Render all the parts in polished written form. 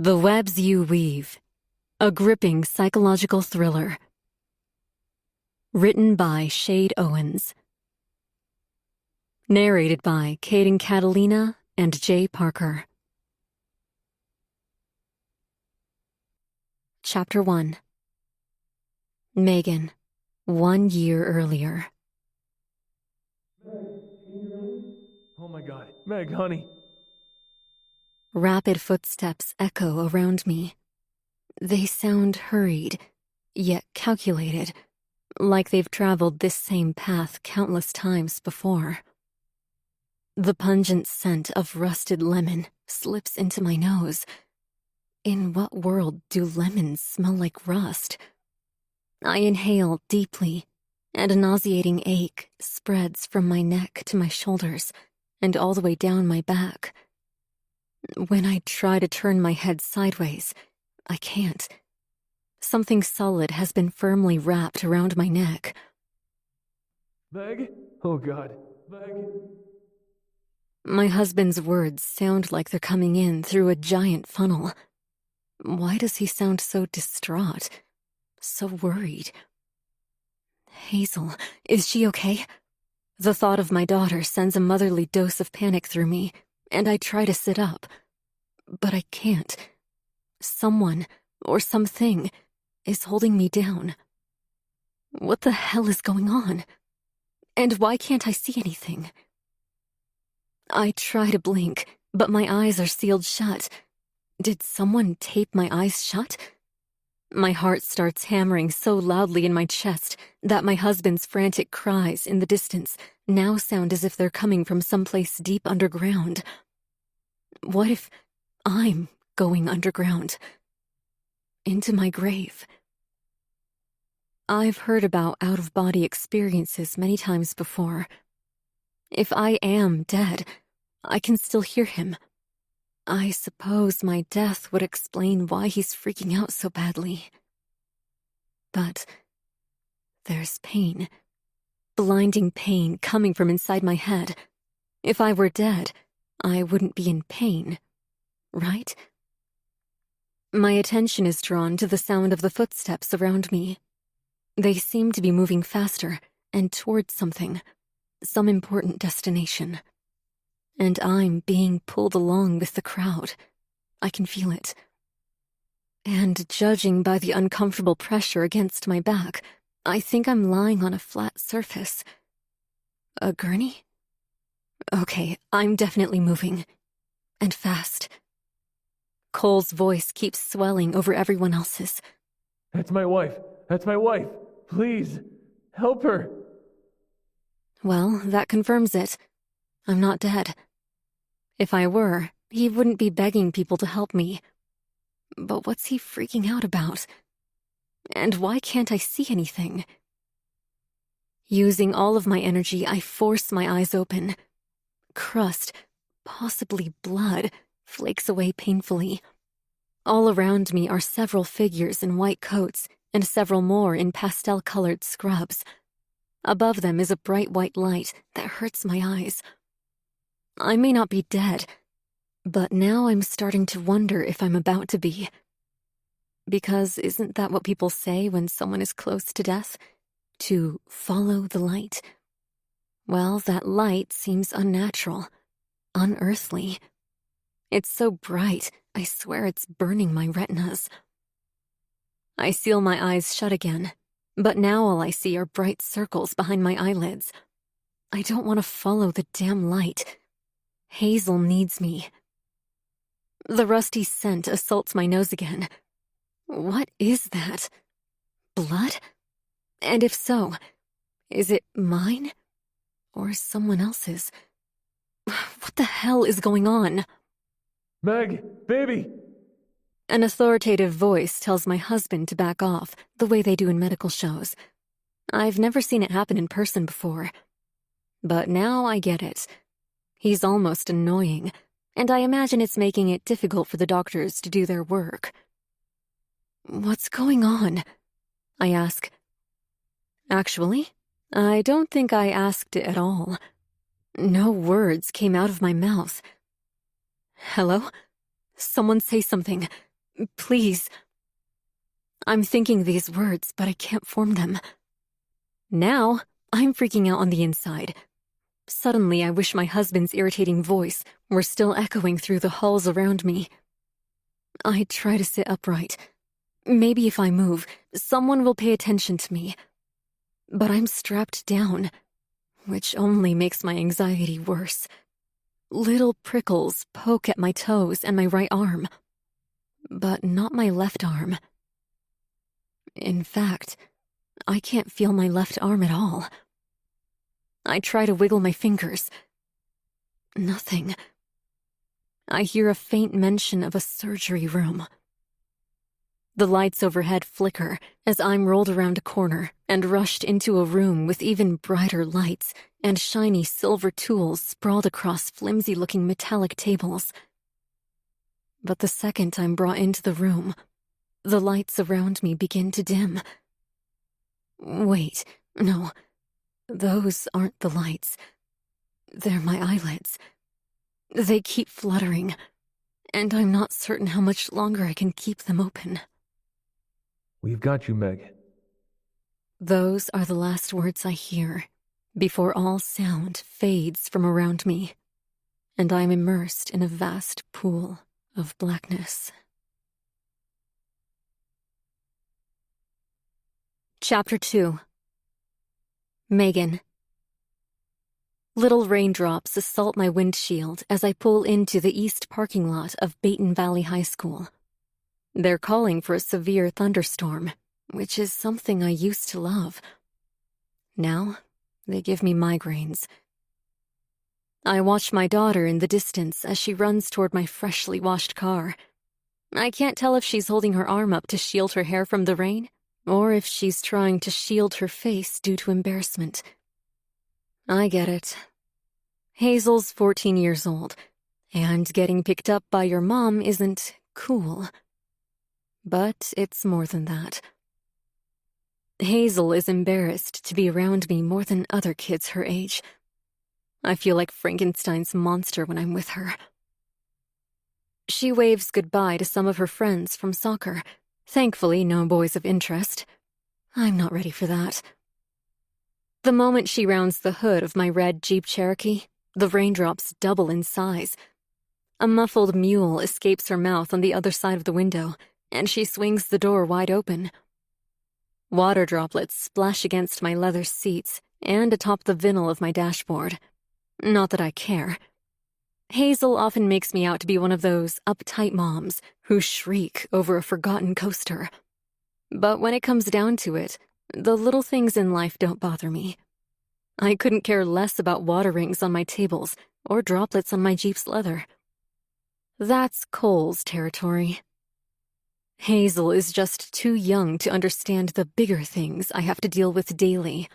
The Webs You Weave, a gripping psychological thriller. Written by Shade Owens. Narrated by Caden Catalina and Jay Parker. Chapter 1. Megan, 1 year earlier. Meg, can you hear me? Oh my god. Meg, honey. Rapid footsteps echo around me. They sound hurried, yet calculated, like they've traveled this same path countless times before. The pungent scent of rusted lemon slips into my nose. In what world do lemons smell like rust? I inhale deeply, and a nauseating ache spreads from my neck to my shoulders and all the way down my back. When I try to turn my head sideways, I can't. Something solid has been firmly wrapped around my neck. Meg? Oh god. Meg? My husband's words sound like they're coming in through a giant funnel. Why does he sound so distraught? So worried? Hazel, is she okay? The thought of my daughter sends a motherly dose of panic through me, and I try to sit up. But I can't. Someone, or something, is holding me down. What the hell is going on? And why can't I see anything? I try to blink, but my eyes are sealed shut. Did someone tape my eyes shut? My heart starts hammering so loudly in my chest that my husband's frantic cries in the distance now sound as if they're coming from someplace deep underground. What if I'm going underground? Into my grave? I've heard about out-of-body experiences many times before. If I am dead, I can still hear him. I suppose my death would explain why he's freaking out so badly. But there's pain. Blinding pain coming from inside my head. If I were dead, I wouldn't be in pain, right? My attention is drawn to the sound of the footsteps around me. They seem to be moving faster and towards something, some important destination. And I'm being pulled along with the crowd. I can feel it. And judging by the uncomfortable pressure against my back, I think I'm lying on a flat surface. A gurney? Okay, I'm definitely moving. And fast. Cole's voice keeps swelling over everyone else's. That's my wife. That's my wife. Please, help her. Well, that confirms it. I'm not dead. If I were, he wouldn't be begging people to help me. But what's he freaking out about? And why can't I see anything? Using all of my energy, I force my eyes open. Crust, possibly blood, flakes away painfully. All around me are several figures in white coats and several more in pastel-colored scrubs. Above them is a bright white light that hurts my eyes. I may not be dead, but now I'm starting to wonder if I'm about to be. Because isn't that what people say when someone is close to death? To follow the light? Well, that light seems unnatural, unearthly. It's so bright, I swear it's burning my retinas. I seal my eyes shut again, but now all I see are bright circles behind my eyelids. I don't want to follow the damn light. Hazel needs me. The rusty scent assaults my nose again. What is that? Blood? And if so, is it mine? Or someone else's? What the hell is going on? Meg, baby. An authoritative voice tells my husband to back off, the way they do in medical shows. I've never seen it happen in person before. But now I get it. He's almost annoying, and I imagine it's making it difficult for the doctors to do their work. What's going on? I ask. Actually, I don't think I asked it at all. No words came out of my mouth. Hello? Someone say something. Please. I'm thinking these words, but I can't form them. Now, I'm freaking out on the inside. Suddenly, I wish my husband's irritating voice were still echoing through the halls around me. I try to sit upright. Maybe if I move, someone will pay attention to me. But I'm strapped down, which only makes my anxiety worse. Little prickles poke at my toes and my right arm, but not my left arm. In fact, I can't feel my left arm at all. I try to wiggle my fingers. Nothing. I hear a faint mention of a surgery room. The lights overhead flicker as I'm rolled around a corner and rushed into a room with even brighter lights and shiny silver tools sprawled across flimsy-looking metallic tables. But the second I'm brought into the room, the lights around me begin to dim. Wait, no. Those aren't the lights. They're my eyelids. They keep fluttering, and I'm not certain how much longer I can keep them open. We've got you, Meg. Those are the last words I hear before all sound fades from around me, and I'm immersed in a vast pool of blackness. Chapter 2. Megan. Little raindrops assault my windshield as I pull into the east parking lot of Baton Valley High School. They're calling for a severe thunderstorm, which is something I used to love. Now, they give me migraines. I watch my daughter in the distance as she runs toward my freshly washed car. I can't tell if she's holding her arm up to shield her hair from the rain, or if she's trying to shield her face due to embarrassment. I get it. Hazel's 14 years old, and getting picked up by your mom isn't cool. But it's more than that. Hazel is embarrassed to be around me more than other kids her age. I feel like Frankenstein's monster when I'm with her. She waves goodbye to some of her friends from soccer. Thankfully, no boys of interest. I'm not ready for that. The moment she rounds the hood of my red Jeep Cherokee, the raindrops double in size. A muffled mule escapes her mouth on the other side of the window, and she swings the door wide open. Water droplets splash against my leather seats and atop the vinyl of my dashboard. Not that I care. Hazel often makes me out to be one of those uptight moms who shriek over a forgotten coaster. But when it comes down to it, the little things in life don't bother me. I couldn't care less about water rings on my tables or droplets on my Jeep's leather. That's Cole's territory. Hazel is just too young to understand the bigger things I have to deal with daily.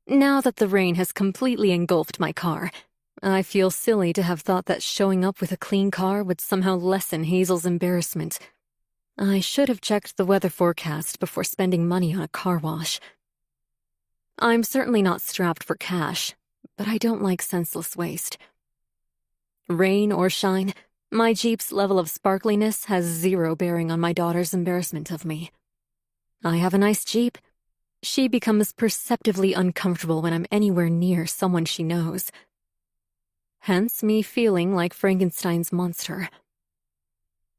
Now that the rain has completely engulfed my car, I feel silly to have thought that showing up with a clean car would somehow lessen Hazel's embarrassment. I should have checked the weather forecast before spending money on a car wash. I'm certainly not strapped for cash, but I don't like senseless waste. Rain or shine, my Jeep's level of sparkliness has zero bearing on my daughter's embarrassment of me. I have a nice Jeep. She becomes perceptibly uncomfortable when I'm anywhere near someone she knows. Hence me feeling like Frankenstein's monster.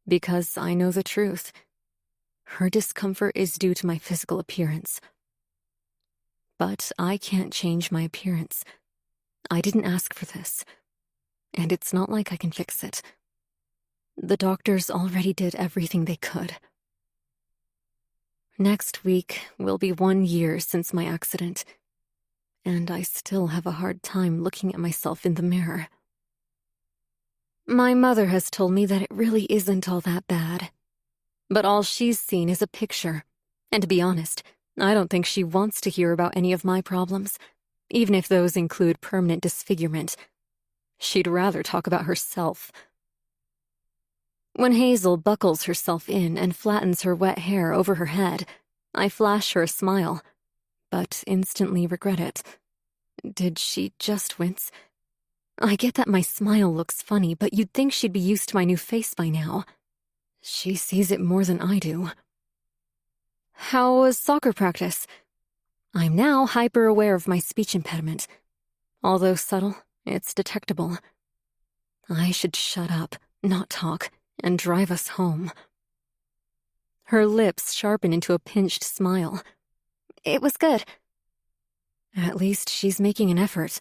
Because I know the truth. Her discomfort is due to my physical appearance. But I can't change my appearance. I didn't ask for this. And it's not like I can fix it. The doctors already did everything they could. Next week will be 1 year since my accident, and I still have a hard time looking at myself in the mirror. My mother has told me that it really isn't all that bad, but all she's seen is a picture, and to be honest, I don't think she wants to hear about any of my problems, even if those include permanent disfigurement. She'd rather talk about herself. When Hazel buckles herself in and flattens her wet hair over her head, I flash her a smile, but instantly regret it. Did she just wince? I get that my smile looks funny, but you'd think she'd be used to my new face by now. She sees it more than I do. How was soccer practice? I'm now hyper-aware of my speech impediment. Although subtle, it's detectable. I should shut up, not talk, and drive us home. Her lips sharpen into a pinched smile. It was good. At least she's making an effort.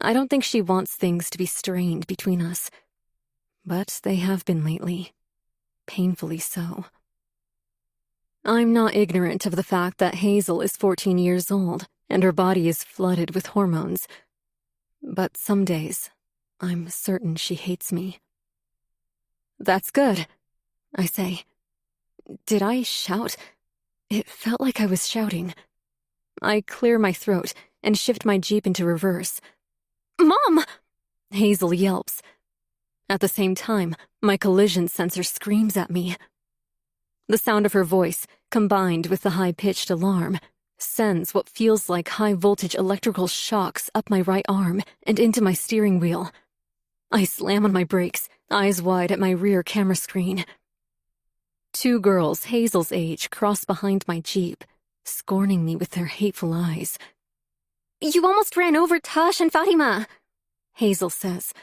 I don't think she wants things to be strained between us. But they have been lately. Painfully so. I'm not ignorant of the fact that Hazel is 14 years old, and her body is flooded with hormones. But some days, I'm certain she hates me. That's good, I say. Did I shout? It felt like I was shouting. I clear my throat and shift my Jeep into reverse. Mom! Hazel yelps. At the same time, my collision sensor screams at me. The sound of her voice, combined with the high-pitched alarm, sends what feels like high-voltage electrical shocks up my right arm and into my steering wheel. I slam on my brakes, eyes wide at my rear camera screen. 2 girls Hazel's age cross behind my Jeep, scorning me with their hateful eyes. You almost ran over Tash and Fatima, Hazel says.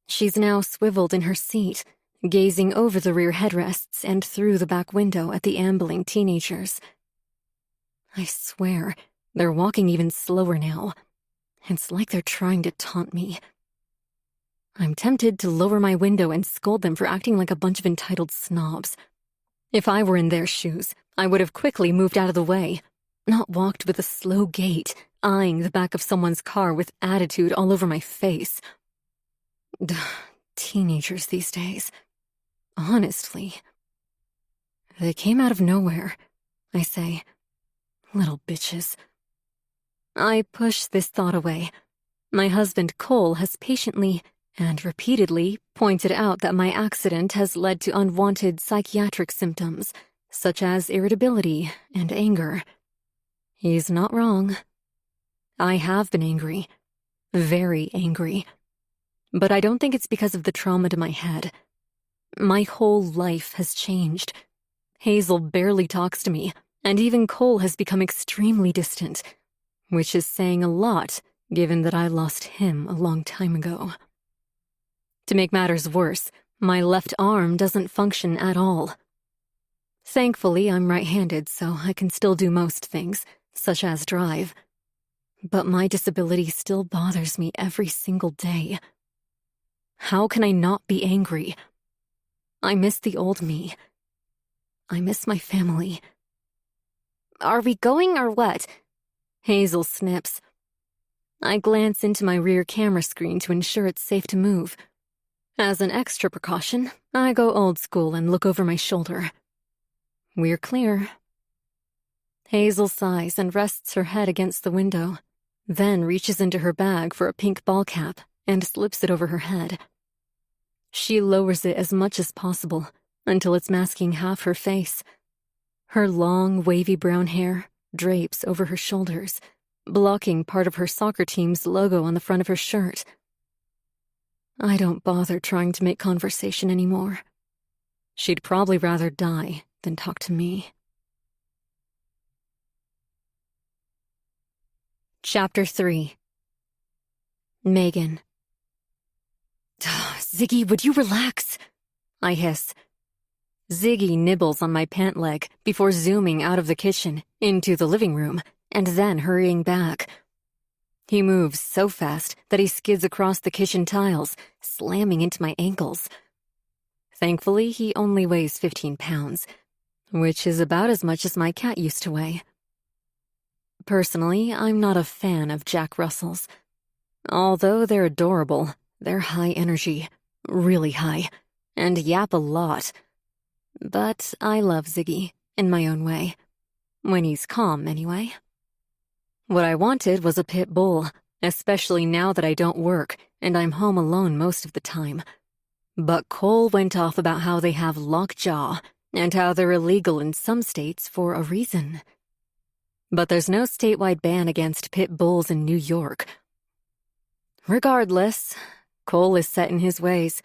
She's now swiveled in her seat, gazing over the rear headrests and through the back window at the ambling teenagers. I swear, they're walking even slower now. It's like they're trying to taunt me. I'm tempted to lower my window and scold them for acting like a bunch of entitled snobs. If I were in their shoes, I would have quickly moved out of the way, not walked with a slow gait, eyeing the back of someone's car with attitude all over my face. Teenagers these days. Honestly. They came out of nowhere, I say. Little bitches. I push this thought away. My husband Cole has patiently and repeatedly pointed out that my accident has led to unwanted psychiatric symptoms, such as irritability and anger. He's not wrong. I have been angry. Very angry. But I don't think it's because of the trauma to my head. My whole life has changed. Hazel barely talks to me, and even Cole has become extremely distant, which is saying a lot, given that I lost him a long time ago. To make matters worse, my left arm doesn't function at all. Thankfully, I'm right-handed, so I can still do most things, such as drive. But my disability still bothers me every single day. How can I not be angry? I miss the old me. I miss my family. Are we going or what? Hazel snips. I glance into my rear camera screen to ensure it's safe to move. As an extra precaution, I go old school and look over my shoulder. We're clear. Hazel sighs and rests her head against the window, then reaches into her bag for a pink ball cap and slips it over her head. She lowers it as much as possible until it's masking half her face. Her long, wavy brown hair drapes over her shoulders, blocking part of her soccer team's logo on the front of her shirt. I don't bother trying to make conversation anymore. She'd probably rather die than talk to me. Chapter 3. Megan. Ziggy, would you relax? I hiss. Ziggy nibbles on my pant leg before zooming out of the kitchen into the living room and then hurrying back. He moves so fast that he skids across the kitchen tiles, slamming into my ankles. Thankfully, he only weighs 15 pounds, which is about as much as my cat used to weigh. Personally, I'm not a fan of Jack Russells. Although they're adorable, they're high energy, really high, and yap a lot. But I love Ziggy, in my own way. When he's calm, anyway. What I wanted was a pit bull, especially now that I don't work and I'm home alone most of the time. But Cole went off about how they have lockjaw and how they're illegal in some states for a reason. But there's no statewide ban against pit bulls in New York. Regardless, Cole is set in his ways,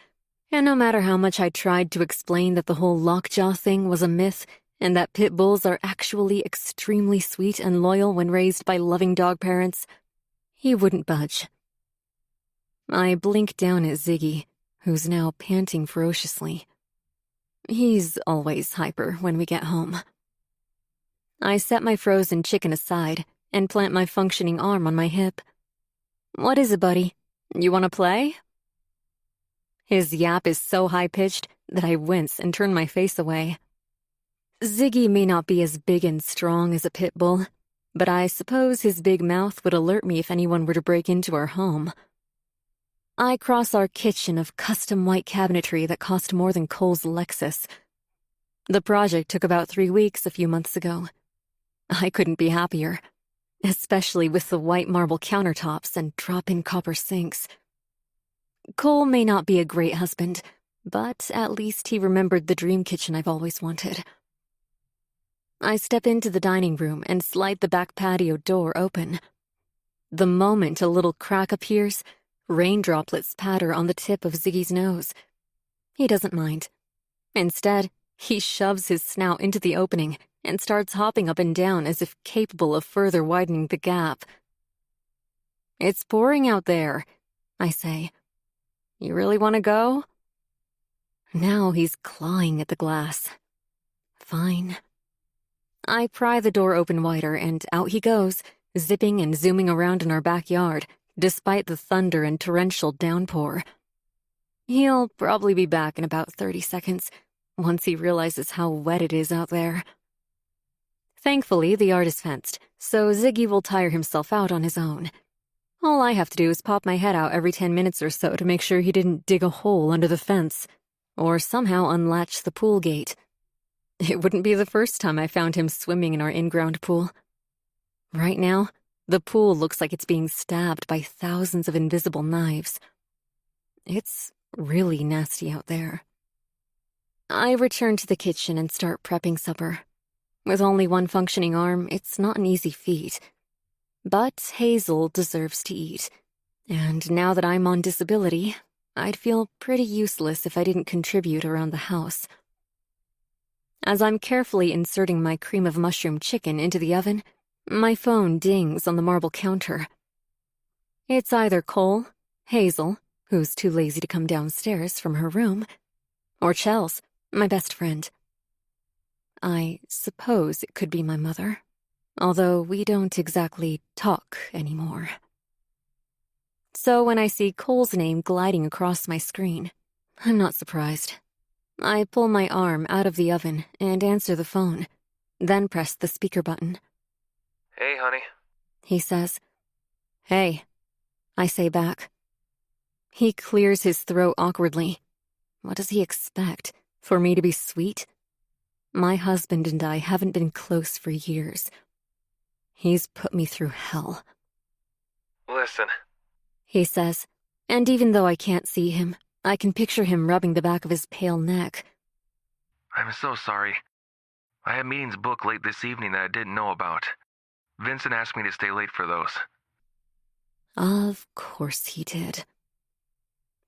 And no matter how much I tried to explain that the whole lockjaw thing was a myth and that pit bulls are actually extremely sweet and loyal when raised by loving dog parents, he wouldn't budge. I blinked down at Ziggy, who's now panting ferociously. He's always hyper when we get home. I set my frozen chicken aside and plant my functioning arm on my hip. "What is it, buddy? You want to play?" His yap is so high-pitched that I wince and turn my face away. Ziggy may not be as big and strong as a pit bull, but I suppose his big mouth would alert me if anyone were to break into our home. I cross our kitchen of custom white cabinetry that cost more than Cole's Lexus. The project took about 3 weeks a few months ago. I couldn't be happier, especially with the white marble countertops and drop-in copper sinks. Cole may not be a great husband, but at least he remembered the dream kitchen I've always wanted. I step into the dining room and slide the back patio door open. The moment a little crack appears, rain droplets patter on the tip of Ziggy's nose. He doesn't mind. Instead, he shoves his snout into the opening and starts hopping up and down as if capable of further widening the gap. "It's pouring out there," I say. "You really want to go?" Now he's clawing at the glass. Fine. I pry the door open wider and out he goes, zipping and zooming around in our backyard, despite the thunder and torrential downpour. He'll probably be back in about 30 seconds, once he realizes how wet it is out there. Thankfully, the yard is fenced, so Ziggy will tire himself out on his own. All I have to do is pop my head out every 10 minutes or so to make sure he didn't dig a hole under the fence, or somehow unlatch the pool gate. It wouldn't be the first time I found him swimming in our in-ground pool. Right now, the pool looks like it's being stabbed by thousands of invisible knives. It's really nasty out there. I return to the kitchen and start prepping supper. With only one functioning arm, it's not an easy feat. But Hazel deserves to eat. And now that I'm on disability, I'd feel pretty useless if I didn't contribute around the house. As I'm carefully inserting my cream of mushroom chicken into the oven, my phone dings on the marble counter. It's either Cole, Hazel, who's too lazy to come downstairs from her room, or Chels, my best friend. I suppose it could be my mother, although we don't exactly talk anymore. So when I see Cole's name gliding across my screen, I'm not surprised. I pull my arm out of the oven and answer the phone, then press the speaker button. "Hey, honey," he says. "Hey," I say back. He clears his throat awkwardly. What does he expect? For me to be sweet? My husband and I haven't been close for years. He's put me through hell. "Listen," he says, and even though I can't see him, I can picture him rubbing the back of his pale neck. "I'm so sorry. I had meetings booked late this evening that I didn't know about. Vincent asked me to stay late for those." Of course he did.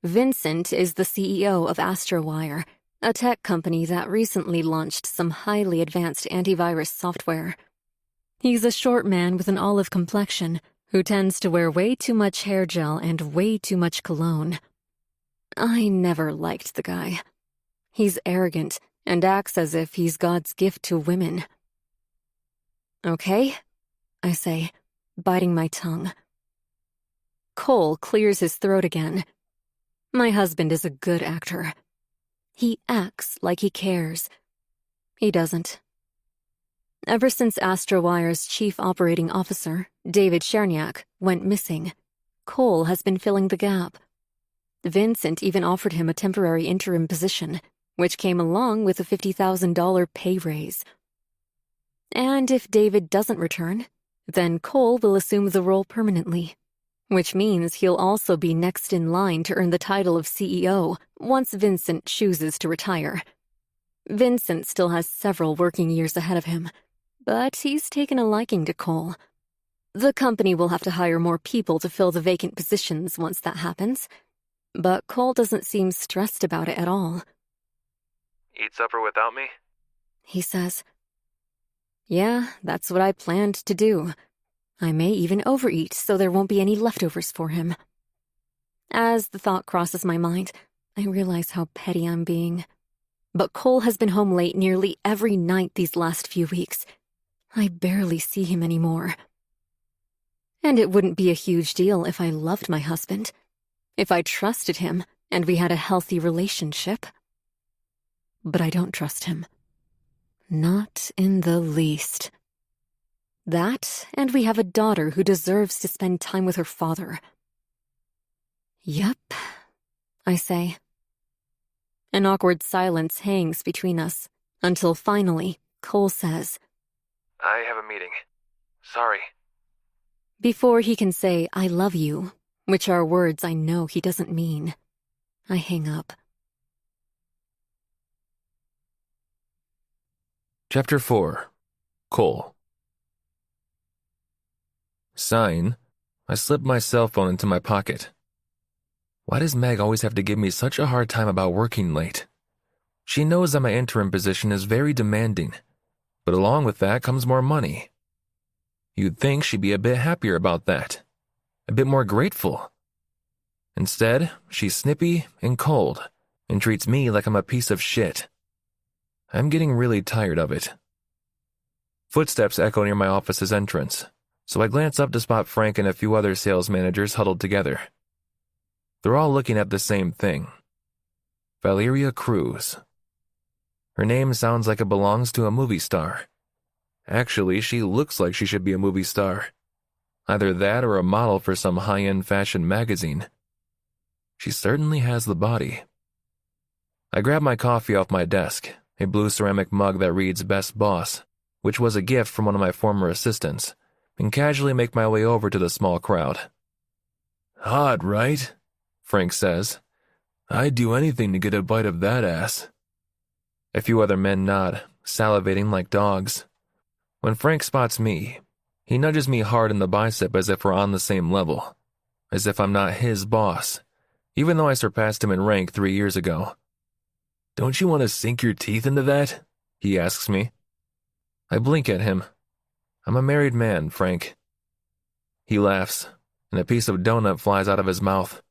Vincent is the CEO of AstroWire, a tech company that recently launched some highly advanced antivirus software. He's a short man with an olive complexion who tends to wear way too much hair gel and way too much cologne. I never liked the guy. He's arrogant and acts as if he's God's gift to women. "Okay," I say, biting my tongue. Cole clears his throat again. My husband is a good actor. He acts like he cares. He doesn't. Ever since AstroWire's chief operating officer, David Cherniak, went missing, Cole has been filling the gap. Vincent even offered him a temporary interim position, which came along with a $50,000 pay raise. And if David doesn't return, then Cole will assume the role permanently, which means he'll also be next in line to earn the title of CEO once Vincent chooses to retire. Vincent still has several working years ahead of him, but he's taken a liking to Cole. The company will have to hire more people to fill the vacant positions once that happens. but Cole doesn't seem stressed about it at all. Eat supper without me? He says, "Yeah, that's what I planned to do. I may even overeat so there won't be any leftovers for him." As the thought crosses my mind, I realize how petty I'm being. But Cole has been home late nearly every night these last few weeks. I barely see him anymore. And it wouldn't be a huge deal if I loved my husband, if I trusted him and we had a healthy relationship. But I don't trust him. Not in the least. That, and we have a daughter who deserves to spend time with her father. Yep, I say. An awkward silence hangs between us, until finally, Cole says, I have a meeting. Sorry. Before he can say, "I love you," which are words I know he doesn't mean, I hang up. Chapter 4. Cole. Sighing, I slip my cell phone into my pocket. Why does Meg always have to give me such a hard time about working late? She knows that my interim position is very demanding, but along with that comes more money. You'd think she'd be a bit happier about that, a bit more grateful. Instead, she's snippy and cold, and treats me like I'm a piece of shit. I'm getting really tired of it. Footsteps echo near my office's entrance, so I glance up to spot Frank and a few other sales managers huddled together. They're all looking at the same thing. Valeria Cruz. Her name sounds like it belongs to a movie star. Actually, she looks like she should be a movie star. Either that or a model for some high-end fashion magazine. She certainly has the body. I grab my coffee off my desk, a blue ceramic mug that reads Best Boss, which was a gift from one of my former assistants, and casually make my way over to the small crowd. Hot, right? Frank says. I'd do anything to get a bite of that ass. A few other men nod, salivating like dogs. When Frank spots me, he nudges me hard in the bicep as if we're on the same level, as if I'm not his boss, even though I surpassed him in rank 3 years ago. Don't you want to sink your teeth into that? He asks me. I blink at him. I'm a married man, Frank. He laughs, and a piece of donut flies out of his mouth.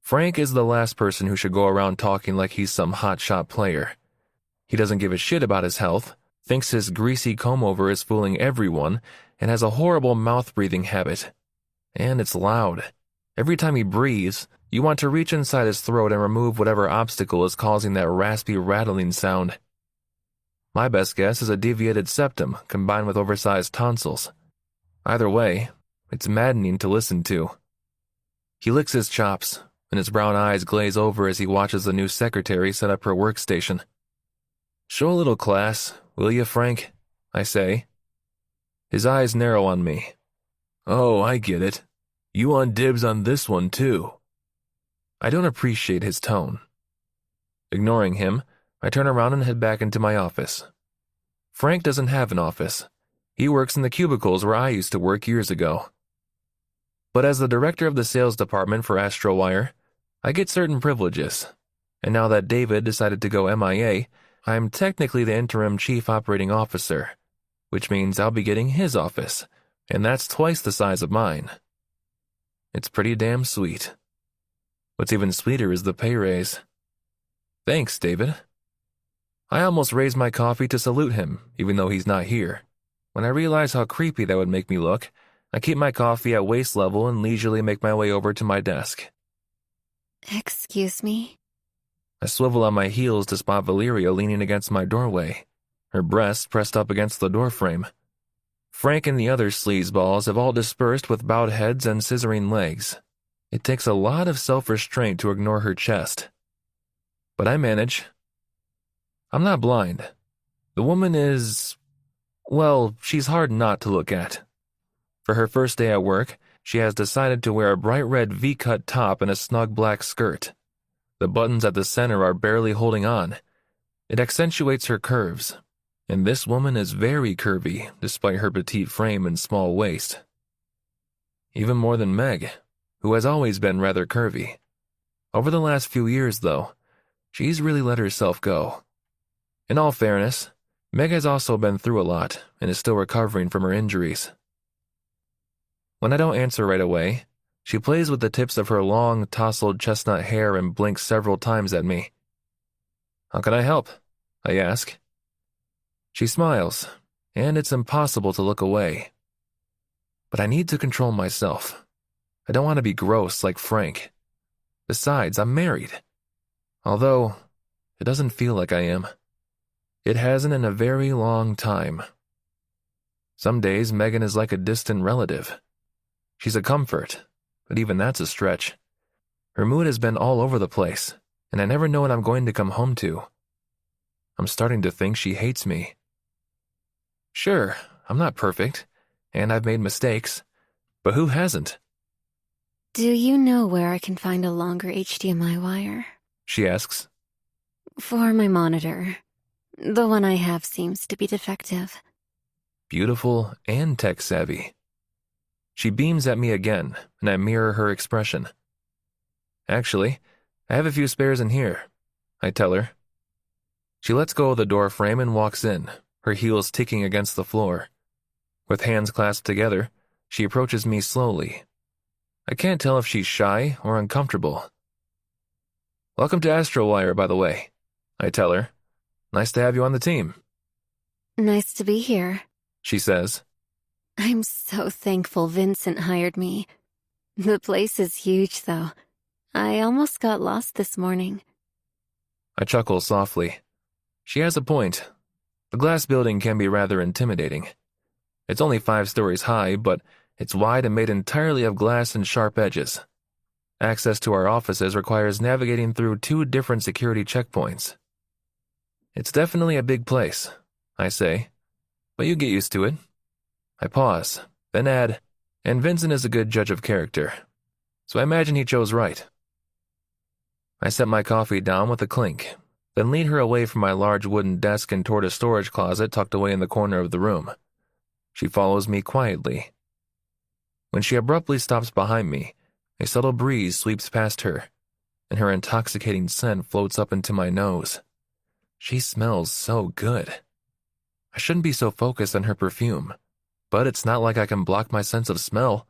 Frank is the last person who should go around talking like he's some hotshot player. He doesn't give a shit about his health, thinks his greasy comb-over is fooling everyone, and has a horrible mouth-breathing habit. And it's loud. Every time he breathes, you want to reach inside his throat and remove whatever obstacle is causing that raspy, rattling sound. My best guess is a deviated septum combined with oversized tonsils. Either way, it's maddening to listen to. He licks his chops, and his brown eyes glaze over as he watches the new secretary set up her workstation. Show a little class, will you, Frank? I say. His eyes narrow on me. Oh, I get it. You want dibs on this one, too. I don't appreciate his tone. Ignoring him, I turn around and head back into my office. Frank doesn't have an office. He works in the cubicles where I used to work years ago. But as the director of the sales department for AstroWire, I get certain privileges. And now that David decided to go MIA, I'm technically the interim chief operating officer, which means I'll be getting his office, and that's twice the size of mine. It's pretty damn sweet. What's even sweeter is the pay raise. Thanks, David. I almost raise my coffee to salute him, even though he's not here. When I realize how creepy that would make me look, I keep my coffee at waist level and leisurely make my way over to my desk. Excuse me? I swivel on my heels to spot Valeria leaning against my doorway, her breast pressed up against the doorframe. Frank and the other sleazeballs have all dispersed with bowed heads and scissoring legs. It takes a lot of self-restraint to ignore her chest. But I manage. I'm not blind. The woman is... well, she's hard not to look at. For her first day at work, she has decided to wear a bright red V-cut top and a snug black skirt. The buttons at the center are barely holding on. It accentuates her curves, and this woman is very curvy despite her petite frame and small waist. Even more than Meg, who has always been rather curvy. Over the last few years, though, she's really let herself go. In all fairness, Meg has also been through a lot and is still recovering from her injuries. When I don't answer right away, she plays with the tips of her long, tousled chestnut hair and blinks several times at me. "How can I help?" I ask. She smiles, and it's impossible to look away. But I need to control myself. I don't want to be gross like Frank. Besides, I'm married. Although, it doesn't feel like I am. It hasn't in a very long time. Some days, Megan is like a distant relative. She's a comfort, but even that's a stretch. Her mood has been all over the place, and I never know what I'm going to come home to. I'm starting to think she hates me. Sure, I'm not perfect, and I've made mistakes, but who hasn't? Do you know where I can find a longer HDMI wire? She asks. For my monitor. The one I have seems to be defective. Beautiful and tech-savvy. She beams at me again, and I mirror her expression. Actually, I have a few spares in here, I tell her. She lets go of the door frame and walks in, her heels ticking against the floor. With hands clasped together, she approaches me slowly. I can't tell if she's shy or uncomfortable. "Welcome to AstroWire, by the way," I tell her. "Nice to have you on the team." Nice to be here. She says. I'm so thankful Vincent hired me. The place is huge, though. I almost got lost this morning. I chuckle softly. She has a point. The glass building can be rather intimidating. It's only 5 stories high, but it's wide and made entirely of glass and sharp edges. Access to our offices requires navigating through 2 different security checkpoints. It's definitely a big place, I say, but you get used to it. I pause, then add, and Vincent is a good judge of character, so I imagine he chose right. I set my coffee down with a clink, then lead her away from my large wooden desk and toward a storage closet tucked away in the corner of the room. She follows me quietly. When she abruptly stops behind me, a subtle breeze sweeps past her, and her intoxicating scent floats up into my nose. She smells so good. I shouldn't be so focused on her perfume, but it's not like I can block my sense of smell.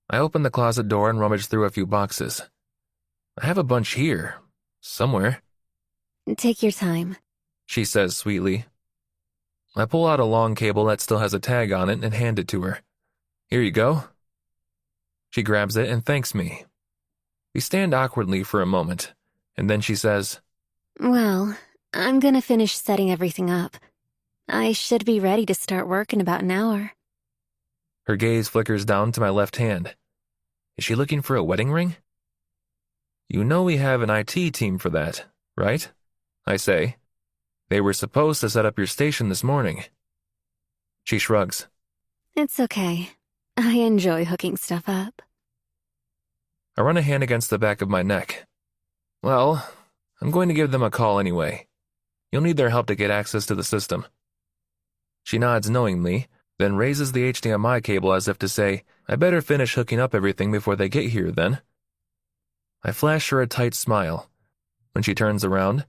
I open the closet door and rummage through a few boxes. I have a bunch here, somewhere. Take your time, She says sweetly. I pull out a long cable that still has a tag on it and hand it to her. Here you go. She grabs it and thanks me. We stand awkwardly for a moment, and then she says, Well, I'm gonna finish setting everything up. I should be ready to start work in about an hour. Her gaze flickers down to my left hand. Is she looking for a wedding ring? You know we have an IT team for that, right? I say. They were supposed to set up your station this morning. She shrugs. It's okay. I enjoy hooking stuff up. I run a hand against the back of my neck. Well, I'm going to give them a call anyway. You'll need their help to get access to the system. She nods knowingly, then raises the HDMI cable as if to say, I better finish hooking up everything before they get here then. I flash her a tight smile. When she turns around,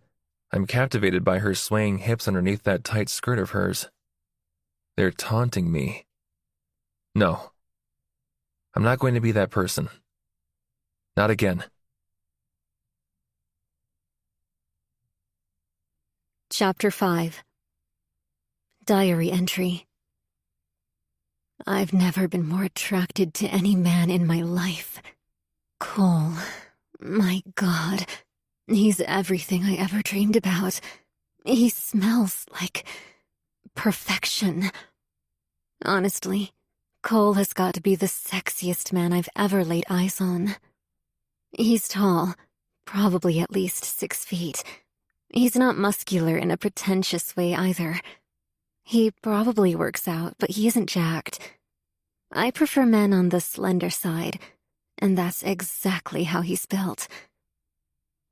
I'm captivated by her swaying hips underneath that tight skirt of hers. They're taunting me. No. I'm not going to be that person. Not again. Chapter 5. Diary entry. I've never been more attracted to any man in my life. Cole, my God, he's everything I ever dreamed about. He smells like perfection. Honestly, Cole has got to be the sexiest man I've ever laid eyes on. He's tall, probably at least 6 feet. He's not muscular in a pretentious way either. He probably works out, but he isn't jacked. I prefer men on the slender side, and that's exactly how he's built.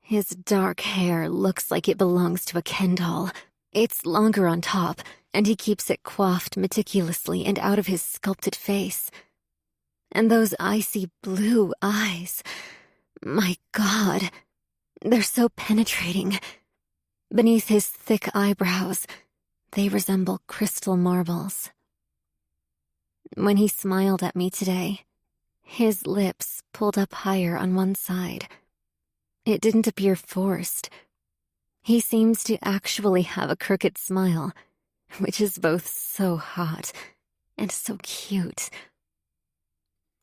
His dark hair looks like it belongs to a Ken doll. It's longer on top, and he keeps it coiffed meticulously and out of his sculpted face. And those icy blue eyes. My God, they're so penetrating. Beneath his thick eyebrows, they resemble crystal marbles. When he smiled at me today, his lips pulled up higher on one side. It didn't appear forced. He seems to actually have a crooked smile, which is both so hot and so cute.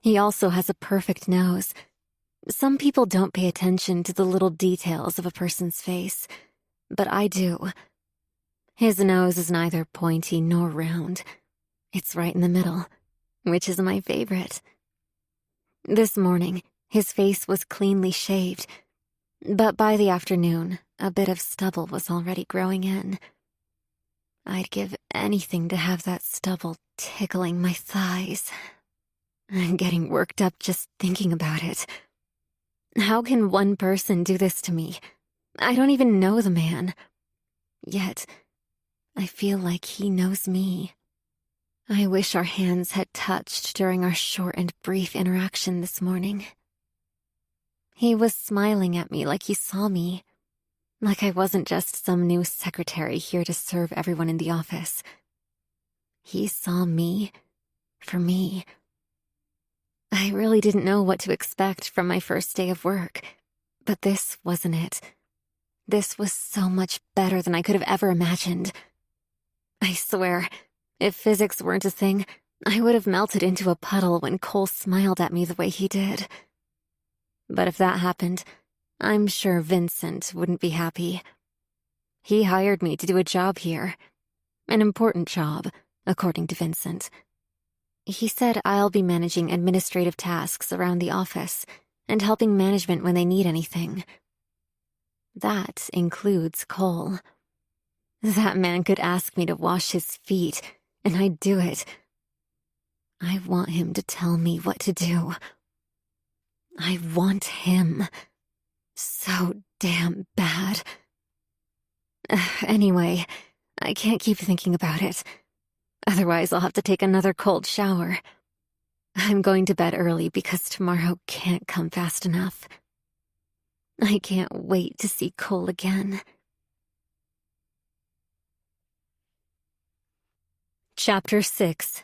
He also has a perfect nose. Some people don't pay attention to the little details of a person's face, but I do. His nose is neither pointy nor round. It's right in the middle, which is my favorite. This morning, his face was cleanly shaved, but by the afternoon, a bit of stubble was already growing in. I'd give anything to have that stubble tickling my thighs. I'm getting worked up just thinking about it. How can one person do this to me? I don't even know the man. Yet, I feel like he knows me. I wish our hands had touched during our short and brief interaction this morning. He was smiling at me like he saw me, like I wasn't just some new secretary here to serve everyone in the office. He saw me for me. I really didn't know what to expect from my first day of work, but this wasn't it. This was so much better than I could have ever imagined. I swear, if physics weren't a thing, I would have melted into a puddle when Cole smiled at me the way he did. But if that happened, I'm sure Vincent wouldn't be happy. He hired me to do a job here. An important job, according to Vincent. He said I'll be managing administrative tasks around the office and helping management when they need anything. That includes Cole. That man could ask me to wash his feet, and I'd do it. I want him to tell me what to do. I want him so damn bad. Anyway, I can't keep thinking about it. Otherwise, I'll have to take another cold shower. I'm going to bed early because tomorrow can't come fast enough. I can't wait to see Cole again. Chapter 6.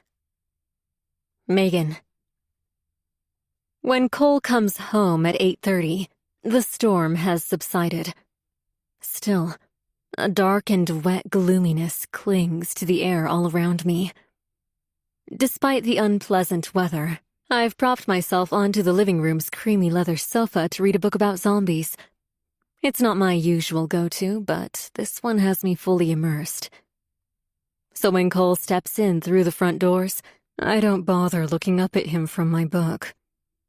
Megan. When Cole comes home at 8:30, the storm has subsided. Still, a dark and wet gloominess clings to the air all around me. Despite the unpleasant weather, I've propped myself onto the living room's creamy leather sofa to read a book about zombies. It's not my usual go-to, but this one has me fully immersed. So when Cole steps in through the front doors, I don't bother looking up at him from my book.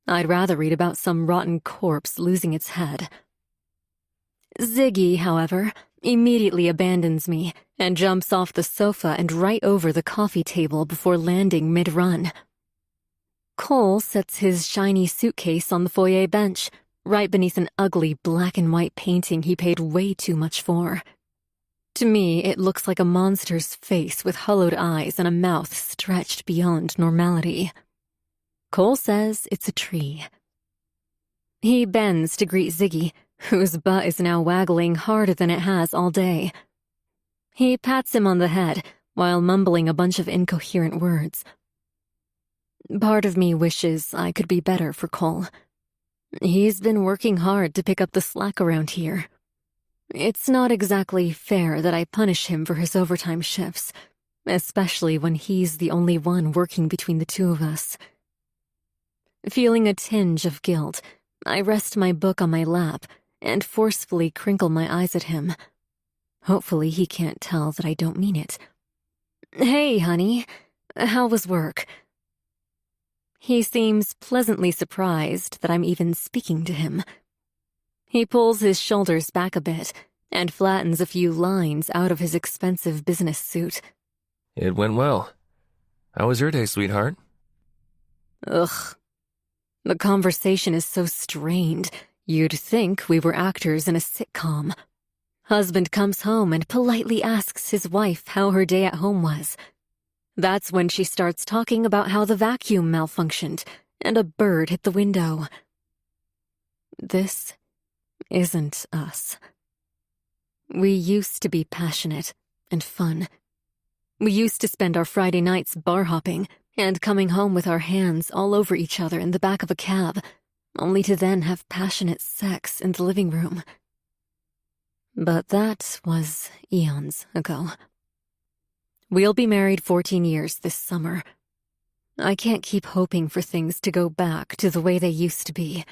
I'd rather read about some rotten corpse losing its head. Ziggy, however, immediately abandons me and jumps off the sofa and right over the coffee table before landing mid-run. Cole sets his shiny suitcase on the foyer bench, right beneath an ugly black and white painting he paid way too much for. To me, it looks like a monster's face with hollowed eyes and a mouth stretched beyond normality. Cole says it's a tree. He bends to greet Ziggy, whose butt is now waggling harder than it has all day. He pats him on the head while mumbling a bunch of incoherent words. Part of me wishes I could be better for Cole. He's been working hard to pick up the slack around here. It's not exactly fair that I punish him for his overtime shifts, especially when he's the only one working between the two of us. Feeling a tinge of guilt, I rest my book on my lap and forcefully crinkle my eyes at him. Hopefully he can't tell that I don't mean it. Hey, honey, how was work? He seems pleasantly surprised that I'm even speaking to him. He pulls his shoulders back a bit and flattens a few lines out of his expensive business suit. It went well. How was your day, sweetheart? Ugh. The conversation is so strained, you'd think we were actors in a sitcom. Husband comes home and politely asks his wife how her day at home was. That's when she starts talking about how the vacuum malfunctioned and a bird hit the window. This isn't us. We used to be passionate and fun. We used to spend our Friday nights bar hopping and coming home with our hands all over each other in the back of a cab, only to then have passionate sex in the living room. But that was eons ago. We'll be married 14 years this summer. I can't keep hoping for things to go back to the way they used to be.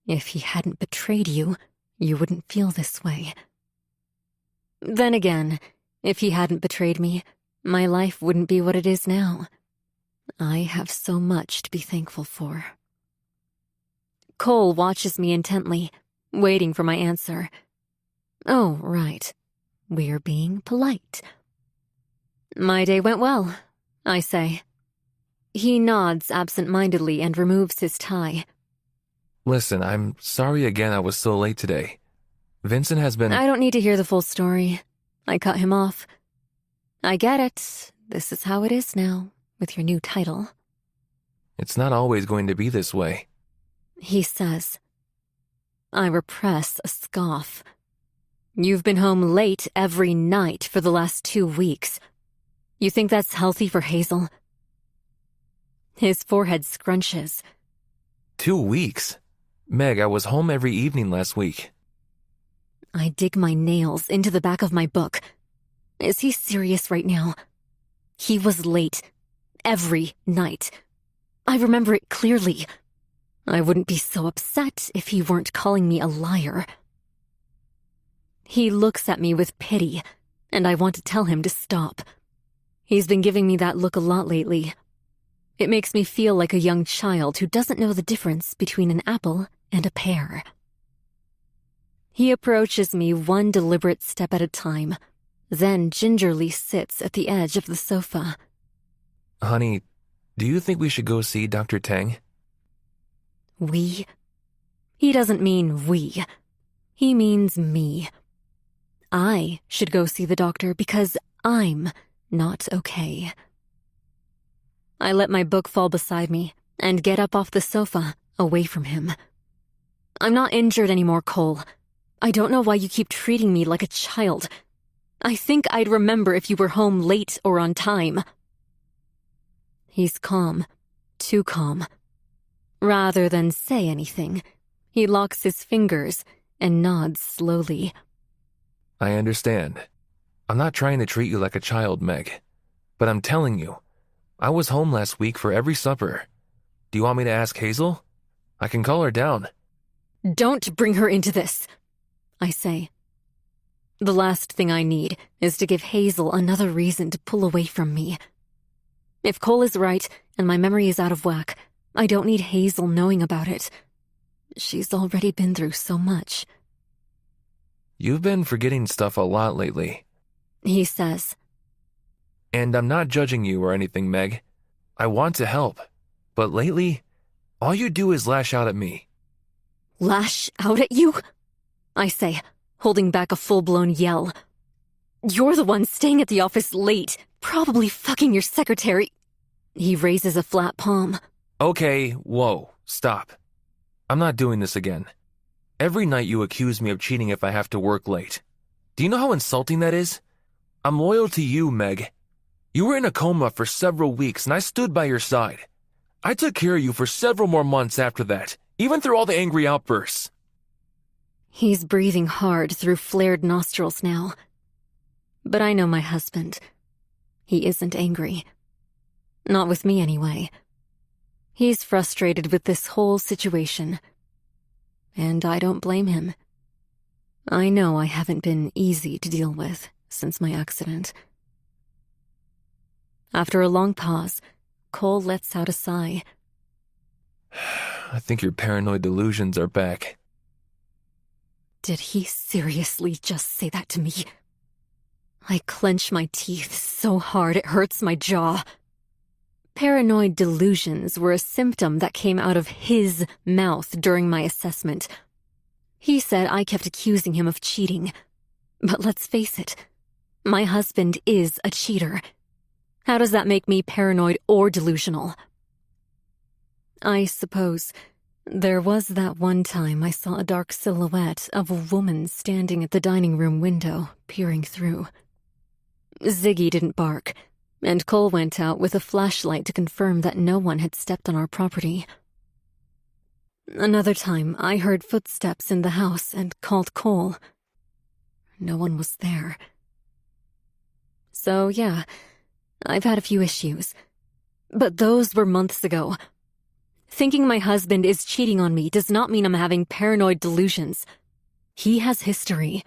If he hadn't betrayed you, you wouldn't feel this way. Then again, if he hadn't betrayed me, my life wouldn't be what it is now. I have so much to be thankful for. Cole watches me intently, waiting for my answer. Oh, right. We're being polite. My day went well, I say. He nods absent-mindedly and removes his tie. Listen, I'm sorry again I was so late today. Vincent has been— I don't need to hear the full story. I cut him off. I get it. This is how it is now, with your new title. It's not always going to be this way. He says. I repress a scoff. You've been home late every night for the last 2 weeks. You think that's healthy for Hazel? His forehead scrunches. 2 weeks? Meg, I was home every evening last week. I dig my nails into the back of my book. Is he serious right now? He was late. Every night. I remember it clearly. I wouldn't be so upset if he weren't calling me a liar. He looks at me with pity, and I want to tell him to stop. He's been giving me that look a lot lately. It makes me feel like a young child who doesn't know the difference between an apple and a pear. He approaches me one deliberate step at a time, then gingerly sits at the edge of the sofa. Honey, do you think we should go see Dr. Tang? We? He doesn't mean we. He means me. I should go see the doctor because I'm not okay. I let my book fall beside me and get up off the sofa, away from him. I'm not injured anymore, Cole. I don't know why you keep treating me like a child. I think I'd remember if you were home late or on time. He's calm, too calm. Rather than say anything, he locks his fingers and nods slowly. I understand. I'm not trying to treat you like a child, Meg. But I'm telling you, I was home last week for every supper. Do you want me to ask Hazel? I can call her down. Don't bring her into this, I say. The last thing I need is to give Hazel another reason to pull away from me. If Cole is right and my memory is out of whack, I don't need Hazel knowing about it. She's already been through so much. You've been forgetting stuff a lot lately. He says. And I'm not judging you or anything, Meg. I want to help. But lately, all you do is lash out at me. Lash out at you? I say, holding back a full-blown yell. You're the one staying at the office late, probably fucking your secretary. He raises a flat palm. Okay, whoa, stop. I'm not doing this again. Every night you accuse me of cheating if I have to work late. Do you know how insulting that is? I'm loyal to you, Meg. You were in a coma for several weeks and I stood by your side. I took care of you for several more months after that, even through all the angry outbursts. He's breathing hard through flared nostrils now. But I know my husband. He isn't angry. Not with me, anyway. He's frustrated with this whole situation. And I don't blame him. I know I haven't been easy to deal with since my accident. After a long pause, Cole lets out a sigh. I think your paranoid delusions are back. Did he seriously just say that to me? I clench my teeth so hard it hurts my jaw. Paranoid delusions were a symptom that came out of his mouth during my assessment. He said I kept accusing him of cheating. But let's face it, my husband is a cheater. How does that make me paranoid or delusional? I suppose There was that one time I saw a dark silhouette of a woman standing at the dining room window, peering through. Ziggy didn't bark, and Cole went out with a flashlight to confirm that no one had stepped on our property. Another time, I heard footsteps in the house and called Cole. No one was there. So, yeah, I've had a few issues. But those were months ago. Thinking my husband is cheating on me does not mean I'm having paranoid delusions. He has history.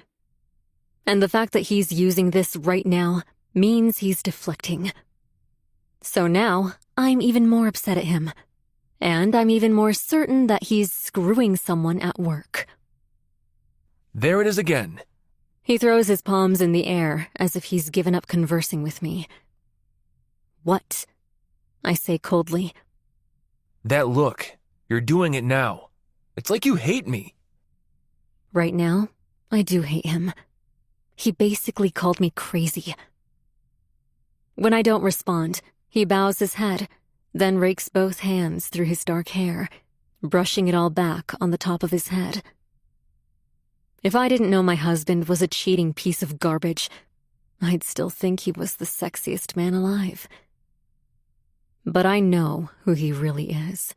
And the fact that he's using this right now means he's deflecting. So now, I'm even more upset at him. And I'm even more certain that he's screwing someone at work. There it is again. He throws his palms in the air as if he's given up conversing with me. What? I say coldly. That look. You're doing it now. It's like you hate me. Right now, I do hate him. He basically called me crazy. When I don't respond, he bows his head, then rakes both hands through his dark hair, brushing it all back on the top of his head. If I didn't know my husband was a cheating piece of garbage, I'd still think he was the sexiest man alive. But I know who he really is.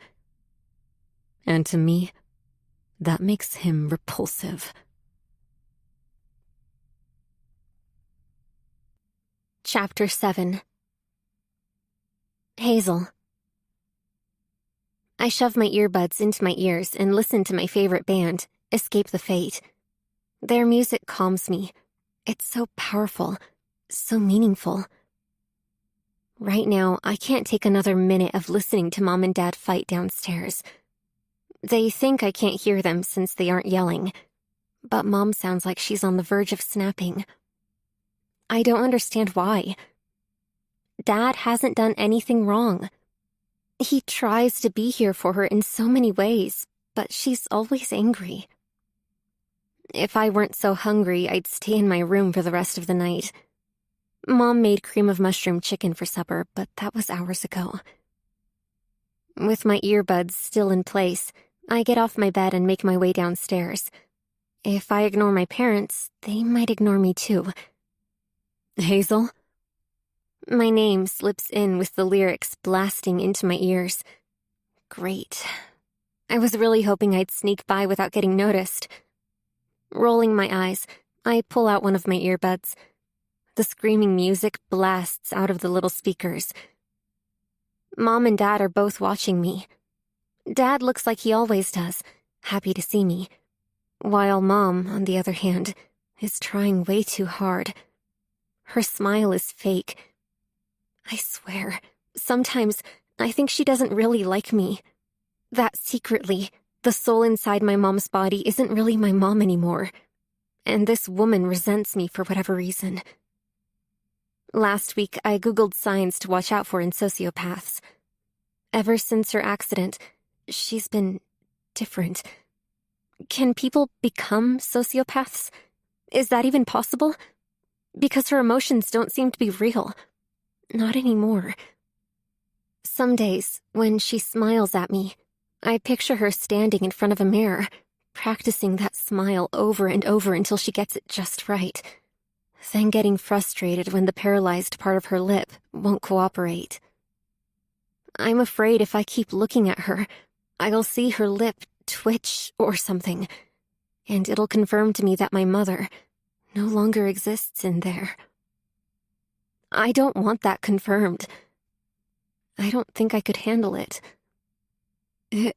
And to me, that makes him repulsive. Chapter 7. Hazel. I shove my earbuds into my ears and listen to my favorite band, Escape the Fate. Their music calms me. It's so powerful, so meaningful. Right now, I can't take another minute of listening to Mom and Dad fight downstairs. They think I can't hear them since they aren't yelling, but Mom sounds like she's on the verge of snapping. I don't understand why. Dad hasn't done anything wrong. He tries to be here for her in so many ways, but she's always angry. If I weren't so hungry, I'd stay in my room for the rest of the night. Mom made cream of mushroom chicken for supper, but that was hours ago. With my earbuds still in place, I get off my bed and make my way downstairs. If I ignore my parents, they might ignore me too. Hazel? My name slips in with the lyrics blasting into my ears. Great. I was really hoping I'd sneak by without getting noticed. Rolling my eyes, I pull out one of my earbuds. The screaming music blasts out of the little speakers. Mom and Dad are both watching me. Dad looks like he always does, happy to see me, while Mom, on the other hand, is trying way too hard. Her smile is fake. I swear, sometimes I think she doesn't really like me. That secretly, the soul inside my mom's body isn't really my mom anymore, and this woman resents me for whatever reason. Last week, I Googled signs to watch out for in sociopaths. Ever since her accident, she's been different. Can people become sociopaths? Is that even possible? Because her emotions don't seem to be real. Not anymore. Some days, when she smiles at me, I picture her standing in front of a mirror, practicing that smile over and over until she gets it just right, then getting frustrated when the paralyzed part of her lip won't cooperate. I'm afraid if I keep looking at her, I'll see her lip twitch or something, and it'll confirm to me that my mother no longer exists in there. I don't want that confirmed. I don't think I could handle it.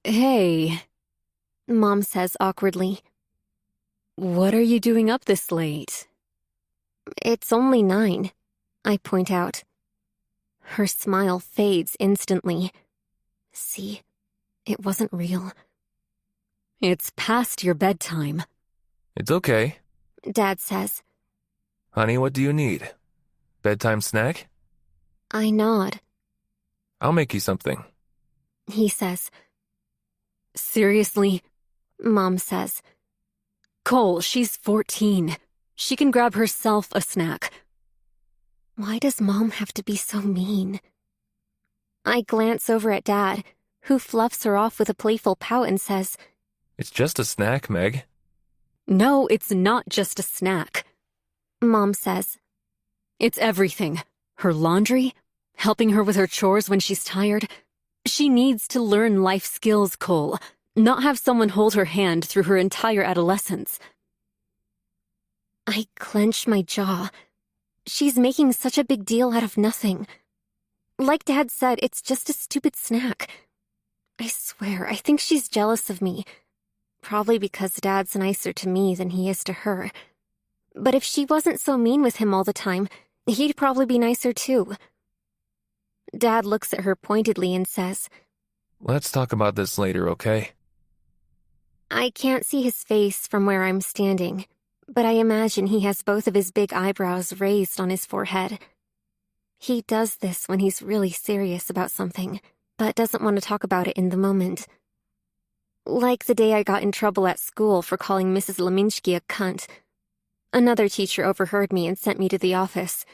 Hey, Mom says awkwardly. What are you doing up this late? It's only 9, I point out. Her smile fades instantly. See, it wasn't real. It's past your bedtime. It's okay. Dad says. Honey, what do you need? Bedtime snack? I nod. I'll make you something. He says. Seriously? Mom says. Cole, she's 14. She can grab herself a snack. Why does Mom have to be so mean? I glance over at Dad, who fluffs her off with a playful pout and says, It's just a snack, Meg. "No, it's not just a snack," Mom says. "It's everything. Her laundry, helping her with her chores when she's tired. She needs to learn life skills, Cole, not have someone hold her hand through her entire adolescence." I clench my jaw. She's making such a big deal out of nothing. Like Dad said, it's just a stupid snack. I swear, I think she's jealous of me. Probably because Dad's nicer to me than he is to her. But if she wasn't so mean with him all the time, he'd probably be nicer too. Dad looks at her pointedly and says, Let's talk about this later, okay? I can't see his face from where I'm standing, but I imagine he has both of his big eyebrows raised on his forehead. He does this when he's really serious about something, but doesn't want to talk about it in the moment. Like the day I got in trouble at school for calling Mrs. Leminski a cunt. Another teacher overheard me and sent me to the office.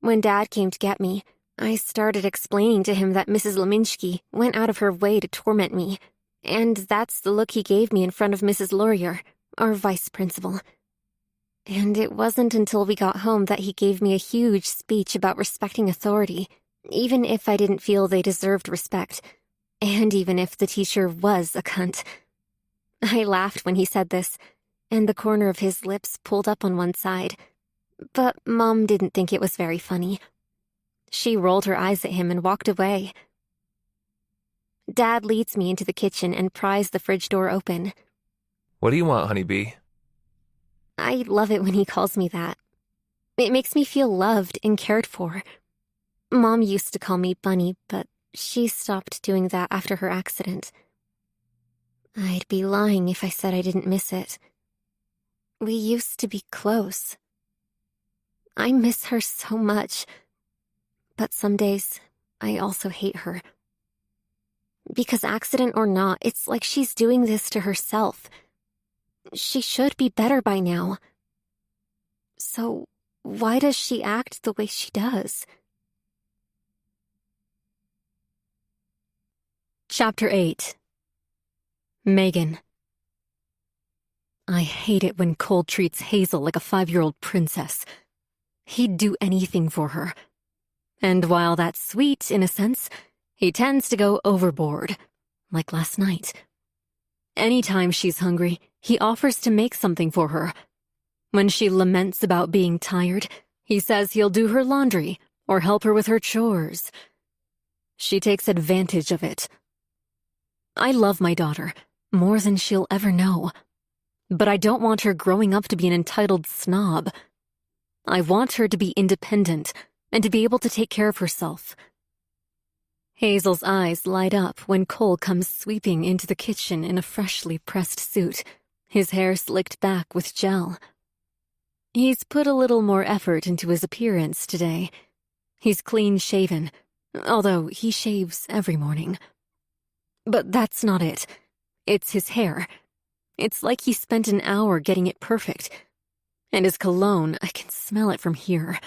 When Dad came to get me, I started explaining to him that Mrs. Leminski went out of her way to torment me, and that's the look he gave me in front of Mrs. Laurier, our vice principal. And it wasn't until we got home that he gave me a huge speech about respecting authority, even if I didn't feel they deserved respect, and even if the teacher was a cunt. I laughed when he said this, and the corner of his lips pulled up on one side, but Mom didn't think it was very funny. She rolled her eyes at him and walked away. Dad leads me into the kitchen and pries the fridge door open. What do you want, honeybee? I love it when he calls me that. It makes me feel loved and cared for. Mom used to call me Bunny, but she stopped doing that after her accident. I'd be lying if I said I didn't miss it. We used to be close. I miss her so much, but some days I also hate her. Because accident or not, it's like she's doing this to herself. She should be better by now. So why does she act the way she does? Chapter 8. Megan. I hate it when Cole treats Hazel like a 5-year-old princess. He'd do anything for her. And while that's sweet, in a sense, he tends to go overboard, like last night. Anytime she's hungry, he offers to make something for her. When she laments about being tired, he says he'll do her laundry or help her with her chores. She takes advantage of it. I love my daughter more than she'll ever know, but I don't want her growing up to be an entitled snob. I want her to be independent and to be able to take care of herself. Hazel's eyes light up when Cole comes sweeping into the kitchen in a freshly pressed suit, his hair slicked back with gel. He's put a little more effort into his appearance today. He's clean-shaven, although he shaves every morning. But that's not it. It's his hair. It's like he spent an hour getting it perfect. And his cologne, I can smell it from here.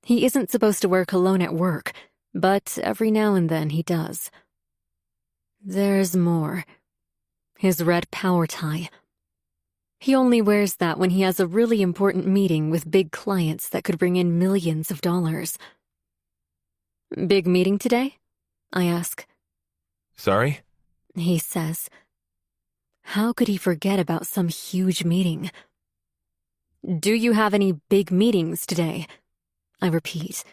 He isn't supposed to wear cologne at work, but every now and then he does. There's more. His red power tie. He only wears that when he has a really important meeting with big clients that could bring in millions of dollars. Big meeting today? I ask. Sorry? He says. How could he forget about some huge meeting? Do you have any big meetings today? I repeat.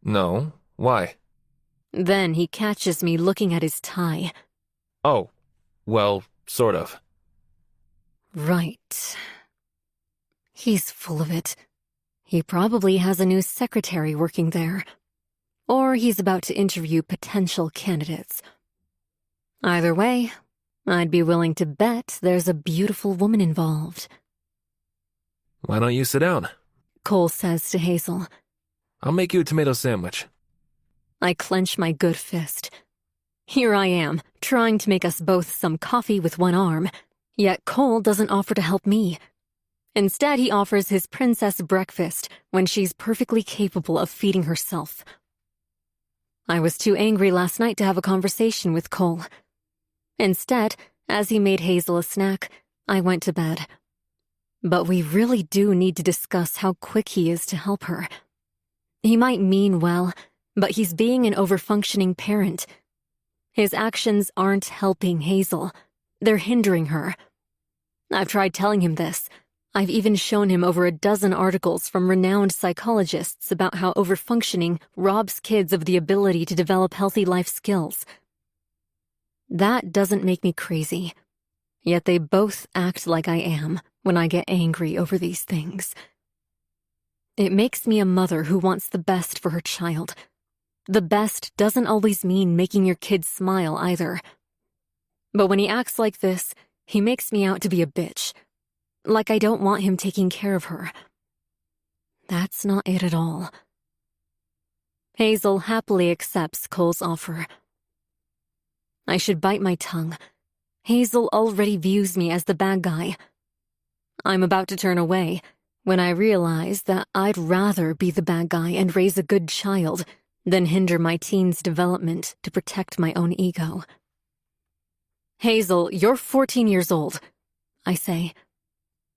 No. Why? Then he catches me looking at his tie. Oh, well, sort of. Right. He's full of it. He probably has a new secretary working there. Or he's about to interview potential candidates. Either way, I'd be willing to bet there's a beautiful woman involved. Why don't you sit down? Cole says to Hazel. I'll make you a tomato sandwich. I clench my good fist. Here I am, trying to make us both some coffee with one arm, yet Cole doesn't offer to help me. Instead, he offers his princess breakfast when she's perfectly capable of feeding herself. I was too angry last night to have a conversation with Cole. Instead, as he made Hazel a snack, I went to bed. But we really do need to discuss how quick he is to help her. He might mean well, but he's being an overfunctioning parent. His actions aren't helping Hazel. They're hindering her. I've tried telling him this. I've even shown him over a dozen articles from renowned psychologists about how overfunctioning robs kids of the ability to develop healthy life skills. That doesn't make me crazy. Yet they both act like I am when I get angry over these things. It makes me a mother who wants the best for her child. The best doesn't always mean making your kid smile either. But when he acts like this, he makes me out to be a bitch. Like I don't want him taking care of her. That's not it at all. Hazel happily accepts Cole's offer. I should bite my tongue. Hazel already views me as the bad guy. I'm about to turn away when I realize that I'd rather be the bad guy and raise a good child than hinder my teen's development to protect my own ego. Hazel, you're 14 years old, I say.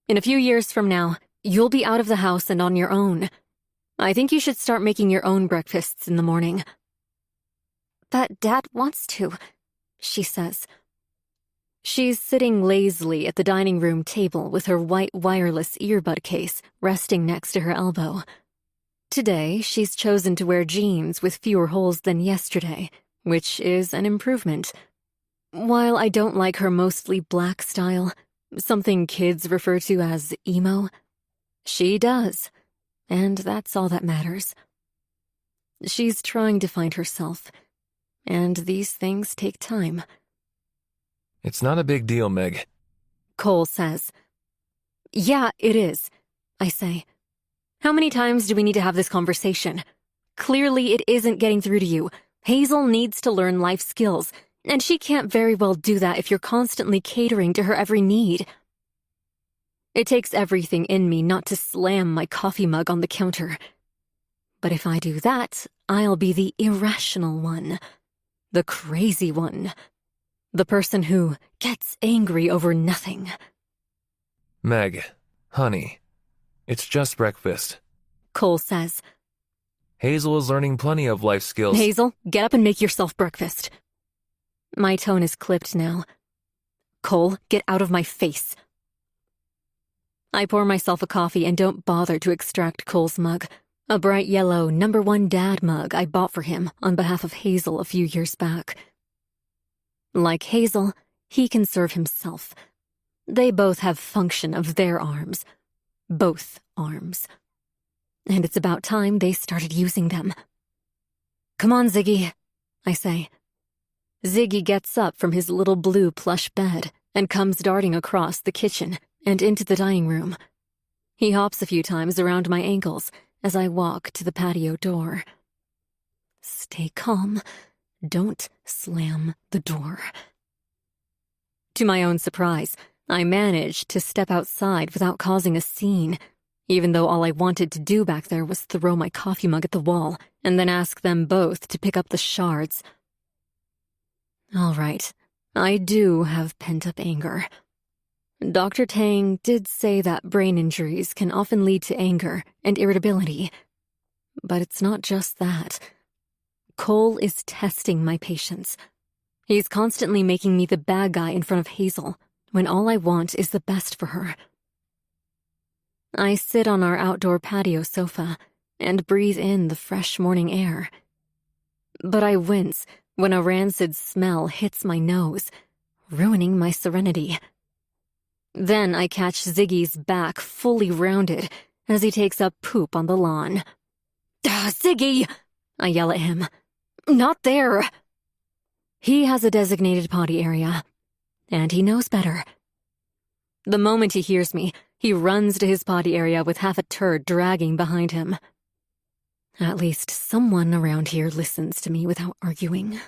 In a few years from now, you'll be out of the house and on your own. I think you should start making your own breakfasts in the morning. But Dad wants to, she says. She's sitting lazily at the dining room table with her white wireless earbud case resting next to her elbow. Today, she's chosen to wear jeans with fewer holes than yesterday, which is an improvement. While I don't like her mostly black style, something kids refer to as emo, she does, and that's all that matters. She's trying to find herself, and these things take time. It's not a big deal, Meg. Cole says. Yeah, it is, I say. How many times do we need to have this conversation? Clearly it isn't getting through to you. Hazel needs to learn life skills, and she can't very well do that if you're constantly catering to her every need. It takes everything in me not to slam my coffee mug on the counter. But if I do that, I'll be the irrational one, the crazy one, the person who gets angry over nothing. Meg, honey, it's just breakfast. Cole says. Hazel is learning plenty of life skills. Hazel, get up and make yourself breakfast. My tone is clipped now. Cole, get out of my face. I pour myself a coffee and don't bother to extract Cole's mug, a bright yellow #1 dad mug I bought for him on behalf of Hazel a few years back. Like Hazel, he can serve himself. They both have function of their arms. Both arms. And it's about time they started using them. Come on, Ziggy, I say. Ziggy gets up from his little blue plush bed and comes darting across the kitchen and into the dining room. He hops a few times around my ankles as I walk to the patio door. Stay calm. Don't slam the door. To my own surprise, I managed to step outside without causing a scene, even though all I wanted to do back there was throw my coffee mug at the wall and then ask them both to pick up the shards. All right, I do have pent-up anger. Dr. Tang did say that brain injuries can often lead to anger and irritability. But it's not just that. Cole is testing my patience. He's constantly making me the bad guy in front of Hazel, when all I want is the best for her. I sit on our outdoor patio sofa and breathe in the fresh morning air. But I wince when a rancid smell hits my nose, ruining my serenity. Then I catch Ziggy's back fully rounded as he takes up poop on the lawn. Ziggy! I yell at him. Not there! He has a designated potty area, and he knows better. The moment he hears me, he runs to his potty area with half a turd dragging behind him. At least someone around here listens to me without arguing.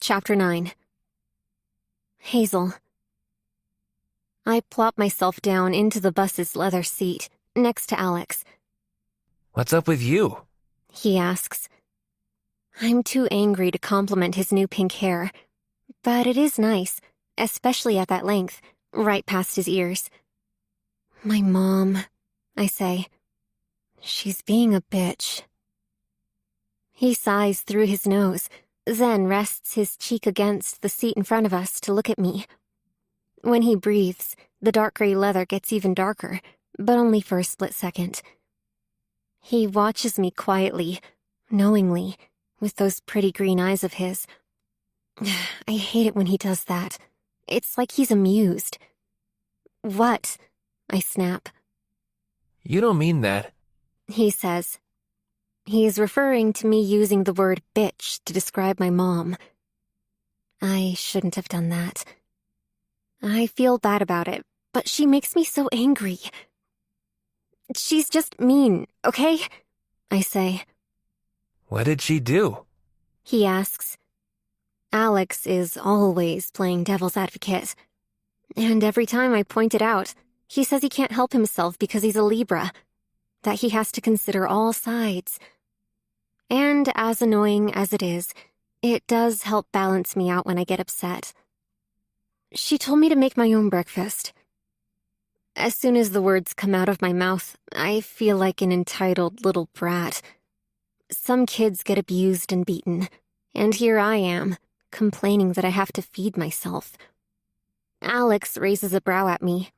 Chapter 9. Hazel. I plop myself down into the bus's leather seat, next to Alex. What's up with you? He asks. I'm too angry to compliment his new pink hair, but it is nice, especially at that length, right past his ears. My mom, I say. She's being a bitch. He sighs through his nose, then rests his cheek against the seat in front of us to look at me. When he breathes, the dark gray leather gets even darker, but only for a split second. He watches me quietly, knowingly, with those pretty green eyes of his. I hate it when he does that. It's like he's amused. What? I snap. You don't mean that. He says. He's referring to me using the word bitch to describe my mom. I shouldn't have done that. I feel bad about it, but she makes me so angry. She's just mean, okay? I say. What did she do? He asks. Alex is always playing devil's advocate. And every time I point it out, he says he can't help himself because he's a Libra, that he has to consider all sides. And as annoying as it is, it does help balance me out when I get upset. She told me to make my own breakfast. As soon as the words come out of my mouth, I feel like an entitled little brat. Some kids get abused and beaten, and here I am, complaining that I have to feed myself. Alex raises a brow at me.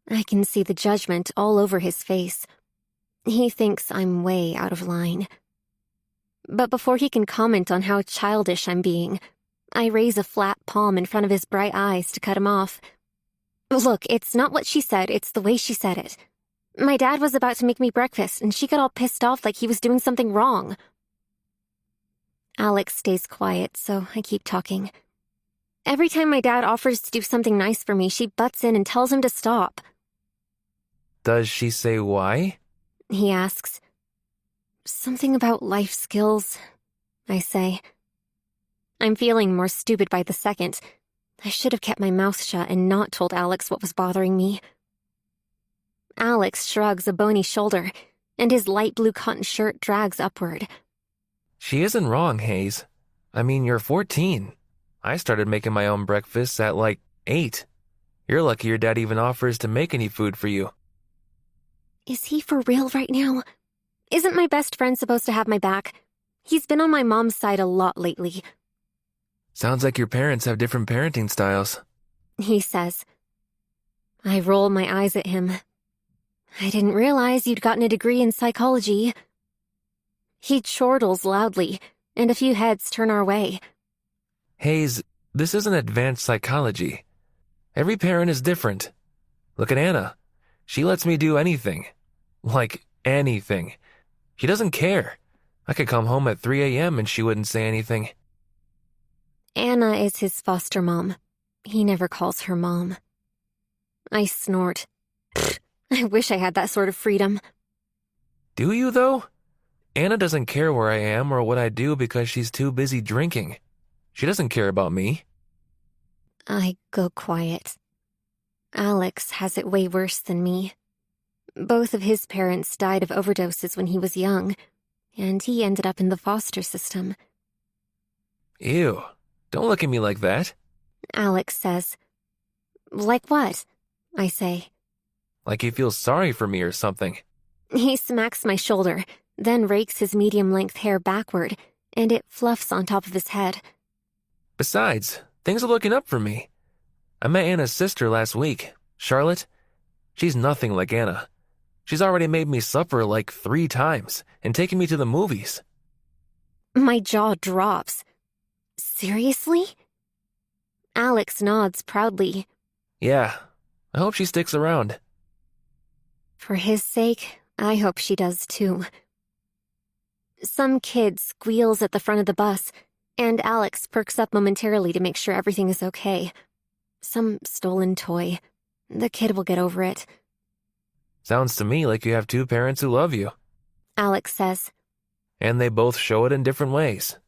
I can see the judgment all over his face. He thinks I'm way out of line. But before he can comment on how childish I'm being, I raise a flat palm in front of his bright eyes to cut him off. Look, it's not what she said, it's the way she said it. My dad was about to make me breakfast, and she got all pissed off like he was doing something wrong. Alex stays quiet, so I keep talking. Every time my dad offers to do something nice for me, she butts in and tells him to stop. Does she say why? He asks. Something about life skills, I say. I'm feeling more stupid by the second. I should have kept my mouth shut and not told Alex what was bothering me. Alex shrugs a bony shoulder, and his light blue cotton shirt drags upward. She isn't wrong, Hayes. I mean, you're 14. I started making my own breakfast at like 8. You're lucky your dad even offers to make any food for you. Is he for real right now? Isn't my best friend supposed to have my back? He's been on my mom's side a lot lately. Sounds like your parents have different parenting styles. He says. I roll my eyes at him. I didn't realize you'd gotten a degree in psychology. He chortles loudly, and a few heads turn our way. Hayes, this isn't advanced psychology. Every parent is different. Look at Anna. She lets me do anything. Like, anything. She doesn't care. I could come home at 3 a.m. and she wouldn't say anything. Anna is his foster mom. He never calls her mom. I snort. Pfft, I wish I had that sort of freedom. Do you, though? Anna doesn't care where I am or what I do because she's too busy drinking. She doesn't care about me. I go quiet. Alex has it way worse than me. Both of his parents died of overdoses when he was young, and he ended up in the foster system. Ew, don't look at me like that. Alex says. Like what? I say. Like he feels sorry for me or something. He smacks my shoulder, then rakes his medium-length hair backward, and it fluffs on top of his head. Besides, things are looking up for me. I met Anna's sister last week, Charlotte. She's nothing like Anna. She's already made me supper like 3 times and taken me to the movies. My jaw drops. Seriously? Alex nods proudly. Yeah, I hope she sticks around. For his sake, I hope she does too. Some kid squeals at the front of the bus, and Alex perks up momentarily to make sure everything is okay. Some stolen toy. The kid will get over it. Sounds to me like you have 2 parents who love you. Alex says. And they both show it in different ways.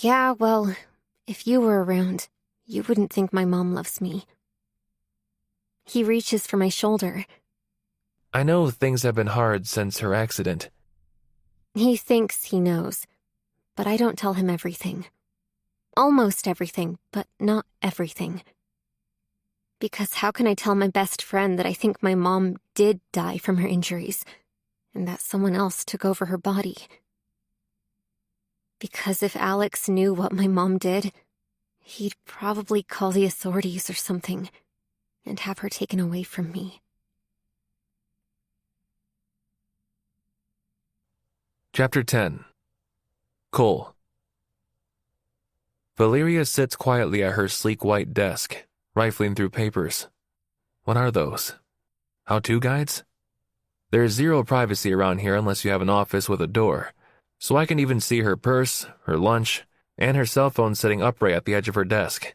Yeah, well, if you were around, you wouldn't think my mom loves me. He reaches for my shoulder. I know things have been hard since her accident. He thinks he knows, but I don't tell him everything. Almost everything, but not everything. Because how can I tell my best friend that I think my mom did die from her injuries, and that someone else took over her body? Because if Alex knew what my mom did, he'd probably call the authorities or something, and have her taken away from me. Chapter 10. Cole. Valeria sits quietly at her sleek white desk, rifling through papers. What are those? How-to guides? There's zero privacy around here unless you have an office with a door, so I can even see her purse, her lunch, and her cell phone sitting upright at the edge of her desk.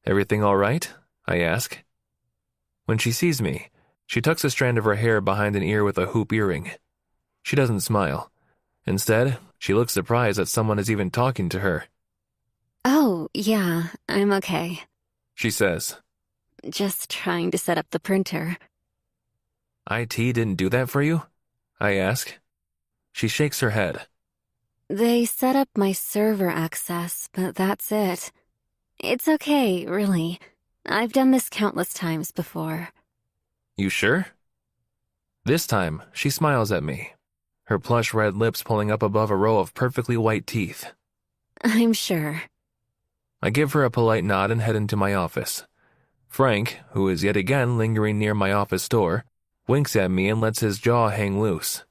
Everything all right? I ask. When she sees me, she tucks a strand of her hair behind an ear with a hoop earring. She doesn't smile. Instead, she looks surprised that someone is even talking to her. Oh, yeah, I'm okay. She says. Just trying to set up the printer. IT didn't do that for you? I ask. She shakes her head. They set up my server access, but that's it. It's okay, really. I've done this countless times before. You sure? This time, she smiles at me, her plush red lips pulling up above a row of perfectly white teeth. I'm sure. I give her a polite nod and head into my office. Frank, who is yet again lingering near my office door, winks at me and lets his jaw hang loose.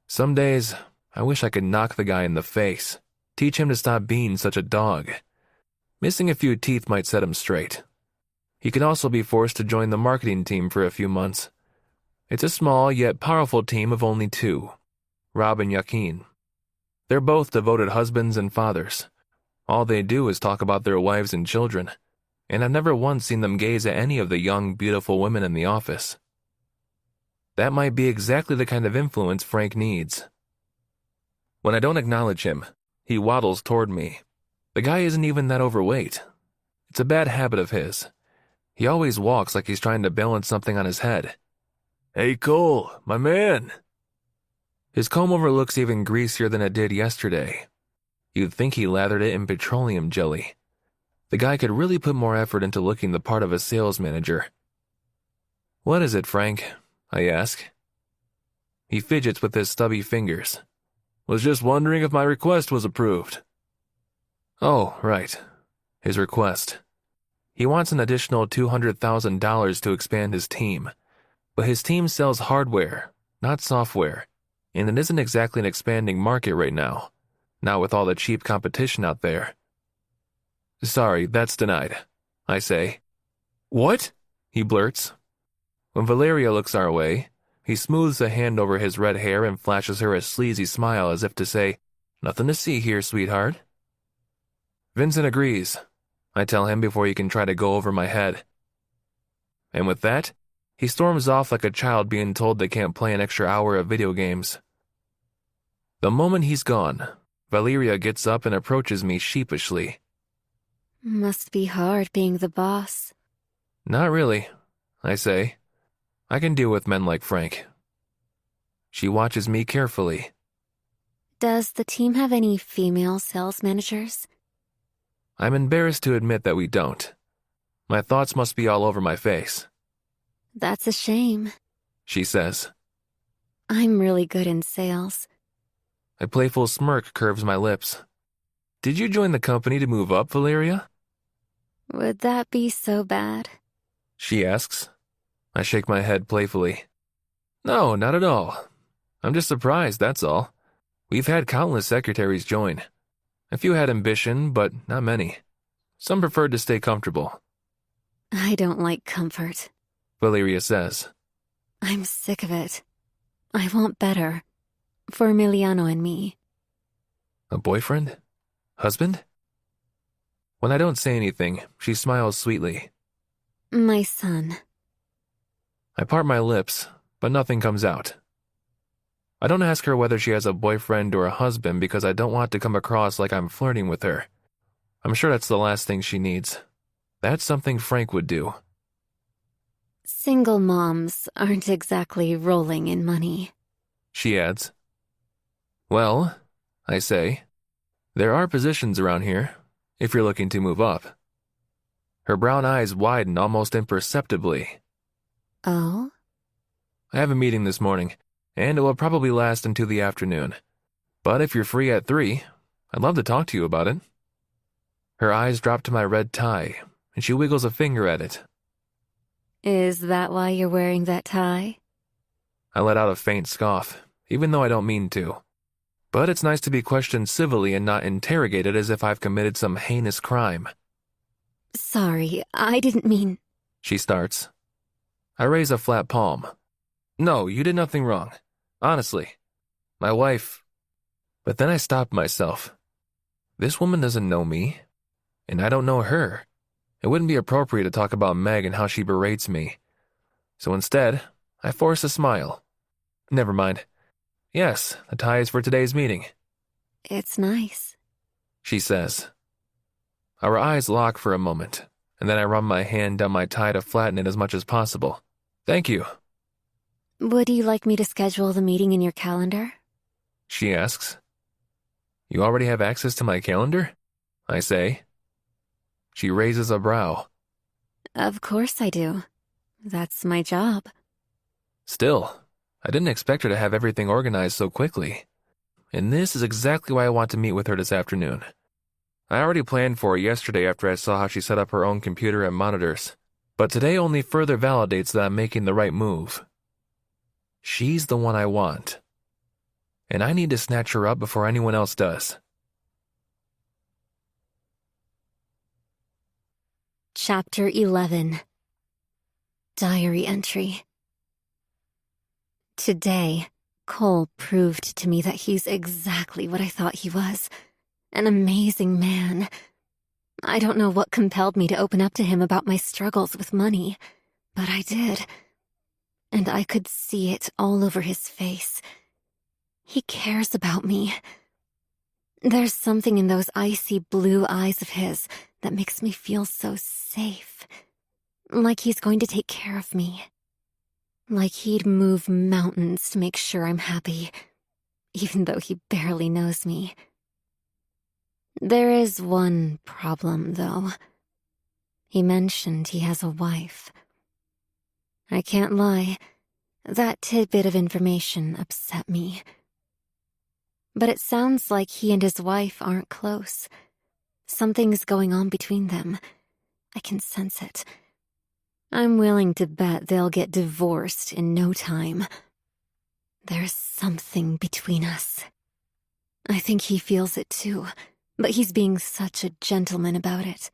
Some days, I wish I could knock the guy in the face, teach him to stop being such a dog. Missing a few teeth might set him straight. He could also be forced to join the marketing team for a few months. It's a small yet powerful team of only two, Rob and Joaquin. They're both devoted husbands and fathers. All they do is talk about their wives and children, and I've never once seen them gaze at any of the young, beautiful women in the office. That might be exactly the kind of influence Frank needs. When I don't acknowledge him, he waddles toward me. The guy isn't even that overweight. It's a bad habit of his. He always walks like he's trying to balance something on his head. Hey Cole, my man. His comb-over looks even greasier than it did yesterday. You'd think he lathered it in petroleum jelly. The guy could really put more effort into looking the part of a sales manager. What is it, Frank? I ask. He fidgets with his stubby fingers. Was just wondering if my request was approved. Oh, right. His request. He wants an additional $200,000 to expand his team. But his team sells hardware, not software, and it isn't exactly an expanding market right now, not with all the cheap competition out there. Sorry, that's denied, I say. What? He blurts. When Valeria looks our way, he smooths a hand over his red hair and flashes her a sleazy smile as if to say, Nothing to see here, sweetheart. Vincent agrees, I tell him before he can try to go over my head. And with that, he storms off like a child being told they can't play an extra hour of video games. The moment he's gone, Valeria gets up and approaches me sheepishly. Must be hard being the boss. Not really, I say. I can deal with men like Frank. She watches me carefully. Does the team have any female sales managers? I'm embarrassed to admit that we don't. My thoughts must be all over my face. That's a shame. She says. I'm really good in sales. A playful smirk curves my lips. Did you join the company to move up, Valeria? Would that be so bad? She asks. I shake my head playfully. No, not at all. I'm just surprised, that's all. We've had countless secretaries join. A few had ambition, but not many. Some preferred to stay comfortable. I don't like comfort, Valeria says. I'm sick of it. I want better. For Emiliano and me. A boyfriend? Husband? When I don't say anything, she smiles sweetly. My son. I part my lips, but nothing comes out. I don't ask her whether she has a boyfriend or a husband because I don't want to come across like I'm flirting with her. I'm sure that's the last thing she needs. That's something Frank would do. Single moms aren't exactly rolling in money. She adds. Well, I say, there are positions around here, if you're looking to move up. Her brown eyes widen almost imperceptibly. Oh? I have a meeting this morning, and it will probably last into the afternoon. But if you're free at 3, I'd love to talk to you about it. Her eyes drop to my red tie, and she wiggles a finger at it. Is that why you're wearing that tie? I let out a faint scoff, even though I don't mean to. But it's nice to be questioned civilly and not interrogated as if I've committed some heinous crime. Sorry, I didn't mean... She starts. I raise a flat palm. No, you did nothing wrong. Honestly. My wife... But then I stop myself. This woman doesn't know me, and I don't know her. It wouldn't be appropriate to talk about Meg and how she berates me. So instead, I force a smile. Never mind. Yes, the tie is for today's meeting. It's nice, She says. Our eyes lock for a moment, and then I run my hand down my tie to flatten it as much as possible. Thank you, Would you like me to schedule the meeting in your calendar? she asks. You already have access to my calendar? I say. She raises a brow. Of course I do. That's my job. Still, I didn't expect her to have everything organized so quickly. And this is exactly why I want to meet with her this afternoon. I already planned for it yesterday after I saw how she set up her own computer and monitors. But today only further validates that I'm making the right move. She's the one I want. And I need to snatch her up before anyone else does. Chapter 11. Diary entry. Today, Cole proved to me that he's exactly what I thought he was. An amazing man. I don't know what compelled me to open up to him about my struggles with money, but I did. And I could see it all over his face. He cares about me. There's something in those icy blue eyes of his that makes me feel so safe. Like he's going to take care of me. Like he'd move mountains to make sure I'm happy, even though he barely knows me. There is one problem, though. He mentioned he has a wife. I can't lie, that tidbit of information upset me. But it sounds like he and his wife aren't close. Something's going on between them. I can sense it. I'm willing to bet they'll get divorced in no time. There's something between us. I think he feels it too, but he's being such a gentleman about it.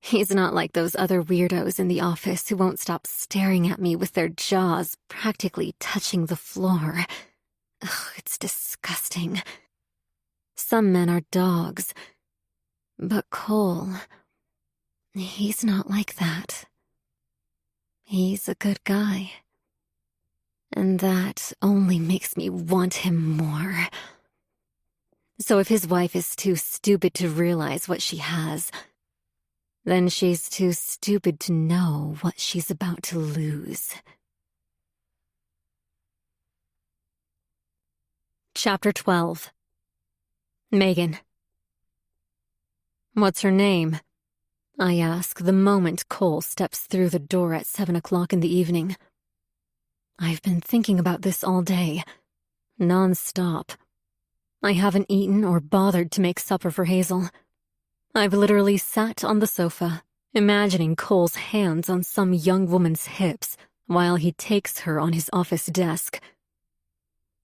He's not like those other weirdos in the office who won't stop staring at me with their jaws practically touching the floor. Ugh, it's disgusting. Some men are dogs. But Cole, he's not like that. He's a good guy. And that only makes me want him more. So if his wife is too stupid to realize what she has, then she's too stupid to know what she's about to lose. Chapter 12. Megan. What's her name? I ask the moment Cole steps through the door at 7 o'clock in the evening. I've been thinking about this all day, non-stop. I haven't eaten or bothered to make supper for Hazel. I've literally sat on the sofa, imagining Cole's hands on some young woman's hips while he takes her on his office desk.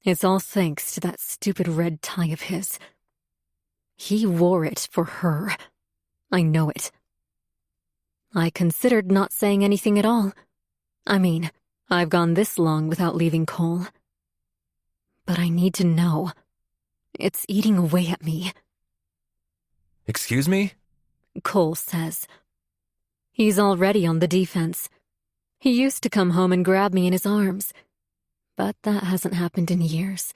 It's all thanks to that stupid red tie of his. He wore it for her. I know it. I considered not saying anything at all. I mean, I've gone this long without leaving Cole. But I need to know. It's eating away at me. Excuse me? Cole says. He's already on the defense. He used to come home and grab me in his arms. But that hasn't happened in years.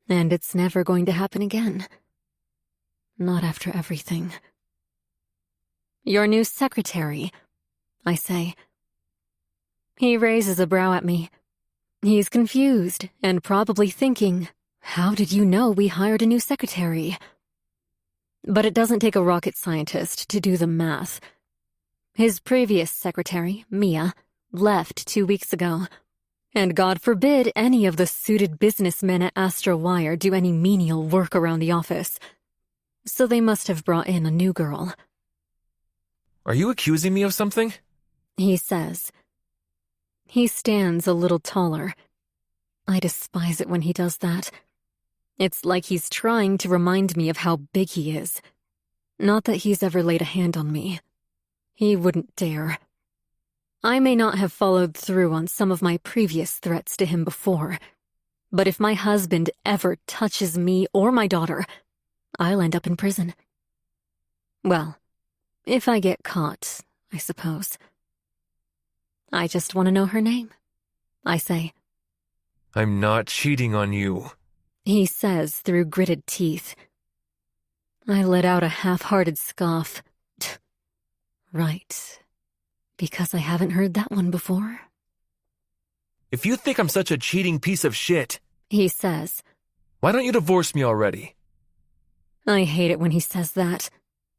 And it's never going to happen again. Not after everything. Your new secretary, I say. He raises a brow at me. He's confused and probably thinking, How did you know we hired a new secretary? But it doesn't take a rocket scientist to do the math. His previous secretary, Mia, left 2 weeks ago. And God forbid any of the suited businessmen at Astra Wire do any menial work around the office. So they must have brought in a new girl. Are you accusing me of something? He says. He stands a little taller. I despise it when he does that. It's like he's trying to remind me of how big he is. Not that he's ever laid a hand on me. He wouldn't dare. I may not have followed through on some of my previous threats to him before, but if my husband ever touches me or my daughter, I'll end up in prison. Well, if I get caught, I suppose. I just want to know her name, I say. I'm not cheating on you, He says through gritted teeth. I let out a half-hearted scoff. Right. Because I haven't heard that one before. If you think I'm such a cheating piece of shit, He says. Why don't you divorce me already? I hate it when he says that.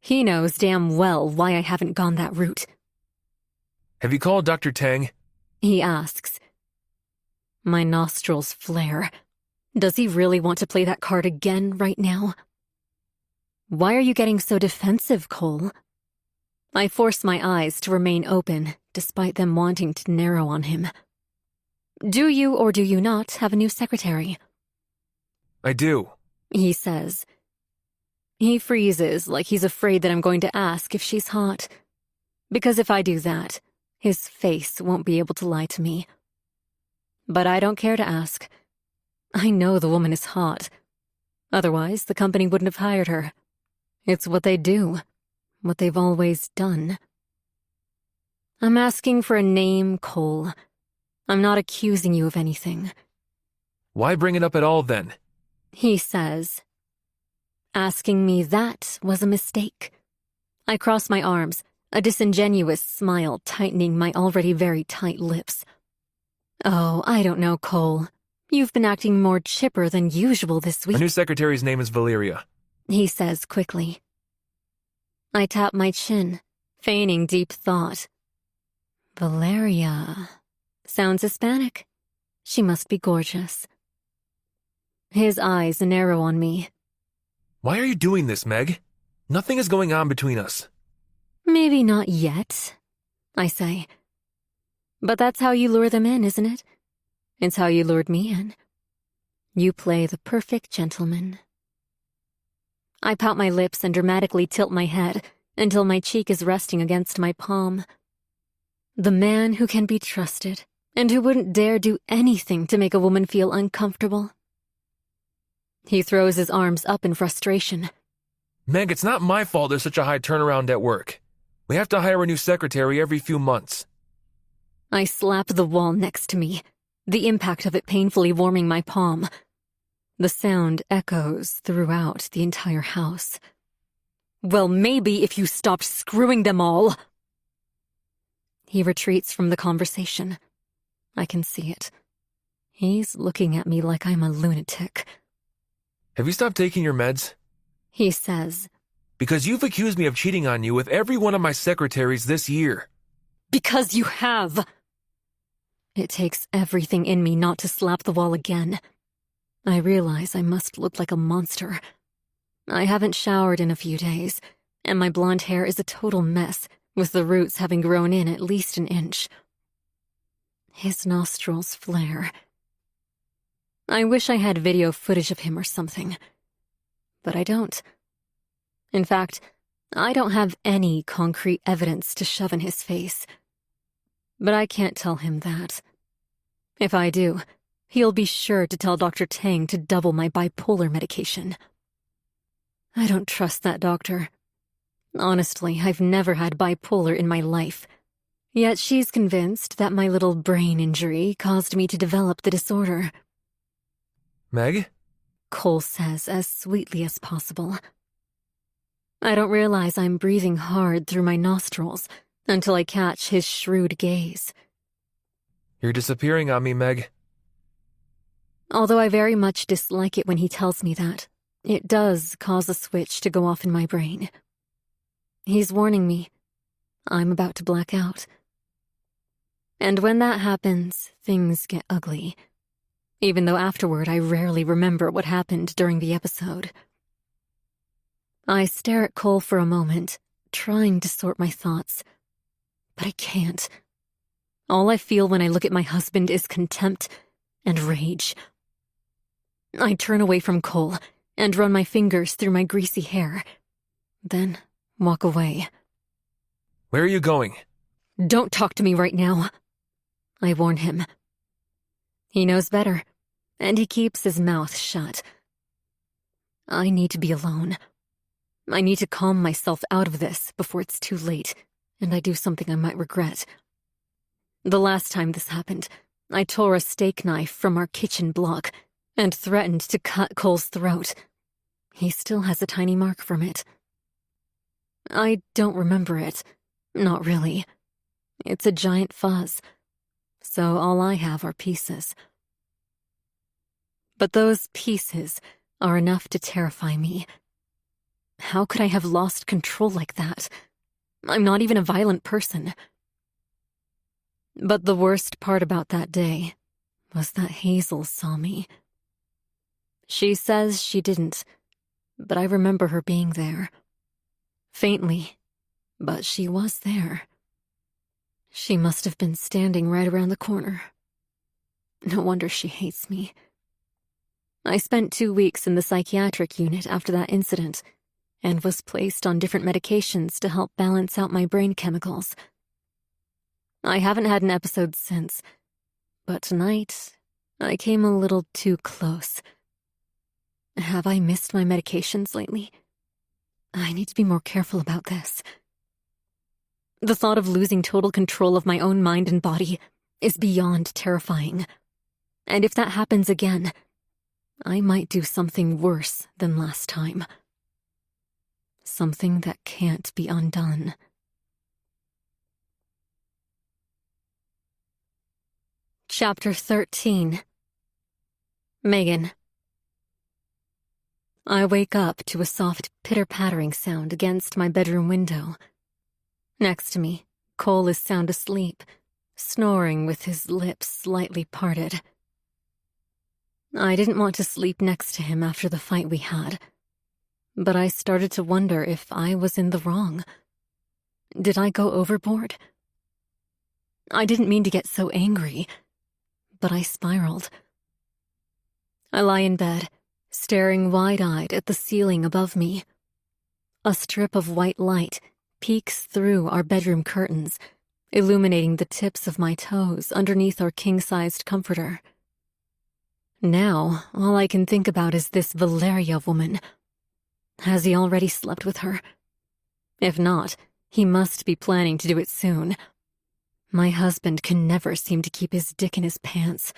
He knows damn well why I haven't gone that route. Have you called Dr. Tang? He asks. My nostrils flare. Does he really want to play that card again right now? Why are you getting so defensive, Cole? I force my eyes to remain open, despite them wanting to narrow on him. Do you or do you not have a new secretary? I do. He says. He freezes like he's afraid that I'm going to ask if she's hot. Because if I do that, his face won't be able to lie to me. But I don't care to ask. I know the woman is hot. Otherwise, the company wouldn't have hired her. It's what they do. What they've always done. I'm asking for a name, Cole. I'm not accusing you of anything. Why bring it up at all, then? He says. Asking me that was a mistake. I cross my arms, a disingenuous smile tightening my already very tight lips. Oh, I don't know, Cole. You've been acting more chipper than usual this week. Our new secretary's name is Valeria. He says quickly. I tap my chin, feigning deep thought. Valeria. Sounds Hispanic. She must be gorgeous. His eyes narrow on me. Why are you doing this, Meg? Nothing is going on between us. Maybe not yet, I say. But that's how you lure them in, isn't it? It's how you lured me in. You play the perfect gentleman. I pout my lips and dramatically tilt my head until my cheek is resting against my palm. The man who can be trusted and who wouldn't dare do anything to make a woman feel uncomfortable. He throws his arms up in frustration. Meg, it's not my fault there's such a high turnaround at work. We have to hire a new secretary every few months. I slap the wall next to me, the impact of it painfully warming my palm. The sound echoes throughout the entire house. Well, maybe if you stopped screwing them all. He retreats from the conversation. I can see it. He's looking at me like I'm a lunatic. Have you stopped taking your meds? He says. Because you've accused me of cheating on you with every one of my secretaries this year. Because you have. It takes everything in me not to slap the wall again. I realize I must look like a monster. I haven't showered in a few days, and my blonde hair is a total mess, with the roots having grown in at least an inch. His nostrils flare. I wish I had video footage of him or something. But I don't. In fact, I don't have any concrete evidence to shove in his face. But I can't tell him that. If I do, he'll be sure to tell Dr. Tang to double my bipolar medication. I don't trust that doctor. Honestly, I've never had bipolar in my life. Yet she's convinced that my little brain injury caused me to develop the disorder. Meg? Cole says as sweetly as possible. I don't realize I'm breathing hard through my nostrils until I catch his shrewd gaze. You're disappearing on me, Meg. Although I very much dislike it when he tells me that, it does cause a switch to go off in my brain. He's warning me. I'm about to black out. And when that happens, things get ugly. Even though afterward I rarely remember what happened during the episode. I stare at Cole for a moment, trying to sort my thoughts. But I can't. All I feel when I look at my husband is contempt and rage. I turn away from Cole and run my fingers through my greasy hair, then walk away. Where are you going? Don't talk to me right now, I warn him. He knows better, and he keeps his mouth shut. I need to be alone. I need to calm myself out of this before it's too late, and I do something I might regret. The last time this happened, I tore a steak knife from our kitchen block and threatened to cut Cole's throat. He still has a tiny mark from it. I don't remember it. Not really. It's a giant fuzz, so all I have are pieces. But those pieces are enough to terrify me. How could I have lost control like that? I'm not even a violent person. But the worst part about that day was that Hazel saw me. She says she didn't, but I remember her being there. Faintly, but she was there. She must have been standing right around the corner. No wonder she hates me. I spent 2 weeks in the psychiatric unit after that incident and was placed on different medications to help balance out my brain chemicals. I haven't had an episode since, but tonight I came a little too close. Have I missed my medications lately? I need to be more careful about this. The thought of losing total control of my own mind and body is beyond terrifying. And if that happens again, I might do something worse than last time. Something that can't be undone. Chapter 13. Megan. I wake up to a soft pitter-pattering sound against my bedroom window. Next to me, Cole is sound asleep, snoring with his lips slightly parted. I didn't want to sleep next to him after the fight we had, but I started to wonder if I was in the wrong. Did I go overboard? I didn't mean to get so angry, but I spiraled. I lie in bed, staring wide-eyed at the ceiling above me. A strip of white light peeks through our bedroom curtains, illuminating the tips of my toes underneath our king-sized comforter. Now, all I can think about is this Valeria woman. Has he already slept with her? If not, he must be planning to do it soon. My husband can never seem to keep his dick in his pants.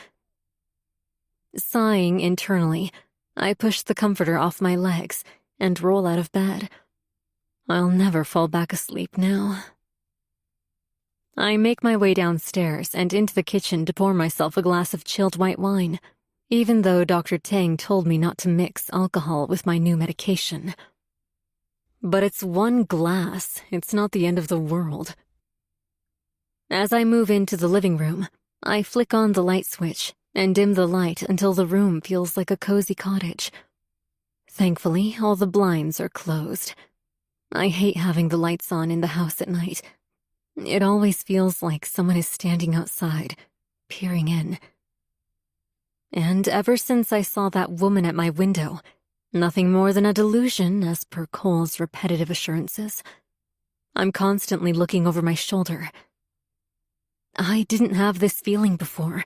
Sighing internally, I push the comforter off my legs and roll out of bed. I'll never fall back asleep now. I make my way downstairs and into the kitchen to pour myself a glass of chilled white wine, even though Dr. Tang told me not to mix alcohol with my new medication. But it's one glass, it's not the end of the world. As I move into the living room, I flick on the light switch and dim the light until the room feels like a cozy cottage. Thankfully, all the blinds are closed. I hate having the lights on in the house at night. It always feels like someone is standing outside, peering in. And ever since I saw that woman at my window, nothing more than a delusion, as per Cole's repetitive assurances. I'm constantly looking over my shoulder. I didn't have this feeling before.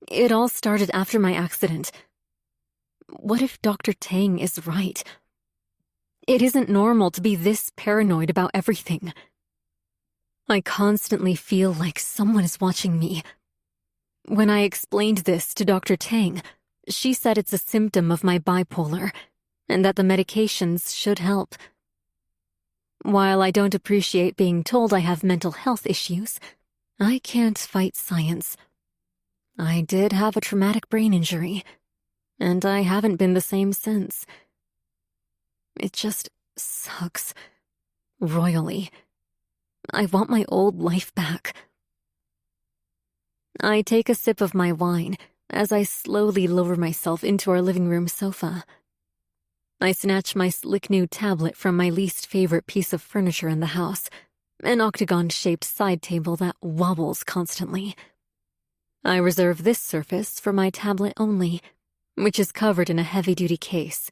It all started after my accident. What if Dr. Tang is right? It isn't normal to be this paranoid about everything. I constantly feel like someone is watching me. When I explained this to Dr. Tang, she said it's a symptom of my bipolar, and that the medications should help. While I don't appreciate being told I have mental health issues, I can't fight science. I did have a traumatic brain injury, and I haven't been the same since. It just sucks. Royally. I want my old life back. I take a sip of my wine as I slowly lower myself into our living room sofa. I snatch my slick new tablet from my least favorite piece of furniture in the house, an octagon-shaped side table that wobbles constantly. I reserve this surface for my tablet only, which is covered in a heavy-duty case.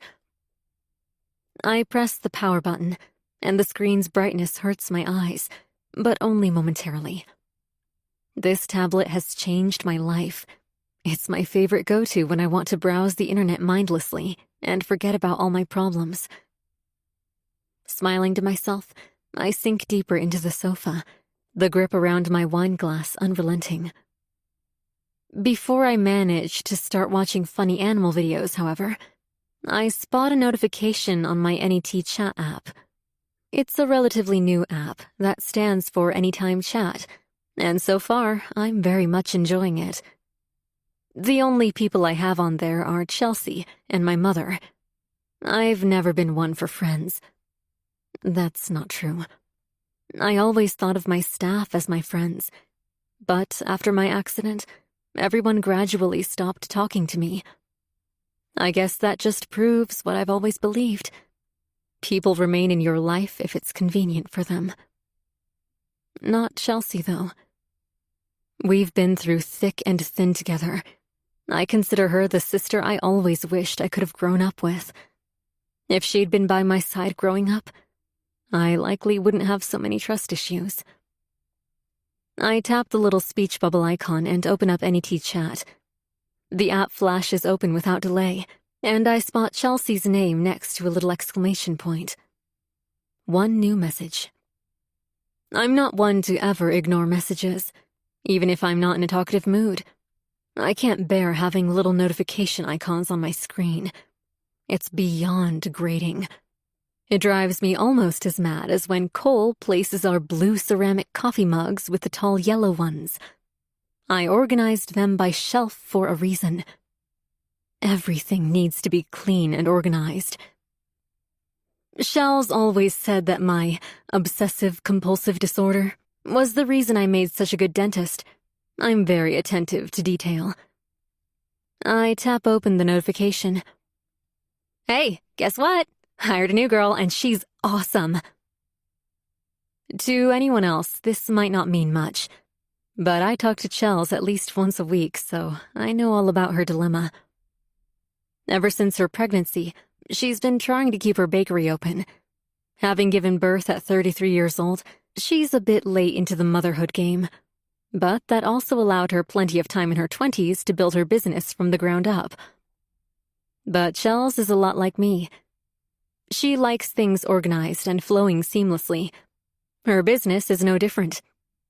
I press the power button, and the screen's brightness hurts my eyes, but only momentarily. This tablet has changed my life. It's my favorite go-to when I want to browse the internet mindlessly and forget about all my problems. Smiling to myself, I sink deeper into the sofa, the grip around my wine glass unrelenting. Before I manage to start watching funny animal videos, however, I spot a notification on my NET chat app. It's a relatively new app that stands for Anytime Chat, and so far, I'm very much enjoying it. The only people I have on there are Chelsea and my mother. I've never been one for friends. That's not true. I always thought of my staff as my friends, but after my accident, everyone gradually stopped talking to me. I guess that just proves what I've always believed. People remain in your life if it's convenient for them. Not Chelsea, though. We've been through thick and thin together. I consider her the sister I always wished I could have grown up with. If she'd been by my side growing up, I likely wouldn't have so many trust issues. I tap the little speech bubble icon and open up NET Chat. The app flashes open without delay, and I spot Chelsea's name next to a little exclamation point. One new message. I'm not one to ever ignore messages, even if I'm not in a talkative mood. I can't bear having little notification icons on my screen. It's beyond grating. It drives me almost as mad as when Cole places our blue ceramic coffee mugs with the tall yellow ones. I organized them by shelf for a reason. Everything needs to be clean and organized. Shell's always said that my obsessive-compulsive disorder was the reason I made such a good dentist. I'm very attentive to detail. I tap open the notification. Hey, guess what? Hired a new girl, and she's awesome. To anyone else, this might not mean much, but I talk to Chels at least once a week, so I know all about her dilemma. Ever since her pregnancy, she's been trying to keep her bakery open. Having given birth at 33 years old, she's a bit late into the motherhood game, but that also allowed her plenty of time in her 20s to build her business from the ground up. But Chels is a lot like me. She likes things organized and flowing seamlessly. Her business is no different,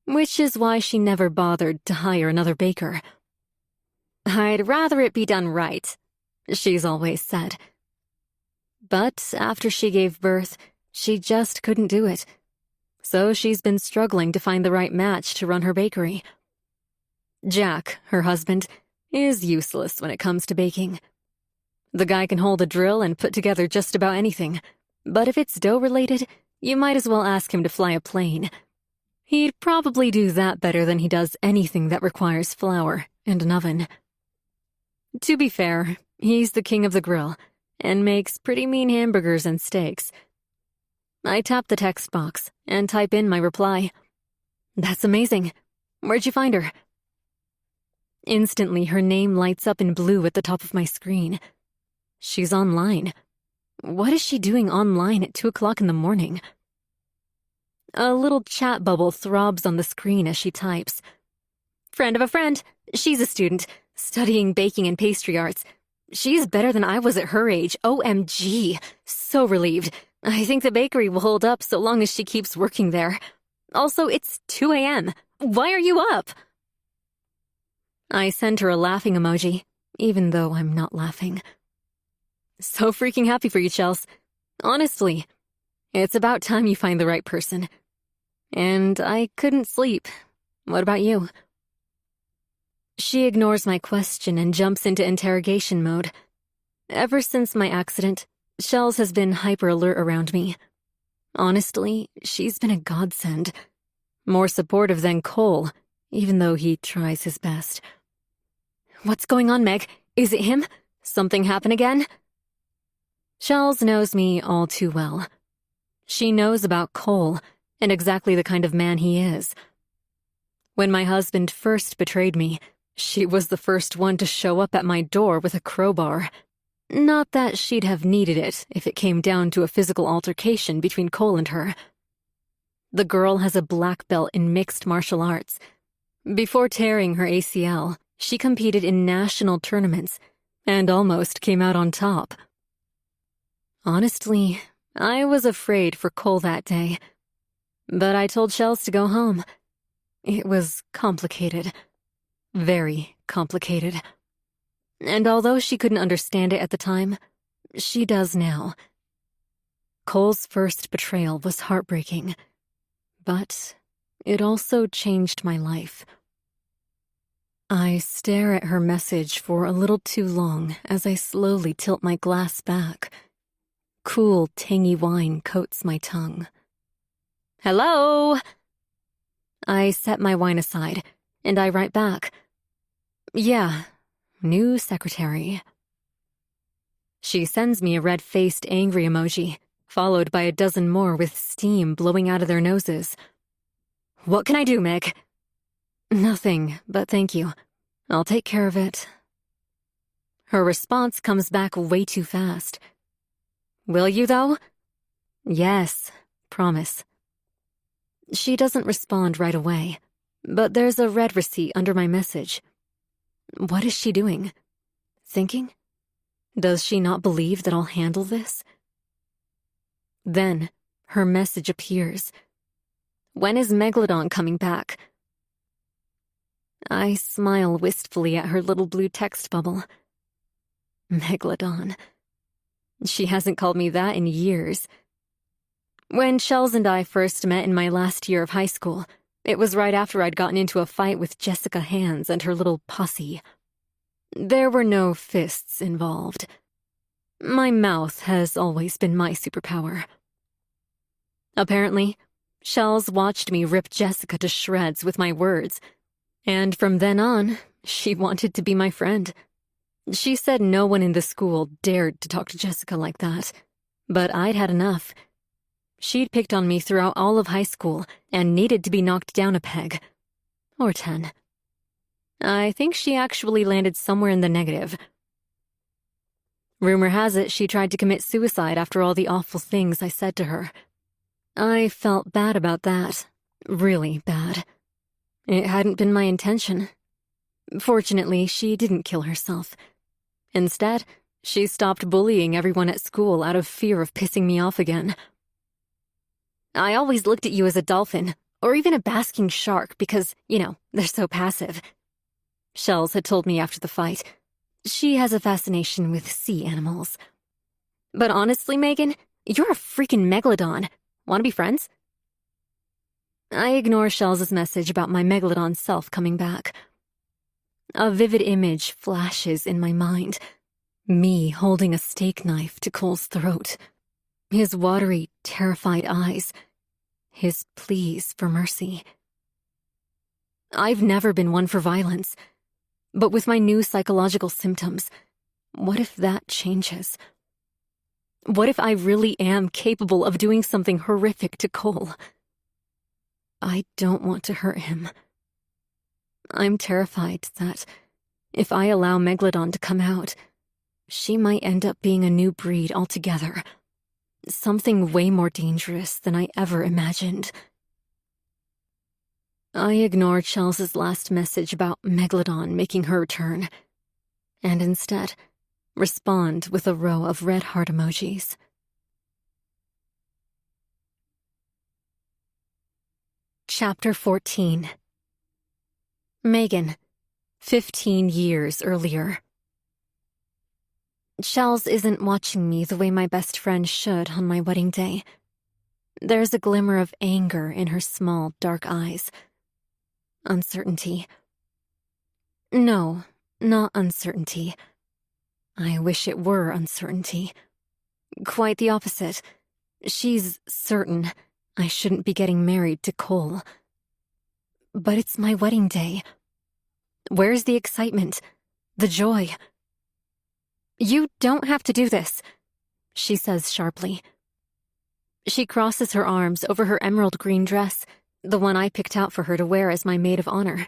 which is why she never bothered to hire another baker. I'd rather it be done right, she's always said. But after she gave birth, she just couldn't do it. So she's been struggling to find the right match to run her bakery. Jack, her husband, is useless when it comes to baking. The guy can hold a drill and put together just about anything, but if it's dough-related, you might as well ask him to fly a plane. He'd probably do that better than he does anything that requires flour and an oven. To be fair, he's the king of the grill, and makes pretty mean hamburgers and steaks. I tap the text box and type in my reply. That's amazing. Where'd you find her? Instantly, her name lights up in blue at the top of my screen. She's online. What is she doing online at 2 o'clock in the morning? A little chat bubble throbs on the screen as she types. Friend of a friend. She's a student, studying baking and pastry arts. She's better than I was at her age. OMG. So relieved. I think the bakery will hold up so long as she keeps working there. Also, it's 2 a.m. Why are you up? I send her a laughing emoji, even though I'm not laughing. So freaking happy for you, Chels. Honestly, it's about time you find the right person. And I couldn't sleep. What about you? She ignores my question and jumps into interrogation mode. Ever since my accident, Shells has been hyper-alert around me. Honestly, she's been a godsend. More supportive than Cole, even though he tries his best. What's going on, Meg? Is it him? Something happen again? Shells knows me all too well. She knows about Cole and exactly the kind of man he is. When my husband first betrayed me, she was the first one to show up at my door with a crowbar. Not that she'd have needed it if it came down to a physical altercation between Cole and her. The girl has a black belt in mixed martial arts. Before tearing her ACL, she competed in national tournaments and almost came out on top. Honestly, I was afraid for Cole that day, but I told Shells to go home. It was complicated. Very complicated. And although she couldn't understand it at the time, she does now. Cole's first betrayal was heartbreaking, but it also changed my life. I stare at her message for a little too long as I slowly tilt my glass back. Cool, tangy wine coats my tongue. Hello? I set my wine aside, and I write back. Yeah, new secretary. She sends me a red-faced, angry emoji, followed by a dozen more with steam blowing out of their noses. What can I do, Meg? Nothing, but thank you. I'll take care of it. Her response comes back way too fast. Will you, though? Yes, promise. She doesn't respond right away, but there's a red receipt under my message. What is she doing? Thinking? Does she not believe that I'll handle this? Then, her message appears. When is Megalodon coming back? I smile wistfully at her little blue text bubble. Megalodon. She hasn't called me that in years. When Shells and I first met in my last year of high school, it was right after I'd gotten into a fight with Jessica Hands and her little posse. There were no fists involved. My mouth has always been my superpower. Apparently, Shells watched me rip Jessica to shreds with my words, and from then on, she wanted to be my friend. She said no one in the school dared to talk to Jessica like that, but I'd had enough. She'd picked on me throughout all of high school and needed to be knocked down a peg. Or 10. I think she actually landed somewhere in the negative. Rumor has it she tried to commit suicide after all the awful things I said to her. I felt bad about that. Really bad. It hadn't been my intention. Fortunately, she didn't kill herself. Instead, she stopped bullying everyone at school out of fear of pissing me off again. I always looked at you as a dolphin, or even a basking shark because, they're so passive. Shells had told me after the fight. She has a fascination with sea animals. But honestly, Megan, you're a freaking megalodon. Want to be friends? I ignore Shells' message about my megalodon self coming back. A vivid image flashes in my mind. Me holding a steak knife to Cole's throat. His watery, terrified eyes. His pleas for mercy. I've never been one for violence. But with my new psychological symptoms, what if that changes? What if I really am capable of doing something horrific to Cole? I don't want to hurt him. I'm terrified that if I allow Megalodon to come out, she might end up being a new breed altogether. Something way more dangerous than I ever imagined. I ignored Chels's last message about Megalodon making her return, and instead respond with a row of red heart emojis. Chapter 14. Megan, 15 years earlier. Chels isn't watching me the way my best friend should on my wedding day. There's a glimmer of anger in her small, dark eyes. Uncertainty. No, not uncertainty. I wish it were uncertainty. Quite the opposite. She's certain I shouldn't be getting married to Cole. But it's my wedding day. Where's the excitement? The joy? You don't have to do this, she says sharply. She crosses her arms over her emerald green dress, the one I picked out for her to wear as my maid of honor.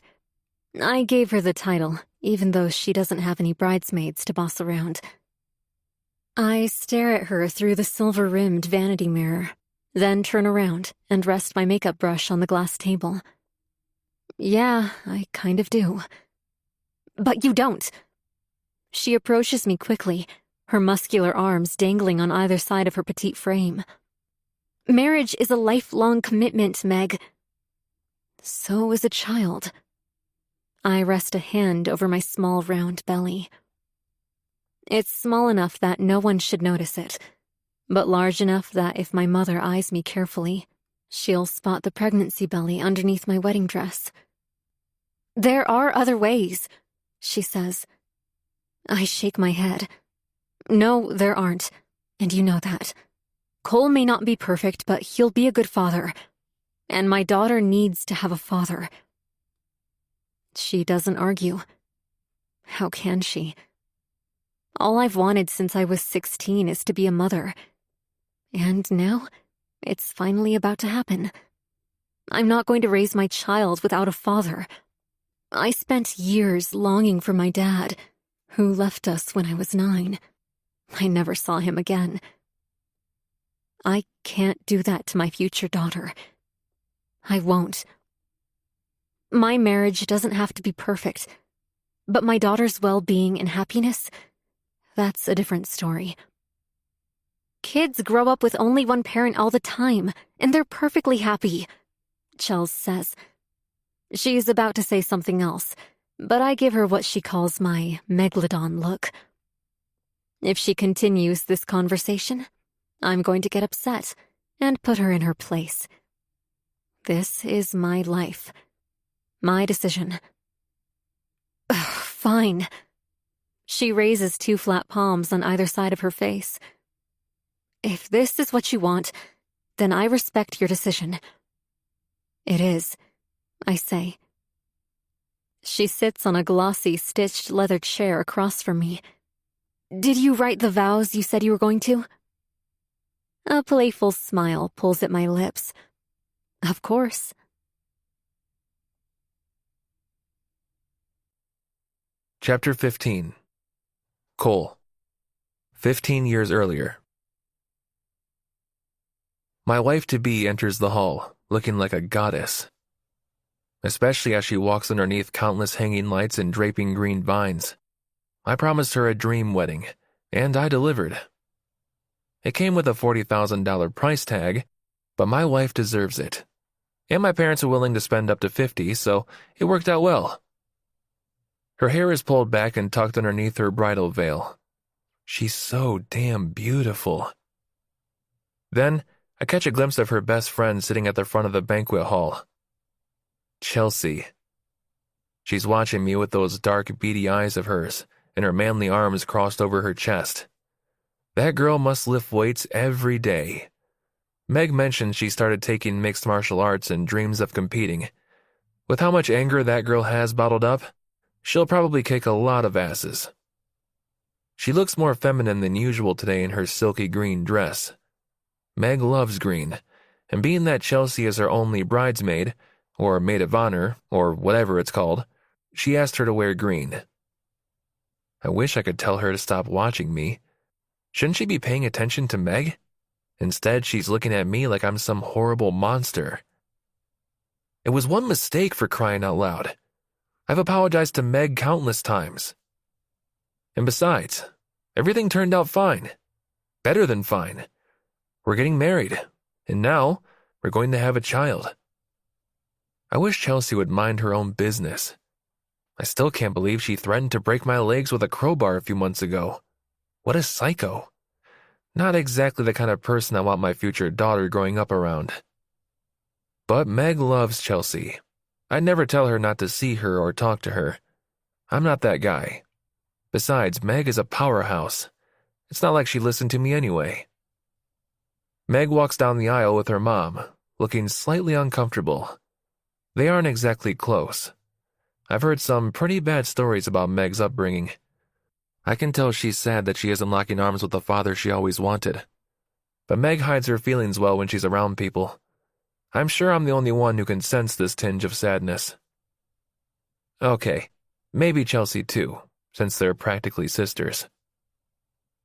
I gave her the title, even though she doesn't have any bridesmaids to boss around. I stare at her through the silver-rimmed vanity mirror, then turn around and rest my makeup brush on the glass table. Yeah, I kind of do. But you don't. She approaches me quickly, her muscular arms dangling on either side of her petite frame. Marriage is a lifelong commitment, Meg. So is a child. I rest a hand over my small round belly. It's small enough that no one should notice it, but large enough that if my mother eyes me carefully, she'll spot the pregnancy belly underneath my wedding dress. There are other ways, she says. I shake my head. No, there aren't, and you know that. Cole may not be perfect, but he'll be a good father, and my daughter needs to have a father. She doesn't argue. How can she? All I've wanted since I was 16 is to be a mother. And now, it's finally about to happen. I'm not going to raise my child without a father. I spent years longing for my dad, who left us when I was 9. I never saw him again. I can't do that to my future daughter. I won't. My marriage doesn't have to be perfect, but my daughter's well-being and happiness, that's a different story. Kids grow up with only one parent all the time, and they're perfectly happy, Chels says. She's about to say something else, but I give her what she calls my megalodon look. If she continues this conversation, I'm going to get upset and put her in her place. This is my life. My decision. Ugh, fine. She raises 2 flat palms on either side of her face. If this is what you want, then I respect your decision. It is, I say. She sits on a glossy, stitched leather chair across from me. Did you write the vows you said you were going to? A playful smile pulls at my lips. Of course. Chapter 15. Cole. 15 years earlier. My wife-to-be enters the hall, looking like a goddess. Especially as she walks underneath countless hanging lights and draping green vines. I promised her a dream wedding, and I delivered. It came with a $40,000 price tag, but my wife deserves it. And my parents are willing to spend up to $50,000, so it worked out well. Her hair is pulled back and tucked underneath her bridal veil. She's so damn beautiful. Then, I catch a glimpse of her best friend sitting at the front of the banquet hall. Chelsea. She's watching me with those dark, beady eyes of hers, and her manly arms crossed over her chest. That girl must lift weights every day. Meg mentioned she started taking mixed martial arts and dreams of competing. With how much anger that girl has bottled up, she'll probably kick a lot of asses. She looks more feminine than usual today in her silky green dress. Meg loves green, and being that Chelsea is her only bridesmaid, or maid of honor, or whatever it's called, she asked her to wear green. I wish I could tell her to stop watching me. Shouldn't she be paying attention to Meg? Instead, she's looking at me like I'm some horrible monster. It was one mistake, for crying out loud. I've apologized to Meg countless times. And besides, everything turned out fine. Better than fine. We're getting married, and now we're going to have a child. I wish Chelsea would mind her own business. I still can't believe she threatened to break my legs with a crowbar a few months ago. What a psycho. Not exactly the kind of person I want my future daughter growing up around. But Meg loves Chelsea. I'd never tell her not to see her or talk to her. I'm not that guy. Besides, Meg is a powerhouse. It's not like she listened to me anyway. Meg walks down the aisle with her mom, looking slightly uncomfortable. They aren't exactly close. I've heard some pretty bad stories about Meg's upbringing. I can tell she's sad that she isn't locking arms with the father she always wanted. But Meg hides her feelings well when she's around people. I'm sure I'm the only one who can sense this tinge of sadness. Okay, maybe Chelsea too, since they're practically sisters.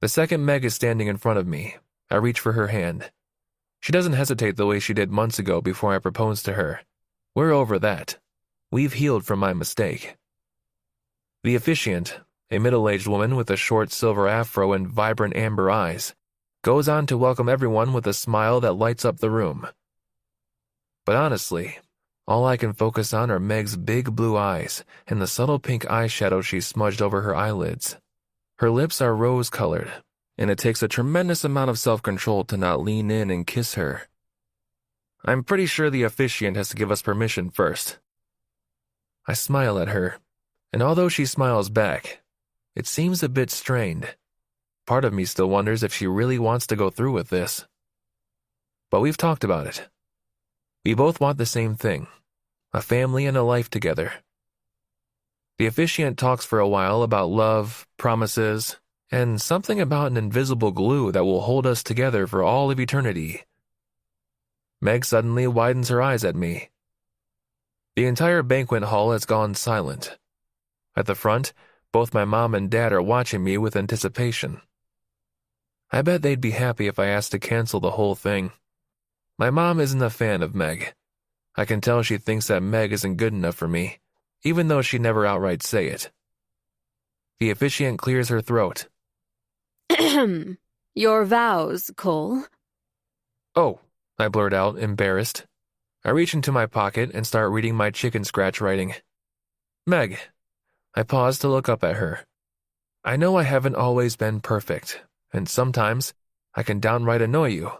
The second Meg is standing in front of me, I reach for her hand. She doesn't hesitate the way she did months ago before I proposed to her. We're over that. We've healed from my mistake. The officiant, a middle-aged woman with a short silver afro and vibrant amber eyes, goes on to welcome everyone with a smile that lights up the room. But honestly, all I can focus on are Meg's big blue eyes and the subtle pink eyeshadow she smudged over her eyelids. Her lips are rose-colored, and it takes a tremendous amount of self-control to not lean in and kiss her. I'm pretty sure the officiant has to give us permission first. I smile at her, and although she smiles back, it seems a bit strained. Part of me still wonders if she really wants to go through with this. But we've talked about it. We both want the same thing, a family and a life together. The officiant talks for a while about love, promises, and something about an invisible glue that will hold us together for all of eternity. Meg suddenly widens her eyes at me. The entire banquet hall has gone silent. At the front, both my mom and dad are watching me with anticipation. I bet they'd be happy if I asked to cancel the whole thing. My mom isn't a fan of Meg. I can tell she thinks that Meg isn't good enough for me, even though she'd never outright say it. The officiant clears her throat. Your vows, Cole. Oh, I blurt out, embarrassed. I reach into my pocket and start reading my chicken scratch writing. Meg. I pause to look up at her. I know I haven't always been perfect, and sometimes I can downright annoy you.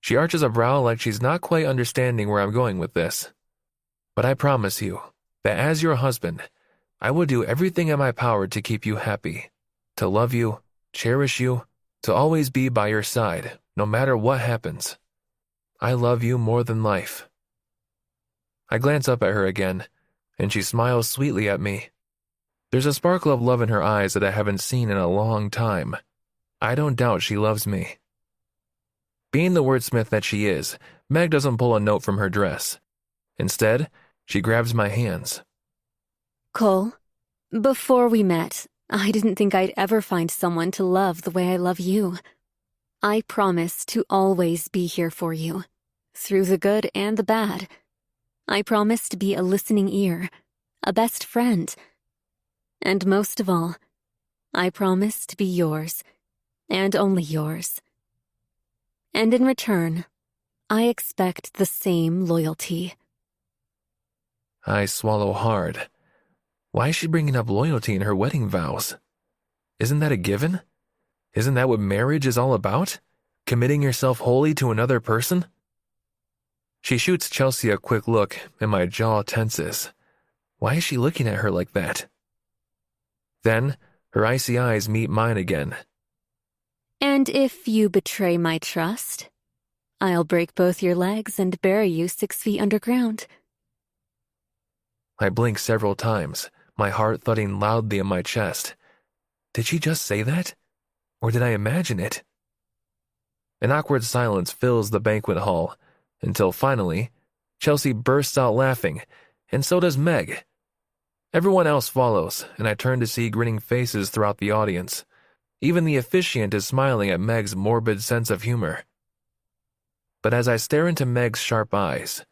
She arches a brow like she's not quite understanding where I'm going with this. But I promise you that as your husband, I will do everything in my power to keep you happy, to love you, cherish you, to always be by your side, no matter what happens. I love you more than life. I glance up at her again, and she smiles sweetly at me. There's a sparkle of love in her eyes that I haven't seen in a long time. I don't doubt she loves me. Being the wordsmith that she is, Meg doesn't pull a note from her dress. Instead, she grabs my hands. Cole, before we met, I didn't think I'd ever find someone to love the way I love you. I promise to always be here for you, through the good and the bad. I promise to be a listening ear, a best friend. And most of all, I promise to be yours, and only yours. And in return, I expect the same loyalty. I swallow hard. Why is she bringing up loyalty in her wedding vows? Isn't that a given? Isn't that what marriage is all about? Committing yourself wholly to another person? She shoots Chelsea a quick look, and my jaw tenses. Why is she looking at her like that? Then, her icy eyes meet mine again. And if you betray my trust, I'll break both your legs and bury you 6 feet underground. I blink several times, my heart thudding loudly in my chest. Did she just say that? Or did I imagine it? An awkward silence fills the banquet hall, until finally, Chelsea bursts out laughing, and so does Meg. Everyone else follows, and I turn to see grinning faces throughout the audience. Even the officiant is smiling at Meg's morbid sense of humor. But as I stare into Meg's sharp eyes,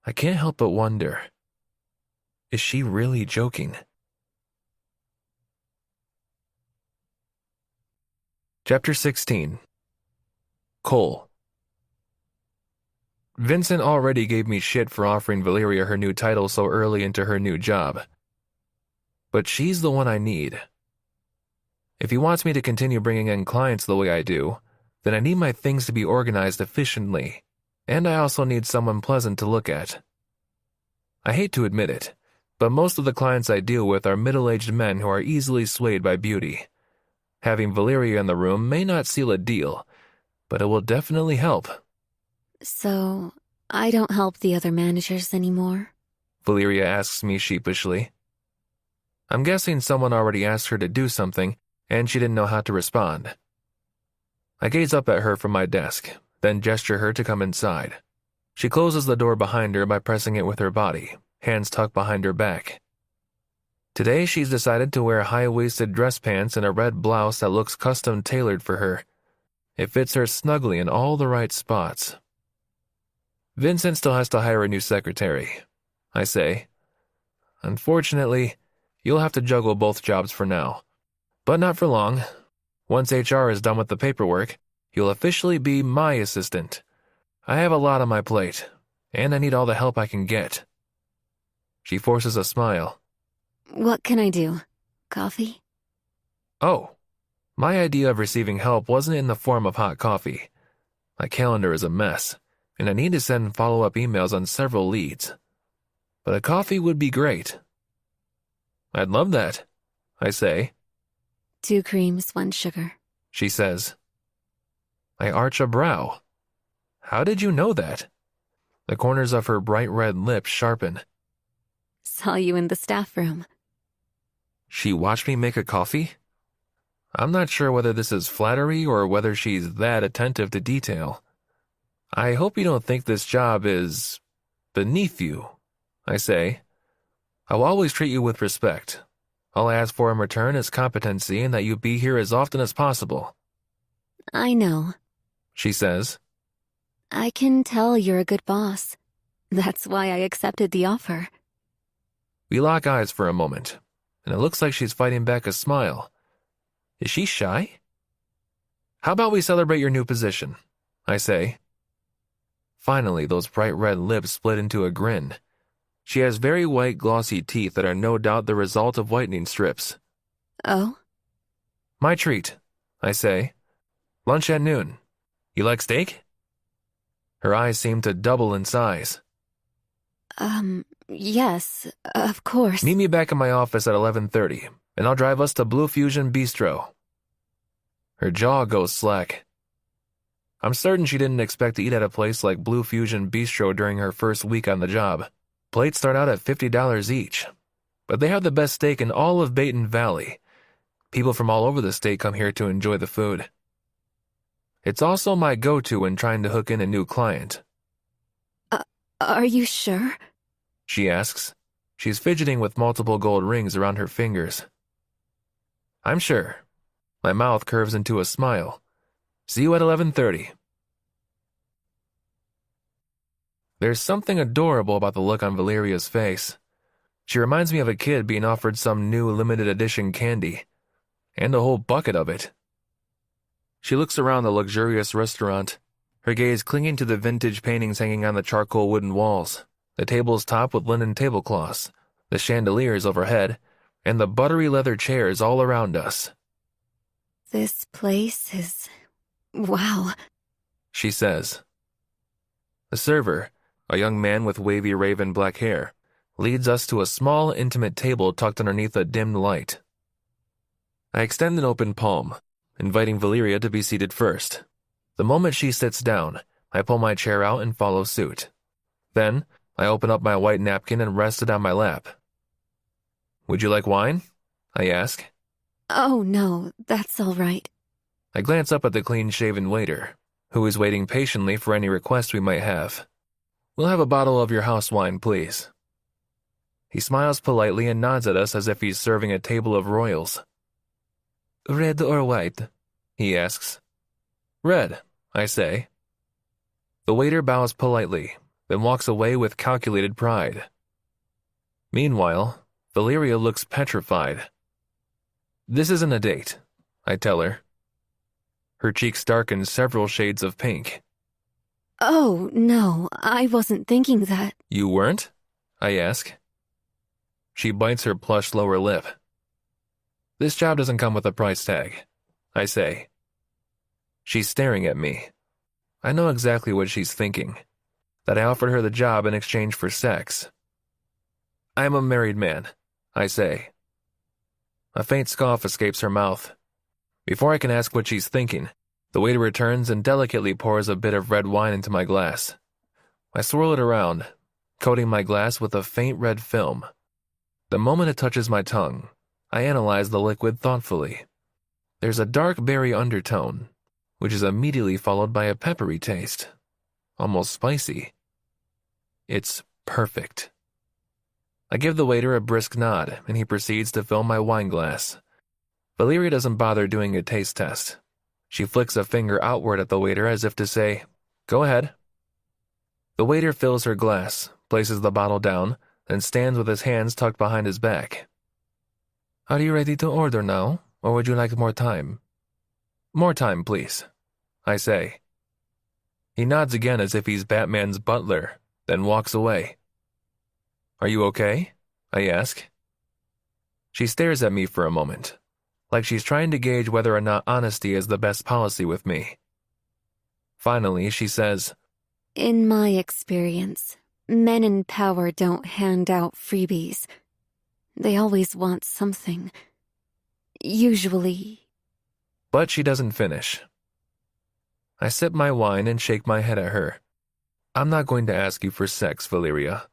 I can't help but wonder, is she really joking? Chapter 16. Cole. Vincent already gave me shit for offering Valeria her new title so early into her new job. But she's the one I need. If he wants me to continue bringing in clients the way I do, then I need my things to be organized efficiently, and I also need someone pleasant to look at. I hate to admit it, but most of the clients I deal with are middle-aged men who are easily swayed by beauty. Having Valeria in the room may not seal a deal, but it will definitely help. So, I don't help the other managers anymore? Valeria asks me sheepishly. I'm guessing someone already asked her to do something, and she didn't know how to respond. I gaze up at her from my desk, then gesture her to come inside. She closes the door behind her by pressing it with her body, hands tucked behind her back. Today she's decided to wear high-waisted dress pants and a red blouse that looks custom-tailored for her. It fits her snugly in all the right spots. Vincent still has to hire a new secretary, I say. Unfortunately, you'll have to juggle both jobs for now. But not for long. Once HR is done with the paperwork, you'll officially be my assistant. I have a lot on my plate, and I need all the help I can get. She forces a smile. What can I do? Coffee? Oh, my idea of receiving help wasn't in the form of hot coffee. My calendar is a mess, and I need to send follow-up emails on several leads. But a coffee would be great. I'd love that, I say. 2 creams, 1 sugar. She says. I arch a brow. How did you know that? The corners of her bright red lips sharpen. Saw you in the staff room. She watched me make a coffee? I'm not sure whether this is flattery or whether she's that attentive to detail. I hope you don't think this job is beneath you, I say. I'll always treat you with respect. All I ask for in return is competency and that you be here as often as possible. I know. She says. I can tell you're a good boss. That's why I accepted the offer. We lock eyes for a moment, and it looks like she's fighting back a smile. Is she shy? How about we celebrate your new position? I say. Finally, those bright red lips split into a grin. She has very white, glossy teeth that are no doubt the result of whitening strips. Oh? My treat, I say. Lunch at noon. You like steak? Her eyes seem to double in size. Yes, of course. Meet me back in my office at 11:30, and I'll drive us to Blue Fusion Bistro. Her jaw goes slack. I'm certain she didn't expect to eat at a place like Blue Fusion Bistro during her first week on the job. Plates start out at $50 each, but they have the best steak in all of Baton Valley. People from all over the state come here to enjoy the food. It's also my go-to when trying to hook in a new client. Are you sure? She asks. She's fidgeting with multiple gold rings around her fingers. I'm sure. My mouth curves into a smile. See you at 11:30. There's something adorable about the look on Valeria's face. She reminds me of a kid being offered some new limited edition candy, and a whole bucket of it. She looks around the luxurious restaurant, her gaze clinging to the vintage paintings hanging on the charcoal wooden walls, the tables topped with linen tablecloths, the chandeliers overhead, and the buttery leather chairs all around us. This place is... wow, She says. The server, a young man with wavy raven black hair, leads us to a small, intimate table tucked underneath a dimmed light. I extend an open palm, inviting Valeria to be seated first. The moment she sits down, I pull my chair out and follow suit. Then, I open up my white napkin and rest it on my lap. Would you like wine? I ask. Oh no, that's all right. I glance up at the clean-shaven waiter, who is waiting patiently for any request we might have. We'll have a bottle of your house wine, please. He smiles politely and nods at us as if he's serving a table of royals. Red or white? He asks. Red, I say. The waiter bows politely, then walks away with calculated pride. Meanwhile, Valeria looks petrified. This isn't a date, I tell her. Her cheeks darken several shades of pink. Oh, no, I wasn't thinking that. You weren't? I ask. She bites her plush lower lip. This job doesn't come with a price tag, I say. She's staring at me. I know exactly what she's thinking, that I offered her the job in exchange for sex. I am a married man, I say. A faint scoff escapes her mouth. Before I can ask what she's thinking, the waiter returns and delicately pours a bit of red wine into my glass. I swirl it around, coating my glass with a faint red film. The moment it touches my tongue, I analyze the liquid thoughtfully. There's a dark berry undertone, which is immediately followed by a peppery taste, almost spicy. It's perfect. I give the waiter a brisk nod, and he proceeds to fill my wine glass. Valeria doesn't bother doing a taste test. She flicks a finger outward at the waiter as if to say, "Go ahead." The waiter fills her glass, places the bottle down, then stands with his hands tucked behind his back. "Are you ready to order now, or would you like more time?" "More time, please," I say. He nods again as if he's Batman's butler, then walks away. "Are you okay?" I ask. She stares at me for a moment, like she's trying to gauge whether or not honesty is the best policy with me. Finally, she says, In my experience, men in power don't hand out freebies. They always want something. Usually. But she doesn't finish. I sip my wine and shake my head at her. "I'm not going to ask you for sex, Valeria.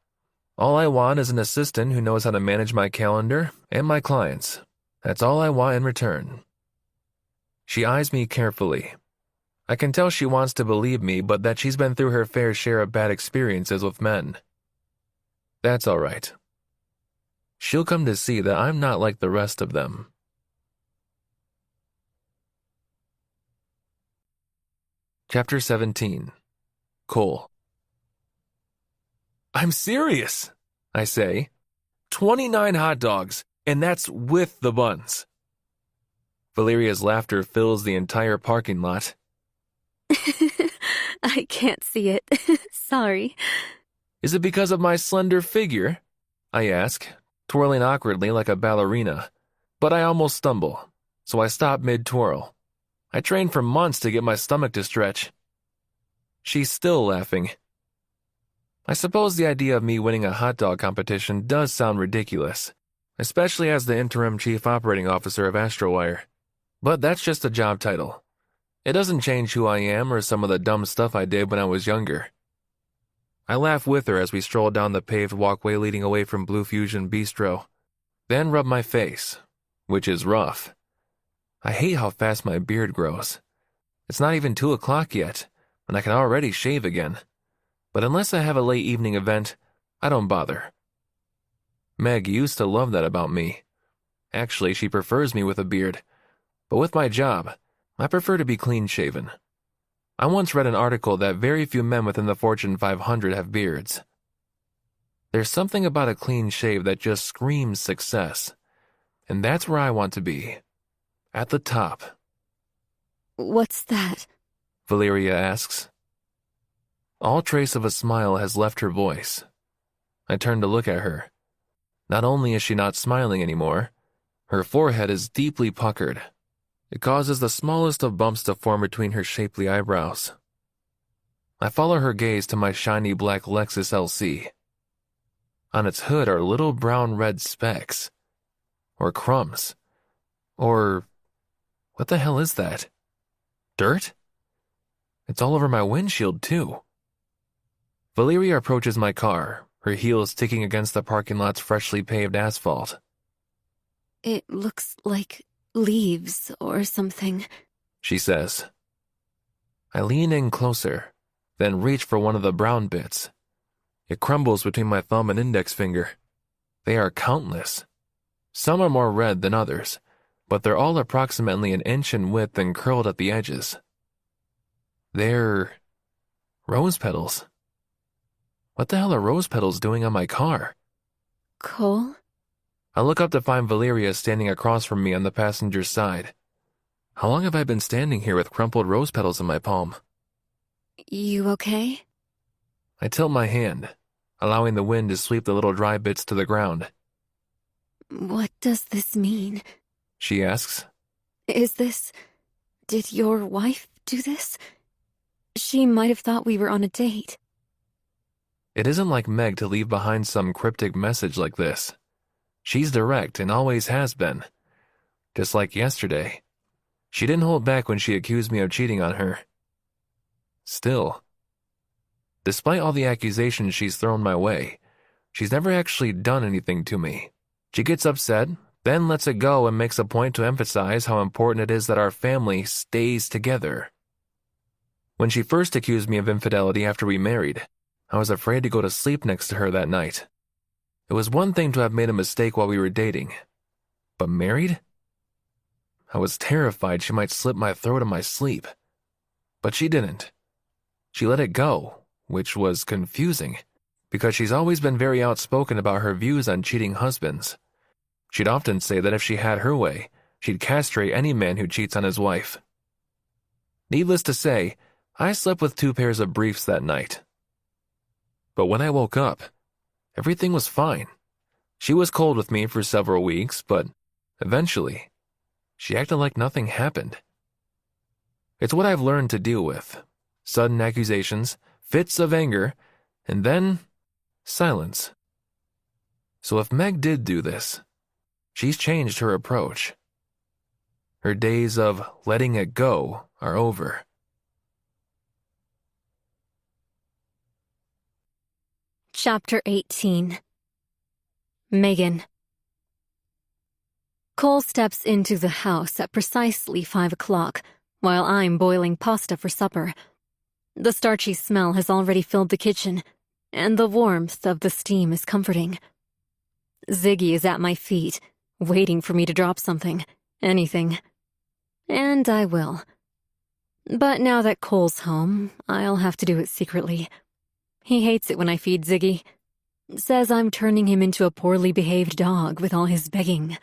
All I want is an assistant who knows how to manage my calendar and my clients. That's all I want in return." She eyes me carefully. I can tell she wants to believe me, but that she's been through her fair share of bad experiences with men. That's all right. She'll come to see that I'm not like the rest of them. Chapter 17. Cole. "I'm serious," I say. 29 hot dogs, and that's with the buns. Valeria's laughter fills the entire parking lot. I can't see it. Sorry. "Is it because of my slender figure?" I ask, twirling awkwardly like a ballerina. But I almost stumble, so I stop mid-twirl. I trained for months to get my stomach to stretch. She's still laughing. I suppose the idea of me winning a hot dog competition does sound ridiculous, especially as the interim chief operating officer of AstroWire. But that's just a job title. It doesn't change who I am or some of the dumb stuff I did when I was younger. I laugh with her as we stroll down the paved walkway leading away from Blue Fusion Bistro, then rub my face, which is rough. I hate how fast my beard grows. It's not even 2 o'clock yet, and I can already shave again. But unless I have a late evening event, I don't bother. Meg used to love that about me. Actually, she prefers me with a beard. But with my job, I prefer to be clean-shaven. I once read an article that very few men within the Fortune 500 have beards. There's something about a clean shave that just screams success. And that's where I want to be. At the top. What's that? Valeria asks. All trace of a smile has left her voice. I turn to look at her. Not only is she not smiling anymore, her forehead is deeply puckered. It causes the smallest of bumps to form between her shapely eyebrows. I follow her gaze to my shiny black Lexus LC. On its hood are little brown-red specks. Or crumbs. Or... what the hell is that? Dirt? It's all over my windshield, too. Valeria approaches my car, her heels ticking against the parking lot's freshly paved asphalt. It looks like leaves or something, she says. I lean in closer, then reach for one of the brown bits. It crumbles between my thumb and index finger. They are countless. Some are more red than others, but they're all approximately an inch in width and curled at the edges. They're rose petals. What the hell are rose petals doing on my car? Cole? I look up to find Valeria standing across from me on the passenger's side. How long have I been standing here with crumpled rose petals in my palm? You okay? I tilt my hand, allowing the wind to sweep the little dry bits to the ground. What does this mean? She asks. Did your wife do this? She might have thought we were on a date. It isn't like Meg to leave behind some cryptic message like this. She's direct and always has been. Just like yesterday. She didn't hold back when she accused me of cheating on her. Still, despite all the accusations she's thrown my way, she's never actually done anything to me. She gets upset, then lets it go and makes a point to emphasize how important it is that our family stays together. When she first accused me of infidelity after we married, I was afraid to go to sleep next to her that night. It was one thing to have made a mistake while we were dating, but married? I was terrified she might slit my throat in my sleep. But she didn't. She let it go, which was confusing, because she's always been very outspoken about her views on cheating husbands. She'd often say that if she had her way, she'd castrate any man who cheats on his wife. Needless to say, I slept with 2 pairs of briefs that night. But when I woke up, everything was fine. She was cold with me for several weeks, but eventually, she acted like nothing happened. It's what I've learned to deal with. Sudden accusations, fits of anger, and then silence. So if Meg did do this, she's changed her approach. Her days of letting it go are over. Chapter 18. Megan. Cole steps into the house at precisely 5 o'clock, while I'm boiling pasta for supper. The starchy smell has already filled the kitchen, and the warmth of the steam is comforting. Ziggy is at my feet, waiting for me to drop something, anything. And I will. But now that Cole's home, I'll have to do it secretly. He hates it when I feed Ziggy. Says I'm turning him into a poorly behaved dog with all his begging.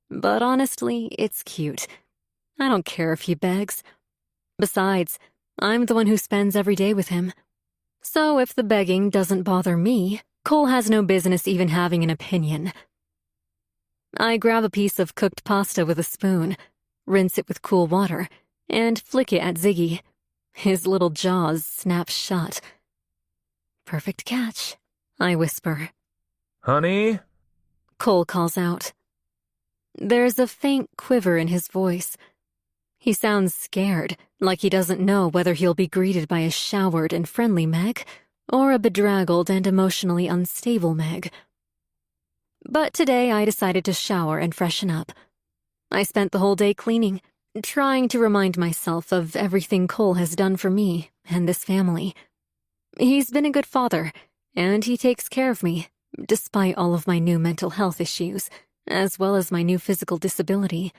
But honestly, it's cute. I don't care if he begs. Besides, I'm the one who spends every day with him. So if the begging doesn't bother me, Cole has no business even having an opinion. I grab a piece of cooked pasta with a spoon, rinse it with cool water, and flick it at Ziggy. His little jaws snap shut. Perfect catch, I whisper. Honey? Cole calls out. There's a faint quiver in his voice. He sounds scared, like he doesn't know whether he'll be greeted by a showered and friendly Meg, or a bedraggled and emotionally unstable Meg. But today I decided to shower and freshen up. I spent the whole day cleaning, trying to remind myself of everything Cole has done for me and this family. He's been a good father, and he takes care of me, despite all of my new mental health issues, as well as my new physical disability.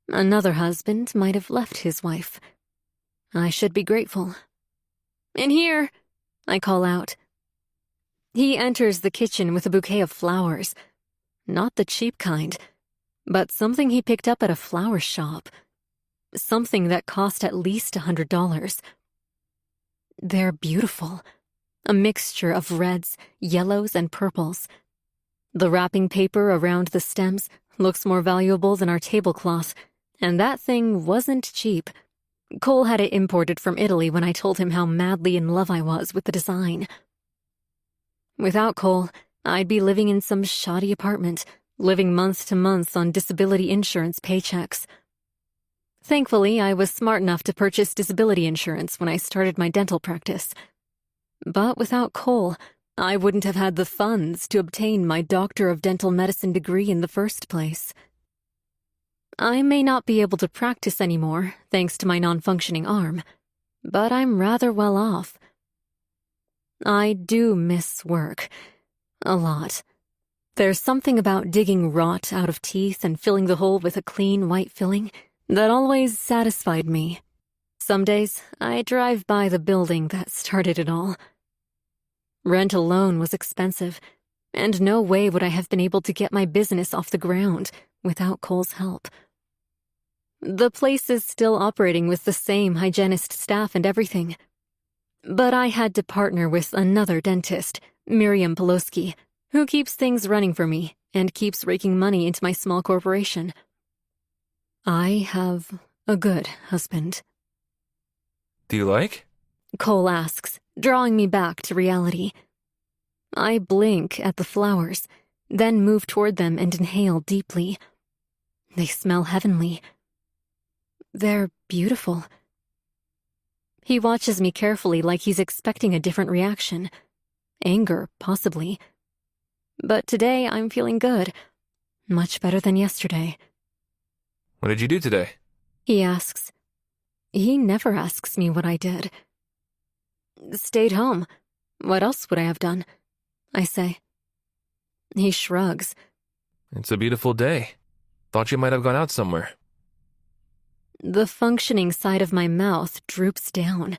Another husband might have left his wife. I should be grateful. In here, I call out. He enters the kitchen with a bouquet of flowers. Not the cheap kind, but something he picked up at a flower shop. Something that cost at least $100. They're beautiful. A mixture of reds, yellows, and purples. The wrapping paper around the stems looks more valuable than our tablecloth, and that thing wasn't cheap. Cole had it imported from Italy when I told him how madly in love I was with the design. Without Cole, I'd be living in some shoddy apartment, living month to month on disability insurance paychecks. Thankfully, I was smart enough to purchase disability insurance when I started my dental practice. But without Cole, I wouldn't have had the funds to obtain my Doctor of Dental Medicine degree in the first place. I may not be able to practice anymore, thanks to my non-functioning arm, but I'm rather well off. I do miss work. A lot. There's something about digging rot out of teeth and filling the hole with a clean white filling that always satisfied me. Some days, I drive by the building that started it all. Rent alone was expensive, and no way would I have been able to get my business off the ground without Cole's help. The place is still operating with the same hygienist staff and everything. But I had to partner with another dentist, Miriam Poloski, who keeps things running for me and keeps raking money into my small corporation. I have a good husband. Do you like? Cole asks, drawing me back to reality. I blink at the flowers, then move toward them and inhale deeply. They smell heavenly. They're beautiful. He watches me carefully like he's expecting a different reaction. Anger, possibly. But today I'm feeling good. Much better than yesterday. What did you do today? He asks. He never asks me what I did. Stayed home. What else would I have done? I say. He shrugs. It's a beautiful day. Thought you might have gone out somewhere. The functioning side of my mouth droops down.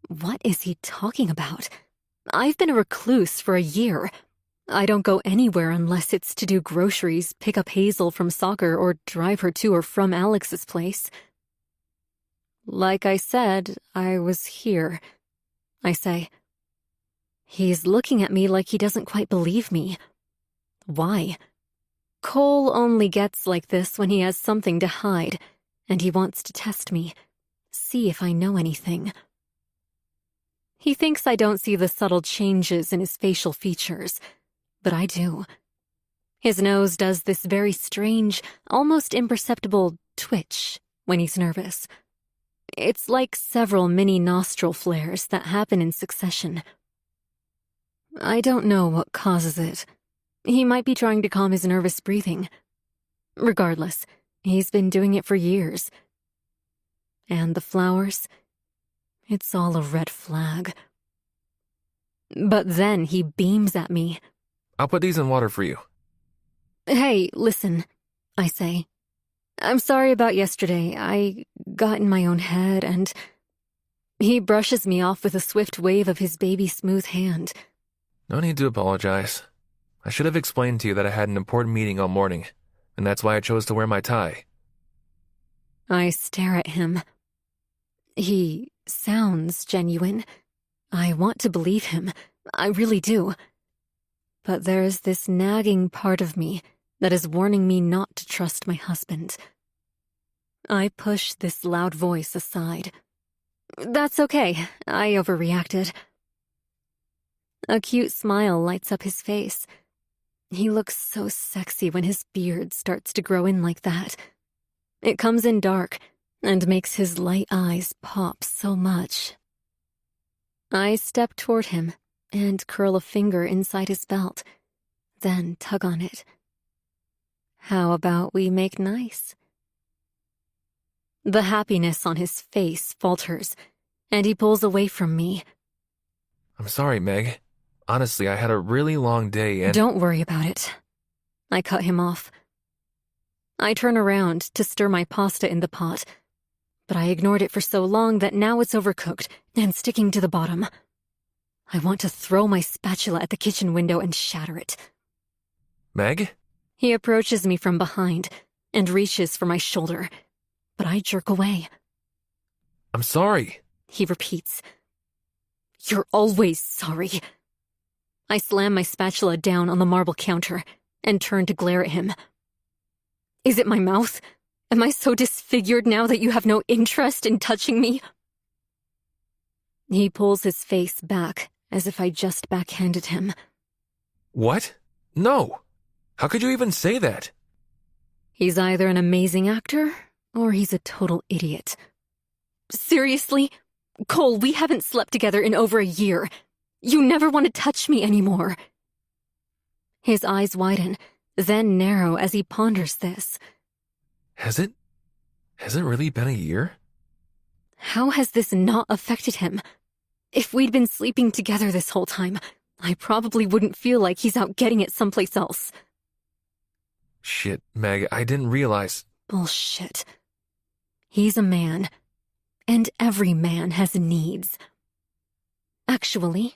What is he talking about? I've been a recluse for a year. I don't go anywhere unless it's to do groceries, pick up Hazel from soccer, or drive her to or from Alex's place. Like I said, I was here, I say. He's looking at me like he doesn't quite believe me. Why? Cole only gets like this when he has something to hide, and he wants to test me, see if I know anything. He thinks I don't see the subtle changes in his facial features, but I do. His nose does this very strange, almost imperceptible twitch when he's nervous. It's like several mini nostril flares that happen in succession. I don't know what causes it. He might be trying to calm his nervous breathing. Regardless, he's been doing it for years. And the flowers? It's all a red flag. But then he beams at me. I'll put these in water for you. Hey, listen, I say. I'm sorry about yesterday. I got in my own head and... He brushes me off with a swift wave of his baby smooth hand. No need to apologize. I should have explained to you that I had an important meeting all morning, and that's why I chose to wear my tie. I stare at him. He sounds genuine. I want to believe him. I really do. But there's this nagging part of me that is warning me not to trust my husband. I push this loud voice aside. That's okay. I overreacted. A cute smile lights up his face. He looks so sexy when his beard starts to grow in like that. It comes in dark and makes his light eyes pop so much. I step toward him and curl a finger inside his belt, then tug on it. How about we make nice? The happiness on his face falters, and he pulls away from me. I'm sorry, Meg. Honestly, I had a really long day and— Don't worry about it. I cut him off. I turn around to stir my pasta in the pot, but I ignored it for so long that now it's overcooked and sticking to the bottom. I want to throw my spatula at the kitchen window and shatter it. Meg? He approaches me from behind and reaches for my shoulder, but I jerk away. I'm sorry. He repeats. You're always sorry. I slam my spatula down on the marble counter and turn to glare at him. Is it my mouth? Am I so disfigured now that you have no interest in touching me? He pulls his face back as if I just backhanded him. What? No. How could you even say that? He's either an amazing actor or he's a total idiot. Seriously? Cole, we haven't slept together in over a year. You never want to touch me anymore. His eyes widen, then narrow as he ponders this. Has it really been a year? How has this not affected him? If we'd been sleeping together this whole time, I probably wouldn't feel like he's out getting it someplace else. Shit, Meg, I didn't realize. Bullshit. He's a man, and every man has needs. Actually,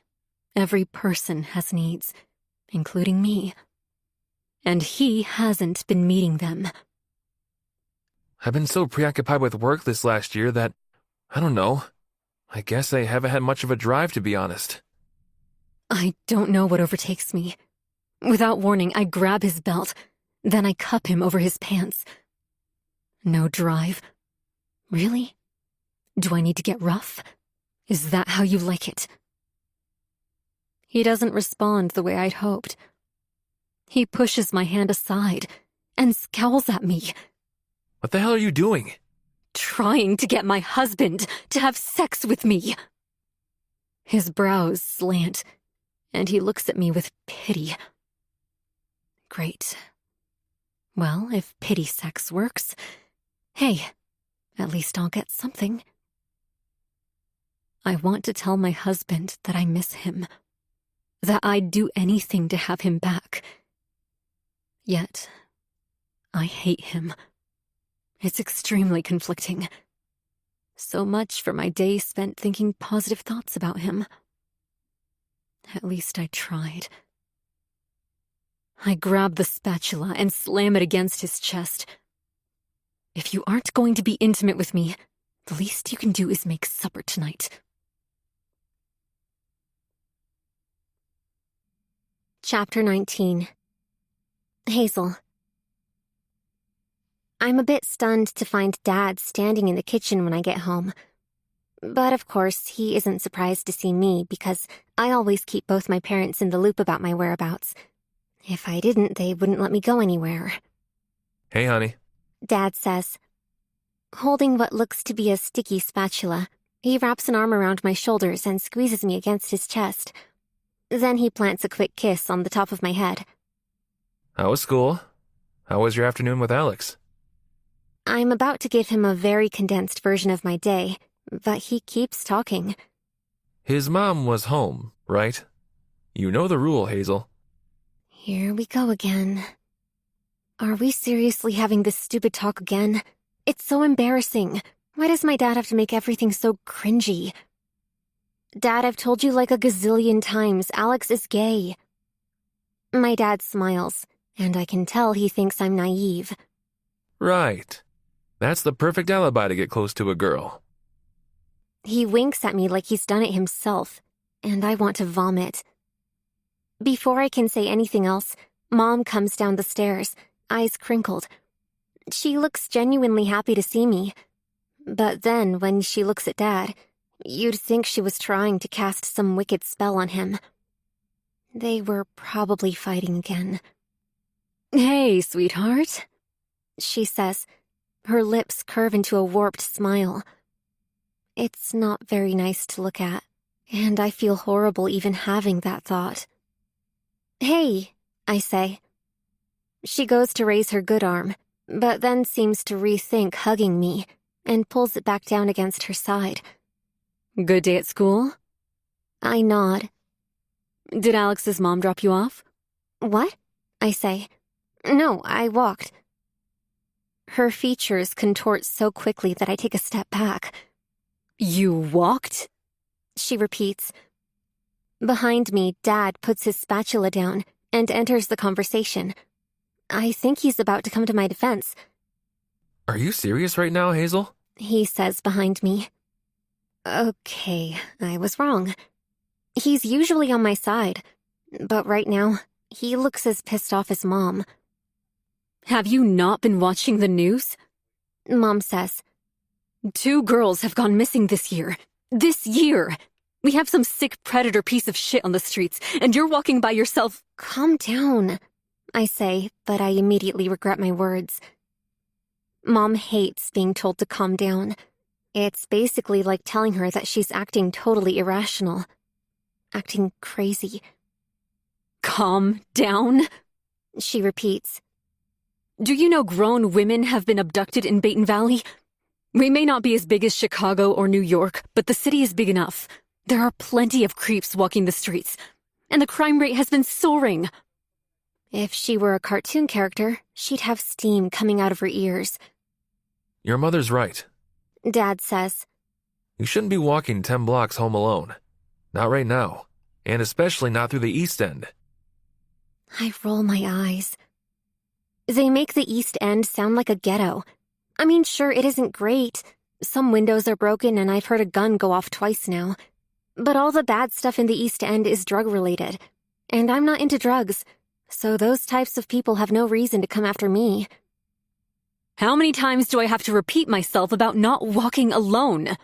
every person has needs, including me. And he hasn't been meeting them. I've been so preoccupied with work this last year that, I don't know, I guess I haven't had much of a drive, to be honest. I don't know what overtakes me. Without warning, I grab his belt, then I cup him over his pants. No drive. Really? Do I need to get rough? Is that how you like it? He doesn't respond the way I'd hoped. He pushes my hand aside and scowls at me. What the hell are you doing? Trying to get my husband to have sex with me. His brows slant, and he looks at me with pity. Great. Well, if pity sex works, hey, at least I'll get something. I want to tell my husband that I miss him, that I'd do anything to have him back. Yet, I hate him. It's extremely conflicting. So much for my day spent thinking positive thoughts about him. At least I tried. I grab the spatula and slam it against his chest. If you aren't going to be intimate with me, the least you can do is make supper tonight. Chapter 19. Hazel. I'm a bit stunned to find Dad standing in the kitchen when I get home. But of course, he isn't surprised to see me because I always keep both my parents in the loop about my whereabouts. If I didn't, they wouldn't let me go anywhere. Hey, honey. Dad says. Holding what looks to be a sticky spatula, he wraps an arm around my shoulders and squeezes me against his chest. Then he plants a quick kiss on the top of my head. How was school? How was your afternoon with Alex? I'm about to give him a very condensed version of my day, but he keeps talking. His mom was home, right? You know the rule, Hazel. Here we go again. Are we seriously having this stupid talk again? It's so embarrassing. Why does my dad have to make everything so cringy? Dad, I've told you like a gazillion times, Alex is gay. My dad smiles, and I can tell he thinks I'm naive. Right. That's the perfect alibi to get close to a girl. He winks at me like he's done it himself, and I want to vomit. Before I can say anything else, Mom comes down the stairs, eyes crinkled. She looks genuinely happy to see me. But then, when she looks at Dad, you'd think she was trying to cast some wicked spell on him. They were probably fighting again. Hey, sweetheart, she says. Her lips curve into a warped smile. It's not very nice to look at, and I feel horrible even having that thought. Hey, I say. She goes to raise her good arm, but then seems to rethink hugging me and pulls it back down against her side. Good day at school? I nod. Did Alex's mom drop you off? What? I say. No, I walked. Her features contort so quickly that I take a step back. You walked? She repeats. Behind me, Dad puts his spatula down and enters the conversation. I think he's about to come to my defense. Are you serious right now, Hazel? He says behind me. Okay, I was wrong. He's usually on my side, but right now, he looks as pissed off as Mom. Have you not been watching the news? Mom says. 2 girls have gone missing this year. This year! We have some sick predator piece of shit on the streets, and you're walking by yourself. Calm down, I say, but I immediately regret my words. Mom hates being told to calm down. It's basically like telling her that she's acting totally irrational. Acting crazy. Calm down? She repeats. Do you know grown women have been abducted in Baton Valley? We may not be as big as Chicago or New York, but the city is big enough. There are plenty of creeps walking the streets, and the crime rate has been soaring. If she were a cartoon character, she'd have steam coming out of her ears. Your mother's right. Dad says. You shouldn't be walking 10 blocks home alone. Not right now, and especially not through the East End. I roll my eyes. They make the East End sound like a ghetto. I mean, sure, it isn't great. Some windows are broken and I've heard a gun go off twice now. But all the bad stuff in the East End is drug-related. And I'm not into drugs, so those types of people have no reason to come after me. How many times do I have to repeat myself about not walking alone?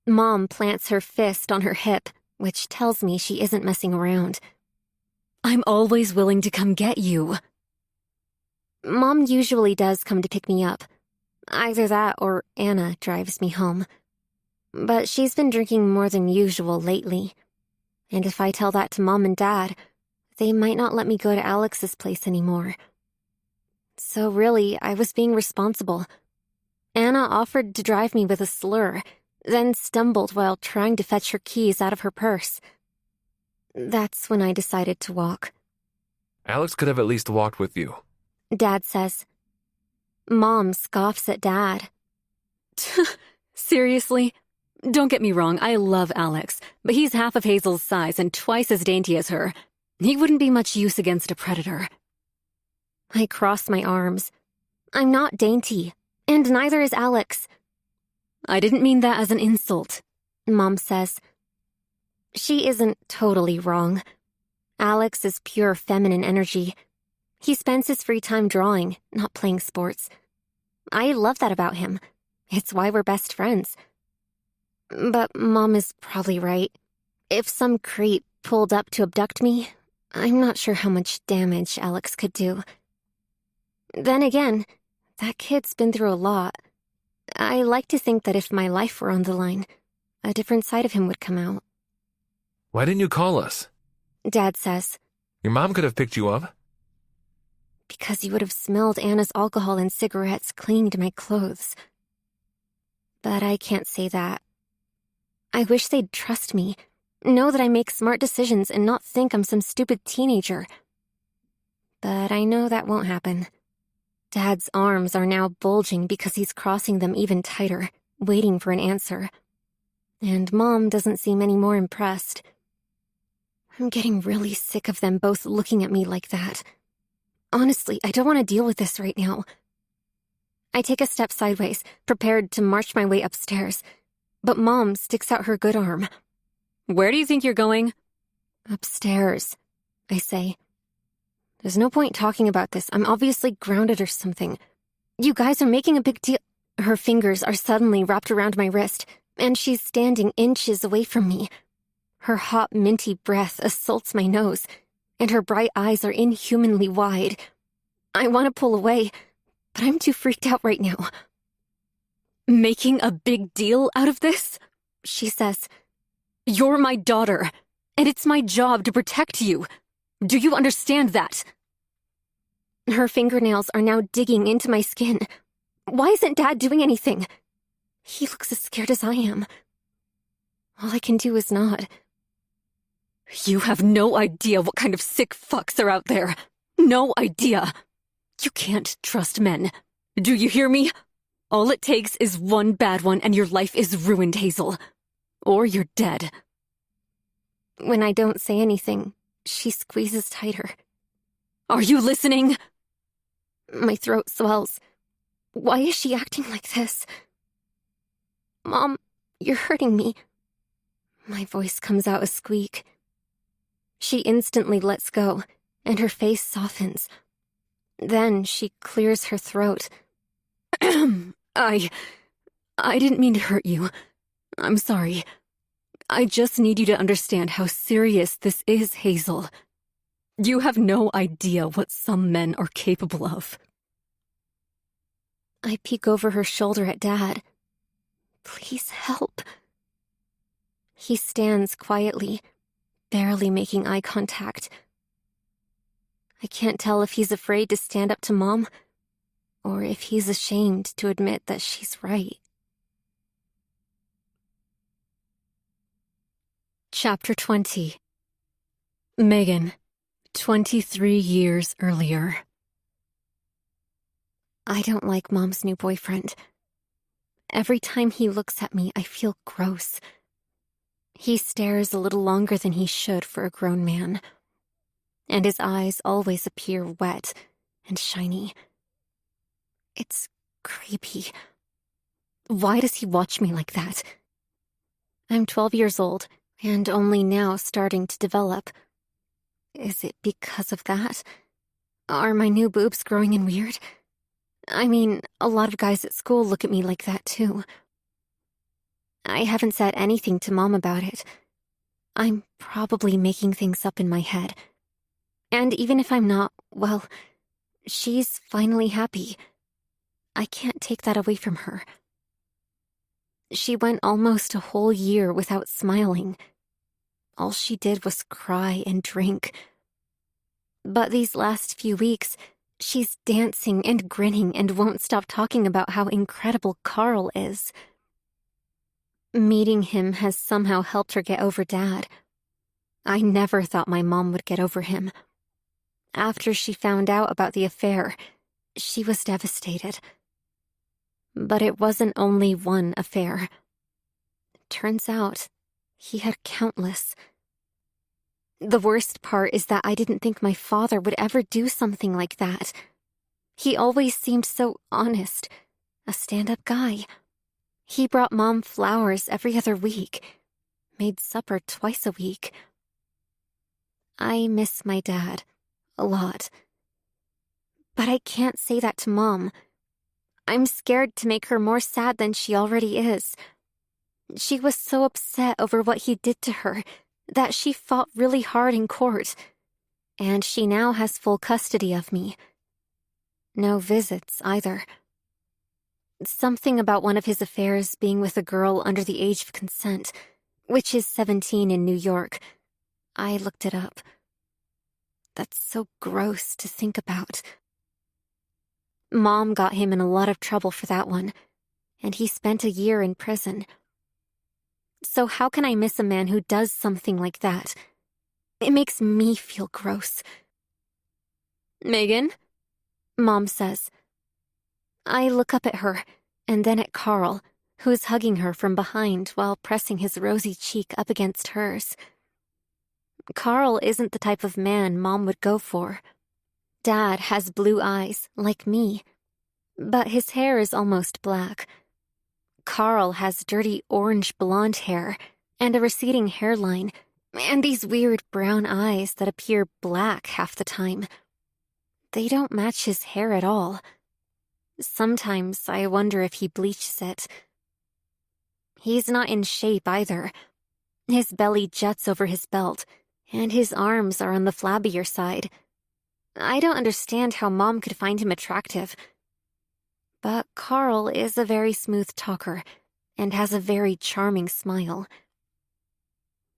Mom plants her fist on her hip, which tells me she isn't messing around. I'm always willing to come get you. Mom usually does come to pick me up. Either that or Anna drives me home. But she's been drinking more than usual lately. And if I tell that to Mom and Dad, they might not let me go to Alex's place anymore. So really, I was being responsible. Anna offered to drive me with a slur, then stumbled while trying to fetch her keys out of her purse. That's when I decided to walk. Alex could have at least walked with you. Dad says. Mom scoffs at Dad. Seriously? Don't get me wrong, I love Alex, but he's half of Hazel's size and twice as dainty as her. He wouldn't be much use against a predator. I cross my arms. I'm not dainty, and neither is Alex. I didn't mean that as an insult, Mom says. She isn't totally wrong. Alex is pure feminine energy. He spends his free time drawing, not playing sports. I love that about him. It's why we're best friends. But Mom is probably right. If some creep pulled up to abduct me, I'm not sure how much damage Alex could do. Then again, that kid's been through a lot. I like to think that if my life were on the line, a different side of him would come out. Why didn't you call us? Dad says. Your mom could have picked you up. Because you would have smelled Anna's alcohol and cigarettes clinging to my clothes. But I can't say that. I wish they'd trust me, know that I make smart decisions and not think I'm some stupid teenager. But I know that won't happen. Dad's arms are now bulging because he's crossing them even tighter, waiting for an answer. And Mom doesn't seem any more impressed. I'm getting really sick of them both looking at me like that. Honestly, I don't want to deal with this right now. I take a step sideways, prepared to march my way upstairs, but Mom sticks out her good arm. Where do you think you're going? Upstairs, I say. There's no point talking about this. I'm obviously grounded or something. You guys are making a big deal. Her fingers are suddenly wrapped around my wrist, and she's standing inches away from me. Her hot, minty breath assaults my nose, and her bright eyes are inhumanly wide. I want to pull away, but I'm too freaked out right now. Making a big deal out of this? She says. You're my daughter, and it's my job to protect you. Do you understand that? Her fingernails are now digging into my skin. Why isn't Dad doing anything? He looks as scared as I am. All I can do is nod. You have no idea what kind of sick fucks are out there. No idea. You can't trust men. Do you hear me? All it takes is one bad one and your life is ruined, Hazel. Or you're dead. When I don't say anything, she squeezes tighter. Are you listening? My throat swells. Why is she acting like this? Mom, you're hurting me. My voice comes out a squeak. She instantly lets go, and her face softens. Then she clears her throat. I didn't mean to hurt you. I'm sorry. I just need you to understand how serious this is, Hazel. You have no idea what some men are capable of. I peek over her shoulder at Dad. Please help. He stands quietly, barely making eye contact. I can't tell if he's afraid to stand up to Mom, or if he's ashamed to admit that she's right. Chapter 20. Megan, 23 years earlier. I don't like Mom's new boyfriend. Every time he looks at me, I feel gross. He stares a little longer than he should for a grown man, and his eyes always appear wet and shiny. It's creepy. Why does he watch me like that? I'm 12 years old, and only now starting to develop. Is it because of that? Are my new boobs growing in weird? I mean, a lot of guys at school look at me like that too. I haven't said anything to Mom about it. I'm probably making things up in my head. And even if I'm not, well, she's finally happy. I can't take that away from her. She went almost a whole year without smiling. All she did was cry and drink. But these last few weeks, she's dancing and grinning and won't stop talking about how incredible Carl is. Meeting him has somehow helped her get over Dad. I never thought my mom would get over him. After she found out about the affair, she was devastated. But it wasn't only one affair. Turns out, he had countless. The worst part is that I didn't think my father would ever do something like that. He always seemed so honest, a stand-up guy. He brought Mom flowers every other week, made supper twice a week. I miss my dad a lot. But I can't say that to Mom. I'm scared to make her more sad than she already is. She was so upset over what he did to her that she fought really hard in court, and she now has full custody of me. No visits, either. Something about one of his affairs being with a girl under the age of consent, which is 17 in New York. I looked it up. That's so gross to think about. Mom got him in a lot of trouble for that one, and he spent a year in prison. So how can I miss a man who does something like that? It makes me feel gross. Megan? Mom says. I look up at her, and then at Carl, who's hugging her from behind while pressing his rosy cheek up against hers. Carl isn't the type of man Mom would go for. Dad has blue eyes, like me, but his hair is almost black. Carl has dirty orange blonde hair and a receding hairline, and these weird brown eyes that appear black half the time. They don't match his hair at all. Sometimes I wonder if he bleaches it. He's not in shape either. His belly juts over his belt, and his arms are on the flabbier side. I don't understand how Mom could find him attractive. But Carl is a very smooth talker and has a very charming smile.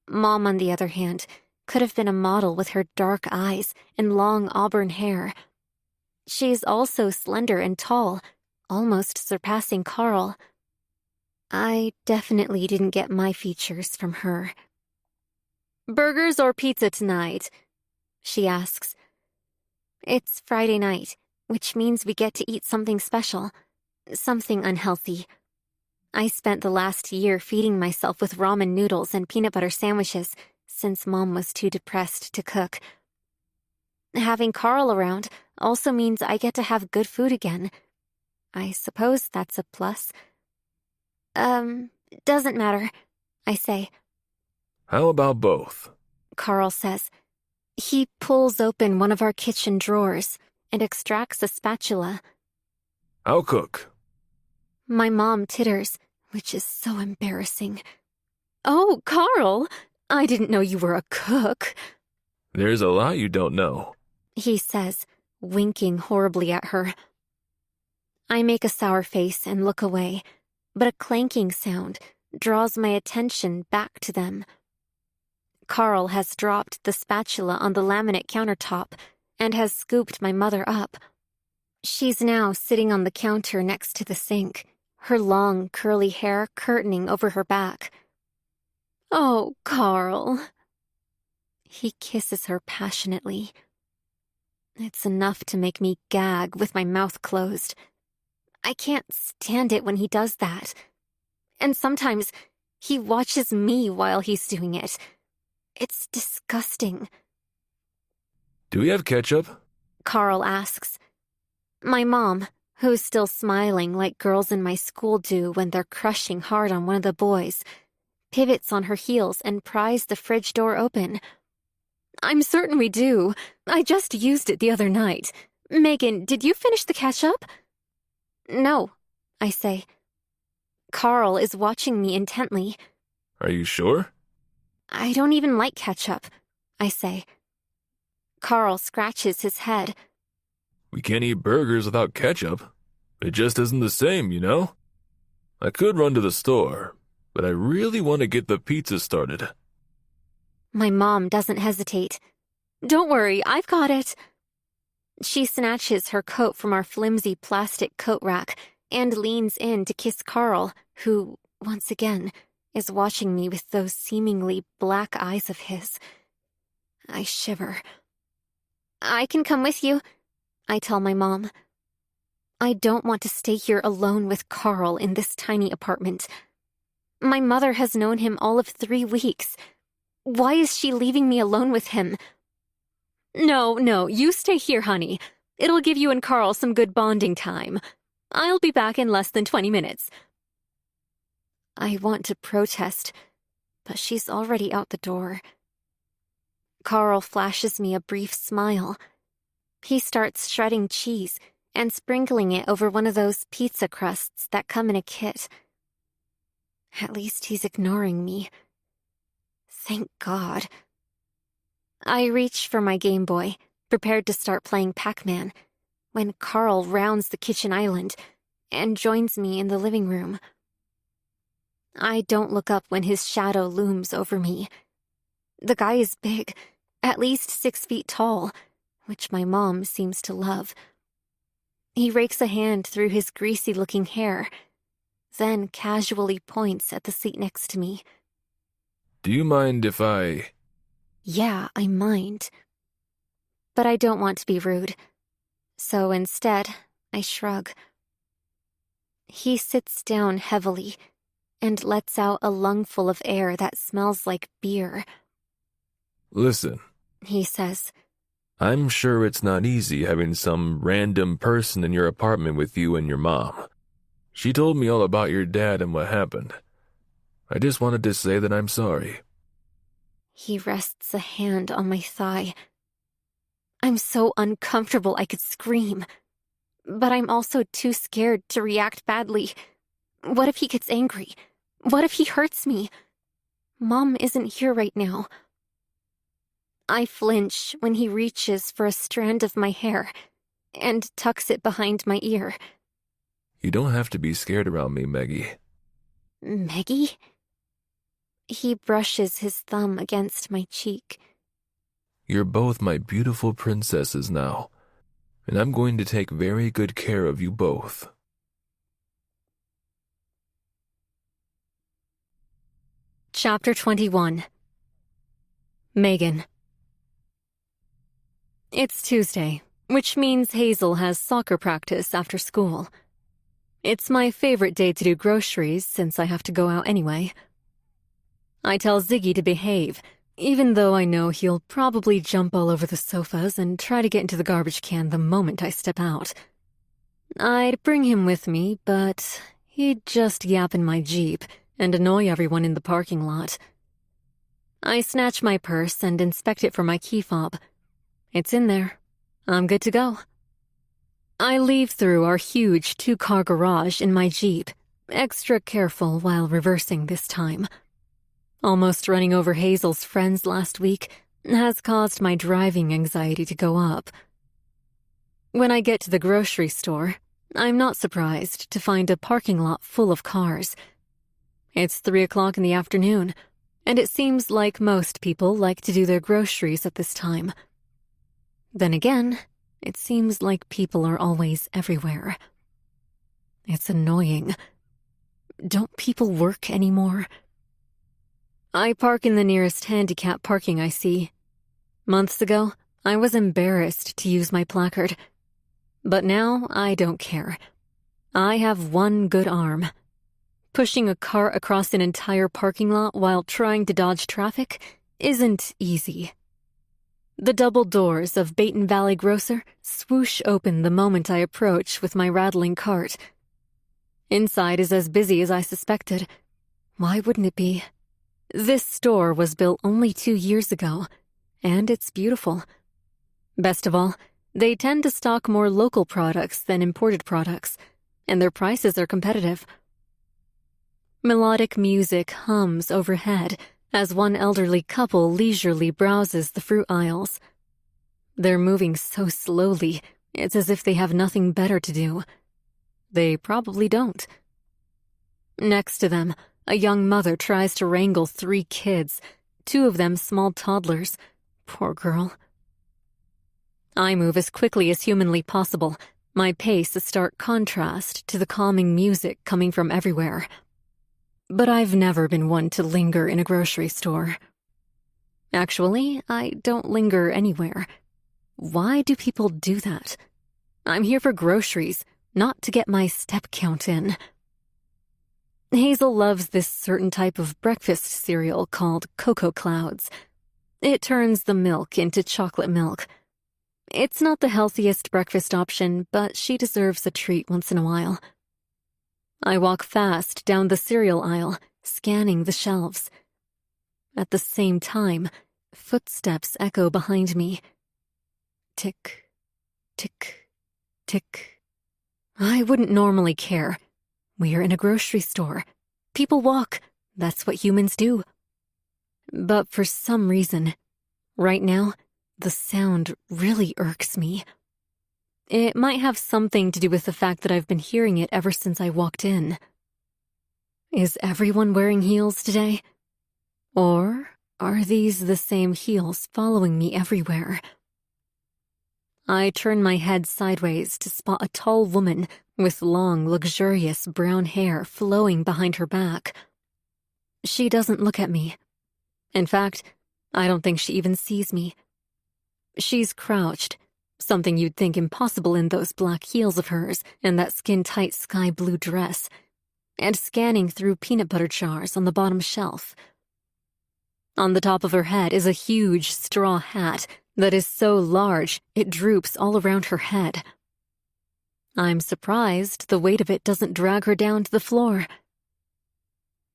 Mom, on the other hand, could have been a model with her dark eyes and long auburn hair. She's also slender and tall, almost surpassing Carl. I definitely didn't get my features from her. "Burgers or pizza tonight?" she asks. It's Friday night, which means we get to eat something special, something unhealthy. I spent the last year feeding myself with ramen noodles and peanut butter sandwiches since Mom was too depressed to cook. Having Carl around also means I get to have good food again. I suppose that's a plus. Doesn't matter, I say. How about both? Carl says. He pulls open one of our kitchen drawers and extracts a spatula. I'll cook. My mom titters, which is so embarrassing. "Oh, Carl, I didn't know you were a cook." There's a lot you don't know, he says, winking horribly at her. I make a sour face and look away, but a clanking sound draws my attention back to them. Carl has dropped the spatula on the laminate countertop and has scooped my mother up. She's now sitting on the counter next to the sink, her long, curly hair curtaining over her back. "Oh, Carl." He kisses her passionately. It's enough to make me gag with my mouth closed. I can't stand it when he does that. And sometimes he watches me while he's doing it. It's disgusting. Do we have ketchup? Carl asks. My mom, who's still smiling like girls in my school do when they're crushing hard on one of the boys, pivots on her heels and pries the fridge door open. "I'm certain we do. I just used it the other night. Megan, did you finish the ketchup?" "No," I say. Carl is watching me intently. Are you sure? I don't even like ketchup, I say. Carl scratches his head. We can't eat burgers without ketchup. It just isn't the same, you know? I could run to the store, but I really want to get the pizza started. My mom doesn't hesitate. Don't worry, I've got it. She snatches her coat from our flimsy plastic coat rack and leans in to kiss Carl, who, once again, is watching me with those seemingly black eyes of his. I shiver. I can come with you, I tell my mom. I don't want to stay here alone with Carl in this tiny apartment. My mother has known him all of 3 weeks. Why is she leaving me alone with him? No, you stay here, honey. It'll give you and Carl some good bonding time. I'll be back in less than 20 minutes. I want to protest, but she's already out the door. Carl flashes me a brief smile. He starts shredding cheese and sprinkling it over one of those pizza crusts that come in a kit. At least he's ignoring me. Thank God. I reach for my Game Boy, prepared to start playing Pac-Man, when Carl rounds the kitchen island and joins me in the living room. I don't look up when his shadow looms over me. The guy is big, at least 6 feet tall, which my mom seems to love. He rakes a hand through his greasy-looking hair, then casually points at the seat next to me. Do you mind if I... Yeah, I mind. But I don't want to be rude, so instead, I shrug. He sits down heavily and lets out a lungful of air that smells like beer. Listen, He says, I'm sure it's not easy having some random person in your apartment with you and your mom. She told me all about your dad and what happened. I just wanted to say that I'm sorry. He rests a hand on my thigh. I'm so uncomfortable I could scream. But I'm also too scared to react badly. What if he gets angry? What if he hurts me? Mom isn't here right now. I flinch when he reaches for a strand of my hair and tucks it behind my ear. You don't have to be scared around me, Maggie. Maggie? He brushes his thumb against my cheek. You're both my beautiful princesses now, and I'm going to take very good care of you both. Chapter 21. Megan. It's Tuesday, which means Hazel has soccer practice after school. It's my favorite day to do groceries since I have to go out anyway. I tell Ziggy to behave, even though I know he'll probably jump all over the sofas and try to get into the garbage can the moment I step out. I'd bring him with me, but he'd just yap in my Jeep and annoy everyone in the parking lot. I snatch my purse and inspect it for my key fob. It's in there. I'm good to go. I leave through our huge 2-car garage in my Jeep, extra careful while reversing this time. Almost running over Hazel's friends last week has caused my driving anxiety to go up. When I get to the grocery store, I'm not surprised to find a parking lot full of cars. It's 3 o'clock in the afternoon, and it seems like most people like to do their groceries at this time. Then again, it seems like people are always everywhere. It's annoying. Don't people work anymore? I park in the nearest handicap parking I see. Months ago, I was embarrassed to use my placard. But now, I don't care. I have one good arm. Pushing a cart across an entire parking lot while trying to dodge traffic isn't easy. The double doors of Baton Valley Grocer swoosh open the moment I approach with my rattling cart. Inside is as busy as I suspected. Why wouldn't it be? This store was built only 2 years ago, and it's beautiful. Best of all, they tend to stock more local products than imported products, and their prices are competitive. Melodic music hums overhead as one elderly couple leisurely browses the fruit aisles. They're moving so slowly, it's as if they have nothing better to do. They probably don't. Next to them, a young mother tries to wrangle 3 kids, 2 of them small toddlers. Poor girl. I move as quickly as humanly possible, my pace a stark contrast to the calming music coming from everywhere. But I've never been one to linger in a grocery store. Actually, I don't linger anywhere. Why do people do that? I'm here for groceries, not to get my step count in. Hazel loves this certain type of breakfast cereal called Cocoa Clouds. It turns the milk into chocolate milk. It's not the healthiest breakfast option, but she deserves a treat once in a while. I walk fast down the cereal aisle, scanning the shelves. At the same time, footsteps echo behind me. Tick, tick, tick. I wouldn't normally care. We're in a grocery store. People walk. That's what humans do. But for some reason, right now, the sound really irks me. It might have something to do with the fact that I've been hearing it ever since I walked in. Is everyone wearing heels today? Or are these the same heels following me everywhere? I turn my head sideways to spot a tall woman with long, luxurious brown hair flowing behind her back. She doesn't look at me. In fact, I don't think she even sees me. She's crouched, something you'd think impossible in those black heels of hers and that skin-tight sky blue dress, and scanning through peanut butter jars on the bottom shelf. On the top of her head is a huge straw hat that is so large it droops all around her head. I'm surprised the weight of it doesn't drag her down to the floor.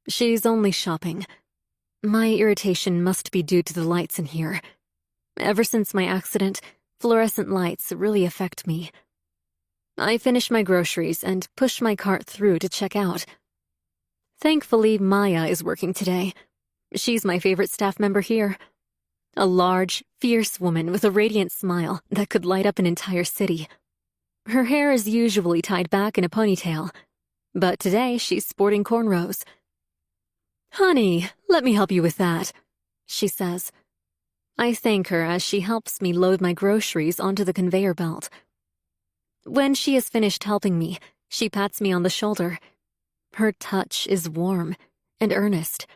She's only shopping. My irritation must be due to the lights in here. Ever since my accident, fluorescent lights really affect me. I finish my groceries and push my cart through to check out. Thankfully, Maya is working today. She's my favorite staff member here. A large, fierce woman with a radiant smile that could light up an entire city. Her hair is usually tied back in a ponytail, but today she's sporting cornrows. "Honey, let me help you with that," she says. I thank her as she helps me load my groceries onto the conveyor belt. When she has finished helping me, she pats me on the shoulder. Her touch is warm and earnest.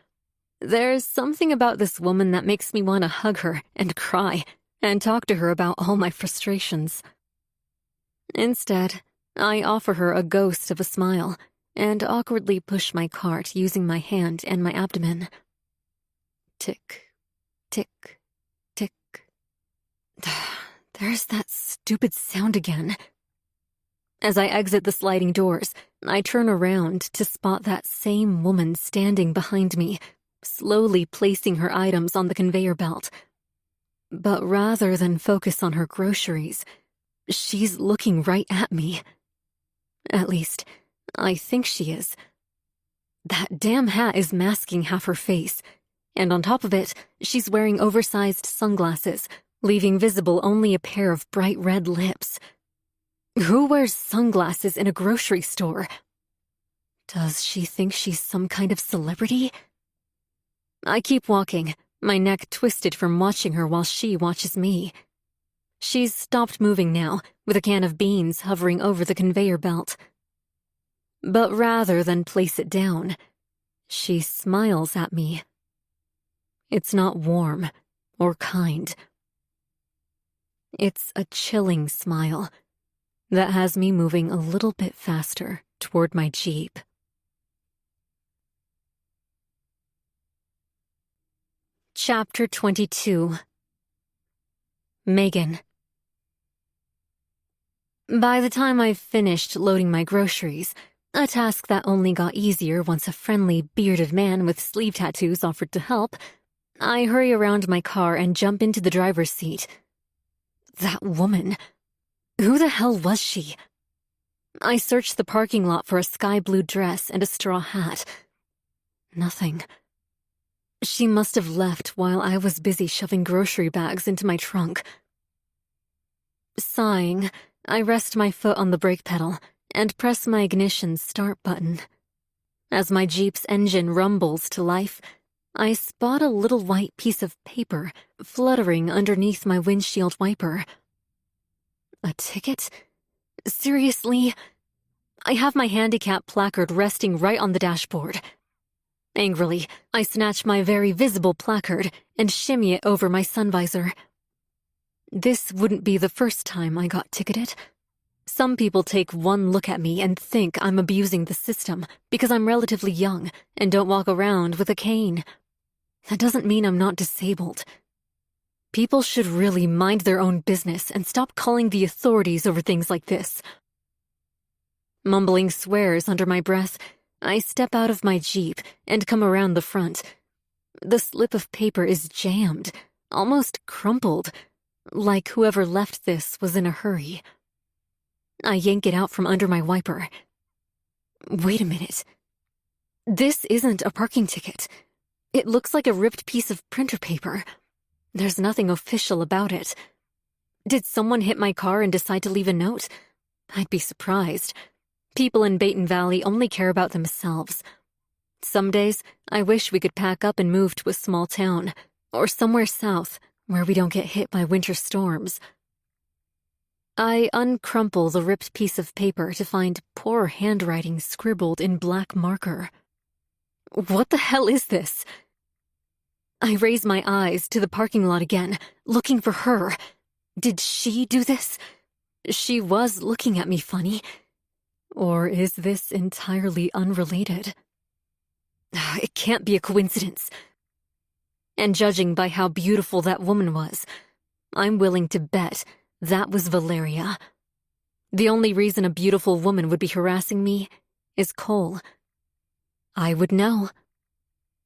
There's something about this woman that makes me want to hug her and cry and talk to her about all my frustrations. Instead, I offer her a ghost of a smile and awkwardly push my cart using my hand and my abdomen. Tick, tick, tick. There's that stupid sound again. As I exit the sliding doors, I turn around to spot that same woman standing behind me, slowly placing her items on the conveyor belt. But rather than focus on her groceries, she's looking right at me. At least, I think she is. That damn hat is masking half her face, and on top of it, she's wearing oversized sunglasses, leaving visible only a pair of bright red lips. Who wears sunglasses in a grocery store? Does she think she's some kind of celebrity? I keep walking, my neck twisted from watching her while she watches me. She's stopped moving now, with a can of beans hovering over the conveyor belt. But rather than place it down, she smiles at me. It's not warm or kind. It's a chilling smile that has me moving a little bit faster toward my Jeep. Chapter 22. Megan. By the time I've finished loading my groceries, a task that only got easier once a friendly, bearded man with sleeve tattoos offered to help, I hurry around my car and jump into the driver's seat. That woman. Who the hell was she? I searched the parking lot for a sky blue dress and a straw hat. Nothing. She must have left while I was busy shoving grocery bags into my trunk. Sighing, I rest my foot on the brake pedal and press my ignition's start button. As my Jeep's engine rumbles to life, I spot a little white piece of paper fluttering underneath my windshield wiper. A ticket? Seriously? I have my handicap placard resting right on the dashboard. Angrily, I snatch my very visible placard and shimmy it over my sun visor. This wouldn't be the first time I got ticketed. Some people take one look at me and think I'm abusing the system because I'm relatively young and don't walk around with a cane. That doesn't mean I'm not disabled. People should really mind their own business and stop calling the authorities over things like this. Mumbling swears under my breath, I step out of my Jeep and come around the front. The slip of paper is jammed, almost crumpled, like whoever left this was in a hurry. I yank it out from under my wiper. Wait a minute. This isn't a parking ticket. It looks like a ripped piece of printer paper. There's nothing official about it. Did someone hit my car and decide to leave a note? I'd be surprised. People in Baton Valley only care about themselves. Some days, I wish we could pack up and move to a small town, or somewhere south, where we don't get hit by winter storms. I uncrumple the ripped piece of paper to find poor handwriting scribbled in black marker. What the hell is this? I raise my eyes to the parking lot again, looking for her. Did she do this? She was looking at me funny. Or is this entirely unrelated? It can't be a coincidence. And judging by how beautiful that woman was, I'm willing to bet that was Valeria. The only reason a beautiful woman would be harassing me is Cole. I would know.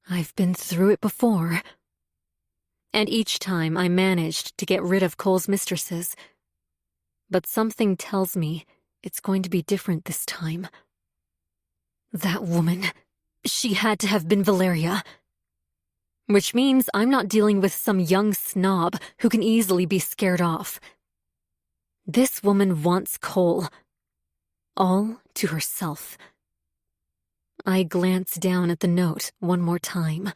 I've been through it before. And each time I managed to get rid of Cole's mistresses. But something tells me it's going to be different this time. That woman, she had to have been Valeria. Which means I'm not dealing with some young snob who can easily be scared off. This woman wants Cole. All to herself. I glance down at the note one more time.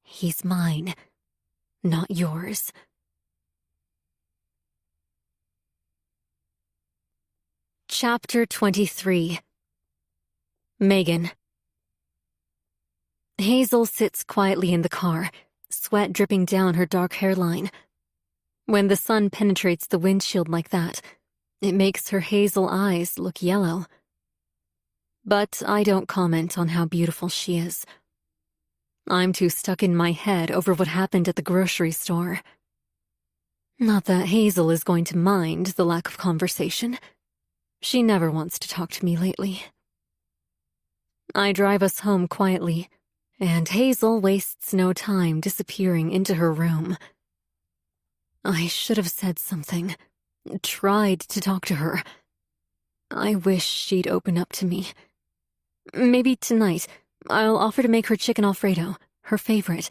He's mine, not yours. Chapter 23. Megan. Hazel sits quietly in the car, sweat dripping down her dark hairline. When the sun penetrates the windshield like that, it makes her hazel eyes look yellow. But I don't comment on how beautiful she is. I'm too stuck in my head over what happened at the grocery store. Not that Hazel is going to mind the lack of conversation. She never wants to talk to me lately. I drive us home quietly, and Hazel wastes no time disappearing into her room. I should have said something, tried to talk to her. I wish she'd open up to me. Maybe tonight, I'll offer to make her chicken Alfredo, her favorite.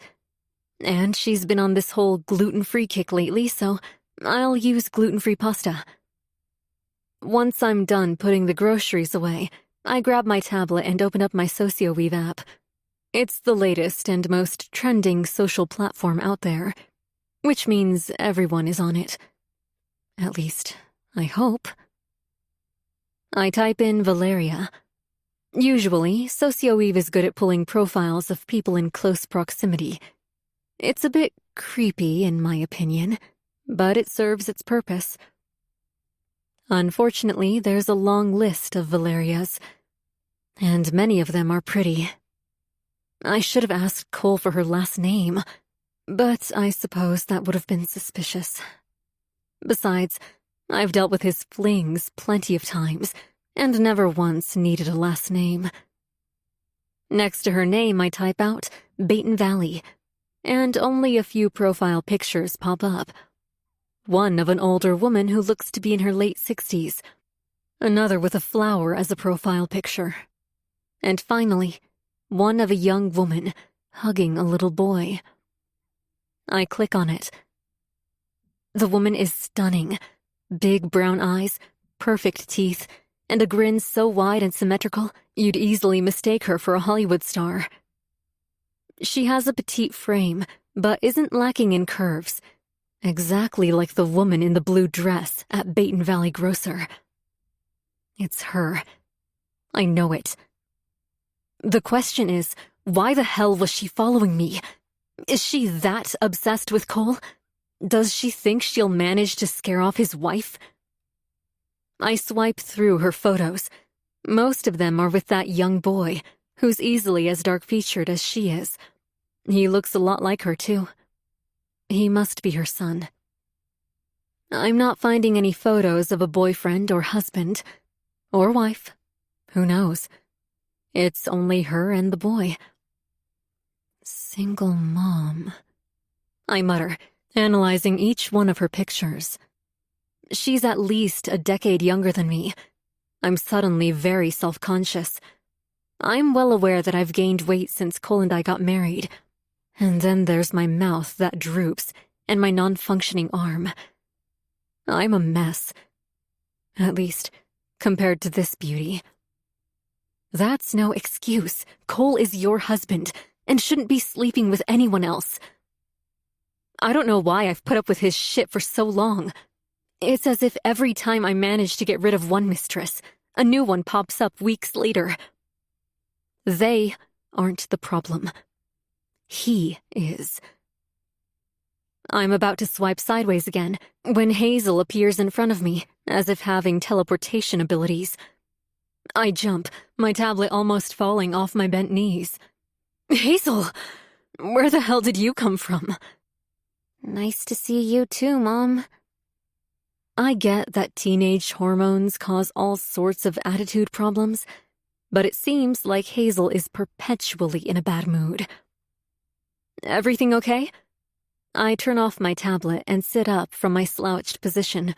And she's been on this whole gluten-free kick lately, so I'll use gluten-free pasta. Once I'm done putting the groceries away, I grab my tablet and open up my SocioWeave app. It's the latest and most trending social platform out there, which means everyone is on it. At least, I hope. I type in Valeria. Usually, SocioWeave is good at pulling profiles of people in close proximity. It's a bit creepy, in my opinion, but it serves its purpose. Unfortunately, there's a long list of Valerias, and many of them are pretty. I should have asked Cole for her last name, but I suppose that would have been suspicious. Besides, I've dealt with his flings plenty of times, and never once needed a last name. Next to her name, I type out Baton Valley, and only a few profile pictures pop up. One of an older woman who looks to be in her late 60s, another with a flower as a profile picture. And finally, one of a young woman hugging a little boy. I click on it. The woman is stunning. Big brown eyes, perfect teeth, and a grin so wide and symmetrical you'd easily mistake her for a Hollywood star. She has a petite frame, but isn't lacking in curves, exactly like the woman in the blue dress at Baton Valley Grocer. It's her. I know it. The question is, why the hell was she following me? Is she that obsessed with Cole? Does she think she'll manage to scare off his wife? I swipe through her photos. Most of them are with that young boy, who's easily as dark-featured as she is. He looks a lot like her, too. He must be her son. I'm not finding any photos of a boyfriend or husband. Or wife. Who knows? It's only her and the boy. Single mom, I mutter, analyzing each one of her pictures. She's at least a decade younger than me. I'm suddenly very self-conscious. I'm well aware that I've gained weight since Cole and I got married. And then there's my mouth that droops and my non-functioning arm. I'm a mess. At least, compared to this beauty. That's no excuse. Cole is your husband and shouldn't be sleeping with anyone else. I don't know why I've put up with his shit for so long. It's as if every time I manage to get rid of one mistress, a new one pops up weeks later. They aren't the problem. He is. I'm about to swipe sideways again when Hazel appears in front of me, as if having teleportation abilities. I jump, my tablet almost falling off my bent knees. Hazel! Where the hell did you come from? Nice to see you too, Mom. I get that teenage hormones cause all sorts of attitude problems, but it seems like Hazel is perpetually in a bad mood. Everything okay? I turn off my tablet and sit up from my slouched position.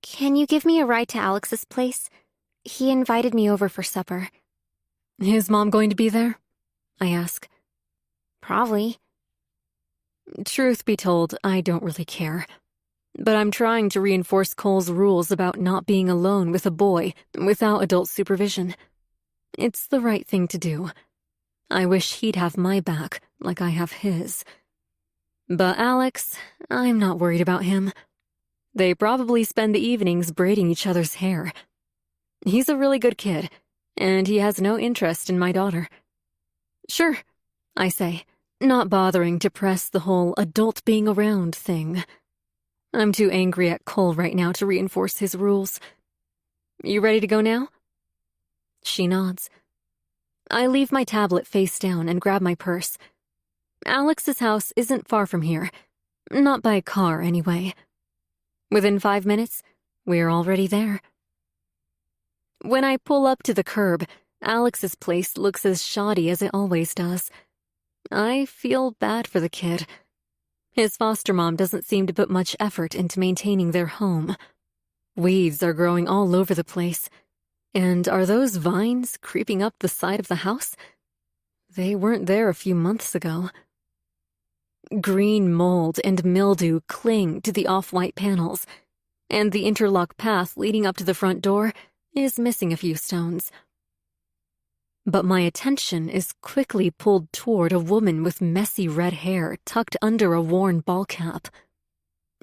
Can you give me a ride to Alex's place? He invited me over for supper. Is Mom going to be there? I ask. Probably. Truth be told, I don't really care. But I'm trying to reinforce Cole's rules about not being alone with a boy without adult supervision. It's the right thing to do. I wish he'd have my back like I have his. But Alex, I'm not worried about him. They probably spend the evenings braiding each other's hair. He's a really good kid, and he has no interest in my daughter. Sure, I say, not bothering to press the whole adult being around thing. I'm too angry at Cole right now to reinforce his rules. You ready to go now? She nods. I leave my tablet face down and grab my purse. Alex's house isn't far from here. Not by car, anyway. Within 5 minutes, we're already there. When I pull up to the curb, Alex's place looks as shoddy as it always does. I feel bad for the kid. His foster mom doesn't seem to put much effort into maintaining their home. Weeds are growing all over the place. And are those vines creeping up the side of the house? They weren't there a few months ago. Green mold and mildew cling to the off-white panels, and the interlock path leading up to the front door is missing a few stones. But my attention is quickly pulled toward a woman with messy red hair tucked under a worn ball cap.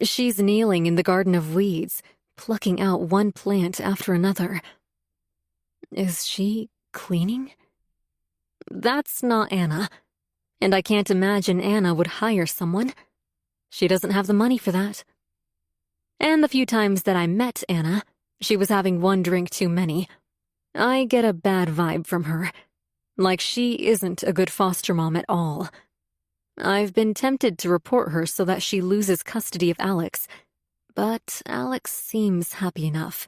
She's kneeling in the garden of weeds, plucking out one plant after another. Is she cleaning? That's not Anna, and I can't imagine Anna would hire someone. She doesn't have the money for that. And the few times that I met Anna, she was having one drink too many. I get a bad vibe from her, like she isn't a good foster mom at all. I've been tempted to report her so that she loses custody of Alex, but Alex seems happy enough.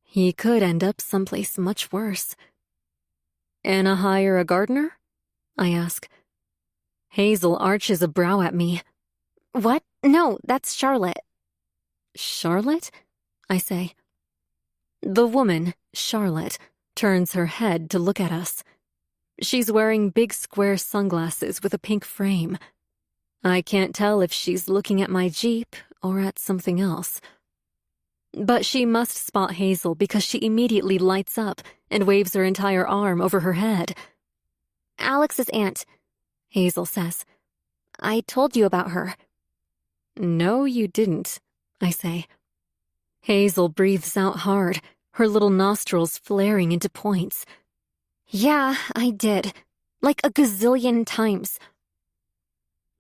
He could end up someplace much worse. Anna hire a gardener? I ask. Hazel arches a brow at me. What? No, that's Charlotte. Charlotte? I say. The woman, Charlotte, turns her head to look at us. She's wearing big square sunglasses with a pink frame. I can't tell if she's looking at my Jeep or at something else. But she must spot Hazel because she immediately lights up and waves her entire arm over her head. Alex's aunt, Hazel says. I told you about her. No, you didn't, I say. Hazel breathes out hard, her little nostrils flaring into points. Yeah, I did. Like a gazillion times.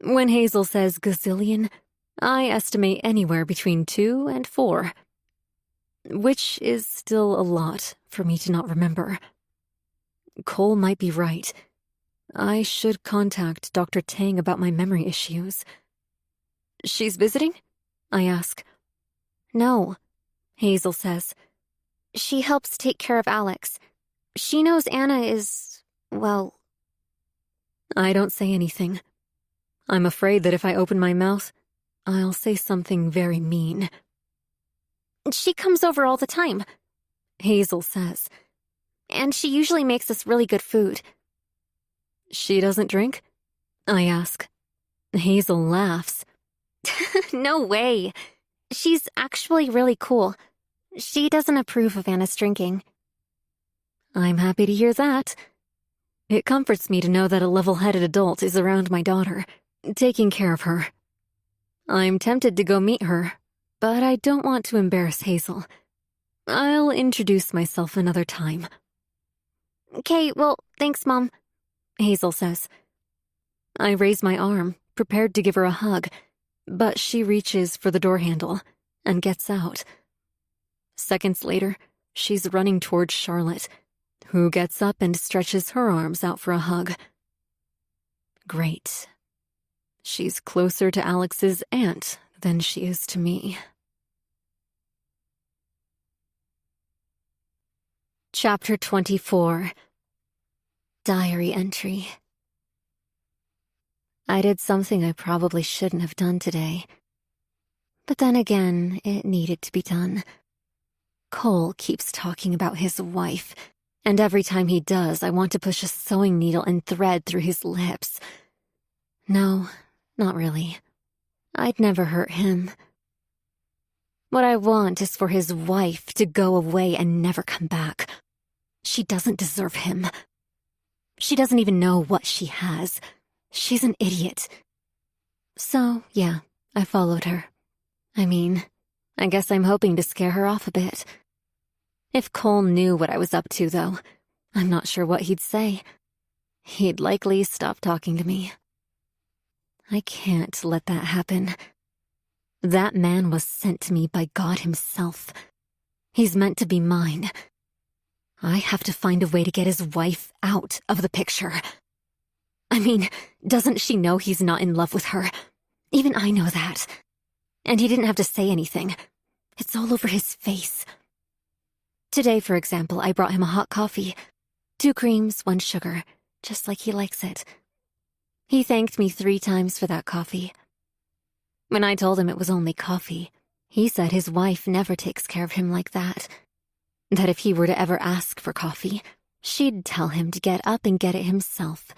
When Hazel says gazillion, I estimate anywhere between 2 and 4. Which is still a lot for me to not remember. Cole might be right. I should contact Dr. Tang about my memory issues. She's visiting? I ask. No, Hazel says. She helps take care of Alex. She knows Anna is, well... I don't say anything. I'm afraid that if I open my mouth, I'll say something very mean. She comes over all the time, Hazel says. And she usually makes us really good food. She doesn't drink? I ask. Hazel laughs. No way. She's actually really cool. She doesn't approve of Anna's drinking. I'm happy to hear that. It comforts me to know that a level-headed adult is around my daughter, taking care of her. I'm tempted to go meet her, but I don't want to embarrass Hazel. I'll introduce myself another time. Okay, well, thanks, Mom, Hazel says. I raise my arm, prepared to give her a hug, but she reaches for the door handle and gets out. Seconds later, she's running towards Charlotte, who gets up and stretches her arms out for a hug. Great. She's closer to Alex's aunt than she is to me. Chapter 24. Diary entry. I did something I probably shouldn't have done today. But then again, it needed to be done. Cole keeps talking about his wife, and every time he does, I want to push a sewing needle and thread through his lips. No, not really. I'd never hurt him. What I want is for his wife to go away and never come back. She doesn't deserve him. She doesn't even know what she has. She's an idiot. So, yeah, I followed her. I mean, I guess I'm hoping to scare her off a bit. If Cole knew what I was up to, though, I'm not sure what he'd say. He'd likely stop talking to me. I can't let that happen. That man was sent to me by God himself. He's meant to be mine. I have to find a way to get his wife out of the picture. I mean, doesn't she know he's not in love with her? Even I know that. And he didn't have to say anything. It's all over his face. Today, for example, I brought him a hot coffee. 2 creams, 1 sugar, just like he likes it. He thanked me 3 times for that coffee. When I told him it was only coffee, he said his wife never takes care of him like that. That if he were to ever ask for coffee, she'd tell him to get up and get it himself.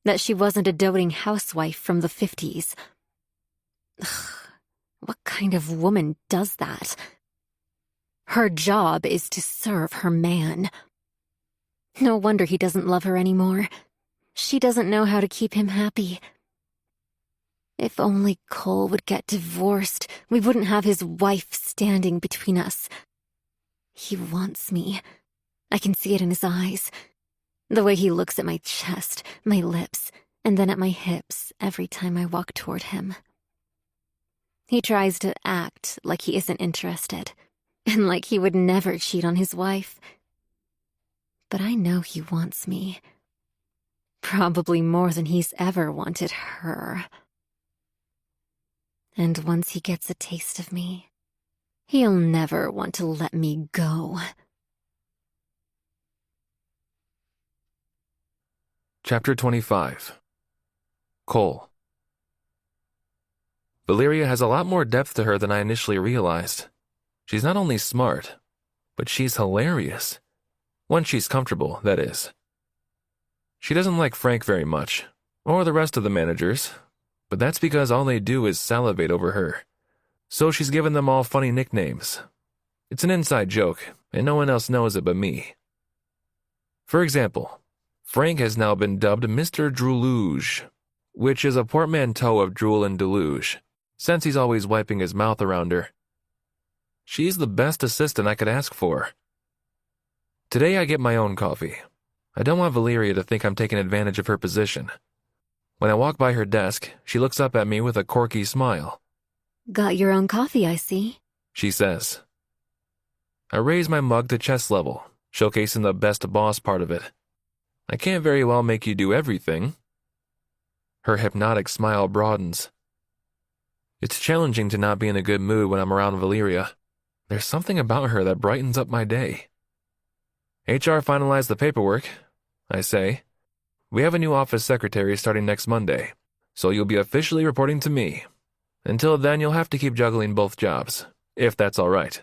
That she wasn't a doting housewife from the 50s. Ugh, what kind of woman does that? Her job is to serve her man. No wonder he doesn't love her anymore. She doesn't know how to keep him happy. If only Cole would get divorced, we wouldn't have his wife standing between us. He wants me. I can see it in his eyes. The way he looks at my chest, my lips, and then at my hips every time I walk toward him. He tries to act like he isn't interested, and like he would never cheat on his wife. But I know he wants me. Probably more than he's ever wanted her. And once he gets a taste of me, he'll never want to let me go. Chapter 25. Cole. Valeria has a lot more depth to her than I initially realized. She's not only smart, but she's hilarious. When she's comfortable, that is. She doesn't like Frank very much, or the rest of the managers, but that's because all they do is salivate over her. So she's given them all funny nicknames. It's an inside joke, and no one else knows it but me. For example, Frank has now been dubbed Mr. Droolouge, which is a portmanteau of drool and deluge, since he's always wiping his mouth around her. She's the best assistant I could ask for. Today I get my own coffee. I don't want Valeria to think I'm taking advantage of her position. When I walk by her desk, she looks up at me with a quirky smile. Got your own coffee, I see, She says. I raise my mug to chest level, showcasing the best boss part of it. I can't very well make you do everything. Her hypnotic smile broadens. It's challenging to not be in a good mood when I'm around Valeria. There's something about her that brightens up my day. HR finalized the paperwork, I say. We have a new office secretary starting next Monday, so you'll be officially reporting to me. Until then, you'll have to keep juggling both jobs, if that's all right.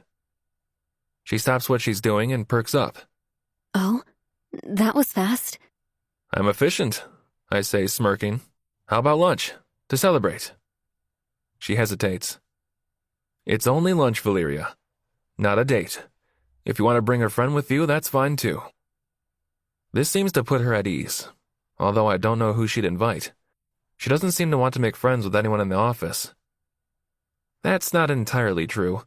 She stops what she's doing and perks up. Oh, that was fast. I'm efficient, I say, smirking. How about lunch, to celebrate? She hesitates. It's only lunch, Valeria, not a date. If you want to bring a friend with you, that's fine too. This seems to put her at ease, although I don't know who she'd invite. She doesn't seem to want to make friends with anyone in the office. That's not entirely true.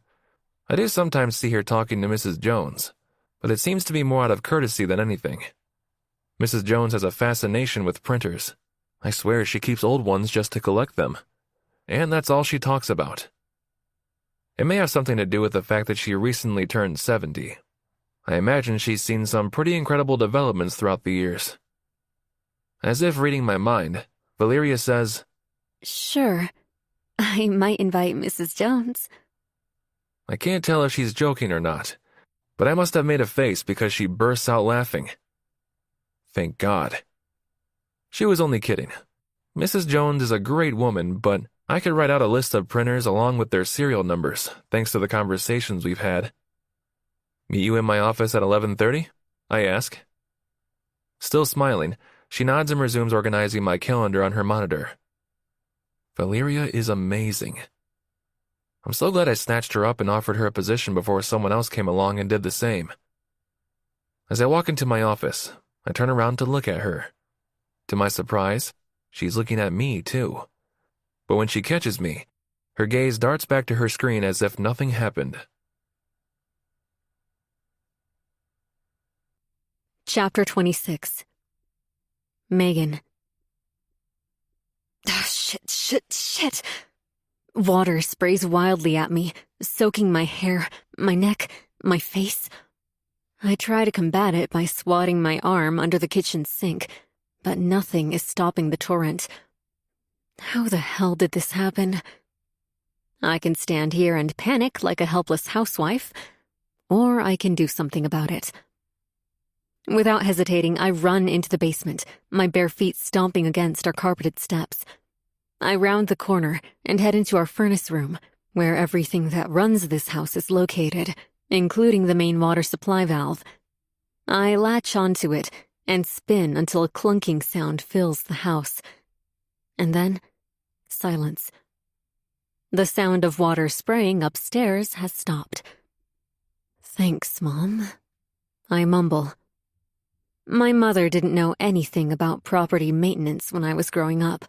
I do sometimes see her talking to Mrs. Jones, but it seems to be more out of courtesy than anything. Mrs. Jones has a fascination with printers. I swear she keeps old ones just to collect them. And that's all she talks about. It may have something to do with the fact that she recently turned 70. I imagine she's seen some pretty incredible developments throughout the years. As if reading my mind, Valeria says, Sure. I might invite Mrs. Jones. I can't tell if she's joking or not, but I must have made a face because she bursts out laughing. Thank God. She was only kidding. Mrs. Jones is a great woman, but I could write out a list of printers along with their serial numbers, thanks to the conversations we've had. Meet you in my office at 11:30? I ask. Still smiling, she nods and resumes organizing my calendar on her monitor. Valeria is amazing. I'm so glad I snatched her up and offered her a position before someone else came along and did the same. As I walk into my office, I turn around to look at her. To my surprise, she's looking at me too. But when she catches me, her gaze darts back to her screen as if nothing happened. Chapter 26. Megan. Shit. Water sprays wildly at me, soaking my hair, my neck, my face. I try to combat it by swatting my arm under the kitchen sink, but nothing is stopping the torrent. How the hell did this happen? I can stand here and panic like a helpless housewife, or I can do something about it. Without hesitating, I run into the basement, my bare feet stomping against our carpeted steps. I round the corner and head into our furnace room, where everything that runs this house is located, including the main water supply valve. I latch onto it and spin until a clunking sound fills the house. And then, silence. The sound of water spraying upstairs has stopped. Thanks, Mom. I mumble. My mother didn't know anything about property maintenance when I was growing up.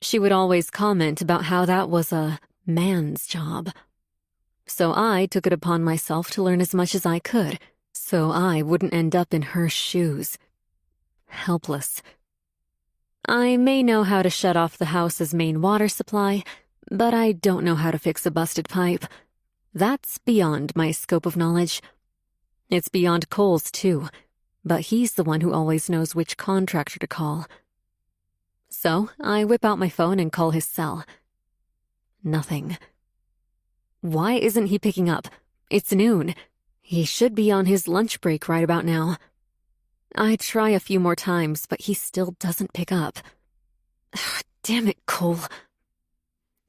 She would always comment about how that was a man's job. So I took it upon myself to learn as much as I could, so I wouldn't end up in her shoes. Helpless. I may know how to shut off the house's main water supply, but I don't know how to fix a busted pipe. That's beyond my scope of knowledge. It's beyond Cole's, too, but he's the one who always knows which contractor to call. So I whip out my phone and call his cell. Nothing. Why isn't he picking up? It's noon. He should be on his lunch break right about now. I try a few more times, but he still doesn't pick up. Damn it, Cole.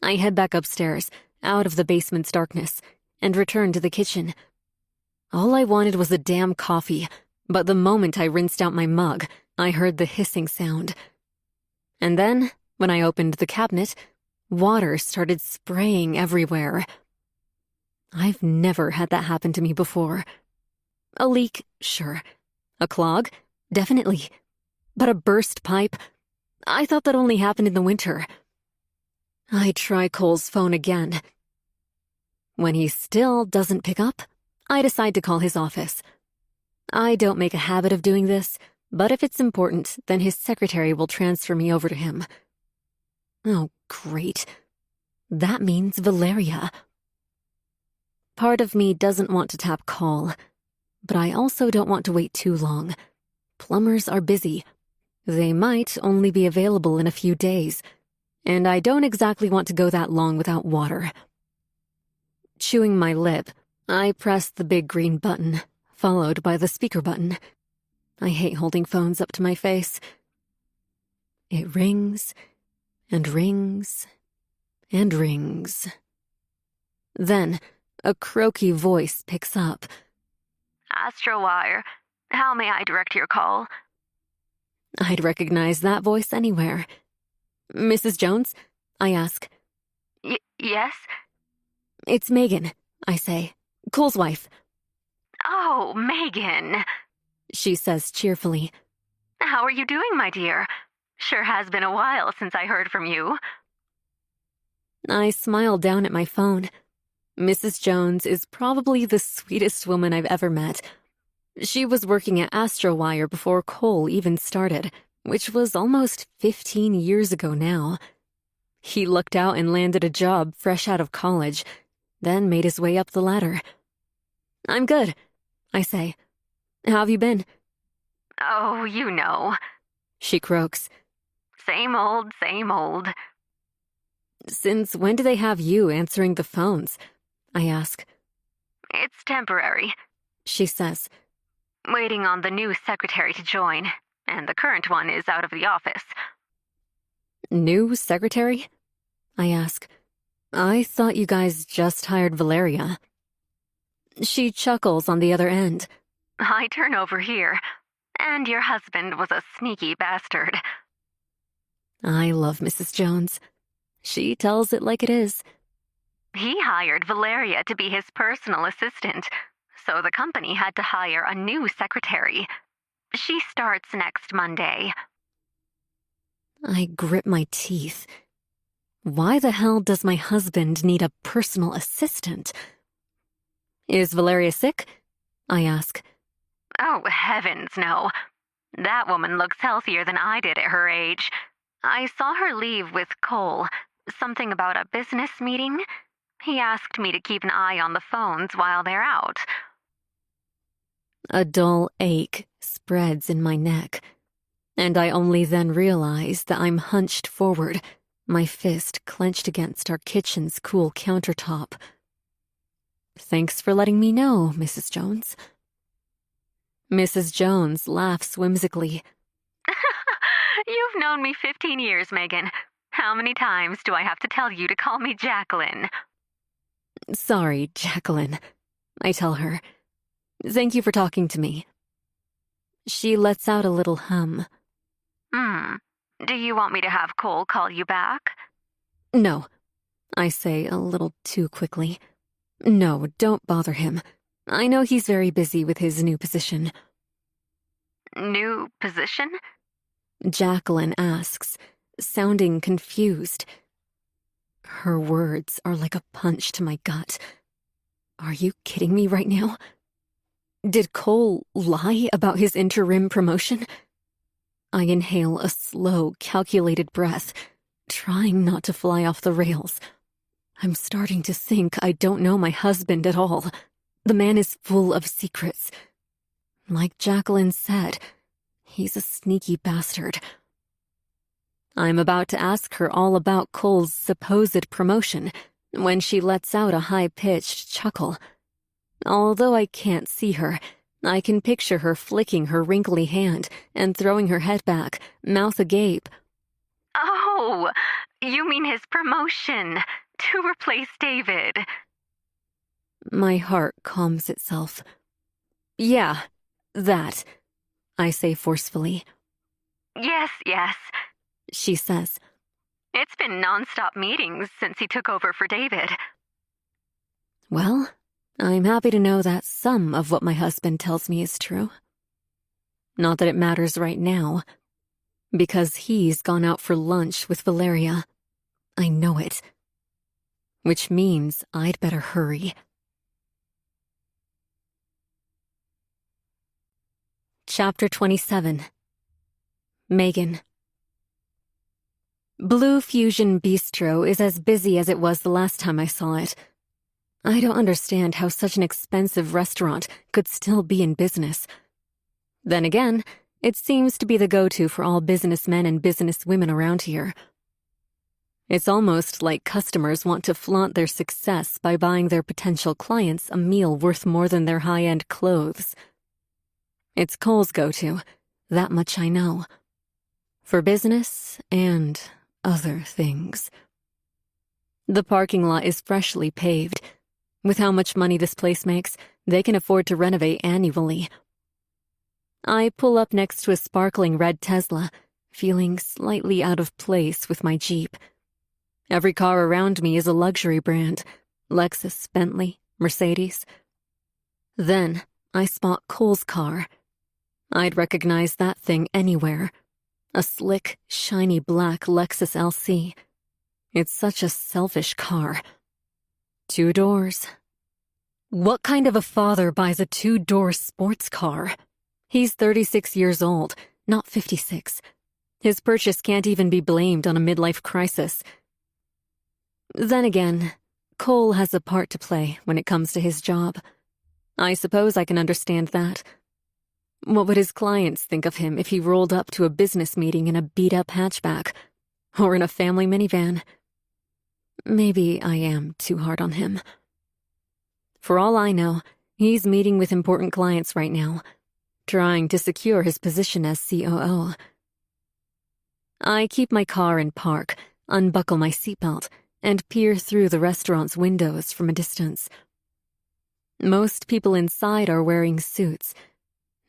I head back upstairs, out of the basement's darkness, and return to the kitchen. All I wanted was a damn coffee, but the moment I rinsed out my mug, I heard the hissing sound. And then, when I opened the cabinet, water started spraying everywhere. I've never had that happen to me before. A leak, sure. A clog, definitely. But a burst pipe? I thought that only happened in the winter. I try Cole's phone again. When he still doesn't pick up, I decide to call his office. I don't make a habit of doing this, but if it's important, then his secretary will transfer me over to him. Oh, great. That means Valeria. Part of me doesn't want to tap call, but I also don't want to wait too long. Plumbers are busy. They might only be available in a few days, and I don't exactly want to go that long without water. Chewing my lip, I press the big green button, followed by the speaker button. I hate holding phones up to my face. It rings, and rings, and rings. Then, a croaky voice picks up. Astrowire, how may I direct your call? I'd recognize that voice anywhere. Mrs. Jones? I ask. Yes? It's Megan, I say. Cole's wife. Oh, Megan, She says cheerfully. how are you doing, my dear? Sure has been a while since I heard from you. I smile down at my phone. Mrs. Jones is probably the sweetest woman I've ever met. She was working at Astrowire before Cole even started, which was almost 15 years ago now. He lucked out and landed a job fresh out of college, then made his way up the ladder. I'm good, I say. How have you been? Oh, you know. She croaks. Same old, same old. Since when do they have you answering the phones? I ask. It's temporary. She says. Waiting on the new secretary to join, and the current one is out of the office. New secretary? I ask. I thought you guys just hired Valeria. She chuckles on the other end. High turnover here, and your husband was a sneaky bastard. I love Mrs. Jones. She tells it like it is. He hired Valeria to be his personal assistant, so the company had to hire a new secretary. She starts next Monday. I grip my teeth. Why the hell does my husband need a personal assistant? Is Valeria sick? I ask. Oh, heavens, no. That woman looks healthier than I did at her age. I saw her leave with Cole. Something about a business meeting. He asked me to keep an eye on the phones while they're out. A dull ache spreads in my neck, and I only then realize that I'm hunched forward, my fist clenched against our kitchen's cool countertop. Thanks for letting me know, Mrs. Jones. Mrs. Jones laughs whimsically. You've known me 15 years, Megan. How many times do I have to tell you to call me Jacqueline? Sorry, Jacqueline, I tell her. Thank you for talking to me. She lets out a little hum. Do you want me to have Cole call you back? No, I say a little too quickly. No, don't bother him. I know he's very busy with his new position. New position? Jacqueline asks, sounding confused. Her words are like a punch to my gut. Are you kidding me right now? Did Cole lie about his interim promotion? I inhale a slow, calculated breath, trying not to fly off the rails. I'm starting to think I don't know my husband at all. The man is full of secrets. Like Jacqueline said, he's a sneaky bastard. I'm about to ask her all about Cole's supposed promotion when she lets out a high-pitched chuckle. Although I can't see her, I can picture her flicking her wrinkly hand and throwing her head back, mouth agape. Oh, you mean his promotion to replace David. My heart calms itself. Yeah, that, I say forcefully. Yes, she says. it's been nonstop meetings since he took over for David. Well, I'm happy to know that some of what my husband tells me is true. Not that it matters right now, because he's gone out for lunch with Valeria. I know it. Which means I'd better hurry. Chapter 27. Megan. Blue Fusion Bistro is as busy as it was the last time I saw it. I don't understand how such an expensive restaurant could still be in business. Then again, it seems to be the go-to for all businessmen and businesswomen around here. It's almost like customers want to flaunt their success by buying their potential clients a meal worth more than their high-end clothes. It's Cole's go-to, that much I know. For business and other things. The parking lot is freshly paved. With how much money this place makes, they can afford to renovate annually. I pull up next to a sparkling red Tesla, feeling slightly out of place with my Jeep. Every car around me is a luxury brand: Lexus, Bentley, Mercedes. Then I spot Cole's car. I'd recognize that thing anywhere. A slick, shiny black Lexus LC. It's such a selfish car. 2 doors. What kind of a father buys a 2-door sports car? He's 36 years old, not 56. His purchase can't even be blamed on a midlife crisis. Then again, Cole has a part to play when it comes to his job. I suppose I can understand that. What would his clients think of him if he rolled up to a business meeting in a beat-up hatchback? Or in a family minivan? Maybe I am too hard on him. For all I know, he's meeting with important clients right now, trying to secure his position as COO. I keep my car in park, unbuckle my seatbelt, and peer through the restaurant's windows from a distance. Most people inside are wearing suits.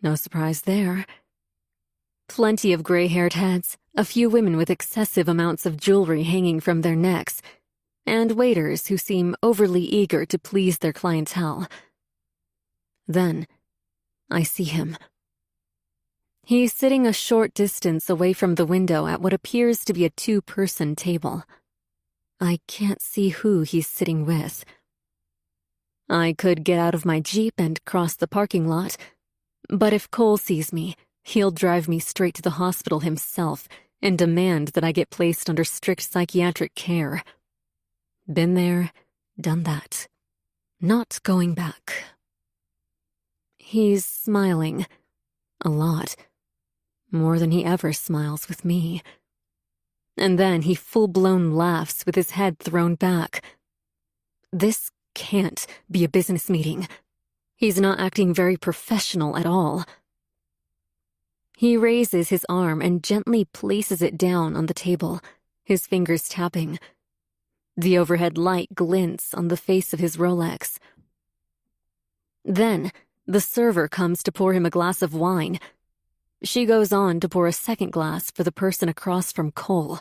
No surprise there. Plenty of gray-haired heads, a few women with excessive amounts of jewelry hanging from their necks, and waiters who seem overly eager to please their clientele. Then, I see him. He's sitting a short distance away from the window at what appears to be a 2-person table. I can't see who he's sitting with. I could get out of my Jeep and cross the parking lot, but if Cole sees me, he'll drive me straight to the hospital himself and demand that I get placed under strict psychiatric care. Been there, done that. Not going back. He's smiling. A lot. More than he ever smiles with me. And then he full-blown laughs with his head thrown back. This can't be a business meeting. He's not acting very professional at all. He raises his arm and gently places it down on the table, his fingers tapping. The overhead light glints on the face of his Rolex. Then, the server comes to pour him a glass of wine. She goes on to pour a second glass for the person across from Cole.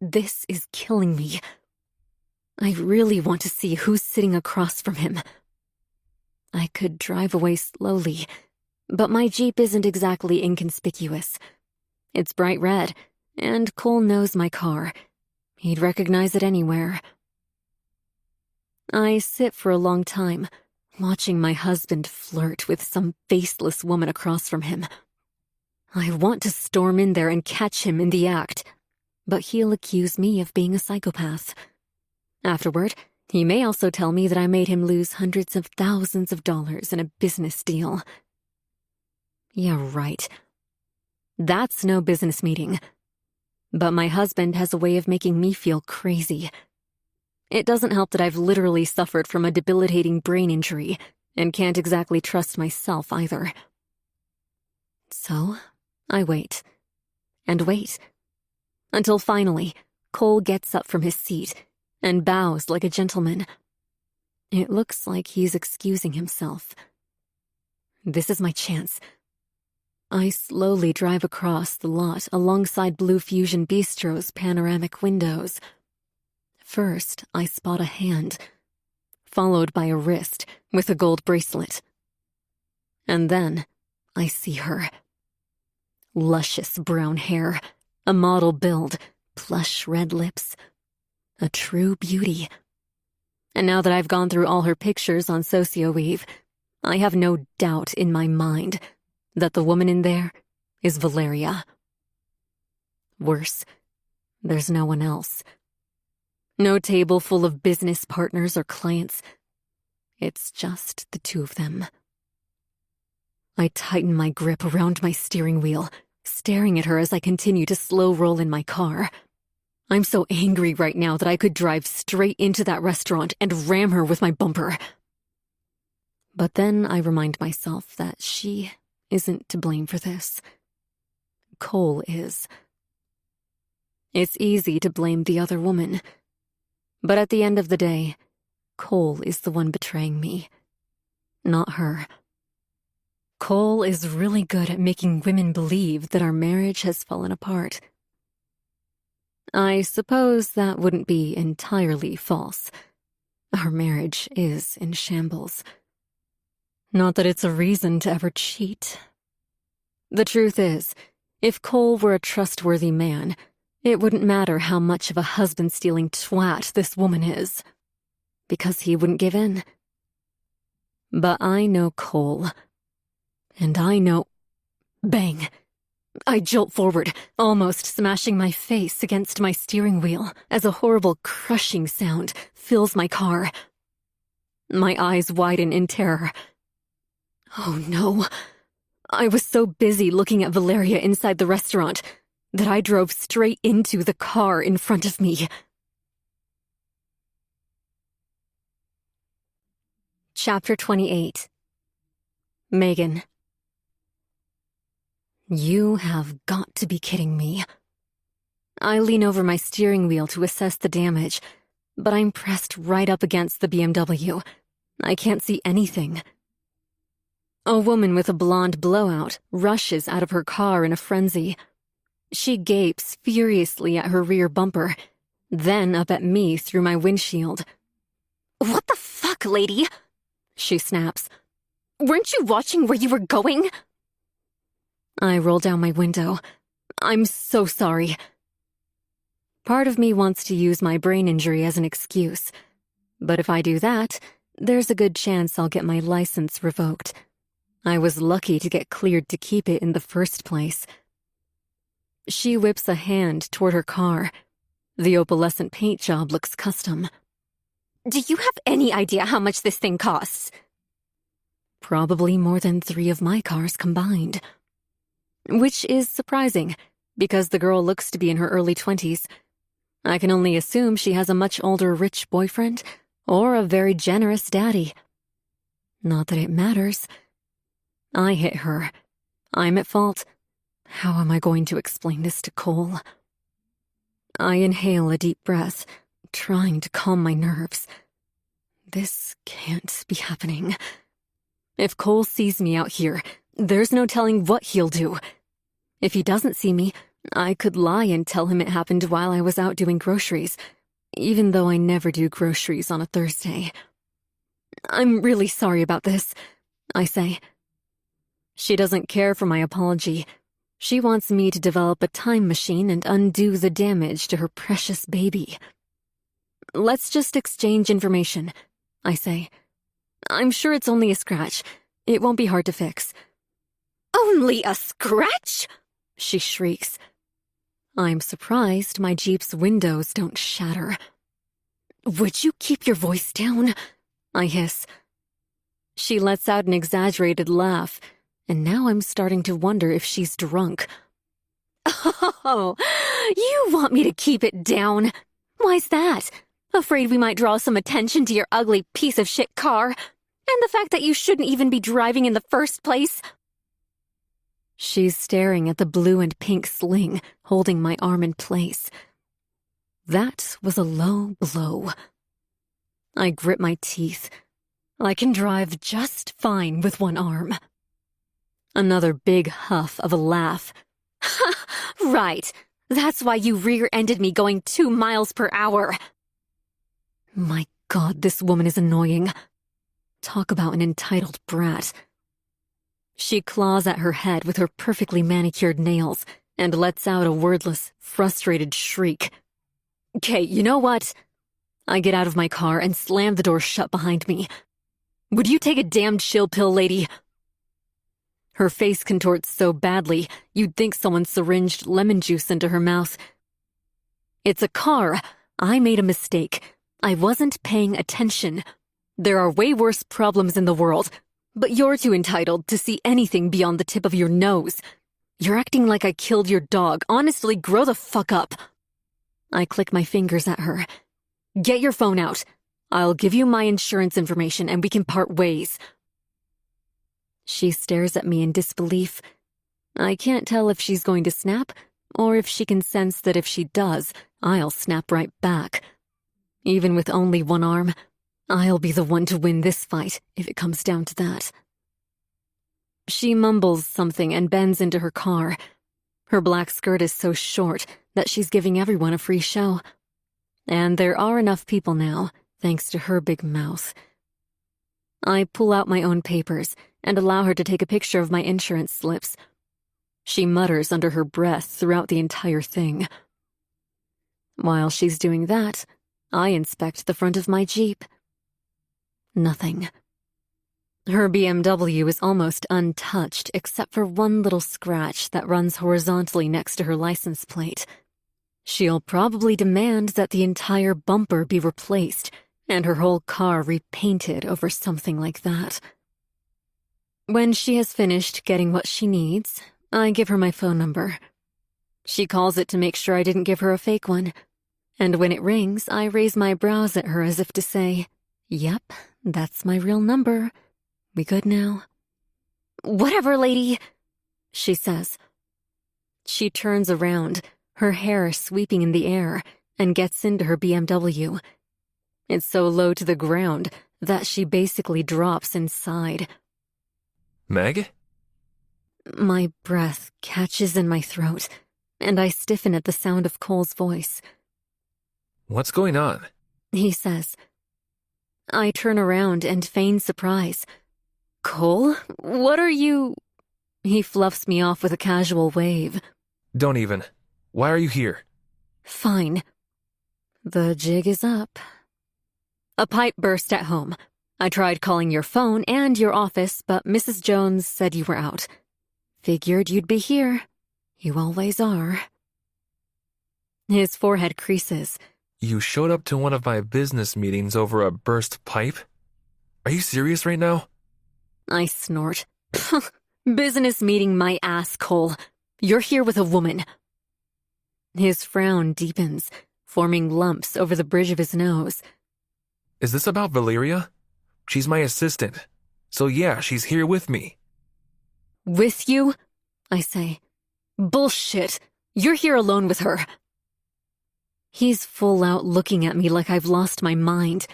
This is killing me. I really want to see who's sitting across from him. I could drive away slowly, but my Jeep isn't exactly inconspicuous. It's bright red, and Cole knows my car. He'd recognize it anywhere. I sit for a long time, watching my husband flirt with some faceless woman across from him. I want to storm in there and catch him in the act, but he'll accuse me of being a psychopath. Afterward, he may also tell me that I made him lose hundreds of thousands of dollars in a business deal. Yeah, right. That's no business meeting. But my husband has a way of making me feel crazy. It doesn't help that I've literally suffered from a debilitating brain injury and can't exactly trust myself either. So, I wait. And wait. Until finally, Cole gets up from his seat and bows like a gentleman. It looks like he's excusing himself. This is my chance. I slowly drive across the lot alongside Blue Fusion Bistro's panoramic windows. First, I spot a hand, followed by a wrist with a gold bracelet. And then, I see her. Luscious brown hair, a model build, plush red lips. A true beauty. And now that I've gone through all her pictures on SocioWeave, I have no doubt in my mind that the woman in there is Valeria. Worse, there's no one else. No table full of business partners or clients. It's just the two of them. I tighten my grip around my steering wheel, staring at her as I continue to slow roll in my car. I'm so angry right now that I could drive straight into that restaurant and ram her with my bumper. But then I remind myself that she isn't to blame for this. Cole is. It's easy to blame the other woman, but at the end of the day, Cole is the one betraying me, not her. Cole is really good at making women believe that our marriage has fallen apart. I suppose that wouldn't be entirely false. Our marriage is in shambles. Not that it's a reason to ever cheat. The truth is, if Cole were a trustworthy man, it wouldn't matter how much of a husband-stealing twat this woman is, because he wouldn't give in. But I know Cole, and I know... Bang! I jolt forward, almost smashing my face against my steering wheel as a horrible crushing sound fills my car. My eyes widen in terror. Oh no. I was so busy looking at Valeria inside the restaurant that I drove straight into the car in front of me. Chapter 28. Megan. You have got to be kidding me. I lean over my steering wheel to assess the damage, but I'm pressed right up against the BMW. I can't see anything. A woman with a blonde blowout rushes out of her car in a frenzy. She gapes furiously at her rear bumper, then up at me through my windshield. What the fuck, lady? She snaps. Weren't you watching where you were going? I roll down my window. I'm so sorry. Part of me wants to use my brain injury as an excuse, but if I do that, there's a good chance I'll get my license revoked. I was lucky to get cleared to keep it in the first place. She whips a hand toward her car. The opalescent paint job looks custom. Do you have any idea how much this thing costs? Probably more than 3 of my cars combined. Which is surprising, because the girl looks to be in her early 20s. I can only assume she has a much older rich boyfriend, or a very generous daddy. Not that it matters. I hit her. I'm at fault. How am I going to explain this to Cole? I inhale a deep breath, trying to calm my nerves. This can't be happening. If Cole sees me out here, there's no telling what he'll do. If he doesn't see me, I could lie and tell him it happened while I was out doing groceries, even though I never do groceries on a Thursday. I'm really sorry about this, I say. She doesn't care for my apology. She wants me to develop a time machine and undo the damage to her precious baby. Let's just exchange information, I say. I'm sure it's only a scratch. It won't be hard to fix. Only a scratch? She shrieks. I'm surprised my Jeep's windows don't shatter. Would you keep your voice down? I hiss. She lets out an exaggerated laugh, and now I'm starting to wonder if she's drunk. Oh, you want me to keep it down? Why's that? Afraid we might draw some attention to your ugly piece of shit car? And the fact that you shouldn't even be driving in the first place? She's staring at the blue and pink sling, holding my arm in place. That was a low blow. I grip my teeth. I can drive just fine with one arm. Another big huff of a laugh. Right. That's why you rear-ended me going 2 miles per hour. My God, this woman is annoying. Talk about an entitled brat. She claws at her head with her perfectly manicured nails and lets out a wordless, frustrated shriek. Okay, you know what? I get out of my car and slam the door shut behind me. Would you take a damn chill pill, lady? Her face contorts so badly, you'd think someone syringed lemon juice into her mouth. It's a car. I made a mistake. I wasn't paying attention. There are way worse problems in the world, but you're too entitled to see anything beyond the tip of your nose. You're acting like I killed your dog. Honestly, grow the fuck up. I click my fingers at her. Get your phone out. I'll give you my insurance information and we can part ways. She stares at me in disbelief. I can't tell if she's going to snap, or if she can sense that if she does, I'll snap right back. Even with only one arm, I'll be the one to win this fight if it comes down to that. She mumbles something and bends into her car. Her black skirt is so short that she's giving everyone a free show. And there are enough people now, thanks to her big mouth. I pull out my own papers and allow her to take a picture of my insurance slips. She mutters under her breath throughout the entire thing. While she's doing that, I inspect the front of my Jeep. Nothing. Her BMW is almost untouched except for one little scratch that runs horizontally next to her license plate. She'll probably demand that the entire bumper be replaced and her whole car repainted over something like that. When she has finished getting what she needs, I give her my phone number. She calls it to make sure I didn't give her a fake one, and when it rings, I raise my brows at her as if to say, "Yep, that's my real number. We good now?" "Whatever, lady," she says. She turns around, her hair sweeping in the air, and gets into her BMW. It's so low to the ground that she basically drops inside. Meg? My breath catches in my throat, and I stiffen at the sound of Cole's voice. What's going on? He says. I turn around and feign surprise. "Cole, what are you—" He fluffs me off with a casual wave. Don't even. Why are you here? Fine. The jig is up. A pipe burst at home. I tried calling your phone and your office, but Mrs. Jones said you were out. Figured you'd be here. You always are. His forehead creases. You showed up to one of my business meetings over a burst pipe? Are you serious right now? I snort. Business meeting my ass, Cole. You're here with a woman. His frown deepens, forming lumps over the bridge of his nose. Is this about Valeria? She's my assistant. So yeah, she's here with me. With you? I say. Bullshit. You're here alone with her. He's full out looking at me like I've lost my mind.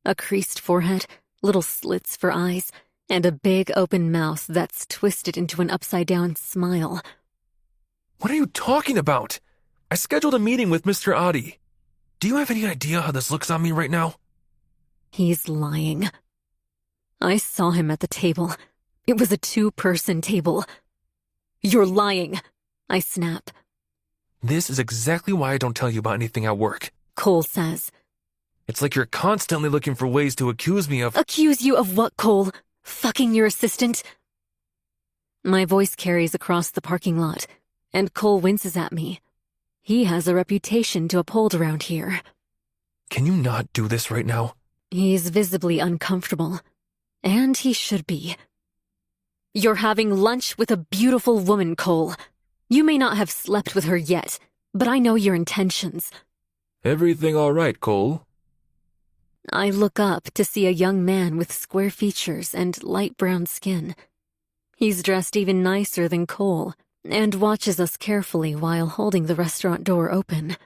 A creased forehead, little slits for eyes, and a big open mouth that's twisted into an upside-down smile. What are you talking about? I scheduled a meeting with Mr. Adi. Do you have any idea how this looks on me right now? He's lying. I saw him at the table. It was a 2-person table. You're lying, I snap. This is exactly why I don't tell you about anything at work. Cole says. It's like you're constantly looking for ways to accuse me of— Accuse you of what, Cole? Fucking your assistant? My voice carries across the parking lot, and Cole winces at me. He has a reputation to uphold around here. Can you not do this right now? He's visibly uncomfortable, and he should be. You're having lunch with a beautiful woman, Cole. You may not have slept with her yet, but I know your intentions. Everything all right, Cole? I look up to see a young man with square features and light brown skin. He's dressed even nicer than Cole, and watches us carefully while holding the restaurant door open.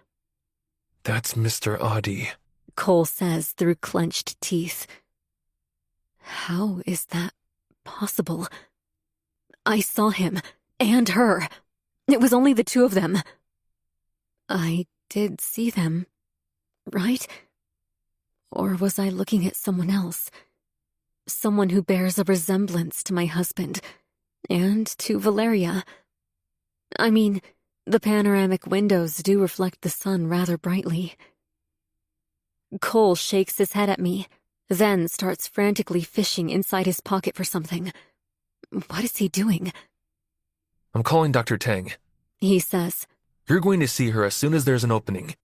That's Mr. Adi, Cole says through clenched teeth. How is that possible? I saw him. And her. It was only the two of them. I did see them, right? Or was I looking at someone else? Someone who bears a resemblance to my husband, and to Valeria. I mean, the panoramic windows do reflect the sun rather brightly. Cole shakes his head at me, then starts frantically fishing inside his pocket for something. What is he doing? I'm calling Dr. Tang. He says. You're going to see her as soon as there's an opening.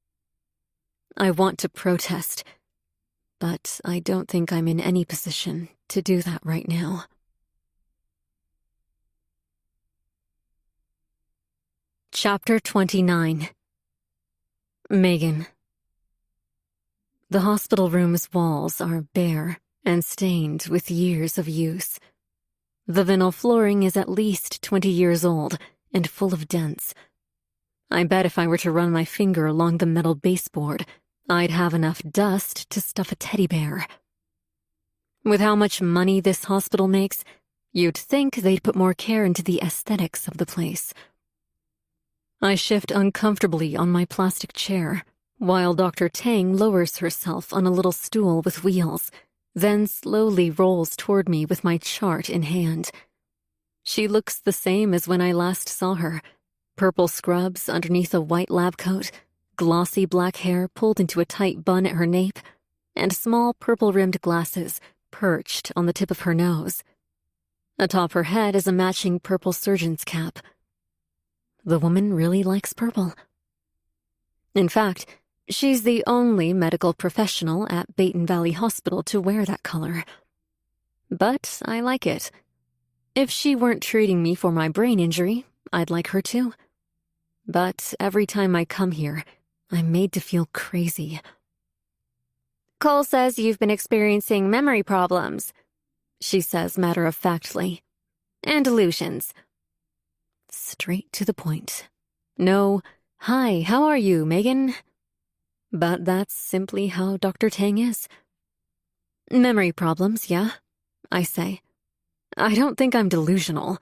I want to protest, but I don't think I'm in any position to do that right now. Chapter 29. Megan. The hospital room's walls are bare and stained with years of use. The vinyl flooring is at least 20 years old and full of dents. I bet if I were to run my finger along the metal baseboard, I'd have enough dust to stuff a teddy bear. With how much money this hospital makes, you'd think they'd put more care into the aesthetics of the place. I shift uncomfortably on my plastic chair, while Dr. Tang lowers herself on a little stool with wheels, then slowly rolls toward me with my chart in hand. She looks the same as when I last saw her. Purple scrubs underneath a white lab coat, glossy black hair pulled into a tight bun at her nape, and small purple-rimmed glasses perched on the tip of her nose. Atop her head is a matching purple surgeon's cap. The woman really likes purple. In fact, she's the only medical professional at Baton Valley Hospital to wear that color. But I like it. If she weren't treating me for my brain injury, I'd like her too. But every time I come here, I'm made to feel crazy. Cole says you've been experiencing memory problems, she says matter-of-factly. and delusions. Straight to the point. No, hi, how are you, Megan? But that's simply how Dr. Tang is. Memory problems, yeah, I say. I don't think I'm delusional.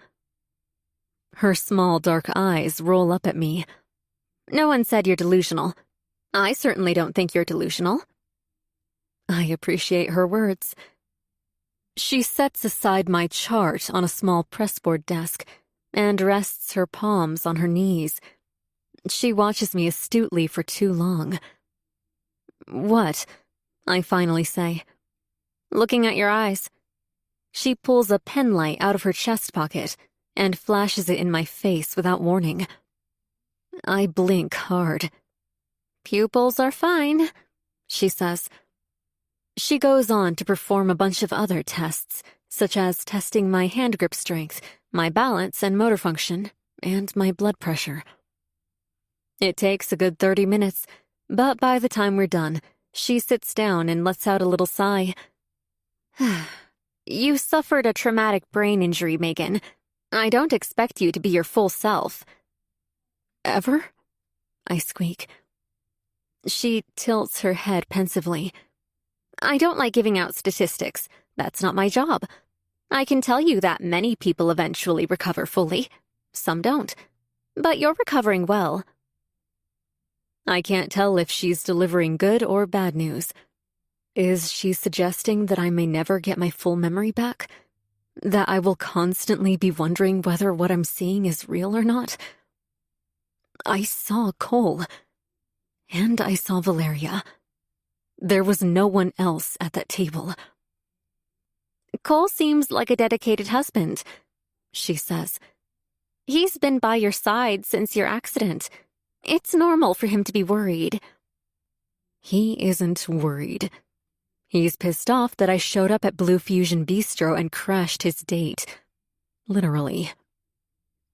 Her small dark eyes roll up at me. No one said you're delusional. I certainly don't think you're delusional. I appreciate her words. She sets aside my chart on a small pressboard desk and rests her palms on her knees. She watches me astutely for too long. What? I finally say. Looking at your eyes. She pulls a pen light out of her chest pocket and flashes it in my face without warning. I blink hard. Pupils are fine, she says. She goes on to perform a bunch of other tests, such as testing my hand grip strength, my balance and motor function, and my blood pressure. It takes a good 30 minutes, but by the time we're done, she sits down and lets out a little sigh. You suffered a traumatic brain injury, Megan. I don't expect you to be your full self. Ever? I squeak. She tilts her head pensively. I don't like giving out statistics. That's not my job. I can tell you that many people eventually recover fully. Some don't. But you're recovering well. I can't tell if she's delivering good or bad news. Is she suggesting that I may never get my full memory back? That I will constantly be wondering whether what I'm seeing is real or not? I saw Cole. And I saw Valeria. There was no one else at that table. Cole seems like a dedicated husband, she says. He's been by your side since your accident. It's normal for him to be worried. He isn't worried. He's pissed off that I showed up at Blue Fusion Bistro and crashed his date. Literally.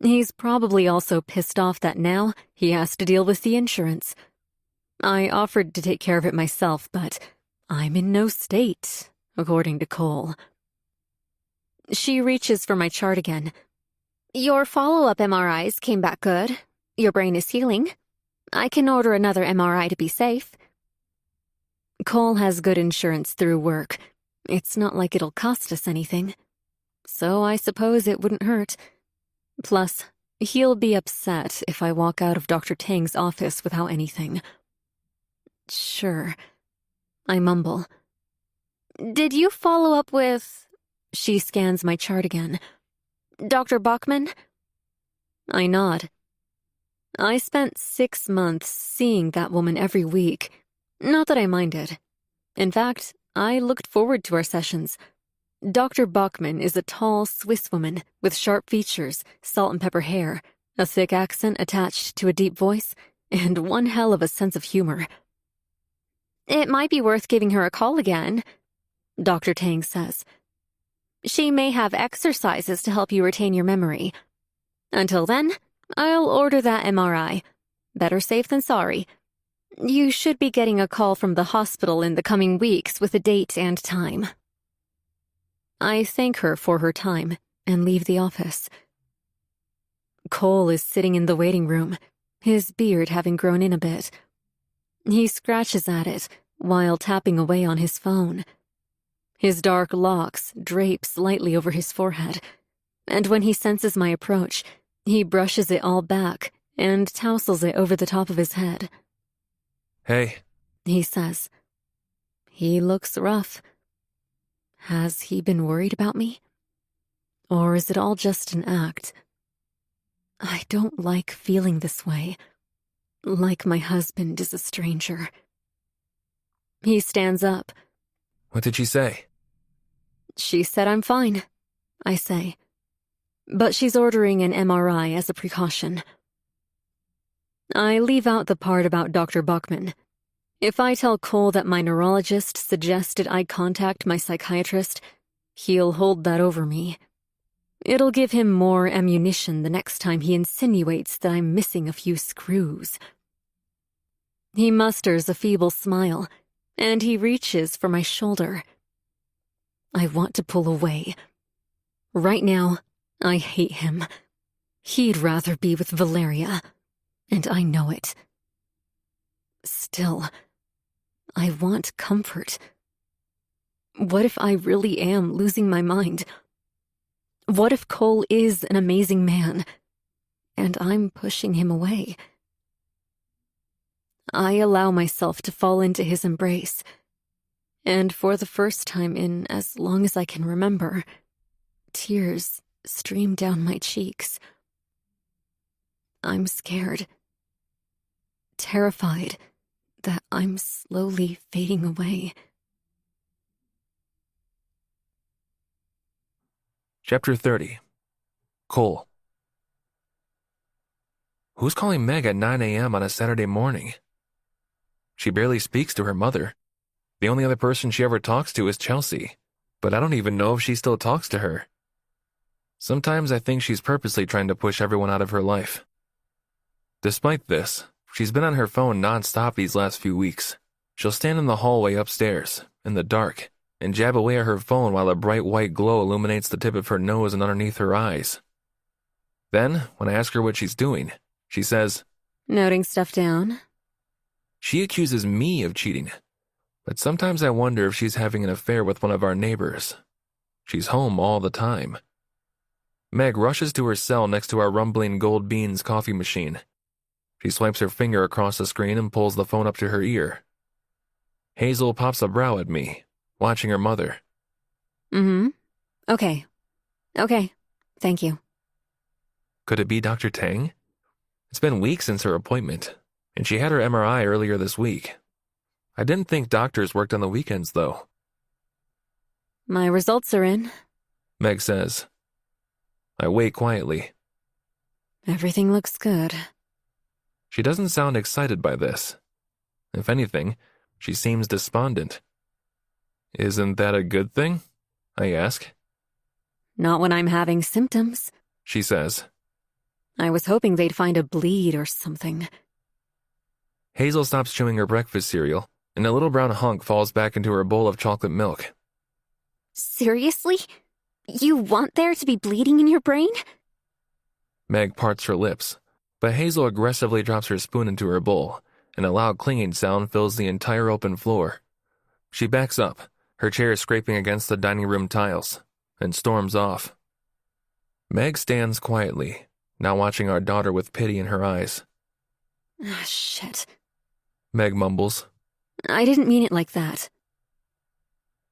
He's probably also pissed off that now he has to deal with the insurance. I offered to take care of it myself, but I'm in no state, according to Cole. She reaches for my chart again. Your follow-up MRIs came back good. Your brain is healing. I can order another MRI to be safe. Cole has good insurance through work. It's not like it'll cost us anything. So I suppose it wouldn't hurt. Plus, he'll be upset if I walk out of Dr. Tang's office without anything. Sure. I mumble. Did you follow up with... She scans my chart again. Dr. Bachman? I nod. I spent 6 months seeing that woman every week. Not that I minded. In fact, I looked forward to our sessions. Dr. Bachman is a tall Swiss woman with sharp features, salt and pepper hair, a thick accent attached to a deep voice, and one hell of a sense of humor. It might be worth giving her a call again, Dr. Tang says. She may have exercises to help you retain your memory. Until then, I'll order that MRI. Better safe than sorry. You should be getting a call from the hospital in the coming weeks with a date and time. I thank her for her time and leave the office. Cole is sitting in the waiting room, his beard having grown in a bit. He scratches at it while tapping away on his phone. His dark locks drape slightly over his forehead, and when he senses my approach, he brushes it all back and tousles it over the top of his head. Hey, He says. He looks rough. Has he been worried about me? Or is it all just an act? I don't like feeling this way. Like my husband is a stranger. He stands up. what did she say? She said I'm fine, I say. But she's ordering an MRI as a precaution. I leave out the part about Dr. Bachman. If I tell Cole that my neurologist suggested I contact my psychiatrist, he'll hold that over me. It'll give him more ammunition the next time he insinuates that I'm missing a few screws. He musters a feeble smile, and he reaches for my shoulder. I want to pull away. Right now, I hate him. He'd rather be with Valeria, and I know it. Still, I want comfort. What if I really am losing my mind? What if Cole is an amazing man, and I'm pushing him away? I allow myself to fall into his embrace, and for the first time in as long as I can remember, tears stream down my cheeks. I'm scared, terrified that I'm slowly fading away. Chapter 30. Cole. Who's calling Meg at 9 a.m. on a Saturday morning? She barely speaks to her mother. The only other person she ever talks to is Chelsea, but I don't even know if she still talks to her. Sometimes I think she's purposely trying to push everyone out of her life. Despite this, she's been on her phone nonstop these last few weeks. She'll stand in the hallway upstairs, in the dark, and jab away at her phone while a bright white glow illuminates the tip of her nose and underneath her eyes. Then, when I ask her what she's doing, she says, Noting stuff down. She accuses me of cheating, but sometimes I wonder if she's having an affair with one of our neighbors. She's home all the time. Meg rushes to her cell next to our rumbling Gold Beans coffee machine. She swipes her finger across the screen and pulls the phone up to her ear. Hazel pops a brow at me, watching her mother. Okay. Thank you. Could it be Dr. Tang? It's been weeks since her appointment, and she had her MRI earlier this week. I didn't think doctors worked on the weekends, though. My results are in. Meg says. I wait quietly. Everything looks good. She doesn't sound excited by this. If anything, she seems despondent. Isn't that a good thing? I ask. Not when I'm having symptoms, She says. I was hoping they'd find a bleed or something. Hazel stops chewing her breakfast cereal, and a little brown hunk falls back into her bowl of chocolate milk. Seriously? You want there to be bleeding in your brain? Meg parts her lips, but Hazel aggressively drops her spoon into her bowl, and a loud clinging sound fills the entire open floor. She backs up, her chair scraping against the dining room tiles, and storms off. Meg stands quietly, now watching our daughter with pity in her eyes. Ah, shit. Meg mumbles. I didn't mean it like that.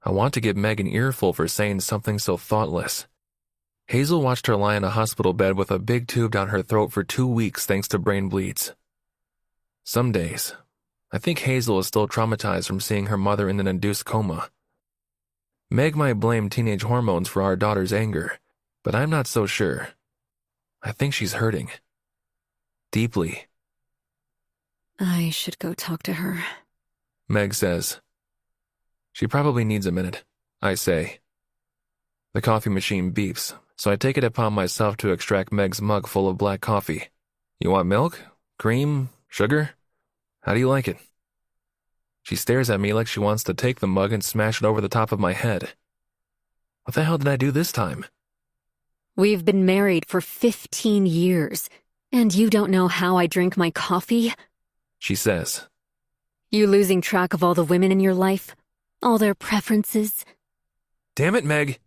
I want to give Meg an earful for saying something so thoughtless. Hazel watched her lie in a hospital bed with a big tube down her throat for 2 weeks thanks to brain bleeds. Some days, I think Hazel is still traumatized from seeing her mother in an induced coma. Meg might blame teenage hormones for our daughter's anger, but I'm not so sure. I think she's hurting. Deeply. I should go talk to her. Meg says. She probably needs a minute, I say. The coffee machine beeps, so I take it upon myself to extract Meg's mug full of black coffee. You want milk? Cream? Sugar? How do you like it? She stares at me like she wants to take the mug and smash it over the top of my head. What the hell did I do this time? We've been married for 15 years, and you don't know how I drink my coffee? She says. You losing track of all the women in your life? All their preferences? Damn it, Meg!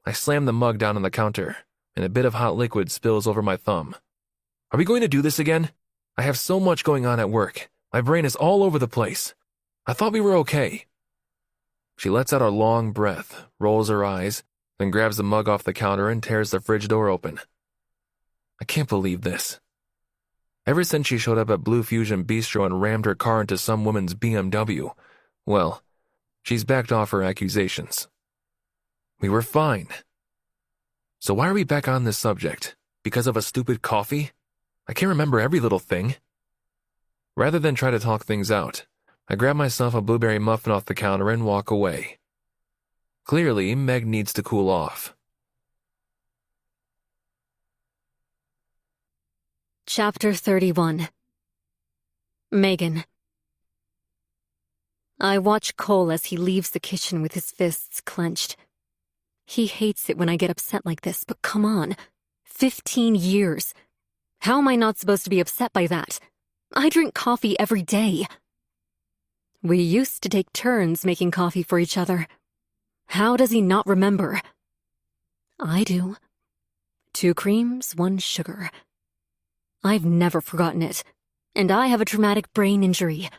I slam the mug down on the counter, and a bit of hot liquid spills over my thumb. Are we going to do this again? I have so much going on at work. My brain is all over the place. I thought we were okay. She lets out a long breath, rolls her eyes, then grabs the mug off the counter and tears the fridge door open. I can't believe this. Ever since she showed up at Blue Fusion Bistro and rammed her car into some woman's BMW, well, she's backed off her accusations. We were fine. So why are we back on this subject? Because of a stupid coffee? I can't remember every little thing. Rather than try to talk things out, I grab myself a blueberry muffin off the counter and walk away. Clearly, Meg needs to cool off. Chapter 31. Megan. I watch Cole as he leaves the kitchen with his fists clenched. He hates it when I get upset like this, but come on. 15 years. How am I not supposed to be upset by that? I drink coffee every day. We used to take turns making coffee for each other. How does he not remember? I do. 2 creams, 1 sugar. I've never forgotten it, and I have a traumatic brain injury.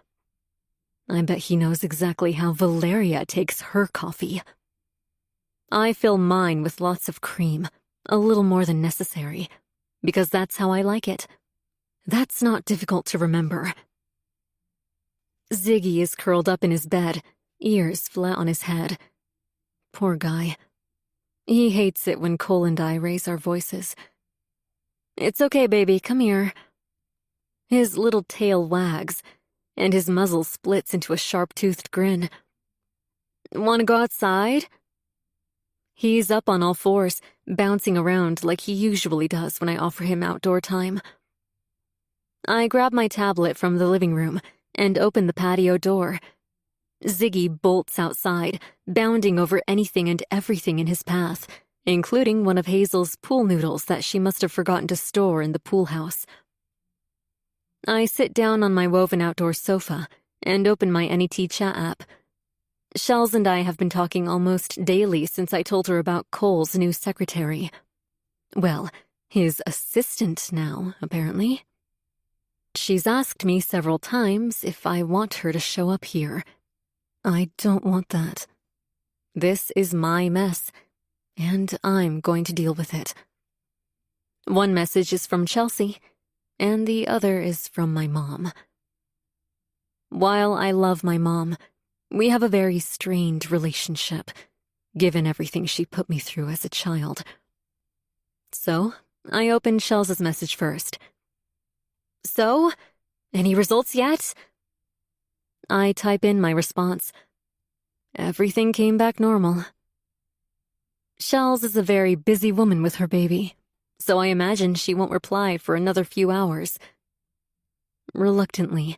I bet he knows exactly how Valeria takes her coffee. I fill mine with lots of cream, a little more than necessary, because that's how I like it. That's not difficult to remember. Ziggy is curled up in his bed, ears flat on his head. Poor guy. He hates it when Cole and I raise our voices. It's okay, baby, come here. His little tail wags, and his muzzle splits into a sharp-toothed grin. Want to go outside? He's up on all fours, bouncing around like he usually does when I offer him outdoor time. I grab my tablet from the living room and open the patio door. Ziggy bolts outside, bounding over anything and everything in his path, including one of Hazel's pool noodles that she must have forgotten to store in the pool house. I sit down on my woven outdoor sofa and open my NET chat app. Shells and I have been talking almost daily since I told her about Cole's new secretary. Well, his assistant now, apparently. She's asked me several times if I want her to show up here. I don't want that. This is my mess, and I'm going to deal with it. One message is from Chelsea, and the other is from my mom. While I love my mom, we have a very strained relationship, given everything she put me through as a child. So, I opened Shell's message first. So, any results yet? I type in my response. Everything came back normal. Shells is a very busy woman with her baby, so I imagine she won't reply for another few hours. Reluctantly,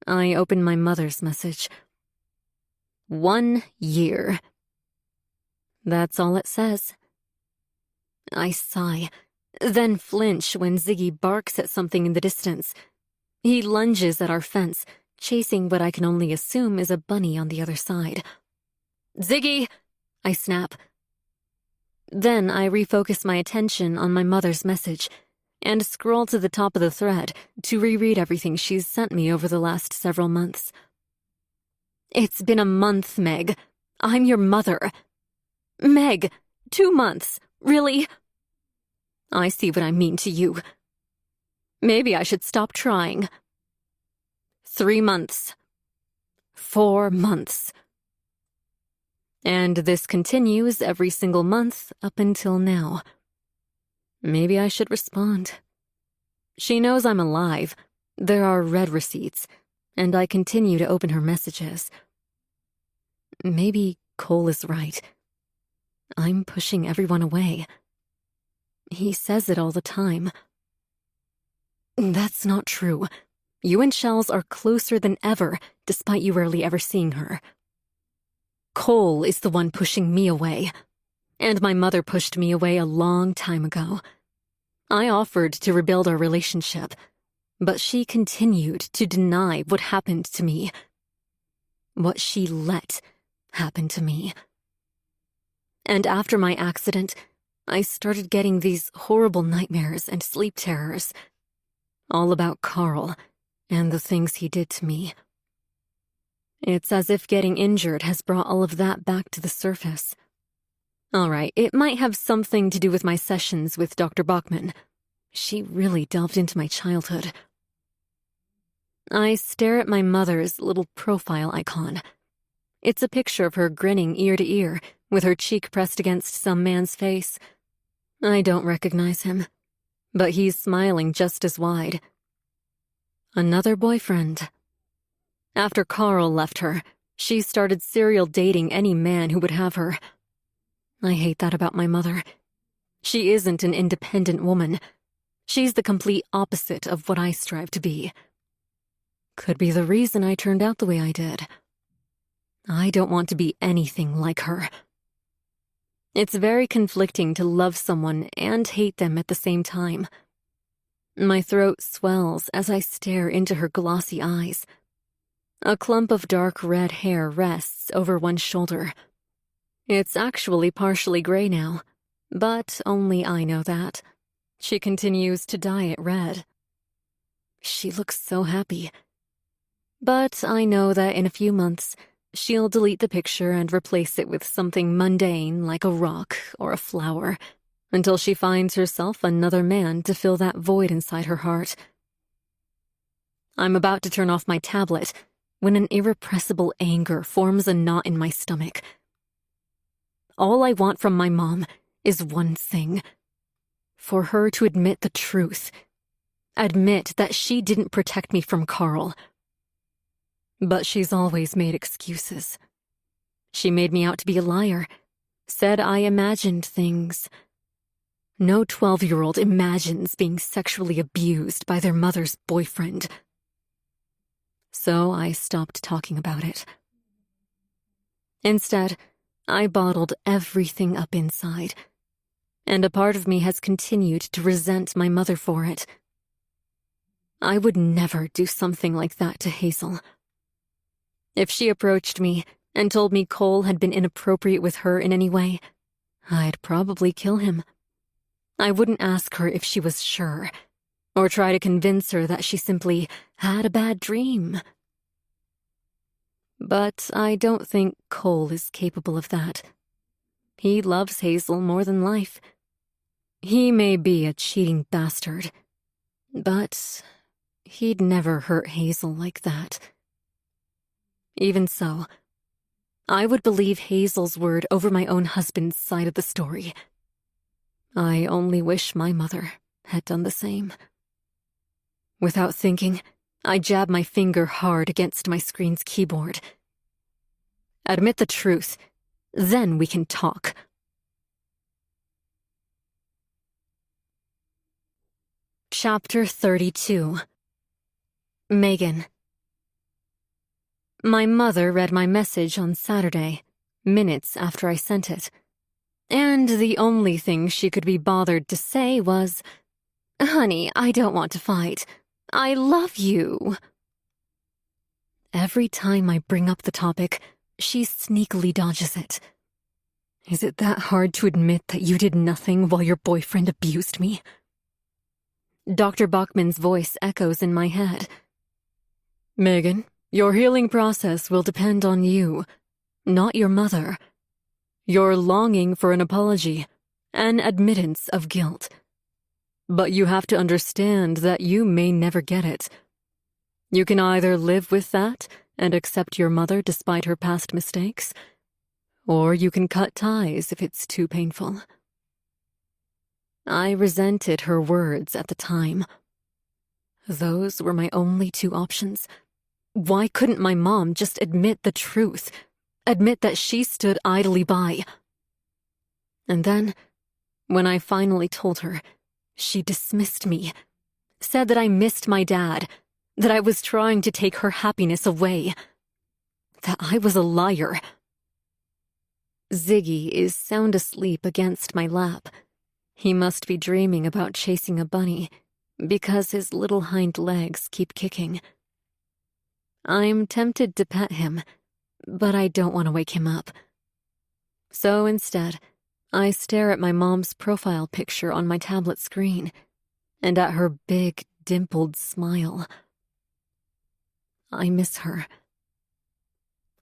I open my mother's message. 1 year. That's all it says. I sigh, then flinch when Ziggy barks at something in the distance. He lunges at our fence, chasing what I can only assume is a bunny on the other side. Ziggy! I snap. Then I refocus my attention on my mother's message, and scroll to the top of the thread to reread everything she's sent me over the last several months. It's been a month, Meg. I'm your mother. Meg, 2 months. Really? I see what I mean to you. Maybe I should stop trying. 3 months. 4 months. And this continues every single month up until now. Maybe I should respond. She knows I'm alive. There are read receipts, and I continue to open her messages. Maybe Cole is right. I'm pushing everyone away. He says it all the time. That's not true. You and Shells are closer than ever, despite you rarely ever seeing her. Cole is the one pushing me away, and my mother pushed me away a long time ago. I offered to rebuild our relationship, but she continued to deny what happened to me. What she let happen to me. And after my accident, I started getting these horrible nightmares and sleep terrors, all about Carl and the things he did to me. It's as if getting injured has brought all of that back to the surface. All right, it might have something to do with my sessions with Dr. Bachman. She really delved into my childhood. I stare at my mother's little profile icon. It's a picture of her grinning ear to ear, with her cheek pressed against some man's face. I don't recognize him, but he's smiling just as wide. Another boyfriend. After Carl left her, she started serial dating any man who would have her. I hate that about my mother. She isn't an independent woman. She's the complete opposite of what I strive to be. Could be the reason I turned out the way I did. I don't want to be anything like her. It's very conflicting to love someone and hate them at the same time. My throat swells as I stare into her glossy eyes. A clump of dark red hair rests over one shoulder. It's actually partially gray now, but only I know that. She continues to dye it red. She looks so happy. But I know that in a few months, she'll delete the picture and replace it with something mundane like a rock or a flower, until she finds herself another man to fill that void inside her heart. I'm about to turn off my tablet when an irrepressible anger forms a knot in my stomach. All I want from my mom is one thing: for her to admit the truth. Admit that she didn't protect me from Carl. But she's always made excuses. She made me out to be a liar, said I imagined things. No 12-year-old imagines being sexually abused by their mother's boyfriend. So I stopped talking about it. Instead, I bottled everything up inside, and a part of me has continued to resent my mother for it. I would never do something like that to Hazel. If she approached me and told me Cole had been inappropriate with her in any way, I'd probably kill him. I wouldn't ask her if she was sure, or try to convince her that she simply had a bad dream. But I don't think Cole is capable of that. He loves Hazel more than life. He may be a cheating bastard, but he'd never hurt Hazel like that. Even so, I would believe Hazel's word over my own husband's side of the story. I only wish my mother had done the same. Without thinking, I jab my finger hard against my screen's keyboard. Admit the truth, then we can talk. Chapter 32. Megan. My mother read my message on Saturday, minutes after I sent it, and the only thing she could be bothered to say was, "Honey, I don't want to fight. I love you." Every time I bring up the topic, she sneakily dodges it. Is it that hard to admit that you did nothing while your boyfriend abused me? Dr. Bachman's voice echoes in my head. Megan, your healing process will depend on you, not your mother. You're longing for an apology, an admittance of guilt. But you have to understand that you may never get it. You can either live with that and accept your mother despite her past mistakes, or you can cut ties if it's too painful. I resented her words at the time. Those were my only two options. Why couldn't my mom just admit the truth? Admit that she stood idly by? And then, when I finally told her, she dismissed me, said that I missed my dad, that I was trying to take her happiness away, that I was a liar. Ziggy is sound asleep against my lap. He must be dreaming about chasing a bunny, because his little hind legs keep kicking. I'm tempted to pet him, but I don't want to wake him up. So instead, I stare at my mom's profile picture on my tablet screen, and at her big, dimpled smile. I miss her.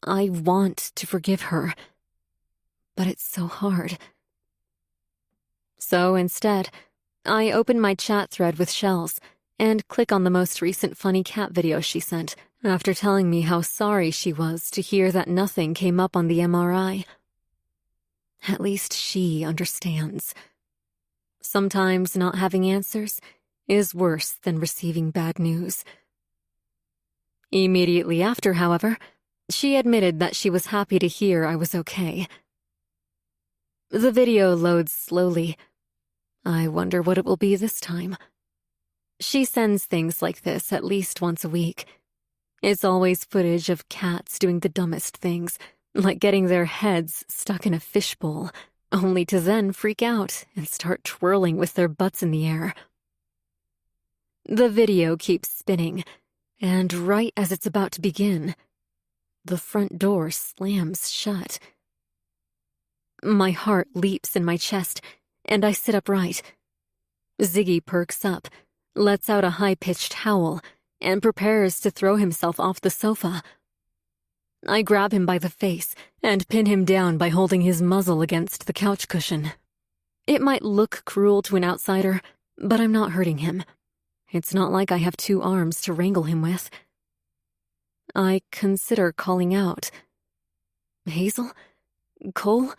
I want to forgive her, but it's so hard. So instead, I open my chat thread with Shells and click on the most recent funny cat video she sent after telling me how sorry she was to hear that nothing came up on the MRI. At least she understands. Sometimes not having answers is worse than receiving bad news. Immediately after, however, she admitted that she was happy to hear I was okay. The video loads slowly. I wonder what it will be this time. She sends things like this at least once a week. It's always footage of cats doing the dumbest things, like getting their heads stuck in a fishbowl, only to then freak out and start twirling with their butts in the air. The video keeps spinning, and right as it's about to begin, the front door slams shut. My heart leaps in my chest, and I sit upright. Ziggy perks up, lets out a high-pitched howl, and prepares to throw himself off the sofa. I grab him by the face and pin him down by holding his muzzle against the couch cushion. It might look cruel to an outsider, but I'm not hurting him. It's not like I have two arms to wrangle him with. I consider calling out. Hazel? Cole?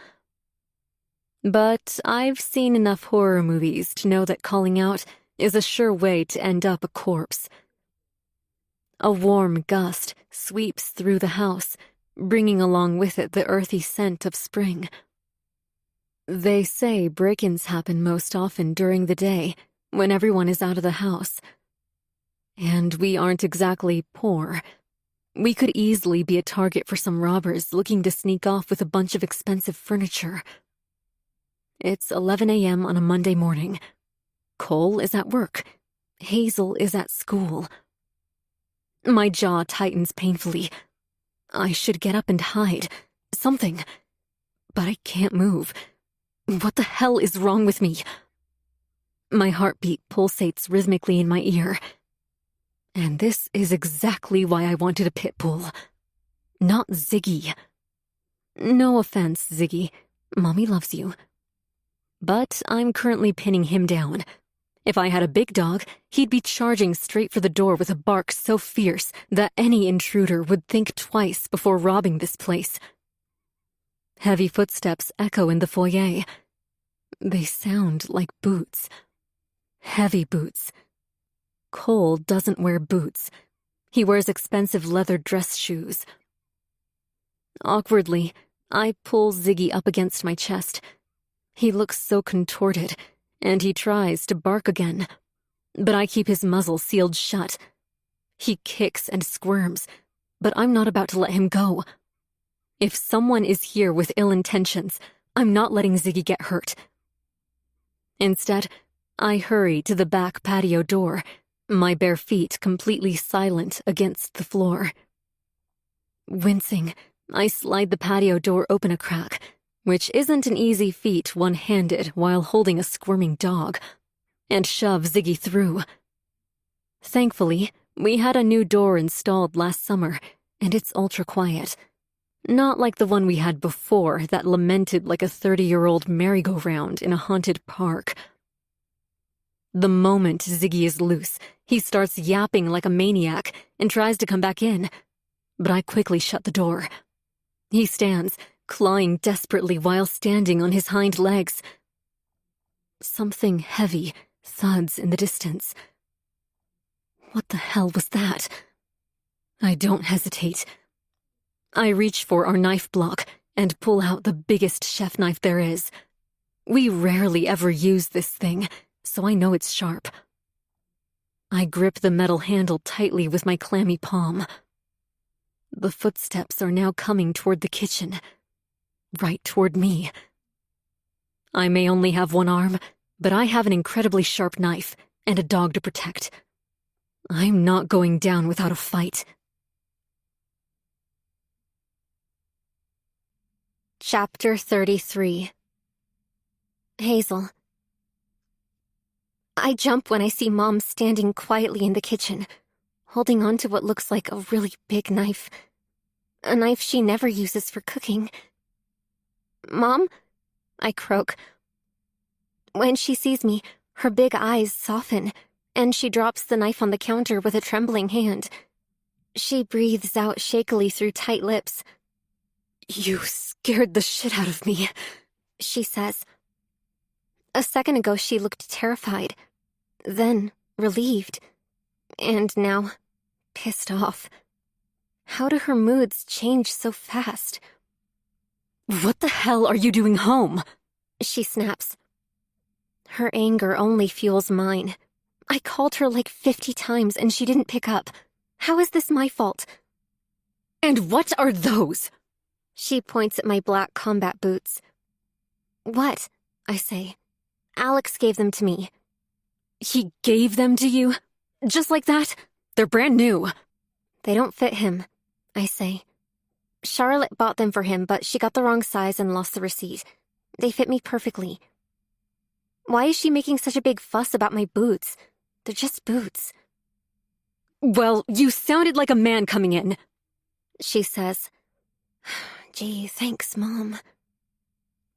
But I've seen enough horror movies to know that calling out is a sure way to end up a corpse. A warm gust sweeps through the house, bringing along with it the earthy scent of spring. They say break-ins happen most often during the day, when everyone is out of the house. And we aren't exactly poor. We could easily be a target for some robbers looking to sneak off with a bunch of expensive furniture. It's 11 a.m. on a Monday morning. Cole is at work. Hazel is at school. My jaw tightens painfully. I should get up and hide. Something. But I can't move. What the hell is wrong with me? My heartbeat pulsates rhythmically in my ear. And this is exactly why I wanted a pit bull. Not Ziggy. No offense, Ziggy. Mommy loves you. But I'm currently pinning him down. If I had a big dog, he'd be charging straight for the door with a bark so fierce that any intruder would think twice before robbing this place. Heavy footsteps echo in the foyer. They sound like boots. Heavy boots. Cole doesn't wear boots. He wears expensive leather dress shoes. Awkwardly, I pull Ziggy up against my chest. He looks so contorted, and he tries to bark again, but I keep his muzzle sealed shut. He kicks and squirms, but I'm not about to let him go. If someone is here with ill intentions, I'm not letting Ziggy get hurt. Instead, I hurry to the back patio door, my bare feet completely silent against the floor. Wincing, I slide the patio door open a crack, which isn't an easy feat one-handed while holding a squirming dog. and shove Ziggy through. Thankfully, we had a new door installed last summer, and it's ultra-quiet. Not like the one we had before that lamented like a 30-year-old merry-go-round in a haunted park. The moment Ziggy is loose, he starts yapping like a maniac and tries to come back in, but I quickly shut the door. He stands, clawing desperately while standing on his hind legs. Something heavy thuds in the distance. What the hell was that? I don't hesitate. I reach for our knife block and pull out the biggest chef knife there is. We rarely ever use this thing, so I know it's sharp. I grip the metal handle tightly with my clammy palm. The footsteps are now coming toward the kitchen, right toward me. I may only have one arm, but I have an incredibly sharp knife and a dog to protect. I'm not going down without a fight. Chapter 33. Hazel. I jump when I see Mom standing quietly in the kitchen, holding on to what looks like a really big knife. A knife she never uses for cooking. "Mom?" I croak. When she sees me, her big eyes soften, and she drops the knife on the counter with a trembling hand. She breathes out shakily through tight lips. "You scared the shit out of me," she says. A second ago she looked terrified, then relieved, and now pissed off. How do her moods change so fast? "What the hell are you doing home?" she snaps. Her anger only fuels mine. I called her like 50 times and she didn't pick up. How is this my fault? "And what are those?" She points at my black combat boots. "What?" I say. "Alex gave them to me." "He gave them to you? Just like that? They're brand new." "They don't fit him," I say. "Charlotte bought them for him, but she got the wrong size and lost the receipt. They fit me perfectly." Why is she making such a big fuss about my boots? They're just boots. "Well, you sounded like a man coming in," she says. "Gee, thanks, Mom."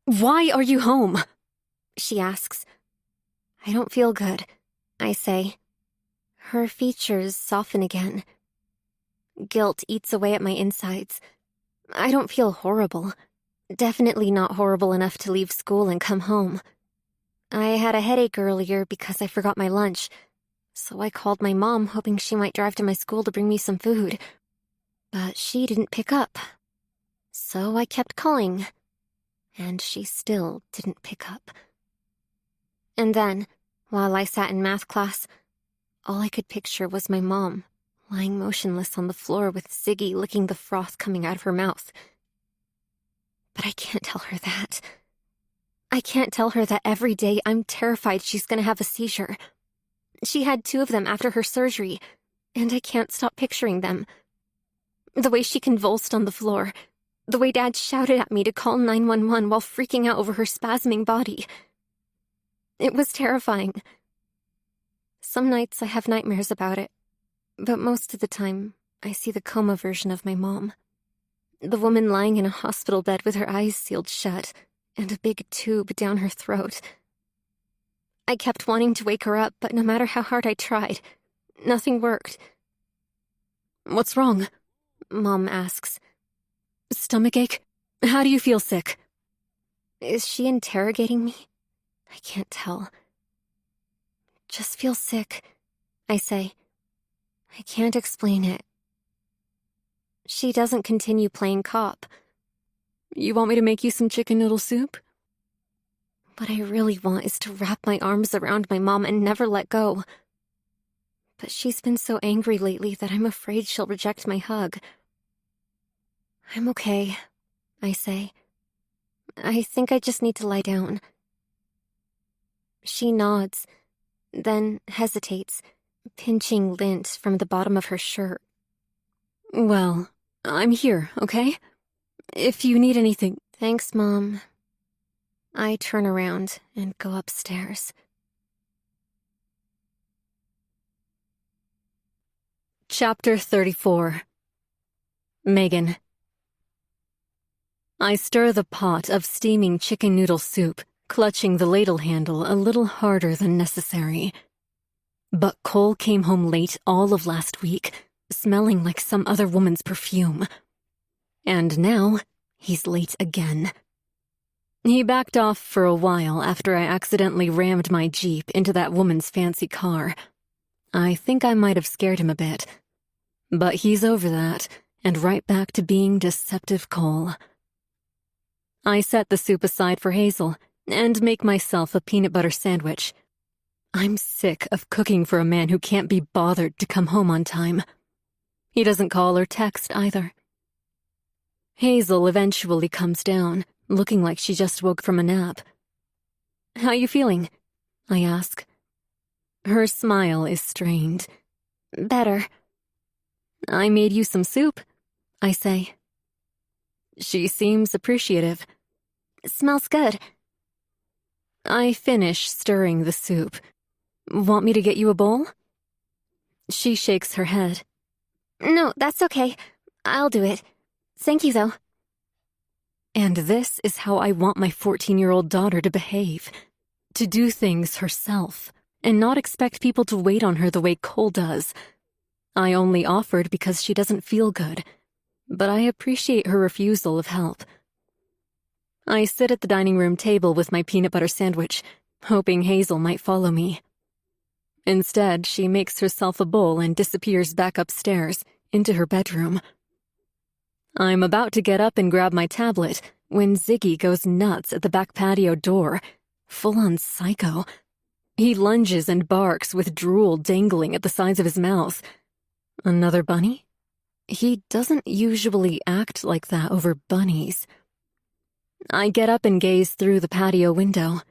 "Why are you home?" she asks. "I don't feel good," I say. Her features soften again. Guilt eats away at my insides. I don't feel horrible. Definitely not horrible enough to leave school and come home. I had a headache earlier because I forgot my lunch, so I called my mom hoping she might drive to my school to bring me some food. But she didn't pick up. So I kept calling, and she still didn't pick up. And then, while I sat in math class, all I could picture was my mom, lying motionless on the floor with Ziggy licking the froth coming out of her mouth. But I can't tell her that. I can't tell her that every day I'm terrified she's gonna have a seizure. She had 2 of them after her surgery, and I can't stop picturing them. The way she convulsed on the floor, the way Dad shouted at me to call 911 while freaking out over her spasming body. It was terrifying. Some nights I have nightmares about it, but most of the time I see the coma version of my mom. The woman lying in a hospital bed with her eyes sealed shut, and a big tube down her throat. I kept wanting to wake her up, but no matter how hard I tried, nothing worked. "What's wrong?" Mom asks. "Stomachache? How do you feel sick?" Is she interrogating me? I can't tell. "Just feel sick," I say. I can't explain it. She doesn't continue playing cop. "You want me to make you some chicken noodle soup?" What I really want is to wrap my arms around my mom and never let go. But she's been so angry lately that I'm afraid she'll reject my hug. "I'm okay," I say. "I think I just need to lie down." She nods, then hesitates, pinching lint from the bottom of her shirt. "Well, I'm here, okay? If you need anything..." "Thanks, Mom." I turn around and go upstairs. Chapter 34. Megan. I stir the pot of steaming chicken noodle soup, clutching the ladle handle a little harder than necessary. But Cole came home late all of last week, smelling like some other woman's perfume. And now, he's late again. He backed off for a while after I accidentally rammed my Jeep into that woman's fancy car. I think I might have scared him a bit. But he's over that, and right back to being deceptive Cole. I set the soup aside for Hazel, and make myself a peanut butter sandwich. I'm sick of cooking for a man who can't be bothered to come home on time. He doesn't call or text either. Hazel eventually comes down, looking like she just woke from a nap. "How you feeling?" I ask. Her smile is strained. "Better." "I made you some soup," I say. She seems appreciative. "Smells good." I finish stirring the soup. "Want me to get you a bowl?" She shakes her head. "No, that's okay. I'll do it. Thank you, though." And this is how I want my 14-year-old daughter to behave. To do things herself, and not expect people to wait on her the way Cole does. I only offered because she doesn't feel good, but I appreciate her refusal of help. I sit at the dining room table with my peanut butter sandwich, hoping Hazel might follow me. Instead, she makes herself a bowl and disappears back upstairs, into her bedroom. I'm about to get up and grab my tablet when Ziggy goes nuts at the back patio door, full-on psycho. He lunges and barks with drool dangling at the sides of his mouth. Another bunny? He doesn't usually act like that over bunnies. I get up and gaze through the patio window.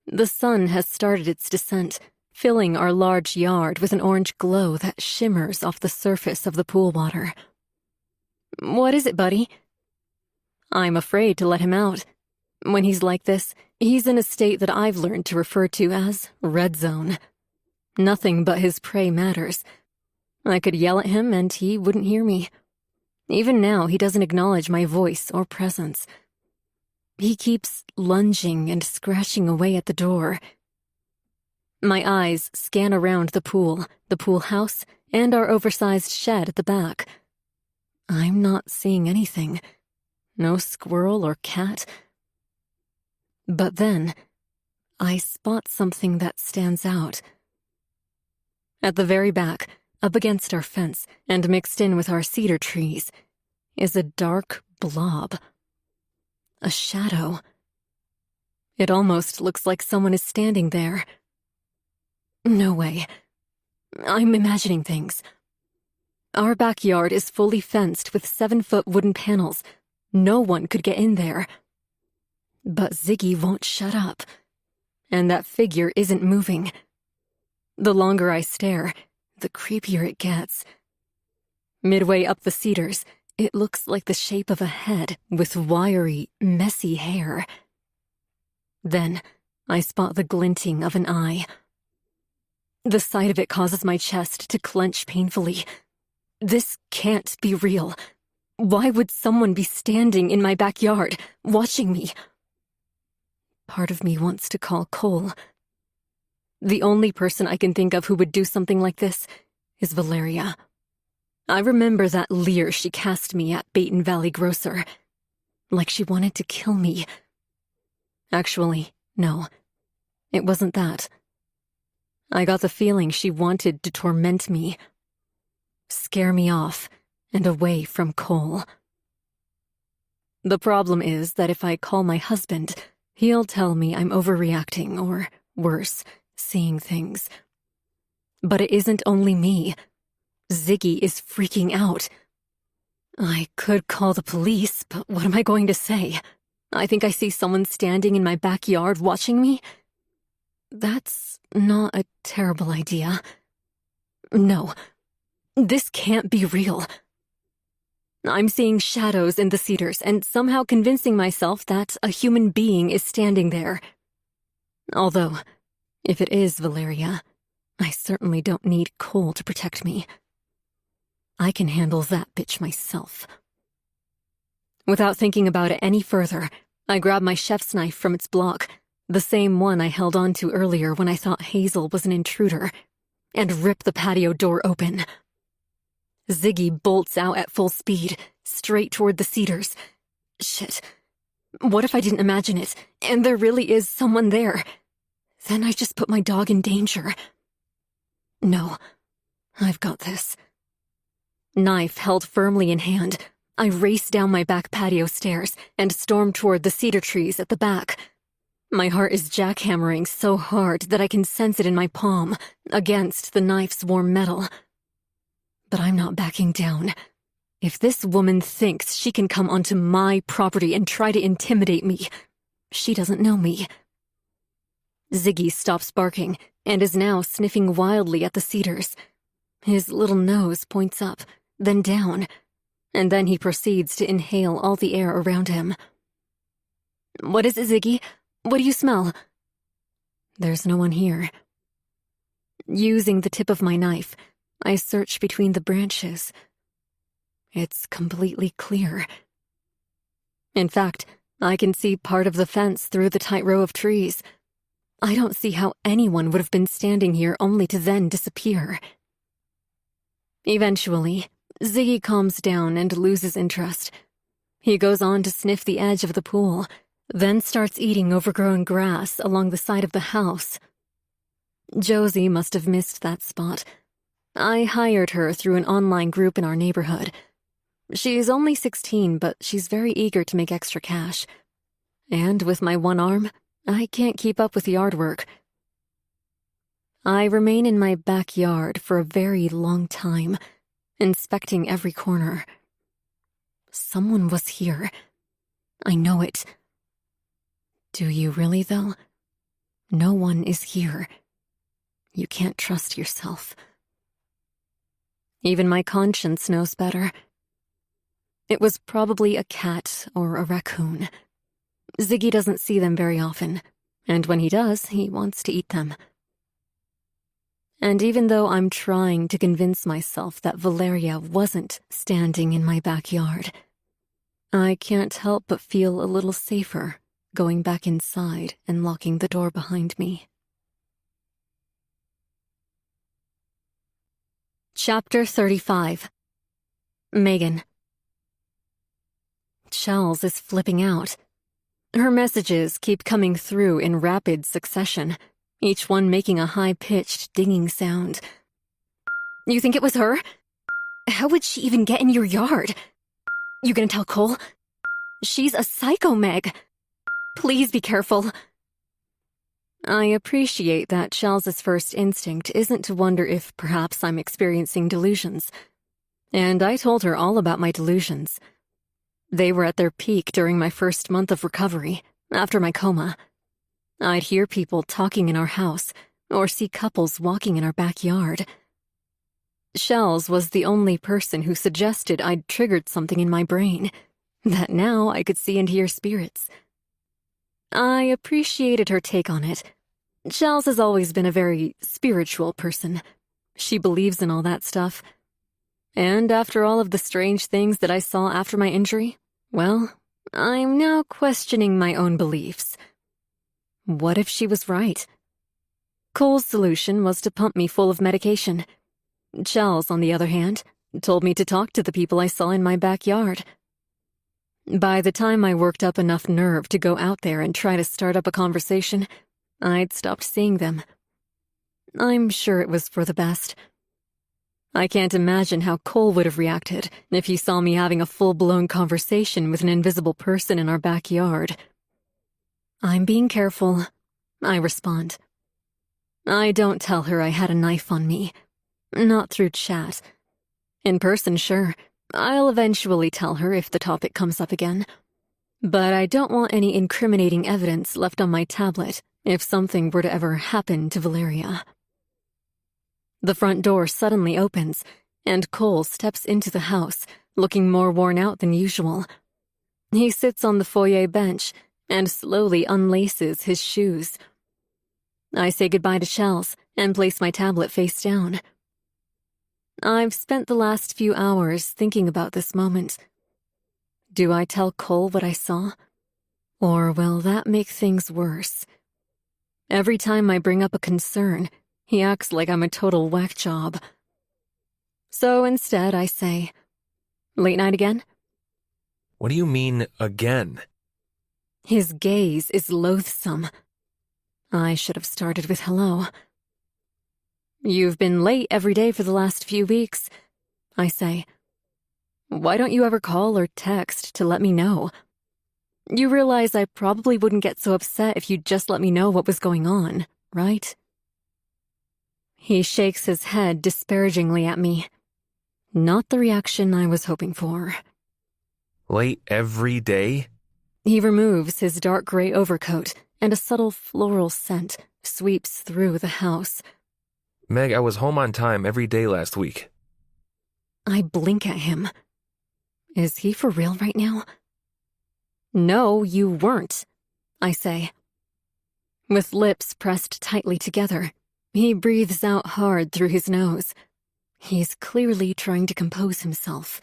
The sun has started its descent, filling our large yard with an orange glow that shimmers off the surface of the pool water. "What is it, buddy?" I'm afraid to let him out. When he's like this, he's in a state that I've learned to refer to as red zone. Nothing but his prey matters. I could yell at him and he wouldn't hear me. Even now, he doesn't acknowledge my voice or presence. He keeps lunging and scratching away at the door. My eyes scan around the pool house, and our oversized shed at the back. I'm not seeing anything. No squirrel or cat. But then, I spot something that stands out. At the very back, up against our fence and mixed in with our cedar trees, is a dark blob. A shadow. It almost looks like someone is standing there. No way. I'm imagining things. Our backyard is fully fenced with 7-foot wooden panels. No one could get in there. But Ziggy won't shut up. And that figure isn't moving. The longer I stare, the creepier it gets. Midway up the cedars, it looks like the shape of a head with wiry, messy hair. Then, I spot the glinting of an eye. The sight of it causes my chest to clench painfully. This can't be real. Why would someone be standing in my backyard, watching me? Part of me wants to call Cole. The only person I can think of who would do something like this is Valeria. I remember that leer she cast me at Baton Valley Grocer. Like she wanted to kill me. Actually, no. It wasn't that. I got the feeling she wanted to torment me. Scare me off and away from Cole. The problem is that if I call my husband, he'll tell me I'm overreacting or, worse, seeing things. But it isn't only me. Ziggy is freaking out. I could call the police, but what am I going to say? I think I see someone standing in my backyard watching me? That's not a terrible idea. No, this can't be real. I'm seeing shadows in the cedars and somehow convincing myself that a human being is standing there. Although, if it is Valeria, I certainly don't need Cole to protect me. I can handle that bitch myself. Without thinking about it any further, I grabbed my chef's knife from its block, the same one I held onto earlier when I thought Hazel was an intruder, and ripped the patio door open. Ziggy bolts out at full speed, straight toward the cedars. Shit. What if I didn't imagine it, and there really is someone there? Then I just put my dog in danger. No, I've got this. Knife held firmly in hand, I raced down my back patio stairs and stormed toward the cedar trees at the back. My heart is jackhammering so hard that I can sense it in my palm, against the knife's warm metal. But I'm not backing down. If this woman thinks she can come onto my property and try to intimidate me, she doesn't know me. Ziggy stops barking and is now sniffing wildly at the cedars. His little nose points up, then down, and then he proceeds to inhale all the air around him. What is it, Ziggy? What do you smell? There's no one here. Using the tip of my knife, I search between the branches. It's completely clear. In fact, I can see part of the fence through the tight row of trees. I don't see how anyone would have been standing here only to then disappear. Eventually, Ziggy calms down and loses interest. He goes on to sniff the edge of the pool, then starts eating overgrown grass along the side of the house. Josie must have missed that spot. I hired her through an online group in our neighborhood. She's only 16, but she's very eager to make extra cash. And with my one arm, I can't keep up with yard work. I remain in my backyard for a very long time, inspecting every corner. Someone was here. I know it. Do you really, though? No one is here. You can't trust yourself. Even my conscience knows better. It was probably a cat or a raccoon. Ziggy doesn't see them very often, and when he does, he wants to eat them. And even though I'm trying to convince myself that Valeria wasn't standing in my backyard, I can't help but feel a little safer going back inside and locking the door behind me. Chapter 35. Megan. Charles is flipping out. Her messages keep coming through in rapid succession, each one making a high-pitched dinging sound. You think it was her? How would she even get in your yard? You gonna tell Cole? She's a psycho, Meg. Please be careful. I appreciate that Charles's first instinct isn't to wonder if perhaps I'm experiencing delusions. And I told her all about my delusions. They were at their peak during my first month of recovery, after my coma. I'd hear people talking in our house, or see couples walking in our backyard. Shells was the only person who suggested I'd triggered something in my brain, that now I could see and hear spirits. I appreciated her take on it. Shells has always been a very spiritual person. She believes in all that stuff. And after all of the strange things that I saw after my injury, well, I'm now questioning my own beliefs. What if she was right? Cole's solution was to pump me full of medication. Charles, on the other hand, told me to talk to the people I saw in my backyard. By the time I worked up enough nerve to go out there and try to start up a conversation, I'd stopped seeing them. I'm sure it was for the best. I can't imagine how Cole would have reacted if he saw me having a full-blown conversation with an invisible person in our backyard. I'm being careful, I respond. I don't tell her I had a knife on me. Not through chat. In person, sure. I'll eventually tell her if the topic comes up again. But I don't want any incriminating evidence left on my tablet if something were to ever happen to Valeria. The front door suddenly opens, and Cole steps into the house, looking more worn out than usual. He sits on the foyer bench and slowly unlaces his shoes. I say goodbye to Shells and place my tablet face down. I've spent the last few hours thinking about this moment. Do I tell Cole what I saw? Or will that make things worse? Every time I bring up a concern, he acts like I'm a total whack job. So instead I say, "Late night again?" What do you mean, again? His gaze is loathsome. I should have started with hello. "You've been late every day for the last few weeks," I say. "Why don't you ever call or text to let me know? You realize I probably wouldn't get so upset if you'd just let me know what was going on, right?" He shakes his head disparagingly at me. Not the reaction I was hoping for. Late every day? He removes his dark gray overcoat, and a subtle floral scent sweeps through the house. Meg, I was home on time every day last week. I blink at him. Is he for real right now? "No, you weren't," I say. With lips pressed tightly together, he breathes out hard through his nose. He's clearly trying to compose himself.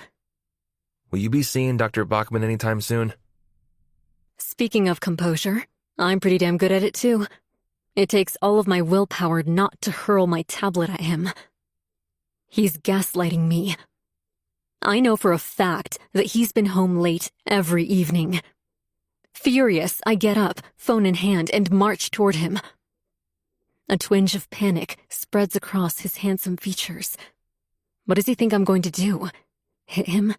Will you be seeing Dr. Bachman anytime soon? Speaking of composure, I'm pretty damn good at it too. It takes all of my willpower not to hurl my tablet at him. He's gaslighting me. I know for a fact that he's been home late every evening. Furious, I get up, phone in hand, and march toward him. A twinge of panic spreads across his handsome features. What does he think I'm going to do? Hit him?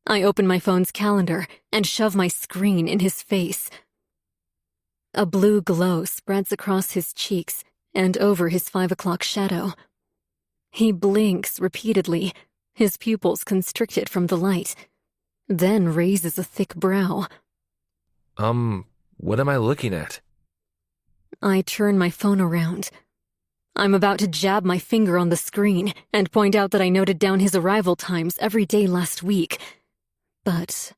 I open my phone's calendar and shove my screen in his face. A blue glow spreads across his cheeks and over his 5 o'clock shadow. He blinks repeatedly, his pupils constricted from the light, then raises a thick brow. What am I looking at? I turn my phone around. I'm about to jab my finger on the screen and point out that I noted down his arrival times every day last week. But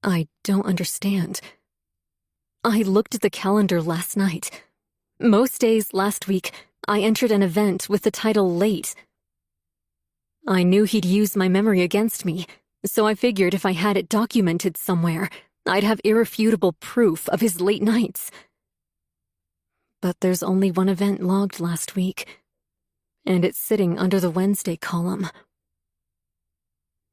I don't understand. I looked at the calendar last night. Most days last week, I entered an event with the title late. I knew he'd use my memory against me, so I figured if I had it documented somewhere, I'd have irrefutable proof of his late nights. But there's only one event logged last week, and it's sitting under the Wednesday column.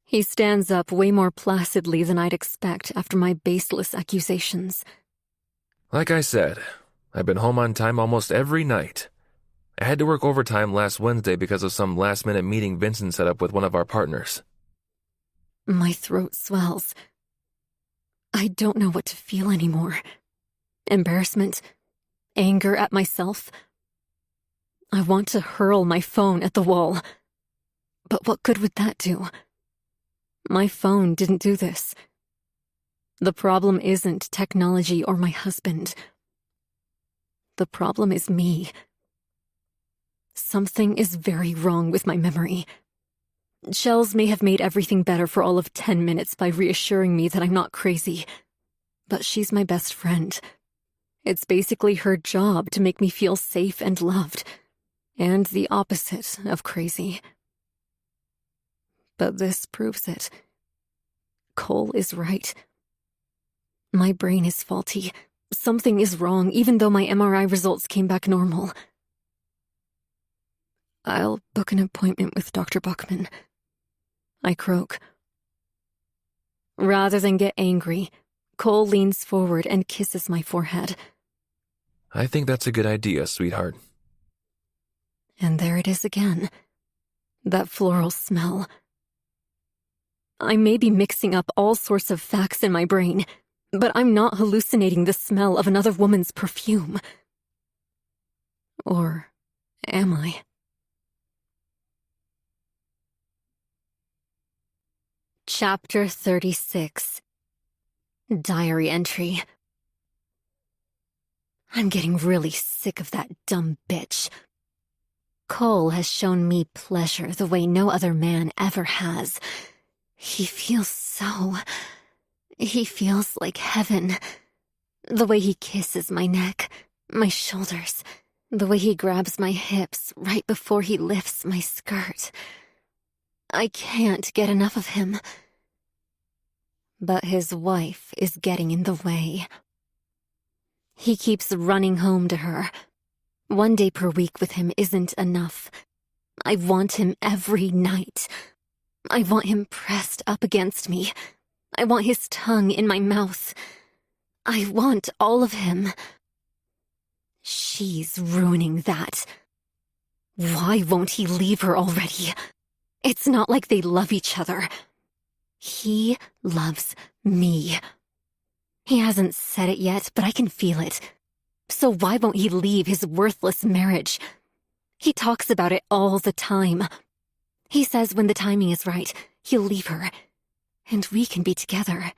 He stands up way more placidly than I'd expect after my baseless accusations. Like I said, I've been home on time almost every night. I had to work overtime last Wednesday because of some last-minute meeting Vincent set up with one of our partners. My throat swells. I don't know what to feel anymore. Embarrassment? Anger at myself? I want to hurl my phone at the wall. But what good would that do? My phone didn't do this. The problem isn't technology or my husband. The problem is me. Something is very wrong with my memory. Shells may have made everything better for all of 10 minutes by reassuring me that I'm not crazy. But she's my best friend. It's basically her job to make me feel safe and loved, and the opposite of crazy. But this proves it. Cole is right. My brain is faulty. Something is wrong, even though my MRI results came back normal. I'll book an appointment with Dr. Bachman. I croak. Rather than get angry, Cole leans forward and kisses my forehead. I think that's a good idea, sweetheart. And there it is again. That floral smell. I may be mixing up all sorts of facts in my brain, but I'm not hallucinating the smell of another woman's perfume. Or am I? Chapter 36. Diary entry. I'm getting really sick of that dumb bitch. Cole has shown me pleasure the way no other man ever has. He feels like heaven. The way he kisses my neck, my shoulders, The way he grabs my hips right before he lifts my skirt. I can't get enough of him. But his wife is getting in the way. He keeps running home to her. 1 day per week with him isn't enough. I want him every night. I want him pressed up against me. I want his tongue in my mouth. I want all of him. She's ruining that. Why won't he leave her already? It's not like they love each other. He loves me. He hasn't said it yet, but I can feel it. So why won't he leave his worthless marriage? He talks about it all the time. He says when the timing is right, he'll leave her, and we can be together.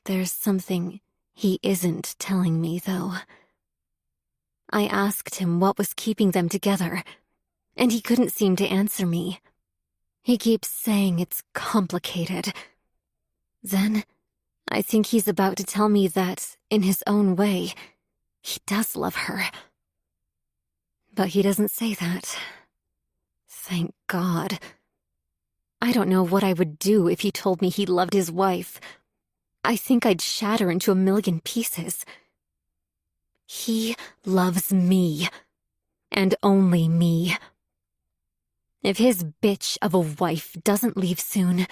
There's something he isn't telling me, though. I asked him what was keeping them together, and he couldn't seem to answer me. He keeps saying it's complicated. Then, I think he's about to tell me that, in his own way, he does love her. But he doesn't say that. Thank God. I don't know what I would do if he told me he loved his wife. I think I'd shatter into a million pieces. He loves me. And only me. If his bitch of a wife doesn't leave soon,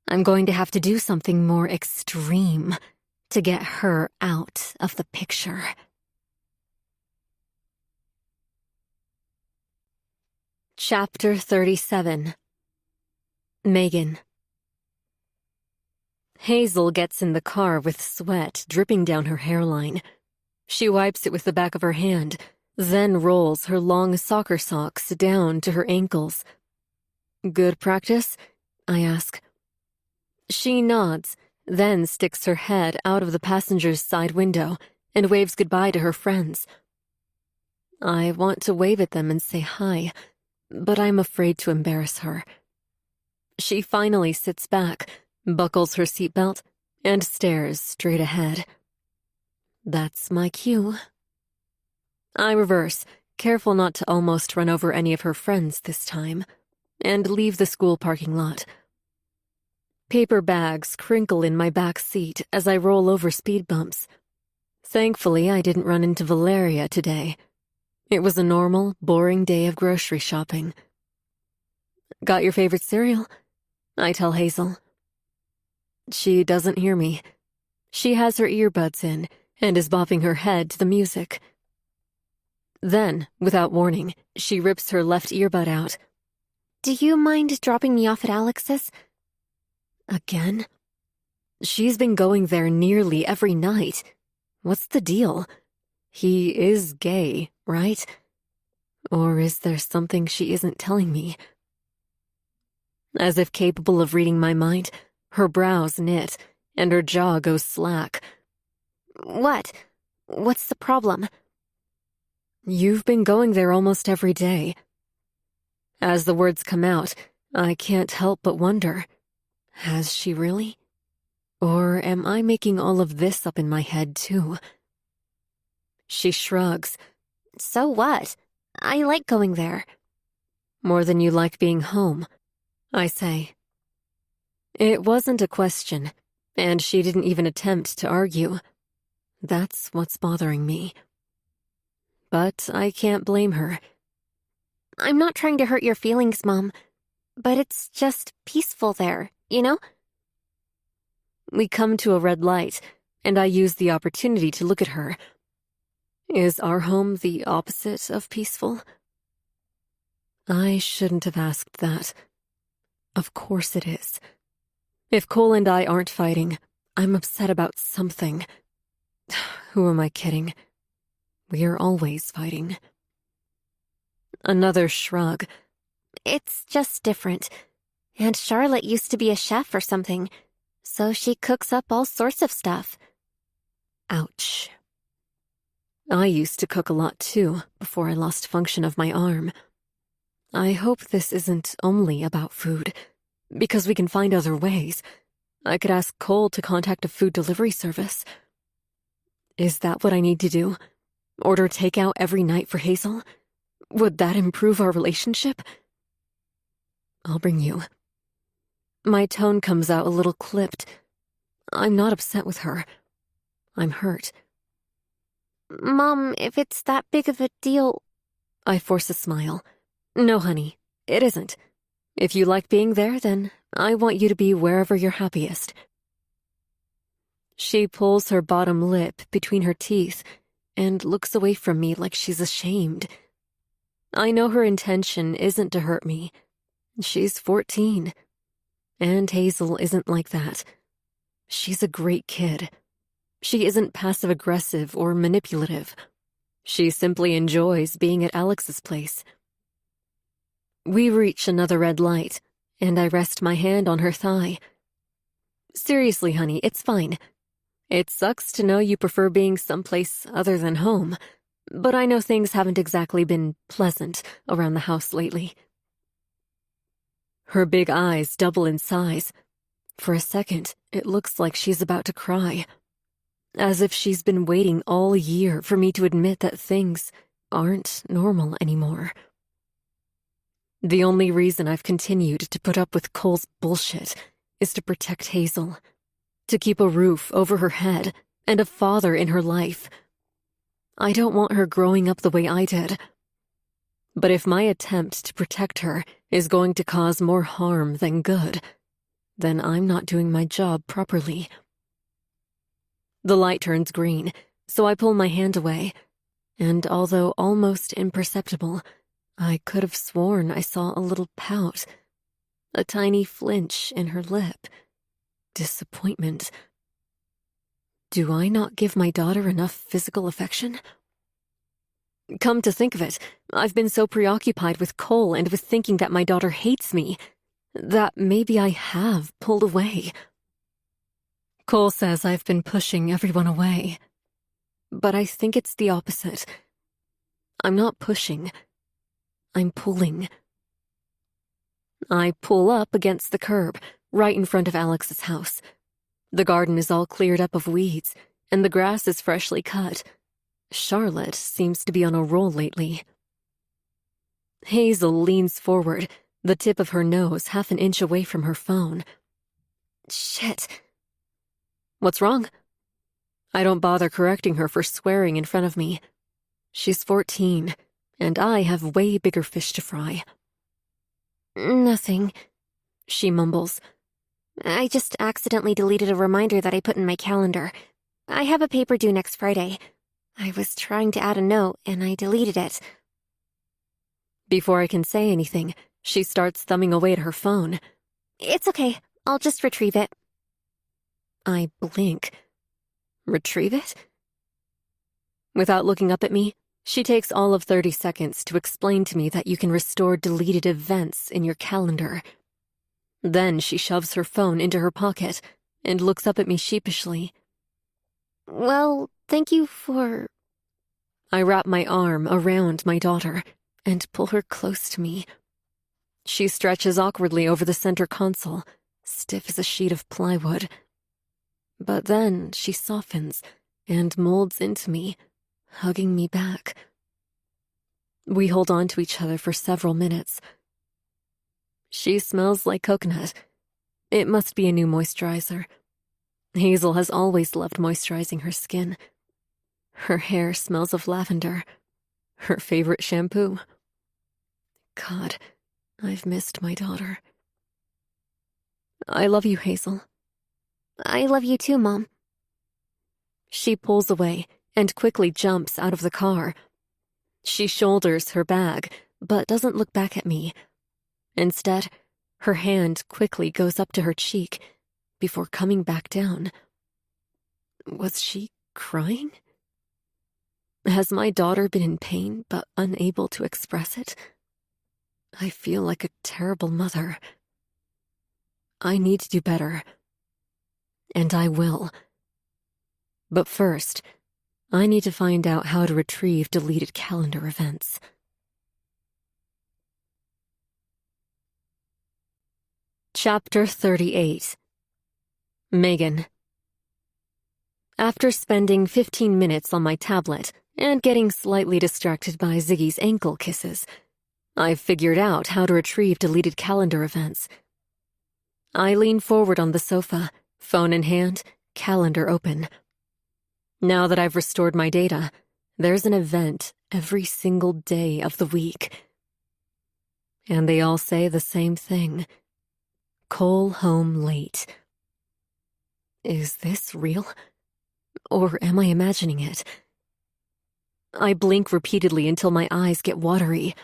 I'm going to have to do something more extreme to get her out of the picture. Chapter 37. Megan. Hazel gets in the car with sweat dripping down her hairline. She wipes it with the back of her hand, then rolls her long soccer socks down to her ankles. Good practice? I ask. She nods, then sticks her head out of the passenger's side window and waves goodbye to her friends. I want to wave at them and say hi, but I'm afraid to embarrass her. She finally sits back, buckles her seatbelt, and stares straight ahead. That's my cue. I reverse, careful not to almost run over any of her friends this time, and leave the school parking lot. Paper bags crinkle in my back seat as I roll over speed bumps. Thankfully, I didn't run into Valeria today. It was a normal, boring day of grocery shopping. Got your favorite cereal? I tell Hazel. She doesn't hear me. She has her earbuds in and is bopping her head to the music. Then, without warning, she rips her left earbud out. Do you mind dropping me off at Alex's? Again? She's been going there nearly every night. What's the deal? He is gay, right? Or is there something she isn't telling me? As if capable of reading my mind, her brows knit, and her jaw goes slack. What? What's the problem? You've been going there almost every day. As the words come out, I can't help but wonder, has she really? Or am I making all of this up in my head, too? She shrugs. So what? I like going there. More than you like being home, I say. It wasn't a question, and she didn't even attempt to argue. That's what's bothering me. But I can't blame her. I'm not trying to hurt your feelings, Mom, but it's just peaceful there, you know? We come to a red light, and I use the opportunity to look at her. Is our home the opposite of peaceful? I shouldn't have asked that. Of course it is. If Cole and I aren't fighting, I'm upset about something. Who am I kidding? We're always fighting. Another shrug. It's just different. Aunt Charlotte used to be a chef or something, so she cooks up all sorts of stuff. Ouch. I used to cook a lot too, before I lost function of my arm. I hope this isn't only about food, because we can find other ways. I could ask Cole to contact a food delivery service. Is that what I need to do? Order takeout every night for Hazel? Would that improve our relationship? I'll bring you. My tone comes out a little clipped. I'm not upset with her. I'm hurt. Mom, if it's that big of a deal... I force a smile. No, honey, it isn't. If you like being there, then I want you to be wherever you're happiest. She pulls her bottom lip between her teeth and looks away from me like she's ashamed. I know her intention isn't to hurt me. She's 14. And Hazel isn't like that. She's a great kid. She isn't passive-aggressive or manipulative. She simply enjoys being at Alex's place. We reach another red light, and I rest my hand on her thigh. Seriously, honey, it's fine. It sucks to know you prefer being someplace other than home, but I know things haven't exactly been pleasant around the house lately. Her big eyes double in size. For a second, it looks like she's about to cry. As if she's been waiting all year for me to admit that things aren't normal anymore. The only reason I've continued to put up with Cole's bullshit is to protect Hazel, to keep a roof over her head and a father in her life. I don't want her growing up the way I did. But if my attempt to protect her is going to cause more harm than good, then I'm not doing my job properly. The light turns green, so I pull my hand away, and although almost imperceptible, I could have sworn I saw a little pout, a tiny flinch in her lip. Disappointment. Do I not give my daughter enough physical affection? Come to think of it, I've been so preoccupied with Cole and with thinking that my daughter hates me, that maybe I have pulled away. Cole says I've been pushing everyone away, but I think it's the opposite. I'm not pushing. I'm pulling. I pull up against the curb, right in front of Alex's house. The garden is all cleared up of weeds, and the grass is freshly cut. Charlotte seems to be on a roll lately. Hazel leans forward, the tip of her nose half an inch away from her phone. Shit. What's wrong? I don't bother correcting her for swearing in front of me. She's 14, and I have way bigger fish to fry. Nothing. She mumbles. I just accidentally deleted a reminder that I put in my calendar. I have a paper due next Friday. I was trying to add a note, and I deleted it. Before I can say anything, she starts thumbing away at her phone. It's okay. I'll just retrieve it. I blink. Retrieve it? Without looking up at me, she takes all of 30 seconds to explain to me that you can restore deleted events in your calendar. Then she shoves her phone into her pocket and looks up at me sheepishly. Well, thank you for... I wrap my arm around my daughter and pull her close to me. She stretches awkwardly over the center console, stiff as a sheet of plywood. But then she softens and molds into me, hugging me back. We hold on to each other for several minutes. She smells like coconut. It must be a new moisturizer. Hazel has always loved moisturizing her skin. Her hair smells of lavender. Her favorite shampoo. God, I've missed my daughter. I love you, Hazel. I love you too, Mom. She pulls away and quickly jumps out of the car. She shoulders her bag, but doesn't look back at me. Instead, her hand quickly goes up to her cheek before coming back down. Was she crying? Has my daughter been in pain but unable to express it? I feel like a terrible mother. I need to do better. And I will. But first, I need to find out how to retrieve deleted calendar events. Chapter 38. Megan. After spending 15 minutes on my tablet and getting slightly distracted by Ziggy's ankle kisses, I've figured out how to retrieve deleted calendar events. I lean forward on the sofa, phone in hand, calendar open. Now that I've restored my data, there's an event every single day of the week. And they all say the same thing. Cole home late. Is this real? Or am I imagining it? I blink repeatedly until my eyes get watery.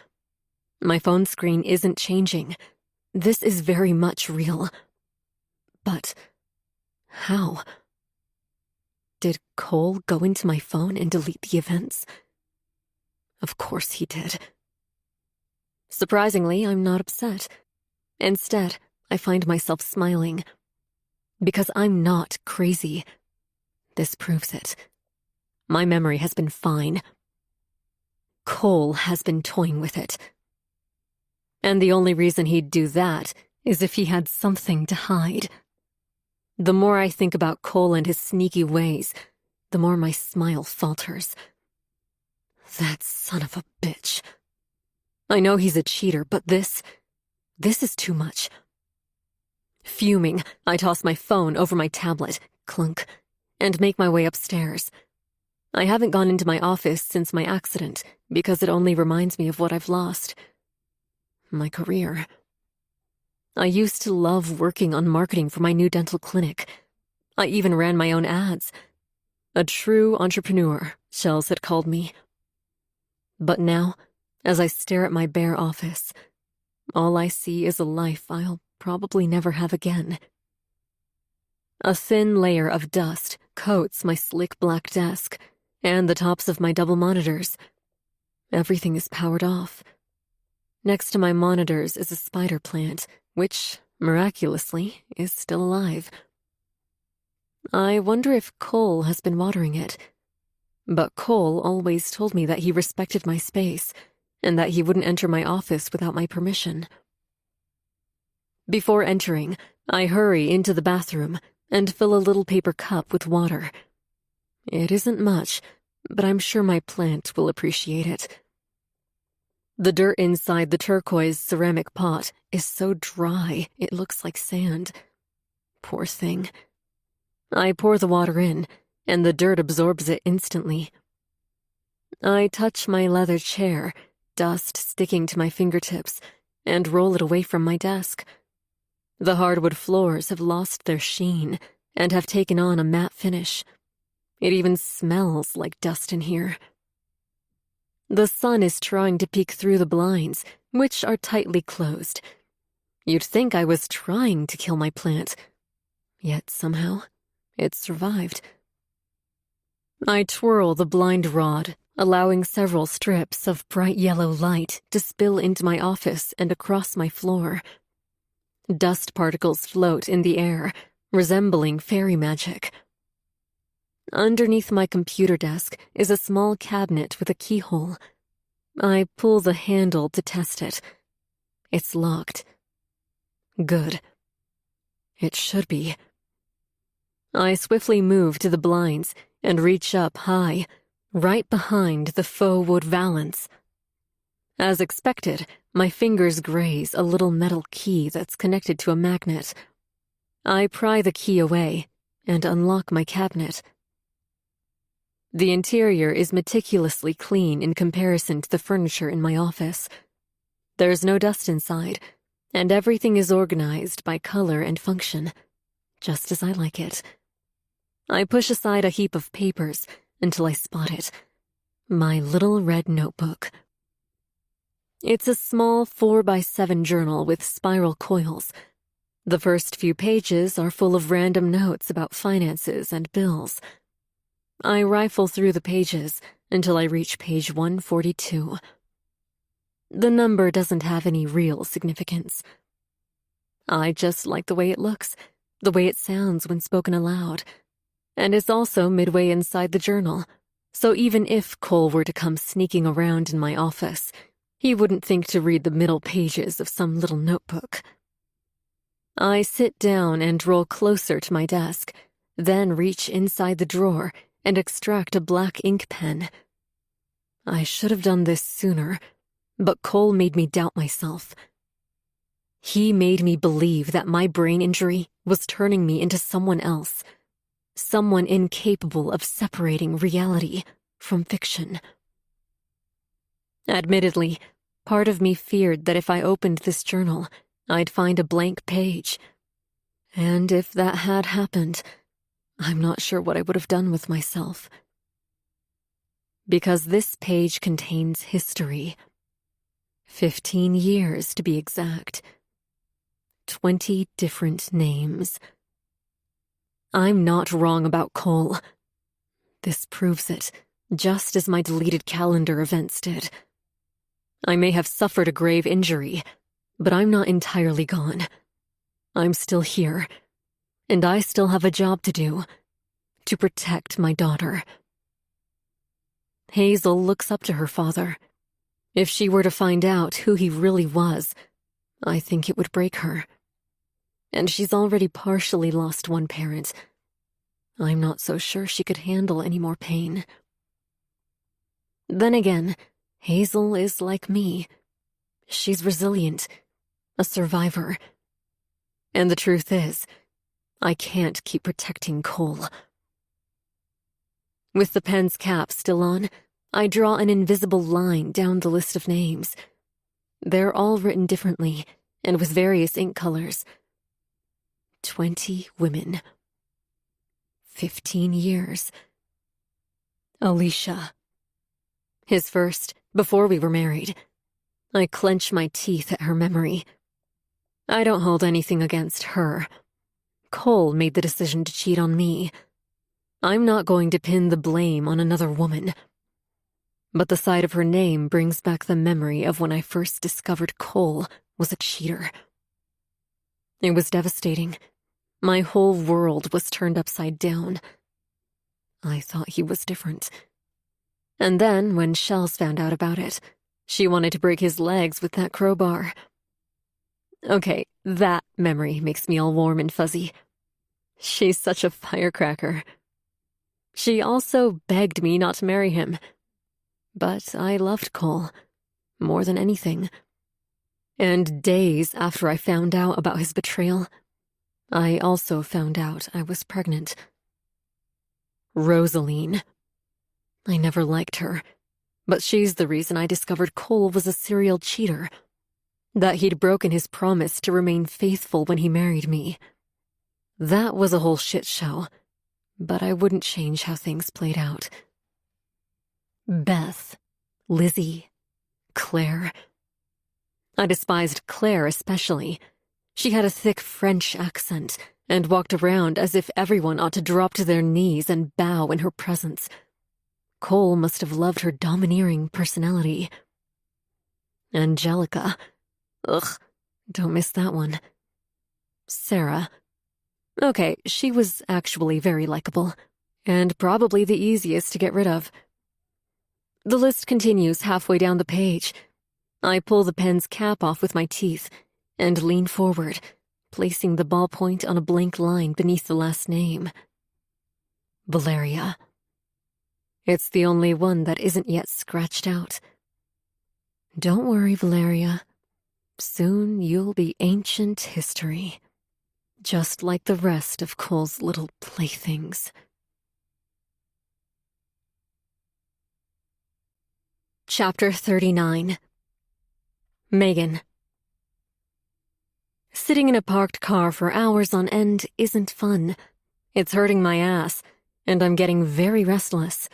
My phone screen isn't changing. This is very much real. But how? Did Cole go into my phone and delete the events? Of course he did. Surprisingly, I'm not upset. Instead, I find myself smiling. Because I'm not crazy. This proves it. My memory has been fine. Cole has been toying with it. And the only reason he'd do that is if he had something to hide. The more I think about Cole and his sneaky ways, the more my smile falters. That son of a bitch. I know he's a cheater, but this is too much. Fuming, I toss my phone over my tablet, clunk, and make my way upstairs. I haven't gone into my office since my accident because it only reminds me of what I've lost. My career. I used to love working on marketing for my new dental clinic. I even ran my own ads. A true entrepreneur, Shells had called me. But now, as I stare at my bare office, all I see is a life I'll probably never have again. A thin layer of dust coats my slick black desk and the tops of my double monitors. Everything is powered off. Next to my monitors is a spider plant, which, miraculously, is still alive. I wonder if Cole has been watering it. But Cole always told me that he respected my space, and that he wouldn't enter my office without my permission. Before entering, I hurry into the bathroom and fill a little paper cup with water. It isn't much, but I'm sure my plant will appreciate it. The dirt inside the turquoise ceramic pot is so dry it looks like sand. Poor thing. I pour the water in, and the dirt absorbs it instantly. I touch my leather chair, dust sticking to my fingertips, and roll it away from my desk. The hardwood floors have lost their sheen and have taken on a matte finish. It even smells like dust in here. The sun is trying to peek through the blinds, which are tightly closed. You'd think I was trying to kill my plant, yet somehow it survived. I twirl the blind rod, allowing several strips of bright yellow light to spill into my office and across my floor. Dust particles float in the air, resembling fairy magic. Underneath my computer desk is a small cabinet with a keyhole. I pull the handle to test it. It's locked. Good. It should be. I swiftly move to the blinds and reach up high, right behind the faux wood valance. As expected, my fingers graze a little metal key that's connected to a magnet. I pry the key away and unlock my cabinet. The interior is meticulously clean in comparison to the furniture in my office. There's no dust inside, and everything is organized by color and function, just as I like it. I push aside a heap of papers until I spot it. My little red notebook. It's a small 4x7 journal with spiral coils. The first few pages are full of random notes about finances and bills. I rifle through the pages until I reach page 142. The number doesn't have any real significance. I just like the way it looks, the way it sounds when spoken aloud. And it's also midway inside the journal, so even if Cole were to come sneaking around in my office, he wouldn't think to read the middle pages of some little notebook. I sit down and roll closer to my desk, then reach inside the drawer and extract a black ink pen. I should have done this sooner, but Cole made me doubt myself. He made me believe that my brain injury was turning me into someone else, someone incapable of separating reality from fiction. Admittedly, part of me feared that if I opened this journal, I'd find a blank page. And if that had happened, I'm not sure what I would have done with myself. Because this page contains history. 15 years, to be exact. 20 different names. I'm not wrong about Cole. This proves it, just as my deleted calendar events did. I may have suffered a grave injury, but I'm not entirely gone. I'm still here, and I still have a job to do, to protect my daughter. Hazel looks up to her father. If she were to find out who he really was, I think it would break her. And she's already partially lost one parent. I'm not so sure she could handle any more pain. Then again, Hazel is like me. She's resilient, a survivor. And the truth is, I can't keep protecting Cole. With the pen's cap still on, I draw an invisible line down the list of names. They're all written differently, and with various ink colors. 20 women. 15 years. Alicia. His first, before we were married. I clench my teeth at her memory. I don't hold anything against her. Cole made the decision to cheat on me. I'm not going to pin the blame on another woman. But the sight of her name brings back the memory of when I first discovered Cole was a cheater. It was devastating. My whole world was turned upside down. I thought he was different. And then, when Shells found out about it, she wanted to break his legs with that crowbar. Okay, that memory makes me all warm and fuzzy. She's such a firecracker. She also begged me not to marry him. But I loved Cole, more than anything. And days after I found out about his betrayal, I also found out I was pregnant. Rosaline. I never liked her, but she's the reason I discovered Cole was a serial cheater, that he'd broken his promise to remain faithful when he married me. That was a whole shit show, but I wouldn't change how things played out. Beth, Lizzie, Claire. I despised Claire especially. She had a thick French accent and walked around as if everyone ought to drop to their knees and bow in her presence. Cole must have loved her domineering personality. Angelica. Ugh, don't miss that one. Sarah. Okay, she was actually very likable, and probably the easiest to get rid of. The list continues halfway down the page. I pull the pen's cap off with my teeth and lean forward, placing the ballpoint on a blank line beneath the last name. Valeria. It's the only one that isn't yet scratched out. Don't worry, Valeria. Soon you'll be ancient history, just like the rest of Cole's little playthings. Chapter 39. Megan. Sitting in a parked car for hours on end isn't fun. It's hurting my ass, and I'm getting very restless.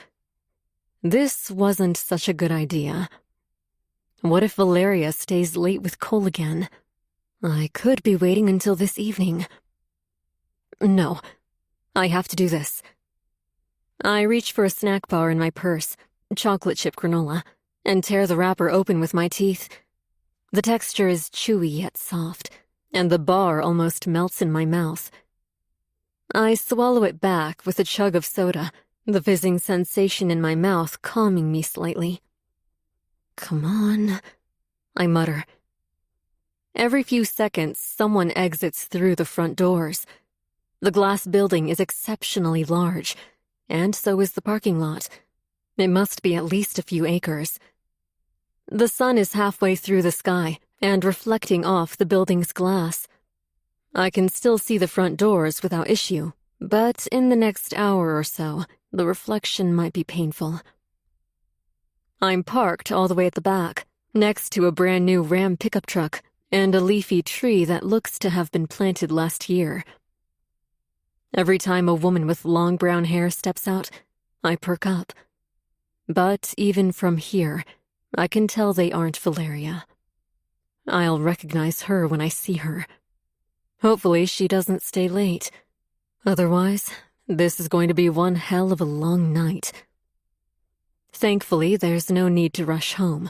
This wasn't such a good idea. What if Valeria stays late with Cole again? I could be waiting until this evening. No, I have to do this. I reach for a snack bar in my purse, chocolate chip granola, and tear the wrapper open with my teeth. The texture is chewy yet soft, and the bar almost melts in my mouth. I swallow it back with a chug of soda, the fizzing sensation in my mouth calming me slightly. Come on, I mutter. Every few seconds, someone exits through the front doors. The glass building is exceptionally large, and so is the parking lot. It must be at least a few acres. The sun is halfway through the sky and reflecting off the building's glass. I can still see the front doors without issue, but in the next hour or so, the reflection might be painful. I'm parked all the way at the back, next to a brand new Ram pickup truck and a leafy tree that looks to have been planted last year. Every time a woman with long brown hair steps out, I perk up. But even from here, I can tell they aren't Valeria. I'll recognize her when I see her. Hopefully she doesn't stay late. Otherwise, this is going to be one hell of a long night. Thankfully, there's no need to rush home.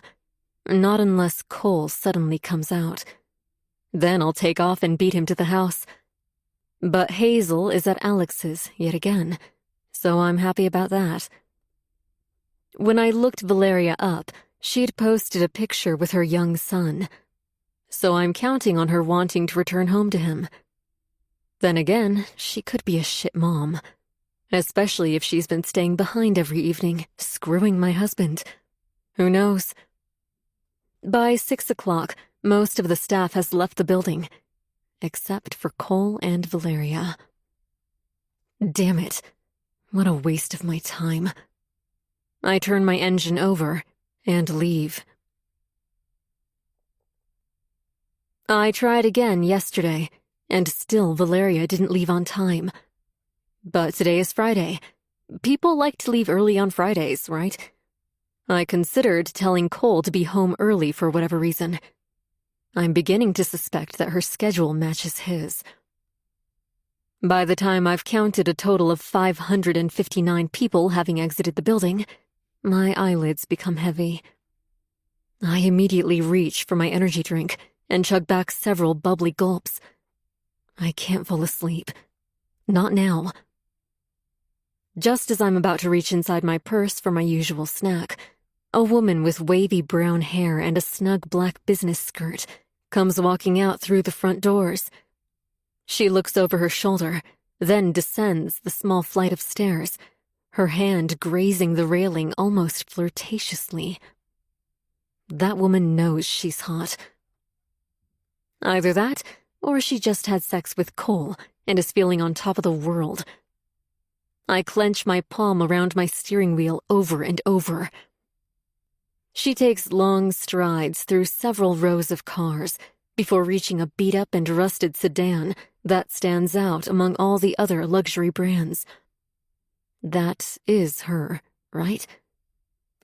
Not unless Cole suddenly comes out. Then I'll take off and beat him to the house. But Hazel is at Alex's yet again, so I'm happy about that. When I looked Valeria up, she'd posted a picture with her young son. So I'm counting on her wanting to return home to him. Then again, she could be a shit mom. Especially if she's been staying behind every evening, screwing my husband. Who knows? By 6 o'clock, most of the staff has left the building. Except for Cole and Valeria. Damn it. What a waste of my time. I turn my engine over and leave. I tried again yesterday, and still Valeria didn't leave on time. But today is Friday. People like to leave early on Fridays, right? I considered telling Cole to be home early for whatever reason. I'm beginning to suspect that her schedule matches his. By the time I've counted a total of 559 people having exited the building, my eyelids become heavy. I immediately reach for my energy drink and chug back several bubbly gulps. I can't fall asleep. Not now. Just as I'm about to reach inside my purse for my usual snack, a woman with wavy brown hair and a snug black business skirt comes walking out through the front doors. She looks over her shoulder, then descends the small flight of stairs, her hand grazing the railing almost flirtatiously. That woman knows she's hot. Either that, or she just had sex with Cole and is feeling on top of the world. I clench my palm around my steering wheel over and over. She takes long strides through several rows of cars before reaching a beat-up and rusted sedan that stands out among all the other luxury brands. That is her, right?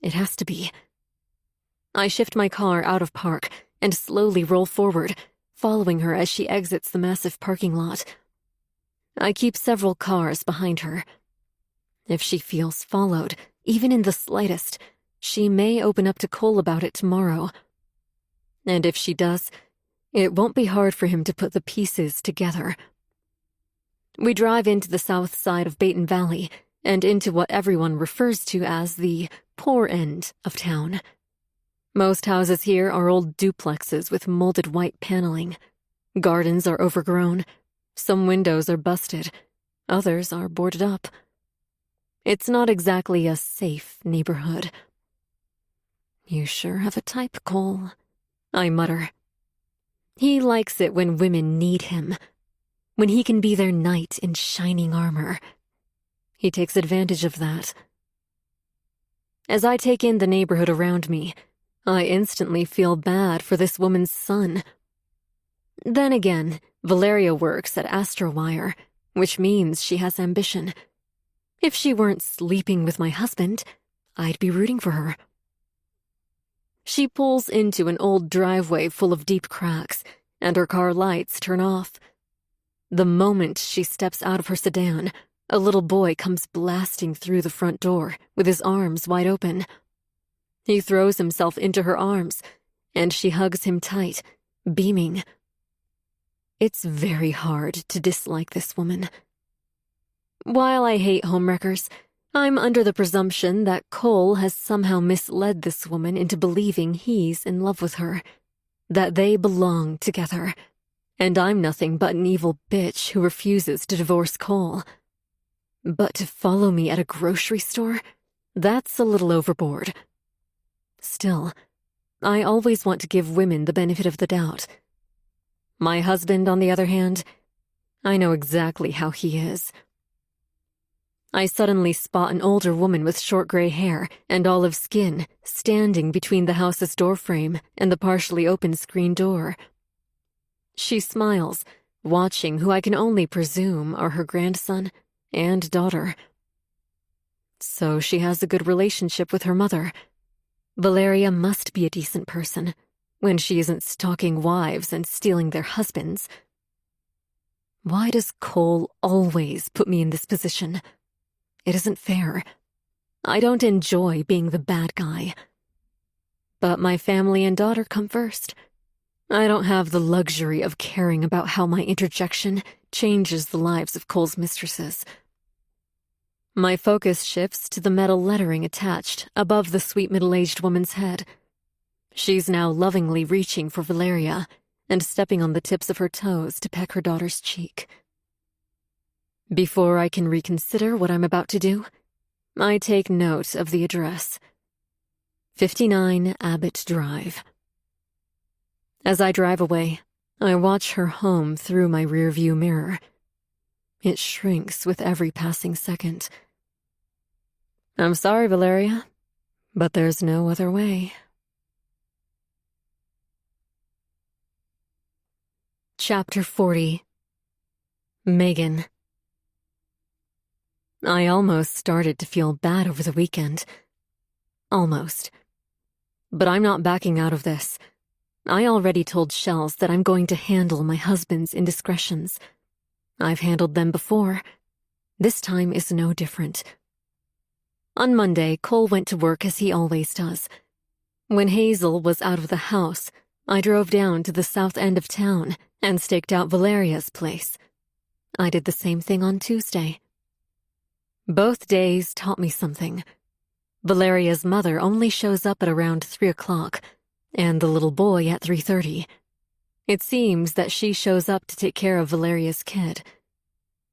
It has to be. I shift my car out of park and slowly roll forward, following her as she exits the massive parking lot. I keep several cars behind her. If she feels followed, even in the slightest, she may open up to Cole about it tomorrow. And if she does, it won't be hard for him to put the pieces together. We drive into the south side of Baton Valley and into what everyone refers to as the poor end of town. Most houses here are old duplexes with molded white paneling. Gardens are overgrown. Some windows are busted. Others are boarded up. It's not exactly a safe neighborhood. You sure have a type, Cole, I mutter. He likes it when women need him, when he can be their knight in shining armor. He takes advantage of that. As I take in the neighborhood around me, I instantly feel bad for this woman's son. Then again, Valeria works at AstroWire, which means she has ambition. If she weren't sleeping with my husband, I'd be rooting for her. She pulls into an old driveway full of deep cracks, and her car lights turn off. The moment she steps out of her sedan, a little boy comes blasting through the front door with his arms wide open. He throws himself into her arms, and she hugs him tight, beaming. It's very hard to dislike this woman. While I hate homewreckers, I'm under the presumption that Cole has somehow misled this woman into believing he's in love with her, that they belong together, and I'm nothing but an evil bitch who refuses to divorce Cole. But to follow me at a grocery store? That's a little overboard. Still, I always want to give women the benefit of the doubt. My husband, on the other hand, I know exactly how he is. I suddenly spot an older woman with short gray hair and olive skin standing between the house's doorframe and the partially open screen door. She smiles, watching who I can only presume are her grandson and daughter. So she has a good relationship with her mother. Valeria must be a decent person when she isn't stalking wives and stealing their husbands. Why does Cole always put me in this position? It isn't fair. I don't enjoy being the bad guy. But my family and daughter come first. I don't have the luxury of caring about how my interjection changes the lives of Cole's mistresses. My focus shifts to the metal lettering attached above the sweet middle-aged woman's head. She's now lovingly reaching for Valeria and stepping on the tips of her toes to peck her daughter's cheek. Before I can reconsider what I'm about to do, I take note of the address. 59 Abbott Drive. As I drive away, I watch her home through my rearview mirror. It shrinks with every passing second. I'm sorry, Valeria, but there's no other way. Chapter 40. Megan. I almost started to feel bad over the weekend. Almost. But I'm not backing out of this. I already told Shells that I'm going to handle my husband's indiscretions. I've handled them before. This time is no different. On Monday, Cole went to work as he always does. When Hazel was out of the house, I drove down to the south end of town and staked out Valeria's place. I did the same thing on Tuesday. Both days taught me something. Valeria's mother only shows up at around 3 o'clock, and the little boy at 3:30. It seems that she shows up to take care of Valeria's kid.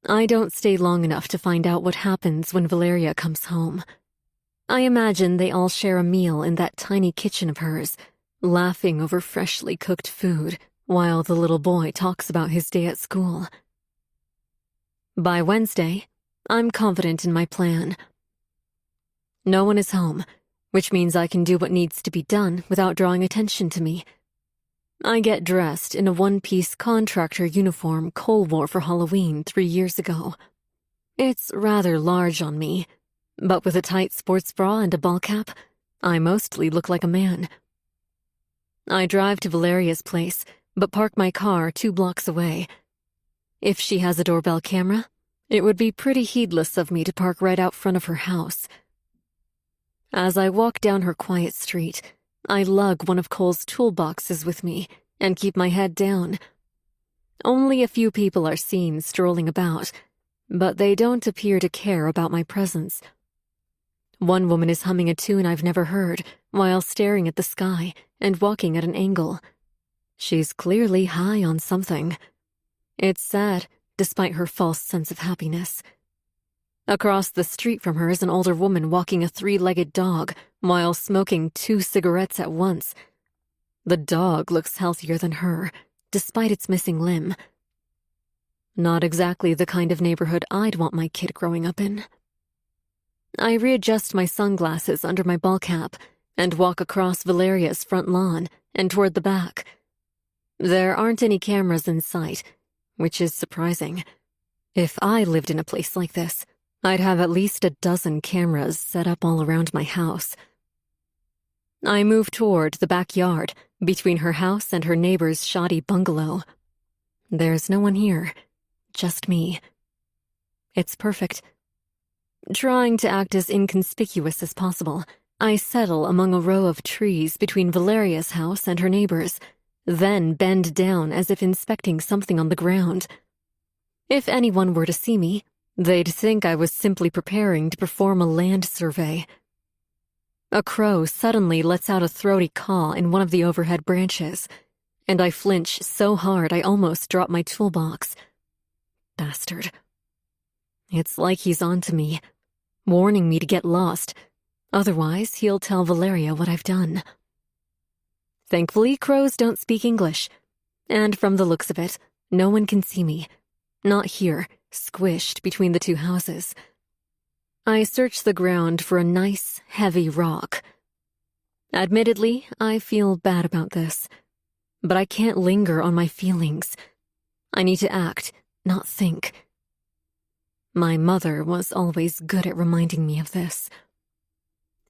I don't stay long enough to find out what happens when Valeria comes home. I imagine they all share a meal in that tiny kitchen of hers, laughing over freshly cooked food while the little boy talks about his day at school. By Wednesday, I'm confident in my plan. No one is home, which means I can do what needs to be done without drawing attention to me. I get dressed in a one-piece contractor uniform Cole wore for Halloween 3 years ago. It's rather large on me, but with a tight sports bra and a ball cap, I mostly look like a man. I drive to Valeria's place, but park my car 2 blocks away. If she has a doorbell camera, it would be pretty heedless of me to park right out front of her house. As I walk down her quiet street, I lug one of Cole's toolboxes with me and keep my head down. Only a few people are seen strolling about, but they don't appear to care about my presence. One woman is humming a tune I've never heard while staring at the sky and walking at an angle. She's clearly high on something. It's sad, despite her false sense of happiness. Across the street from her is an older woman walking a 3-legged dog while smoking 2 cigarettes at once. The dog looks healthier than her, despite its missing limb. Not exactly the kind of neighborhood I'd want my kid growing up in. I readjust my sunglasses under my ball cap and walk across Valeria's front lawn and toward the back. There aren't any cameras in sight, which is surprising. If I lived in a place like this, I'd have at least a dozen cameras set up all around my house. I move toward the backyard, between her house and her neighbor's shoddy bungalow. There's no one here, just me. It's perfect. Trying to act as inconspicuous as possible, I settle among a row of trees between Valeria's house and her neighbor's, then bend down as if inspecting something on the ground. If anyone were to see me, they'd think I was simply preparing to perform a land survey. A crow suddenly lets out a throaty caw in one of the overhead branches, and I flinch so hard I almost drop my toolbox. Bastard. It's like he's on to me, warning me to get lost, Otherwise, he'll tell Valeria what I've done. Thankfully, crows don't speak English, and from the looks of it, no one can see me. Not here, squished between the two houses. I search the ground for a nice, heavy rock. Admittedly, I feel bad about this, but I can't linger on my feelings. I need to act, not think. My mother was always good at reminding me of this.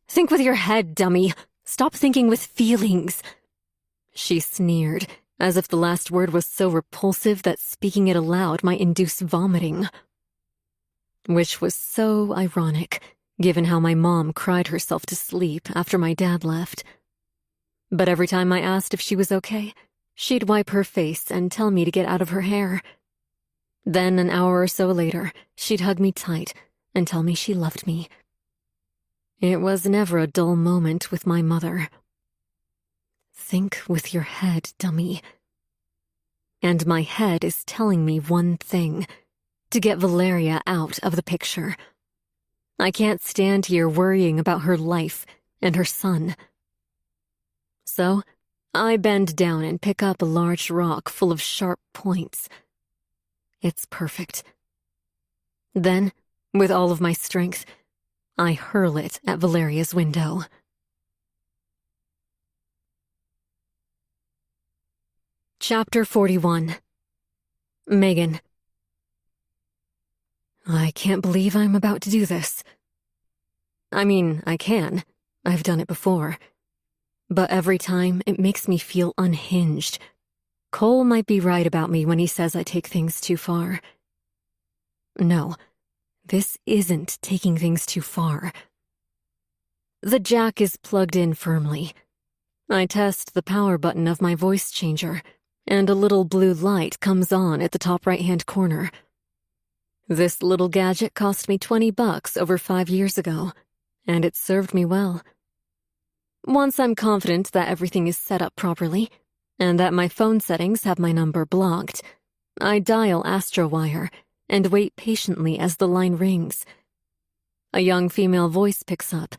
Think with your head, dummy. Stop thinking with feelings. She sneered, as if the last word was so repulsive that speaking it aloud might induce vomiting. Which was so ironic, given how my mom cried herself to sleep after my dad left. But every time I asked if she was okay, she'd wipe her face and tell me to get out of her hair. Then, an hour or so later, she'd hug me tight and tell me she loved me. It was never a dull moment with my mother. Think with your head, dummy. And my head is telling me one thing: to get Valeria out of the picture. I can't stand here worrying about her life and her son. So, I bend down and pick up a large rock full of sharp points. It's perfect. Then, with all of my strength, I hurl it at Valeria's window. Chapter 41. Megan. I can't believe I'm about to do this. I mean, I can. I've done it before. But every time, it makes me feel unhinged. Cole might be right about me when he says I take things too far. No, this isn't taking things too far. The jack is plugged in firmly. I test the power button of my voice changer, and a little blue light comes on at the top right-hand corner. This little gadget cost me $20 over 5 years ago, and it served me well. Once I'm confident that everything is set up properly, and that my phone settings have my number blocked, I dial Astrowire and wait patiently as the line rings. A young female voice picks up.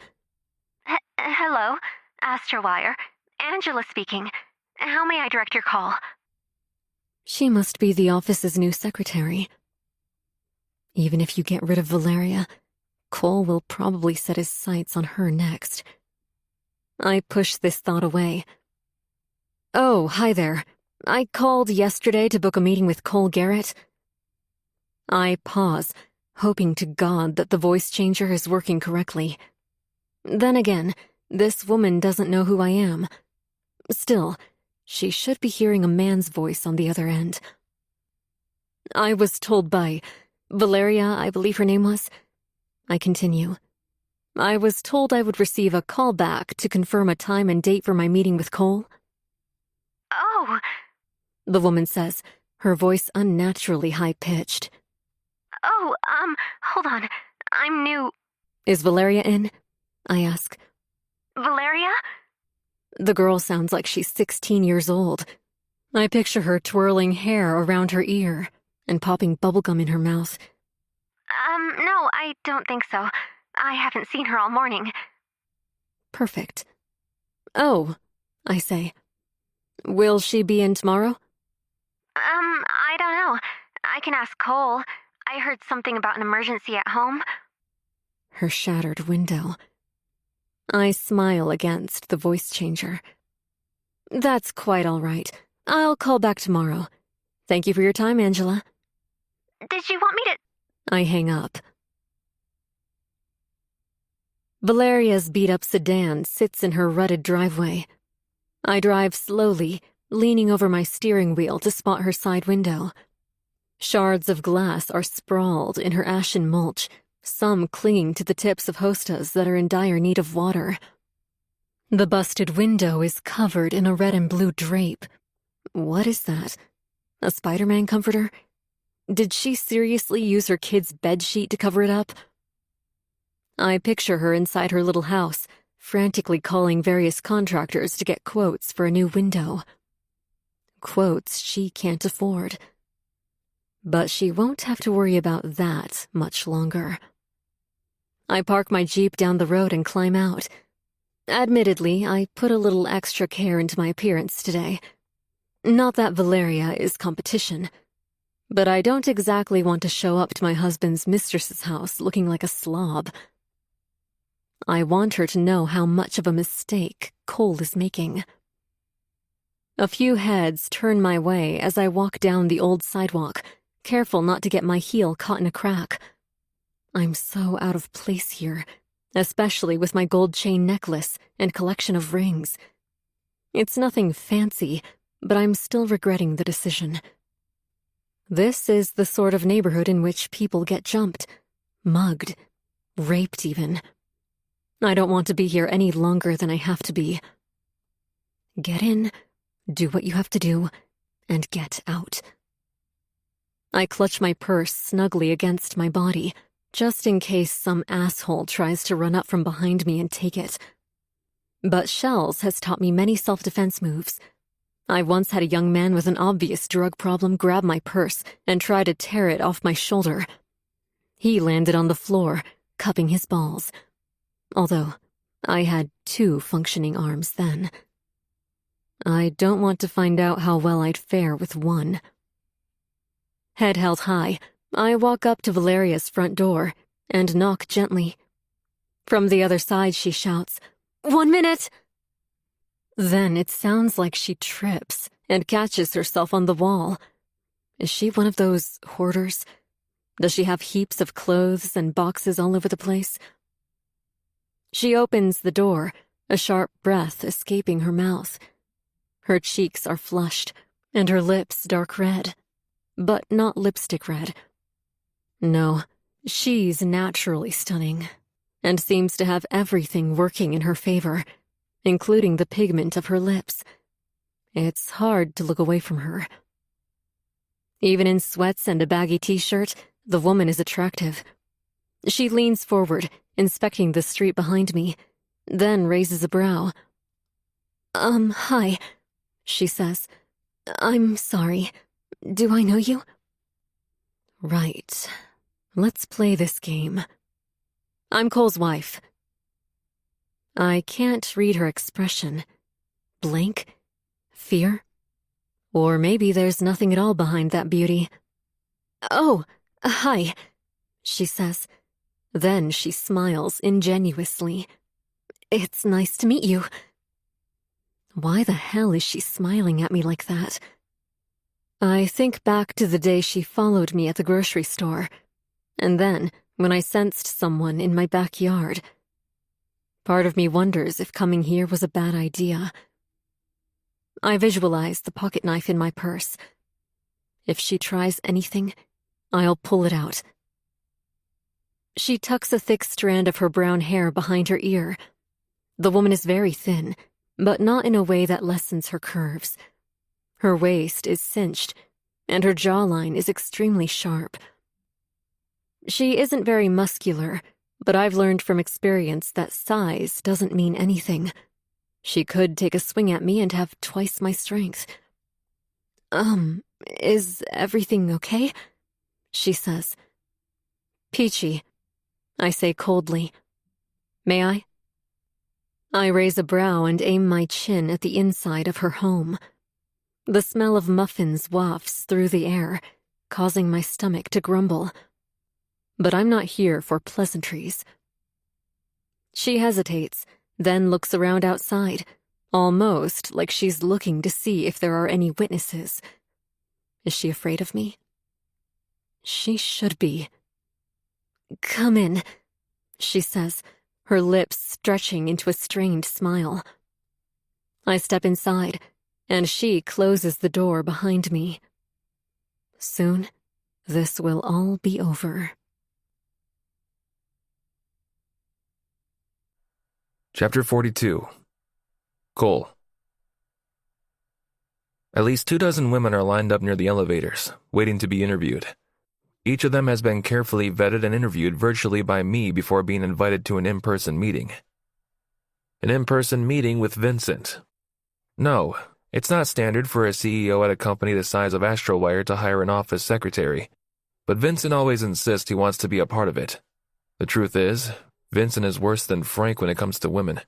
Hello, Astrowire. Angela speaking. How may I direct your call? She must be the office's new secretary. Even if you get rid of Valeria, Cole will probably set his sights on her next. I push this thought away. Oh, hi there. I called yesterday to book a meeting with Cole Garrett. I pause, hoping to God that the voice changer is working correctly. Then again, this woman doesn't know who I am. Still, she should be hearing a man's voice on the other end. I was told by Valeria, I believe her name was. I continue. I was told I would receive a call back to confirm a time and date for my meeting with Cole. Oh, The woman says, her voice unnaturally high-pitched. Hold on. I'm new. Is Valeria in? I ask. Valeria? The girl sounds like she's 16 years old. I picture her twirling hair around her ear and popping bubblegum in her mouth. No, I don't think so. I haven't seen her all morning. Perfect. Oh, I say. Will she be in tomorrow? I don't know. I can ask Cole. I heard something about an emergency at home. Her shattered window. I smile against the voice changer. That's quite all right. I'll call back tomorrow. Thank you for your time, Angela. Did you want me to... I hang up. Valeria's beat-up sedan sits in her rutted driveway. I drive slowly, leaning over my steering wheel to spot her side window. Shards of glass are sprawled in her ashen mulch, some clinging to the tips of hostas that are in dire need of water. The busted window is covered in a red and blue drape. What is that? A Spider-Man comforter? Did she seriously use her kid's bedsheet to cover it up? I picture her inside her little house, frantically calling various contractors to get quotes for a new window. Quotes she can't afford. But she won't have to worry about that much longer. I park my Jeep down the road and climb out. Admittedly, I put a little extra care into my appearance today. Not that Valeria is competition, but I don't exactly want to show up to my husband's mistress's house looking like a slob. I want her to know how much of a mistake Cole is making. A few heads turn my way as I walk down the old sidewalk, careful not to get my heel caught in a crack. I'm so out of place here, especially with my gold chain necklace and collection of rings. It's nothing fancy, but I'm still regretting the decision. This is the sort of neighborhood in which people get jumped, mugged, raped even. I don't want to be here any longer than I have to be. Get in, do what you have to do, and get out. I clutch my purse snugly against my body, just in case some asshole tries to run up from behind me and take it. But Shells has taught me many self-defense moves. I once had a young man with an obvious drug problem grab my purse and try to tear it off my shoulder. He landed on the floor, cupping his balls. Although, I had 2 functioning arms then. I don't want to find out how well I'd fare with one. Head held high, I walk up to Valeria's front door and knock gently. From the other side, she shouts, "1 minute!" Then it sounds like she trips and catches herself on the wall. Is she one of those hoarders? Does she have heaps of clothes and boxes all over the place? She opens the door, a sharp breath escaping her mouth. Her cheeks are flushed, and her lips dark red, but not lipstick red. No, she's naturally stunning, and seems to have everything working in her favor, including the pigment of her lips. It's hard to look away from her. Even in sweats and a baggy t-shirt, the woman is attractive. She leans forward, inspecting the street behind me, then raises a brow. Hi, she says. I'm sorry. Do I know you? Right. Let's play this game. I'm Cole's wife. I can't read her expression. Blank? Fear? Or maybe there's nothing at all behind that beauty. Oh, hi, she says. Then she smiles ingenuously. It's nice to meet you. Why the hell is she smiling at me like that? I think back to the day she followed me at the grocery store, and then when I sensed someone in my backyard. Part of me wonders if coming here was a bad idea. I visualize the pocket knife in my purse. If she tries anything, I'll pull it out. She tucks a thick strand of her brown hair behind her ear. The woman is very thin, but not in a way that lessens her curves. Her waist is cinched, and her jawline is extremely sharp. She isn't very muscular, but I've learned from experience that size doesn't mean anything. She could take a swing at me and have twice my strength. Is everything okay? She says. Peachy, I say coldly. May I? I raise a brow and aim my chin at the inside of her home. The smell of muffins wafts through the air, causing my stomach to grumble. But I'm not here for pleasantries. She hesitates, then looks around outside, almost like she's looking to see if there are any witnesses. Is she afraid of me? She should be. Come in, she says, her lips stretching into a strained smile. I step inside, and she closes the door behind me. Soon, this will all be over. Chapter 42. Cole. At least 24 women are lined up near the elevators, waiting to be interviewed. Each of them has been carefully vetted and interviewed virtually by me before being invited to an in-person meeting. An in-person meeting with Vincent. No, it's not standard for a CEO at a company the size of Astrowire to hire an office secretary, but Vincent always insists he wants to be a part of it. The truth is, Vincent is worse than Frank when it comes to women,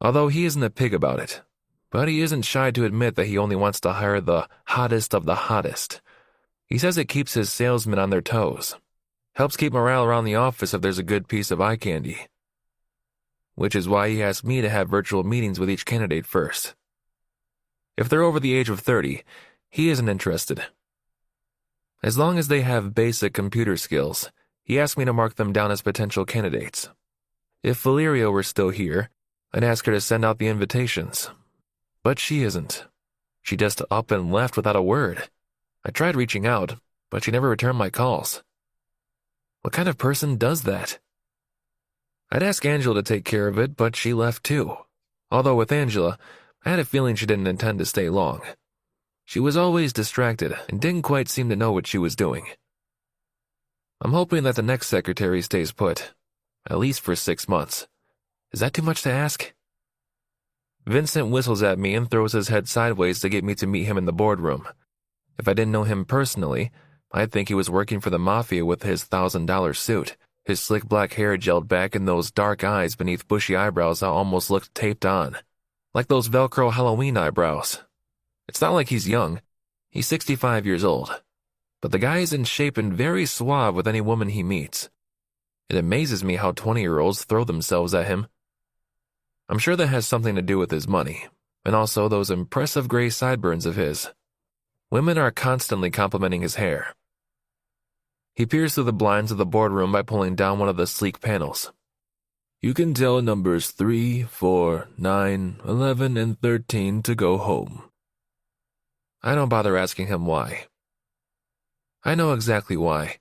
although he isn't a pig about it. But he isn't shy to admit that he only wants to hire the hottest of the hottest. He says it keeps his salesmen on their toes. Helps keep morale around the office if there's a good piece of eye candy. Which is why he asked me to have virtual meetings with each candidate first. If they're over the age of 30, he isn't interested. As long as they have basic computer skills, he asked me to mark them down as potential candidates. If Valeria were still here, I'd ask her to send out the invitations. But she isn't. She just up and left without a word. I tried reaching out, but she never returned my calls. What kind of person does that? I'd ask Angela to take care of it, but she left too. Although with Angela, I had a feeling she didn't intend to stay long. She was always distracted and didn't quite seem to know what she was doing. I'm hoping that the next secretary stays put, at least for 6 months. Is that too much to ask? Vincent whistles at me and throws his head sideways to get me to meet him in the boardroom. If I didn't know him personally, I'd think he was working for the mafia with his $1,000 suit, his slick black hair gelled back and those dark eyes beneath bushy eyebrows that almost looked taped on. Like those Velcro Halloween eyebrows. It's not like he's young. He's 65 years old. But the guy is in shape and very suave with any woman he meets. It amazes me how 20-year-olds throw themselves at him. I'm sure that has something to do with his money, and also those impressive gray sideburns of his. Women are constantly complimenting his hair. He peers through the blinds of the boardroom by pulling down one of the sleek panels. You can tell numbers 3, 4, 9, 11, and 13 to go home. I don't bother asking him why. I know exactly why.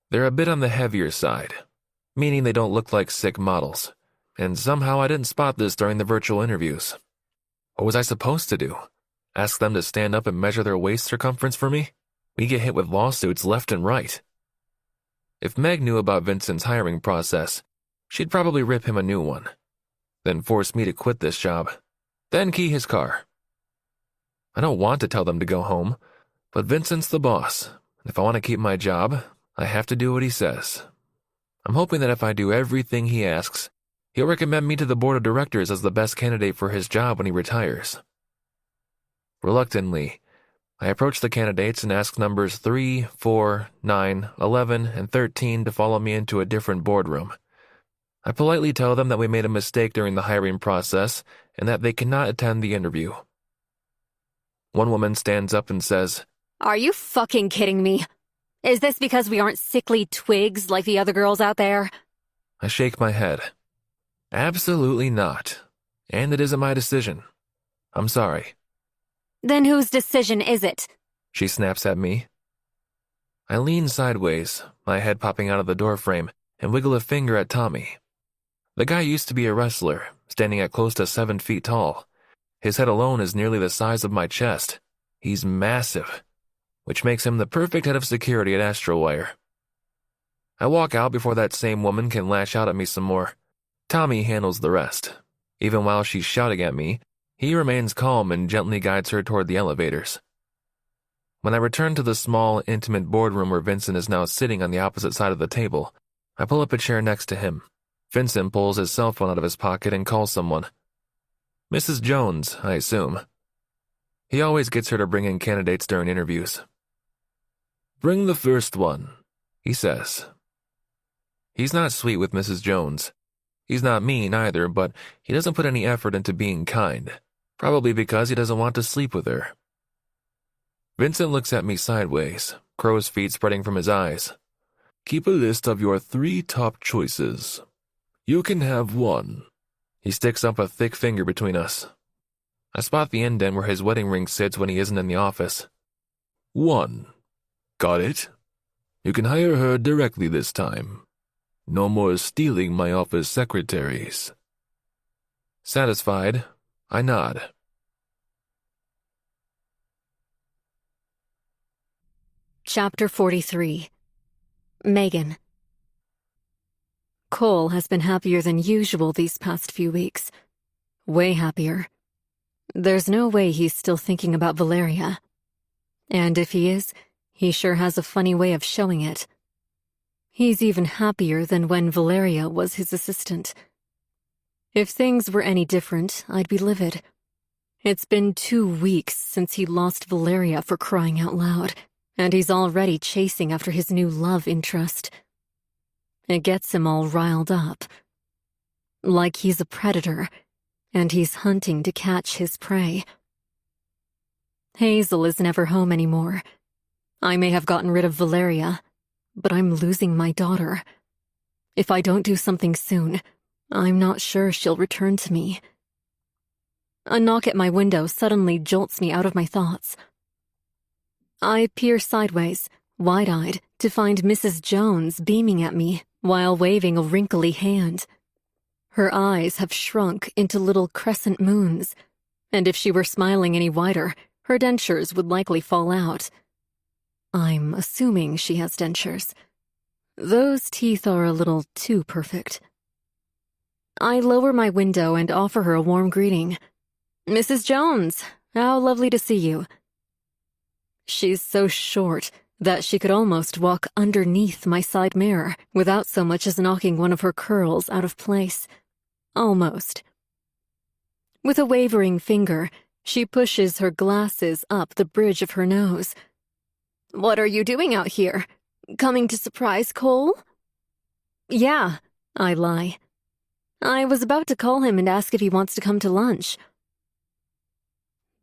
They're a bit on the heavier side, meaning they don't look like sick models. And somehow I didn't spot this during the virtual interviews. What was I supposed to do? Ask them to stand up and measure their waist circumference for me? We get hit with lawsuits left and right. If Meg knew about Vincent's hiring process, she'd probably rip him a new one. Then force me to quit this job. Then key his car. I don't want to tell them to go home, but Vincent's the boss. If I want to keep my job, I have to do what he says. I'm hoping that if I do everything he asks, he'll recommend me to the board of directors as the best candidate for his job when he retires. Reluctantly, I approach the candidates and ask numbers 3, 4, 9, 11, and 13 to follow me into a different boardroom. I politely tell them that we made a mistake during the hiring process and that they cannot attend the interview. One woman stands up and says, Are you fucking kidding me? Is this because we aren't sickly twigs like the other girls out there? I shake my head. Absolutely not. And it isn't my decision. I'm sorry. Then whose decision is it? She snaps at me. I lean sideways, my head popping out of the doorframe, and wiggle a finger at Tommy. The guy used to be a wrestler, standing at close to 7 feet tall. His head alone is nearly the size of my chest. He's massive, which makes him the perfect head of security at Astrowire. I walk out before that same woman can lash out at me some more. Tommy handles the rest. Even while she's shouting at me, he remains calm and gently guides her toward the elevators. When I return to the small, intimate boardroom where Vincent is now sitting on the opposite side of the table, I pull up a chair next to him. Vincent pulls his cell phone out of his pocket and calls someone. Mrs. Jones, I assume. He always gets her to bring in candidates during interviews. Bring the first one, he says. He's not sweet with Mrs. Jones. He's not mean either, but he doesn't put any effort into being kind, probably because he doesn't want to sleep with her. Vincent looks at me sideways, crow's feet spreading from his eyes. Keep a list of your 3 top choices. You can have 1. He sticks up a thick finger between us. I spot the indent where his wedding ring sits when he isn't in the office. 1. Got it? You can hire her directly this time. No more stealing my office secretaries. Satisfied, I nod. Chapter 43. Megan. Cole has been happier than usual these past few weeks. Way happier. There's no way he's still thinking about Valeria. And if he is, he sure has a funny way of showing it. He's even happier than when Valeria was his assistant. If things were any different, I'd be livid. It's been 2 weeks since he lost Valeria, for crying out loud, and he's already chasing after his new love interest. It gets him all riled up. Like he's a predator, and he's hunting to catch his prey. Hazel is never home anymore. I may have gotten rid of Valeria, but I'm losing my daughter. If I don't do something soon, I'm not sure she'll return to me. A knock at my window suddenly jolts me out of my thoughts. I peer sideways, wide-eyed, to find Mrs. Jones beaming at me while waving a wrinkly hand. Her eyes have shrunk into little crescent moons, and if she were smiling any wider, her dentures would likely fall out. I'm assuming she has dentures. Those teeth are a little too perfect. I lower my window and offer her a warm greeting. "Mrs. Jones, how lovely to see you." She's so short that she could almost walk underneath my side mirror without so much as knocking one of her curls out of place. Almost. With a wavering finger, she pushes her glasses up the bridge of her nose. "What are you doing out here? Coming to surprise Cole?" "Yeah," I lie. "I was about to call him and ask if he wants to come to lunch."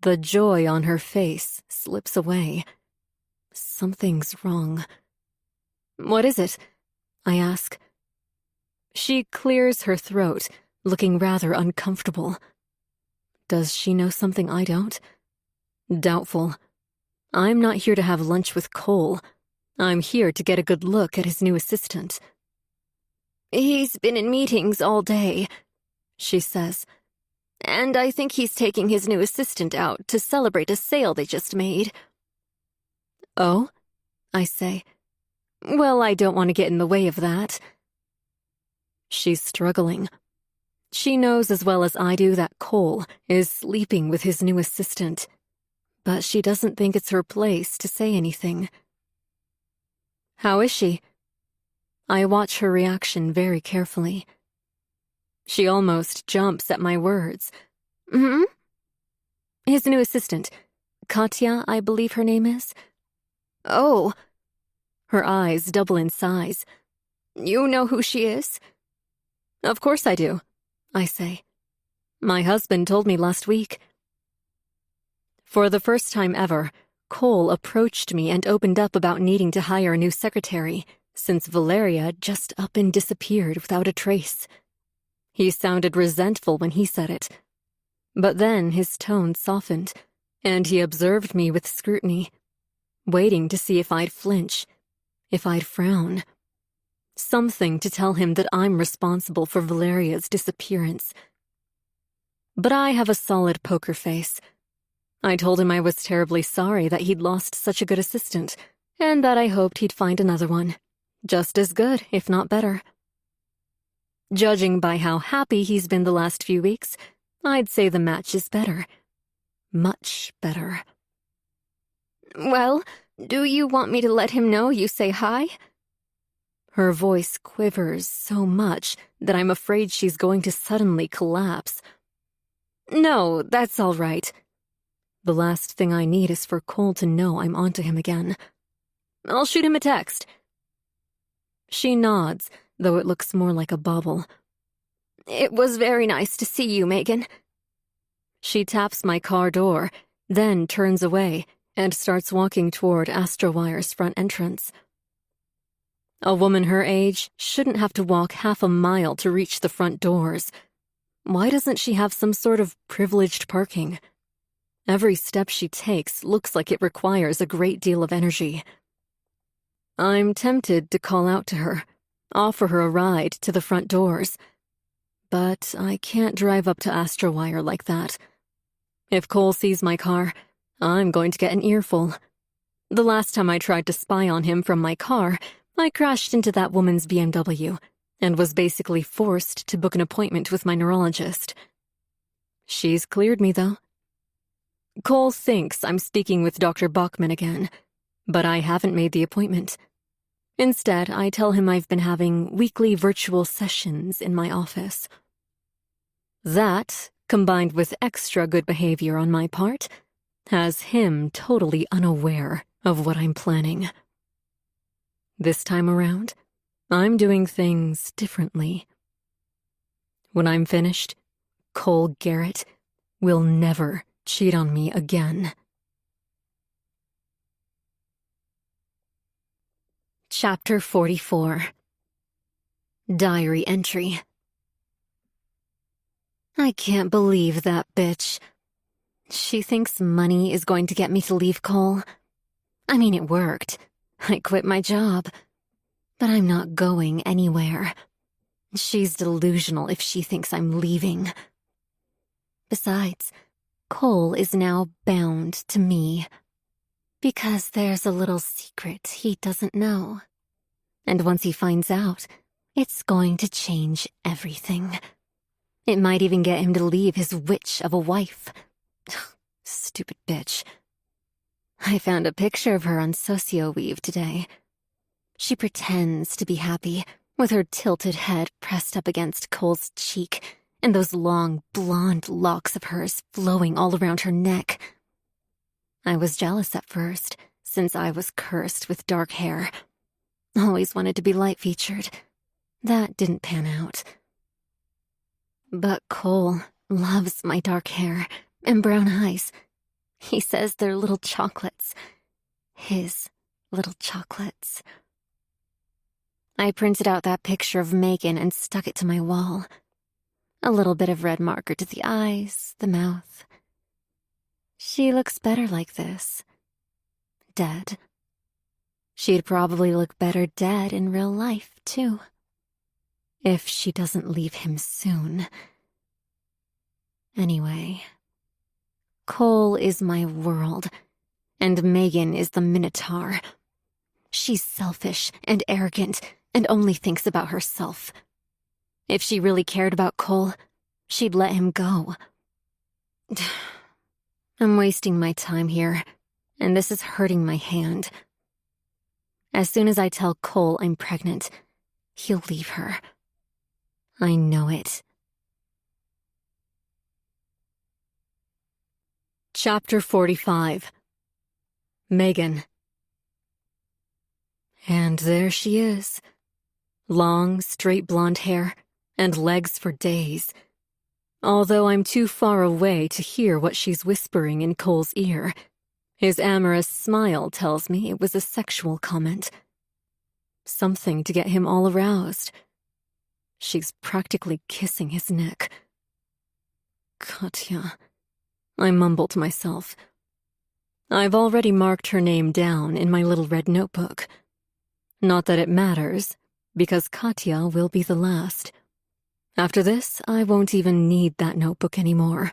The joy on her face slips away. Something's wrong. "What is it?" I ask. She clears her throat, looking rather uncomfortable. Does she know something I don't? Doubtful. I'm not here to have lunch with Cole. I'm here to get a good look at his new assistant. "He's been in meetings all day," she says. "And I think he's taking his new assistant out to celebrate a sale they just made." "Oh?" I say. "Well, I don't want to get in the way of that." She's struggling. She knows as well as I do that Cole is sleeping with his new assistant, but she doesn't think it's her place to say anything. "How is she?" I watch her reaction very carefully. She almost jumps at my words. "Hmm?" "His new assistant. Katya, I believe her name is." "Oh." Her eyes double in size. "You know who she is?" "Of course I do," I say. "My husband told me last week." For the first time ever, Cole approached me and opened up about needing to hire a new secretary, since Valeria just up and disappeared without a trace. He sounded resentful when he said it. But then his tone softened, and he observed me with scrutiny, waiting to see if I'd flinch, if I'd frown. Something to tell him that I'm responsible for Valeria's disappearance. But I have a solid poker face. I told him I was terribly sorry that he'd lost such a good assistant, and that I hoped he'd find another one, just as good, if not better. Judging by how happy he's been the last few weeks, I'd say the match is better. Much better. "Well, do you want me to let him know you say hi?" Her voice quivers so much that I'm afraid she's going to suddenly collapse. "No, that's all right. The last thing I need is for Cole to know I'm onto him again. I'll shoot him a text." She nods, though it looks more like a bobble. "It was very nice to see you, Megan." She taps my car door, then turns away and starts walking toward Astrowire's front entrance. A woman her age shouldn't have to walk half a mile to reach the front doors. Why doesn't she have some sort of privileged parking? Every step she takes looks like it requires a great deal of energy. I'm tempted to call out to her, offer her a ride to the front doors. But I can't drive up to Astrowire like that. If Cole sees my car, I'm going to get an earful. The last time I tried to spy on him from my car, I crashed into that woman's BMW and was basically forced to book an appointment with my neurologist. She's cleared me, though. Cole thinks I'm speaking with Dr. Bachman again, but I haven't made the appointment. Instead, I tell him I've been having weekly virtual sessions in my office. That, combined with extra good behavior on my part, has him totally unaware of what I'm planning. This time around, I'm doing things differently. When I'm finished, Cole Garrett will never cheat on me again. Chapter 44. Diary Entry. I can't believe that bitch. She thinks money is going to get me to leave Cole. I mean, it worked. I quit my job. But I'm not going anywhere. She's delusional if she thinks I'm leaving. Besides, Cole is now bound to me. Because there's a little secret he doesn't know. And once he finds out, it's going to change everything. It might even get him to leave his witch of a wife. Stupid bitch. I found a picture of her on SocioWeave today. She pretends to be happy, with her tilted head pressed up against Cole's cheek, and those long, blonde locks of hers flowing all around her neck. I was jealous at first, since I was cursed with dark hair. Always wanted to be light-featured. That didn't pan out. But Cole loves my dark hair and brown eyes. He says they're little chocolates. His little chocolates. I printed out that picture of Megan and stuck it to my wall. A little bit of red marker to the eyes, the mouth. She looks better like this. Dead. She'd probably look better dead in real life, too. If she doesn't leave him soon. Anyway, Cole is my world, and Megan is the Minotaur. She's selfish and arrogant and only thinks about herself. If she really cared about Cole, she'd let him go. I'm wasting my time here, and this is hurting my hand. As soon as I tell Cole I'm pregnant, he'll leave her. I know it. Chapter 45. Megan. And there she is. Long, straight blonde hair, and legs for days. Although I'm too far away to hear what she's whispering in Cole's ear, his amorous smile tells me it was a sexual comment. Something to get him all aroused. She's practically kissing his neck. Katya, I mumble to myself. I've already marked her name down in my little red notebook. Not that it matters, because Katya will be the last. After this, I won't even need that notebook anymore.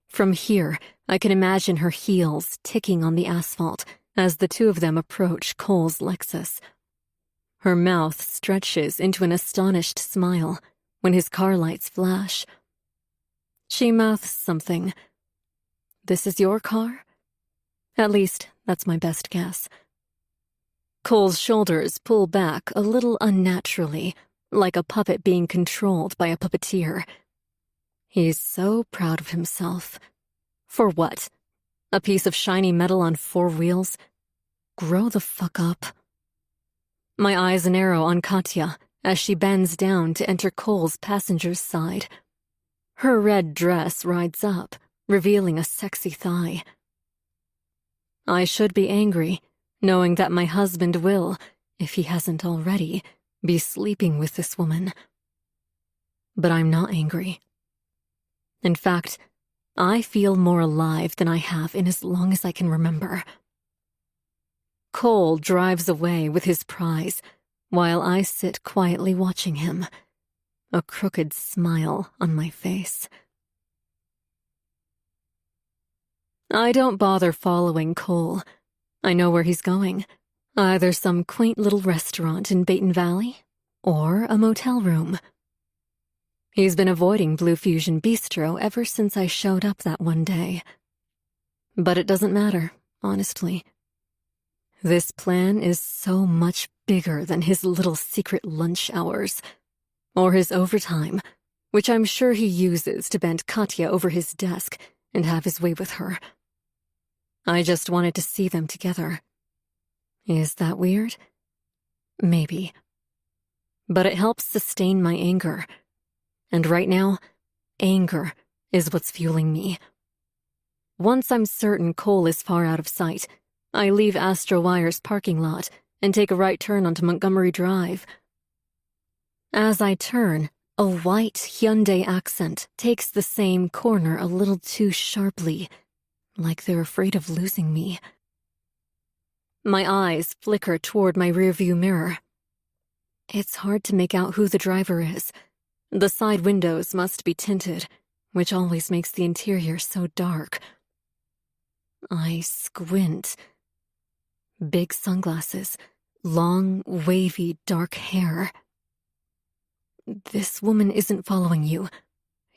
From here, I can imagine her heels ticking on the asphalt as the two of them approach Cole's Lexus. Her mouth stretches into an astonished smile when his car lights flash. She mouths something. "This is your car?" At least, that's my best guess. Cole's shoulders pull back a little unnaturally, like a puppet being controlled by a puppeteer. He's so proud of himself. For what? A piece of shiny metal on 4 wheels? Grow the fuck up. My eyes narrow on Katya as she bends down to enter Cole's passenger's side. Her red dress rides up, revealing a sexy thigh. I should be angry, knowing that my husband will, if he hasn't already, be sleeping with this woman. But I'm not angry. In fact, I feel more alive than I have in as long as I can remember. Cole drives away with his prize, while I sit quietly watching him, a crooked smile on my face. I don't bother following Cole. I know where he's going. Either some quaint little restaurant in Baton Valley, or a motel room. He's been avoiding Blue Fusion Bistro ever since I showed up that one day. But it doesn't matter, honestly. This plan is so much bigger than his little secret lunch hours, or his overtime, which I'm sure he uses to bend Katya over his desk and have his way with her. I just wanted to see them together. Is that weird? Maybe. But it helps sustain my anger. And right now, anger is what's fueling me. Once I'm certain Cole is far out of sight, I leave Astro Wire's parking lot and take a right turn onto Montgomery Drive. As I turn, a white Hyundai Accent takes the same corner a little too sharply, like they're afraid of losing me. My eyes flicker toward my rearview mirror. It's hard to make out who the driver is. The side windows must be tinted, which always makes the interior so dark. I squint. Big sunglasses, long, wavy, dark hair. This woman isn't following you.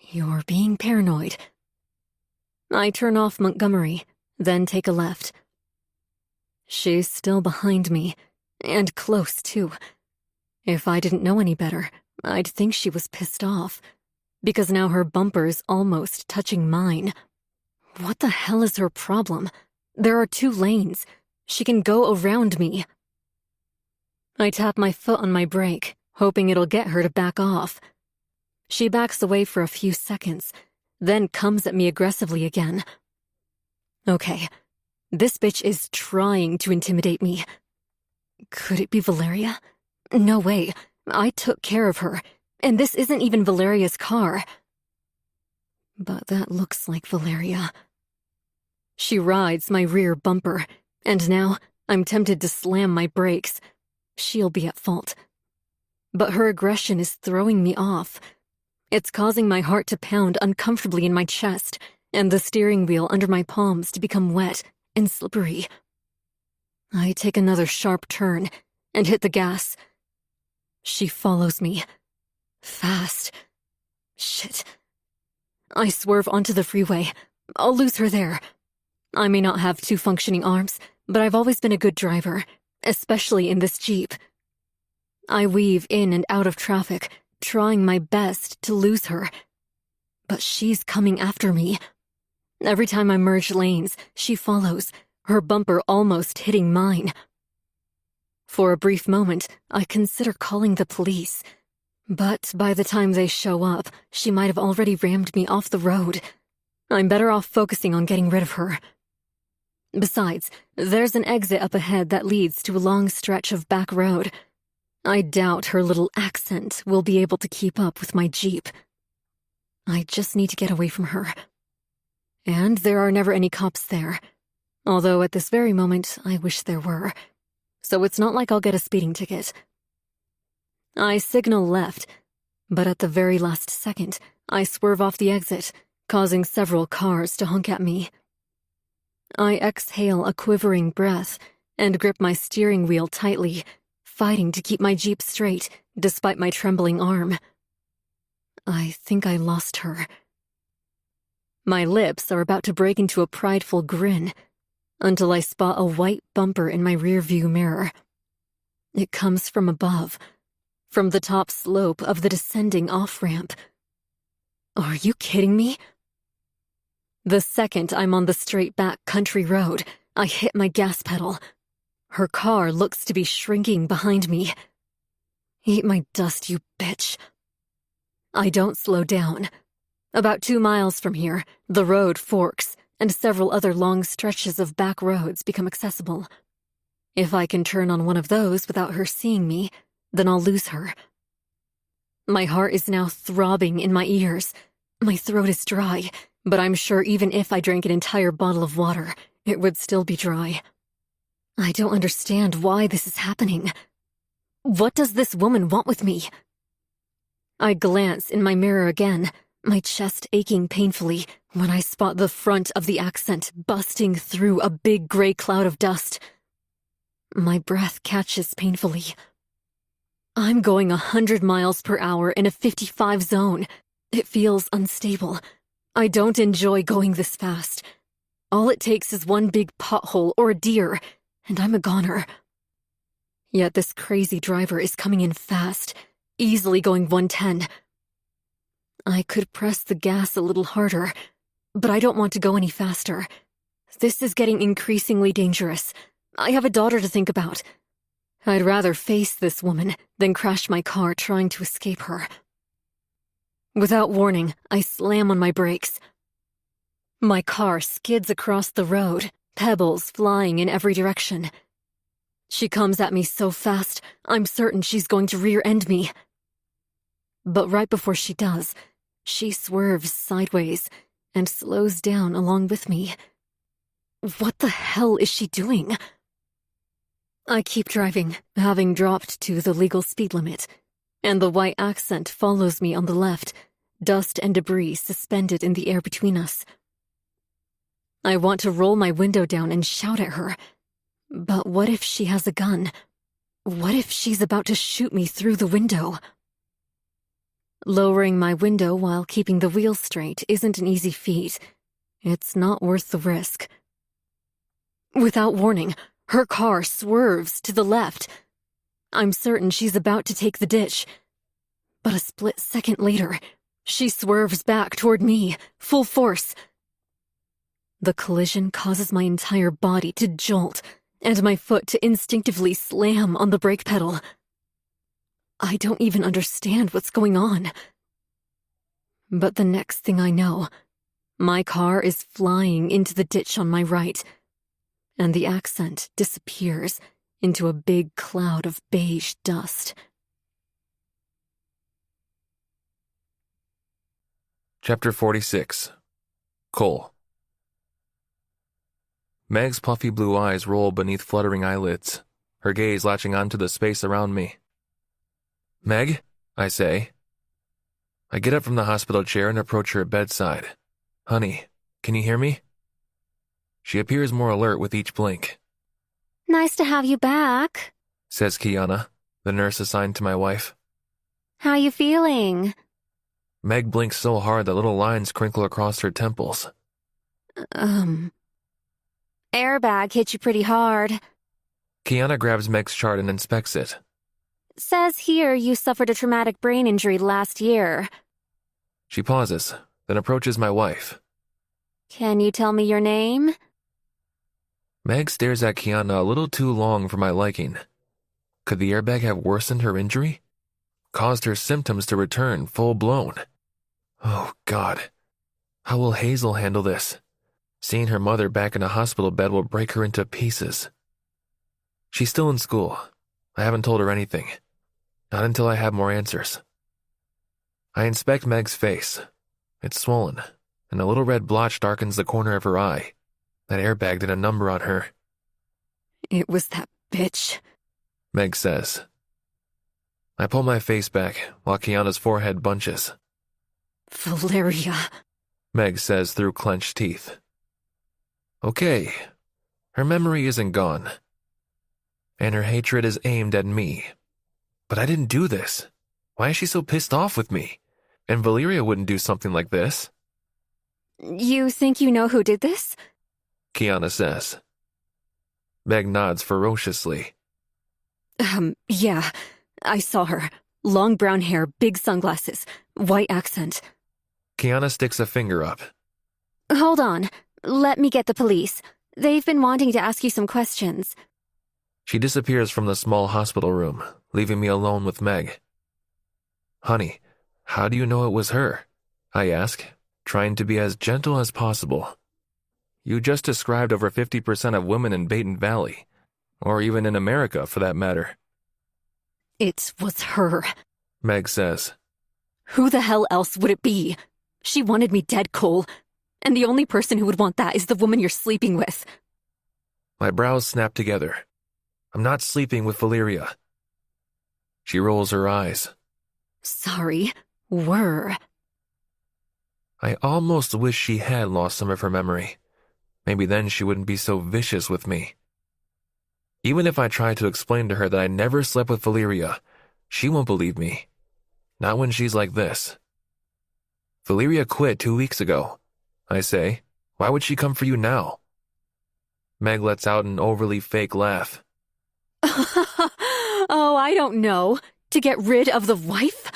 You're being paranoid. I turn off Montgomery, then take a left. She's still behind me, and close, too. If I didn't know any better, I'd think she was pissed off, because now her bumper's almost touching mine. What the hell is her problem? There are 2 lanes. She can go around me. I tap my foot on my brake, hoping it'll get her to back off. She backs away for a few seconds, then comes at me aggressively again. Okay, this bitch is trying to intimidate me. Could it be Valeria? No way. I took care of her, and this isn't even Valeria's car. But that looks like Valeria. She rides my rear bumper, and now I'm tempted to slam my brakes. She'll be at fault. But her aggression is throwing me off. It's causing my heart to pound uncomfortably in my chest, and the steering wheel under my palms to become wet and slippery. I take another sharp turn and hit the gas. She follows me. Fast. Shit. I swerve onto the freeway. I'll lose her there. I may not have 2 functioning arms, but I've always been a good driver, especially in this Jeep. I weave in and out of traffic, trying my best to lose her. But she's coming after me. Every time I merge lanes, she follows, her bumper almost hitting mine. For a brief moment, I consider calling the police. But by the time they show up, she might have already rammed me off the road. I'm better off focusing on getting rid of her. Besides, there's an exit up ahead that leads to a long stretch of back road. I doubt her little accent will be able to keep up with my Jeep. I just need to get away from her. And there are never any cops there. Although at this very moment, I wish there were. So it's not like I'll get a speeding ticket. I signal left, but at the very last second, I swerve off the exit, causing several cars to honk at me. I exhale a quivering breath and grip my steering wheel tightly, fighting to keep my Jeep straight despite my trembling arm. I think I lost her. My lips are about to break into a prideful grin until I spot a white bumper in my rearview mirror. It comes from above, from the top slope of the descending off-ramp. Are you kidding me? The second I'm on the straight-back country road, I hit my gas pedal. Her car looks to be shrinking behind me. Eat my dust, you bitch. I don't slow down. About 2 miles from here, the road forks, and several other long stretches of back roads become accessible. If I can turn on one of those without her seeing me, then I'll lose her. My heart is now throbbing in my ears. My throat is dry, but I'm sure even if I drank an entire bottle of water, it would still be dry. I don't understand why this is happening. What does this woman want with me? I glance in my mirror again, my chest aching painfully when I spot the front of the accent busting through a big gray cloud of dust. My breath catches painfully. I'm going 100 miles per hour in a 55 zone. It feels unstable. I don't enjoy going this fast. All it takes is one big pothole or a deer, and I'm a goner. Yet this crazy driver is coming in fast, easily going 110. I could press the gas a little harder, but I don't want to go any faster. This is getting increasingly dangerous. I have a daughter to think about. I'd rather face this woman than crash my car trying to escape her. Without warning, I slam on my brakes. My car skids across the road, pebbles flying in every direction. She comes at me so fast, I'm certain she's going to rear-end me. But right before she does, she swerves sideways and slows down along with me. What the hell is she doing? I keep driving, having dropped to the legal speed limit, and the white accent follows me on the left, dust and debris suspended in the air between us. I want to roll my window down and shout at her, but what if she has a gun? What if she's about to shoot me through the window? Lowering my window while keeping the wheel straight isn't an easy feat. It's not worth the risk. Without warning, her car swerves to the left. I'm certain she's about to take the ditch. But a split second later, she swerves back toward me, full force. The collision causes my entire body to jolt and my foot to instinctively slam on the brake pedal. I don't even understand what's going on. But the next thing I know, my car is flying into the ditch on my right, and the accent disappears into a big cloud of beige dust. Chapter 46. Cole. Meg's puffy blue eyes roll beneath fluttering eyelids, her gaze latching onto the space around me. Meg, I say. I get up from the hospital chair and approach her bedside. Honey, can you hear me? She appears more alert with each blink. Nice to have you back, Says Kiana, the nurse assigned to my wife. How you feeling? Meg blinks so hard that little lines crinkle across her temples. Airbag hit you pretty hard. Kiana grabs Meg's chart and inspects it. Says here you suffered a traumatic brain injury last year. She pauses, then approaches my wife. Can you tell me your name? Meg stares at Kiana a little too long for my liking. Could the airbag have worsened her injury? Caused her symptoms to return full-blown? Oh, God. How will Hazel handle this? Seeing her mother back in a hospital bed will break her into pieces. She's still in school. I haven't told her anything. Not until I have more answers. I inspect Meg's face. It's swollen, and a little red blotch darkens the corner of her eye. That airbag did a number on her. It was that bitch, Meg says. I pull my face back while Kiana's forehead bunches. Valeria. Meg says through clenched teeth. Okay, her memory isn't gone. And her hatred is aimed at me. But I didn't do this. Why is she so pissed off with me? And Valeria wouldn't do something like this. You think you know who did this? Kiana says. Meg nods ferociously. Yeah, I saw her. Long brown hair, big sunglasses, white accent. Kiana sticks a finger up. Hold on. Let me get the police. They've been wanting to ask you some questions. She disappears from the small hospital room, leaving me alone with Meg. Honey, how do you know it was her? I ask, trying to be as gentle as possible. You just described over 50% of women in Baton Valley, or even in America for that matter. It was her. Meg says. Who the hell else would it be? She wanted me dead, Cole. And the only person who would want that is the woman you're sleeping with. My brows snap together. I'm not sleeping with Valeria. She rolls her eyes. Sorry, were. I almost wish she had lost some of her memory. Maybe then she wouldn't be so vicious with me. Even if I try to explain to her that I never slept with Valeria, she won't believe me. Not when she's like this. Valeria quit 2 weeks ago. I say, why would she come for you now? Meg lets out an overly fake laugh. Oh, I don't know. To get rid of the wife?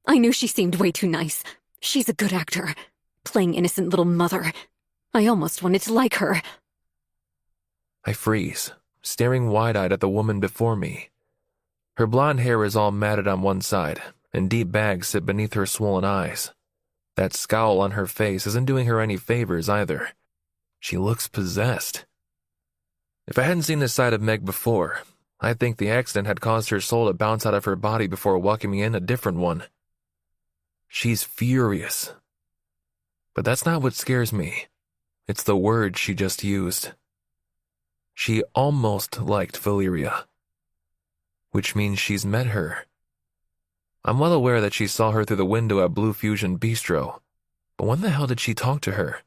I knew she seemed way too nice. She's a good actor, playing innocent little mother. I almost wanted to like her. I freeze, staring wide-eyed at the woman before me. Her blonde hair is all matted on one side, and deep bags sit beneath her swollen eyes. That scowl on her face isn't doing her any favors either. She looks possessed. If I hadn't seen this side of Meg before, I'd think the accident had caused her soul to bounce out of her body before welcoming in a different one. She's furious. But that's not what scares me. It's the word she just used. She almost liked Valeria, which means she's met her. I'm well aware that she saw her through the window at Blue Fusion Bistro, but when the hell did she talk to her?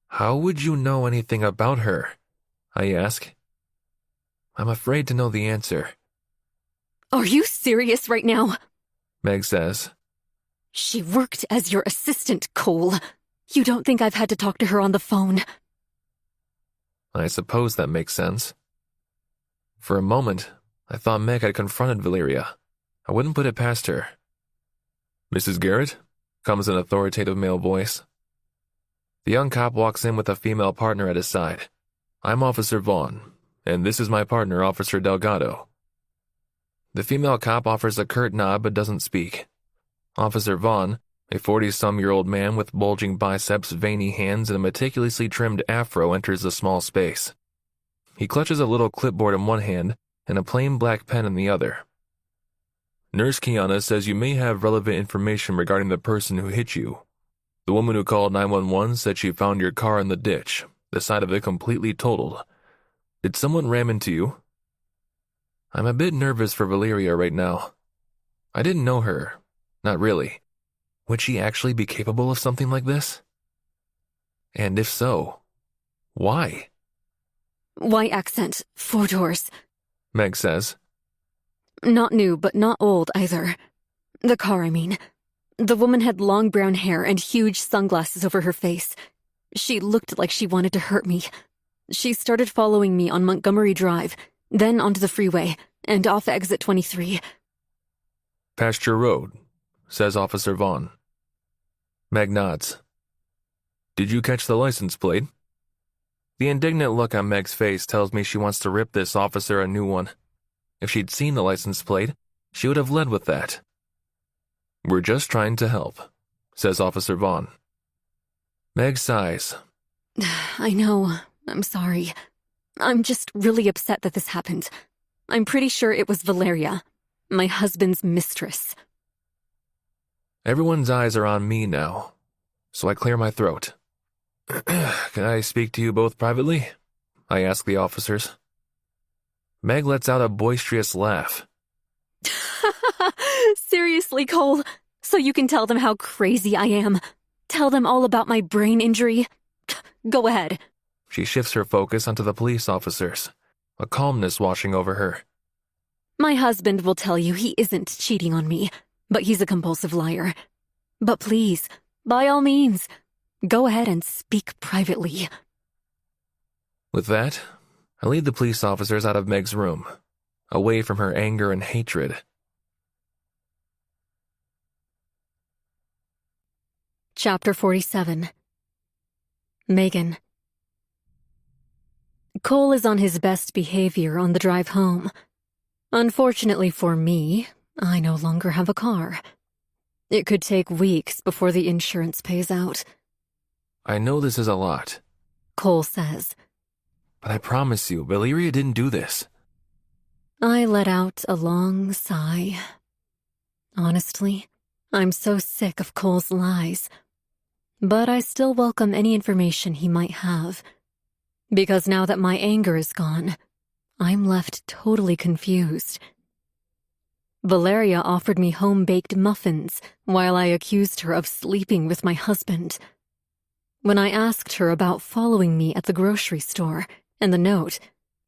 How would you know anything about her? I ask. I'm afraid to know the answer. Are you serious right now? Meg says. She worked as your assistant, Cole. You don't think I've had to talk to her on the phone? I suppose that makes sense. For a moment, I thought Meg had confronted Valeria. I wouldn't put it past her. Mrs. Garrett? Comes an authoritative male voice. The young cop walks in with a female partner at his side. I'm Officer Vaughn, and this is my partner, Officer Delgado. The female cop offers a curt nod but doesn't speak. Officer Vaughn, a 40-some-year-old man with bulging biceps, veiny hands, and a meticulously trimmed afro, enters the small space. He clutches a little clipboard in one hand and a plain black pen in the other. Nurse Kiana says you may have relevant information regarding the person who hit you. The woman who called 911 said she found your car in the ditch, the side of it completely totaled. Did someone ram into you? I'm a bit nervous for Valeria right now. I didn't know her. Not really. Would she actually be capable of something like this? And if so, why? White accent, 4 doors. Meg says. Not new, but not old either. The car, I mean. The woman had long brown hair and huge sunglasses over her face. She looked like she wanted to hurt me. She started following me on Montgomery Drive, then onto the freeway, and off exit 23. Pasture Road, says Officer Vaughn. Meg nods. Did you catch the license plate? The indignant look on Meg's face tells me she wants to rip this officer a new one. If she'd seen the license plate, she would have led with that. We're just trying to help, says Officer Vaughn. Meg sighs. I know. I'm sorry. I'm just really upset that this happened. I'm pretty sure it was Valeria, my husband's mistress. Everyone's eyes are on me now, so I clear my throat. Can I speak to you both privately? I ask the officers. Meg lets out a boisterous laugh. Seriously, Cole? So you can tell them how crazy I am? Tell them all about my brain injury? Go ahead. She shifts her focus onto the police officers, a calmness washing over her. My husband will tell you he isn't cheating on me, but he's a compulsive liar. But please, by all means, go ahead and speak privately. With that, I lead the police officers out of Meg's room, away from her anger and hatred. Chapter 47. Megan. Cole is on his best behavior on the drive home. Unfortunately for me, I no longer have a car. It could take weeks before the insurance pays out. I know this is a lot, Cole says. but I promise you, Valeria didn't do this. I let out a long sigh. Honestly, I'm so sick of Cole's lies. But I still welcome any information he might have. Because now that my anger is gone, I'm left totally confused. Valeria offered me home-baked muffins while I accused her of sleeping with my husband. When I asked her about following me at the grocery store and the note,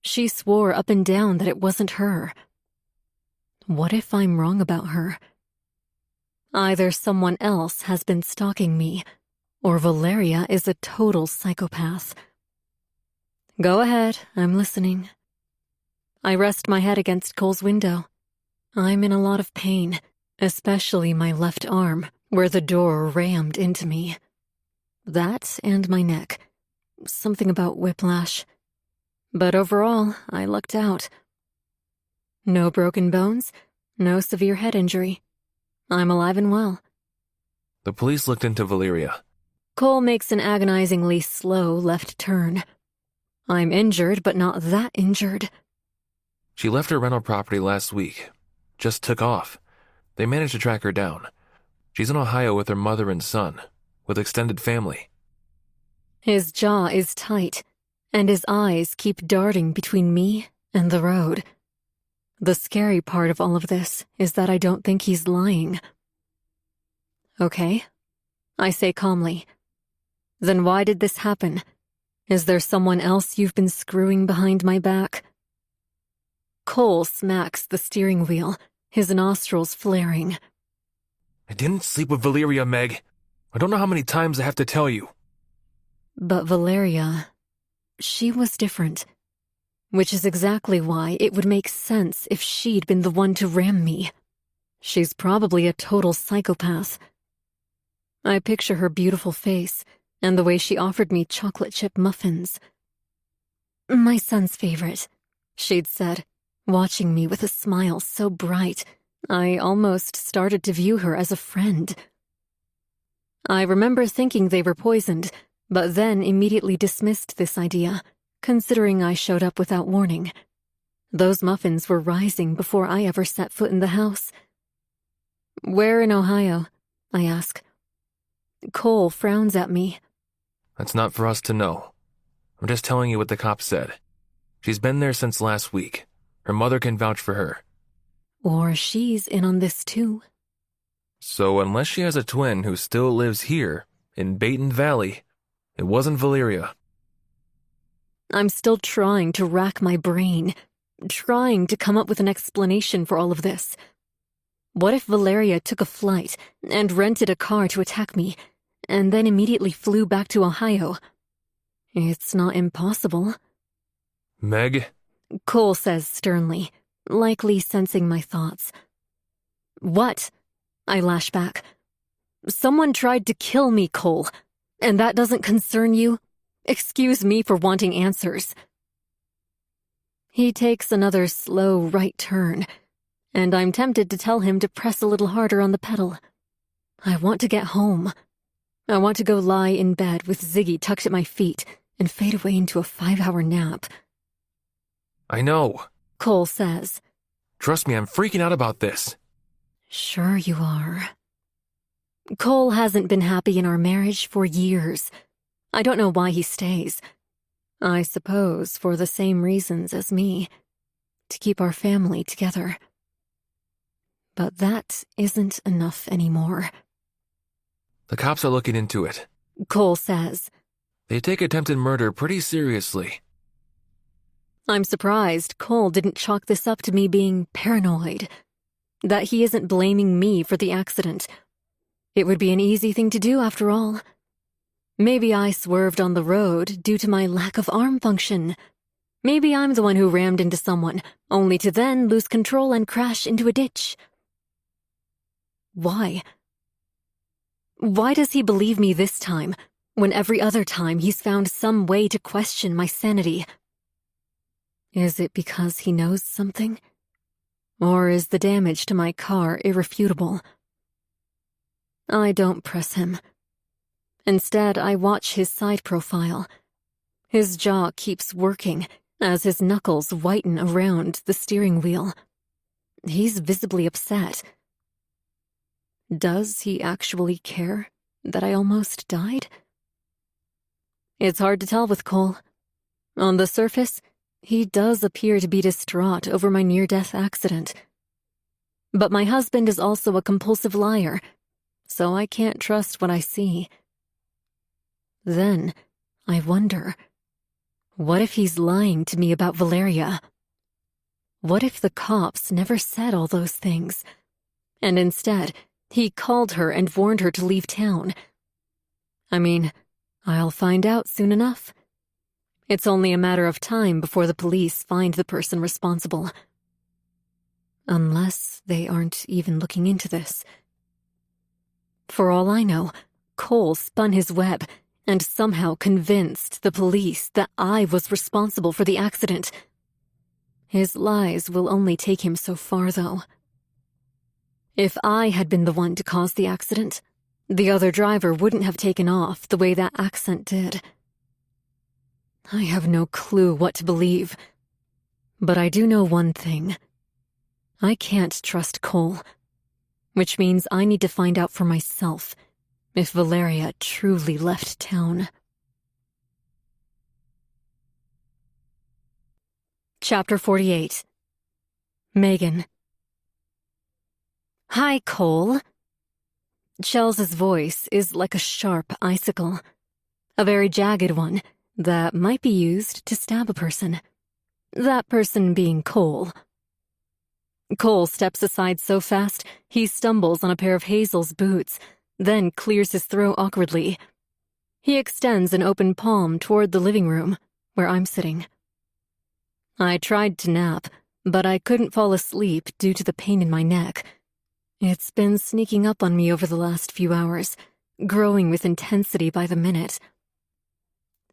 she swore up and down that it wasn't her. What if I'm wrong about her? Either someone else has been stalking me, or Valeria is a total psychopath. Go ahead, I'm listening. I rest my head against Cole's window. I'm in a lot of pain, especially my left arm, where the door rammed into me. That and my neck. Something about whiplash. But overall, I lucked out. No broken bones, no severe head injury. I'm alive and well. The police looked into Valeria. Cole makes an agonizingly slow left turn. I'm injured, but not that injured. She left her rental property last week. Just took off. They managed to track her down. She's in Ohio with her mother and son, with extended family. His jaw is tight, and his eyes keep darting between me and the road. The scary part of all of this is that I don't think he's lying. Okay, I say calmly. Then why did this happen? Is there someone else you've been screwing behind my back? Cole smacks the steering wheel, his nostrils flaring. I didn't sleep with Valeria, Meg. I don't know how many times I have to tell you. But Valeria, she was different. Which is exactly why it would make sense if she'd been the one to ram me. She's probably a total psychopath. I picture her beautiful face and the way she offered me chocolate chip muffins. My son's favorite, she'd said, watching me with a smile so bright, I almost started to view her as a friend. I remember thinking they were poisoned, but then immediately dismissed this idea, considering I showed up without warning. Those muffins were rising before I ever set foot in the house. Where in Ohio? I ask. Cole frowns at me. That's not for us to know. I'm just telling you what the cops said. She's been there since last week. Her mother can vouch for her. Or she's in on this too. So unless she has a twin who still lives here, in Baton Valley, it wasn't Valeria. I'm still trying to rack my brain, trying to come up with an explanation for all of this. What if Valeria took a flight and rented a car to attack me, and then immediately flew back to Ohio? It's not impossible. Meg? Cole says sternly, likely sensing my thoughts. What? I lash back. Someone tried to kill me, Cole, and that doesn't concern you? Excuse me for wanting answers. He takes another slow right turn, and I'm tempted to tell him to press a little harder on the pedal. I want to get home. I want to go lie in bed with Ziggy tucked at my feet and fade away into a 5-hour nap. I know. Cole says. Trust me, I'm freaking out about this. Sure you are. Cole hasn't been happy in our marriage for years. I don't know why he stays. I suppose for the same reasons as me. To keep our family together. But that isn't enough anymore. The cops are looking into it. Cole says. They take attempted murder pretty seriously. I'm surprised Cole didn't chalk this up to me being paranoid. That he isn't blaming me for the accident. It would be an easy thing to do after all. Maybe I swerved on the road due to my lack of arm function. Maybe I'm the one who rammed into someone, only to then lose control and crash into a ditch. Why? Why does he believe me this time, when every other time he's found some way to question my sanity? Is it because he knows something? Or is the damage to my car irrefutable? I don't press him. Instead, I watch his side profile. His jaw keeps working as his knuckles whiten around the steering wheel. He's visibly upset. Does he actually care that I almost died? It's hard to tell with Cole. On the surface, he does appear to be distraught over my near-death accident. But my husband is also a compulsive liar, so I can't trust what I see. Then, I wonder, what if he's lying to me about Valeria? What if the cops never said all those things, and instead, he called her and warned her to leave town? I mean, I'll find out soon enough. It's only a matter of time before the police find the person responsible. Unless they aren't even looking into this. For all I know, Cole spun his web and somehow convinced the police that I was responsible for the accident. His lies will only take him so far, though. If I had been the one to cause the accident, the other driver wouldn't have taken off the way that accent did. I have no clue what to believe, but I do know one thing. I can't trust Cole, which means I need to find out for myself if Valeria truly left town. Chapter 48. Megan. Hi, Cole. Chells's voice is like a sharp icicle, a very jagged one that might be used to stab a person. That person being Cole. Cole steps aside so fast, he stumbles on a pair of Hazel's boots, then clears his throat awkwardly. He extends an open palm toward the living room, where I'm sitting. I tried to nap, but I couldn't fall asleep due to the pain in my neck. It's been sneaking up on me over the last few hours, growing with intensity by the minute.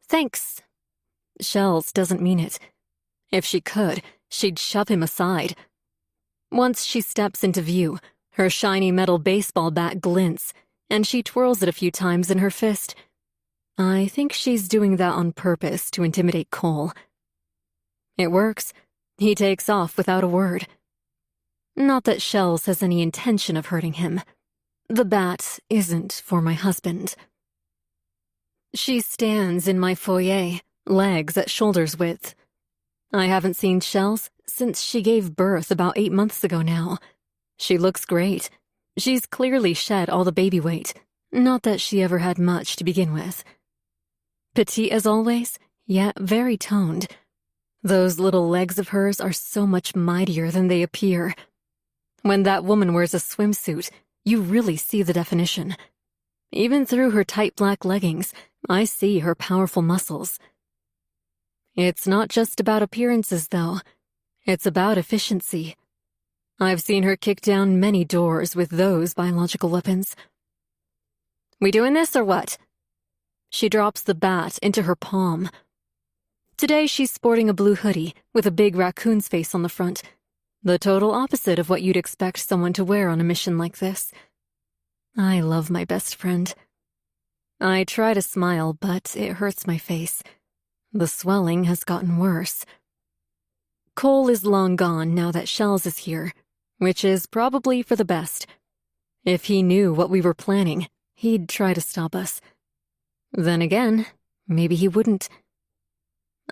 Thanks. Shells doesn't mean it. If she could, she'd shove him aside. Once she steps into view, her shiny metal baseball bat glints, and she twirls it a few times in her fist. I think she's doing that on purpose to intimidate Cole. It works. He takes off without a word. Not that Shells has any intention of hurting him. The bat isn't for my husband. She stands in my foyer, legs at shoulder's width. I haven't seen Shells since she gave birth about 8 months ago now. She looks great. She's clearly shed all the baby weight. Not that she ever had much to begin with. Petite as always, yet very toned. Those little legs of hers are so much mightier than they appear. When that woman wears a swimsuit, you really see the definition. Even through her tight black leggings, I see her powerful muscles. It's not just about appearances, though. It's about efficiency. I've seen her kick down many doors with those biological weapons. We doing this or what? She drops the bat into her palm. Today she's sporting a blue hoodie with a big raccoon's face on the front, the total opposite of what you'd expect someone to wear on a mission like this. I love my best friend. I try to smile, but it hurts my face. The swelling has gotten worse. Cole is long gone now that Shells is here, which is probably for the best. If he knew what we were planning, he'd try to stop us. Then again, maybe he wouldn't.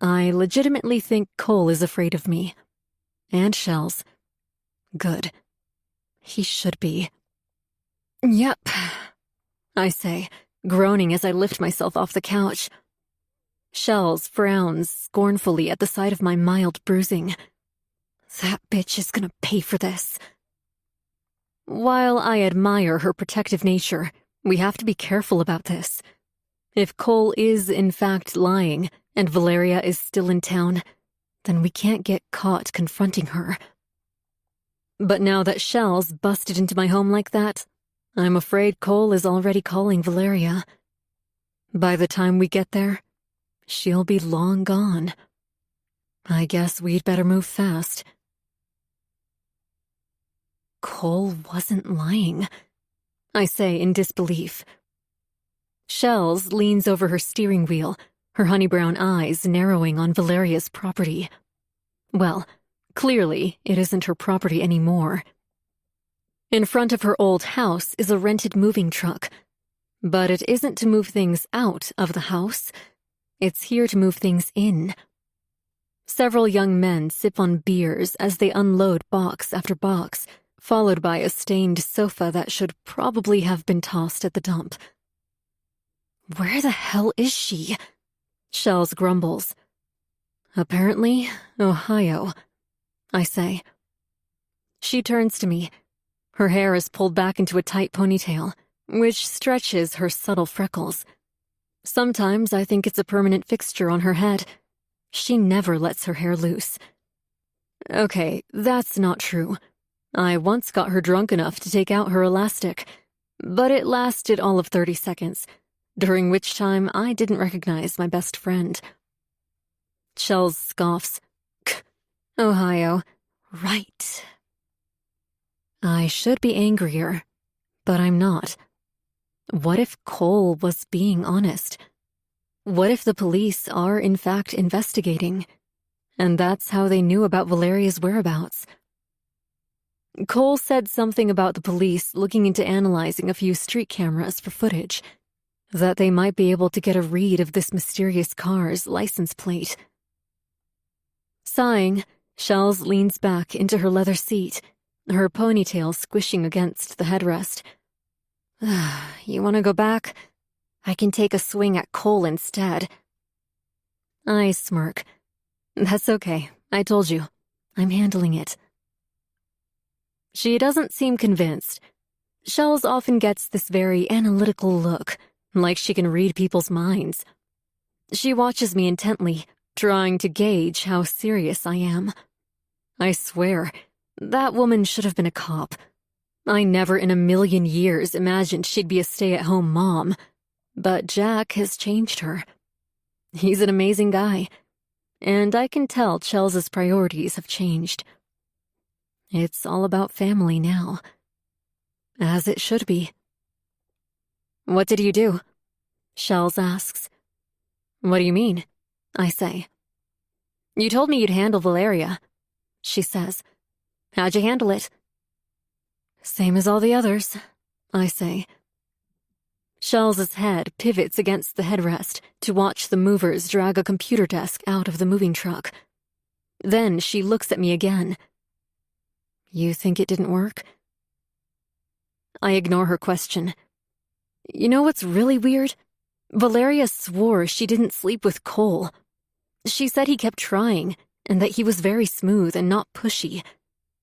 I legitimately think Cole is afraid of me. And Shells. Good. He should be. Yep, I say, groaning as I lift myself off the couch. Shells frowns scornfully at the sight of my mild bruising. That bitch is gonna pay for this. While I admire her protective nature, we have to be careful about this. If Cole is in fact lying, and Valeria is still in town, then we can't get caught confronting her. But now that Shells busted into my home like that, I'm afraid Cole is already calling Valeria. By the time we get there, she'll be long gone. I guess we'd better move fast. Cole wasn't lying, I say in disbelief. Shells leans over her steering wheel, her honey-brown eyes narrowing on Valeria's property. Well, clearly it isn't her property anymore. In front of her old house is a rented moving truck, but it isn't to move things out of the house. It's here to move things in. Several young men sip on beers as they unload box after box, followed by a stained sofa that should probably have been tossed at the dump. Where the hell is she? Shells grumbles. Apparently, Ohio, I say. She turns to me. Her hair is pulled back into a tight ponytail, which stretches her subtle freckles. Sometimes I think it's a permanent fixture on her head, She never lets her hair loose. Okay, that's not true. I once got her drunk enough to take out her elastic, but it lasted all of 30 seconds, during which time I didn't recognize my best friend. Shells scoffs. Ohio. Right. I should be angrier, but I'm not. What if Cole was being honest? What if the police are in fact investigating, and that's how they knew about Valeria's whereabouts? Cole said something about the police looking into analyzing a few street cameras for footage, that they might be able to get a read of this mysterious car's license plate. Sighing, Shells leans back into her leather seat, her ponytail squishing against the headrest. You want to go back? I can take a swing at Cole instead. I smirk. That's okay. I told you. I'm handling it. She doesn't seem convinced. Shells often gets this very analytical look, like she can read people's minds. She watches me intently, trying to gauge how serious I am. I swear, that woman should have been a cop. I never in a million years imagined she'd be a stay-at-home mom, but Jack has changed her. He's an amazing guy, and I can tell Chells's priorities have changed. It's all about family now. As it should be. What did you do? Shells asks. What do you mean? I say. You told me you'd handle Valeria, she says. How'd you handle it? Same as all the others, I say. Shells's head pivots against the headrest to watch the movers drag a computer desk out of the moving truck. Then she looks at me again. You think it didn't work? I ignore her question. You know what's really weird? Valeria swore she didn't sleep with Cole. She said he kept trying, and that he was very smooth and not pushy,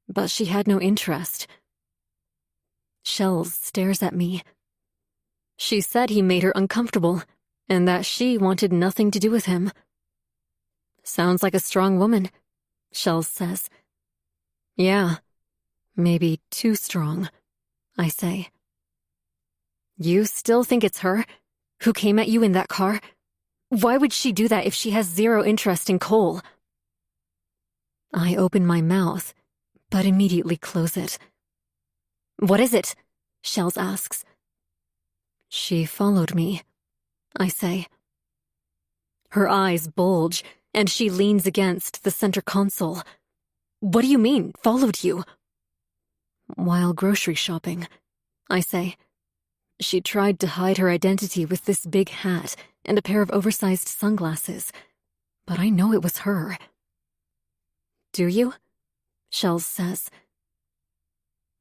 but she had no interest. Shells stares at me. She said he made her uncomfortable, and that she wanted nothing to do with him. Sounds like a strong woman, Shells says. Yeah, maybe too strong, I say. You still think it's her? Who came at you in that car? Why would she do that if she has zero interest in Cole? I open my mouth, but immediately close it. What is it? Shells asks. She followed me, I say. Her eyes bulge, and she leans against the center console. What do you mean, followed you? While grocery shopping, I say. She tried to hide her identity with this big hat and a pair of oversized sunglasses, but I know it was her. Do you? Shells says.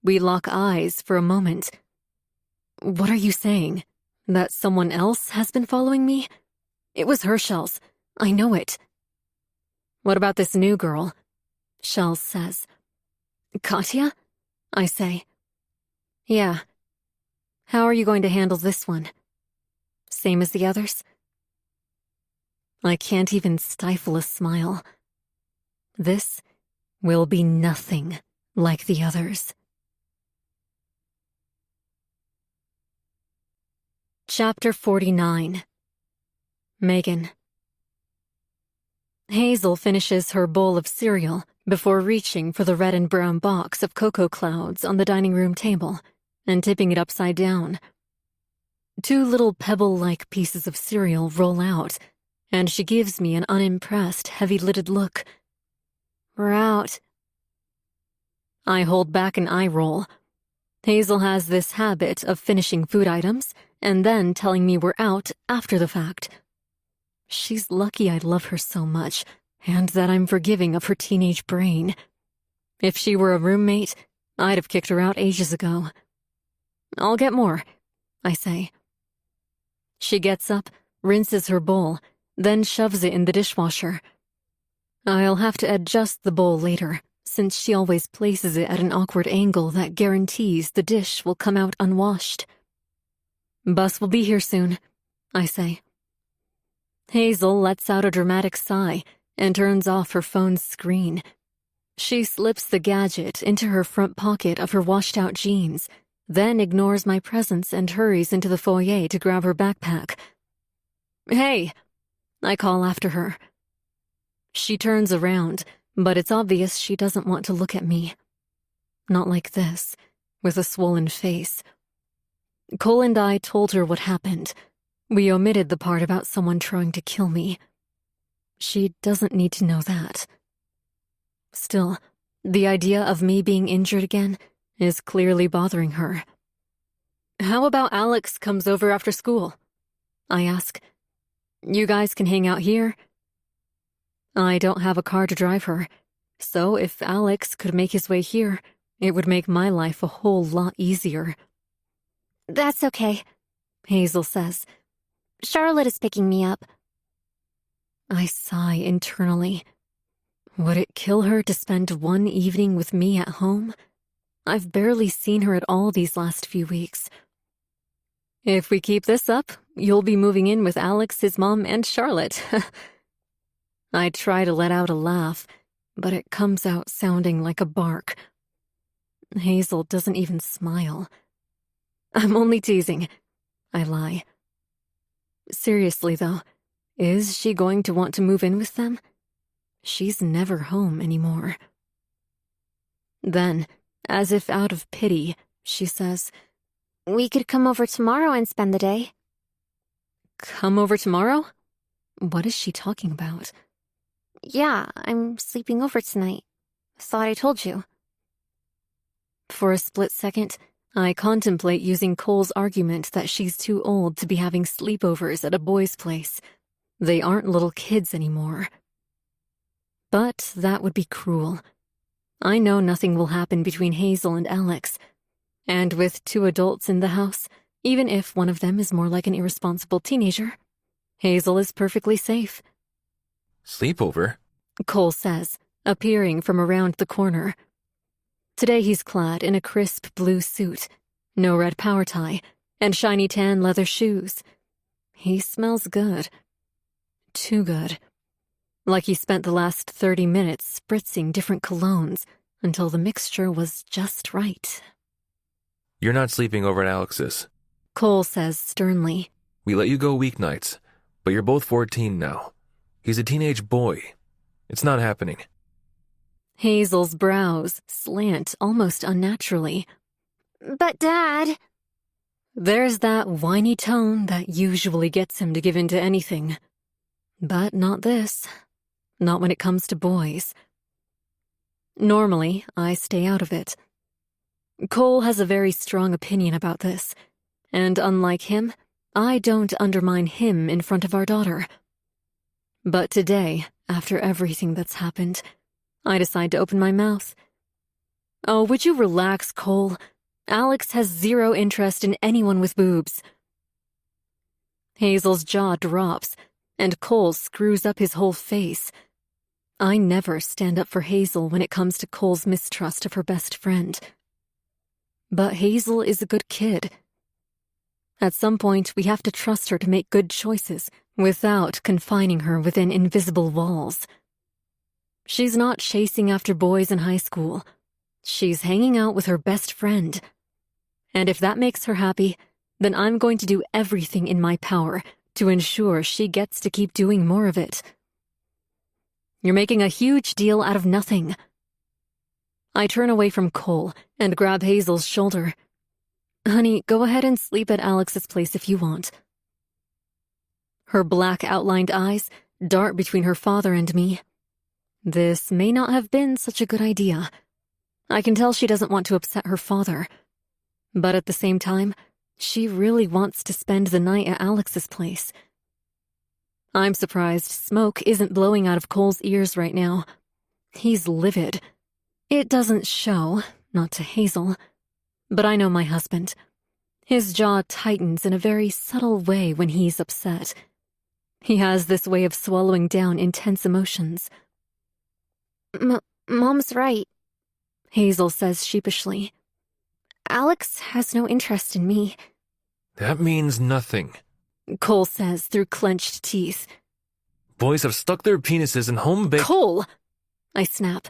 We lock eyes for a moment. What are you saying? That someone else has been following me? It was her, Shells. I know it. What about this new girl? Shells says. Katya? I say. Yeah. How are you going to handle this one? Same as the others? I can't even stifle a smile. This will be nothing like the others. Chapter 49. Megan. Hazel finishes her bowl of cereal before reaching for the red and brown box of Cocoa Clouds on the dining room table and tipping it upside down. 2 little pebble-like pieces of cereal roll out, and she gives me an unimpressed, heavy-lidded look. We're out. I hold back an eye roll. Hazel has this habit of finishing food items and then telling me we're out after the fact. She's lucky I love her so much, and that I'm forgiving of her teenage brain. If she were a roommate, I'd have kicked her out ages ago. I'll get more, I say. She gets up, rinses her bowl, then shoves it in the dishwasher. I'll have to adjust the bowl later, since she always places it at an awkward angle that guarantees the dish will come out unwashed. Bus will be here soon, I say. Hazel lets out a dramatic sigh and turns off her phone's screen. She slips the gadget into her front pocket of her washed-out jeans, then ignores my presence and hurries into the foyer to grab her backpack. "Hey!" I call after her. She turns around, but it's obvious she doesn't want to look at me. Not like this, with a swollen face. Cole and I told her what happened. We omitted the part about someone trying to kill me. She doesn't need to know that. Still, the idea of me being injured again is clearly bothering her. "How about Alex comes over after school?" I ask. "You guys can hang out here." I don't have a car to drive her, so if Alex could make his way here, it would make my life a whole lot easier. That's okay, Hazel says. Charlotte is picking me up. I sigh internally. Would it kill her to spend one evening with me at home? I've barely seen her at all these last few weeks. "If we keep this up, you'll be moving in with Alex, his mom, and Charlotte." I try to let out a laugh, but it comes out sounding like a bark. Hazel doesn't even smile. "I'm only teasing," I lie. Seriously, though, is she going to want to move in with them? She's never home anymore. Then, as if out of pity, she says, "We could come over tomorrow and spend the day." "Come over tomorrow?" What is she talking about? "Yeah, I'm sleeping over tonight. Thought I told you." For a split second, I contemplate using Cole's argument that she's too old to be having sleepovers at a boy's place. They aren't little kids anymore. But that would be cruel. I know nothing will happen between Hazel and Alex. And with two adults in the house, even if one of them is more like an irresponsible teenager, Hazel is perfectly safe. Sleepover? Cole says, appearing from around the corner. Today he's clad in a crisp blue suit, no red power tie, and shiny tan leather shoes. He smells good. Too good. Like he spent the last 30 minutes spritzing different colognes until the mixture was just right. You're not sleeping over at Alex's. Cole says sternly. We let you go weeknights, but you're both 14 now. He's a teenage boy. It's not happening. Hazel's brows slant almost unnaturally. "But Dad..." There's that whiny tone that usually gets him to give in to anything. But not this. Not when it comes to boys. Normally, I stay out of it. Cole has a very strong opinion about this, and unlike him, I don't undermine him in front of our daughter. But today, after everything that's happened, I decide to open my mouth. "Oh, would you relax, Cole? Alex has zero interest in anyone with boobs." Hazel's jaw drops, and Cole screws up his whole face. I never stand up for Hazel when it comes to Cole's mistrust of her best friend. But Hazel is a good kid. At some point, we have to trust her to make good choices without confining her within invisible walls. She's not chasing after boys in high school. She's hanging out with her best friend. And if that makes her happy, then I'm going to do everything in my power to ensure she gets to keep doing more of it. You're making a huge deal out of nothing. I turn away from Cole and grab Hazel's shoulder. "Honey, go ahead and sleep at Alex's place if you want." Her black outlined eyes dart between her father and me. This may not have been such a good idea. I can tell she doesn't want to upset her father. But at the same time, she really wants to spend the night at Alex's place. I'm surprised smoke isn't blowing out of Cole's ears right now. He's livid. It doesn't show, not to Hazel. But I know my husband. His jaw tightens in a very subtle way when he's upset. He has this way of swallowing down intense emotions. Mom's right," Hazel says sheepishly. "Alex has no interest in me." That means nothing. Cole says through clenched teeth. Boys have stuck their penises in home-baked— Cole! I snap.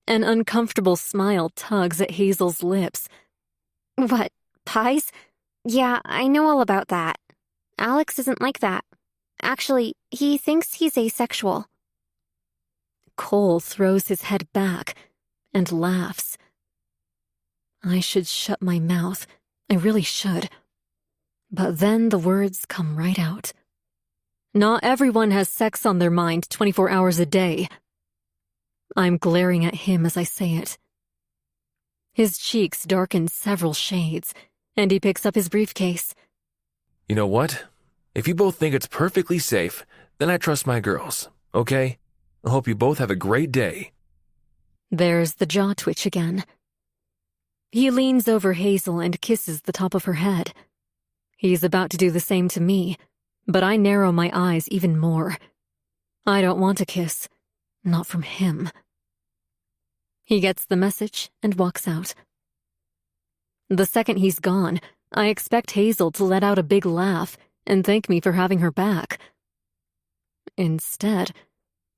An uncomfortable smile tugs at Hazel's lips. What, pies? Yeah, I know all about that. Alex isn't like that. Actually, he thinks he's asexual. Cole throws his head back and laughs. I should shut my mouth. I really should. But then the words come right out. Not everyone has sex on their mind 24 hours a day. I'm glaring at him as I say it. His cheeks darken several shades, and he picks up his briefcase. You know what? If you both think it's perfectly safe, then I trust my girls, okay? I hope you both have a great day. There's the jaw twitch again. He leans over Hazel and kisses the top of her head. He's about to do the same to me, but I narrow my eyes even more. I don't want a kiss. Not from him. He gets the message and walks out. The second he's gone, I expect Hazel to let out a big laugh and thank me for having her back. Instead,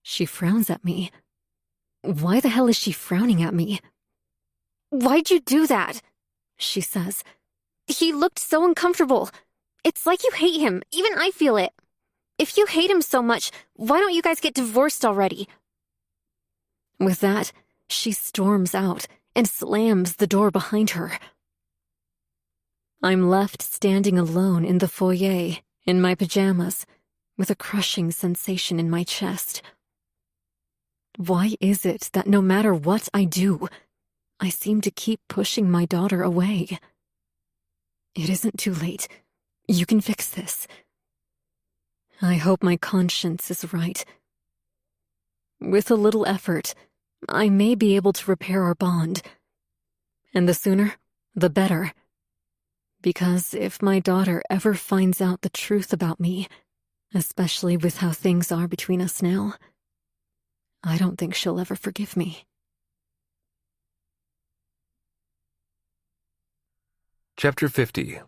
she frowns at me. Why the hell is she frowning at me? Why'd you do that? She says. He looked so uncomfortable. It's like you hate him. Even I feel it. If you hate him so much, why don't you guys get divorced already? With that, she storms out and slams the door behind her. I'm left standing alone in the foyer, in my pajamas, with a crushing sensation in my chest. Why is it that no matter what I do, I seem to keep pushing my daughter away? It isn't too late. You can fix this. I hope my conscience is right. With a little effort, I may be able to repair our bond. And the sooner, the better. Because if my daughter ever finds out the truth about me, especially with how things are between us now, I don't think she'll ever forgive me. Chapter 50.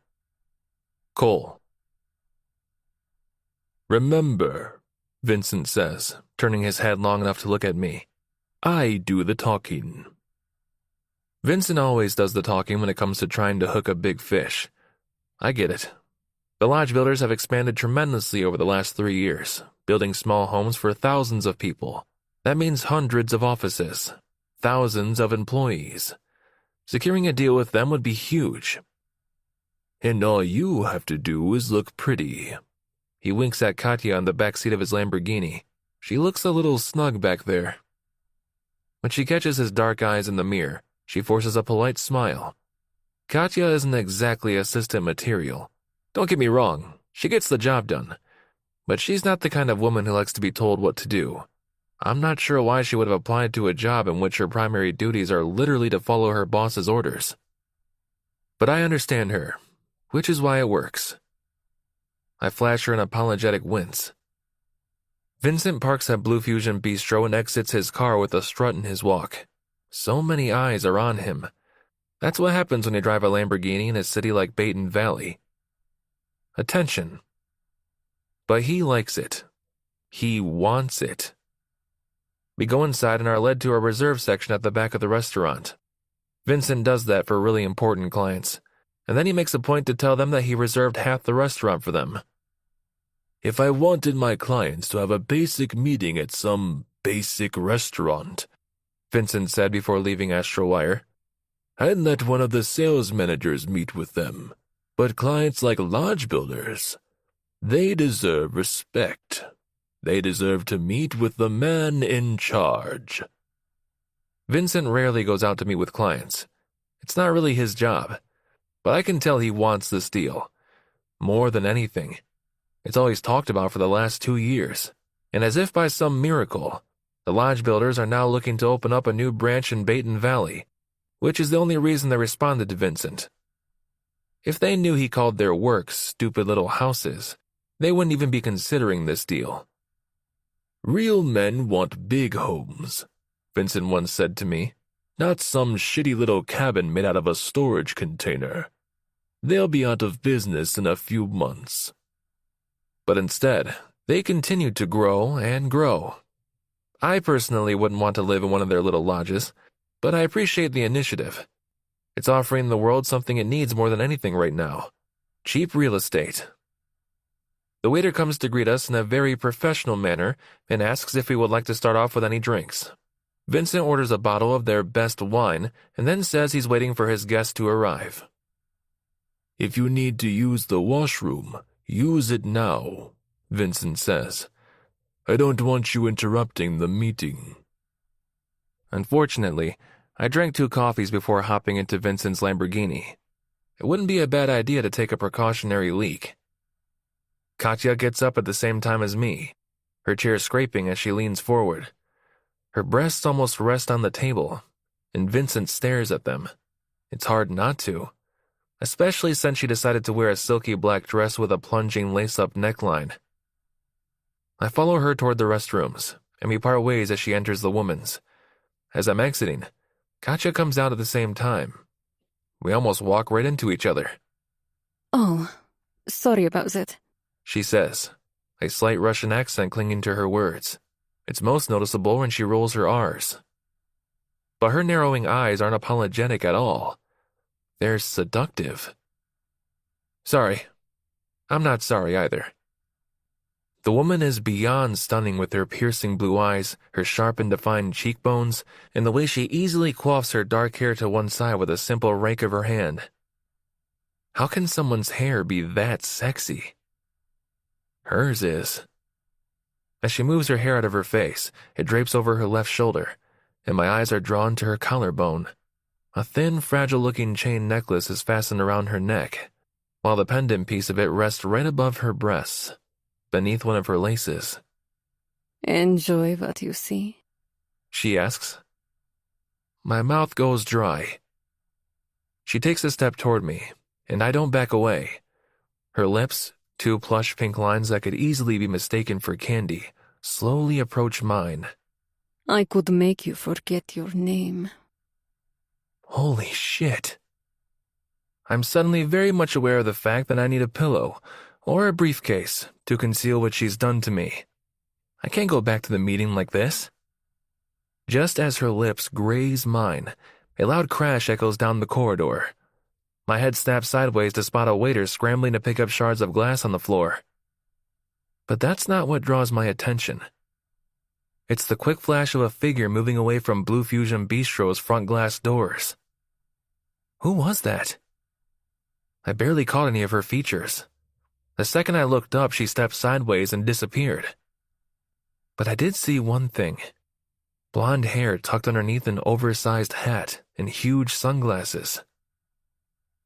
Cole. Remember, Vincent says, turning his head long enough to look at me. I do the talking. Vincent always does the talking when it comes to trying to hook a big fish. I get it. The lodge builders have expanded tremendously over the last 3 years, building small homes for thousands of people. That means hundreds of offices, thousands of employees. Securing a deal with them would be huge. And all you have to do is look pretty. He winks at Katya on the back seat of his Lamborghini. She looks a little snug back there. When she catches his dark eyes in the mirror, she forces a polite smile. Katya isn't exactly assistant material. Don't get me wrong, she gets the job done. But she's not the kind of woman who likes to be told what to do. I'm not sure why she would have applied to a job in which her primary duties are literally to follow her boss's orders. But I understand her, which is why it works. I flash her an apologetic wince. Vincent parks at Blue Fusion Bistro and exits his car with a strut in his walk. So many eyes are on him. That's what happens when you drive a Lamborghini in a city like Baton Valley. Attention. But he likes it. He wants it. We go inside and are led to a reserve section at the back of the restaurant. Vincent does that for really important clients, and then he makes a point to tell them that he reserved half the restaurant for them. If I wanted my clients to have a basic meeting at some basic restaurant, Vincent said before leaving Astrowire, I'd let one of the sales managers meet with them. But clients like lodge builders, they deserve respect. They deserve to meet with the man in charge. Vincent rarely goes out to meet with clients. It's not really his job. But I can tell he wants this deal. More than anything. It's all he's talked about for the last 2 years. And as if by some miracle, the lodge builders are now looking to open up a new branch in Baton Valley, which is the only reason they responded to Vincent. If they knew he called their work stupid little houses, they wouldn't even be considering this deal. Real men want big homes, Vincent once said to me, not some shitty little cabin made out of a storage container. They'll be out of business in a few months. But instead, They continued to grow and grow. I personally wouldn't want to live in one of their little lodges, but I appreciate the initiative. It's offering the world something it needs more than anything right now: cheap real estate. The waiter comes to greet us in a very professional manner and asks if we would like to start off with any drinks. Vincent orders a bottle of their best wine and then says he's waiting for his guest to arrive. "If you need to use the washroom, use it now," Vincent says. "I don't want you interrupting the meeting." Unfortunately, I drank 2 coffees before hopping into Vincent's Lamborghini. It wouldn't be a bad idea to take a precautionary leak. Katya gets up at the same time as me, her chair scraping as she leans forward. Her breasts almost rest on the table, and Vincent stares at them. It's hard not to, especially since she decided to wear a silky black dress with a plunging lace-up neckline. I follow her toward the restrooms, and we part ways as she enters the woman's. As I'm exiting, Katya comes out at the same time. We almost walk right into each other. Oh, sorry about that. She says, a slight Russian accent clinging to her words. It's most noticeable when she rolls her R's. But her narrowing eyes aren't apologetic at all. They're seductive. Sorry. I'm not sorry either. The woman is beyond stunning with her piercing blue eyes, her sharp and defined cheekbones, and the way she easily coifs her dark hair to one side with a simple rake of her hand. How can someone's hair be that sexy? Hers is. As she moves her hair out of her face, it drapes over her left shoulder, and my eyes are drawn to her collarbone. A thin, fragile-looking chain necklace is fastened around her neck, while the pendant piece of it rests right above her breasts, beneath one of her laces. Enjoy what you see? She asks. My mouth goes dry. She takes a step toward me, and I don't back away. Her lips, 2 plush pink lines that could easily be mistaken for candy, slowly approach mine. I could make you forget your name. Holy shit. I'm suddenly very much aware of the fact that I need a pillow or a briefcase to conceal what she's done to me. I can't go back to the meeting like this. Just as her lips graze mine, a loud crash echoes down the corridor. My head snaps sideways to spot a waiter scrambling to pick up shards of glass on the floor. But that's not what draws my attention. It's the quick flash of a figure moving away from Blue Fusion Bistro's front glass doors. Who was that? I barely caught any of her features. The second I looked up, she stepped sideways and disappeared. But I did see one thing. Blonde hair tucked underneath an oversized hat and huge sunglasses.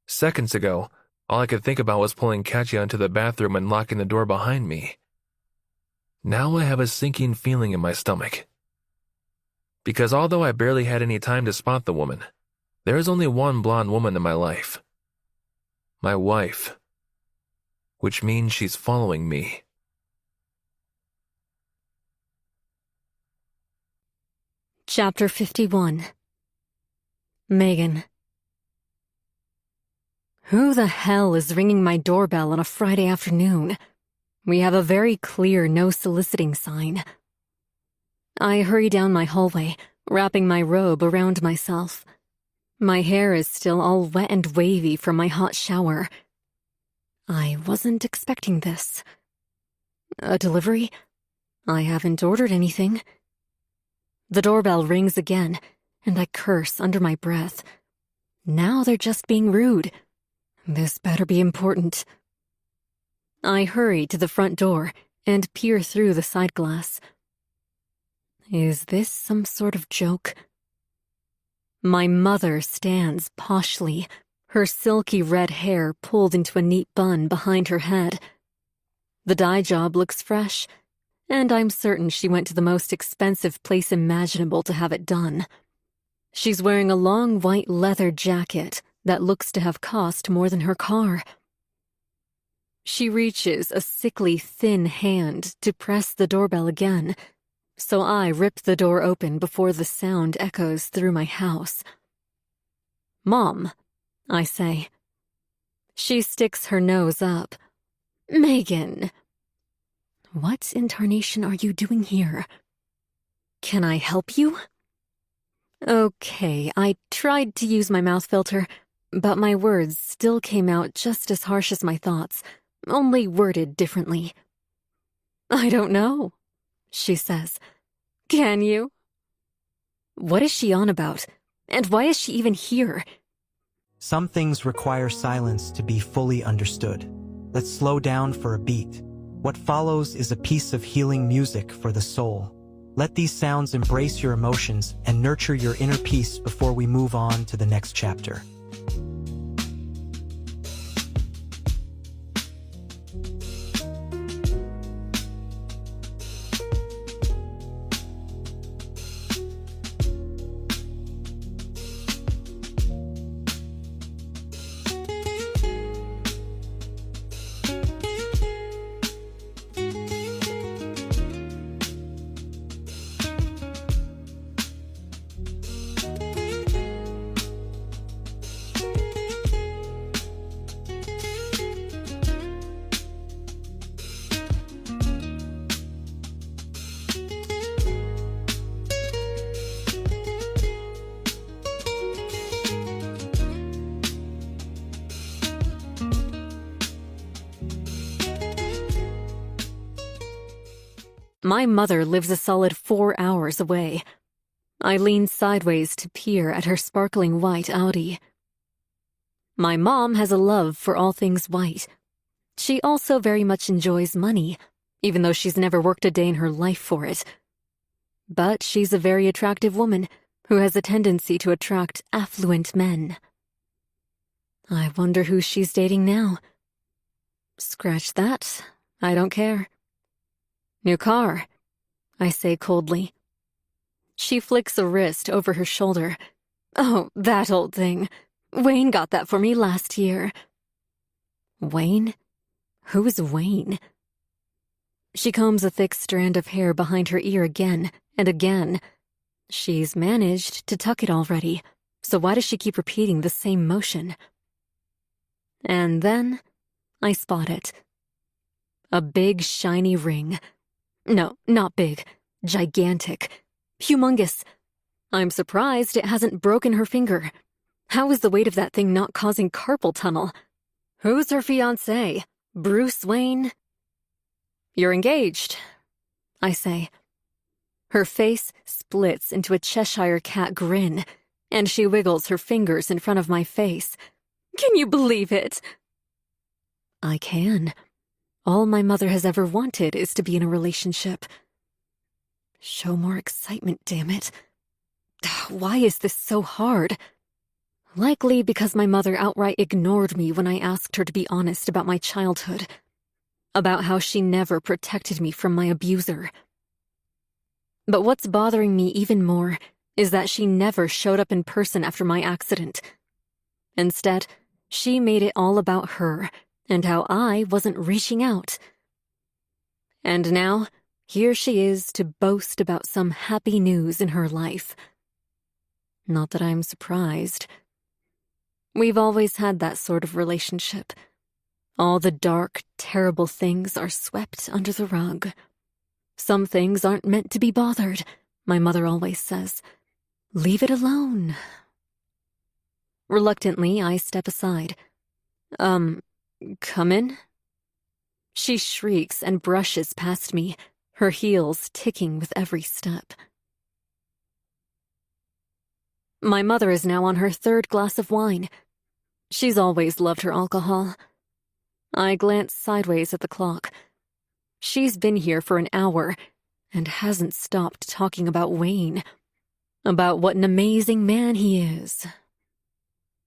Seconds ago, all I could think about was pulling Katya into the bathroom and locking the door behind me. Now I have a sinking feeling in my stomach. Because although I barely had any time to spot the woman, there is only one blonde woman in my life. My wife. Which means she's following me. Chapter 51. Megan. Who the hell is ringing my doorbell on a Friday afternoon? We have a very clear no soliciting sign. I hurry down my hallway, wrapping my robe around myself. My hair is still all wet and wavy from my hot shower. I wasn't expecting this. A delivery? I haven't ordered anything. The doorbell rings again, and I curse under my breath. Now they're just being rude. This better be important. I hurry to the front door and peer through the side glass. Is this some sort of joke? My mother stands poshly, her silky red hair pulled into a neat bun behind her head. The dye job looks fresh, and I'm certain she went to the most expensive place imaginable to have it done. She's wearing a long white leather jacket that looks to have cost more than her car. She reaches a sickly thin hand to press the doorbell again, so I rip the door open before the sound echoes through my house. "Mom," I say. She sticks her nose up. "Megan." What in tarnation are you doing here? Can I help you? Okay, I tried to use my mouth filter, but my words still came out just as harsh as my thoughts, only worded differently. I don't know, she says. Can you? What is she on about? And why is she even here? Some things require silence to be fully understood. Let's slow down for a beat. What follows is a piece of healing music for the soul. Let these sounds embrace your emotions and nurture your inner peace before we move on to the next chapter. My mother lives a solid 4 hours away. I lean sideways to peer at her sparkling white Audi. My mom has a love for all things white. She also very much enjoys money, even though she's never worked a day in her life for it. But she's a very attractive woman who has a tendency to attract affluent men. I wonder who she's dating now. Scratch that. I don't care. New car, I say coldly. She flicks a wrist over her shoulder. Oh, that old thing. Wayne got that for me last year. Wayne? Who is Wayne? She combs a thick strand of hair behind her ear again and again. She's managed to tuck it already, so why does she keep repeating the same motion? And then I spot it. A big, shiny ring. No, not big. Gigantic. Humongous. I'm surprised it hasn't broken her finger. How is the weight of that thing not causing carpal tunnel? Who's her fiancé? Bruce Wayne? You're engaged, I say. Her face splits into a Cheshire cat grin, and she wiggles her fingers in front of my face. Can you believe it? I can. All my mother has ever wanted is to be in a relationship. Show more excitement, damn it. Why is this so hard? Likely because my mother outright ignored me when I asked her to be honest about my childhood. About how she never protected me from my abuser. But what's bothering me even more is that she never showed up in person after my accident. Instead, she made it all about her and how I wasn't reaching out. And now, here she is to boast about some happy news in her life. Not that I'm surprised. We've always had that sort of relationship. All the dark, terrible things are swept under the rug. Some things aren't meant to be bothered, my mother always says. Leave it alone. Reluctantly, I step aside. Come in? She shrieks and brushes past me, her heels ticking with every step. My mother is now on her 3rd glass of wine. She's always loved her alcohol. I glance sideways at the clock. She's been here for an hour and hasn't stopped talking about Wayne, about what an amazing man he is.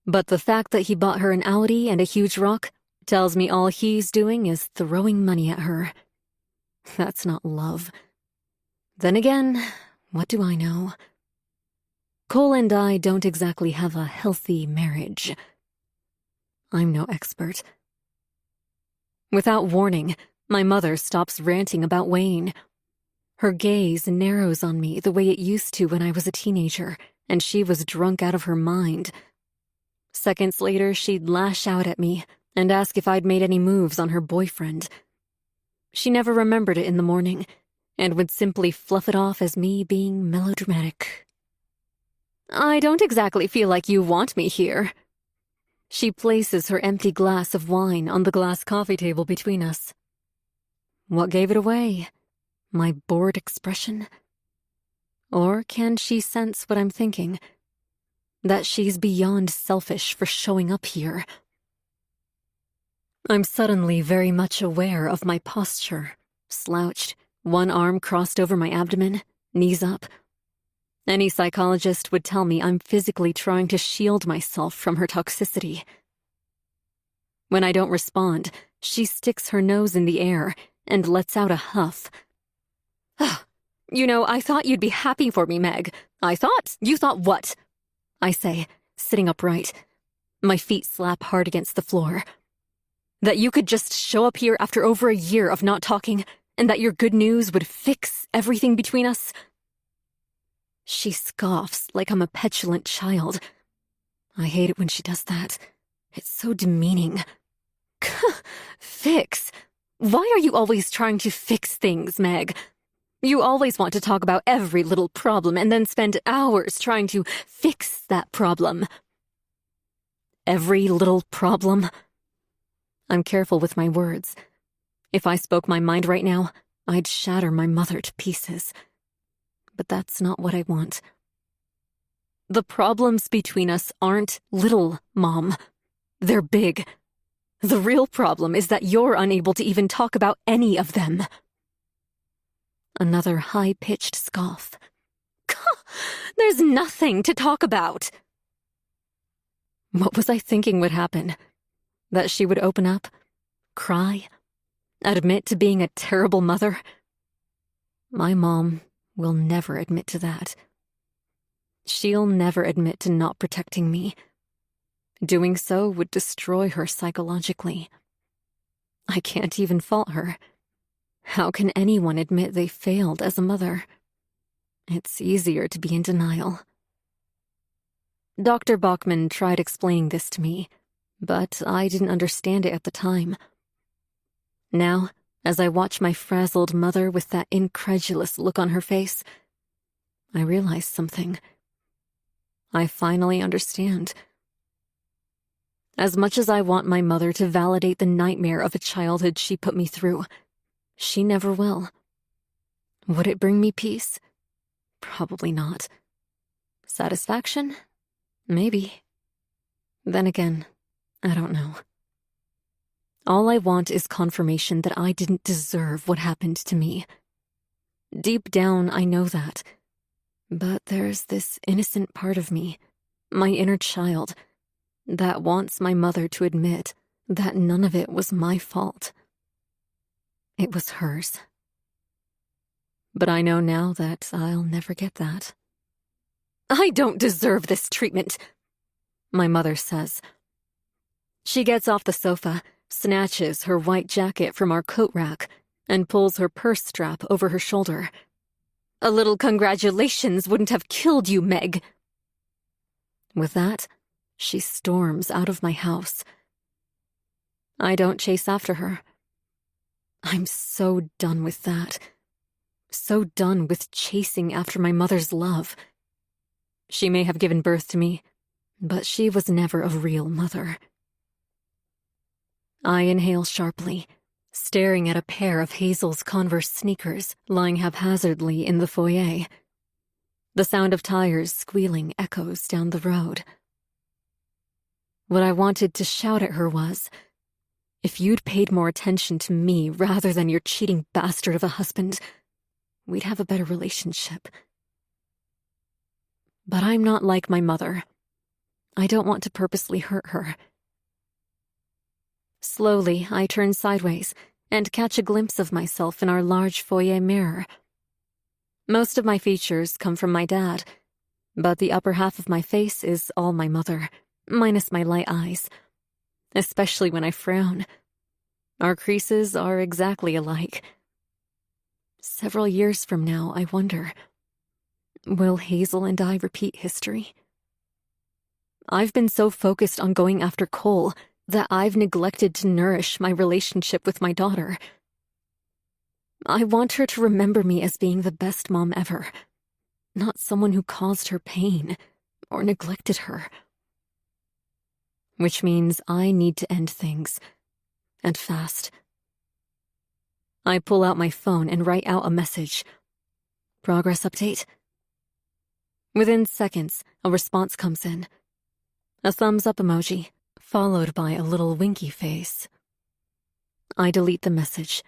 But the fact that he bought her an Audi and a huge rock tells me all he's doing is throwing money at her. That's not love. Then again, what do I know? Cole and I don't exactly have a healthy marriage. I'm no expert. Without warning, my mother stops ranting about Wayne. Her gaze narrows on me the way it used to when I was a teenager, and she was drunk out of her mind. Seconds later, she'd lash out at me and ask if I'd made any moves on her boyfriend. She never remembered it in the morning, and would simply fluff it off as me being melodramatic. I don't exactly feel like you want me here. She places her empty glass of wine on the glass coffee table between us. What gave it away? My bored expression? Or can she sense what I'm thinking? That she's beyond selfish for showing up here. I'm suddenly very much aware of my posture, slouched, one arm crossed over my abdomen, knees up. Any psychologist would tell me I'm physically trying to shield myself from her toxicity. When I don't respond, she sticks her nose in the air and lets out a huff. You know, I thought you'd be happy for me, Meg. I thought? You thought what? I say, sitting upright. My feet slap hard against the floor. That you could just show up here after over a year of not talking, and that your good news would fix everything between us? She scoffs like I'm a petulant child. I hate it when she does that. It's so demeaning. Fix? Why are you always trying to fix things, Meg? You always want to talk about every little problem and then spend hours trying to fix that problem. Every little problem? I'm careful with my words. If I spoke my mind right now, I'd shatter my mother to pieces. But that's not what I want. The problems between us aren't little, Mom. They're big. The real problem is that you're unable to even talk about any of them. Another high-pitched scoff. There's nothing to talk about. What was I thinking would happen? That she would open up, cry, admit to being a terrible mother? My mom will never admit to that. She'll never admit to not protecting me. Doing so would destroy her psychologically. I can't even fault her. How can anyone admit they failed as a mother? It's easier to be in denial. Dr. Bachman tried explaining this to me, but I didn't understand it at the time. Now, as I watch my frazzled mother with that incredulous look on her face, I realize something. I finally understand. As much as I want my mother to validate the nightmare of a childhood she put me through, she never will. Would it bring me peace? Probably not. Satisfaction? Maybe. Then again, I don't know. All I want is confirmation that I didn't deserve what happened to me. Deep down, I know that. But there's this innocent part of me, my inner child, that wants my mother to admit that none of it was my fault. It was hers. But I know now that I'll never get that. I don't deserve this treatment, my mother says. She gets off the sofa, snatches her white jacket from our coat rack, and pulls her purse strap over her shoulder. A little congratulations wouldn't have killed you, Meg. With that, she storms out of my house. I don't chase after her. I'm so done with that. So done with chasing after my mother's love. She may have given birth to me, but she was never a real mother. I inhale sharply, staring at a pair of Hazel's Converse sneakers lying haphazardly in the foyer. The sound of tires squealing echoes down the road. What I wanted to shout at her was, if you'd paid more attention to me rather than your cheating bastard of a husband, we'd have a better relationship. But I'm not like my mother. I don't want to purposely hurt her. Slowly, I turn sideways and catch a glimpse of myself in our large foyer mirror. Most of my features come from my dad, but the upper half of my face is all my mother, minus my light eyes. Especially when I frown. Our creases are exactly alike. Several years from now, I wonder, will Hazel and I repeat history? I've been so focused on going after Cole that I've neglected to nourish my relationship with my daughter. I want her to remember me as being the best mom ever, not someone who caused her pain or neglected her. Which means I need to end things, and fast. I pull out my phone and write out a message. Progress update. Within seconds, a response comes in. A thumbs up emoji, followed by a little winky face. I delete the message.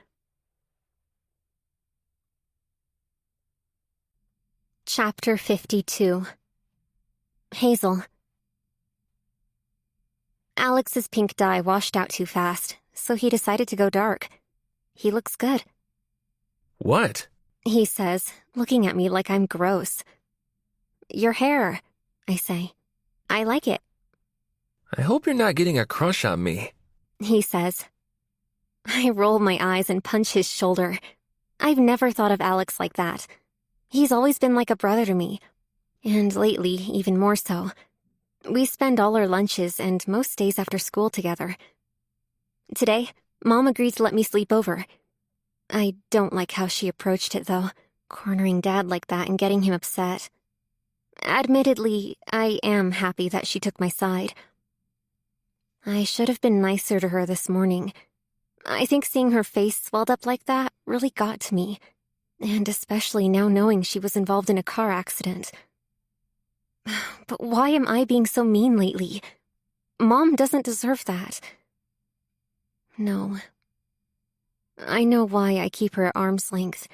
Chapter 52. Hazel. Alex's pink dye washed out too fast, so he decided to go dark. He looks good, What? he says, looking at me like I'm gross. Your hair, I say. I like it, I hope you're not getting a crush on me. he says. I roll my eyes and punch his shoulder. I've never thought of Alex like that. He's always been like a brother to me, and lately, even more so. We spend all our lunches and most days after school together. Today, Mom agreed to let me sleep over. I don't like how she approached it, though, cornering Dad like that and getting him upset. Admittedly, I am happy that she took my side. I should have been nicer to her this morning. I think seeing her face swelled up like that really got to me, and especially now knowing she was involved in a car accident. But why am I being so mean lately? Mom doesn't deserve that. No. I know why I keep her at arm's length.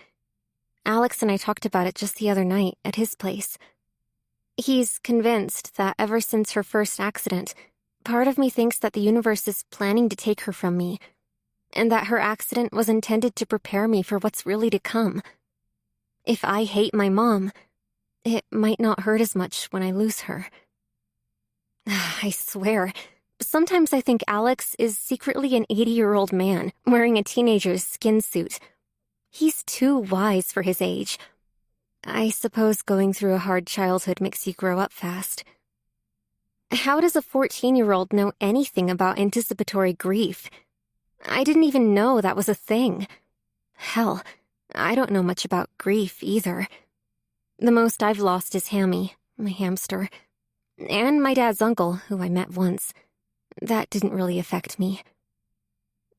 Alex and I talked about it just the other night at his place. He's convinced that ever since her first accident, part of me thinks that the universe is planning to take her from me, and that her accident was intended to prepare me for what's really to come. If I hate my mom, it might not hurt as much when I lose her. I swear, sometimes I think Alex is secretly an 80-year-old man wearing a teenager's skin suit. He's too wise for his age. I suppose going through a hard childhood makes you grow up fast. How does a 14-year-old know anything about anticipatory grief? I didn't even know that was a thing. Hell, I don't know much about grief either. The most I've lost is Hammy, my hamster, and my dad's uncle, who I met once. That didn't really affect me.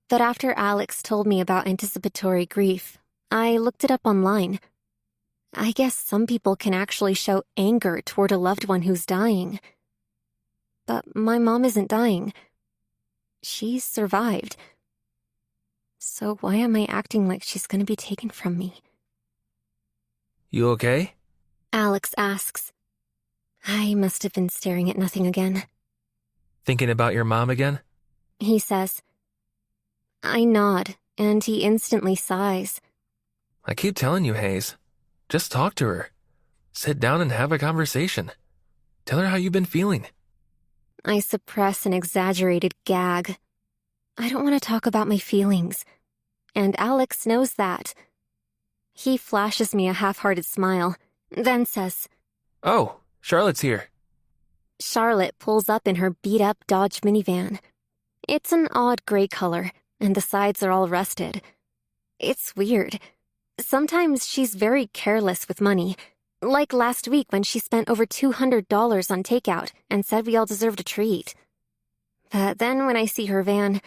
But after Alex told me about anticipatory grief, I looked it up online. I guess some people can actually show anger toward a loved one who's dying. But my mom isn't dying. She's survived. So why am I acting like she's gonna be taken from me? You okay? Alex asks. I must have been staring at nothing again. Thinking about your mom again? He says. I nod, and he instantly sighs. I keep telling you, Hayes. Just talk to her. Sit down and have a conversation. Tell her how you've been feeling. I suppress an exaggerated gag. I don't want to talk about my feelings. And Alex knows that. He flashes me a half-hearted smile, then says, Oh, Charlotte's here. Charlotte pulls up in her beat-up Dodge minivan. It's an odd gray color, and the sides are all rusted. It's weird. Sometimes she's very careless with money, like last week when she spent over $200 on takeout and said we all deserved a treat. But then when I see her van,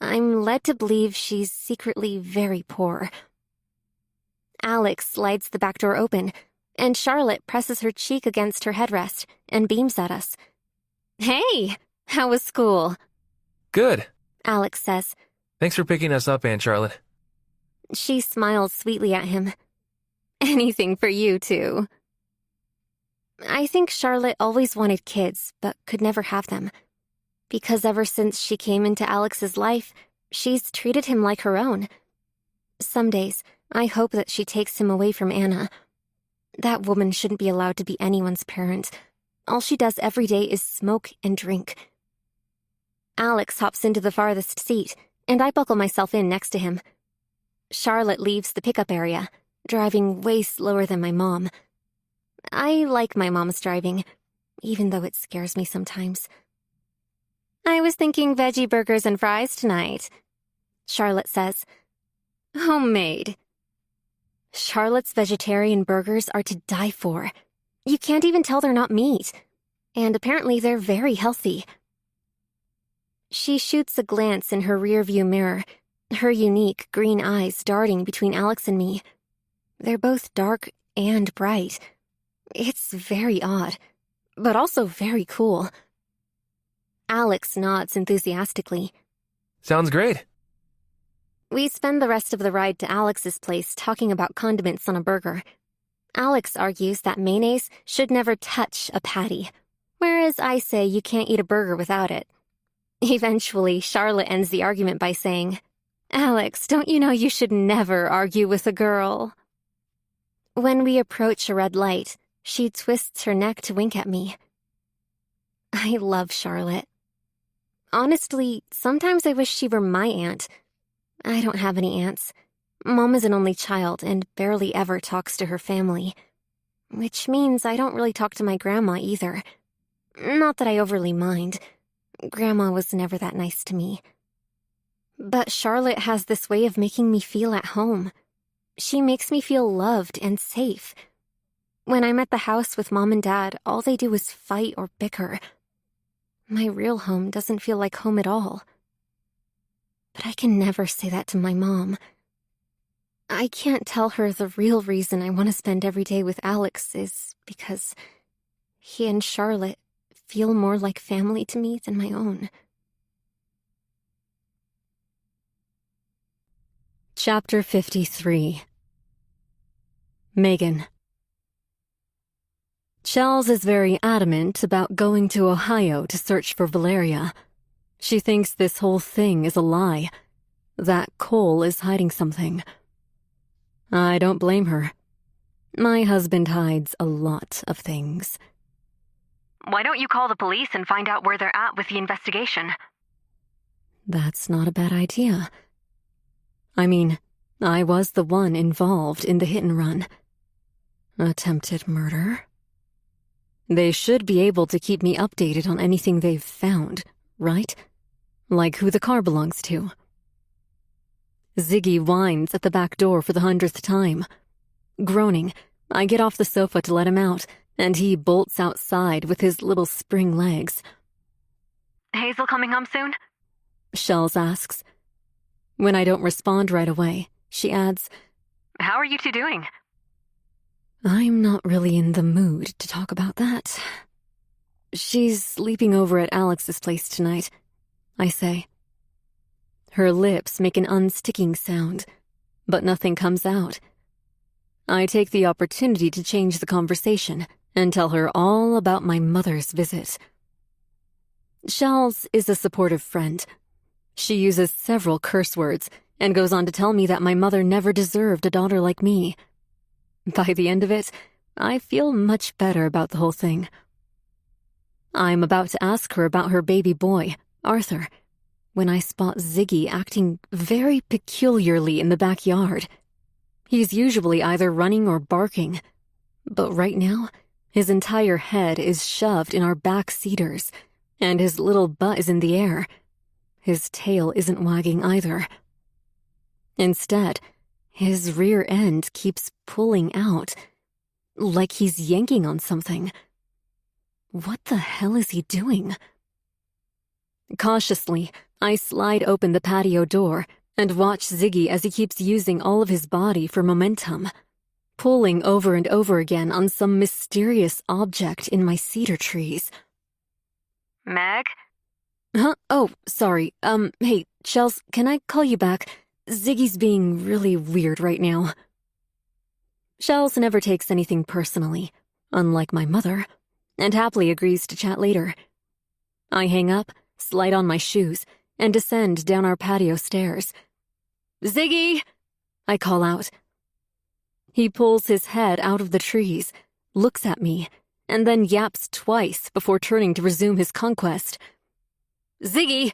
I'm led to believe she's secretly very poor. Alex slides the back door open, and Charlotte presses her cheek against her headrest and beams at us. Hey, how was school? Good. Alex says. Thanks for picking us up, Aunt Charlotte. She smiles sweetly at him. Anything for you, too. I think Charlotte always wanted kids, but could never have them. Because ever since she came into Alex's life, she's treated him like her own. Some days, I hope that she takes him away from Anna. That woman shouldn't be allowed to be anyone's parent. All she does every day is smoke and drink. Alex hops into the farthest seat, and I buckle myself in next to him. Charlotte leaves the pickup area, driving way slower than my mom. I like my mom's driving, even though it scares me sometimes. I was thinking veggie burgers and fries tonight, Charlotte says. Homemade, Charlotte's vegetarian burgers are to die for. You can't even tell they're not meat. And apparently they're very healthy. She shoots a glance in her rearview mirror, her unique green eyes darting between Alex and me. They're both dark and bright. It's very odd, but also very cool. Alex nods enthusiastically. Sounds great. We spend the rest of the ride to Alex's place talking about condiments on a burger. Alex argues that mayonnaise should never touch a patty, whereas I say you can't eat a burger without it. Eventually, Charlotte ends the argument by saying, "Alex, don't you know you should never argue with a girl?" When we approach a red light, she twists her neck to wink at me. I love Charlotte. Honestly, sometimes I wish she were my aunt. I don't have any aunts. Mom is an only child and barely ever talks to her family. Which means I don't really talk to my grandma either. Not that I overly mind. Grandma was never that nice to me. But Charlotte has this way of making me feel at home. She makes me feel loved and safe. When I'm at the house with Mom and Dad, all they do is fight or bicker. My real home doesn't feel like home at all. But I can never say that to my mom. I can't tell her the real reason I want to spend every day with Alex is because he and Charlotte feel more like family to me than my own. Chapter 53. Megan. Charles is very adamant about going to Ohio to search for Valeria. She thinks this whole thing is a lie, that Cole is hiding something. I don't blame her. My husband hides a lot of things. Why don't you call the police and find out where they're at with the investigation? That's not a bad idea. I mean, I was the one involved in the hit and run. Attempted murder. They should be able to keep me updated on anything they've found, right? Like who the car belongs to. Ziggy whines at the back door for the 100th time. Groaning, I get off the sofa to let him out, and he bolts outside with his little spring legs. Hazel coming home soon? Shells asks. When I don't respond right away, she adds, How are you two doing? I'm not really in the mood to talk about that. She's sleeping over at Alex's place tonight, I say. Her lips make an unsticking sound, but nothing comes out. I take the opportunity to change the conversation and tell her all about my mother's visit. Shells is a supportive friend. She uses several curse words and goes on to tell me that my mother never deserved a daughter like me. By the end of it, I feel much better about the whole thing. I'm about to ask her about her baby boy, Arthur, when I spot Ziggy acting very peculiarly in the backyard. He's usually either running or barking, but right now, his entire head is shoved in our back cedars, and his little butt is in the air. His tail isn't wagging either. Instead, his rear end keeps pulling out, like he's yanking on something. What the hell is he doing? Cautiously, I slide open the patio door and watch Ziggy as he keeps using all of his body for momentum, pulling over and over again on some mysterious object in my cedar trees. Meg? Huh? Oh, sorry. Hey, Shells, can I call you back? Ziggy's being really weird right now. Shells never takes anything personally, unlike my mother, and happily agrees to chat later. I hang up, slide on my shoes, and descend down our patio stairs. Ziggy! I call out. He pulls his head out of the trees, looks at me, and then yaps twice before turning to resume his conquest. Ziggy!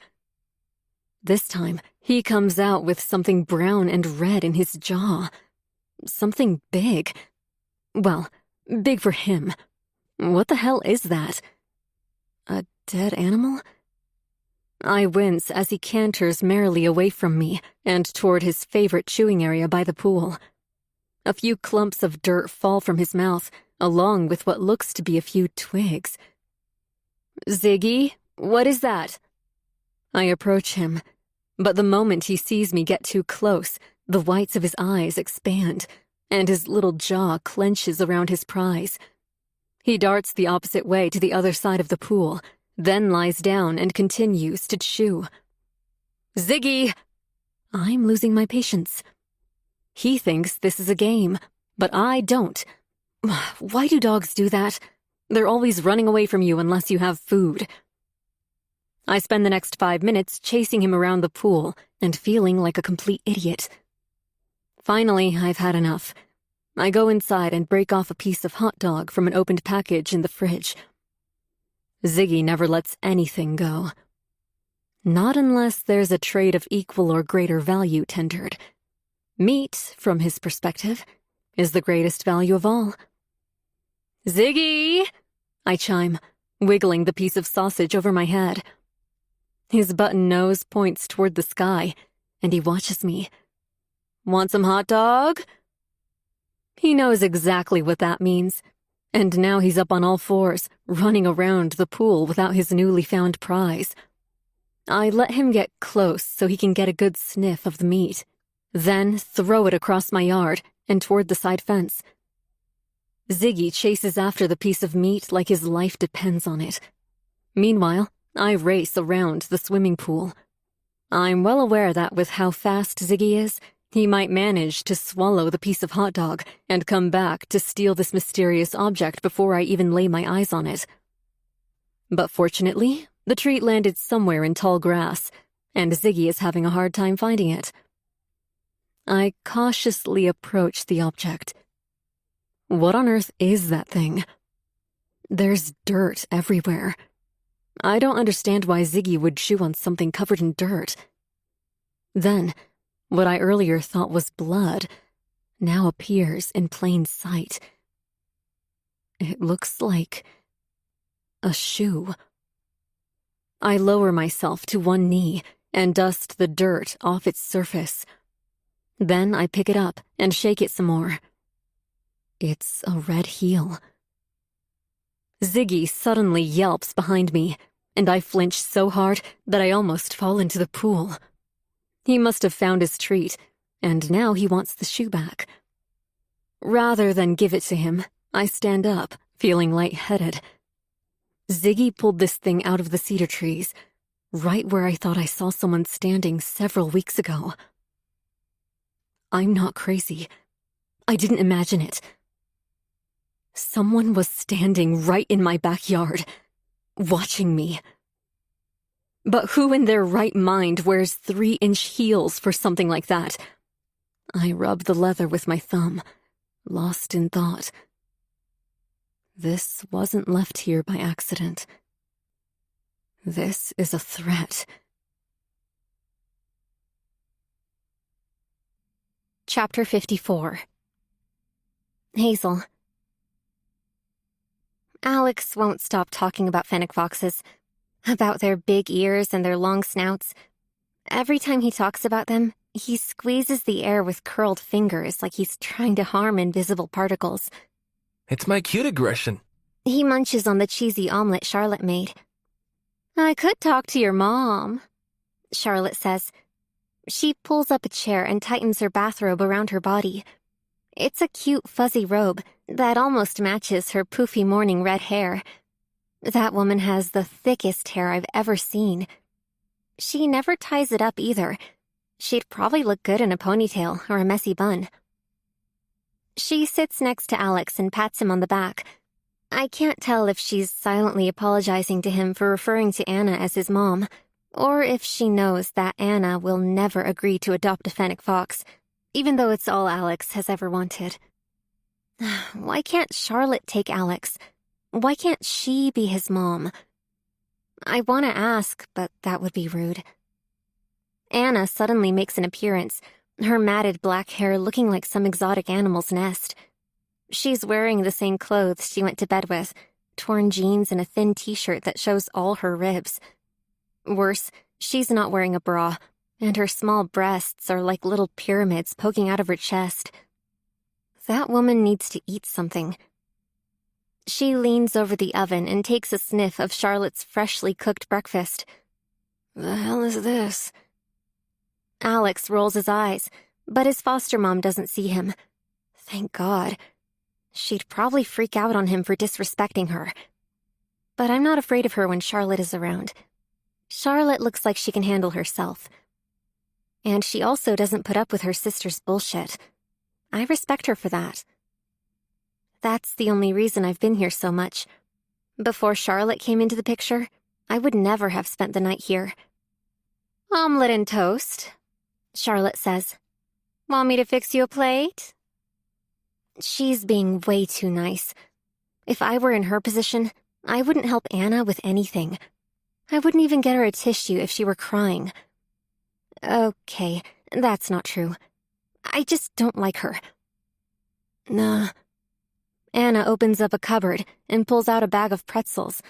This time, he comes out with something brown and red in his jaw. Something big. Well, big for him. What the hell is that? A dead animal? I wince as he canters merrily away from me and toward his favorite chewing area by the pool. A few clumps of dirt fall from his mouth, along with what looks to be a few twigs. "Ziggy, what is that?" I approach him, but the moment he sees me get too close, the whites of his eyes expand, and his little jaw clenches around his prize. He darts the opposite way to the other side of the pool, then lies down and continues to chew. "Ziggy!" I'm losing my patience. He thinks this is a game, but I don't. Why do dogs do that? They're always running away from you unless you have food. I spend the next 5 minutes chasing him around the pool and feeling like a complete idiot. Finally, I've had enough. I go inside and break off a piece of hot dog from an opened package in the fridge. Ziggy never lets anything go. Not unless there's a trade of equal or greater value tendered. Meat, from his perspective, is the greatest value of all. "Ziggy!" I chime, wiggling the piece of sausage over my head. His button nose points toward the sky, and he watches me. "Want some hot dog?" He knows exactly what that means, and now he's up on all fours, running around the pool without his newly found prize. I let him get close so he can get a good sniff of the meat, then throw it across my yard and toward the side fence. Ziggy chases after the piece of meat like his life depends on it. Meanwhile, I race around the swimming pool. I'm well aware that with how fast Ziggy is, he might manage to swallow the piece of hot dog and come back to steal this mysterious object before I even lay my eyes on it. But fortunately, the treat landed somewhere in tall grass, and Ziggy is having a hard time finding it. I cautiously approach the object. What on earth is that thing? There's dirt everywhere. I don't understand why Ziggy would chew on something covered in dirt. Then, what I earlier thought was blood now appears in plain sight. It looks like a shoe. I lower myself to one knee and dust the dirt off its surface. Then I pick it up and shake it some more. It's a red heel. Ziggy suddenly yelps behind me, and I flinch so hard that I almost fall into the pool. He must have found his treat, and now he wants the shoe back. Rather than give it to him, I stand up, feeling lightheaded. Ziggy pulled this thing out of the cedar trees, right where I thought I saw someone standing several weeks ago. I'm not crazy. I didn't imagine it. Someone was standing right in my backyard, watching me. But who in their right mind wears 3-inch heels for something like that? I rub the leather with my thumb, lost in thought. This wasn't left here by accident. This is a threat. Chapter 54. Hazel. Alex won't stop talking about fennec foxes, about their big ears and their long snouts. Every time he talks about them, he squeezes the air with curled fingers like he's trying to harm invisible particles. It's my cute aggression. He munches on the cheesy omelet Charlotte made. "I could talk to your mom," Charlotte says. She pulls up a chair and tightens her bathrobe around her body. It's a cute fuzzy robe that almost matches her poofy morning red hair. That woman has the thickest hair I've ever seen. She never ties it up either. She'd probably look good in a ponytail or a messy bun. She sits next to Alex and pats him on the back. I can't tell if she's silently apologizing to him for referring to Anna as his mom, or if she knows that Anna will never agree to adopt a fennec fox, even though it's all Alex has ever wanted. Why can't Charlotte take Alex? Why can't she be his mom? I want to ask, but that would be rude. Anna suddenly makes an appearance, her matted black hair looking like some exotic animal's nest. She's wearing the same clothes she went to bed with, torn jeans and a thin t-shirt that shows all her ribs. Worse, she's not wearing a bra, and her small breasts are like little pyramids poking out of her chest. That woman needs to eat something. She leans over the oven and takes a sniff of Charlotte's freshly cooked breakfast. The hell is this? Alex rolls his eyes, but his foster mom doesn't see him. Thank God. She'd probably freak out on him for disrespecting her. But I'm not afraid of her when Charlotte is around. Charlotte looks like she can handle herself. And she also doesn't put up with her sister's bullshit. I respect her for that. That's the only reason I've been here so much. Before Charlotte came into the picture, I would never have spent the night here. Omelette and toast, Charlotte says. Want me to fix you a plate? She's being way too nice. If I were in her position, I wouldn't help Anna with anything. I wouldn't even get her a tissue if she were crying. Okay, that's not true. I just don't like her. Nah. Anna opens up a cupboard and pulls out a bag of pretzels.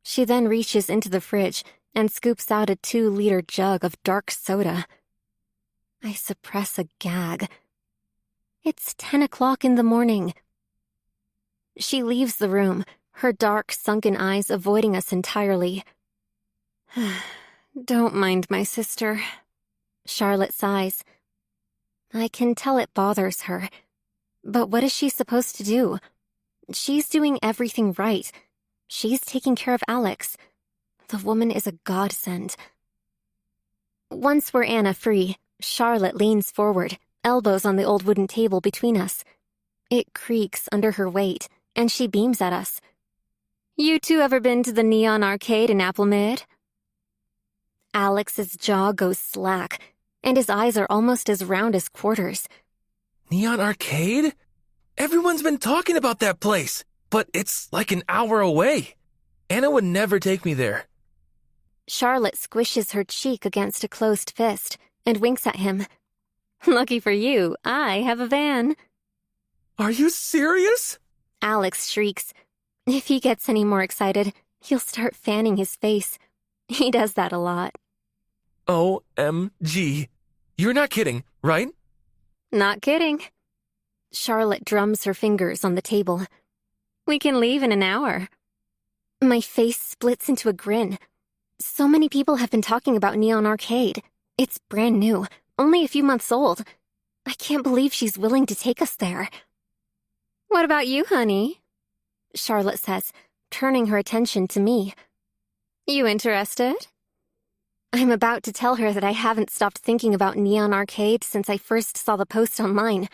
She then reaches into the fridge and scoops out a 2-liter jug of dark soda. I suppress a gag. It's 10 o'clock in the morning. She leaves the room, her dark, sunken eyes avoiding us entirely. Don't mind my sister. Charlotte sighs. I can tell it bothers her. But what is she supposed to do? She's doing everything right. She's taking care of Alex. The woman is a godsend. Once we're Anna free, Charlotte leans forward, elbows on the old wooden table between us. It creaks under her weight, and she beams at us. You two ever been to the Neon Arcade in Applemid? Alex's jaw goes slack, and his eyes are almost as round as quarters. Neon Arcade? Everyone's been talking about that place, but it's like an hour away. Anna would never take me there. Charlotte squishes her cheek against a closed fist and winks at him. Lucky for you, I have a van. Are you serious? Alex shrieks. If he gets any more excited, he'll start fanning his face. He does that a lot. OMG. You're not kidding, right? Not kidding. Charlotte drums her fingers on the table. We can leave in an hour. My face splits into a grin. So many people have been talking about Neon Arcade. It's brand new, only a few months old. I can't believe she's willing to take us there. What about you, honey? Charlotte says, turning her attention to me. You interested? I'm about to tell her that I haven't stopped thinking about Neon Arcade since I first saw the post online.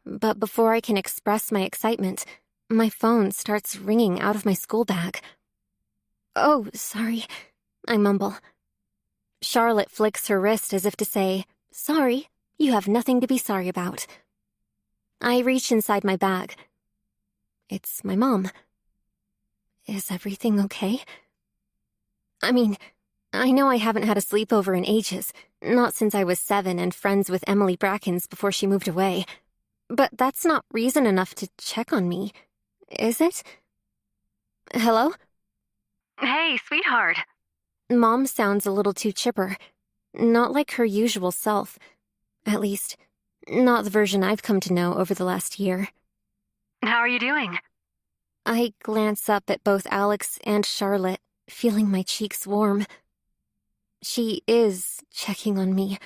But before I can express my excitement, my phone starts ringing out of my school bag. Oh, sorry, I mumble. Charlotte flicks her wrist as if to say, sorry, you have nothing to be sorry about. I reach inside my bag. It's my mom. Is everything okay? I mean, I know I haven't had a sleepover in ages, not since I was 7 and friends with Emily Brackens before she moved away. But that's not reason enough to check on me, is it? Hello? Hey, sweetheart. Mom sounds a little too chipper. Not like her usual self. At least, not the version I've come to know over the last year. How are you doing? I glance up at both Alex and Charlotte, feeling my cheeks warm. She is checking on me.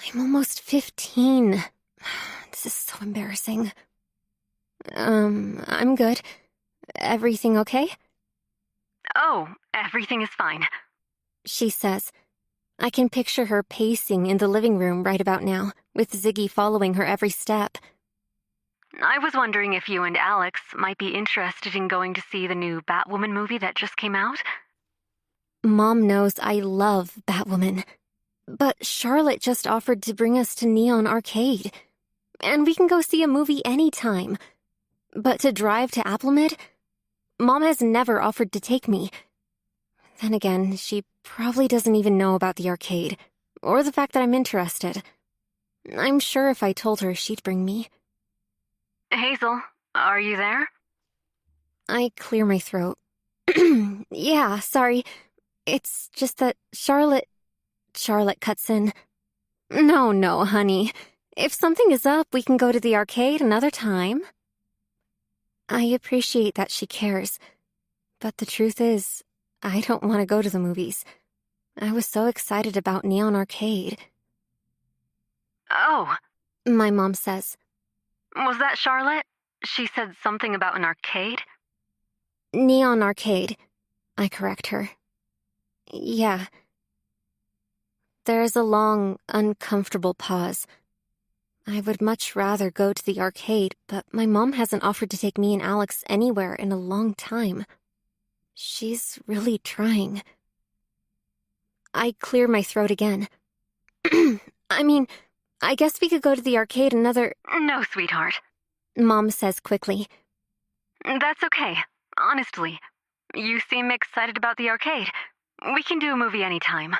I'm almost 15. This is so embarrassing. I'm good. Everything okay? Oh, everything is fine. She says. I can picture her pacing in the living room right about now, with Ziggy following her every step. I was wondering if you and Alex might be interested in going to see the new Batwoman movie that just came out. Mom knows I love Batwoman. But Charlotte just offered to bring us to Neon Arcade. And we can go see a movie anytime. But to drive to Applemid? Mom has never offered to take me. Then again, she probably doesn't even know about the arcade, or the fact that I'm interested. I'm sure if I told her, she'd bring me. Hazel, are you there? I clear my throat. Yeah, sorry. It's just that Charlotte cuts in. No, honey. If something is up, we can go to the arcade another time. I appreciate that she cares, but the truth is, I don't want to go to the movies. I was so excited about Neon Arcade. Oh, My mom says. was that Charlotte? She said something about an arcade? Neon Arcade, I correct her. Yeah. There's a long, uncomfortable pause. I would much rather go to the arcade, but my mom hasn't offered to take me and Alex anywhere in a long time. She's really trying. I clear my throat again. I guess we could go to the arcade another... No, sweetheart. Mom says quickly. That's okay. Honestly. You seem excited about the arcade. We can do a movie anytime.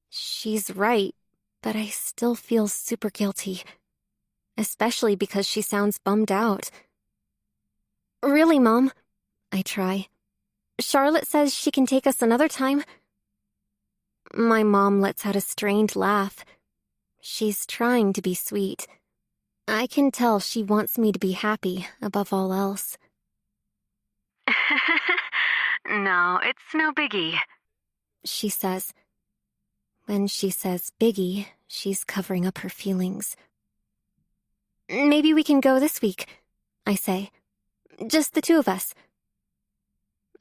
She's right, but I still feel super guilty. Especially because she sounds bummed out. Really, Mom? I try. Charlotte says she can take us another time. My mom lets out a strained laugh. She's trying to be sweet. I can tell she wants me to be happy above all else. No, it's no biggie. She says. When she says biggie, she's covering up her feelings. Maybe we can go this week, I say. Just the two of us.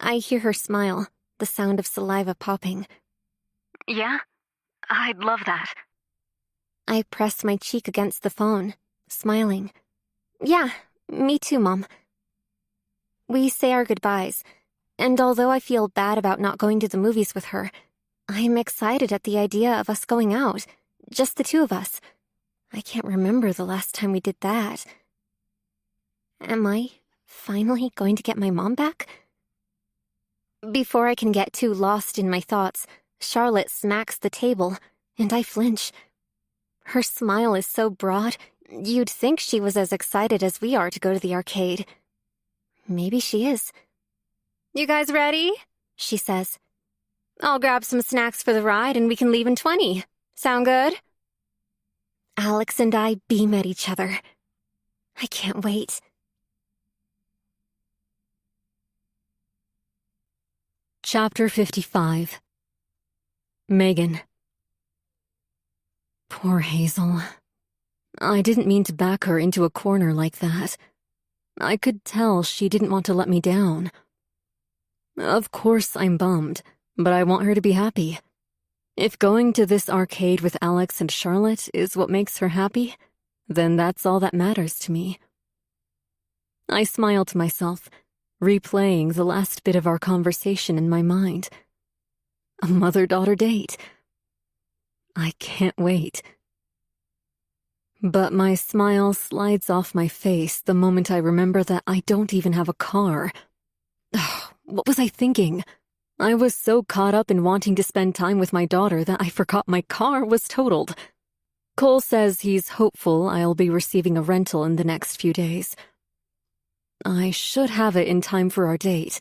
I hear her smile, the sound of saliva popping. Yeah? I'd love that. I press my cheek against the phone, smiling. Yeah, me too, Mom. We say our goodbyes, and although I feel bad about not going to the movies with her, I'm excited at the idea of us going out, just the two of us. I can't remember the last time we did that. Am I finally going to get my mom back? Before I can get too lost in my thoughts, Charlotte smacks the table, and I flinch. Her smile is so broad, you'd think she was as excited as we are to go to the arcade. Maybe she is. You guys ready? She says. I'll grab some snacks for the ride and we can leave in 20. Sound good? Alex and I beam at each other. I can't wait. Chapter 55. Megan. Poor Hazel. I didn't mean to back her into a corner like that. I could tell she didn't want to let me down. Of course I'm bummed, but I want her to be happy. If going to this arcade with Alex and Charlotte is what makes her happy, then that's all that matters to me. I smile to myself, replaying the last bit of our conversation in my mind. A mother-daughter date. I can't wait. But my smile slides off my face the moment I remember that I don't even have a car. What was I thinking? I was so caught up in wanting to spend time with my daughter that I forgot my car was totaled. Cole says he's hopeful I'll be receiving a rental in the next few days. I should have it in time for our date.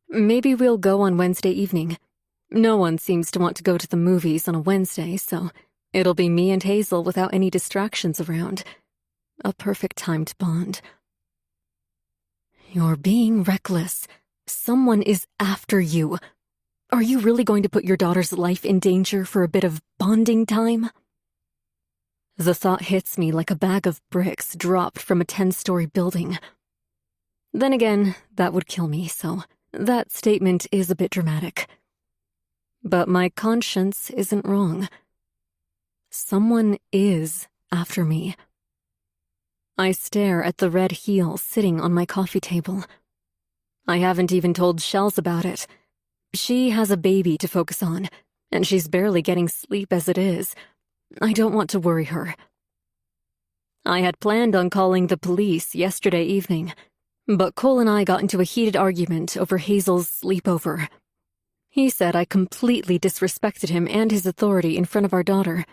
Maybe we'll go on Wednesday evening. No one seems to want to go to the movies on a Wednesday, so it'll be me and Hazel without any distractions around. A perfect time to bond. You're being reckless. Someone is after you. Are you really going to put your daughter's life in danger for a bit of bonding time? The thought hits me like a bag of bricks dropped from a 10-story building. Then again, that would kill me, so that statement is a bit dramatic. But my conscience isn't wrong. Someone is after me. I stare at the red heel sitting on my coffee table. I haven't even told Shells about it. She has a baby to focus on, and she's barely getting sleep as it is. I don't want to worry her. I had planned on calling the police yesterday evening, but Cole and I got into a heated argument over Hazel's sleepover. He said I completely disrespected him and his authority in front of our daughter.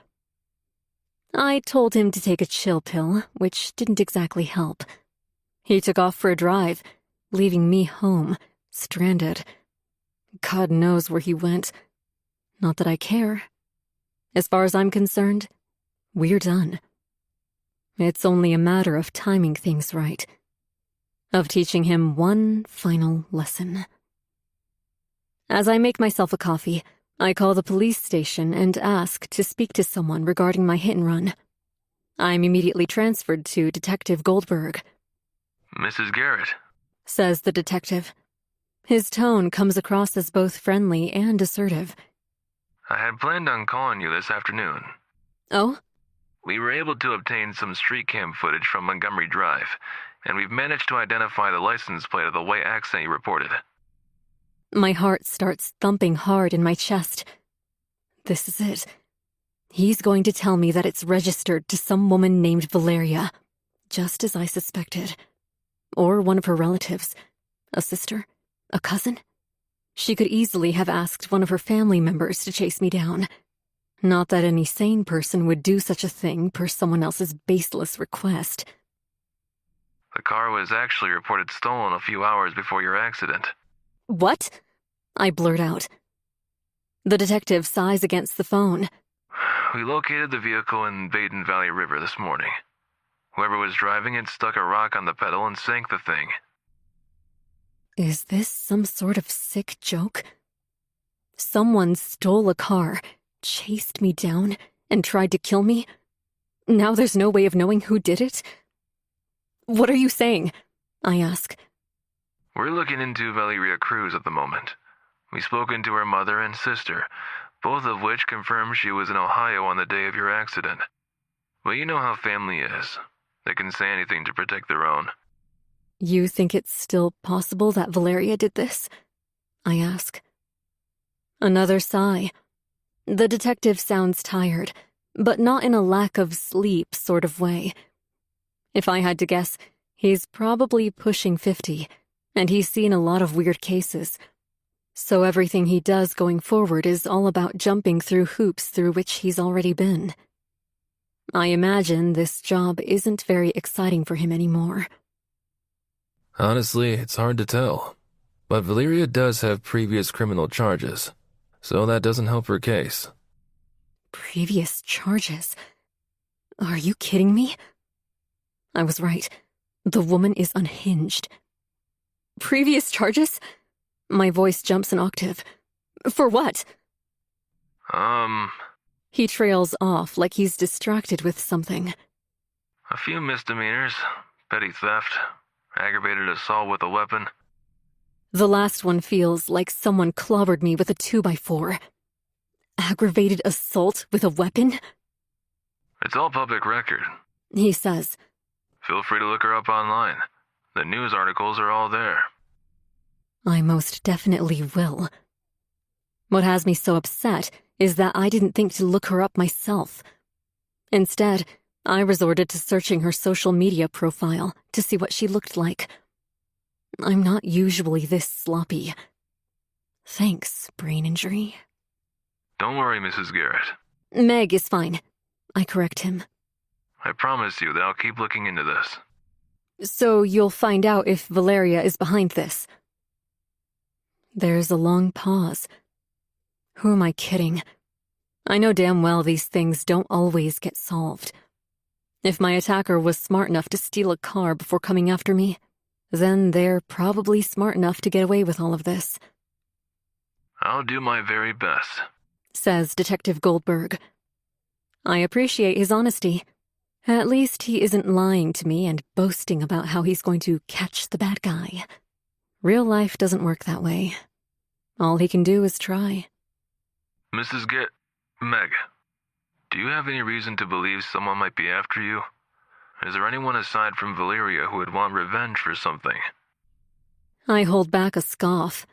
I told him to take a chill pill, which didn't exactly help. He took off for a drive, leaving me home, stranded. God knows where he went. Not that I care. As far as I'm concerned, we're done. It's only a matter of timing things right, of teaching him one final lesson. As I make myself a coffee, I call the police station and ask to speak to someone regarding my hit and run. I'm immediately transferred to Detective Goldberg. Mrs. Garrett. Says the detective. His tone comes across as both friendly and assertive. I had planned on calling you this afternoon. Oh? We were able to obtain some street cam footage from Montgomery Drive, and we've managed to identify the license plate of the white accent you reported. My heart starts thumping hard in my chest. This is it. He's going to tell me that it's registered to some woman named Valeria, just as I suspected. Or one of her relatives. A sister? A cousin? She could easily have asked one of her family members to chase me down. Not that any sane person would do such a thing per someone else's baseless request. The car was actually reported stolen a few hours before your accident. What? I blurt out. The detective sighs against the phone. We located the vehicle in Baden Valley River this morning. Whoever was driving it stuck a rock on the pedal and sank the thing. Is this some sort of sick joke? Someone stole a car, chased me down, and tried to kill me? Now there's no way of knowing who did it? What are you saying? I ask. We're looking into Valeria Cruz at the moment. We've spoken to her mother and sister, both of which confirm she was in Ohio on the day of your accident. Well, you know how family is. They can say anything to protect their own. You think it's still possible that Valeria did this? I ask. Another sigh. The detective sounds tired, but not in a lack of sleep sort of way. If I had to guess, he's probably pushing 50, and he's seen a lot of weird cases. So everything he does going forward is all about jumping through hoops through which he's already been. I imagine this job isn't very exciting for him anymore. Honestly, it's hard to tell. But Valeria does have previous criminal charges, so that doesn't help her case. Previous charges? Are you kidding me? I was right. The woman is unhinged. Previous charges? My voice jumps an octave. For what? A He trails off like he's distracted with something. few misdemeanors, petty theft, aggravated assault with a weapon. The last one feels like someone clobbered me with a 2x4. Aggravated assault with a weapon? It's all public record. He says. Feel free to look her up online. The news articles are all there. I most definitely will. What has me so upset is that I didn't think to look her up myself. Instead, I resorted to searching her social media profile to see what she looked like. I'm not usually this sloppy. Thanks, brain injury. Don't worry, Mrs. Garrett. Meg is fine. I correct him. I promise you that I'll keep looking into this. So you'll find out if Valeria is behind this. There's a long pause. Who am I kidding? I know damn well these things don't always get solved. If my attacker was smart enough to steal a car before coming after me, then they're probably smart enough to get away with all of this. I'll do my very best, says Detective Goldberg. I appreciate his honesty. At least he isn't lying to me and boasting about how he's going to catch the bad guy. Real life doesn't work that way. All he can do is try. Meg, do you have any reason to believe someone might be after you? Is there anyone aside from Valeria who would want revenge for something? I hold back a scoff.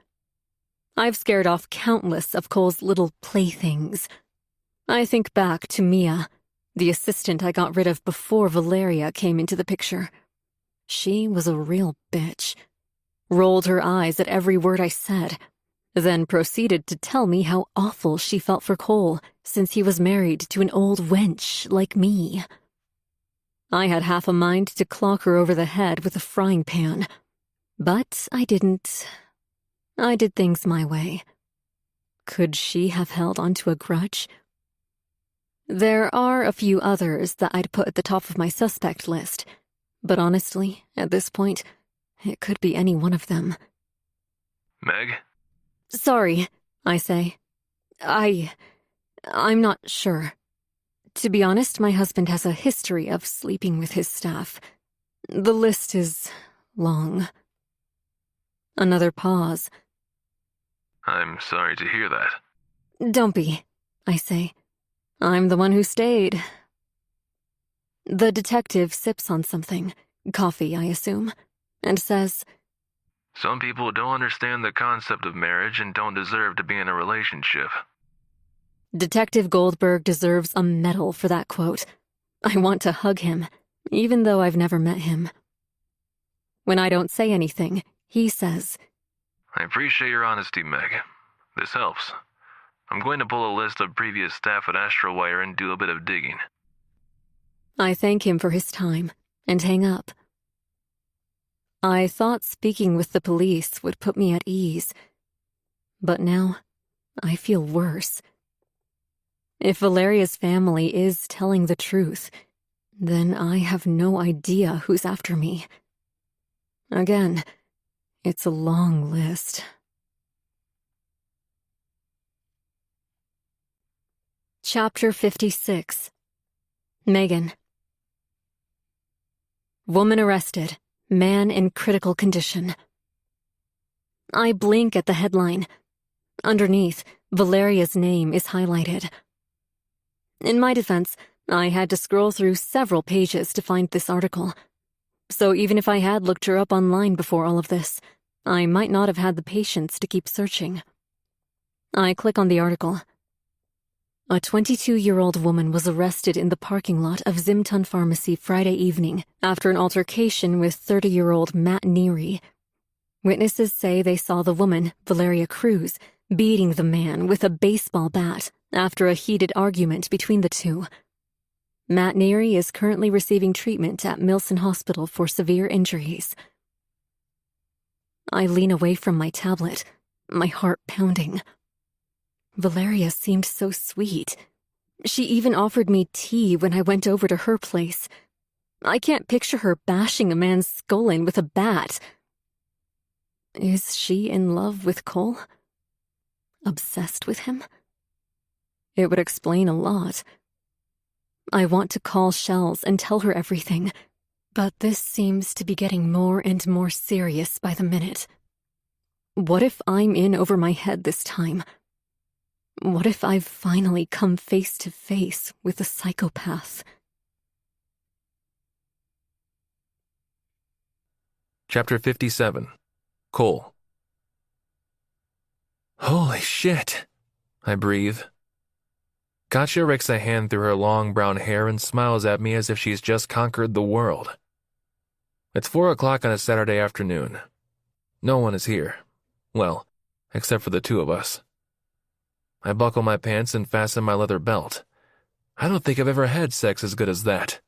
I've scared off countless of Cole's little playthings. I think back to Mia, the assistant I got rid of before Valeria came into the picture. She was a real bitch. Rolled her eyes at every word I said, then proceeded to tell me how awful she felt for Cole since he was married to an old wench like me. I had half a mind to clock her over the head with a frying pan, but I didn't. I did things my way. Could she have held onto a grudge? There are a few others that I'd put at the top of my suspect list, but honestly, at this point, it could be any one of them. Meg? Sorry, I say. I'm not sure. To be honest, my husband has a history of sleeping with his staff. The list is long. Another pause. I'm sorry to hear that. Don't be, I say. I'm the one who stayed. The detective sips on something, coffee, I assume, and says, Some people don't understand the concept of marriage and don't deserve to be in a relationship. Detective Goldberg deserves a medal for that quote. I want to hug him, even though I've never met him. When I don't say anything, he says, I appreciate your honesty, Meg. This helps. I'm going to pull a list of previous staff at Astrowire and do a bit of digging. I thank him for his time and hang up. I thought speaking with the police would put me at ease, but now I feel worse. If Valeria's family is telling the truth, then I have no idea who's after me. Again, it's a long list. Chapter 56. Megan. Woman arrested. Man in critical condition. I blink at the headline. Underneath, Valeria's name is highlighted. In my defense, I had to scroll through several pages to find this article. So even if I had looked her up online before all of this, I might not have had the patience to keep searching. I click on the article. A 22-year-old woman was arrested in the parking lot of Zimton Pharmacy Friday evening after an altercation with 30-year-old Matt Neary. Witnesses say they saw the woman, Valeria Cruz, beating the man with a baseball bat after a heated argument between the two. Matt Neary is currently receiving treatment at Milson Hospital for severe injuries. I lean away from my tablet, my heart pounding. Valeria seemed so sweet. She even offered me tea when I went over to her place. I can't picture her bashing a man's skull in with a bat. Is she in love with Cole? Obsessed with him? It would explain a lot. I want to call Shells and tell her everything, but this seems to be getting more and more serious by the minute. What if I'm in over my head this time? What if I've finally come face to face with a psychopath? Chapter 57. Cole. Holy shit, I breathe. Katya rakes a hand through her long brown hair and smiles at me as if she's just conquered the world. It's 4 o'clock on a Saturday afternoon. No one is here. Well, except for the two of us. I buckle my pants and fasten my leather belt. I don't think I've ever had sex as good as that.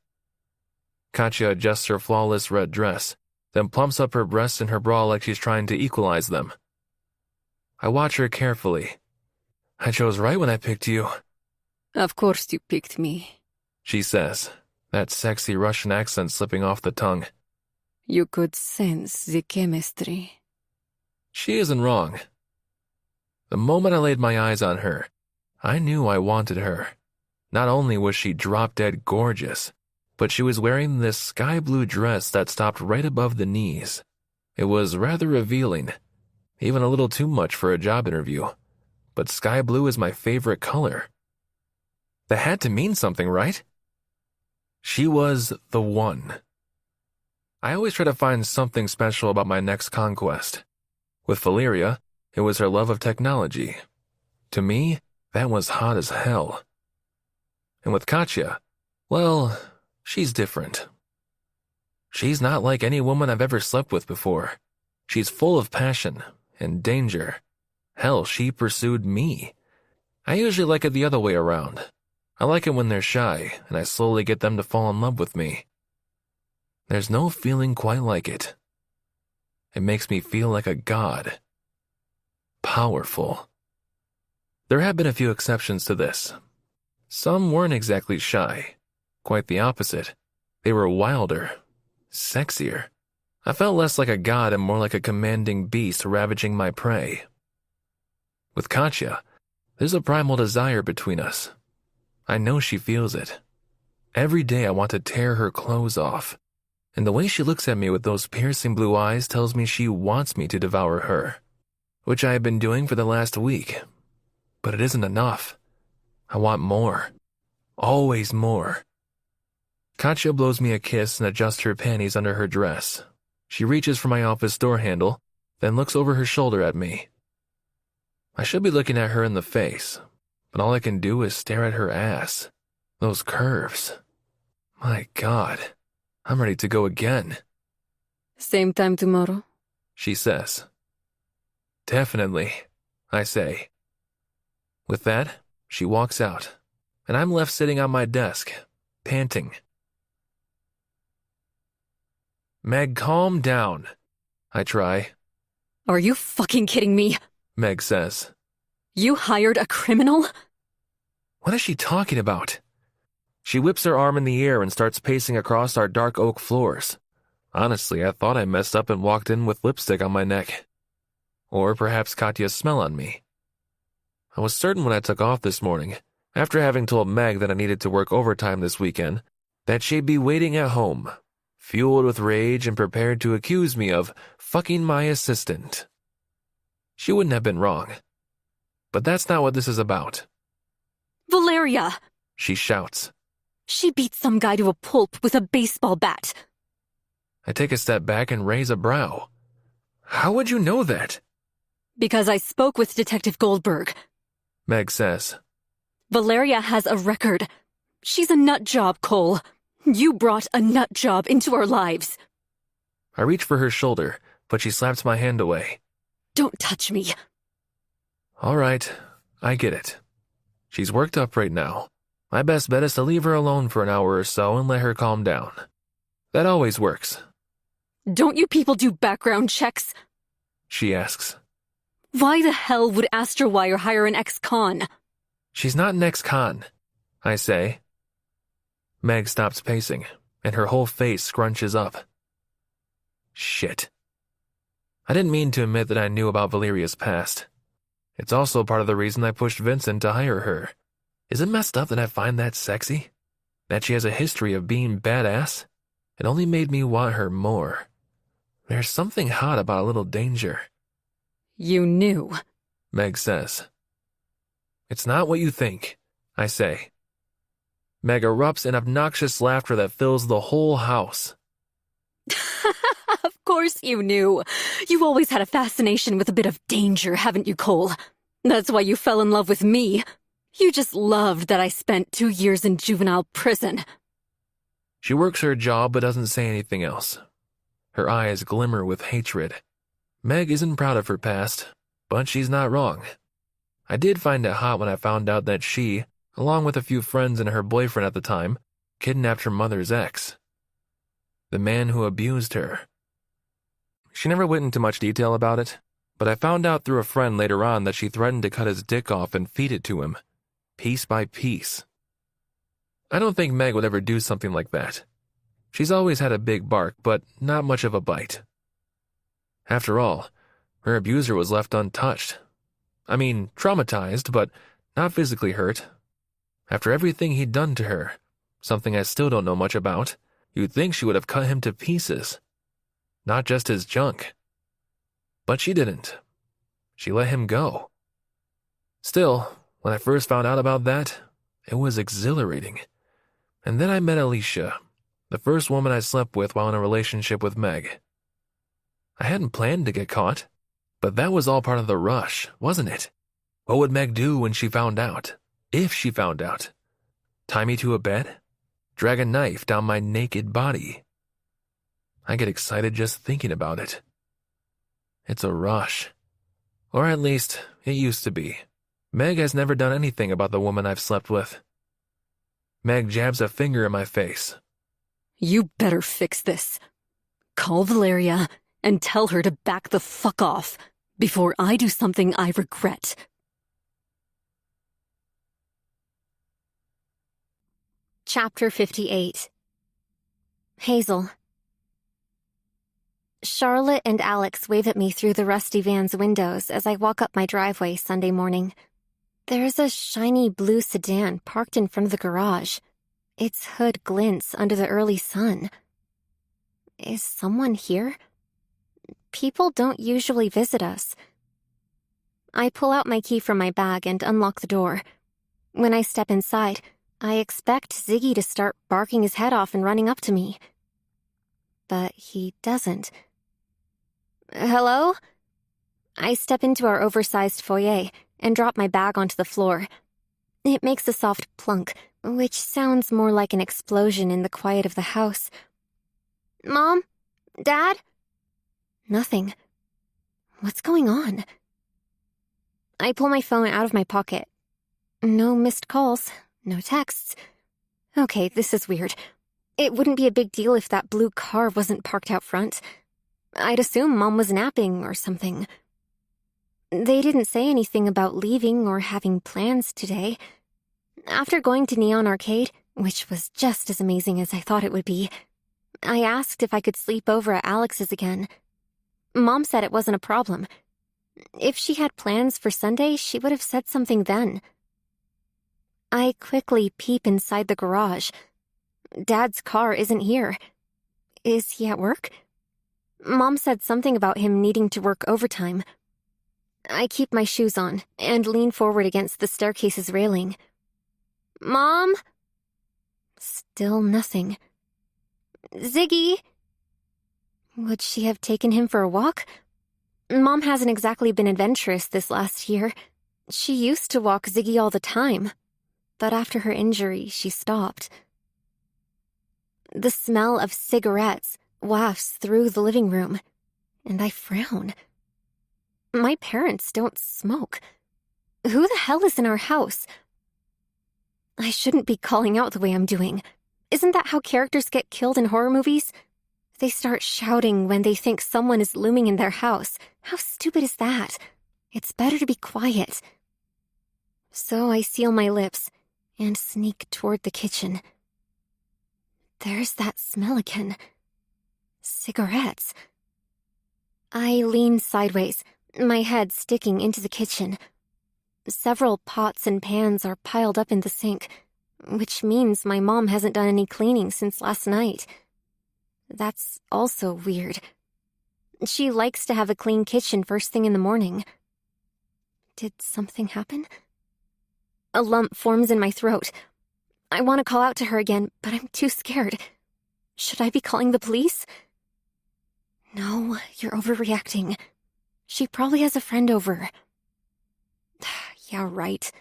Katya adjusts her flawless red dress, then plumps up her breasts in her bra like she's trying to equalize them. I watch her carefully. I chose right when I picked you. Of course you picked me, she says, that sexy Russian accent slipping off the tongue. You could sense the chemistry. She isn't wrong. The moment I laid my eyes on her, I knew I wanted her. Not only was she drop-dead gorgeous, but she was wearing this sky-blue dress that stopped right above the knees. It was rather revealing, even a little too much for a job interview. But sky blue is my favorite color. That had to mean something, right? She was the one. I always try to find something special about my next conquest. With Valeria, it was her love of technology. To me, that was hot as hell. And with Katya, well, she's different. She's not like any woman I've ever slept with before. She's full of passion and danger. Hell, she pursued me. I usually like it the other way around. I like it when they're shy, and I slowly get them to fall in love with me. There's no feeling quite like it. It makes me feel like a god. Powerful. There have been a few exceptions to this. Some weren't exactly shy. Quite the opposite. They were wilder, sexier. I felt less like a god and more like a commanding beast ravaging my prey. With Katya, there's a primal desire between us. I know she feels it. Every day I want to tear her clothes off, and the way she looks at me with those piercing blue eyes tells me she wants me to devour her, which I have been doing for the last week. But it isn't enough. I want more. Always more. Katya blows me a kiss and adjusts her panties under her dress. She reaches for my office door handle, then looks over her shoulder at me. I should be looking at her in the face, but all I can do is stare at her ass. Those curves. My God, I'm ready to go again. Same time tomorrow? She says. Definitely, I say. With that, she walks out, and I'm left sitting on my desk, panting. Meg, calm down. I try. Are you fucking kidding me? Meg says. You hired a criminal? What is she talking about? She whips her arm in the air and starts pacing across our dark oak floors. Honestly, I thought I messed up and walked in with lipstick on my neck. Or perhaps Katya's smell on me. I was certain when I took off this morning, after having told Meg that I needed to work overtime this weekend, that she'd be waiting at home, fueled with rage and prepared to accuse me of fucking my assistant. She wouldn't have been wrong. But that's not what this is about. Valeria! She shouts. She beat some guy to a pulp with a baseball bat. I take a step back and raise a brow. How would you know that? Because I spoke with Detective Goldberg. Meg says. Valeria has a record. She's a nut job, Cole. You brought a nut job into our lives. I reach for her shoulder, but she slaps my hand away. Don't touch me. All right, I get it. She's worked up right now. My best bet is to leave her alone for an hour or so and let her calm down. That always works. Don't you people do background checks? She asks. Why the hell would Astra Wire hire an ex-con? She's not an ex-con, I say. Meg stops pacing, and her whole face scrunches up. Shit. I didn't mean to admit that I knew about Valeria's past. It's also part of the reason I pushed Vincent to hire her. Is it messed up that I find that sexy? That she has a history of being badass? It only made me want her more. There's something hot about a little danger. You knew, Meg says. It's not what you think, I say. Meg erupts in obnoxious laughter that fills the whole house. Of course you knew. You always had a fascination with a bit of danger, haven't you, Cole? That's why you fell in love with me. You just loved that I spent 2 years in juvenile prison. She works her job but doesn't say anything else. Her eyes glimmer with hatred. Meg isn't proud of her past, but she's not wrong. I did find it hot when I found out that she, along with a few friends and her boyfriend at the time, kidnapped her mother's ex. The man who abused her. She never went into much detail about it, but I found out through a friend later on that she threatened to cut his dick off and feed it to him, piece by piece. I don't think Meg would ever do something like that. She's always had a big bark, but not much of a bite. After all, her abuser was left untouched. I mean, traumatized, but not physically hurt. After everything he'd done to her, something I still don't know much about, you'd think she would have cut him to pieces. Not just his junk. But she didn't. She let him go. Still, when I first found out about that, it was exhilarating. And then I met Alicia, the first woman I slept with while in a relationship with Meg. I hadn't planned to get caught, but that was all part of the rush, wasn't it? What would Meg do when she found out? If she found out? Tie me to a bed? Drag a knife down my naked body? I get excited just thinking about it. It's a rush. Or at least, it used to be. Meg has never done anything about the woman I've slept with. Meg jabs a finger in my face. You better fix this. Call Valeria and tell her to back the fuck off before I do something I regret. Chapter 58. Hazel. Charlotte and Alex wave at me through the rusty van's windows as I walk up my driveway Sunday morning. There's a shiny blue sedan parked in front of the garage. Its hood glints under the early sun. Is someone here? People don't usually visit us. I pull out my key from my bag and unlock the door. When I step inside, I expect Ziggy to start barking his head off and running up to me. But he doesn't. Hello? I step into our oversized foyer and drop my bag onto the floor. It makes a soft plunk, which sounds more like an explosion in the quiet of the house. Mom? Dad? Nothing. What's going on? I pull my phone out of my pocket. No missed calls, no texts. Okay, this is weird. It wouldn't be a big deal if that blue car wasn't parked out front. I'd assume Mom was napping or something. They didn't say anything about leaving or having plans today. After going to Neon Arcade, which was just as amazing as I thought it would be, I asked if I could sleep over at Alex's again. Mom said it wasn't a problem. If she had plans for Sunday, she would have said something then. I quickly peep inside the garage. Dad's car isn't here. Is he at work? Mom said something about him needing to work overtime. I keep my shoes on and lean forward against the staircase's railing. Mom? Still nothing. Ziggy? Would she have taken him for a walk? Mom hasn't exactly been adventurous this last year. She used to walk Ziggy all the time, but after her injury, she stopped. The smell of cigarettes wafts through the living room, and I frown. My parents don't smoke. Who the hell is in our house? I shouldn't be calling out the way I'm doing. Isn't that how characters get killed in horror movies? They start shouting when they think someone is looming in their house. How stupid is that? It's better to be quiet. So I seal my lips and sneak toward the kitchen. There's that smell again. Cigarettes. I lean sideways, my head sticking into the kitchen. Several pots and pans are piled up in the sink, which means my mom hasn't done any cleaning since last night. That's also weird. She likes to have a clean kitchen first thing in the morning. Did something happen? A lump forms in my throat. I want to call out to her again, but I'm too scared. Should I be calling the police? No, you're overreacting. She probably has a friend over. Yeah, right.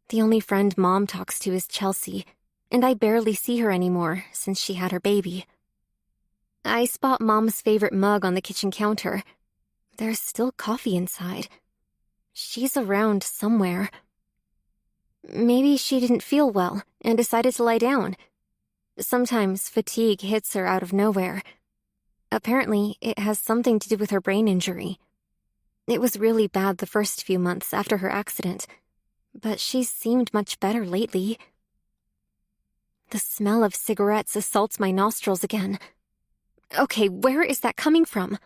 The only friend Mom talks to is Chelsea, and I barely see her anymore since she had her baby. I spot Mom's favorite mug on the kitchen counter. There's still coffee inside. She's around somewhere. Maybe she didn't feel well and decided to lie down. Sometimes fatigue hits her out of nowhere. Apparently, it has something to do with her brain injury. It was really bad the first few months after her accident, but she's seemed much better lately. The smell of cigarettes assaults my nostrils again. Okay, where is that coming from?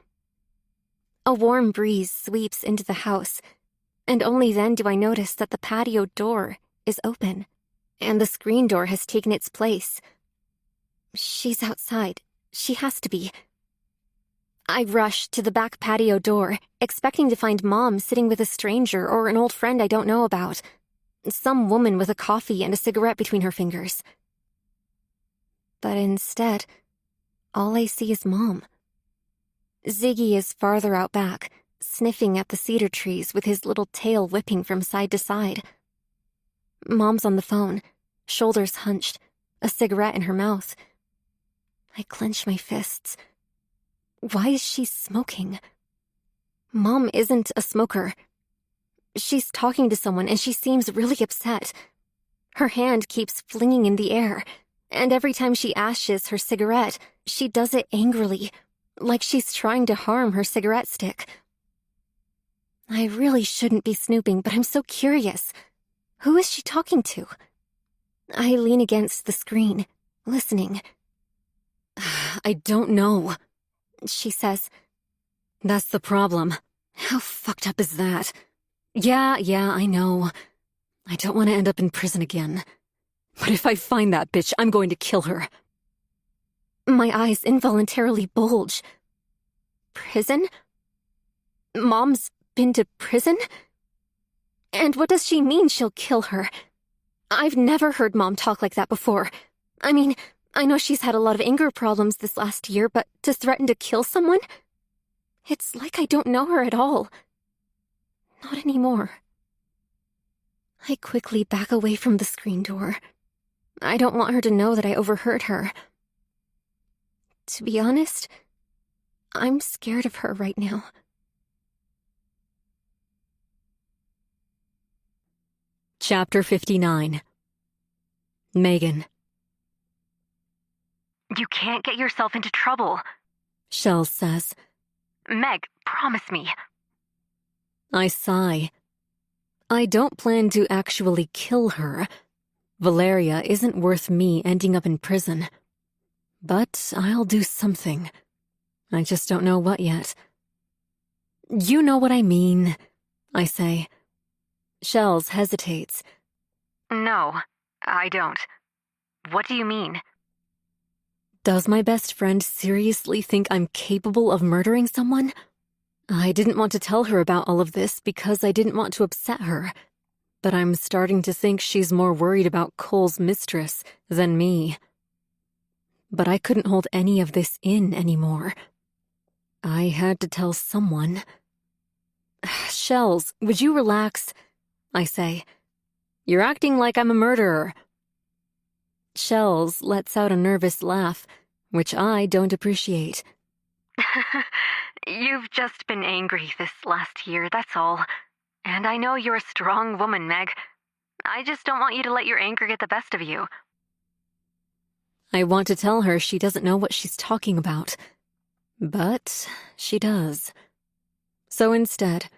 A warm breeze sweeps into the house, and only then do I notice that the patio door is open, and the screen door has taken its place. She's outside. She has to be. I rush to the back patio door, expecting to find Mom sitting with a stranger or an old friend I don't know about. Some woman with a coffee and a cigarette between her fingers. But instead, all I see is Mom. Ziggy is farther out back, sniffing at the cedar trees with his little tail whipping from side to side. Mom's on the phone, shoulders hunched, a cigarette in her mouth. I clench my fists. Why is she smoking? Mom isn't a smoker. She's talking to someone and she seems really upset. Her hand keeps flinging in the air, and every time she ashes her cigarette, she does it angrily, like she's trying to harm her cigarette stick. I really shouldn't be snooping, but I'm so curious. Who is she talking to? I lean against the screen, listening. I don't know. She says, That's the problem. How fucked up is that? Yeah, I know. I don't want to end up in prison again. But if I find that bitch, I'm going to kill her. my eyes involuntarily bulge. Prison? Mom's been to prison? And what does she mean she'll kill her? I've never heard Mom talk like that before. I mean, I know she's had a lot of anger problems this last year, but to threaten to kill someone? It's like I don't know her at all. Not anymore. I quickly back away from the screen door. I don't want her to know that I overheard her. To be honest, I'm scared of her right now. Chapter 59. Megan. You can't get yourself into trouble. Shells says. Meg, promise me. I sigh. I don't plan to actually kill her. Valeria isn't worth me ending up in prison. But I'll do something. I just don't know what yet. You know what I mean, I say. Shells hesitates. No, I don't. What do you mean? Does my best friend seriously think I'm capable of murdering someone? I didn't want to tell her about all of this because I didn't want to upset her. But I'm starting to think she's more worried about Cole's mistress than me. But I couldn't hold any of this in anymore. I had to tell someone. Shells, would you relax? I say. You're acting like I'm a murderer. Shells lets out a nervous laugh, which I don't appreciate. You've just been angry this last year, that's all. And I know you're a strong woman, Meg. I just don't want you to let your anger get the best of you. I want to tell her she doesn't know what she's talking about. But she does. So instead,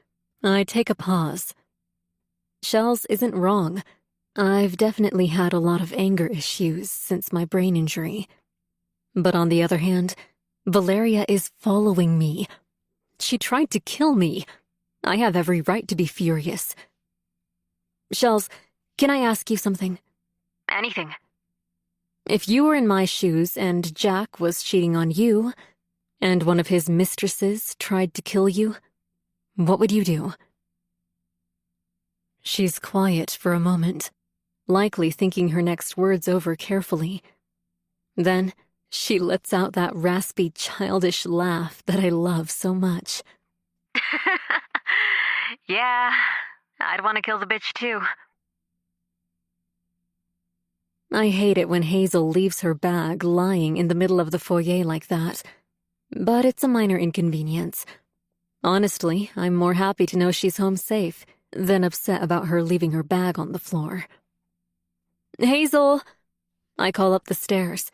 I take a pause. Shells isn't wrong. I've definitely had a lot of anger issues since my brain injury. But on the other hand, Valeria is following me. She tried to kill me. I have every right to be furious. Shells, can I ask you something? Anything. If you were in my shoes and Jack was cheating on you, and one of his mistresses tried to kill you, what would you do? She's quiet for a moment, likely thinking her next words over carefully. Then she lets out that raspy, childish laugh that I love so much. Yeah, I'd want to kill the bitch too. I hate it when Hazel leaves her bag lying in the middle of the foyer like that. But it's a minor inconvenience. Honestly, I'm more happy to know she's home safe than upset about her leaving her bag on the floor. Hazel! I call up the stairs.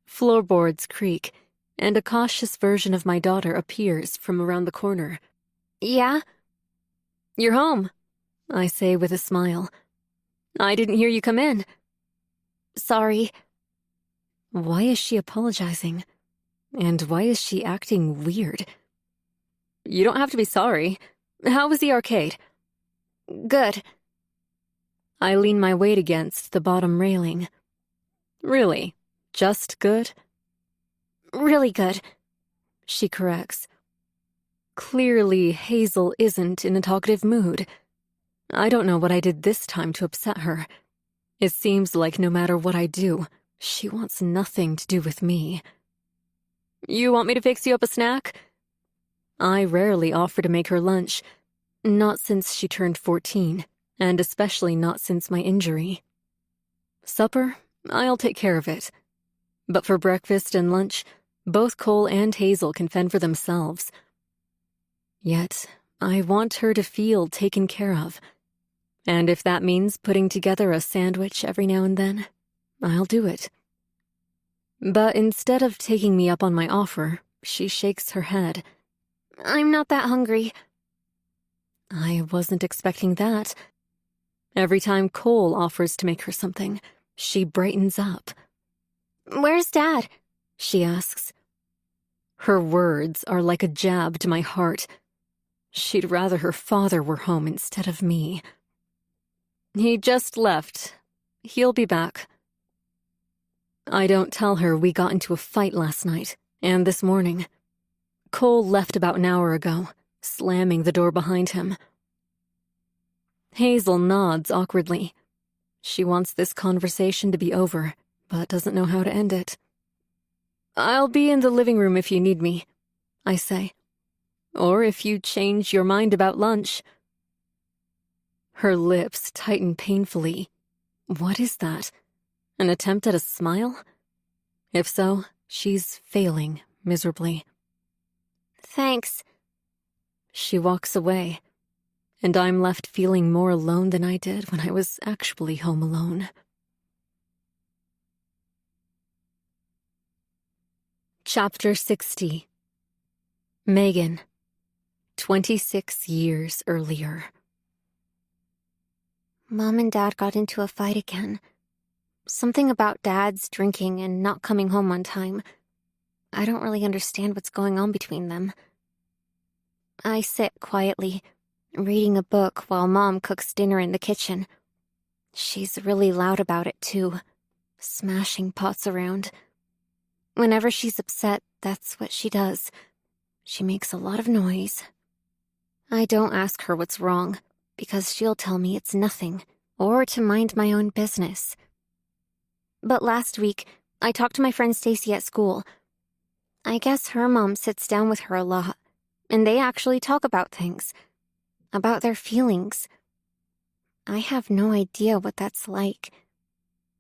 Floorboards creak, and a cautious version of my daughter appears from around the corner. Yeah? You're home, I say with a smile. I didn't hear you come in. Sorry. Why is she apologizing? And why is she acting weird? You don't have to be sorry. How was the arcade? Good. I lean my weight against the bottom railing. Really? Just good? Really good. She corrects. Clearly, Hazel isn't in a talkative mood. I don't know what I did this time to upset her. It seems like no matter what I do, she wants nothing to do with me. You want me to fix you up a snack? I rarely offer to make her lunch, not since she turned 14, and especially not since my injury. Supper? I'll take care of it. But for breakfast and lunch, both Cole and Hazel can fend for themselves. Yet, I want her to feel taken care of. And if that means putting together a sandwich every now and then, I'll do it. But instead of taking me up on my offer, she shakes her head. I'm not that hungry. I wasn't expecting that. Every time Cole offers to make her something, she brightens up. Where's Dad? She asks. Her words are like a jab to my heart. She'd rather her father were home instead of me. He just left. He'll be back. I don't tell her we got into a fight last night, and this morning. Cole left about an hour ago, slamming the door behind him. Hazel nods awkwardly. She wants this conversation to be over, but doesn't know how to end it. I'll be in the living room if you need me, I say. Or if you change your mind about lunch. Her lips tighten painfully. What is that? An attempt at a smile? If so, she's failing miserably. Thanks. She walks away, and I'm left feeling more alone than I did when I was actually home alone. Chapter 60. Megan. 26 years earlier. Mom and Dad got into a fight again. Something about Dad's drinking and not coming home on time. I don't really understand what's going on between them. I sit quietly, reading a book while Mom cooks dinner in the kitchen. She's really loud about it, too, smashing pots around. Whenever she's upset, that's what she does. She makes a lot of noise. I don't ask her what's wrong, because she'll tell me it's nothing, or to mind my own business. But last week, I talked to my friend Stacy at school. I guess her mom sits down with her a lot, and they actually talk about things, about their feelings. I have no idea what that's like.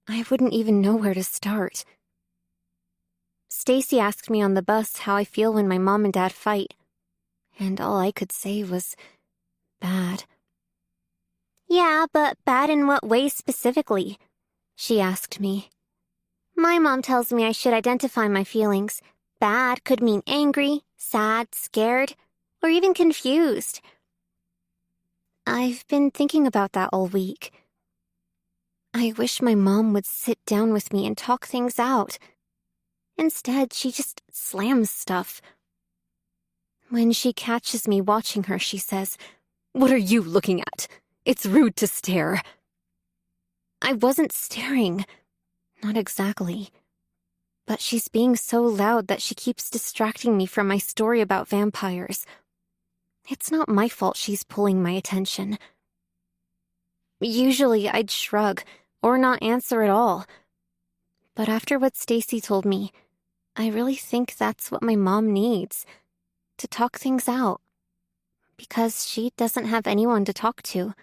I wouldn't even know where to start. Stacy asked me on the bus how I feel when my mom and dad fight, and all I could say was, bad. Yeah, but bad in what way specifically? She asked me. My mom tells me I should identify my feelings. Bad could mean angry, sad, scared, or even confused. I've been thinking about that all week. I wish my mom would sit down with me and talk things out. Instead, she just slams stuff. When she catches me watching her, she says, "What are you looking at? It's rude to stare." I wasn't staring. Not exactly. But she's being so loud that she keeps distracting me from my story about vampires. It's not my fault she's pulling my attention. Usually I'd shrug or not answer at all. But after what Stacy told me, I really think that's what my mom needs. To talk things out. Because she doesn't have anyone to talk to.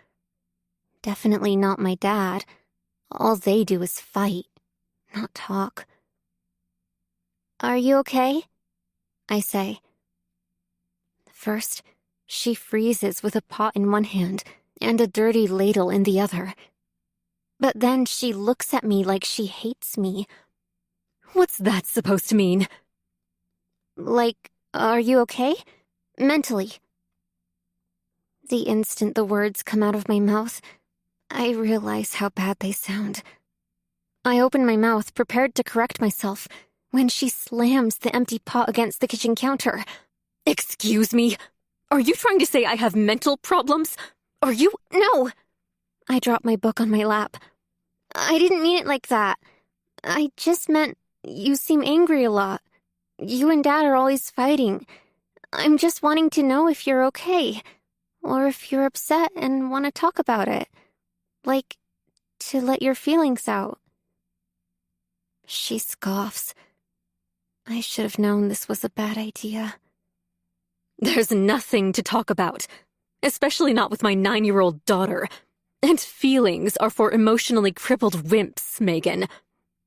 Definitely not my dad. All they do is fight, not talk. Are you okay? I say. First, she freezes with a pot in one hand and a dirty ladle in the other. But then she looks at me like she hates me. What's that supposed to mean? Like, are you okay? Mentally. The instant the words come out of my mouth, I realize how bad they sound. I open my mouth, prepared to correct myself, when she slams the empty pot against the kitchen counter. Excuse me? Are you trying to say I have mental problems? Are you— No! I drop my book on my lap. I didn't mean it like that. I just meant you seem angry a lot. You and Dad are always fighting. I'm just wanting to know if you're okay, or if you're upset and want to talk about it. Like, to let your feelings out. She scoffs. I should have known this was a bad idea. There's nothing to talk about, especially not with my 9-year-old daughter. And feelings are for emotionally crippled wimps, Megan.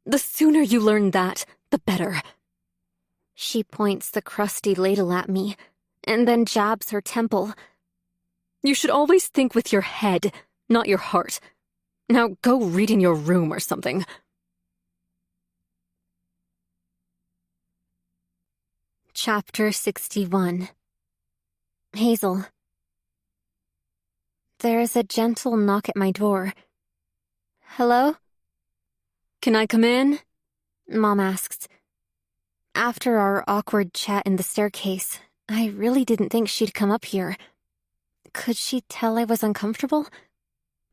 The sooner you learn that, the better. She points the crusty ladle at me, and then jabs her temple. You should always think with your head, not your heart. Now go read in your room or something. Chapter 61. Hazel. There's a gentle knock at my door. Hello? Can I come in? Mom asks. After our awkward chat in the staircase, I really didn't think she'd come up here. Could she tell I was uncomfortable?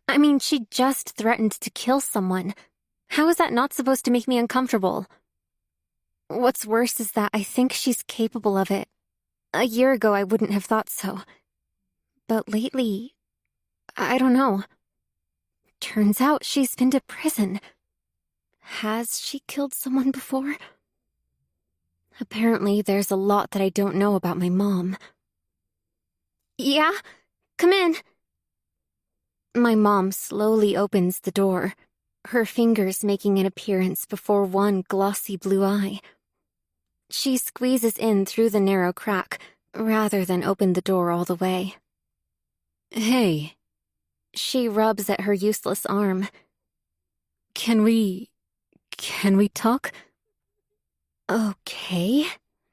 I mean, she just threatened to kill someone. How is that not supposed to make me uncomfortable? What's worse is that I think she's capable of it. A year ago, I wouldn't have thought so. But lately, I don't know. Turns out she's been to prison. Has she killed someone before? Apparently, there's a lot that I don't know about my mom. Yeah? Come in. My mom slowly opens the door, her fingers making an appearance before one glossy blue eye. She squeezes in through the narrow crack, rather than open the door all the way. Hey. She rubs at her useless arm. Can we talk? Okay.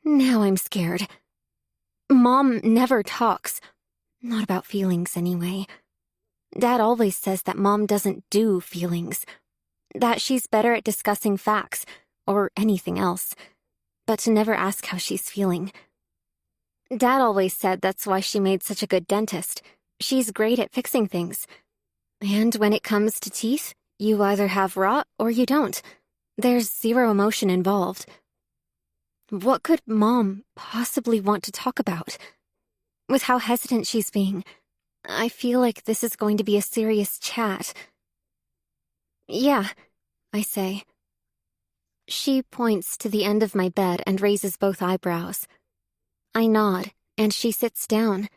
Now I'm scared. Mom never talks. Not about feelings, anyway. Dad always says that Mom doesn't do feelings. That she's better at discussing facts, or anything else, but to never ask how she's feeling. Dad always said that's why she made such a good dentist. She's great at fixing things. And when it comes to teeth, you either have rot or you don't. There's zero emotion involved. What could Mom possibly want to talk about? With how hesitant she's being, I feel like this is going to be a serious chat. Yeah, I say. She points to the end of my bed and raises both eyebrows. I nod, and she sits down.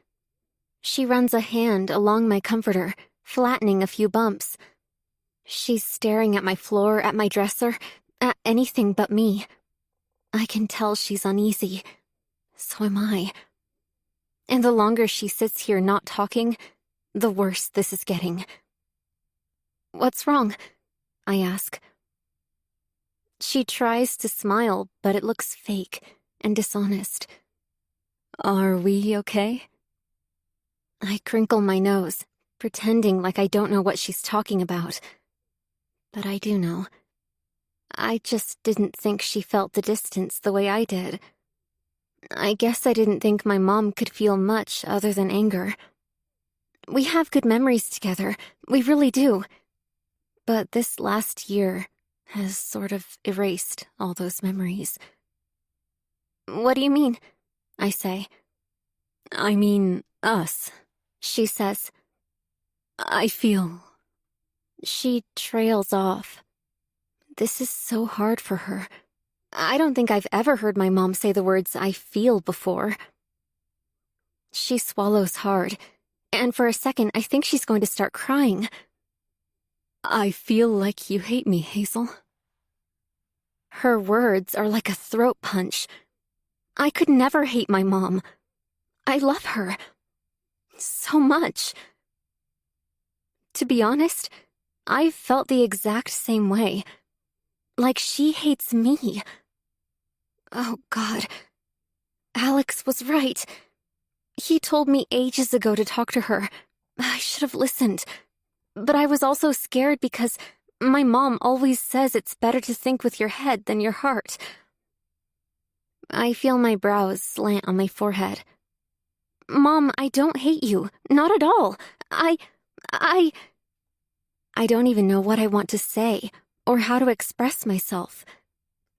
She runs a hand along my comforter, flattening a few bumps. She's staring at my floor, at my dresser, at anything but me. I can tell she's uneasy. So am I. And the longer she sits here not talking, the worse this is getting. What's wrong? I ask. She tries to smile, but it looks fake and dishonest. Are we okay? I crinkle my nose, pretending like I don't know what she's talking about. But I do know. I just didn't think she felt the distance the way I did. I guess I didn't think my mom could feel much other than anger. We have good memories together, we really do. But this last year has sort of erased all those memories. What do you mean? I say. I mean, us. She says. I feel. She trails off. This is so hard for her. I don't think I've ever heard my mom say the words I feel before. She swallows hard, and for a second I think she's going to start crying. I feel like you hate me, Hazel. Her words are like a throat punch. I could never hate my mom. I love her. So much. To be honest, I've felt the exact same way. Like she hates me. Oh, God. Alex was right. He told me ages ago to talk to her. I should have listened. But I was also scared because my mom always says it's better to think with your head than your heart. I feel my brows slant on my forehead. Mom, I don't hate you. Not at all. I don't even know what I want to say or how to express myself.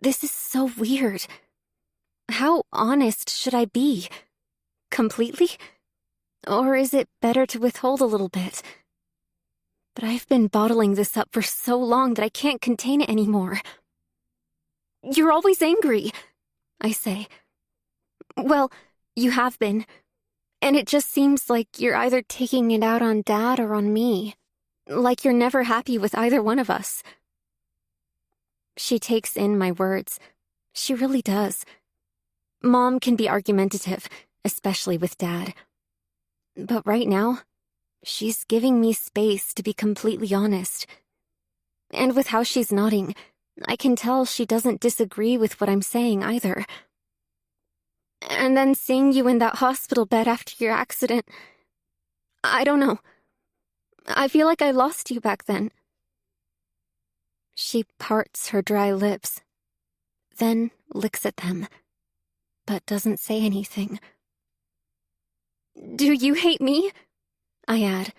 This is so weird. How honest should I be? Completely? Or is it better to withhold a little bit? But I've been bottling this up for so long that I can't contain it anymore. You're always angry, I say. Well, you have been. And it just seems like you're either taking it out on Dad or on me. Like you're never happy with either one of us. She takes in my words. She really does. Mom can be argumentative, especially with Dad. But right now, she's giving me space to be completely honest. And with how she's nodding, I can tell she doesn't disagree with what I'm saying either. And then seeing you in that hospital bed after your accident, I don't know. I feel like I lost you back then. She parts her dry lips, then licks at them, but doesn't say anything. Do you hate me? I add.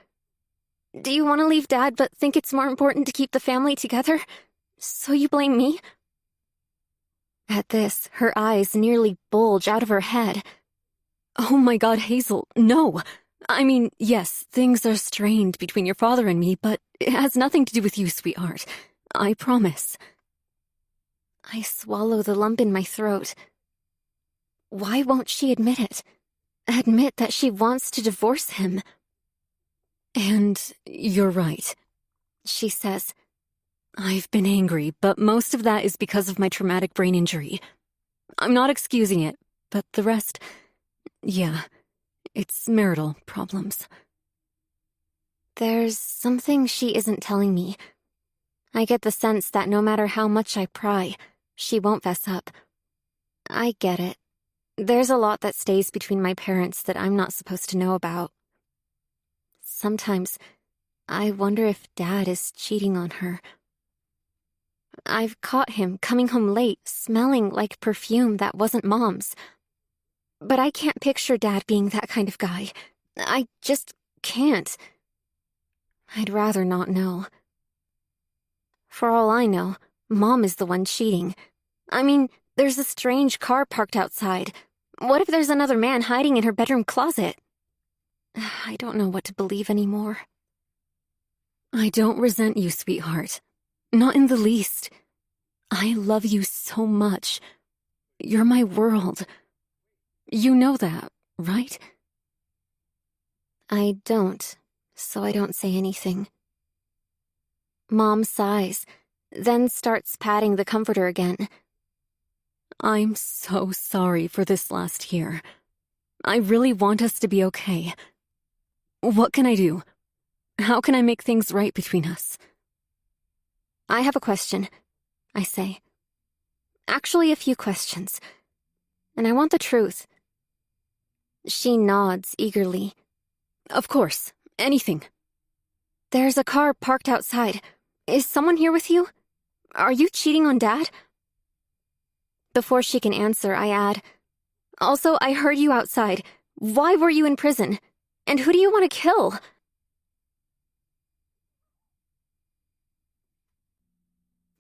Do you want to leave Dad but think it's more important to keep the family together? So you blame me? At this, her eyes nearly bulge out of her head. Oh my God, Hazel, no. I mean, yes, things are strained between your father and me, but it has nothing to do with you, sweetheart. I promise. I swallow the lump in my throat. Why won't she admit it? Admit that she wants to divorce him? And you're right, she says. I've been angry, but most of that is because of my traumatic brain injury. I'm not excusing it, but the rest, yeah, it's marital problems. There's something she isn't telling me. I get the sense that no matter how much I pry, she won't fess up. I get it. There's a lot that stays between my parents that I'm not supposed to know about. Sometimes, I wonder if Dad is cheating on her. I've caught him coming home late, smelling like perfume that wasn't Mom's. But I can't picture Dad being that kind of guy. I just can't. I'd rather not know. For all I know, Mom is the one cheating. I mean, there's a strange car parked outside. What if there's another man hiding in her bedroom closet? I don't know what to believe anymore. I don't resent you, sweetheart. Not in the least. I love you so much. You're my world. You know that, right? I don't, so I don't say anything. Mom sighs, then starts patting the comforter again. I'm so sorry for this last year. I really want us to be okay. What can I do? How can I make things right between us? I have a question, I say. Actually, a few questions. And I want the truth. She nods eagerly. Of course, anything. There's a car parked outside. Is someone here with you? Are you cheating on Dad? Before she can answer, I add, also, I heard you outside. Why were you in prison? And who do you want to kill?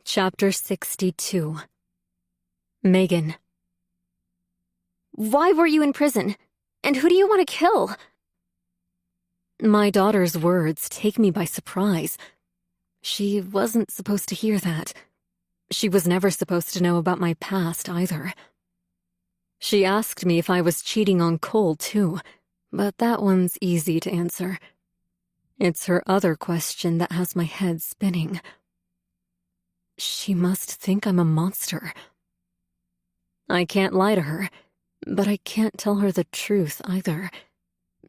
Chapter 62. Megan. Why were you in prison? And who do you want to kill? My daughter's words take me by surprise. She wasn't supposed to hear that. She was never supposed to know about my past either. She asked me if I was cheating on Cole too, but that one's easy to answer. It's her other question that has my head spinning. She must think I'm a monster. I can't lie to her, but I can't tell her the truth either.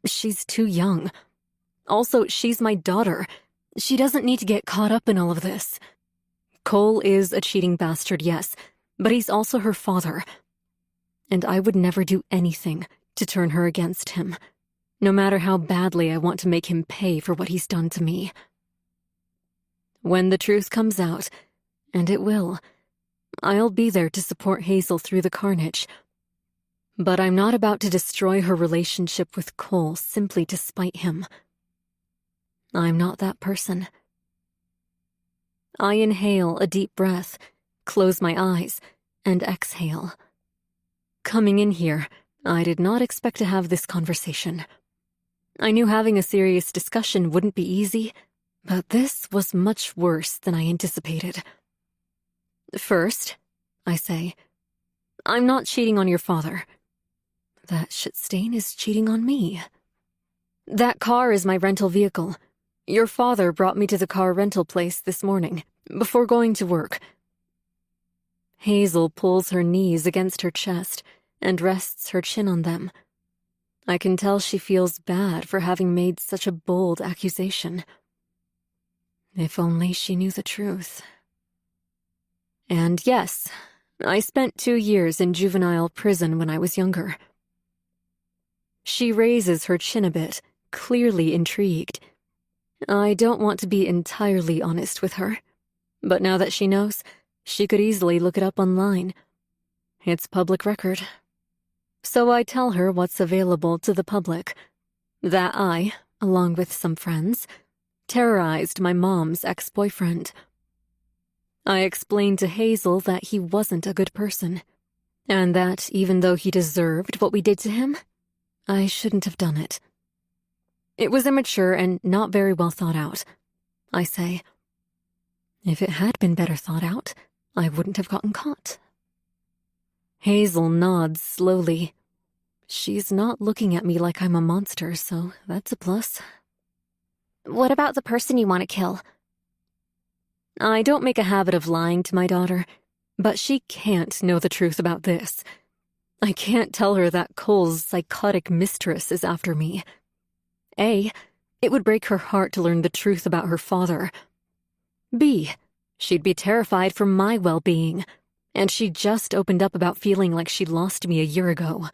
She's too young. Also, she's my daughter. She doesn't need to get caught up in all of this. Cole is a cheating bastard, yes, but he's also her father. And I would never do anything to turn her against him, no matter how badly I want to make him pay for what he's done to me. When the truth comes out, and it will, I'll be there to support Hazel through the carnage. But I'm not about to destroy her relationship with Cole simply to spite him. I'm not that person. I inhale a deep breath, close my eyes, and exhale. Coming in here, I did not expect to have this conversation. I knew having a serious discussion wouldn't be easy, but this was much worse than I anticipated. First, I say, I'm not cheating on your father. That shitstain is cheating on me. That car is my rental vehicle. Your father brought me to the car rental place this morning, before going to work. Hazel pulls her knees against her chest and rests her chin on them. I can tell she feels bad for having made such a bold accusation. If only she knew the truth. And yes, I spent 2 years in juvenile prison when I was younger. She raises her chin a bit, clearly intrigued. I don't want to be entirely honest with her, but now that she knows, she could easily look it up online. It's public record. So I tell her what's available to the public. That I, along with some friends, terrorized my mom's ex-boyfriend. I explained to Hazel that he wasn't a good person, and that even though he deserved what we did to him, I shouldn't have done it. It was immature and not very well thought out, I say. If it had been better thought out, I wouldn't have gotten caught. Hazel nods slowly. She's not looking at me like I'm a monster, so that's a plus. What about the person you want to kill? I don't make a habit of lying to my daughter, but she can't know the truth about this. I can't tell her that Cole's psychotic mistress is after me. A, it would break her heart to learn the truth about her father. B, she'd be terrified for my well-being, and she just opened up about feeling like she'd lost me a year ago.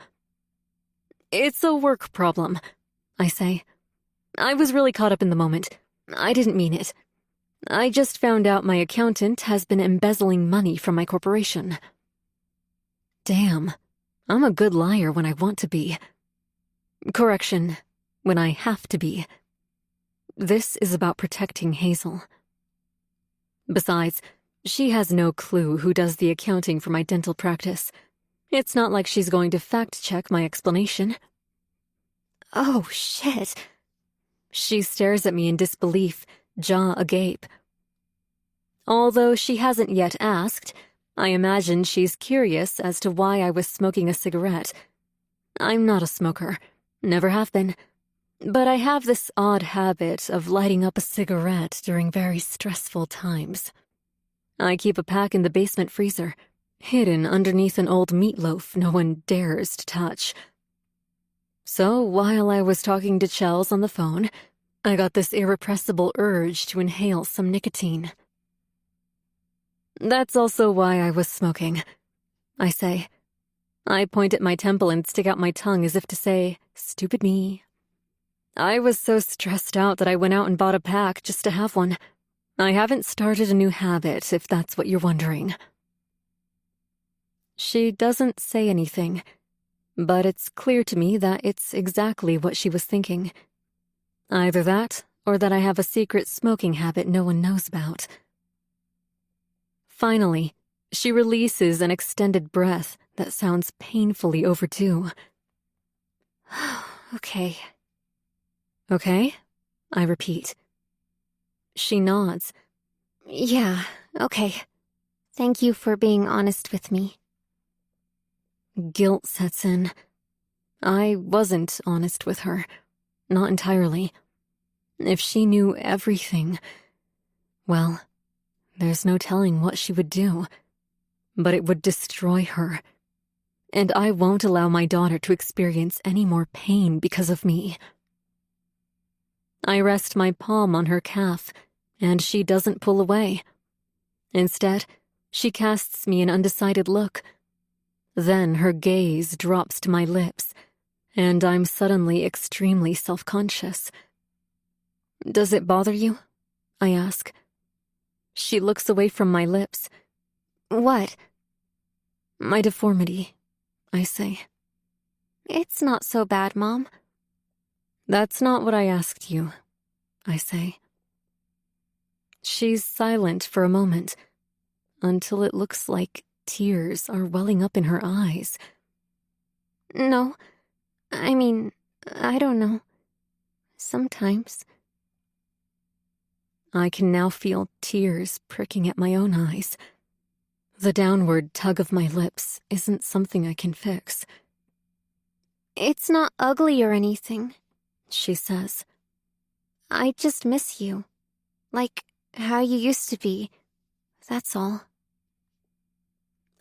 It's a work problem, I say. I was really caught up in the moment. I didn't mean it. I just found out my accountant has been embezzling money from my corporation. Damn, I'm a good liar when I want to be. Correction, when I have to be. This is about protecting Hazel. Besides, she has no clue who does the accounting for my dental practice. It's not like she's going to fact-check my explanation. Oh, shit. She stares at me in disbelief, jaw agape. Although she hasn't yet asked, I imagine she's curious as to why I was smoking a cigarette. I'm not a smoker, never have been, but I have this odd habit of lighting up a cigarette during very stressful times. I keep a pack in the basement freezer, hidden underneath an old meatloaf no one dares to touch. So while I was talking to Chels on the phone, I got this irrepressible urge to inhale some nicotine. That's also why I was smoking, I say. I point at my temple and stick out my tongue as if to say, stupid me. I was so stressed out that I went out and bought a pack just to have one. I haven't started a new habit, if that's what you're wondering. She doesn't say anything, but it's clear to me that it's exactly what she was thinking. Either that, or that I have a secret smoking habit no one knows about. Finally, she releases an extended breath that sounds painfully overdue. Okay. Okay? I repeat. She nods. Yeah, okay. Thank you for being honest with me. Guilt sets in. I wasn't honest with her. Not entirely. If she knew everything, well, there's no telling what she would do. But it would destroy her. And I won't allow my daughter to experience any more pain because of me. I rest my palm on her calf, and she doesn't pull away. Instead, she casts me an undecided look. Then her gaze drops to my lips, and I'm suddenly extremely self-conscious. Does it bother you? I ask. She looks away from my lips. What? My deformity, I say. It's not so bad, Mom. That's not what I asked you, I say. She's silent for a moment, until it looks like tears are welling up in her eyes. No, I mean, I don't know. Sometimes. I can now feel tears pricking at my own eyes. The downward tug of my lips isn't something I can fix. It's not ugly or anything, she says. I just miss you. Like how you used to be. That's all.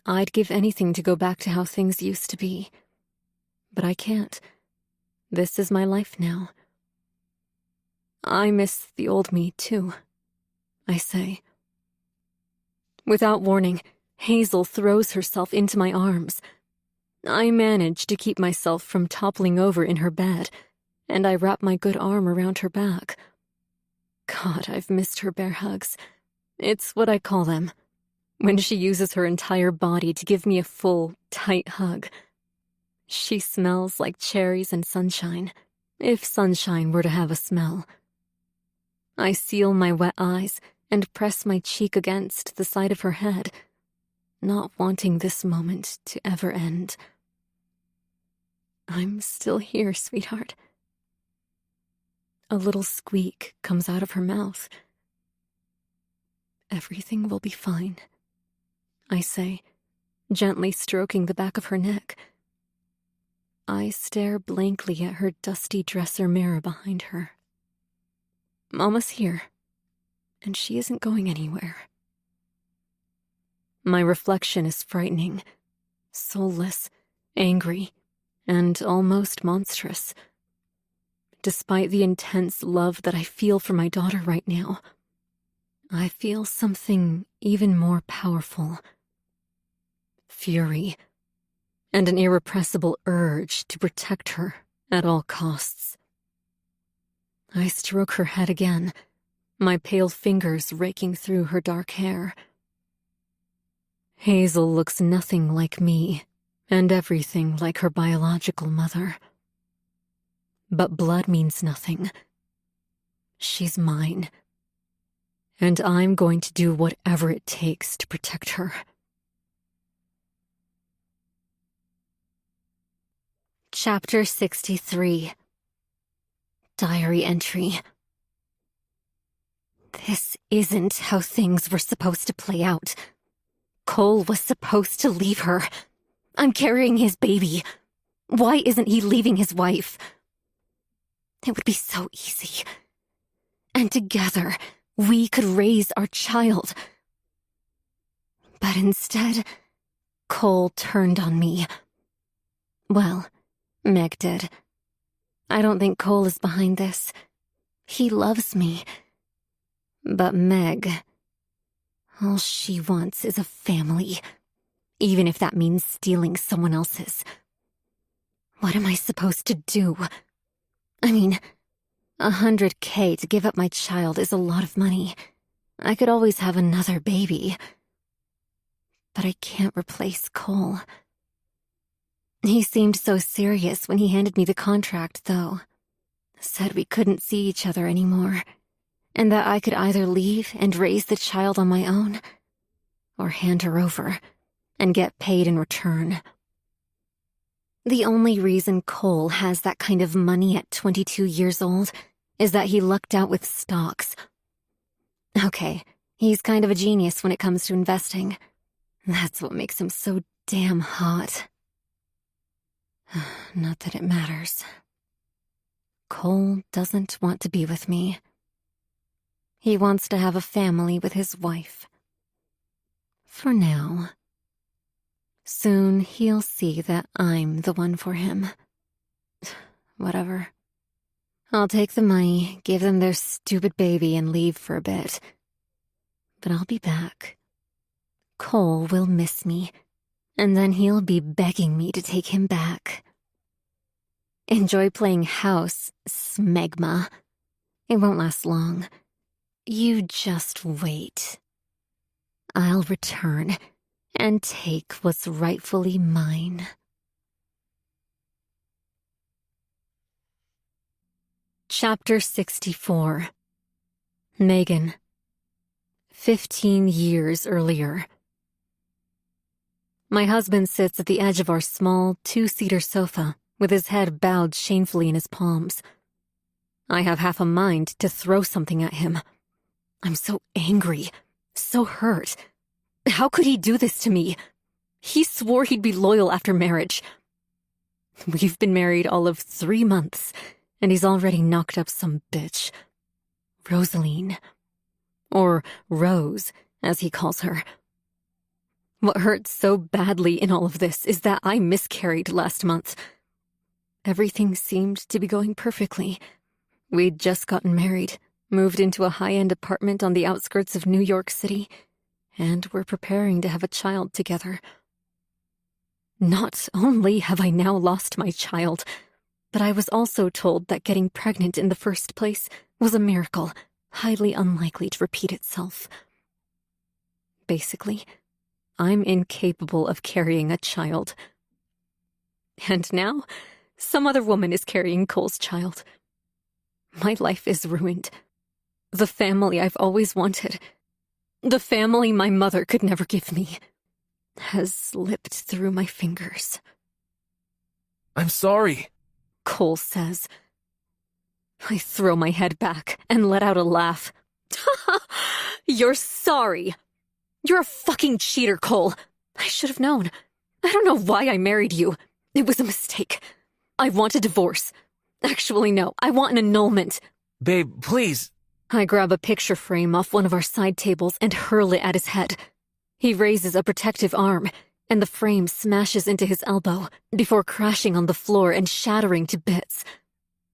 I'd give anything to go back to how things used to be. But I can't. This is my life now. I miss the old me, too, I say. Without warning, Hazel throws herself into my arms. I manage to keep myself from toppling over in her bed, and I wrap my good arm around her back. God, I've missed her bear hugs. It's what I call them. When she uses her entire body to give me a full, tight hug. She smells like cherries and sunshine, if sunshine were to have a smell. I seal my wet eyes and press my cheek against the side of her head, not wanting this moment to ever end. I'm still here, sweetheart. A little squeak comes out of her mouth. Everything will be fine, I say, gently stroking the back of her neck. I stare blankly at her dusty dresser mirror behind her. Mama's here, and she isn't going anywhere. My reflection is frightening, soulless, angry, and almost monstrous. Despite the intense love that I feel for my daughter right now, I feel something even more powerful. Fury, and an irrepressible urge to protect her at all costs. I stroke her head again, my pale fingers raking through her dark hair. Hazel looks nothing like me, and everything like her biological mother. But blood means nothing. She's mine. And I'm going to do whatever it takes to protect her. Chapter 63. Diary entry. This isn't how things were supposed to play out. Cole was supposed to leave her. I'm carrying his baby. Why isn't he leaving his wife? It would be so easy. And together, we could raise our child. But instead, Cole turned on me. Well, Meg did. I don't think Cole is behind this. He loves me. But Meg, all she wants is a family, even if that means stealing someone else's. What am I supposed to do? I mean, $100K to give up my child is a lot of money. I could always have another baby. But I can't replace Cole. He seemed so serious when he handed me the contract, though. Said we couldn't see each other anymore, and that I could either leave and raise the child on my own, or hand her over and get paid in return. The only reason Cole has that kind of money at 22 years old is that he lucked out with stocks. Okay, he's kind of a genius when it comes to investing. That's what makes him so damn hot. Not that it matters. Cole doesn't want to be with me. He wants to have a family with his wife. For now. Soon he'll see that I'm the one for him. Whatever. I'll take the money, give them their stupid baby, and leave for a bit. But I'll be back. Cole will miss me, and then he'll be begging me to take him back. Enjoy playing house, smegma. It won't last long. You just wait. I'll return and take what's rightfully mine. Chapter 64. Megan. 15 years earlier. My husband sits at the edge of our small, two-seater sofa, with his head bowed shamefully in his palms. I have half a mind to throw something at him. I'm so angry, so hurt. How could he do this to me? He swore he'd be loyal after marriage. We've been married all of 3 months, and he's already knocked up some bitch. Rosaline. Or Rose, as he calls her. What hurts so badly in all of this is that I miscarried last month. Everything seemed to be going perfectly. We'd just gotten married, moved into a high-end apartment on the outskirts of New York City, and were preparing to have a child together. Not only have I now lost my child, but I was also told that getting pregnant in the first place was a miracle, highly unlikely to repeat itself. Basically, I'm incapable of carrying a child. And now, some other woman is carrying Cole's child. My life is ruined. The family I've always wanted, the family my mother could never give me, has slipped through my fingers. I'm sorry. Cole says. I throw my head back and let out a laugh. You're sorry. You're a fucking cheater, Cole. I should have known. I don't know why I married you. It was a mistake. I want a divorce. Actually, no. I want an annulment. Babe, please. I grab a picture frame off one of our side tables and hurl it at his head. He raises a protective arm, and the frame smashes into his elbow before crashing on the floor and shattering to bits.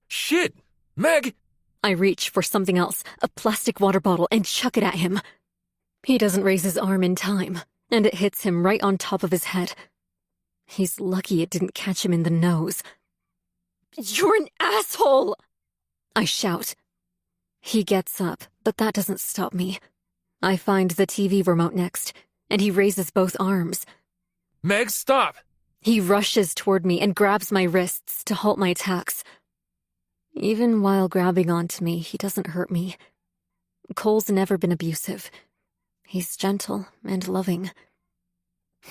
Shit! Meg! I reach for something else, a plastic water bottle, and chuck it at him. He doesn't raise his arm in time, and it hits him right on top of his head. He's lucky it didn't catch him in the nose. You're an asshole! I shout. He gets up, but that doesn't stop me. I find the TV remote next, and he raises both arms. Meg, stop! He rushes toward me and grabs my wrists to halt my attacks. Even while grabbing onto me, he doesn't hurt me. Cole's never been abusive. He's gentle and loving,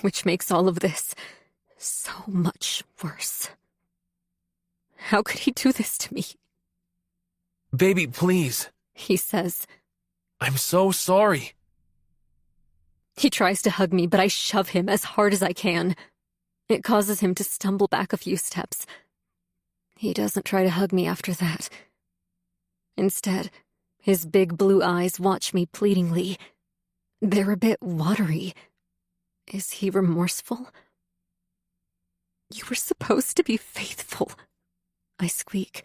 which makes all of this so much worse. How could he do this to me? Baby, please. He says. I'm so sorry. He tries to hug me, but I shove him as hard as I can. It causes him to stumble back a few steps. He doesn't try to hug me after that. Instead, his big blue eyes watch me pleadingly. They're a bit watery. Is he remorseful? You were supposed to be faithful, I squeak.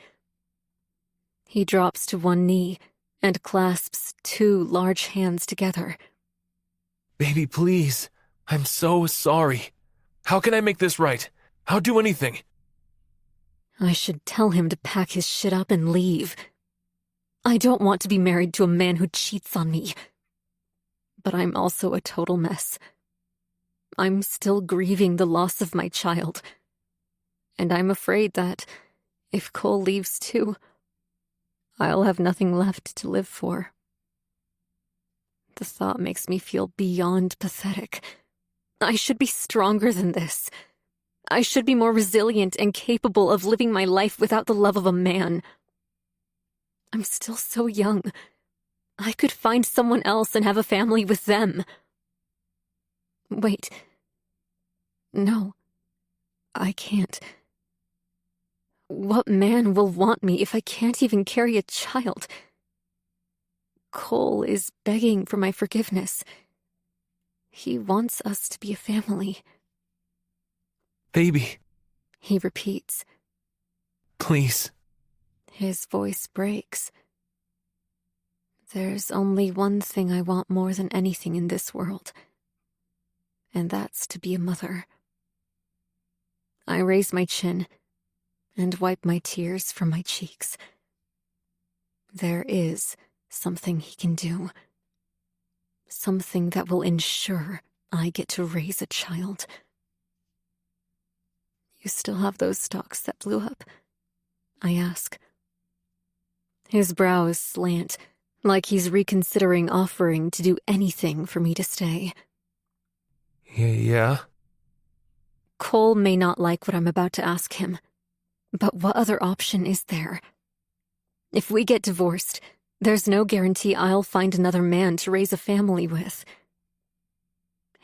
He drops to one knee and clasps two large hands together. Baby, please. I'm so sorry. How can I make this right? I'll do anything. I should tell him to pack his shit up and leave. I don't want to be married to a man who cheats on me. But I'm also a total mess. I'm still grieving the loss of my child. And I'm afraid that, if Cole leaves too, I'll have nothing left to live for. The thought makes me feel beyond pathetic. I should be stronger than this. I should be more resilient and capable of living my life without the love of a man. I'm still so young. I could find someone else and have a family with them. Wait. No. I can't. What man will want me if I can't even carry a child? Cole is begging for my forgiveness. He wants us to be a family. Baby. He repeats. Please. His voice breaks. There's only one thing I want more than anything in this world, and that's to be a mother. I raise my chin and wipe my tears from my cheeks. There is something he can do. Something that will ensure I get to raise a child. You still have those stocks that blew up? I ask. His brows slant, like he's reconsidering offering to do anything for me to stay. Yeah? Cole may not like what I'm about to ask him, but what other option is there? If we get divorced, there's no guarantee I'll find another man to raise a family with.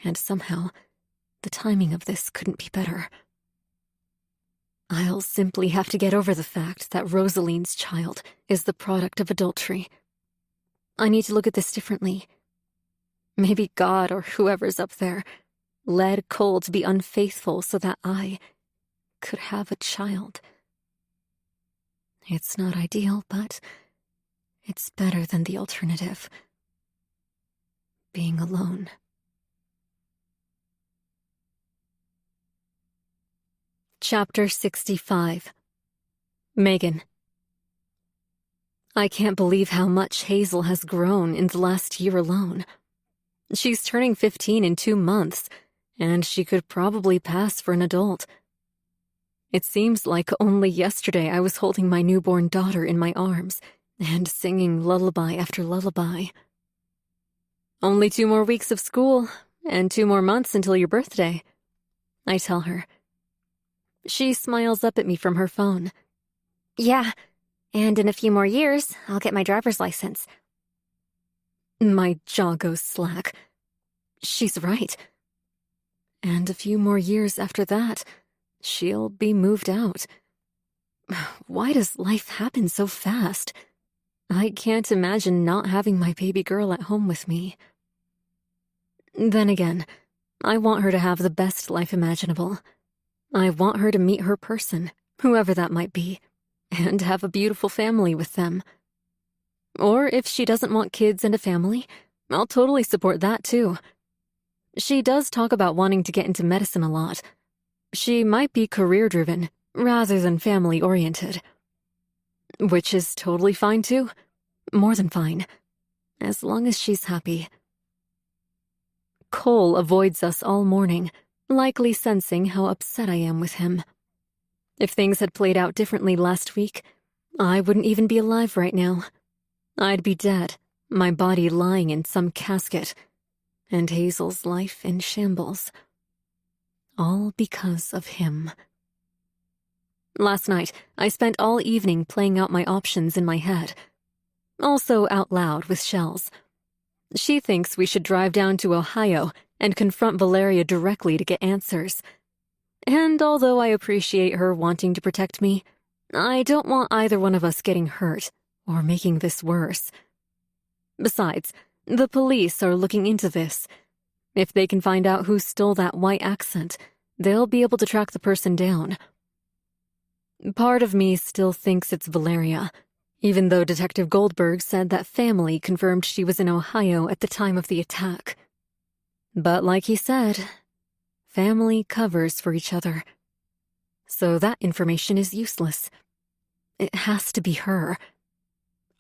And somehow, the timing of this couldn't be better. I'll simply have to get over the fact that Rosaline's child is the product of adultery. I need to look at this differently. Maybe God or whoever's up there led Cole to be unfaithful so that I could have a child. It's not ideal, but it's better than the alternative. Being alone. Chapter 65. Megan. I can't believe how much Hazel has grown in the last year alone. She's turning 15 in 2 months, and she could probably pass for an adult. It seems like only yesterday I was holding my newborn daughter in my arms and singing lullaby after lullaby. Only 2 more weeks of school and 2 more months until your birthday, I tell her. She smiles up at me from her phone. Yeah, and in a few more years, I'll get my driver's license. My jaw goes slack. She's right. And a few more years after that, she'll be moved out. Why does life happen so fast? I can't imagine not having my baby girl at home with me. Then again, I want her to have the best life imaginable. I want her to meet her person, whoever that might be, and have a beautiful family with them. Or if she doesn't want kids and a family, I'll totally support that too. She does talk about wanting to get into medicine a lot. She might be career-driven rather than family-oriented. Which is totally fine too. More than fine. As long as she's happy. Cole avoids us all morning, likely sensing how upset I am with him. If things had played out differently last week, I wouldn't even be alive right now. I'd be dead, my body lying in some casket, and Hazel's life in shambles. All because of him. Last night, I spent all evening playing out my options in my head. Also out loud with Shells. She thinks we should drive down to Ohio and confront Valeria directly to get answers. And although I appreciate her wanting to protect me, I don't want either one of us getting hurt or making this worse. Besides, the police are looking into this. If they can find out who stole that white accent, they'll be able to track the person down. Part of me still thinks it's Valeria, even though Detective Goldberg said that family confirmed she was in Ohio at the time of the attack. But like he said, family covers for each other. So that information is useless. It has to be her.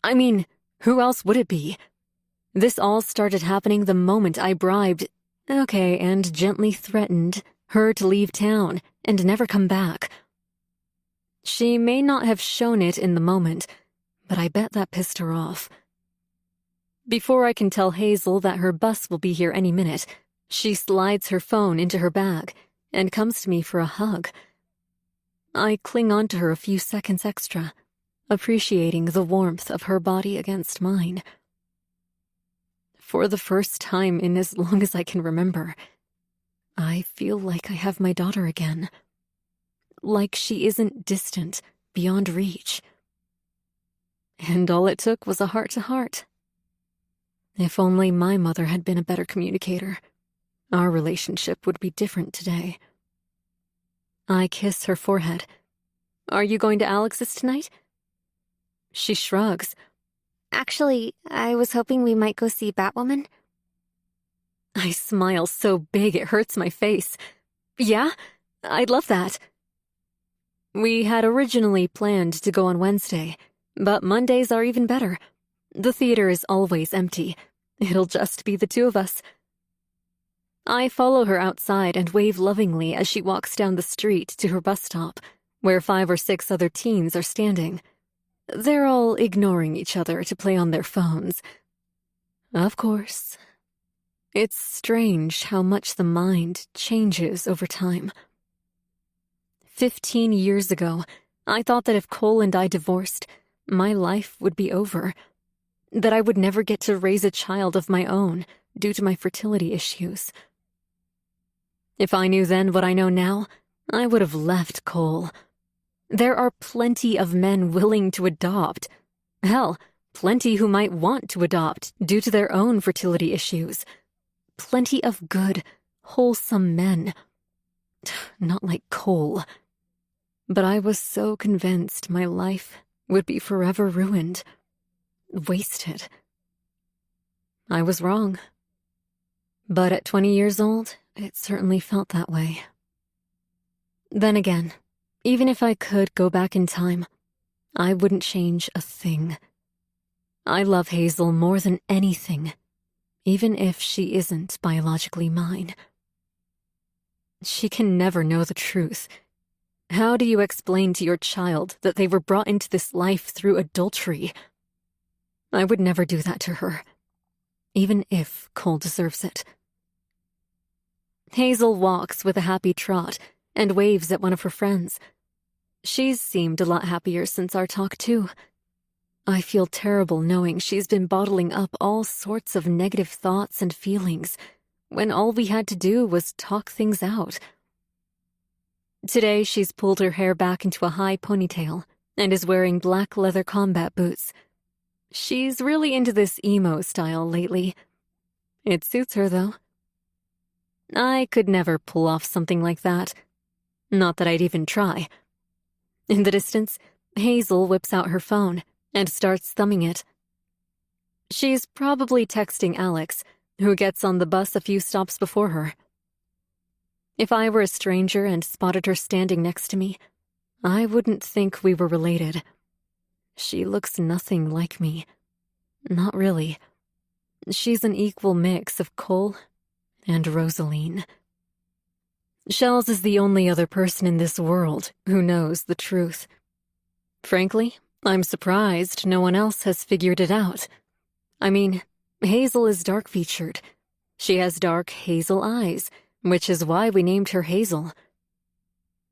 I mean, who else would it be? This all started happening the moment I bribed, and gently threatened, her to leave town and never come back. She may not have shown it in the moment, but I bet that pissed her off. Before I can tell Hazel that her bus will be here any minute, she slides her phone into her bag and comes to me for a hug. I cling on to her a few seconds extra, appreciating the warmth of her body against mine. For the first time in as long as I can remember, I feel like I have my daughter again. Like she isn't distant, beyond reach. And all it took was a heart-to-heart. If only my mother had been a better communicator, our relationship would be different today. I kiss her forehead. Are you going to Alex's tonight? She shrugs. Actually, I was hoping we might go see Batwoman. I smile so big it hurts my face. Yeah, I'd love that. We had originally planned to go on Wednesday, but Mondays are even better. The theater is always empty. It'll just be the 2 of us. I follow her outside and wave lovingly as she walks down the street to her bus stop, where 5 or 6 other teens are standing. They're all ignoring each other to play on their phones. Of course. It's strange how much the mind changes over time. 15 years ago, I thought that if Cole and I divorced, my life would be over. That I would never get to raise a child of my own due to my fertility issues. If I knew then what I know now, I would have left Cole. There are plenty of men willing to adopt. Hell, plenty who might want to adopt due to their own fertility issues. Plenty of good, wholesome men. Not like Cole. But I was so convinced my life would be forever ruined. Wasted. I was wrong. But at 20 years old, it certainly felt that way. Then again, even if I could go back in time, I wouldn't change a thing. I love Hazel more than anything, even if she isn't biologically mine. She can never know the truth. How do you explain to your child that they were brought into this life through adultery? I would never do that to her, even if Cole deserves it. Hazel walks with a happy trot and waves at one of her friends. She's seemed a lot happier since our talk, too. I feel terrible knowing she's been bottling up all sorts of negative thoughts and feelings when all we had to do was talk things out. Today, she's pulled her hair back into a high ponytail and is wearing black leather combat boots. She's really into this emo style lately. It suits her, though. I could never pull off something like that. Not that I'd even try. In the distance, Hazel whips out her phone and starts thumbing it. She's probably texting Alex, who gets on the bus a few stops before her. If I were a stranger and spotted her standing next to me, I wouldn't think we were related. She looks nothing like me. Not really. She's an equal mix of Cole and Rosaline. Shells is the only other person in this world who knows the truth. Frankly, I'm surprised no one else has figured it out. I mean, Hazel is dark-featured. She has dark hazel eyes, which is why we named her Hazel.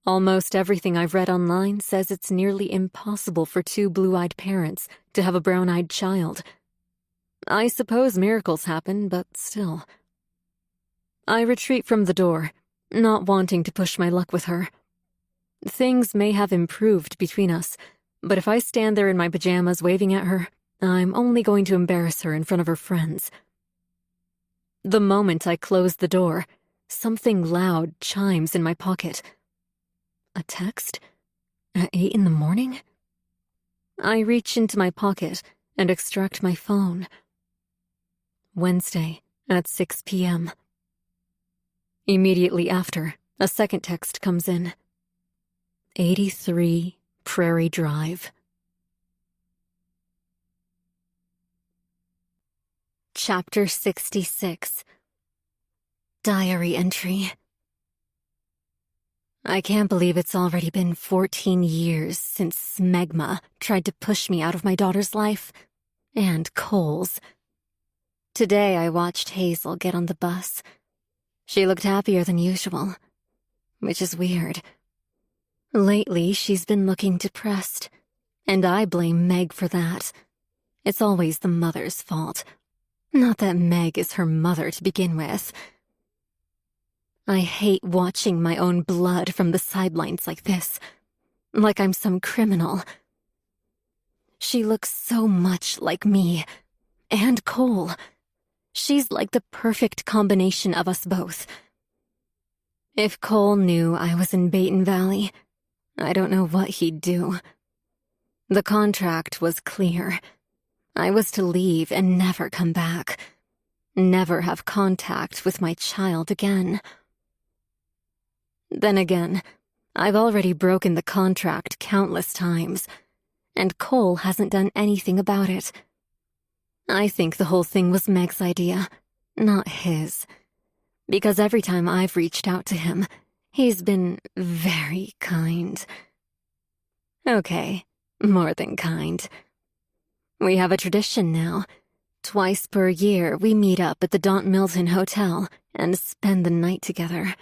Almost everything I've read online says it's nearly impossible for two blue-eyed parents to have a brown-eyed child. I suppose miracles happen, but still. I retreat from the door, not wanting to push my luck with her. Things may have improved between us, but if I stand there in my pajamas waving at her, I'm only going to embarrass her in front of her friends. The moment I close the door, something loud chimes in my pocket. A text? At 8 in the morning? I reach into my pocket and extract my phone. Wednesday at 6 p.m. Immediately after, a second text comes in. 83 Prairie Drive. Chapter 66. Diary entry. I can't believe it's already been 14 years since Smegma tried to push me out of my daughter's life, and Cole's. Today I watched Hazel get on the bus. She looked happier than usual, which is weird. Lately, she's been looking depressed, and I blame Meg for that. It's always the mother's fault. Not that Meg is her mother to begin with. I hate watching my own blood from the sidelines like this, like I'm some criminal. She looks so much like me, and Cole. She's like the perfect combination of us both. If Cole knew I was in Baton Valley, I don't know what he'd do. The contract was clear. I was to leave and never come back. Never have contact with my child again. Then again, I've already broken the contract countless times, and Cole hasn't done anything about it. I think the whole thing was Meg's idea, not his. Because every time I've reached out to him, he's been very kind. Okay, more than kind. We have a tradition now. Twice per year, we meet up at the Daunt Milton Hotel and spend the night together.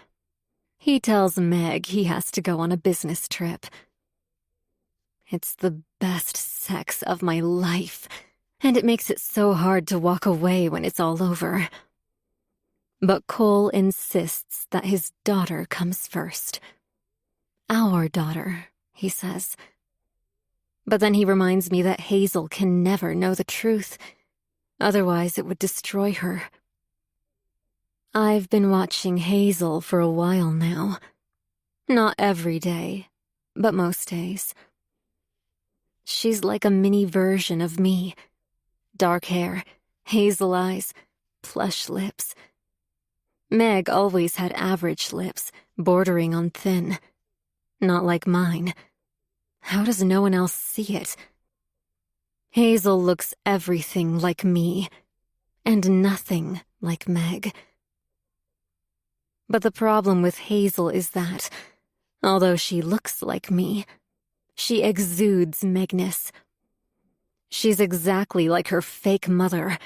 He tells Meg he has to go on a business trip. It's the best sex of my life, and it makes it so hard to walk away when it's all over. But Cole insists that his daughter comes first. Our daughter, he says. But then he reminds me that Hazel can never know the truth. Otherwise, it would destroy her. I've been watching Hazel for a while now. Not every day, but most days. She's like a mini version of me. Dark hair, hazel eyes, plush lips. Meg always had average lips, bordering on thin. Not like mine. How does no one else see it? Hazel looks everything like me, and nothing like Meg. But the problem with Hazel is that, although she looks like me, she exudes Megness. She's exactly like her fake mother.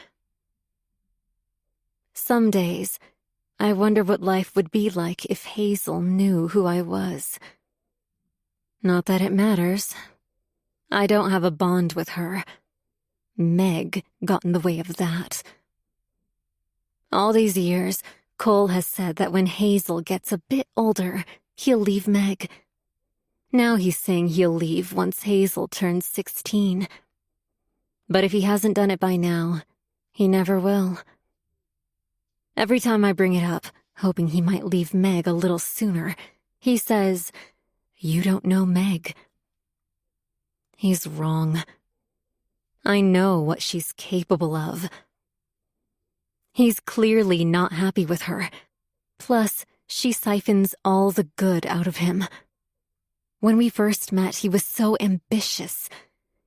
Some days, I wonder what life would be like if Hazel knew who I was. Not that it matters. I don't have a bond with her. Meg got in the way of that. All these years, Cole has said that when Hazel gets a bit older, he'll leave Meg. Now he's saying he'll leave once Hazel turns 16. But if he hasn't done it by now, he never will. Every time I bring it up, hoping he might leave Meg a little sooner, he says, "You don't know Meg." He's wrong. I know what she's capable of. He's clearly not happy with her. Plus, she siphons all the good out of him. When we first met, he was so ambitious.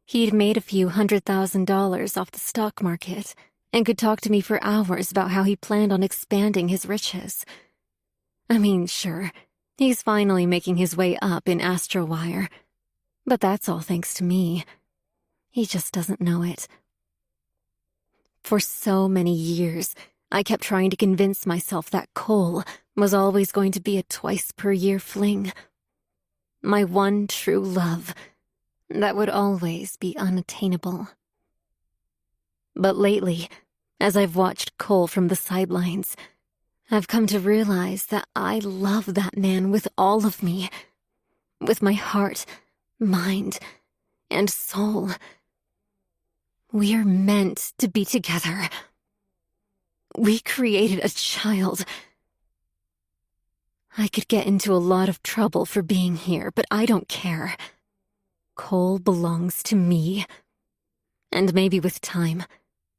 He'd made a few $100,000 off the stock market and could talk to me for hours about how he planned on expanding his riches. I mean, sure, he's finally making his way up in AstroWire. But that's all thanks to me. He just doesn't know it. For so many years, I kept trying to convince myself that Cole was always going to be a twice-per-year fling. My one true love that would always be unattainable. But lately, as I've watched Cole from the sidelines, I've come to realize that I love that man with all of me. With my heart, mind, and soul. We're meant to be together. We created a child. I could get into a lot of trouble for being here, but I don't care. Cole belongs to me. And maybe with time,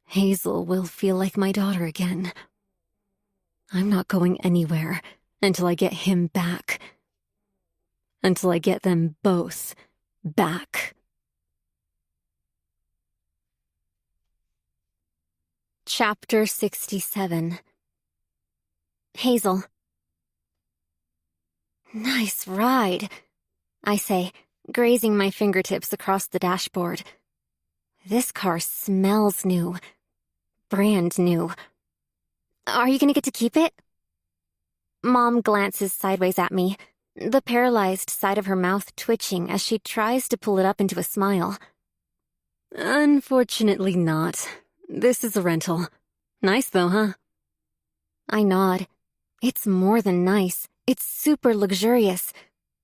Hazel will feel like my daughter again. I'm not going anywhere until I get him back. Until I get them both back. Chapter 67. Hazel. Nice ride, I say, grazing my fingertips across the dashboard. This car smells new. Brand new. Are you gonna get to keep it? Mom glances sideways at me, the paralyzed side of her mouth twitching as she tries to pull it up into a smile. Unfortunately not. This is a rental. Nice though, huh? I nod. It's more than nice. It's super luxurious.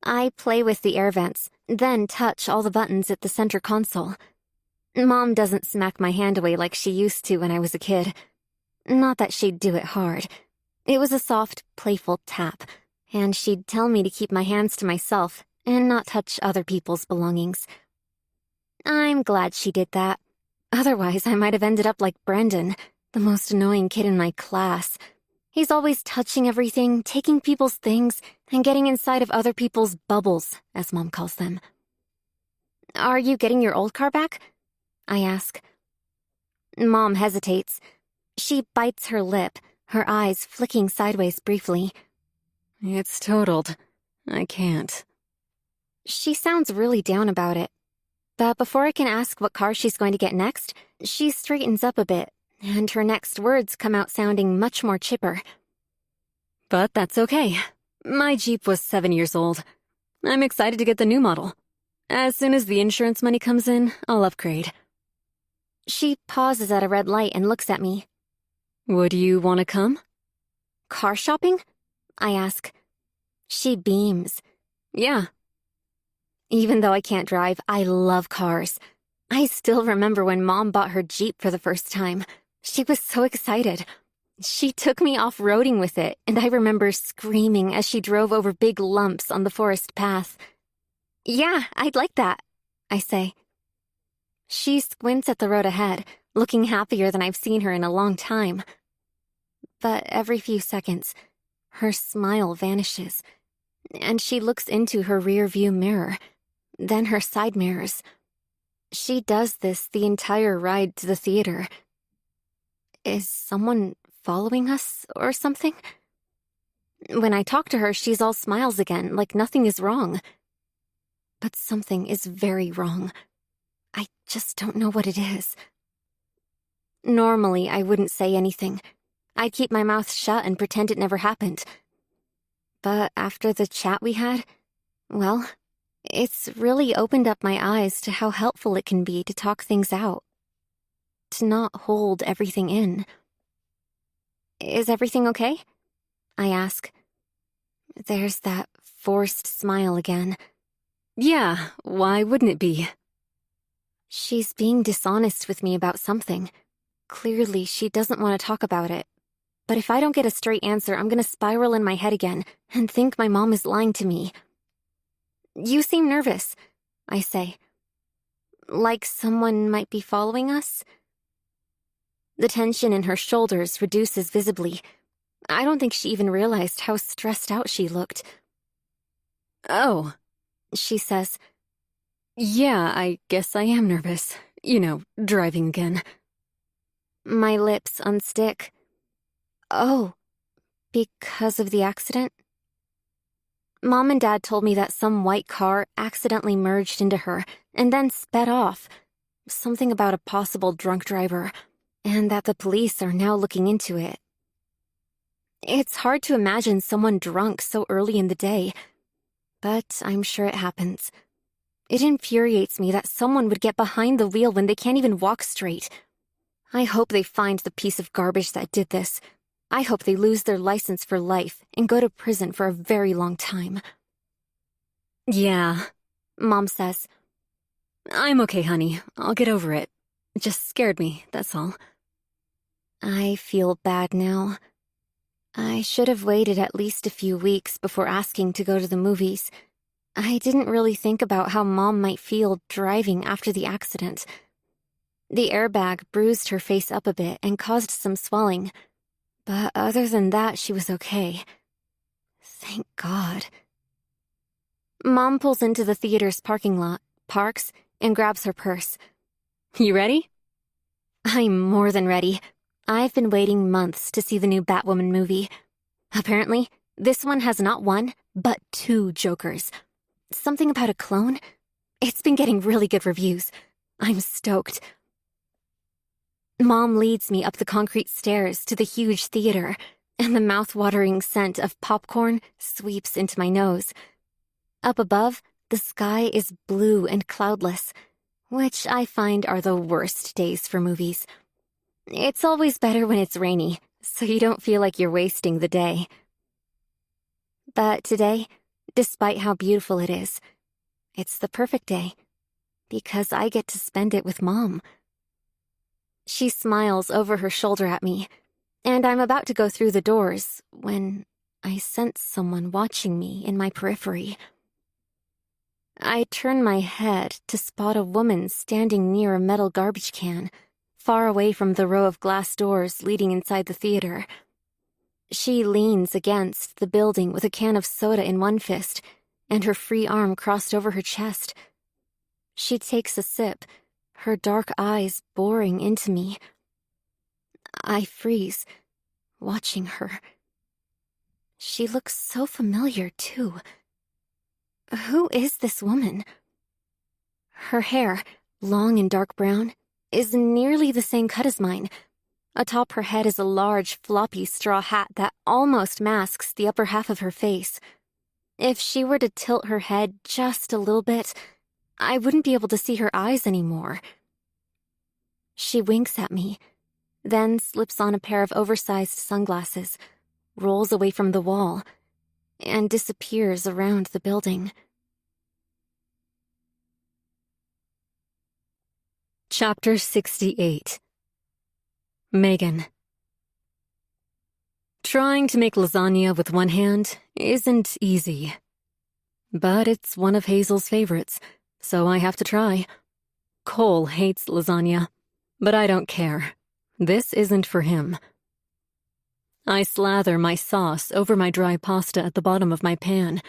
I play with the air vents, then touch all the buttons at the center console. Mom doesn't smack my hand away like she used to when I was a kid. Not that she'd do it hard. It was a soft, playful tap, and she'd tell me to keep my hands to myself and not touch other people's belongings. I'm glad she did that. Otherwise, I might have ended up like Brendan, the most annoying kid in my class. He's always touching everything, taking people's things, and getting inside of other people's bubbles, as Mom calls them. Are you getting your old car back? I ask. Mom hesitates. She bites her lip, her eyes flicking sideways briefly. It's totaled. I can't. She sounds really down about it. But before I can ask what car she's going to get next, she straightens up a bit, and her next words come out sounding much more chipper. But that's okay. My Jeep was 7 years old. I'm excited to get the new model. As soon as the insurance money comes in, I'll upgrade. She pauses at a red light and looks at me. Would you want to come? Car shopping? I ask. She beams. Yeah. Even though I can't drive, I love cars. I still remember when Mom bought her Jeep for the first time. She was so excited. She took me off-roading with it, and I remember screaming as she drove over big lumps on the forest path. Yeah, I'd like that, I say. She squints at the road ahead, looking happier than I've seen her in a long time. But every few seconds, her smile vanishes, and she looks into her rear-view mirror, then her side mirrors. She does this the entire ride to the theater. Is someone following us or something? When I talk to her, she's all smiles again, like nothing is wrong. But something is very wrong. I just don't know what it is. Normally, I wouldn't say anything. I'd keep my mouth shut and pretend it never happened. But after the chat we had, well, it's really opened up my eyes to how helpful it can be to talk things out. To not hold everything in. Is everything okay? I ask. There's that forced smile again. Yeah, why wouldn't it be? She's being dishonest with me about something. Clearly, she doesn't want to talk about it. But if I don't get a straight answer, I'm gonna spiral in my head again and think my mom is lying to me. You seem nervous, I say. Like someone might be following us? The tension in her shoulders reduces visibly. I don't think she even realized how stressed out she looked. Oh, She says, yeah, I guess I am nervous. You know, driving again. my lips unstick. Oh, because of the accident? Mom and Dad told me that some white car accidentally merged into her and then sped off. Something about a possible drunk driver, and that the police are now looking into it. It's hard to imagine someone drunk so early in the day, but I'm sure it happens. It infuriates me that someone would get behind the wheel when they can't even walk straight. I hope they find the piece of garbage that did this. I hope they lose their license for life and go to prison for a very long time. Yeah, Mom says, I'm okay, honey. I'll get over it. Just scared me, that's all. I feel bad now. I should have waited at least a few weeks before asking to go to the movies. I didn't really think about how Mom might feel driving after the accident. The airbag bruised her face up a bit and caused some swelling. But other than that, she was okay. Thank God. Mom pulls into the theater's parking lot, parks, and grabs her purse. You ready? I'm more than ready. I've been waiting months to see the new Batwoman movie. Apparently, this one has not one, but 2 Jokers. Something about a clone? It's been getting really good reviews. I'm stoked. Mom leads me up the concrete stairs to the huge theater, and the mouth-watering scent of popcorn sweeps into my nose. Up above, the sky is blue and cloudless, which I find are the worst days for movies. It's always better when it's rainy, so you don't feel like you're wasting the day. But today, despite how beautiful it is, it's the perfect day, because I get to spend it with Mom. She smiles over her shoulder at me, and I'm about to go through the doors when I sense someone watching me in my periphery. I turn my head to spot a woman standing near a metal garbage can, far away from the row of glass doors leading inside the theater. She leans against the building with a can of soda in one fist and her free arm crossed over her chest. She takes a sip, her dark eyes boring into me. I freeze, watching her. She looks so familiar, too. Who is this woman? Her hair, long and dark brown, is nearly the same cut as mine. Atop her head is a large, floppy straw hat that almost masks the upper half of her face. If she were to tilt her head just a little bit, I wouldn't be able to see her eyes anymore. She winks at me, then slips on a pair of oversized sunglasses, rolls away from the wall, and disappears around the building. Chapter 68. Megan. Trying to make lasagna with one hand isn't easy. But it's one of Hazel's favorites, so I have to try. Cole hates lasagna, but I don't care. This isn't for him. I slather my sauce over my dry pasta at the bottom of my pan,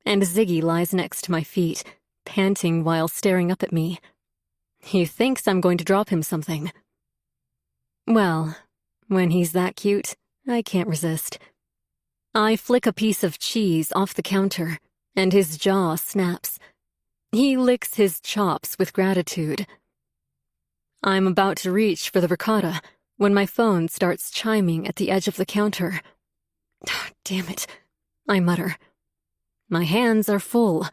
and Ziggy lies next to my feet, panting while staring up at me. He thinks I'm going to drop him something. Well, when he's that cute, I can't resist. I flick a piece of cheese off the counter, and his jaw snaps. He licks his chops with gratitude. I'm about to reach for the ricotta when my phone starts chiming at the edge of the counter. Damn it, I mutter. My hands are full.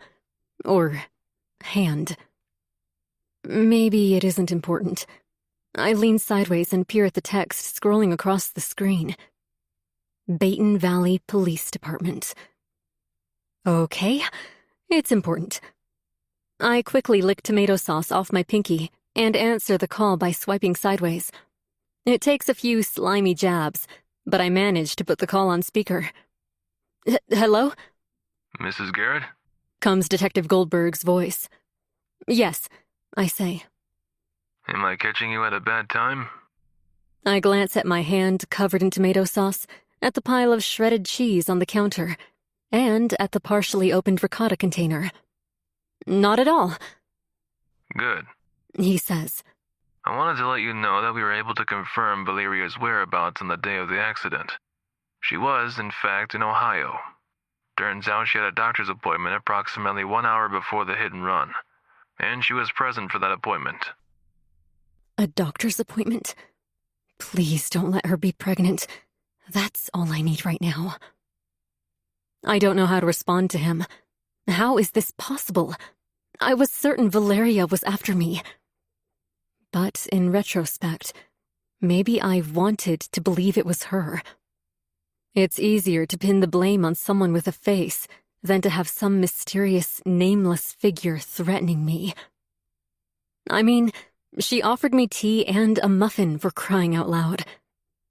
Or hand. Maybe it isn't important. I lean sideways and peer at the text scrolling across the screen. Baton Valley Police Department. Okay, it's important. I quickly lick tomato sauce off my pinky and answer the call by swiping sideways. It takes a few slimy jabs, but I manage to put the call on speaker. Hello? Mrs. Garrett? Comes Detective Goldberg's voice. Yes, I say. Am I catching you at a bad time? I glance at my hand covered in tomato sauce, at the pile of shredded cheese on the counter, and at the partially opened ricotta container. Not at all. Good. He says. I wanted to let you know that we were able to confirm Valeria's whereabouts on the day of the accident. She was, in fact, in Ohio. Turns out she had a doctor's appointment approximately 1 hour before the hit and run, and she was present for that appointment. A doctor's appointment? Please don't let her be pregnant. That's all I need right now. I don't know how to respond to him. How is this possible? I was certain Valeria was after me. But in retrospect, maybe I wanted to believe it was her. It's easier to pin the blame on someone with a face than to have some mysterious, nameless figure threatening me. I mean, she offered me tea and a muffin for crying out loud,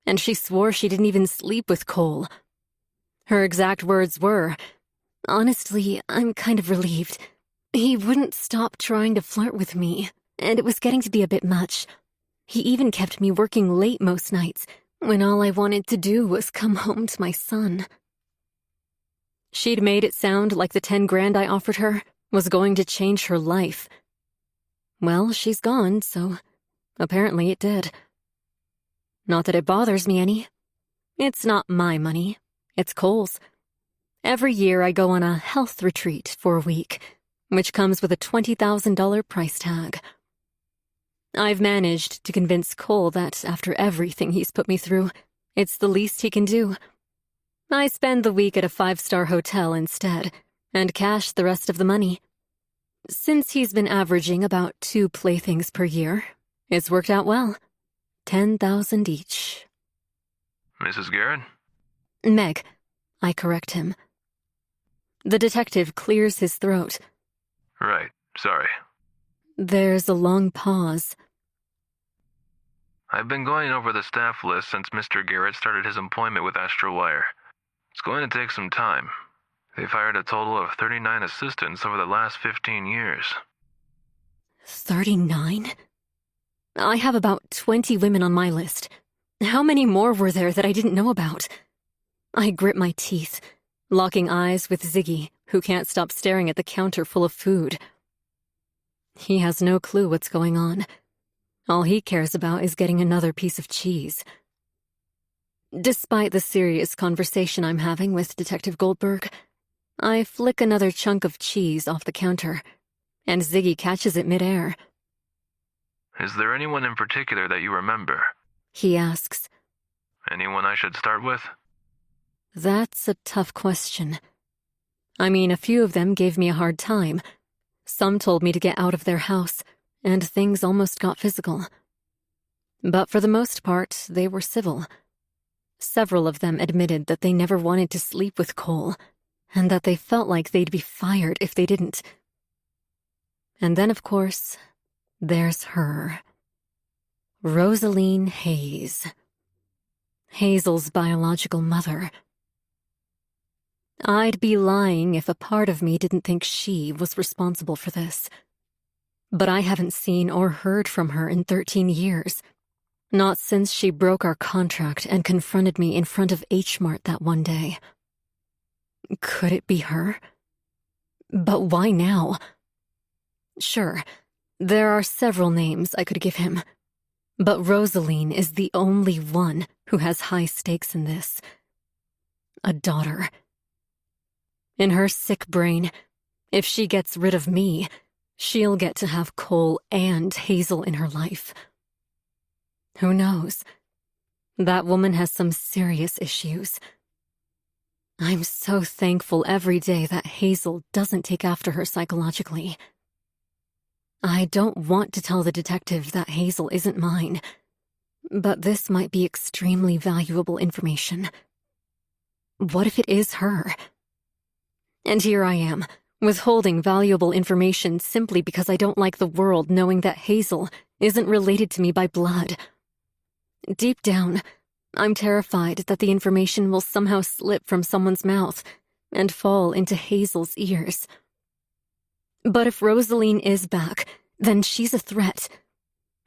and she swore she didn't even sleep with Cole. Her exact words were, "Honestly, I'm kind of relieved. He wouldn't stop trying to flirt with me, and it was getting to be a bit much. He even kept me working late most nights, when all I wanted to do was come home to my son." She'd made it sound like the 10 grand I offered her was going to change her life. Well, she's gone, so apparently it did. Not that it bothers me any. It's not my money. It's Cole's. Every year I go on a health retreat for a week, which comes with a $20,000 price tag. I've managed to convince Cole that after everything he's put me through, it's the least he can do. I spend the week at a 5-star hotel instead, and cash the rest of the money. Since he's been averaging about 2 playthings per year, it's worked out well. 10,000 each. Mrs. Garrett? Meg, I correct him. The detective clears his throat. Right, sorry. There's a long pause. I've been going over the staff list since Mr. Garrett started his employment with Astro Wire. It's going to take some time. They've hired a total of 39 assistants over the last 15 years. 39? I have about 20 women on my list. How many more were there that I didn't know about? I grit my teeth, locking eyes with Ziggy, who can't stop staring at the counter full of food. He has no clue what's going on. All he cares about is getting another piece of cheese. Despite the serious conversation I'm having with Detective Goldberg, I flick another chunk of cheese off the counter, and Ziggy catches it midair. Is there anyone in particular that you remember? He asks. Anyone I should start with? That's a tough question. I mean, a few of them gave me a hard time. Some told me to get out of their house, and things almost got physical. But for the most part, they were civil. Several of them admitted that they never wanted to sleep with Cole, and that they felt like they'd be fired if they didn't. And then, of course, there's her. Rosaline Hayes. Hazel's biological mother. I'd be lying if a part of me didn't think she was responsible for this. But I haven't seen or heard from her in 13 years. Not since she broke our contract and confronted me in front of H-Mart that one day. Could it be her? But why now? Sure, There are several names I could give him, but Rosaline is the only one who has high stakes in this. A daughter. In her sick brain, if she gets rid of me, she'll get to have Cole and Hazel in her life. Who knows? That woman has some serious issues. I'm so thankful every day that Hazel doesn't take after her psychologically. I don't want to tell the detective that Hazel isn't mine, but this might be extremely valuable information. What if it is her? And here I am, withholding valuable information simply because I don't like the world knowing that Hazel isn't related to me by blood. Deep down, I'm terrified that the information will somehow slip from someone's mouth and fall into Hazel's ears. But if Rosaline is back, then she's a threat,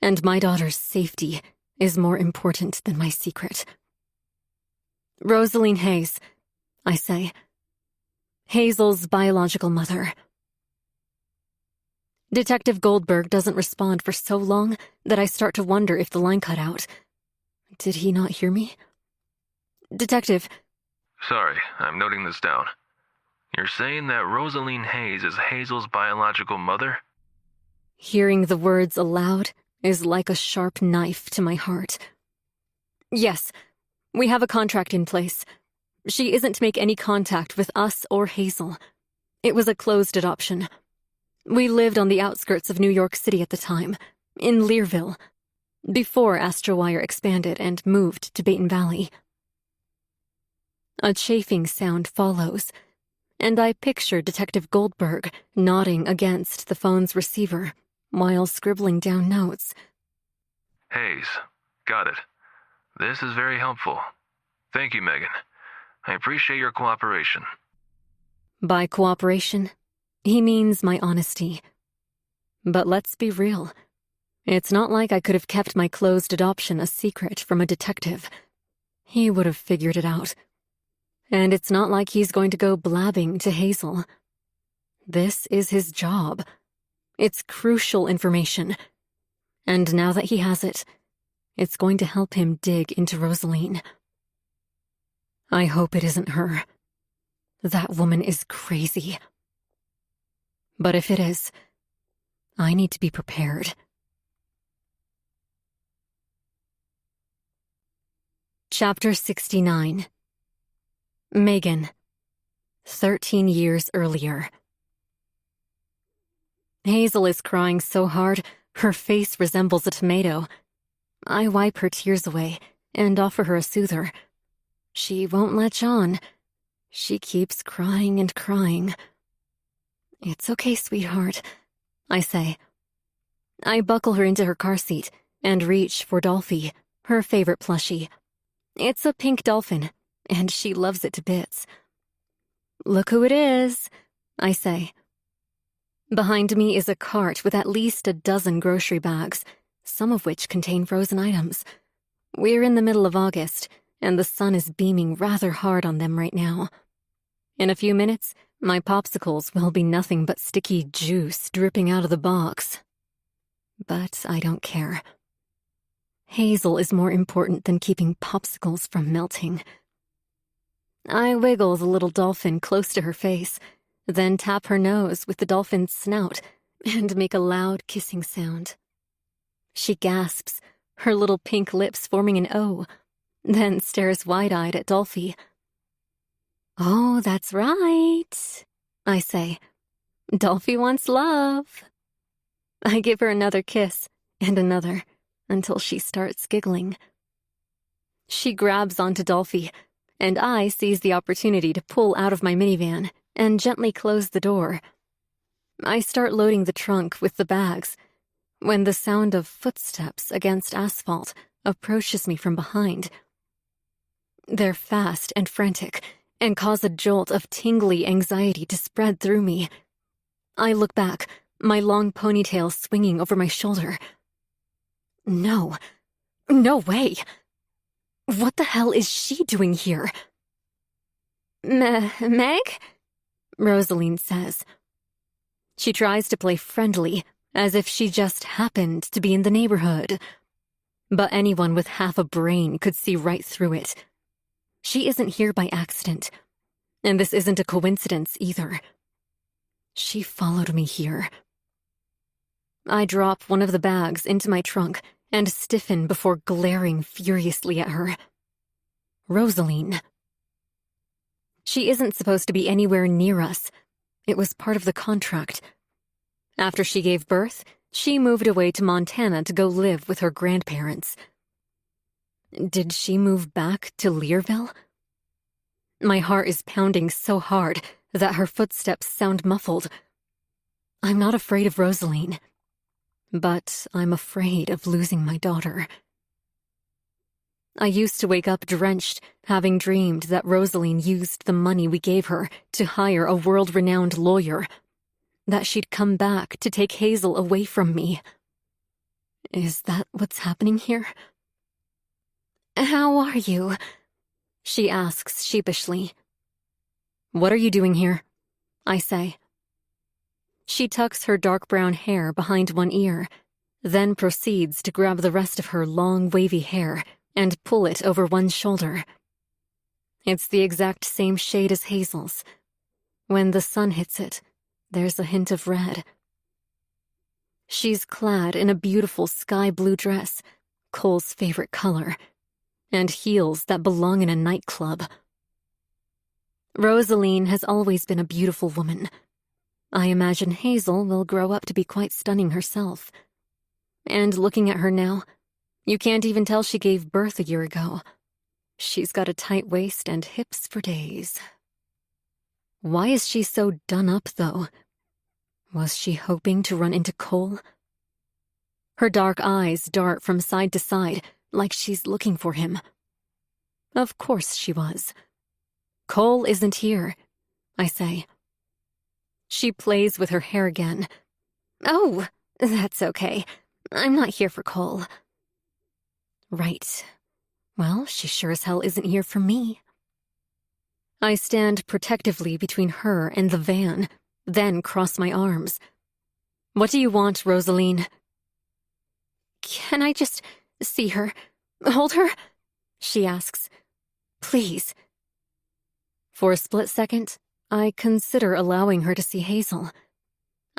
and my daughter's safety is more important than my secret. Rosaline Hayes, I say. Hazel's biological mother. Detective Goldberg doesn't respond for so long that I start to wonder if the line cut out. Did he not hear me? Detective. Sorry, I'm noting this down. You're saying that Rosaline Hayes is Hazel's biological mother? Hearing the words aloud is like a sharp knife to my heart. Yes, we have a contract in place. She isn't to make any contact with us or Hazel. It was a closed adoption. We lived on the outskirts of New York City at the time, in Learville, before Astrowire expanded and moved to Baton Valley. A chafing sound follows, and I picture Detective Goldberg nodding against the phone's receiver while scribbling down notes. Hayes. Got it. This is very helpful. Thank you, Megan. I appreciate your cooperation. By cooperation, he means my honesty. But let's be real. It's not like I could have kept my closed adoption a secret from a detective. He would have figured it out. And it's not like he's going to go blabbing to Hazel. This is his job. It's crucial information. And now that he has it, it's going to help him dig into Rosaline. I hope it isn't her. That woman is crazy. But if it is, I need to be prepared. Chapter 69. Megan. 13 years earlier. Hazel is crying so hard, her face resembles a tomato. I wipe her tears away and offer her a soother. She won't latch on. She keeps crying and crying. It's okay, sweetheart, I say. I buckle her into her car seat and reach for Dolphy, her favorite plushie. It's a pink dolphin, and she loves it to bits. Look who it is, I say. Behind me is a cart with at least a dozen grocery bags, some of which contain frozen items. We're in the middle of August, and the sun is beaming rather hard on them right now. In a few minutes, my popsicles will be nothing but sticky juice dripping out of the box. But I don't care. Hazel is more important than keeping popsicles from melting. I wiggle the little dolphin close to her face, then tap her nose with the dolphin's snout and make a loud kissing sound. She gasps, her little pink lips forming an O, then stares wide-eyed at Dolphy. Oh, that's right, I say. Dolphy wants love. I give her another kiss and another until she starts giggling. She grabs onto Dolphy, and I seize the opportunity to pull out of my minivan and gently close the door. I start loading the trunk with the bags when the sound of footsteps against asphalt approaches me from behind. They're fast and frantic and cause a jolt of tingly anxiety to spread through me. I look back, my long ponytail swinging over my shoulder. No way. What the hell is she doing here? Meg? Rosaline says. She tries to play friendly as if she just happened to be in the neighborhood. But anyone with half a brain could see right through it. She isn't here by accident, and this isn't a coincidence either. She followed me here. I drop one of the bags into my trunk and stiffen before glaring furiously at her. Rosaline. She isn't supposed to be anywhere near us. It was part of the contract. After she gave birth, she moved away to Montana to go live with her grandparents. Did she move back to Learville? My heart is pounding so hard that her footsteps sound muffled. I'm not afraid of Rosaline, but I'm afraid of losing my daughter. I used to wake up drenched, having dreamed that Rosaline used the money we gave her to hire a world-renowned lawyer, that she'd come back to take Hazel away from me. Is that what's happening here? How are you? She asks sheepishly. What are you doing here? I say. She tucks her dark brown hair behind one ear, then proceeds to grab the rest of her long, wavy hair and pull it over one shoulder. It's the exact same shade as Hazel's. When the sun hits it, there's a hint of red. She's clad in a beautiful sky blue dress, Cole's favorite color, and heels that belong in a nightclub. Rosaline has always been a beautiful woman. I imagine Hazel will grow up to be quite stunning herself. And looking at her now, you can't even tell she gave birth a year ago. She's got a tight waist and hips for days. Why is she so done up, though? Was she hoping to run into Cole? Her dark eyes dart from side to side, like she's looking for him. Of course she was. Cole isn't here, I say. She plays with her hair again. Oh, that's okay. I'm not here for Cole. Right. Well, she sure as hell isn't here for me. I stand protectively between her and the van, then cross my arms. What do you want, Rosaline? Can I just see her? Hold her? She asks. Please. For a split second, I consider allowing her to see Hazel.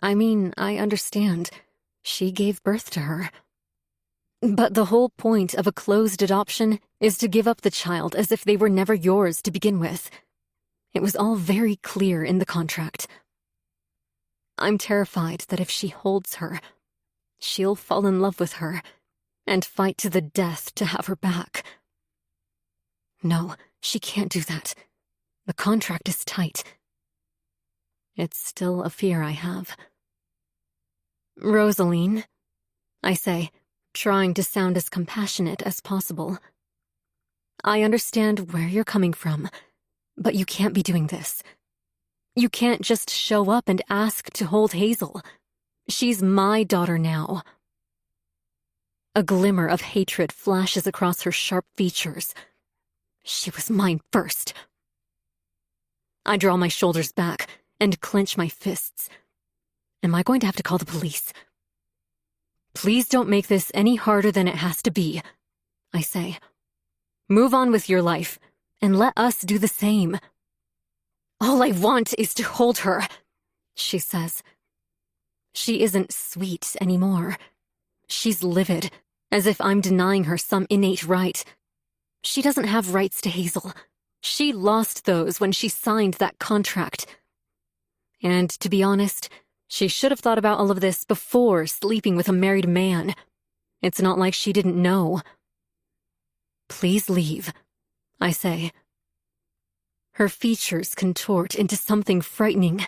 I mean, I understand. She gave birth to her. But the whole point of a closed adoption is to give up the child as if they were never yours to begin with. It was all very clear in the contract. I'm terrified that if she holds her, she'll fall in love with her and fight to the death to have her back. No, she can't do that. The contract is tight. It's still a fear I have. Rosaline, I say, trying to sound as compassionate as possible. I understand where you're coming from, but you can't be doing this. You can't just show up and ask to hold Hazel. She's my daughter now. A glimmer of hatred flashes across her sharp features. She was mine first. I draw my shoulders back and clench my fists. Am I going to have to call the police? Please don't make this any harder than it has to be, I say. Move on with your life, and let us do the same. All I want is to hold her, she says. She isn't sweet anymore. She's livid, as if I'm denying her some innate right. She doesn't have rights to Hazel. She lost those when she signed that contract. And to be honest, she should have thought about all of this before sleeping with a married man. It's not like she didn't know. Please leave, I say. Her features contort into something frightening,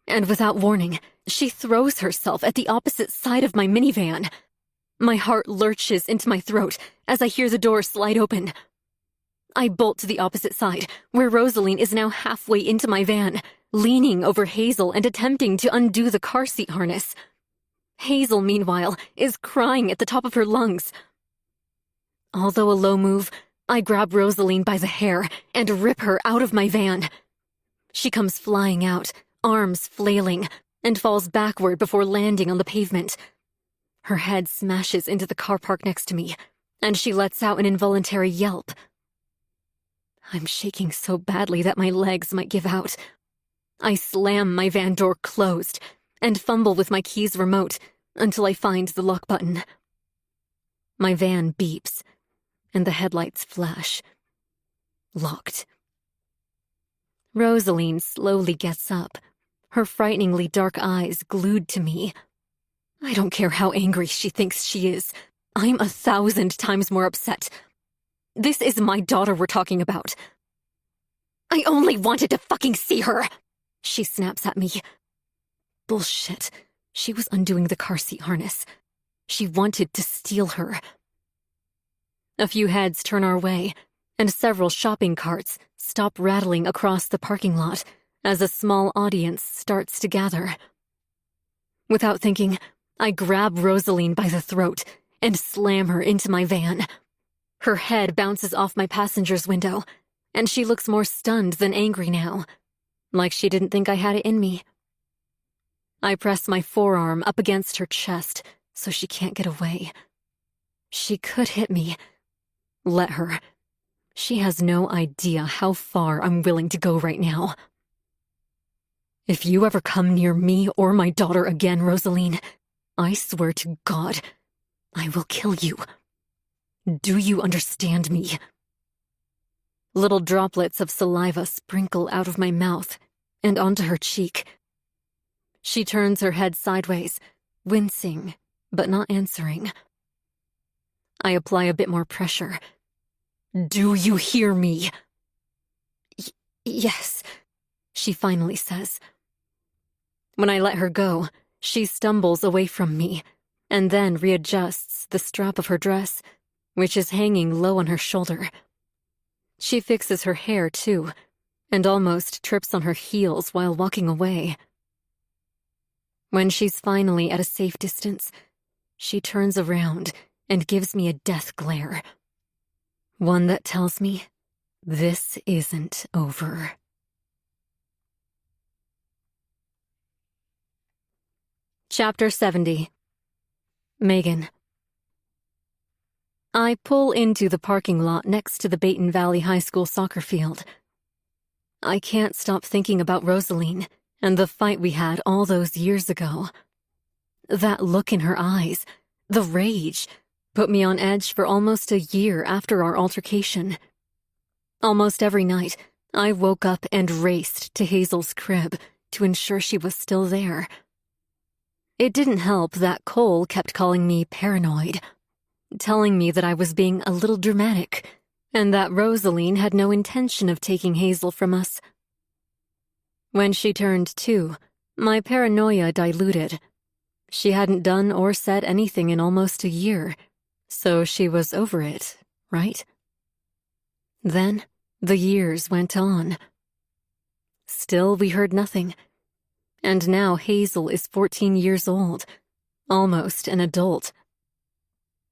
and without warning, she throws herself at the opposite side of my minivan. My heart lurches into my throat as I hear the door slide open. I bolt to the opposite side, where Rosaline is now halfway into my van, leaning over Hazel and attempting to undo the car seat harness. Hazel, meanwhile, is crying at the top of her lungs. Although a low move, I grab Rosaline by the hair and rip her out of my van. She comes flying out, arms flailing, and falls backward before landing on the pavement. Her head smashes into the car park next to me, and she lets out an involuntary yelp. I'm shaking so badly that my legs might give out. I slam my van door closed and fumble with my keys remote until I find the lock button. My van beeps, and the headlights flash. Locked. Rosaline slowly gets up, her frighteningly dark eyes glued to me. I don't care how angry she thinks she is. I'm 1,000 times more upset. This is my daughter we're talking about. I only wanted to fucking see her, she snaps at me. Bullshit. She was undoing the car seat harness. She wanted to steal her. A few heads turn our way, and several shopping carts stop rattling across the parking lot as a small audience starts to gather. Without thinking, I grab Rosaline by the throat and slam her into my van. Her head bounces off my passenger's window, and she looks more stunned than angry now, like she didn't think I had it in me. I press my forearm up against her chest so she can't get away. She could hit me. Let her. She has no idea how far I'm willing to go right now. If you ever come near me or my daughter again, Rosaline, I swear to God, I will kill you. Do you understand me? Little droplets of saliva sprinkle out of my mouth and onto her cheek. She turns her head sideways, wincing, but not answering. I apply a bit more pressure. Do you hear me? Yes, she finally says. When I let her go, she stumbles away from me and then readjusts the strap of her dress, which is hanging low on her shoulder. She fixes her hair, too, and almost trips on her heels while walking away. When she's finally at a safe distance, she turns around and gives me a death glare. One that tells me this isn't over. Chapter 70. Megan. I pull into the parking lot next to the Baton Valley High School soccer field. I can't stop thinking about Rosaline and the fight we had all those years ago. That look in her eyes, the rage, put me on edge for almost a year after our altercation. Almost every night, I woke up and raced to Hazel's crib to ensure she was still there. It didn't help that Cole kept calling me paranoid, telling me that I was being a little dramatic, and that Rosaline had no intention of taking Hazel from us. When she turned 2, my paranoia diluted. She hadn't done or said anything in almost a year, so she was over it, right? Then the years went on. Still, we heard nothing. And now Hazel is 14 years old, almost an adult.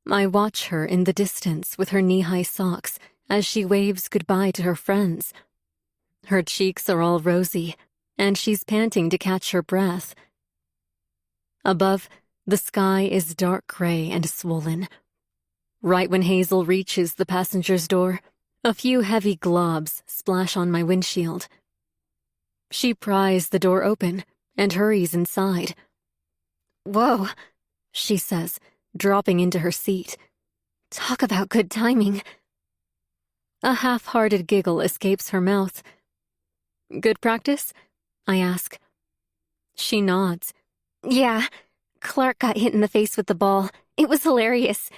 I watch her in the distance with her knee-high socks as she waves goodbye to her friends. Her cheeks are all rosy, and she's panting to catch her breath. Above, the sky is dark gray and swollen. Right when Hazel reaches the passenger's door, a few heavy globs splash on my windshield. She pries the door open and hurries inside. "Whoa," she says, dropping into her seat. "Talk about good timing." A half-hearted giggle escapes her mouth. "Good practice?" I ask. She nods. "Yeah, Clark got hit in the face with the ball. It was hilarious."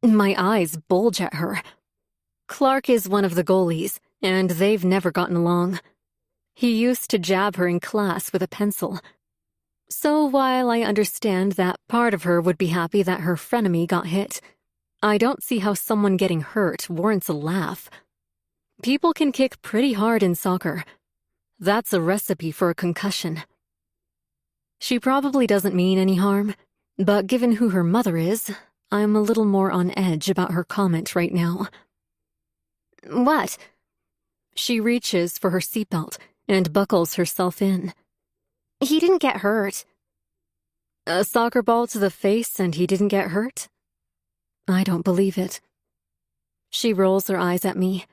My eyes bulge at her. Clark is one of the goalies, and they've never gotten along. He used to jab her in class with a pencil. So while I understand that part of her would be happy that her frenemy got hit, I don't see how someone getting hurt warrants a laugh. People can kick pretty hard in soccer. That's a recipe for a concussion. She probably doesn't mean any harm, but given who her mother is, I'm a little more on edge about her comment right now. "What?" She reaches for her seatbelt and buckles herself in. He didn't get hurt. A soccer ball to the face and he didn't get hurt? I don't believe it. She rolls her eyes at me.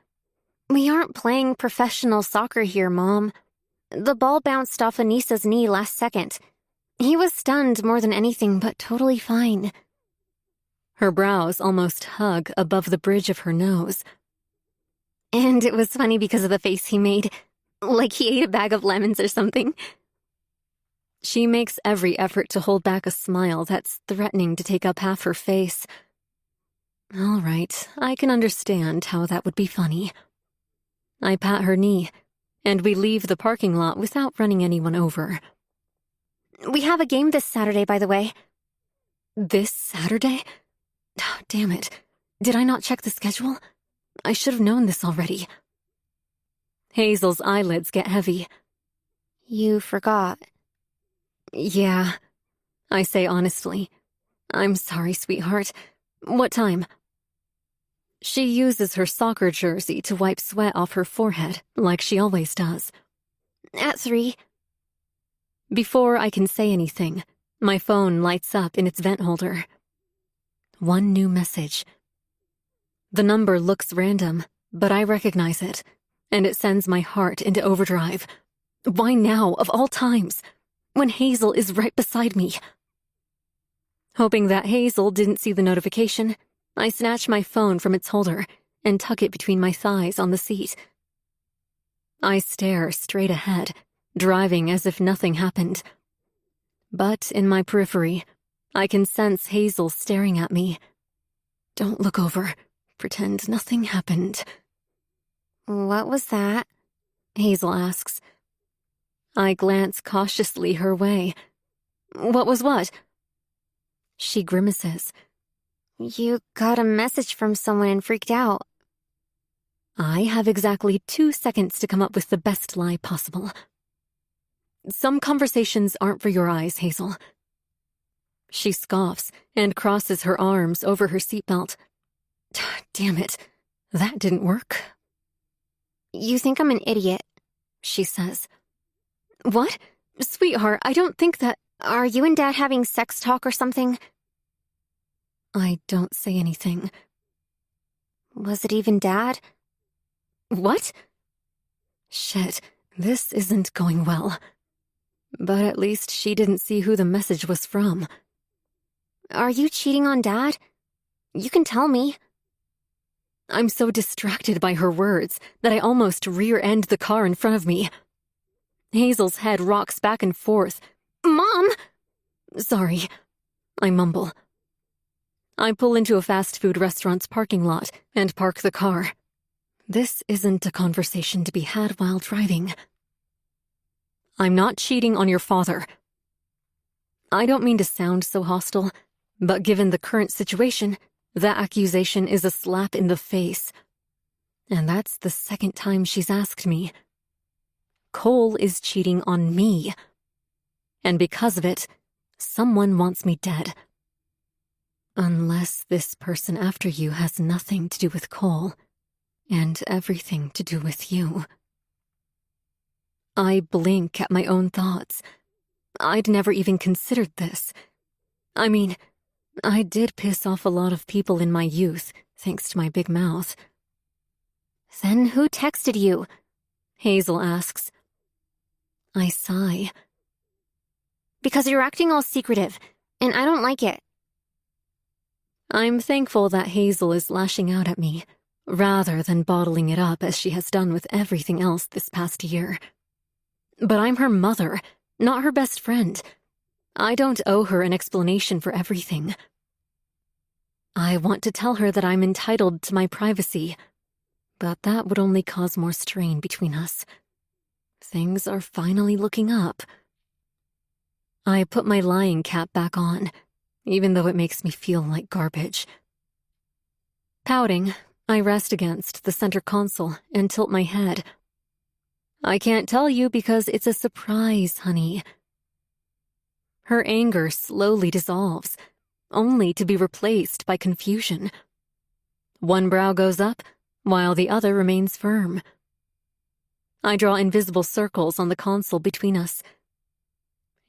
We aren't playing professional soccer here, Mom. The ball bounced off Anissa's knee last second. He was stunned more than anything, but totally fine. Her brows almost hug above the bridge of her nose. And it was funny because of the face he made, like he ate a bag of lemons or something. She makes every effort to hold back a smile that's threatening to take up half her face. All right, I can understand how that would be funny. I pat her knee, and we leave the parking lot without running anyone over. We have a game this Saturday, by the way. This Saturday? Oh, damn it. Did I not check the schedule? I should have known this already. Hazel's eyelids get heavy. You forgot. Yeah, I say honestly. I'm sorry, sweetheart. What time? She uses her soccer jersey to wipe sweat off her forehead, like she always does. At 3. Before I can say anything, my phone lights up in its vent holder. One new message. The number looks random, but I recognize it, and it sends my heart into overdrive. Why now, of all times? When Hazel is right beside me. Hoping that Hazel didn't see the notification, I snatch my phone from its holder and tuck it between my thighs on the seat. I stare straight ahead, driving as if nothing happened. But in my periphery, I can sense Hazel staring at me. Don't look over. Pretend nothing happened. What was that? Hazel asks. I glance cautiously her way. What was what? She grimaces. You got a message from someone and freaked out. I have exactly 2 seconds to come up with the best lie possible. Some conversations aren't for your eyes, Hazel. She scoffs and crosses her arms over her seatbelt. Damn it, that didn't work. You think I'm an idiot, she says. What? Sweetheart, I don't think that... Are you and Dad having sex talk or something? I don't say anything. Was it even Dad? What? Shit, this isn't going well. But at least she didn't see who the message was from. Are you cheating on Dad? You can tell me. I'm so distracted by her words that I almost rear-end the car in front of me. Hazel's head rocks back and forth. Mom! Sorry, I mumble. I pull into a fast food restaurant's parking lot and park the car. This isn't a conversation to be had while driving. I'm not cheating on your father. I don't mean to sound so hostile, but given the current situation, that accusation is a slap in the face. And that's the second time she's asked me. Cole is cheating on me. And because of it, someone wants me dead. Unless this person after you has nothing to do with Cole, and everything to do with you. I blink at my own thoughts. I'd never even considered this. I mean, I did piss off a lot of people in my youth, thanks to my big mouth. Then who texted you? Hazel asks. I sigh. Because you're acting all secretive, and I don't like it. I'm thankful that Hazel is lashing out at me, rather than bottling it up as she has done with everything else this past year. But I'm her mother, not her best friend. I don't owe her an explanation for everything. I want to tell her that I'm entitled to my privacy, but that would only cause more strain between us. Things are finally looking up. I put my lying cap back on, even though it makes me feel like garbage. Pouting, I rest against the center console and tilt my head. I can't tell you because it's a surprise, honey. Her anger slowly dissolves, only to be replaced by confusion. One brow goes up, while the other remains firm. I draw invisible circles on the console between us.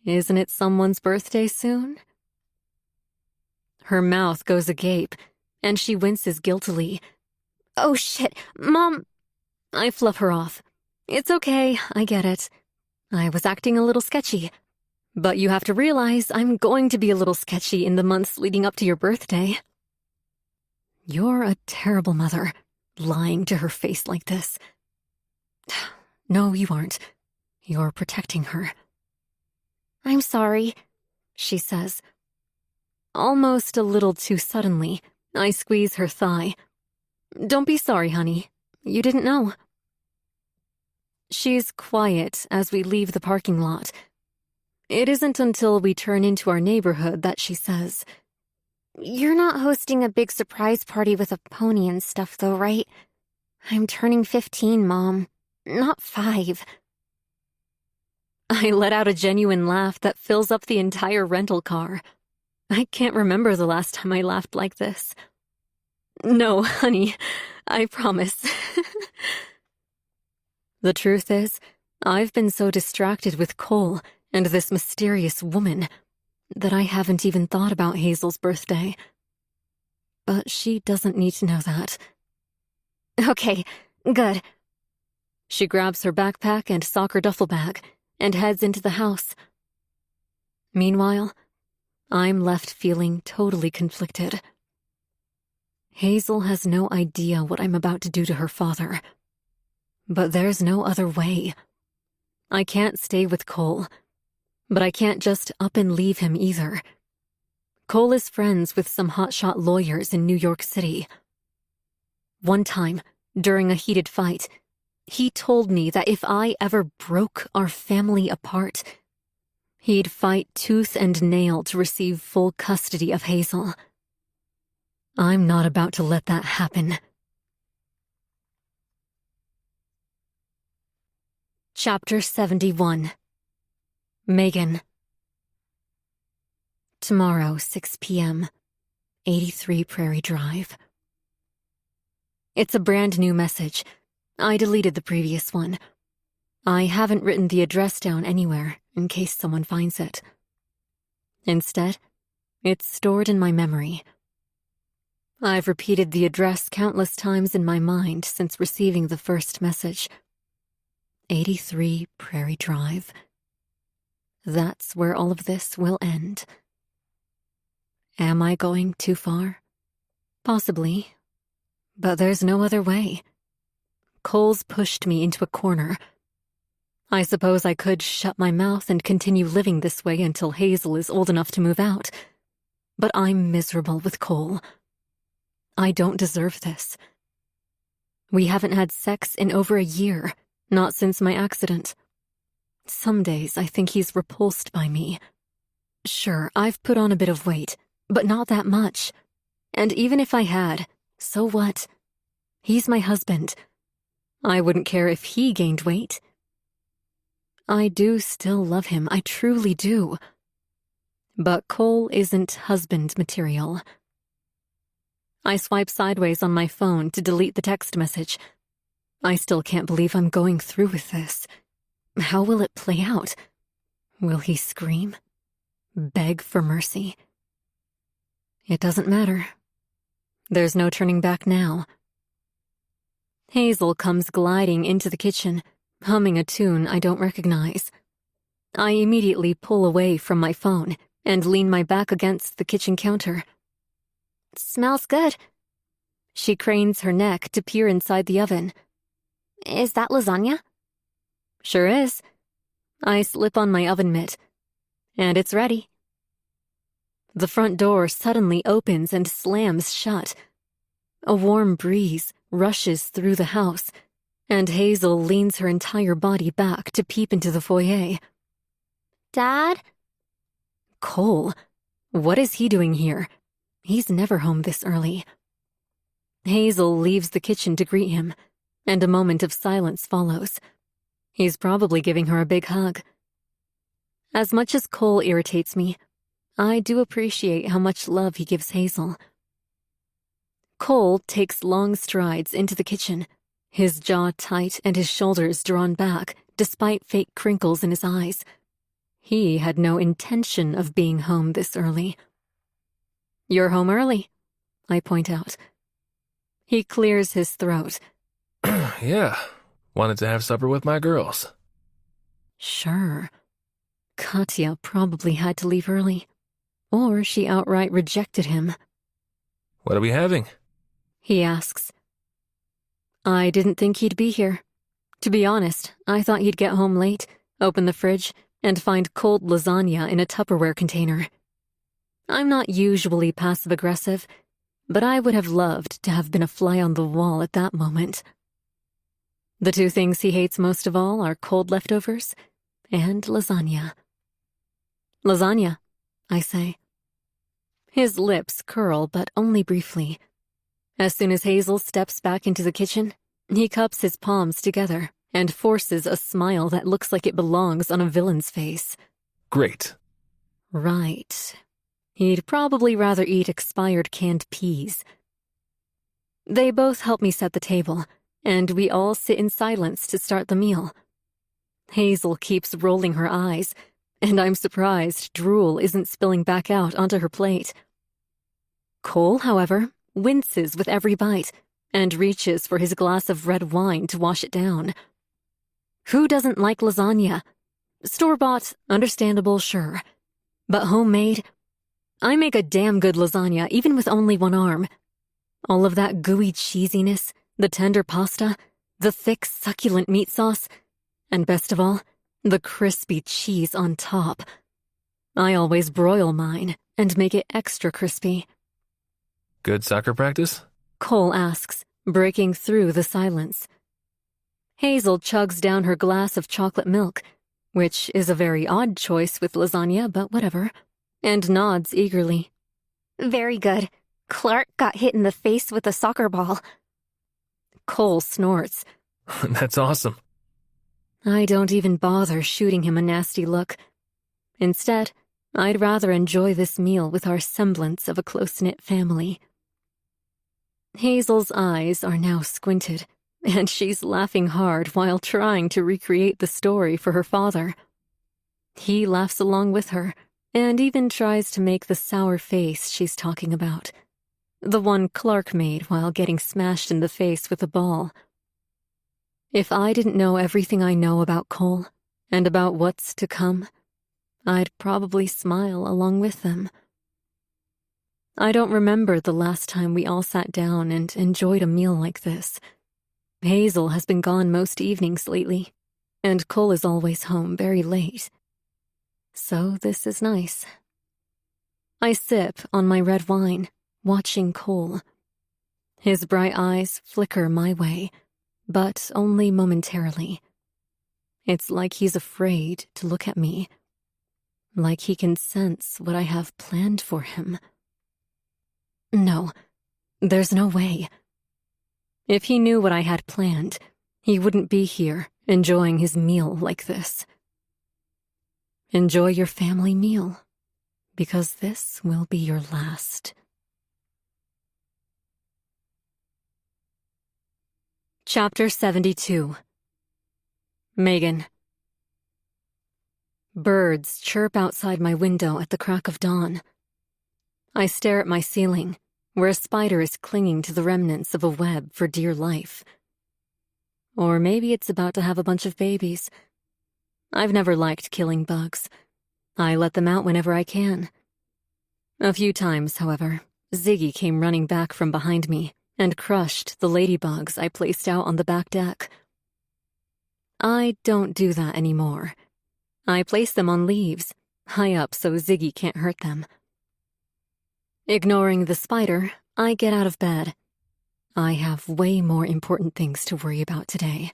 Isn't it someone's birthday soon? Her mouth goes agape, and she winces guiltily. Oh shit, Mom! I fluff her off. It's okay, I get it. I was acting a little sketchy. But you have to realize I'm going to be a little sketchy in the months leading up to your birthday. You're a terrible mother, lying to her face like this. No, you aren't. You're protecting her. I'm sorry, she says. Almost a little too suddenly, I squeeze her thigh. Don't be sorry, honey. You didn't know. She's quiet as we leave the parking lot. It isn't until we turn into our neighborhood that she says, You're not hosting a big surprise party with a pony and stuff though, right? I'm turning 15, Mom. Not 5. I let out a genuine laugh that fills up the entire rental car. I can't remember the last time I laughed like this. No, honey, I promise. The truth is, I've been so distracted with Cole and this mysterious woman that I haven't even thought about Hazel's birthday. But she doesn't need to know that. Okay, good. She grabs her backpack and soccer duffel bag and heads into the house. Meanwhile, I'm left feeling totally conflicted. Hazel has no idea what I'm about to do to her father. But there's no other way. I can't stay with Cole, but I can't just up and leave him either. Cole is friends with some hotshot lawyers in New York City. One time, during a heated fight, he told me that if I ever broke our family apart, he'd fight tooth and nail to receive full custody of Hazel. I'm not about to let that happen. Chapter 71. Megan. Tomorrow, 6 p.m., 83 Prairie Drive. It's a brand new message. I deleted the previous one. I haven't written the address down anywhere in case someone finds it. Instead, it's stored in my memory. I've repeated the address countless times in my mind since receiving the first message. 83 Prairie Drive. That's where all of this will end. Am I going too far? Possibly. But there's no other way. Cole's pushed me into a corner. I suppose I could shut my mouth and continue living this way until Hazel is old enough to move out. But I'm miserable with Cole. I don't deserve this. We haven't had sex in over a year, not since my accident. Some days I think he's repulsed by me. Sure, I've put on a bit of weight, but not that much. And even if I had, so what? He's my husband. I wouldn't care if he gained weight. I do still love him, I truly do. But Cole isn't husband material. I swipe sideways on my phone to delete the text message. I still can't believe I'm going through with this. How will it play out? Will he scream? Beg for mercy? It doesn't matter. There's no turning back now. Hazel comes gliding into the kitchen, humming a tune I don't recognize. I immediately pull away from my phone and lean my back against the kitchen counter. Smells good. She cranes her neck to peer inside the oven. Is that lasagna? Sure is. I slip on my oven mitt. And it's ready. The front door suddenly opens and slams shut. A warm breeze rushes through the house, and Hazel leans her entire body back to peep into the foyer. Dad? Cole? What is he doing here? He's never home this early. Hazel leaves the kitchen to greet him, and a moment of silence follows. He's probably giving her a big hug. As much as Cole irritates me, I do appreciate how much love he gives Hazel. Cole takes long strides into the kitchen, his jaw tight and his shoulders drawn back, despite fake crinkles in his eyes. He had no intention of being home this early. "You're home early," I point out. He clears his throat. Yeah, wanted to have supper with my girls. Sure. Katya probably had to leave early. Or she outright rejected him. What are we having? He asks. I didn't think he'd be here. To be honest, I thought he'd get home late, open the fridge, and find cold lasagna in a Tupperware container. I'm not usually passive-aggressive, but I would have loved to have been a fly on the wall at that moment. The two things he hates most of all are cold leftovers and lasagna. "Lasagna," I say. His lips curl, but only briefly. As soon as Hazel steps back into the kitchen, he cups his palms together and forces a smile that looks like it belongs on a villain's face. Great. Right. He'd probably rather eat expired canned peas. They both help me set the table, and we all sit in silence to start the meal. Hazel keeps rolling her eyes, and I'm surprised drool isn't spilling back out onto her plate. Cole, however, winces with every bite and reaches for his glass of red wine to wash it down. Who doesn't like lasagna? Store-bought, understandable, sure. But homemade? I make a damn good lasagna even with only one arm. All of that gooey cheesiness, the tender pasta, the thick, succulent meat sauce, and best of all, the crispy cheese on top. I always broil mine and make it extra crispy. Good soccer practice? Cole asks, breaking through the silence. Hazel chugs down her glass of chocolate milk, which is a very odd choice with lasagna, but whatever, and nods eagerly. Very good. Clark got hit in the face with a soccer ball. Cole snorts. That's awesome. I don't even bother shooting him a nasty look. Instead, I'd rather enjoy this meal with our semblance of a close-knit family. Hazel's eyes are now squinted, and she's laughing hard while trying to recreate the story for her father. He laughs along with her, and even tries to make the sour face she's talking about. The one Clark made while getting smashed in the face with a ball. If I didn't know everything I know about Cole, and about what's to come, I'd probably smile along with them. I don't remember the last time we all sat down and enjoyed a meal like this. Hazel has been gone most evenings lately, and Cole is always home very late. So this is nice. I sip on my red wine, watching Cole. His bright eyes flicker my way, but only momentarily. It's like he's afraid to look at me, like he can sense what I have planned for him. No, there's no way. If he knew what I had planned, he wouldn't be here enjoying his meal like this. Enjoy your family meal, because this will be your last. Chapter 72. Megan. Birds chirp outside my window at the crack of dawn. I stare at my ceiling, where a spider is clinging to the remnants of a web for dear life. Or maybe it's about to have a bunch of babies. I've never liked killing bugs. I let them out whenever I can. A few times, however, Ziggy came running back from behind me and crushed the ladybugs I placed out on the back deck. I don't do that anymore. I place them on leaves, high up so Ziggy can't hurt them. Ignoring the spider, I get out of bed. I have way more important things to worry about today.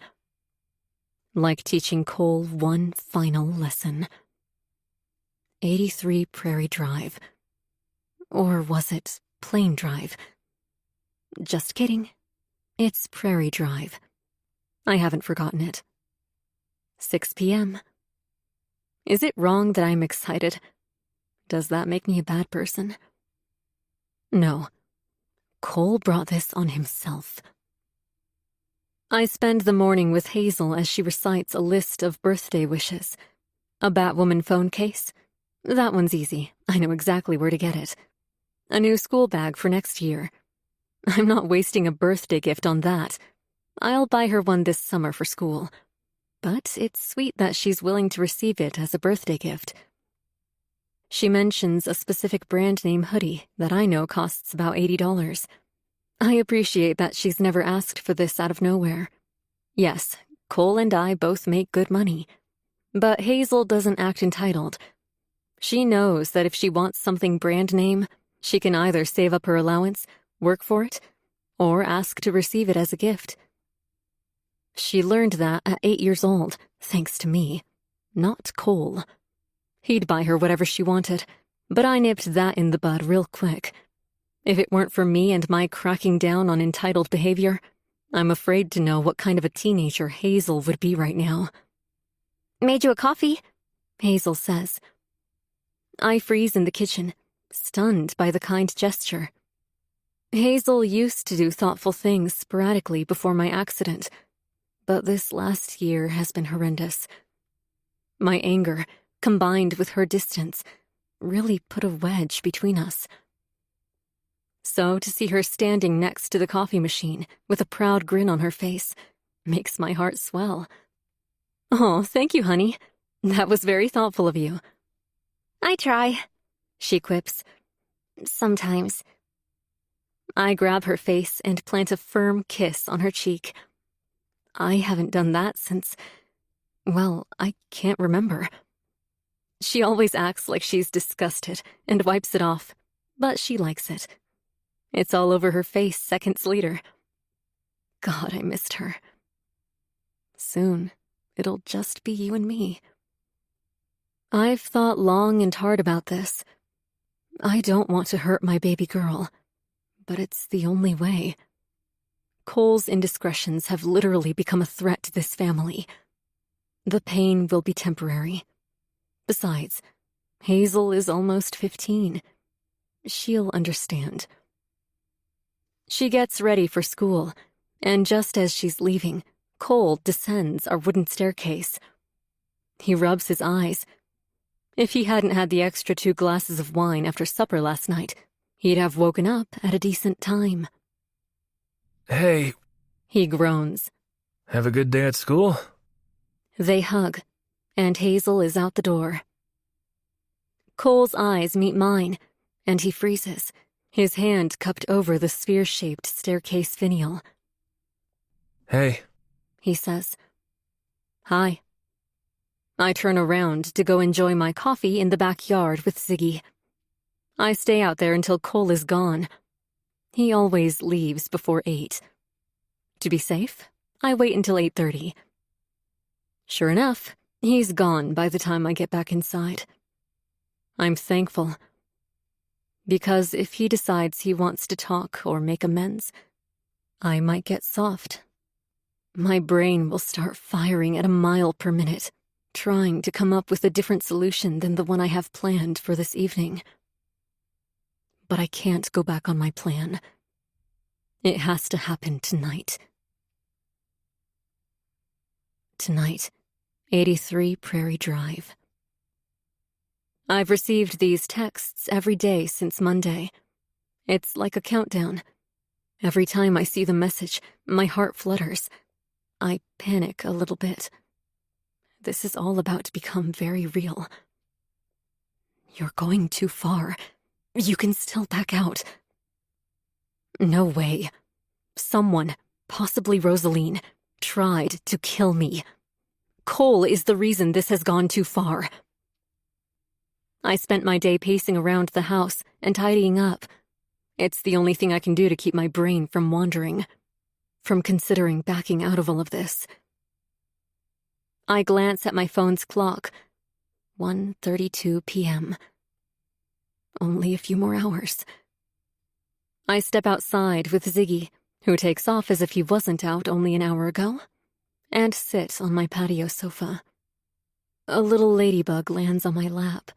Like teaching Cole one final lesson. 83 Prairie Drive. Or was it Plain Drive? Just kidding. It's Prairie Drive. I haven't forgotten it. 6 p.m. Is it wrong that I'm excited? Does that make me a bad person? No. Cole brought this on himself. I spend the morning with Hazel as she recites a list of birthday wishes. A Batwoman phone case? That one's easy. I know exactly where to get it. A new school bag for next year. I'm not wasting a birthday gift on that. I'll buy her one this summer for school. But it's sweet that she's willing to receive it as a birthday gift. She mentions a specific brand name hoodie that I know costs about $80. I appreciate that she's never asked for this out of nowhere. Yes, Cole and I both make good money. But Hazel doesn't act entitled. She knows that if she wants something brand name, she can either save up her allowance, work for it, or ask to receive it as a gift. She learned that at 8 years old, thanks to me, not Cole. He'd buy her whatever she wanted, but I nipped that in the bud real quick. If it weren't for me and my cracking down on entitled behavior, I'm afraid to know what kind of a teenager Hazel would be right now. Made you a coffee? Hazel says. I freeze in the kitchen, stunned by the kind gesture. Hazel used to do thoughtful things sporadically before my accident, but this last year has been horrendous. My anger, combined with her distance, really put a wedge between us. So to see her standing next to the coffee machine with a proud grin on her face makes my heart swell. Oh, thank you, honey. That was very thoughtful of you. I try, She quips. sometimes. I grab her face and plant a firm kiss on her cheek. I haven't done that since, well, I can't remember. She always acts like she's disgusted and wipes it off, but she likes it. It's all over her face seconds later. God, I missed her. Soon, it'll just be you and me. I've thought long and hard about this. I don't want to hurt my baby girl, but it's the only way. Cole's indiscretions have literally become a threat to this family. The pain will be temporary. Besides, Hazel is almost 15. She'll understand. She gets ready for school, and just as she's leaving, Cole descends our wooden staircase. He rubs his eyes. If he hadn't had the extra 2 glasses of wine after supper last night, he'd have woken up at a decent time. Hey, He groans. have a good day at school? They hug, and Hazel is out the door. Cole's eyes meet mine, and he freezes, his hand cupped over the sphere-shaped staircase finial. Hey, He says, "Hi." I turn around to go enjoy my coffee in the backyard with Ziggy. I stay out there until Cole is gone. He always leaves before 8. To be safe, I wait until 8:30. Sure enough, he's gone by the time I get back inside. I'm thankful. Because if he decides he wants to talk or make amends, I might get soft. My brain will start firing at a mile per minute, trying to come up with a different solution than the one I have planned for this evening. But I can't go back on my plan. It has to happen tonight. Tonight, 83 Prairie Drive. I've received these texts every day since Monday. It's like a countdown. Every time I see the message, my heart flutters. I panic a little bit. This is all about to become very real. You're going too far. You can still back out. No way. Someone, possibly Rosaline, tried to kill me. Cole is the reason this has gone too far. I spent my day pacing around the house and tidying up. It's the only thing I can do to keep my brain from wandering, from considering backing out of all of this. I glance at my phone's clock. 1:32 p.m. Only a few more hours. I step outside with Ziggy, who takes off as if he wasn't out only an hour ago, and sit on my patio sofa. A little ladybug lands on my lap,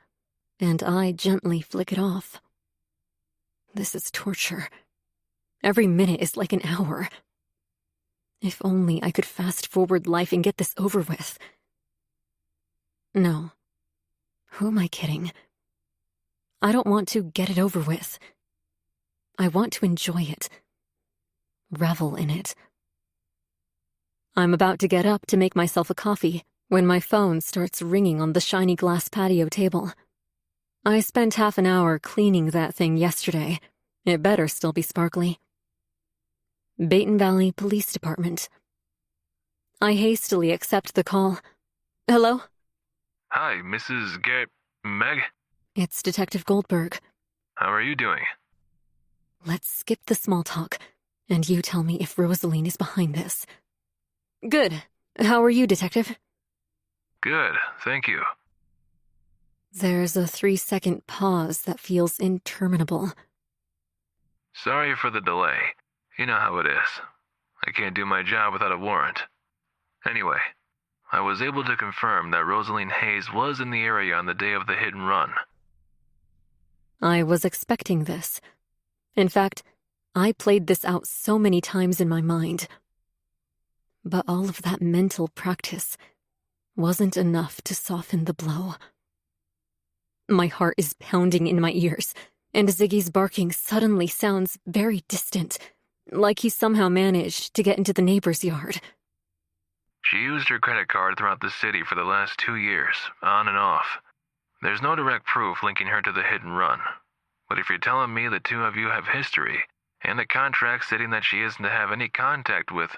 and I gently flick it off. This is torture. Every minute is like an hour. If only I could fast forward life and get this over with. No, Who am I kidding? I don't want to get it over with. I want to enjoy it. Revel in it. I'm about to get up to make myself a coffee when my phone starts ringing on the shiny glass patio table. I spent half an hour cleaning that thing yesterday. It better still be sparkly. Baton Valley Police Department. I hastily accept the call. Hello? Hi, Mrs. Meg? It's Detective Goldberg. How are you doing? Let's skip the small talk, and you tell me if Rosaline is behind this. Good. How are you, Detective? Good, thank you. There's a 3-second pause that feels interminable. Sorry for the delay. You know how it is. I can't do my job without a warrant. Anyway, I was able to confirm that Rosaline Hayes was in the area on the day of the hit and run. I was expecting this. In fact, I played this out so many times in my mind. But all of that mental practice wasn't enough to soften the blow. My heart is pounding in my ears, and Ziggy's barking suddenly sounds very distant, like he somehow managed to get into the neighbor's yard. She used her credit card throughout the city for the last 2 years, on and off. There's no direct proof linking her to the hit and run. But if you're telling me the two of you have history, and a contract stating that she isn't to have any contact with...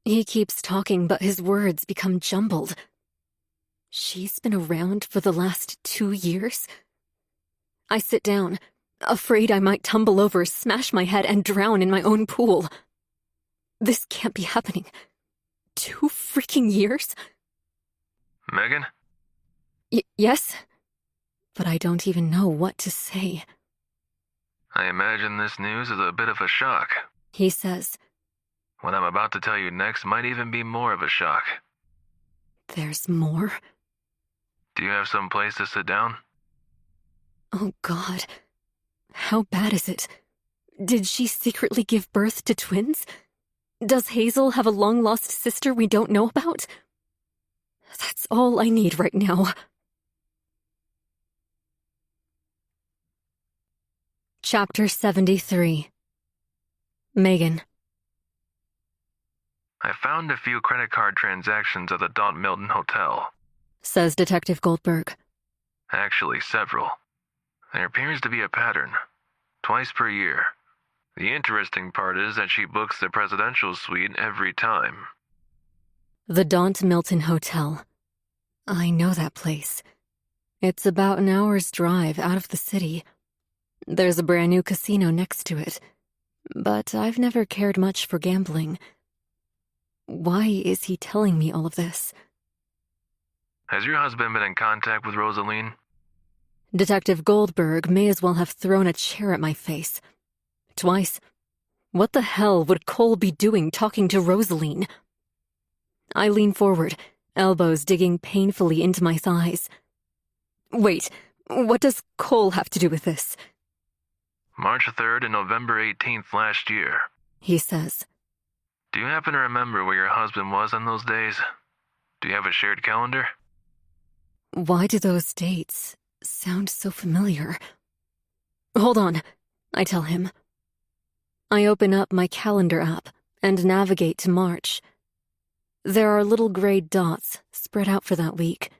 He keeps talking, but his words become jumbled. She's been around for the last 2 years? I sit down, afraid I might tumble over, smash my head, and drown in my own pool. This can't be happening. 2 freaking years? Megan? Yes? But I don't even know what to say. I imagine this news is a bit of a shock. He says. What I'm about to tell you next might even be more of a shock. There's more? Do you have some place to sit down? Oh, God. How bad is it? Did she secretly give birth to twins? Does Hazel have a long-lost sister we don't know about? That's all I need right now. Chapter 73. Megan. I found a few credit card transactions at the Daunt Milton Hotel. Says Detective Goldberg. Actually, several. There appears to be a pattern. Twice per year. The interesting part is that she books the presidential suite every time. The Daunt Milton Hotel. I know that place. It's about an hour's drive out of the city. There's a brand new casino next to it. But I've never cared much for gambling. Why is he telling me all of this? Has your husband been in contact with Rosaline? Detective Goldberg may as well have thrown a chair at my face. Twice. What the hell would Cole be doing talking to Rosaline? I lean forward, elbows digging painfully into my thighs. Wait, what does Cole have to do with this? March 3rd and November 18th last year. He says. Do you happen to remember where your husband was on those days? Do you have a shared calendar? Why do those dates sound so familiar? Hold on, I tell him. I open up my calendar app and navigate to March. There are little gray dots spread out for that week,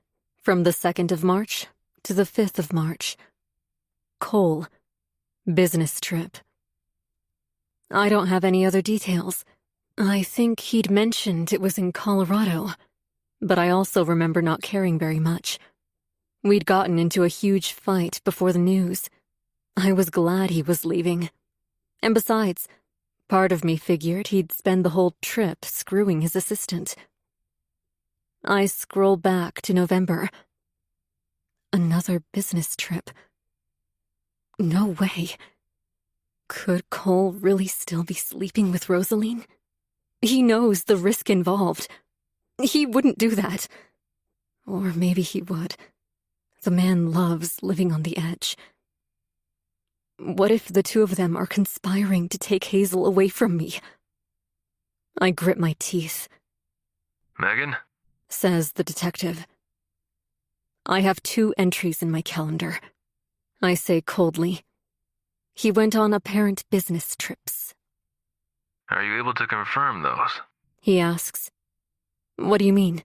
from the 2nd of March to the 5th of March. Cole. Business trip. I don't have any other details. I think he'd mentioned it was in Colorado, but I also remember not caring very much. We'd gotten into a huge fight before the news. I was glad he was leaving. And besides, part of me figured he'd spend the whole trip screwing his assistant. I scroll back to November. Another business trip. No way. Could Cole really still be sleeping with Rosaline? He knows the risk involved. He wouldn't do that. Or maybe he would. The man loves living on the edge. What if the two of them are conspiring to take Hazel away from me? I grip my teeth. Megan? Says the detective. I have 2 entries in my calendar. I say coldly. He went on apparent business trips. Are you able to confirm those? He asks. What do you mean?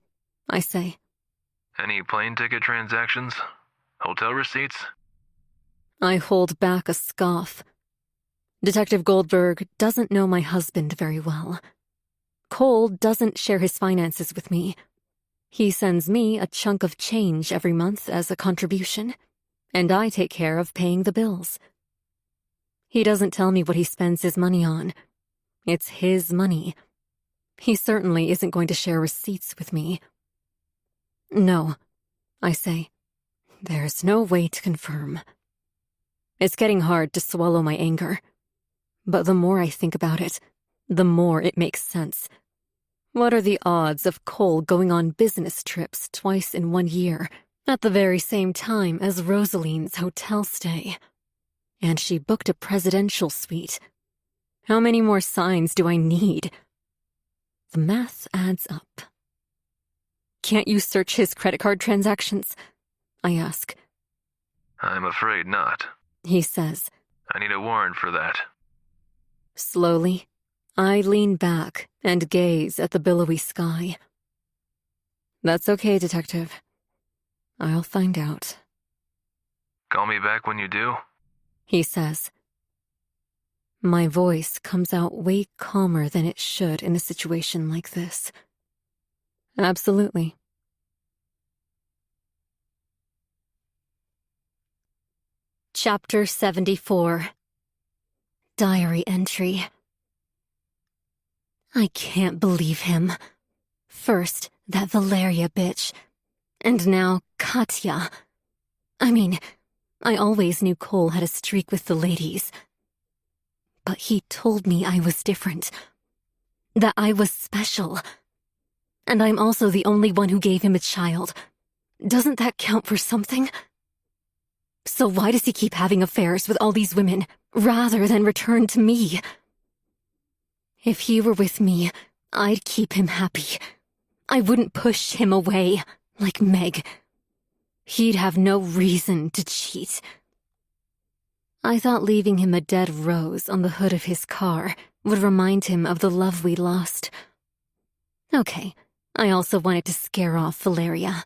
I say. Any plane ticket transactions? Hotel receipts? I hold back a scoff. Detective Goldberg doesn't know my husband very well. Cole doesn't share his finances with me. He sends me a chunk of change every month as a contribution, and I take care of paying the bills. He doesn't tell me what he spends his money on. It's his money. He certainly isn't going to share receipts with me. No, I say. There's no way to confirm. It's getting hard to swallow my anger. But the more I think about it, the more it makes sense. What are the odds of Cole going on business trips twice in 1 year, at the very same time as Rosaline's hotel stay? And she booked a presidential suite. How many more signs do I need? The math adds up. Can't you search his credit card transactions? I ask. I'm afraid not. He says. I need a warrant for that. Slowly, I lean back and gaze at the billowy sky. That's okay, Detective. I'll find out. Call me back when you do? He says. My voice comes out way calmer than it should in a situation like this. Absolutely. Chapter 74. Diary entry. I can't believe him. First, that Valeria bitch. And now, Katya. I mean, I always knew Cole had a streak with the ladies. But he told me I was different. That I was special. And I'm also the only one who gave him a child. Doesn't that count for something? So why does he keep having affairs with all these women, rather than return to me? If he were with me, I'd keep him happy. I wouldn't push him away, like Meg. He'd have no reason to cheat. I thought leaving him a dead rose on the hood of his car would remind him of the love we lost. Okay, I also wanted to scare off Valeria.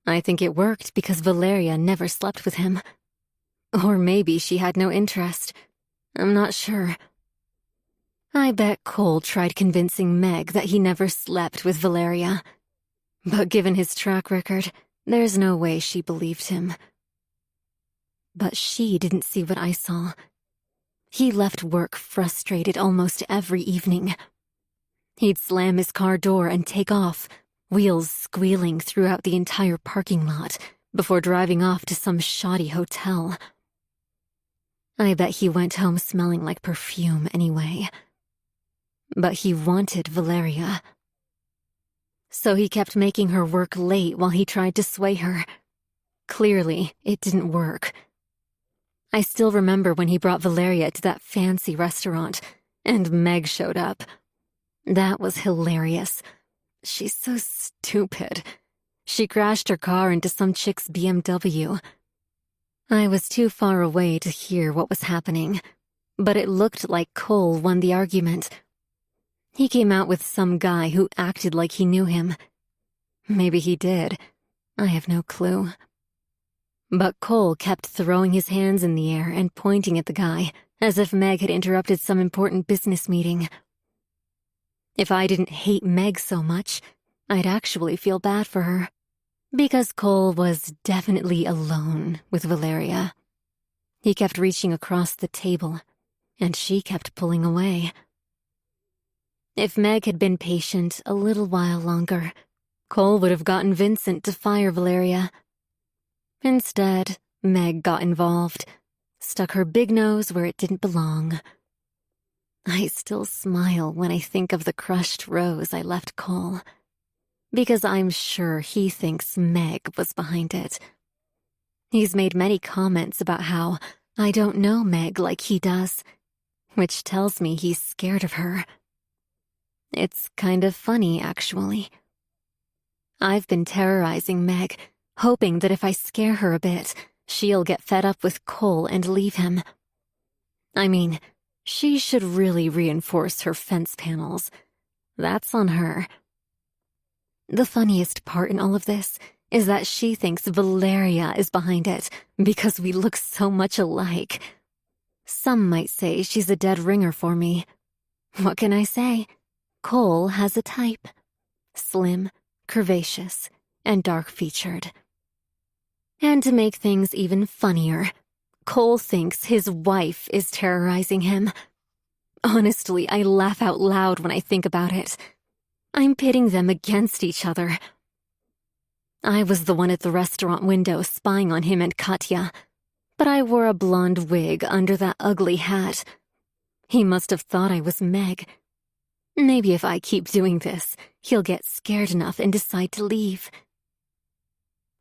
I think it worked because Valeria never slept with him. Or maybe she had no interest. I'm not sure. I bet Cole tried convincing Meg that he never slept with Valeria. But given his track record, there's no way she believed him. But she didn't see what I saw. He left work frustrated almost every evening. He'd slam his car door and take off, wheels squealing throughout the entire parking lot before driving off to some shoddy hotel. I bet he went home smelling like perfume anyway. But he wanted Valeria. So he kept making her work late while he tried to sway her. Clearly, it didn't work. I still remember when he brought Valeria to that fancy restaurant, and Meg showed up. That was hilarious. She's so stupid. She crashed her car into some chick's BMW. I was too far away to hear what was happening, but it looked like Cole won the argument. He came out with some guy who acted like he knew him. Maybe he did. I have no clue. But Cole kept throwing his hands in the air and pointing at the guy, as if Meg had interrupted some important business meeting. If I didn't hate Meg so much, I'd actually feel bad for her. Because Cole was definitely alone with Valeria. He kept reaching across the table, and she kept pulling away. If Meg had been patient a little while longer, Cole would have gotten Vincent to fire Valeria. Instead, Meg got involved, stuck her big nose where it didn't belong. I still smile when I think of the crushed rose I left Cole, because I'm sure he thinks Meg was behind it. He's made many comments about how I don't know Meg like he does, which tells me he's scared of her. It's kind of funny, actually. I've been terrorizing Meg, hoping that if I scare her a bit, she'll get fed up with Cole and leave him. I mean, she should really reinforce her fence panels. That's on her. The funniest part in all of this is that she thinks Valeria is behind it because we look so much alike. Some might say she's a dead ringer for me. What can I say? Cole has a type. Slim, curvaceous, and dark-featured. And to make things even funnier, Cole thinks his wife is terrorizing him. Honestly, I laugh out loud when I think about it. I'm pitting them against each other. I was the one at the restaurant window spying on him and Katya, but I wore a blonde wig under that ugly hat. He must have thought I was Meg. Maybe if I keep doing this, he'll get scared enough and decide to leave.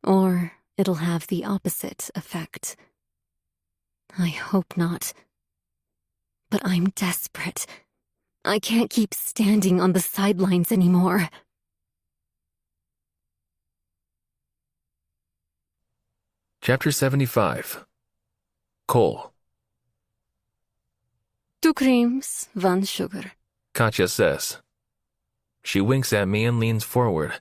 Or it'll have the opposite effect. I hope not. But I'm desperate. I can't keep standing on the sidelines anymore. Chapter 75. Cole. 2 creams, 1 sugar. Katya says. She winks at me and leans forward,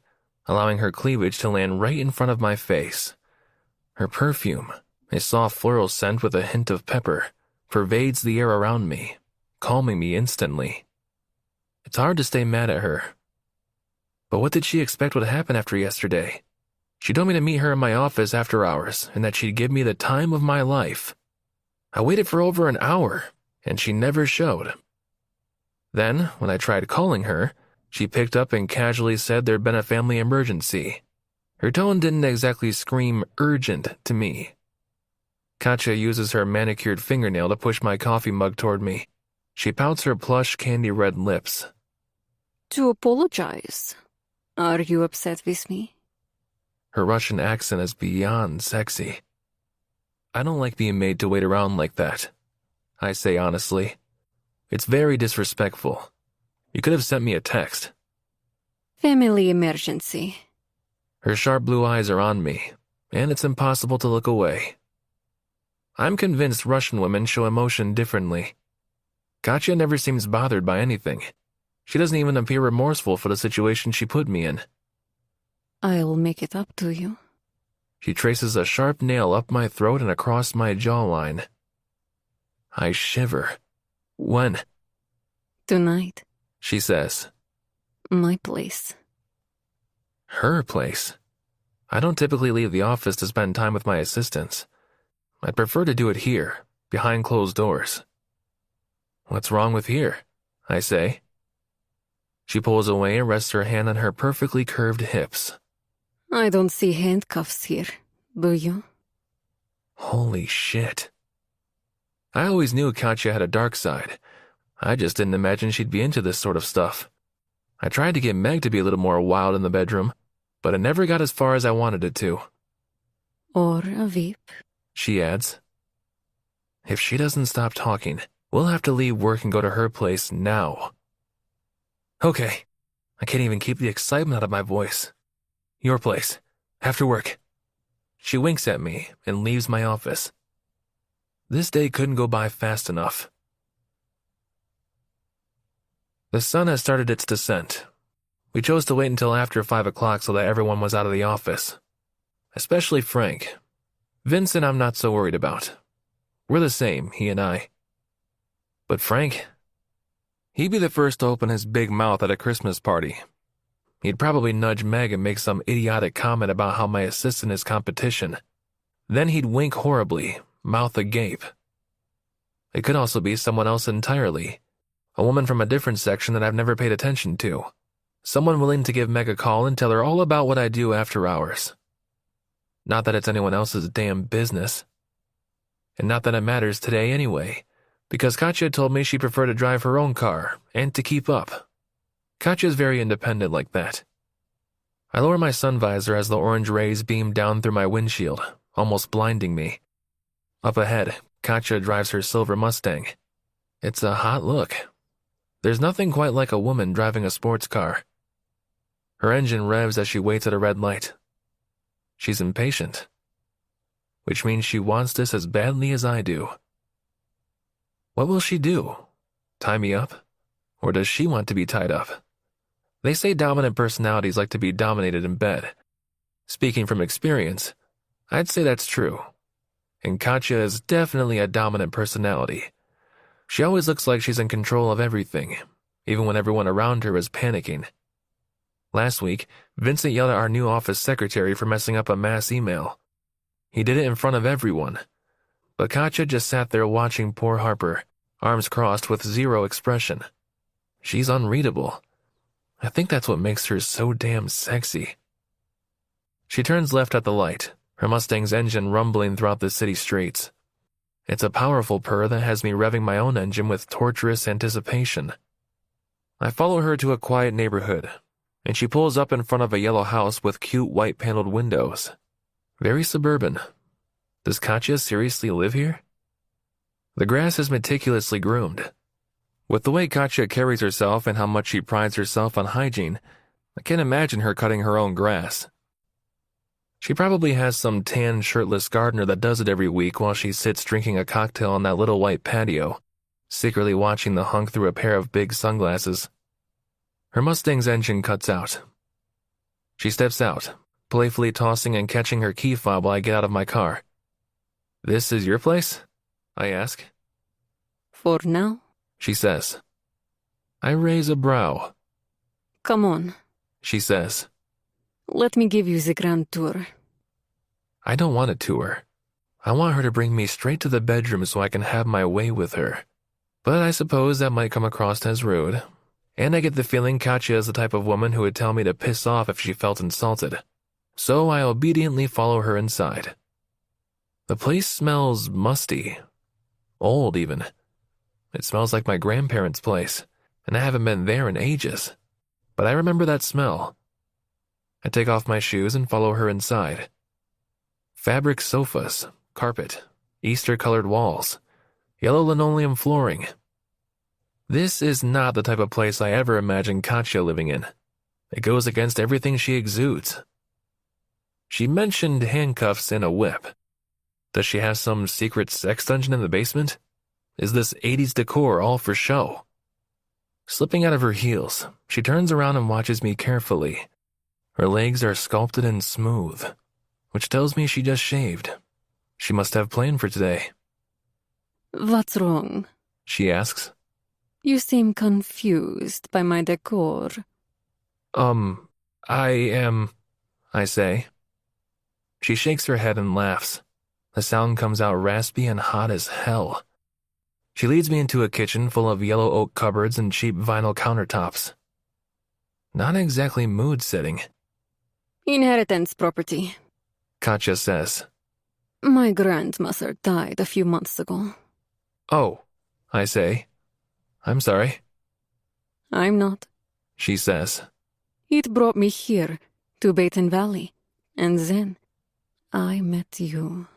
allowing her cleavage to land right in front of my face. Her perfume, a soft floral scent with a hint of pepper, pervades the air around me, calming me instantly. It's hard to stay mad at her. But what did she expect would happen after yesterday? She told me to meet her in my office after hours and that she'd give me the time of my life. I waited for over an hour, and she never showed. Then, when I tried calling her, she picked up and casually said there'd been a family emergency. Her tone didn't exactly scream urgent to me. Katya uses her manicured fingernail to push my coffee mug toward me. She pouts her plush candy-red lips. To apologize. Are you upset with me? Her Russian accent is beyond sexy. I don't like being made to wait around like that, I say honestly. It's very disrespectful. You could have sent me a text. Family emergency. Her sharp blue eyes are on me, and it's impossible to look away. I'm convinced Russian women show emotion differently. Katya never seems bothered by anything. She doesn't even appear remorseful for the situation she put me in. I'll make it up to you. She traces a sharp nail up my throat and across my jawline. I shiver. When? Tonight. She says. My place. Her place? I don't typically leave the office to spend time with my assistants. I'd prefer to do it here, behind closed doors. What's wrong with here? I say. She pulls away and rests her hand on her perfectly curved hips. I don't see handcuffs here, do you? Holy shit. I always knew Katya had a dark side. I just didn't imagine she'd be into this sort of stuff. I tried to get Meg to be a little more wild in the bedroom, but it never got as far as I wanted it to. Or a VIP, she adds. If she doesn't stop talking, we'll have to leave work and go to her place now. Okay, I can't even keep the excitement out of my voice. Your place, after work. She winks at me and leaves my office. This day couldn't go by fast enough. The sun has started its descent. We chose to wait until after 5 o'clock so that everyone was out of the office. Especially Frank. Vincent I'm not so worried about. We're the same, he and I. But Frank, he'd be the first to open his big mouth at a Christmas party. He'd probably nudge Meg and make some idiotic comment about how my assistant is competition. Then he'd wink horribly, mouth agape. It could also be someone else entirely. A woman from a different section that I've never paid attention to. Someone willing to give Meg a call and tell her all about what I do after hours. Not that it's anyone else's damn business. And not that it matters today anyway, because Katya told me she preferred to drive her own car and to keep up. Katya's very independent like that. I lower my sun visor as the orange rays beam down through my windshield, almost blinding me. Up ahead, Katya drives her silver Mustang. It's a hot look. There's nothing quite like a woman driving a sports car. Her engine revs as she waits at a red light. She's impatient. Which means she wants this as badly as I do. What will she do? Tie me up? Or does she want to be tied up? They say dominant personalities like to be dominated in bed. Speaking from experience, I'd say that's true. And Katya is definitely a dominant personality. She always looks like she's in control of everything, even when everyone around her is panicking. Last week, Vincent yelled at our new office secretary for messing up a mass email. He did it in front of everyone. But Katya just sat there watching poor Harper, arms crossed with zero expression. She's unreadable. I think that's what makes her so damn sexy. She turns left at the light, her Mustang's engine rumbling throughout the city streets. It's a powerful purr that has me revving my own engine with torturous anticipation. I follow her to a quiet neighborhood, and she pulls up in front of a yellow house with cute white-paneled windows. Very suburban. Does Katya seriously live here? The grass is meticulously groomed. With the way Katya carries herself and how much she prides herself on hygiene, I can't imagine her cutting her own grass. She probably has some tan, shirtless gardener that does it every week while she sits drinking a cocktail on that little white patio, secretly watching the hunk through a pair of big sunglasses. Her Mustang's engine cuts out. She steps out, playfully tossing and catching her key fob while I get out of my car. "This is your place?" I ask. For now. She says. I raise a brow. Come on. She says. Let me give you the grand tour. I don't want a tour. I want her to bring me straight to the bedroom so I can have my way with her. But I suppose that might come across as rude. And I get the feeling Katya is the type of woman who would tell me to piss off if she felt insulted. So I obediently follow her inside. The place smells musty. Old, even. It smells like my grandparents' place, and I haven't been there in ages. But I remember that smell. I take off my shoes and follow her inside. Fabric sofas, carpet, Easter-colored walls, yellow linoleum flooring. This is not the type of place I ever imagined Katya living in. It goes against everything she exudes. She mentioned handcuffs and a whip. Does she have some secret sex dungeon in the basement? Is this 80s decor all for show? Slipping out of her heels, she turns around and watches me carefully. Her legs are sculpted and smooth, which tells me she just shaved. She must have planned for today. What's wrong? She asks. You seem confused by my decor. I am, I say. She shakes her head and laughs. The sound comes out raspy and hot as hell. She leads me into a kitchen full of yellow oak cupboards and cheap vinyl countertops. Not exactly mood-setting. Inheritance property. Katya says. My grandmother died a few months ago. Oh, I say. I'm sorry. I'm not. She says. It brought me here, to Baton Valley, and then I met you.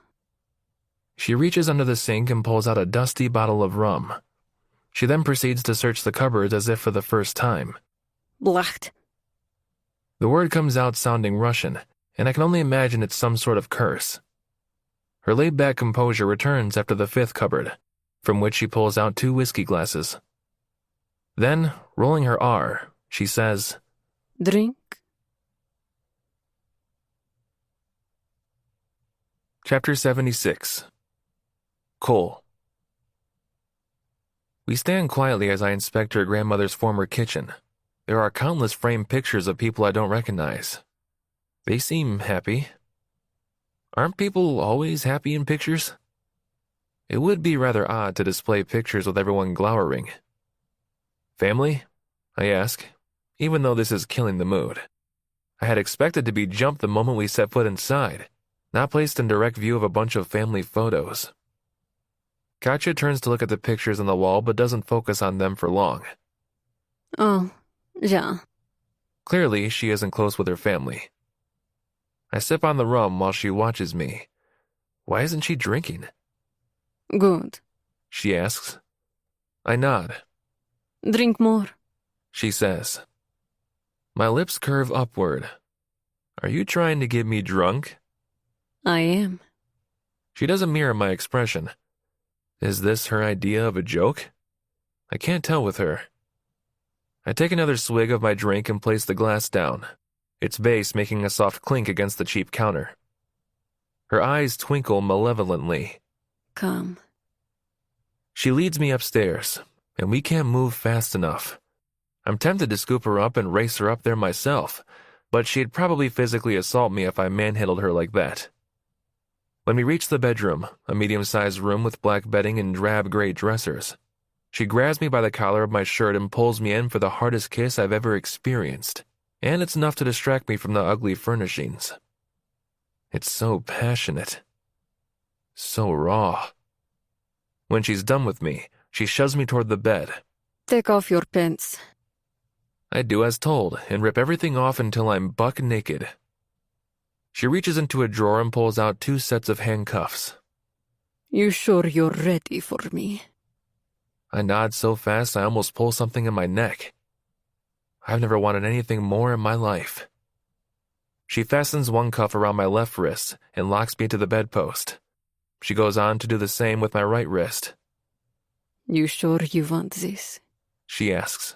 She reaches under the sink and pulls out a dusty bottle of rum. She then proceeds to search the cupboards as if for the first time. Blacht. The word comes out sounding Russian, and I can only imagine it's some sort of curse. Her laid-back composure returns after the fifth cupboard, from which she pulls out 2 whiskey glasses. Then, rolling her R, she says, Drink. Chapter 76. Cole. We stand quietly as I inspect her grandmother's former kitchen. There are countless framed pictures of people I don't recognize. They seem happy. Aren't people always happy in pictures? It would be rather odd to display pictures with everyone glowering. Family? I ask, even though this is killing the mood. I had expected to be jumped the moment we set foot inside, not placed in direct view of a bunch of family photos. Katya turns to look at the pictures on the wall but doesn't focus on them for long. Oh, yeah. Clearly, she isn't close with her family. I sip on the rum while she watches me. Why isn't she drinking? Good. She asks. I nod. Drink more. She says. My lips curve upward. Are you trying to get me drunk? I am. She doesn't mirror my expression. Is this her idea of a joke? I can't tell with her. I take another swig of my drink and place the glass down, its base making a soft clink against the cheap counter. Her eyes twinkle malevolently. Come. She leads me upstairs, and we can't move fast enough. I'm tempted to scoop her up and race her up there myself, but she'd probably physically assault me if I manhandled her like that. When we reach the bedroom, a medium-sized room with black bedding and drab gray dressers, she grabs me by the collar of my shirt and pulls me in for the hardest kiss I've ever experienced, and it's enough to distract me from the ugly furnishings. It's so passionate. So raw. When she's done with me, she shoves me toward the bed. Take off your pants. I do as told and rip everything off until I'm buck naked. She reaches into a drawer and pulls out 2 sets of handcuffs. You sure you're ready for me? I nod so fast I almost pull something in my neck. I've never wanted anything more in my life. She fastens one cuff around my left wrist and locks me to the bedpost. She goes on to do the same with my right wrist. You sure you want this? She asks.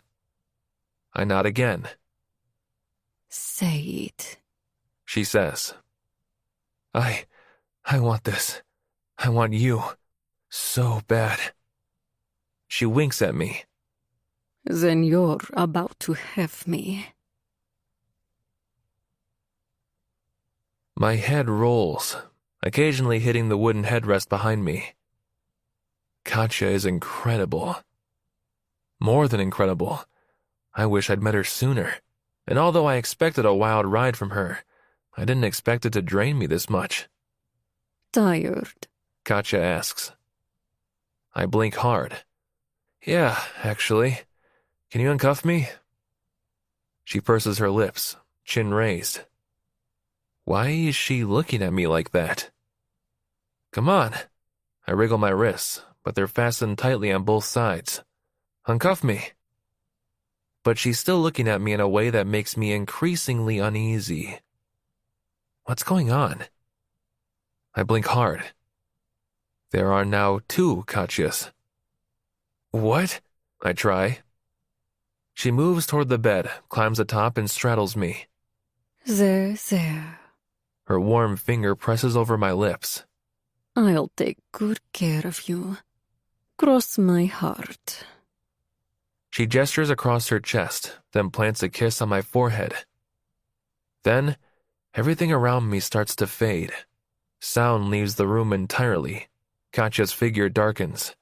I nod again. Say it. She says. I want this. I want you. So bad. She winks at me. Then you're about to have me. My head rolls, occasionally hitting the wooden headrest behind me. Katja is incredible. More than incredible. I wish I'd met her sooner. And although I expected a wild ride from her, I didn't expect it to drain me this much. Tired? Katja asks. I blink hard. Yeah, actually. Can you uncuff me? She purses her lips, chin raised. Why is she looking at me like that? Come on. I wriggle my wrists, but they're fastened tightly on both sides. Uncuff me. But she's still looking at me in a way that makes me increasingly uneasy. What's going on? I blink hard. There are now 2 Katjas. What? I try. She moves toward the bed, climbs atop, and straddles me. There. Her warm finger presses over my lips. I'll take good care of you. Cross my heart. She gestures across her chest, then plants a kiss on my forehead. Then, everything around me starts to fade. Sound leaves the room entirely. Katja's figure darkens,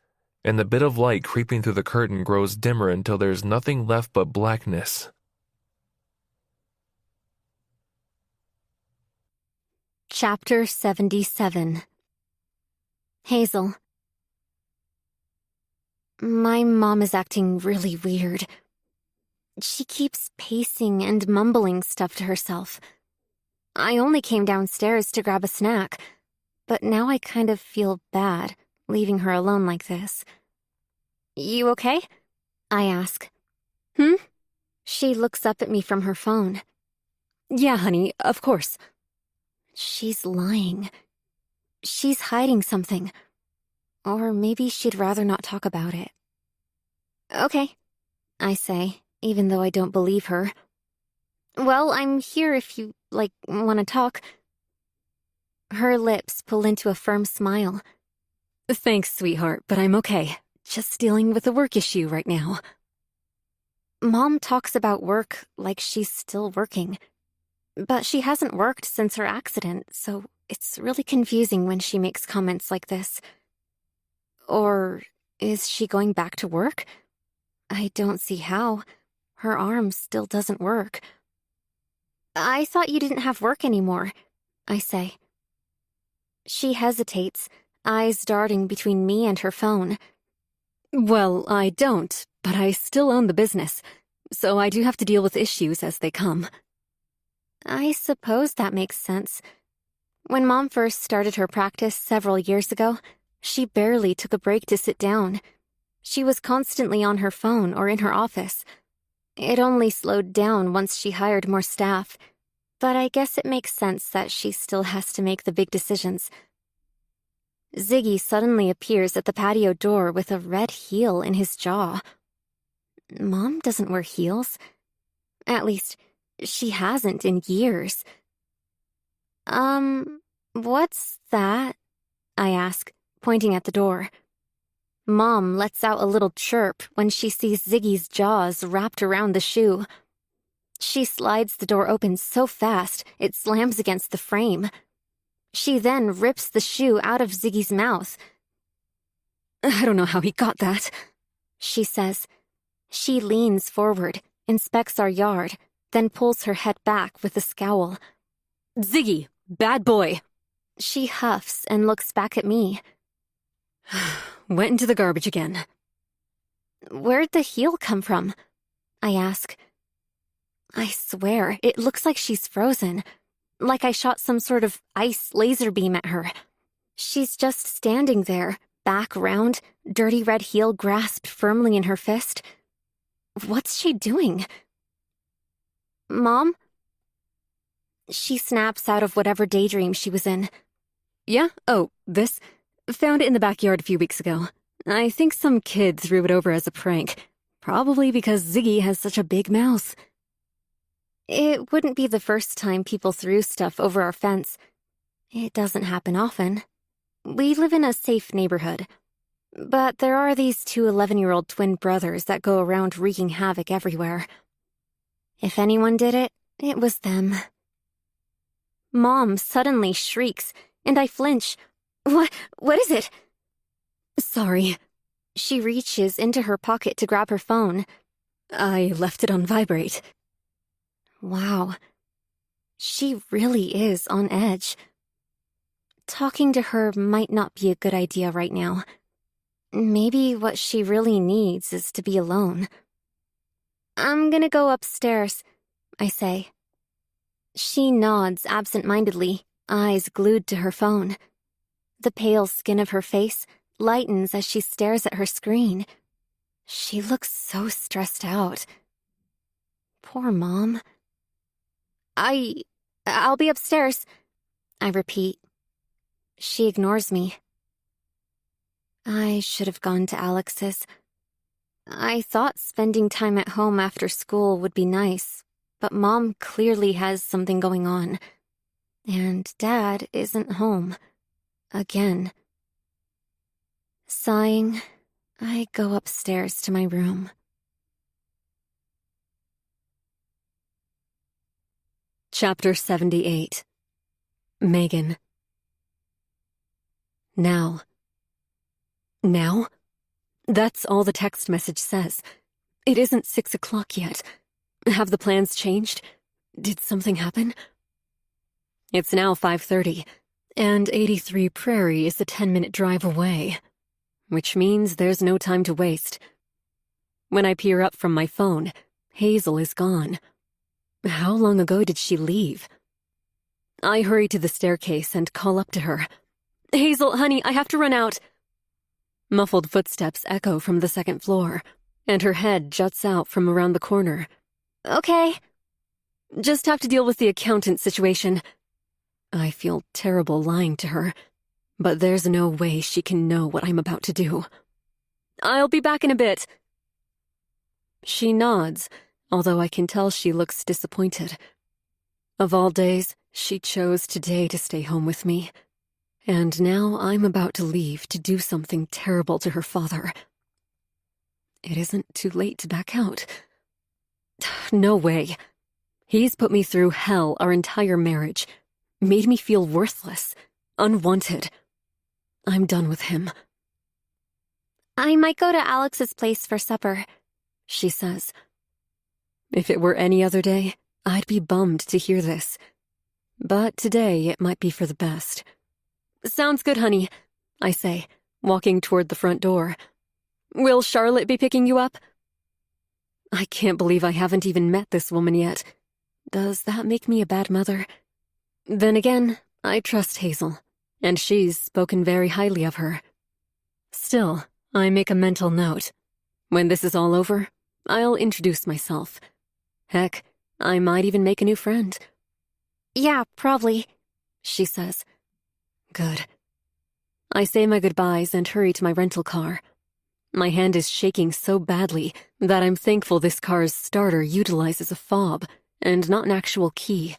and the bit of light creeping through the curtain grows dimmer until there's nothing left but blackness. Chapter 77. Hazel. My mom is acting really weird. She keeps pacing and mumbling stuff to herself. I only came downstairs to grab a snack, but now I kind of feel bad leaving her alone like this. You okay? I ask. She looks up at me from her phone. Yeah, honey, of course. She's lying. She's hiding something. Or maybe she'd rather not talk about it. Okay, I say, even though I don't believe her. Well, I'm here if you, want to talk. Her lips pull into a firm smile. Thanks, sweetheart, but I'm okay. Just dealing with a work issue right now. Mom talks about work like she's still working. But she hasn't worked since her accident, so it's really confusing when she makes comments like this. Or is she going back to work? I don't see how. Her arm still doesn't work. I thought you didn't have work anymore, I say. She hesitates, eyes darting between me and her phone. Well, I don't, but I still own the business, so I do have to deal with issues as they come. I suppose that makes sense. When Mom first started her practice several years ago, she barely took a break to sit down. She was constantly on her phone or in her office. It only slowed down once she hired more staff. but I guess it makes sense that she still has to make the big decisions. Ziggy suddenly appears at the patio door with a red heel in his jaw. Mom doesn't wear heels. At least, she hasn't in years. What's that? I ask, pointing at the door. Mom lets out a little chirp when she sees Ziggy's jaws wrapped around the shoe. She slides the door open so fast it slams against the frame. She then rips the shoe out of Ziggy's mouth. I don't know how he got that, she says. She leans forward, inspects our yard, then pulls her head back with a scowl. Ziggy, bad boy. She huffs and looks back at me. Went into the garbage again. Where'd the heel come from? I ask. I swear, it looks like she's frozen. Like I shot some sort of ice laser beam at her. She's just standing there, back round, dirty red heel grasped firmly in her fist. What's she doing? Mom? She snaps out of whatever daydream she was in. Yeah? Oh, this? Found it in the backyard a few weeks ago. I think some kid threw it over as a prank. Probably because Ziggy has such a big mouth. It wouldn't be the first time people threw stuff over our fence. It doesn't happen often. We live in a safe neighborhood. But there are these two 11-year-old twin brothers that go around wreaking havoc everywhere. If anyone did it, it was them. Mom suddenly shrieks, and I flinch. What is it? Sorry. She reaches into her pocket to grab her phone. I left it on vibrate. Wow. She really is on edge. Talking to her might not be a good idea right now. Maybe what she really needs is to be alone. I'm gonna go upstairs, I say. She nods absent-mindedly, eyes glued to her phone. The pale skin of her face lightens as she stares at her screen. She looks so stressed out. Poor Mom. I'll be upstairs, I repeat. She ignores me. I should have gone to Alex's. I thought spending time at home after school would be nice, but Mom clearly has something going on. And Dad isn't home. Again. Sighing, I go upstairs to my room. Chapter 78. Megan. Now. Now? That's all the text message says. It isn't 6 o'clock yet. Have the plans changed? Did something happen? It's now 5:30, and 83 Prairie is a 10-minute drive away, which means there's no time to waste. When I peer up from my phone, Hazel is gone. How long ago did she leave? I hurry to the staircase and call up to her. Hazel, honey, I have to run out. Muffled footsteps echo from the second floor, and her head juts out from around the corner. Okay. Just have to deal with the accountant situation. I feel terrible lying to her, but there's no way she can know what I'm about to do. I'll be back in a bit. She nods, although I can tell she looks disappointed. Of all days, she chose today to stay home with me. And now I'm about to leave to do something terrible to her father. It isn't too late to back out. No way. He's put me through hell our entire marriage, made me feel worthless, unwanted. I'm done with him. I might go to Alex's place for supper, she says. If it were any other day, I'd be bummed to hear this. But today it might be for the best. Sounds good, honey, I say, walking toward the front door. Will Charlotte be picking you up? I can't believe I haven't even met this woman yet. Does that make me a bad mother? Then again, I trust Hazel, and she's spoken very highly of her. Still, I make a mental note. When this is all over, I'll introduce myself. Heck, I might even make a new friend. Yeah, probably, she says. Good. I say my goodbyes and hurry to my rental car. My hand is shaking so badly that I'm thankful this car's starter utilizes a fob and not an actual key.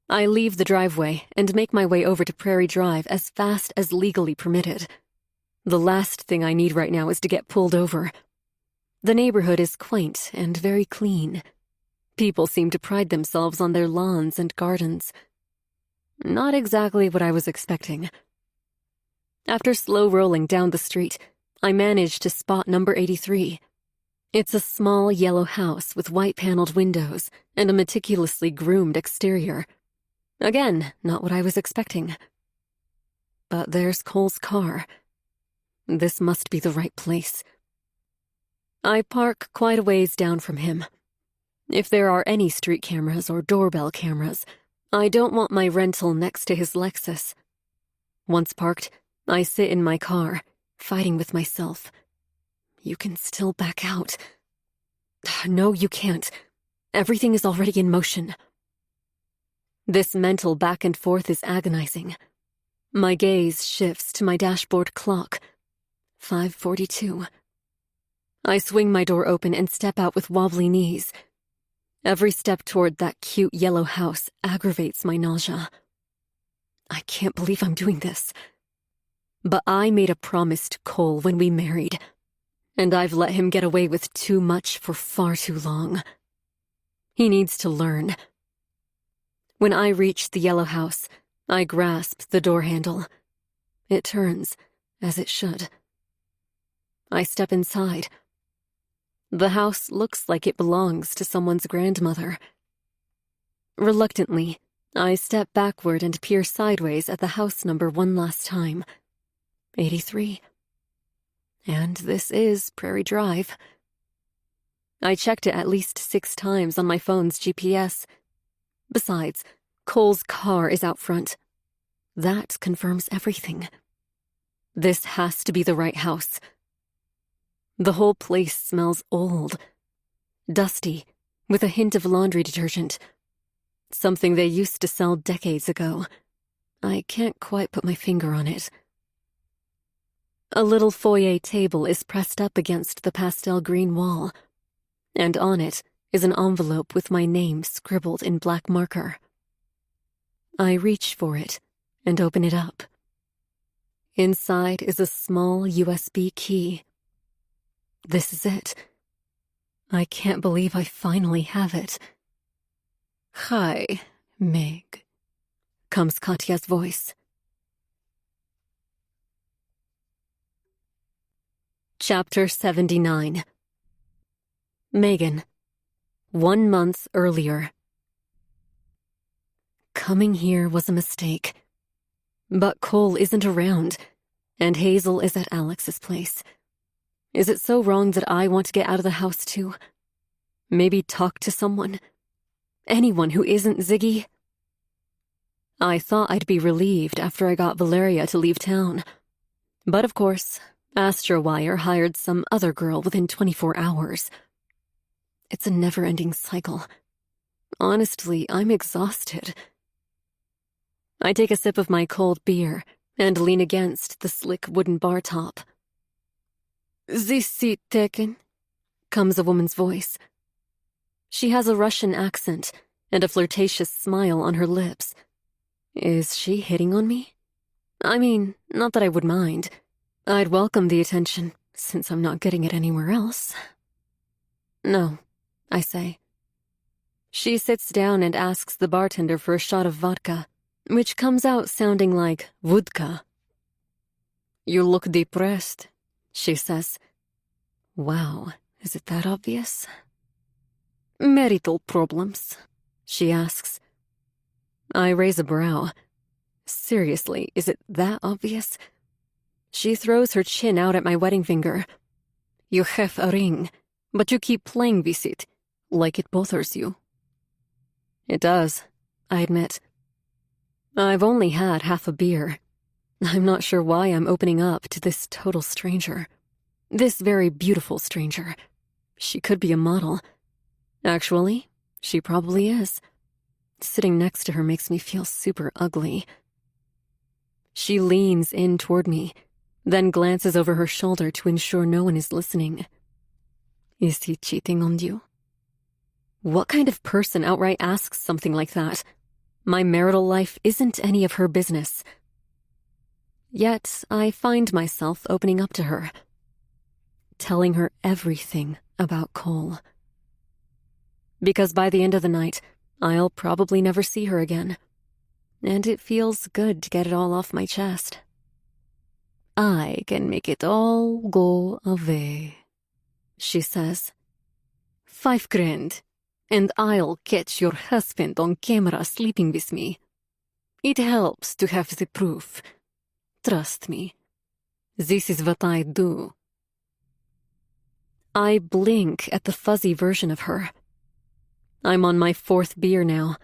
I leave the driveway and make my way over to Prairie Drive as fast as legally permitted. The last thing I need right now is to get pulled over. The neighborhood is quaint and very clean. People seem to pride themselves on their lawns and gardens. Not exactly what I was expecting. After slow rolling down the street, I manage to spot number 83. It's a small yellow house with white-paneled windows and a meticulously groomed exterior. Again, not what I was expecting. But there's Cole's car. This must be the right place. I park quite a ways down from him. If there are any street cameras or doorbell cameras, I don't want my rental next to his Lexus. Once parked, I sit in my car, fighting with myself. You can still back out. No, you can't. Everything is already in motion. This mental back and forth is agonizing. My gaze shifts to my dashboard clock. 5:42. I swing my door open and step out with wobbly knees. Every step toward that cute yellow house aggravates my nausea. I can't believe I'm doing this. But I made a promise to Cole when we married, and I've let him get away with too much for far too long. He needs to learn. When I reach the yellow house, I grasp the door handle. It turns, as it should. I step inside. The house looks like it belongs to someone's grandmother. Reluctantly, I step backward and peer sideways at the house number one last time. 83. And this is Prairie Drive. I checked it at least 6 times on my phone's GPS. Besides, Cole's car is out front. That confirms everything. This has to be the right house. The whole place smells old, dusty, with a hint of laundry detergent. Something they used to sell decades ago. I can't quite put my finger on it. A little foyer table is pressed up against the pastel green wall, and on it is an envelope with my name scribbled in black marker. I reach for it and open it up. Inside is a small USB key. This is it. I can't believe I finally have it. "Hi, Meg," comes Katya's voice. Chapter 79. Megan. 1 month earlier. Coming here was a mistake. But Cole isn't around, and Hazel is at Alex's place. Is it so wrong that I want to get out of the house too? Maybe talk to someone? Anyone who isn't Ziggy? I thought I'd be relieved after I got Valeria to leave town. But of course, AstroWire hired some other girl within 24 hours. It's a never-ending cycle. Honestly, I'm exhausted. I take a sip of my cold beer and lean against the slick wooden bar top. "This seat taken?" comes a woman's voice. She has a Russian accent and a flirtatious smile on her lips. Is she hitting on me? I mean, not that I would mind. I'd welcome the attention, since I'm not getting it anywhere else. "No," I say. She sits down and asks the bartender for a shot of vodka, which comes out sounding like vodka. "You look depressed," she says. Wow, is it that obvious? "Marital problems?" she asks. I raise a brow. Seriously, is it that obvious? She throws her chin out at my wedding finger. "You have a ring, but you keep playing with it, like it bothers you." It does, I admit. I've only had half a beer. I'm not sure why I'm opening up to this total stranger. This very beautiful stranger. She could be a model. Actually, she probably is. Sitting next to her makes me feel super ugly. She leans in toward me, then glances over her shoulder to ensure no one is listening. Is he cheating on you? What kind of person outright asks something like that? My marital life isn't any of her business. Yet I find myself opening up to her, telling her everything about Cole. Because by the end of the night, I'll probably never see her again. And it feels good to get it all off my chest. I can make it all go away, she says. $5,000, and I'll catch your husband on camera sleeping with me. It helps to have the proof. Trust me. This is what I do. I blink at the fuzzy version of her. I'm on my 4th beer now,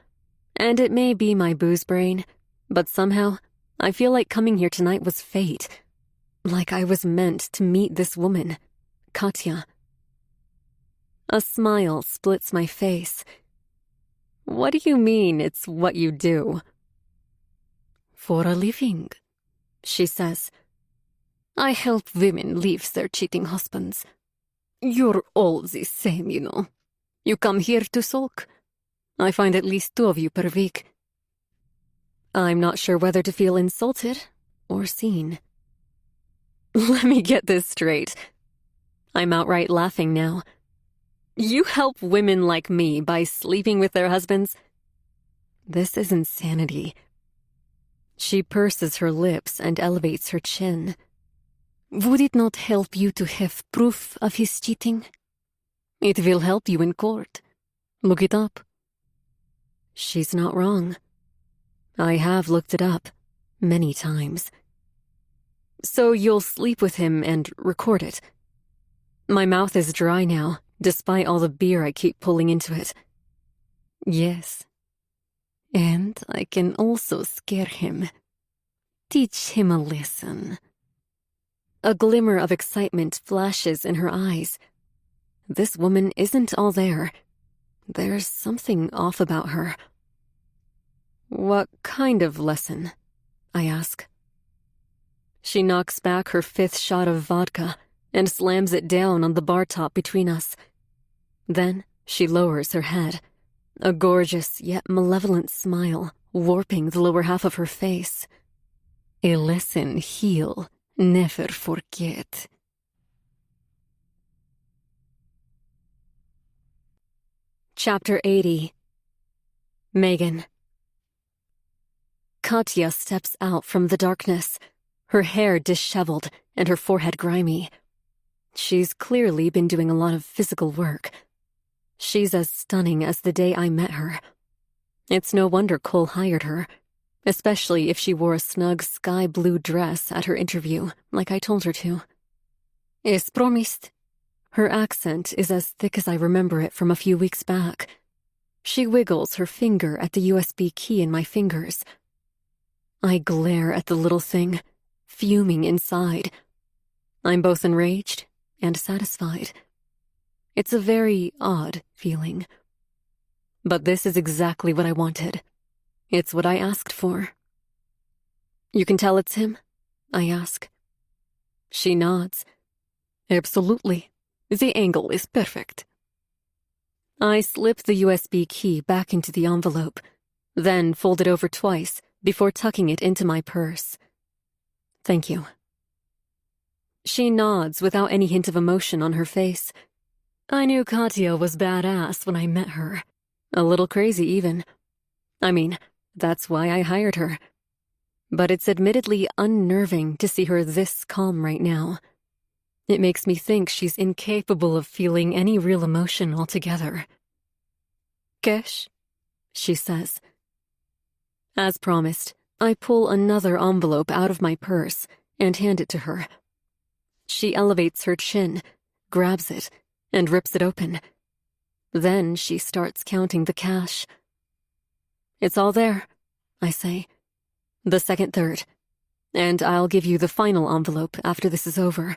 and it may be my booze brain, but somehow I feel like coming here tonight was fate. Like I was meant to meet this woman, Katya. A smile splits my face. What do you mean it's what you do? For a living, she says. I help women leave their cheating husbands. You're all the same, you know. You come here to sulk. I find at least 2 of you per week. I'm not sure whether to feel insulted or seen. Let me get this straight. I'm outright laughing now. You help women like me by sleeping with their husbands? This is insanity. She purses her lips and elevates her chin. Would it not help you to have proof of his cheating? It will help you in court. Look it up. She's not wrong. I have looked it up many times. So you'll sleep with him and record it. My mouth is dry now, despite all the beer I keep pulling into it. Yes. And I can also scare him. Teach him a lesson. A glimmer of excitement flashes in her eyes. This woman isn't all there. There's something off about her. What kind of lesson? I ask. She knocks back her 5th shot of vodka and slams it down on the bar top between us. Then she lowers her head, a gorgeous yet malevolent smile warping the lower half of her face. A lesson he'll never forget. Chapter 80. Megan. Katya steps out from the darkness, her hair disheveled and her forehead grimy. She's clearly been doing a lot of physical work. She's as stunning as the day I met her. It's no wonder Cole hired her, especially if she wore a snug sky blue dress at her interview, like I told her to. Es promised. Her accent is as thick as I remember it from a few weeks back. She wiggles her finger at the USB key in my fingers. I glare at the little thing, fuming inside. I'm both enraged and satisfied. It's a very odd feeling. But this is exactly what I wanted. It's what I asked for. You can tell it's him? I ask. She nods. Absolutely. The angle is perfect. I slip the USB key back into the envelope, then fold it over twice before tucking it into my purse. Thank you. She nods without any hint of emotion on her face. I knew Katya was badass when I met her. A little crazy, even. I mean, that's why I hired her. But it's admittedly unnerving to see her this calm right now. It makes me think she's incapable of feeling any real emotion altogether. Cash, she says. As promised, I pull another envelope out of my purse and hand it to her. She elevates her chin, grabs it, and rips it open. Then she starts counting the cash. It's all there, I say. The second third. And I'll give you the final envelope after this is over.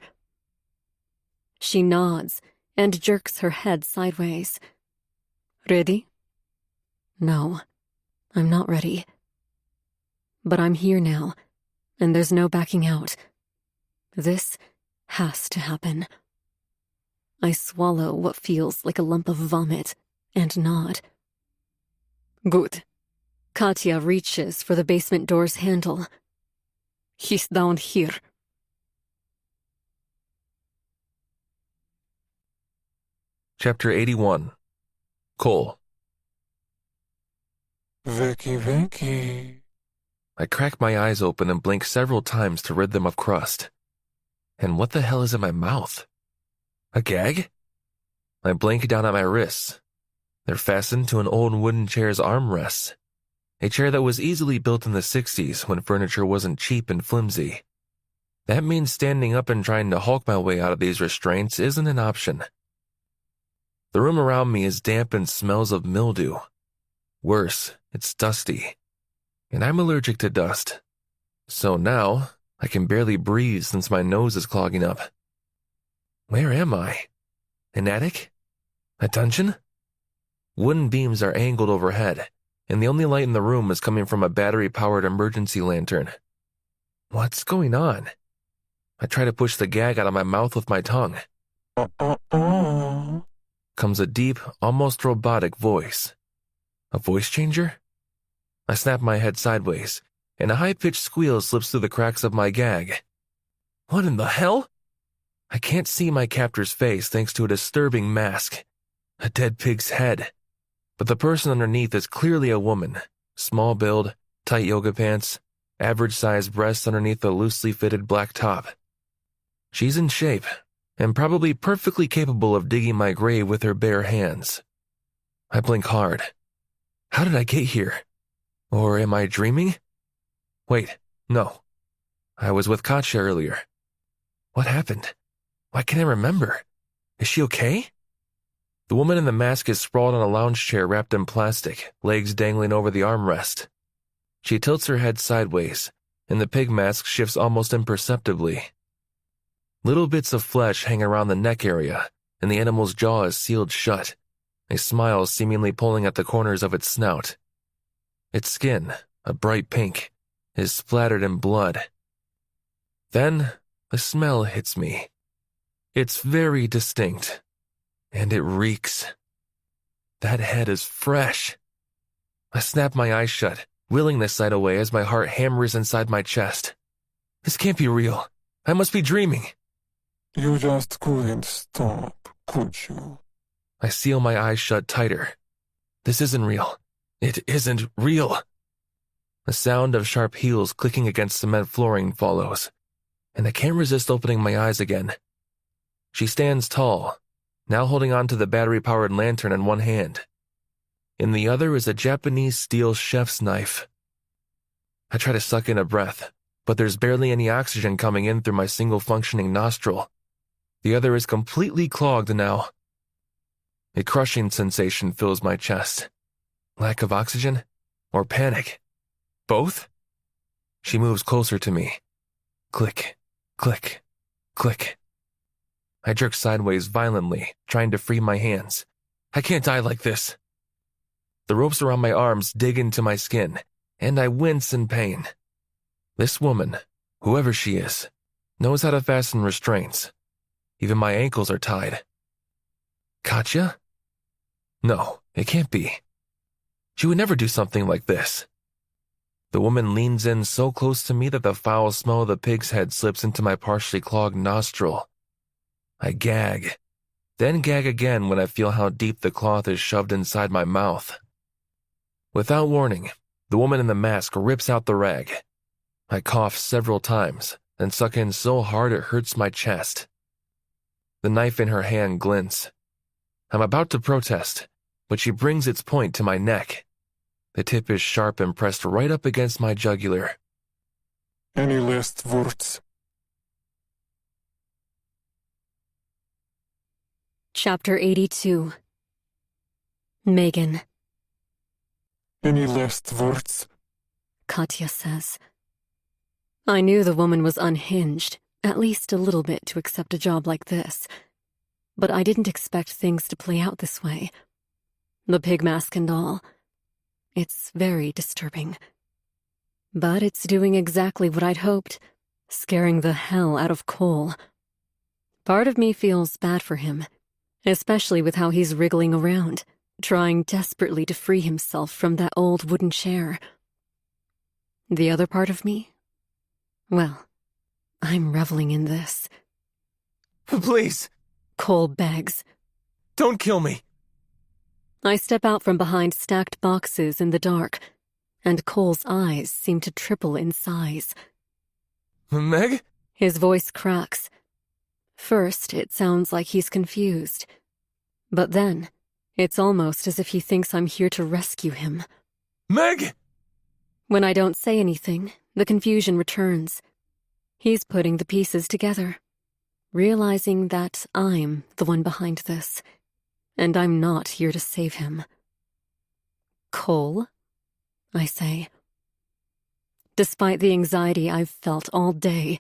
She nods and jerks her head sideways. Ready? No. I'm not ready. But I'm here now, and there's no backing out. This has to happen. I swallow what feels like a lump of vomit and nod. Good. Katya reaches for the basement door's handle. He's down here. Chapter 81. Cole. Vicky. I crack my eyes open and blink several times to rid them of crust. And what the hell is in my mouth? A gag? I blink down at my wrists. They're fastened to an old wooden chair's armrests. A chair that was easily built in the 60s when furniture wasn't cheap and flimsy. That means standing up and trying to hulk my way out of these restraints isn't an option. The room around me is damp and smells of mildew. Worse, it's dusty. And I'm allergic to dust. So now, I can barely breathe since my nose is clogging up. Where am I? An attic? A dungeon? Wooden beams are angled overhead, and the only light in the room is coming from a battery-powered emergency lantern. What's going on? I try to push the gag out of my mouth with my tongue. Comes a deep, almost robotic voice. A voice changer? I snap my head sideways, and a high-pitched squeal slips through the cracks of my gag. What in the hell? I can't see my captor's face thanks to a disturbing mask. A dead pig's head. But the person underneath is clearly a woman. Small build, tight yoga pants, average-sized breasts underneath a loosely fitted black top. She's in shape, and probably perfectly capable of digging my grave with her bare hands. I blink hard. How did I get here? Or am I dreaming? Wait, no. I was with Katya earlier. What happened? Why can't I remember? Is she okay? The woman in the mask is sprawled on a lounge chair wrapped in plastic, legs dangling over the armrest. She tilts her head sideways, and the pig mask shifts almost imperceptibly. Little bits of flesh hang around the neck area, and the animal's jaw is sealed shut, a smile seemingly pulling at the corners of its snout. Its skin, a bright pink, is splattered in blood. Then, the smell hits me. It's very distinct, and it reeks. That head is fresh. I snap my eyes shut, willing the sight away as my heart hammers inside my chest. This can't be real. I must be dreaming. You just couldn't stop, could you? I seal my eyes shut tighter. This isn't real. It isn't real. The sound of sharp heels clicking against cement flooring follows, and I can't resist opening my eyes again. She stands tall, now holding on to the battery-powered lantern in one hand. In the other is a Japanese steel chef's knife. I try to suck in a breath, but there's barely any oxygen coming in through my single-functioning nostril. The other is completely clogged now. A crushing sensation fills my chest. Lack of oxygen? Or panic? Both? She moves closer to me. Click, click, click. I jerk sideways violently, trying to free my hands. I can't die like this. The ropes around my arms dig into my skin, and I wince in pain. This woman, whoever she is, knows how to fasten restraints. Even my ankles are tied. Katya? No, it can't be. She would never do something like this. The woman leans in so close to me that the foul smell of the pig's head slips into my partially clogged nostril. I gag, then gag again when I feel how deep the cloth is shoved inside my mouth. Without warning, the woman in the mask rips out the rag. I cough several times, then suck in so hard it hurts my chest. The knife in her hand glints. I'm about to protest, but she brings its point to my neck. The tip is sharp and pressed right up against my jugular. Any last words? Chapter 82. Megan. Any last words? Katya says. I knew the woman was unhinged, at least a little bit, to accept a job like this. But I didn't expect things to play out this way. The pig mask and all. It's very disturbing. But it's doing exactly what I'd hoped, scaring the hell out of Cole. Part of me feels bad for him, especially with how he's wriggling around, trying desperately to free himself from that old wooden chair. The other part of me? Well, I'm reveling in this. Please, Cole begs. don't kill me. I step out from behind stacked boxes in the dark, and Cole's eyes seem to triple in size. Meg? His voice cracks. First, it sounds like he's confused. But then, it's almost as if he thinks I'm here to rescue him. Meg! When I don't say anything, the confusion returns. He's putting the pieces together, realizing that I'm the one behind this, and I'm not here to save him. Cole? I say. Despite the anxiety I've felt all day,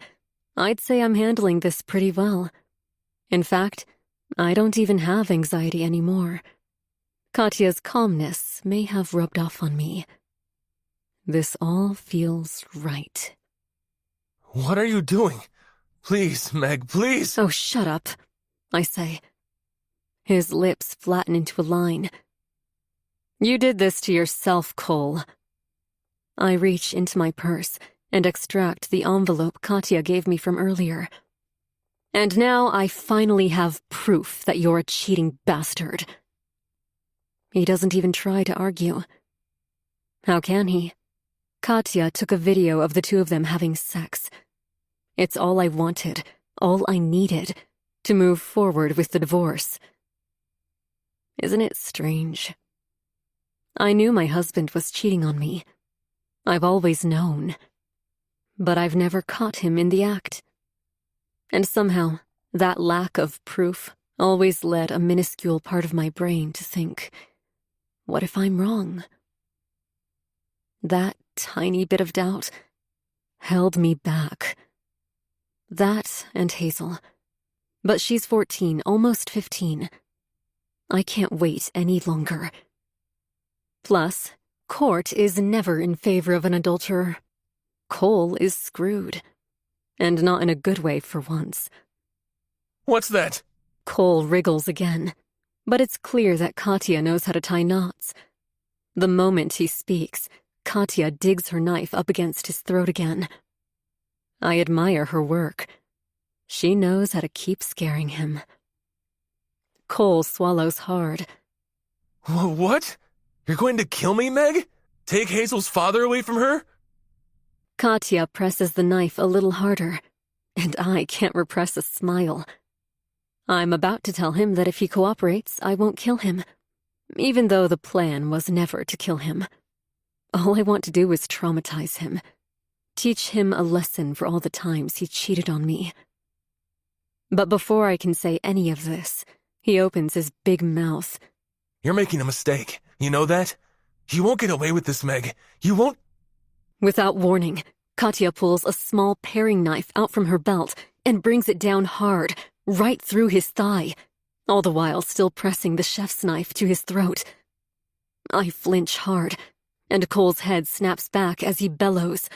I'd say I'm handling this pretty well. In fact, I don't even have anxiety anymore. Katya's calmness may have rubbed off on me. This all feels right. What are you doing? Please, Meg, please. Oh, shut up, I say. His lips flatten into a line. You did this to yourself, Cole. I reach into my purse and extract the envelope Katya gave me from earlier. And now I finally have proof that you're a cheating bastard. He doesn't even try to argue. How can he? Katya took a video of the two of them having sex. It's all I wanted, all I needed, to move forward with the divorce. Isn't it strange? I knew my husband was cheating on me. I've always known. But I've never caught him in the act. And somehow, that lack of proof always led a minuscule part of my brain to think, what if I'm wrong? That tiny bit of doubt held me back. That and Hazel. But she's 14, almost 15. I can't wait any longer. Plus, court is never in favor of an adulterer. Cole is screwed. And not in a good way for once. What's that? Cole wriggles again, but it's clear that Katya knows how to tie knots. The moment he speaks, Katya digs her knife up against his throat again. I admire her work. She knows how to keep scaring him. Cole swallows hard. What? You're going to kill me, Meg? Take Hazel's father away from her? Katya presses the knife a little harder, and I can't repress a smile. I'm about to tell him that if he cooperates, I won't kill him, even though the plan was never to kill him. All I want to do is traumatize him, teach him a lesson for all the times he cheated on me. But before I can say any of this, he opens his big mouth. You're making a mistake. You know that? You won't get away with this, Meg. You won't. Without warning, Katya pulls a small paring knife out from her belt and brings it down hard, right through his thigh, all the while still pressing the chef's knife to his throat. I flinch hard, and Cole's head snaps back as he bellows.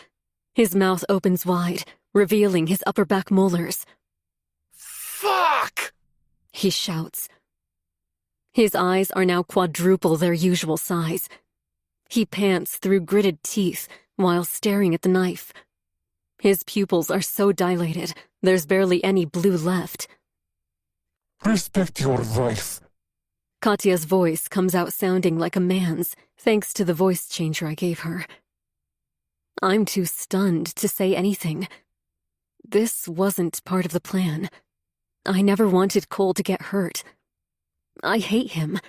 His mouth opens wide, revealing his upper back molars. Fuck! He shouts. His eyes are now quadruple their usual size. He pants through gritted teeth while staring at the knife. His pupils are so dilated, there's barely any blue left. Respect your wife. Katya's voice comes out sounding like a man's, thanks to the voice changer I gave her. I'm too stunned to say anything. This wasn't part of the plan. I never wanted Cole to get hurt. I hate him,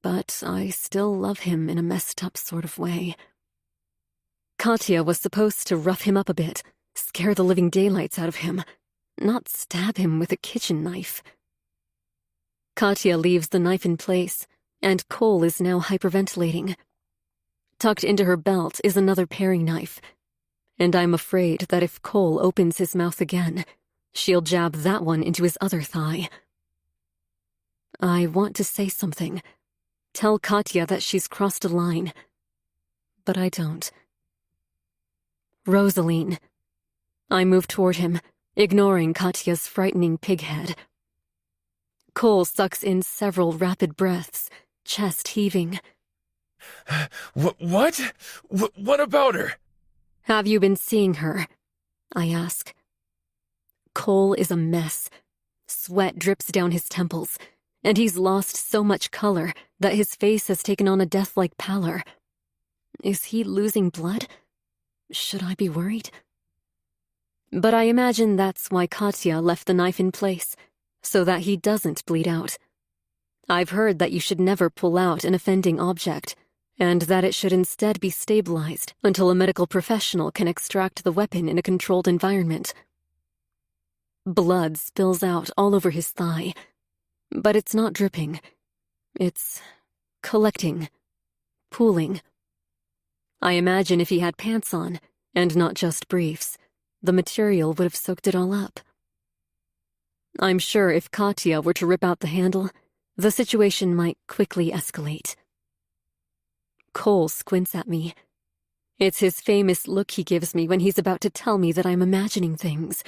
but I still love him in a messed up sort of way. Katya was supposed to rough him up a bit, scare the living daylights out of him, not stab him with a kitchen knife. Katya leaves the knife in place, and Cole is now hyperventilating. Tucked into her belt is another paring knife, and I'm afraid that if Cole opens his mouth again, she'll jab that one into his other thigh. I want to say something. Tell Katya that she's crossed a line. but I don't. Rosaline. I move toward him, ignoring Katya's frightening pig head. Cole sucks in several rapid breaths, chest heaving. What? What about her? Have you been seeing her? I ask. Cole is a mess. Sweat drips down his temples, and he's lost so much color that his face has taken on a death-like pallor. Is he losing blood? Should I be worried? But I imagine that's why Katya left the knife in place, so that he doesn't bleed out. I've heard that you should never pull out an offending object, and that it should instead be stabilized until a medical professional can extract the weapon in a controlled environment. Blood spills out all over his thigh, but it's not dripping. It's collecting, pooling. I imagine if he had pants on, and not just briefs, the material would have soaked it all up. I'm sure if Katya were to rip out the handle, the situation might quickly escalate. Cole squints at me. It's his famous look he gives me when he's about to tell me that I'm imagining things,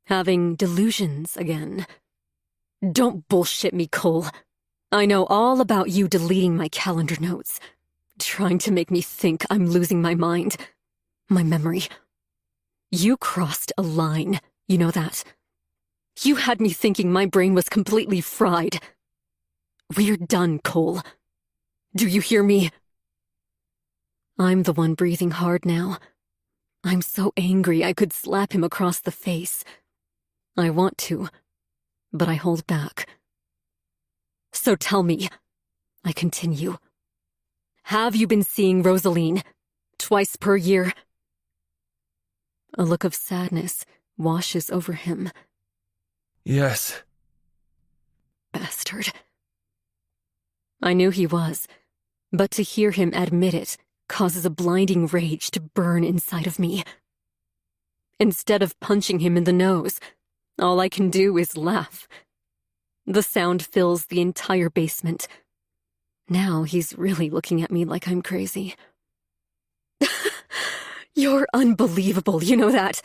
having delusions again. Don't bullshit me, Cole. I know all about you deleting my calendar notes, trying to make me think I'm losing my mind, my memory. You crossed a line, you know that. You had me thinking my brain was completely fried. We're done, Cole. Do you hear me? I'm the one breathing hard now. I'm so angry I could slap him across the face. I want to, but I hold back. So tell me, I continue. Have you been seeing Rosaline twice per year? A look of sadness washes over him. Yes. Bastard. I knew he was, but to hear him admit it causes a blinding rage to burn inside of me. Instead of punching him in the nose, all I can do is laugh. The sound fills the entire basement. Now he's really looking at me like I'm crazy. You're unbelievable, you know that.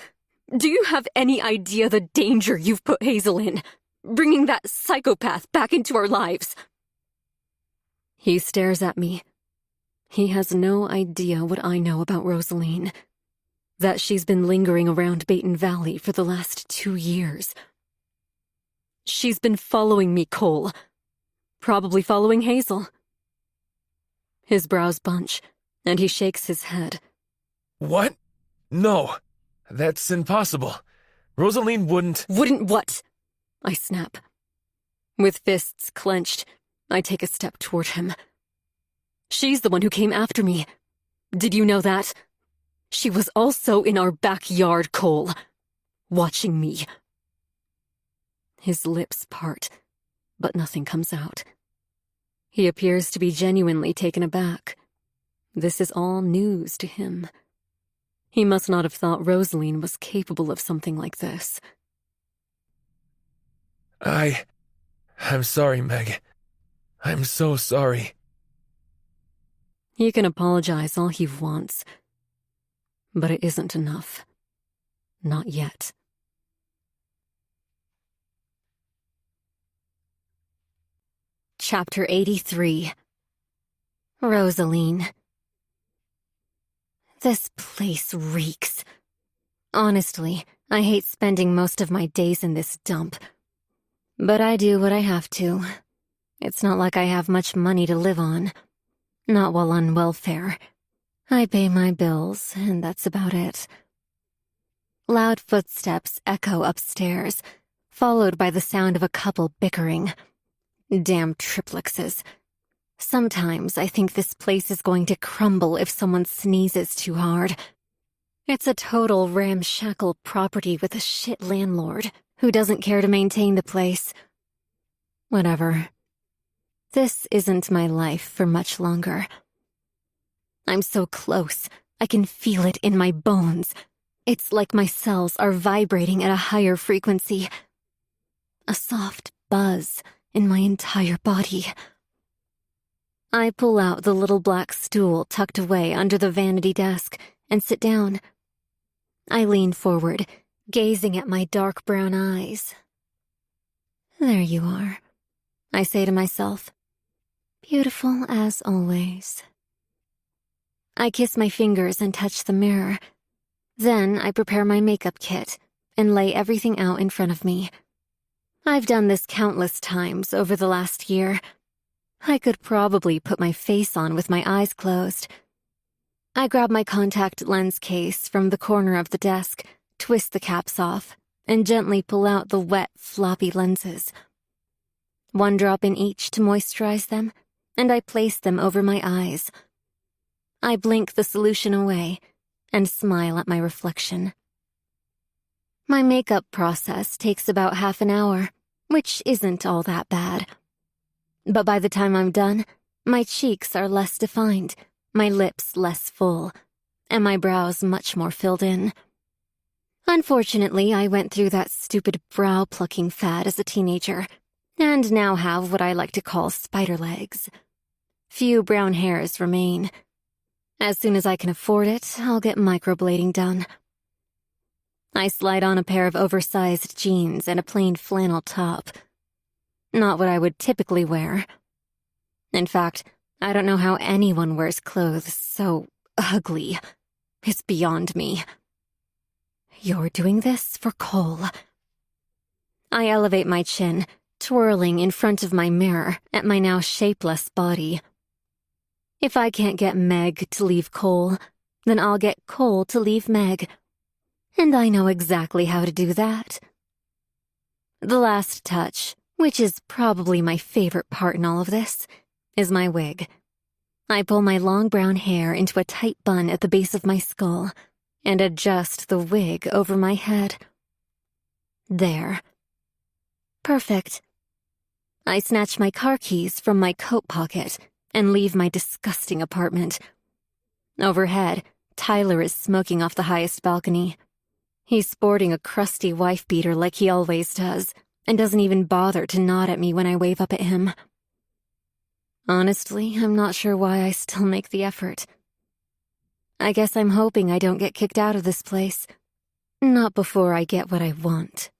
Do you have any idea the danger you've put Hazel in, bringing that psychopath back into our lives? He stares at me. He has no idea what I know about Rosaline. That she's been lingering around Baton Valley for the last 2 years. She's been following me, Cole. Probably following Hazel. His brows bunch, and he shakes his head. What? No. That's impossible. Rosaline wouldn't— Wouldn't what? I snap. With fists clenched, I take a step toward him. She's the one who came after me. Did you know that? She was also in our backyard, Cole, watching me. His lips part, but nothing comes out. He appears to be genuinely taken aback. This is all news to him. He must not have thought Rosaline was capable of something like this. I'm sorry, Meg. I'm so sorry. He can apologize all he wants, but it isn't enough. Not yet. Chapter 83. Rosaline. This place reeks. Honestly, I hate spending most of my days in this dump. But I do what I have to. It's not like I have much money to live on. Not while on welfare. I pay my bills, and that's about it. Loud footsteps echo upstairs, followed by the sound of a couple bickering. Damn triplexes. Sometimes I think this place is going to crumble if someone sneezes too hard. It's a total ramshackle property with a shit landlord who doesn't care to maintain the place. Whatever. This isn't my life for much longer. I'm so close. I can feel it in my bones. It's like my cells are vibrating at a higher frequency. A soft buzz in my entire body. I pull out the little black stool tucked away under the vanity desk and sit down. I lean forward, gazing at my dark brown eyes. There you are, I say to myself. Beautiful as always. I kiss my fingers and touch the mirror. Then I prepare my makeup kit and lay everything out in front of me. I've done this countless times over the last year. I could probably put my face on with my eyes closed. I grab my contact lens case from the corner of the desk, twist the caps off, and gently pull out the wet, floppy lenses. 1 drop in each to moisturize them, and I place them over my eyes. I blink the solution away and smile at my reflection. My makeup process takes about half an hour, which isn't all that bad. But by the time I'm done, my cheeks are less defined, my lips less full, and my brows much more filled in. Unfortunately, I went through that stupid brow-plucking fad as a teenager, and now have what I like to call spider legs. Few brown hairs remain. As soon as I can afford it, I'll get microblading done. I slide on a pair of oversized jeans and a plain flannel top. Not what I would typically wear. In fact, I don't know how anyone wears clothes so ugly. It's beyond me. You're doing this for Cole. I elevate my chin, twirling in front of my mirror at my now shapeless body. If I can't get Meg to leave Cole, then I'll get Cole to leave Meg. And I know exactly how to do that. The last touch, which is probably my favorite part in all of this, is my wig. I pull my long brown hair into a tight bun at the base of my skull and adjust the wig over my head. There. Perfect. I snatch my car keys from my coat pocket and leave my disgusting apartment. Overhead, Tyler is smoking off the highest balcony. He's sporting a crusty wife-beater like he always does, and doesn't even bother to nod at me when I wave up at him. Honestly, I'm not sure why I still make the effort. I guess I'm hoping I don't get kicked out of this place. Not before I get what I want.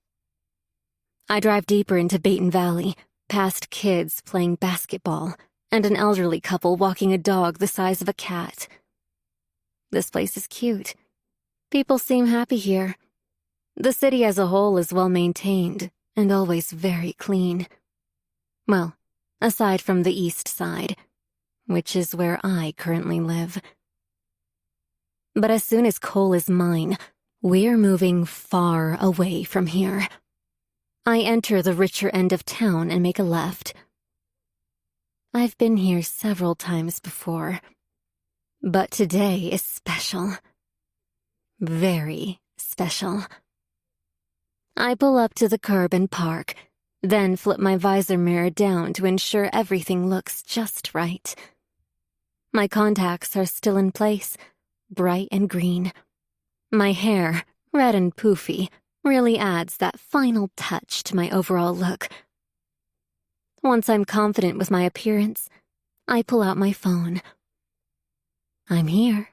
I drive deeper into Baton Valley, past kids playing basketball, and an elderly couple walking a dog the size of a cat. This place is cute. People seem happy here. The city as a whole is well maintained and always very clean. Well, aside from the east side, which is where I currently live. But as soon as Cole is mine, we're moving far away from here. I enter the richer end of town and make a left. I've been here several times before, but today is special. Very special. I pull up to the curb and park, then flip my visor mirror down to ensure everything looks just right. My contacts are still in place, bright and green. My hair, red and poofy, really adds that final touch to my overall look. Once I'm confident with my appearance, I pull out my phone. I'm here.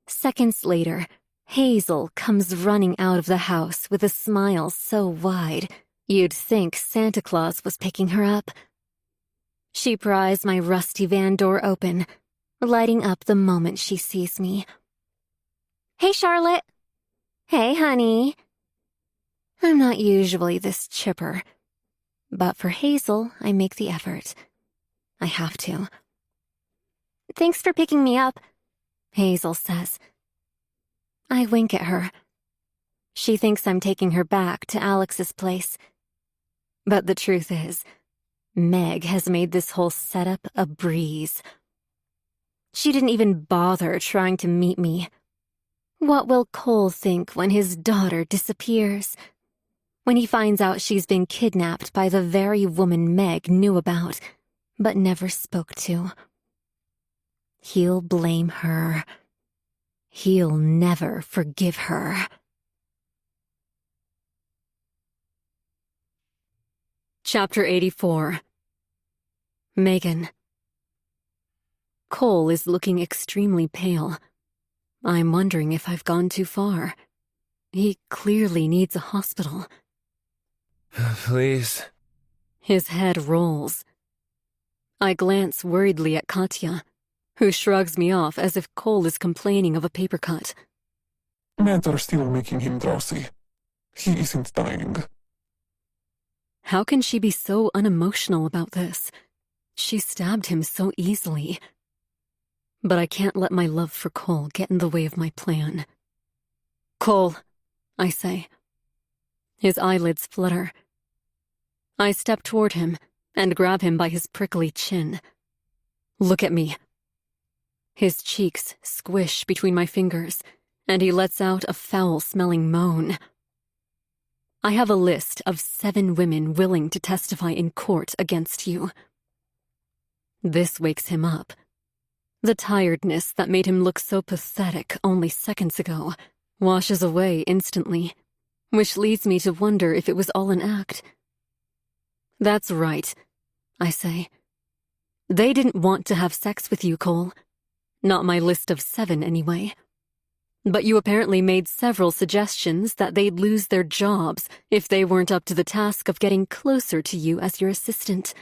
Seconds later, Hazel comes running out of the house with a smile so wide, you'd think Santa Claus was picking her up. She pries my rusty van door open, lighting up the moment she sees me. Hey, Charlotte. Hey, honey. I'm not usually this chipper, but for Hazel, I make the effort. I have to. Thanks for picking me up, Hazel says. I wink at her. She thinks I'm taking her back to Alex's place. But the truth is, Meg has made this whole setup a breeze. She didn't even bother trying to meet me. What will Cole think when his daughter disappears? When he finds out she's been kidnapped by the very woman Meg knew about, but never spoke to? He'll blame her. He'll never forgive her. Chapter 84. Megan. Cole is looking extremely pale. I'm wondering if I've gone too far. He clearly needs a hospital. Please. His head rolls. I glance worriedly at Katya, who shrugs me off as if Cole is complaining of a paper cut. Meds are still making him drowsy. He isn't dying. How can she be so unemotional about this? She stabbed him so easily. But I can't let my love for Cole get in the way of my plan. Cole, I say. His eyelids flutter. I step toward him and grab him by his prickly chin. Look at me. His cheeks squish between my fingers, and he lets out a foul-smelling moan. I have a list of 7 women willing to testify in court against you. This wakes him up. The tiredness that made him look so pathetic only seconds ago washes away instantly, which leads me to wonder if it was all an act. That's right, I say. They didn't want to have sex with you, Cole. Not my list of 7, anyway. But you apparently made several suggestions that they'd lose their jobs if they weren't up to the task of getting closer to you as your assistant.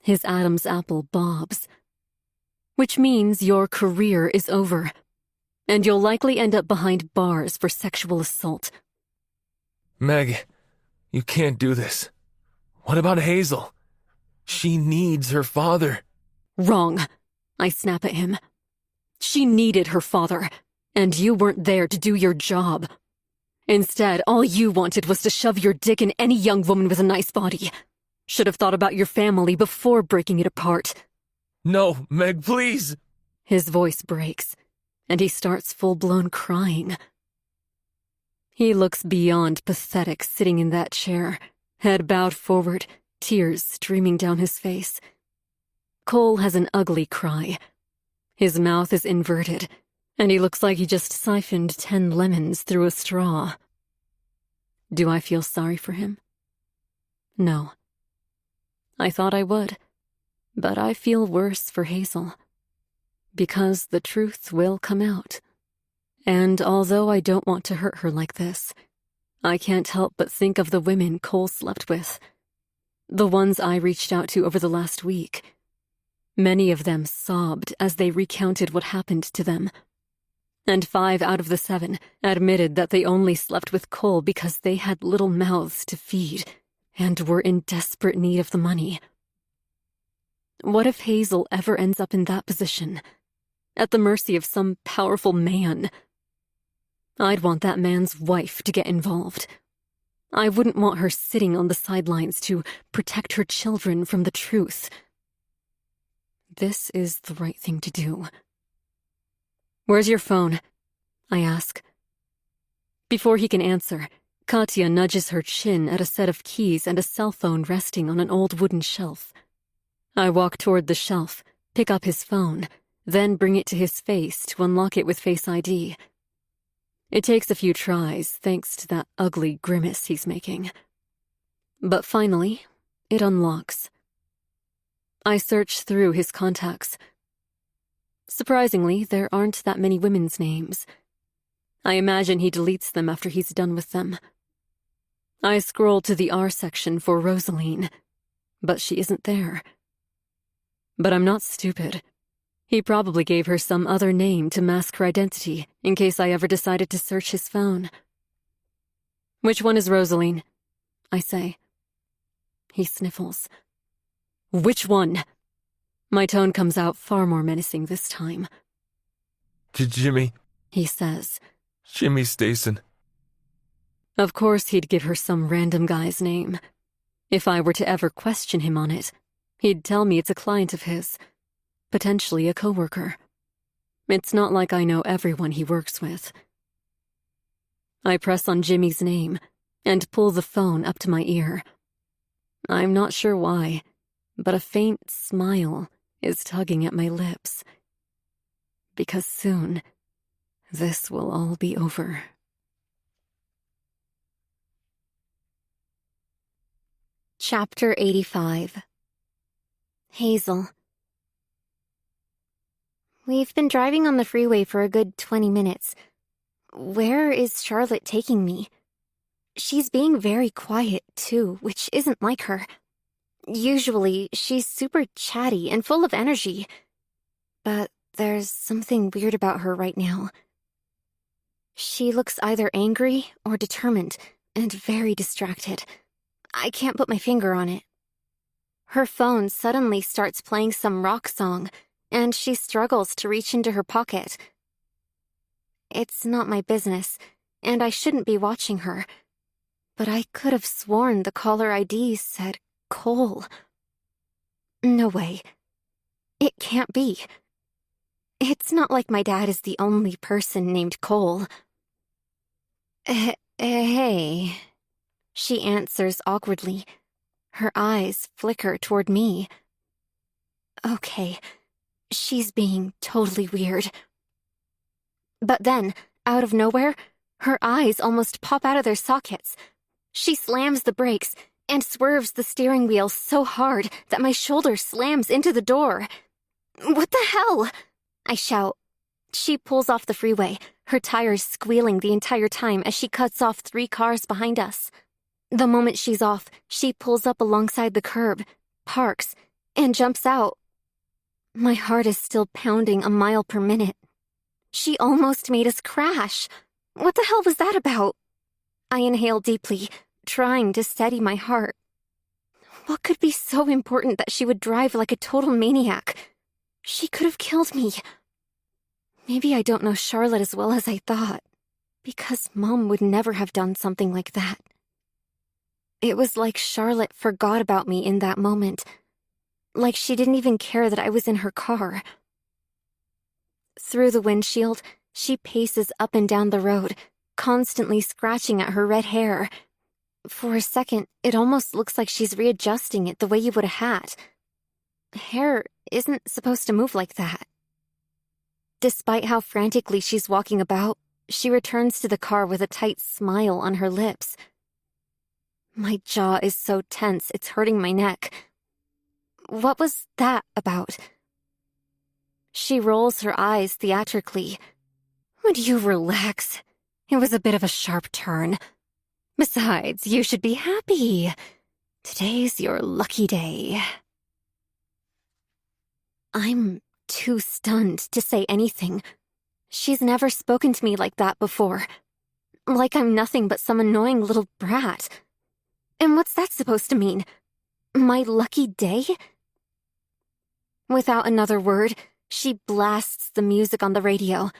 His Adam's apple bobs. Which means your career is over, and you'll likely end up behind bars for sexual assault. Meg, you can't do this. What about Hazel? She needs her father. Wrong, I snap at him. She needed her father, and you weren't there to do your job. Instead, all you wanted was to shove your dick in any young woman with a nice body. Should have thought about your family before breaking it apart. No, Meg, please. His voice breaks, and he starts full-blown crying. He looks beyond pathetic sitting in that chair, head bowed forward, tears streaming down his face. Cole has an ugly cry. His mouth is inverted, and he looks like he just siphoned 10 lemons through a straw. Do I feel sorry for him? No. I thought I would, but I feel worse for Hazel. Because the truth will come out. And although I don't want to hurt her like this, I can't help but think of the women Cole slept with. The ones I reached out to over the last week. Many of them sobbed as they recounted what happened to them. And 5 out of the 7 admitted that they only slept with Cole because they had little mouths to feed and were in desperate need of the money. What if Hazel ever ends up in that position, at the mercy of some powerful man? I'd want that man's wife to get involved. I wouldn't want her sitting on the sidelines to protect her children from the truth. This is the right thing to do. Where's your phone? I ask. Before he can answer, Katya nudges her chin at a set of keys and a cell phone resting on an old wooden shelf. I walk toward the shelf, pick up his phone, then bring it to his face to unlock it with Face ID. It takes a few tries, thanks to that ugly grimace he's making. But finally, it unlocks. I search through his contacts. Surprisingly, there aren't that many women's names. I imagine he deletes them after he's done with them. I scroll to the R section for Rosaline, but she isn't there. But I'm not stupid. He probably gave her some other name to mask her identity in case I ever decided to search his phone. Which one is Rosaline? I say. He sniffles. Which one? My tone comes out far more menacing this time. Jimmy, He says. Jimmy Stason. Of course he'd give her some random guy's name. If I were to ever question him on it, he'd tell me it's a client of his. Potentially a coworker. It's not like I know everyone he works with. I press on Jimmy's name and pull the phone up to my ear. I'm not sure why, but a faint smile is tugging at my lips. Because soon, this will all be over. Chapter 85. Hazel. We've been driving on the freeway for a good 20 minutes. Where is Charlotte taking me? She's being very quiet, too, which isn't like her. Usually, she's super chatty and full of energy. But there's something weird about her right now. She looks either angry or determined, and very distracted. I can't put my finger on it. Her phone suddenly starts playing some rock song, and she struggles to reach into her pocket. It's not my business, and I shouldn't be watching her. But I could have sworn the caller ID said Cole. No way. It can't be. It's not like my dad is the only person named Cole. Hey. She answers awkwardly. Her eyes flicker toward me. Okay, she's being totally weird. But then, out of nowhere, her eyes almost pop out of their sockets. She slams the brakes and swerves the steering wheel so hard that my shoulder slams into the door. What the hell? I shout. She pulls off the freeway, her tires squealing the entire time as she cuts off 3 cars behind us. The moment she's off, she pulls up alongside the curb, parks, and jumps out. My heart is still pounding a mile per minute. She almost made us crash. What the hell was that about? I inhale deeply, trying to steady my heart. What could be so important that she would drive like a total maniac? She could have killed me. Maybe I don't know Charlotte as well as I thought, because Mom would never have done something like that. It was like Charlotte forgot about me in that moment, like she didn't even care that I was in her car. Through the windshield, she paces up and down the road, constantly scratching at her red hair. For a second, it almost looks like she's readjusting it the way you would a hat. Hair isn't supposed to move like that. Despite how frantically she's walking about, she returns to the car with a tight smile on her lips. My jaw is so tense it's hurting my neck. What was that about? She rolls her eyes theatrically. Would you relax? It was a bit of a sharp turn. Besides, you should be happy. Today's your lucky day. I'm too stunned to say anything. She's never spoken to me like that before. Like I'm nothing but some annoying little brat. And what's that supposed to mean? My lucky day? Without another word, she blasts the music on the radio,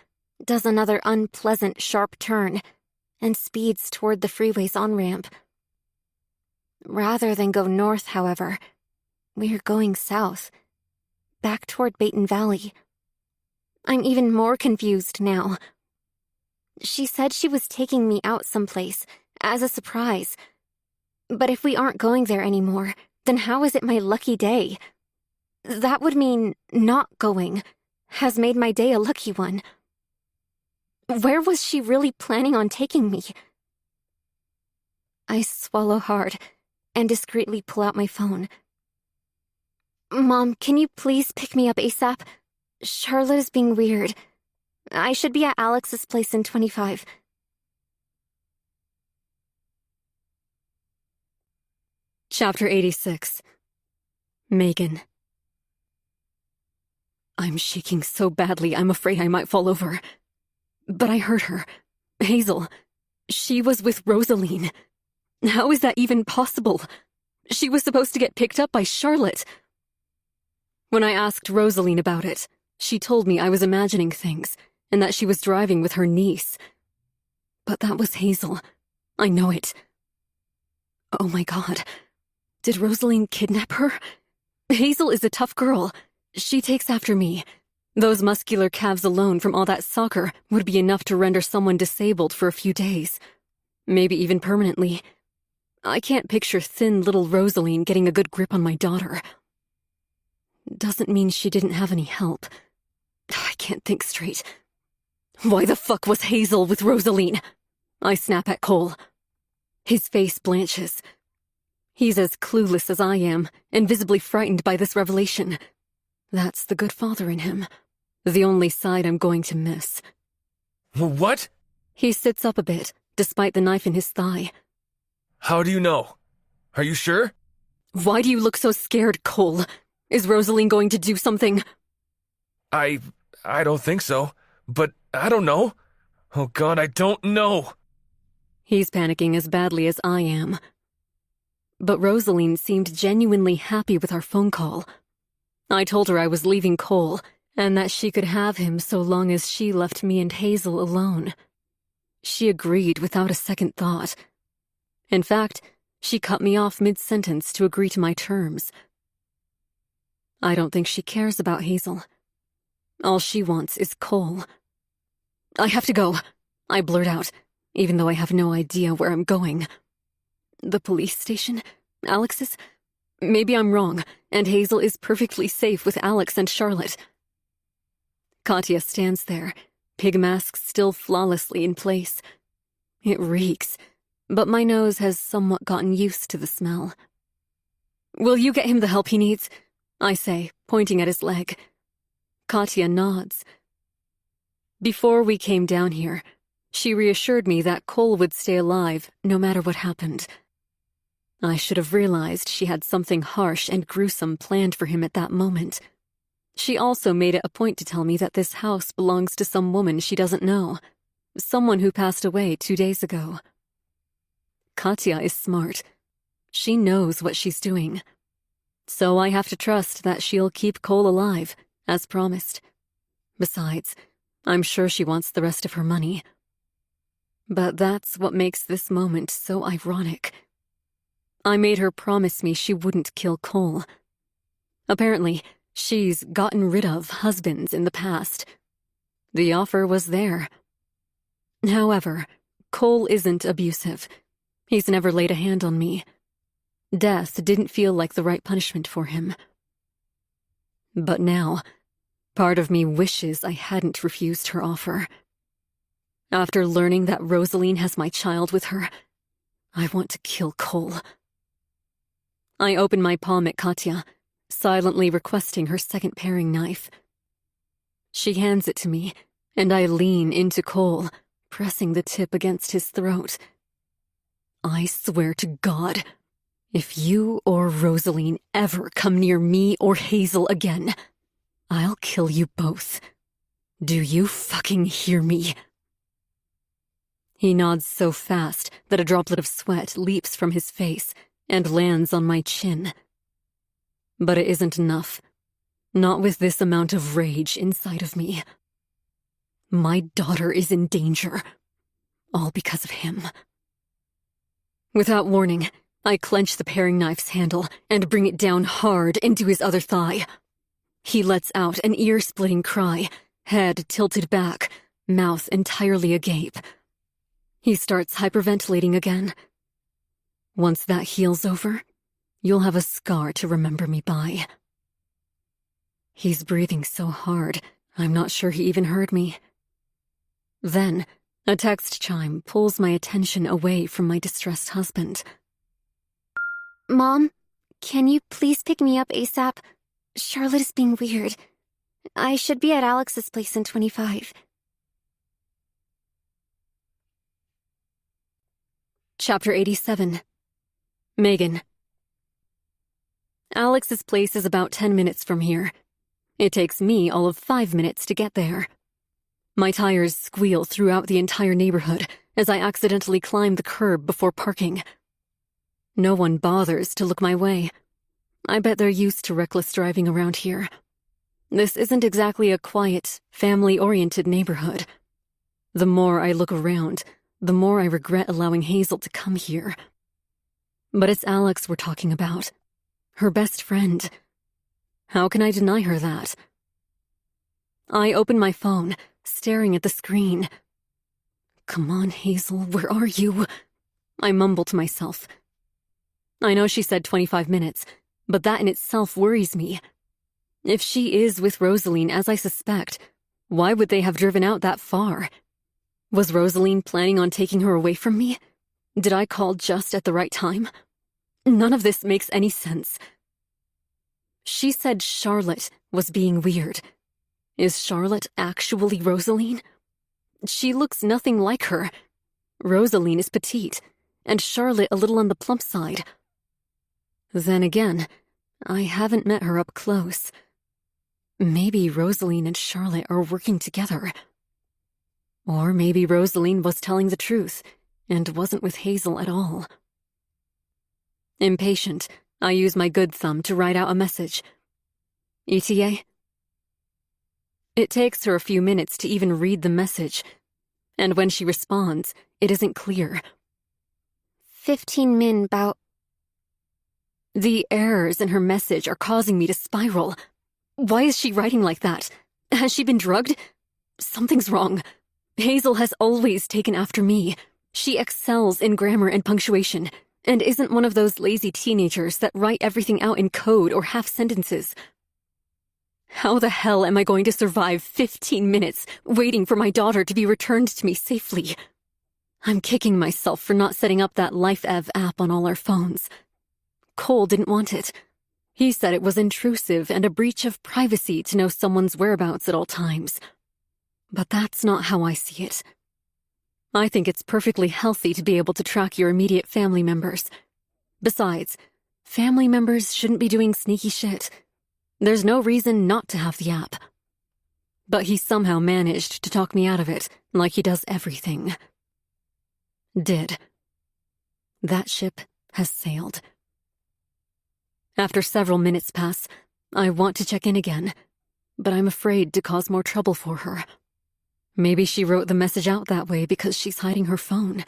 does another unpleasant sharp turn, and speeds toward the freeway's on-ramp. Rather than go north, however, we're going south, back toward Baton Valley. I'm even more confused now. She said she was taking me out someplace, as a surprise. But if we aren't going there anymore, then how is it my lucky day? That would mean not going has made my day a lucky one. Where was she really planning on taking me? I swallow hard and discreetly pull out my phone. Mom, can you please pick me up ASAP? Charlotte is being weird. I should be at Alex's place in 25. Chapter 86. Megan. I'm shaking so badly I'm afraid I might fall over. But I heard her. Hazel. She was with Rosaline. How is that even possible? She was supposed to get picked up by Charlotte. When I asked Rosaline about it, she told me I was imagining things, and that she was driving with her niece. But that was Hazel. I know it. Oh my God. Did Rosaline kidnap her? Hazel is a tough girl. She takes after me. Those muscular calves alone from all that soccer would be enough to render someone disabled for a few days. Maybe even permanently. I can't picture thin little Rosaline getting a good grip on my daughter. Doesn't mean she didn't have any help. I can't think straight. Why the fuck was Hazel with Rosaline? I snap at Cole. His face blanches. He's as clueless as I am, and visibly frightened by this revelation. That's the good father in him. The only side I'm going to miss. What? He sits up a bit, despite the knife in his thigh. How do you know? Are you sure? Why do you look so scared, Cole? Is Rosaline going to do something? I don't think so. But I don't know. Oh God, I don't know. He's panicking as badly as I am. But Rosaline seemed genuinely happy with our phone call. I told her I was leaving Cole, and that she could have him so long as she left me and Hazel alone. She agreed without a second thought. In fact, she cut me off mid-sentence to agree to my terms. I don't think she cares about Hazel. All she wants is Cole. I have to go, I blurt out, even though I have no idea where I'm going. The police station? Alex's? Maybe I'm wrong, and Hazel is perfectly safe with Alex and Charlotte. Katya stands there, pig mask still flawlessly in place. It reeks, but my nose has somewhat gotten used to the smell. Will you get him the help he needs? I say, pointing at his leg. Katya nods. Before we came down here, she reassured me that Cole would stay alive no matter what happened. I should have realized she had something harsh and gruesome planned for him at that moment. She also made it a point to tell me that this house belongs to some woman she doesn't know, someone who passed away 2 days ago. Katya is smart. She knows what she's doing. So I have to trust that she'll keep Cole alive, as promised. Besides, I'm sure she wants the rest of her money. But that's what makes this moment so ironic. I made her promise me she wouldn't kill Cole. Apparently, she's gotten rid of husbands in the past. The offer was there. However, Cole isn't abusive. He's never laid a hand on me. Death didn't feel like the right punishment for him. But now, part of me wishes I hadn't refused her offer. After learning that Rosaline has my child with her, I want to kill Cole. I open my palm at Katya, silently requesting her second paring knife. She hands it to me, and I lean into Cole, pressing the tip against his throat. I swear to God, if you or Rosaline ever come near me or Hazel again, I'll kill you both. Do you fucking hear me? He nods so fast that a droplet of sweat leaps from his face and lands on my chin. But it isn't enough. Not with this amount of rage inside of me. My daughter is in danger. All because of him. Without warning, I clench the paring knife's handle and bring it down hard into his other thigh. He lets out an ear-splitting cry, head tilted back, mouth entirely agape. He starts hyperventilating again. Once that heals over, you'll have a scar to remember me by. He's breathing so hard, I'm not sure he even heard me. Then, a text chime pulls my attention away from my distressed husband. Mom, can you please pick me up ASAP? Charlotte is being weird. I should be at Alex's place in 25. Chapter 87. Megan. Alex's place is about 10 minutes from here. It takes me all of 5 minutes to get there. My tires squeal throughout the entire neighborhood as I accidentally climb the curb before parking. No one bothers to look my way. I bet they're used to reckless driving around here. This isn't exactly a quiet, family-oriented neighborhood. The more I look around, the more I regret allowing Hazel to come here. But it's Alex we're talking about. Her best friend. How can I deny her that? I open my phone, staring at the screen. Come on, Hazel, where are you? I mumble to myself. I know she said 25 minutes, but that in itself worries me. If she is with Rosaline, as I suspect, why would they have driven out that far? Was Rosaline planning on taking her away from me? Did I call just at the right time? None of this makes any sense. She said Charlotte was being weird. Is Charlotte actually Rosaline? She looks nothing like her. Rosaline is petite, and Charlotte a little on the plump side. Then again, I haven't met her up close. Maybe Rosaline and Charlotte are working together. Or maybe Rosaline was telling the truth and wasn't with Hazel at all. Impatient, I use my good thumb to write out a message. ETA? It takes her a few minutes to even read the message, and when she responds, it isn't clear. 15 min bout. The errors in her message are causing me to spiral. Why is she writing like that? Has she been drugged? Something's wrong. Hazel has always taken after me. She excels in grammar and punctuation, and isn't one of those lazy teenagers that write everything out in code or half sentences. How the hell am I going to survive 15 minutes waiting for my daughter to be returned to me safely? I'm kicking myself for not setting up that LifeEv app on all our phones. Cole didn't want it. He said it was intrusive and a breach of privacy to know someone's whereabouts at all times. But that's not how I see it. I think it's perfectly healthy to be able to track your immediate family members. Besides, family members shouldn't be doing sneaky shit. There's no reason not to have the app. But he somehow managed to talk me out of it, like he does everything. Did. That ship has sailed. After several minutes pass, I want to check in again, but I'm afraid to cause more trouble for her. Maybe she wrote the message out that way because she's hiding her phone.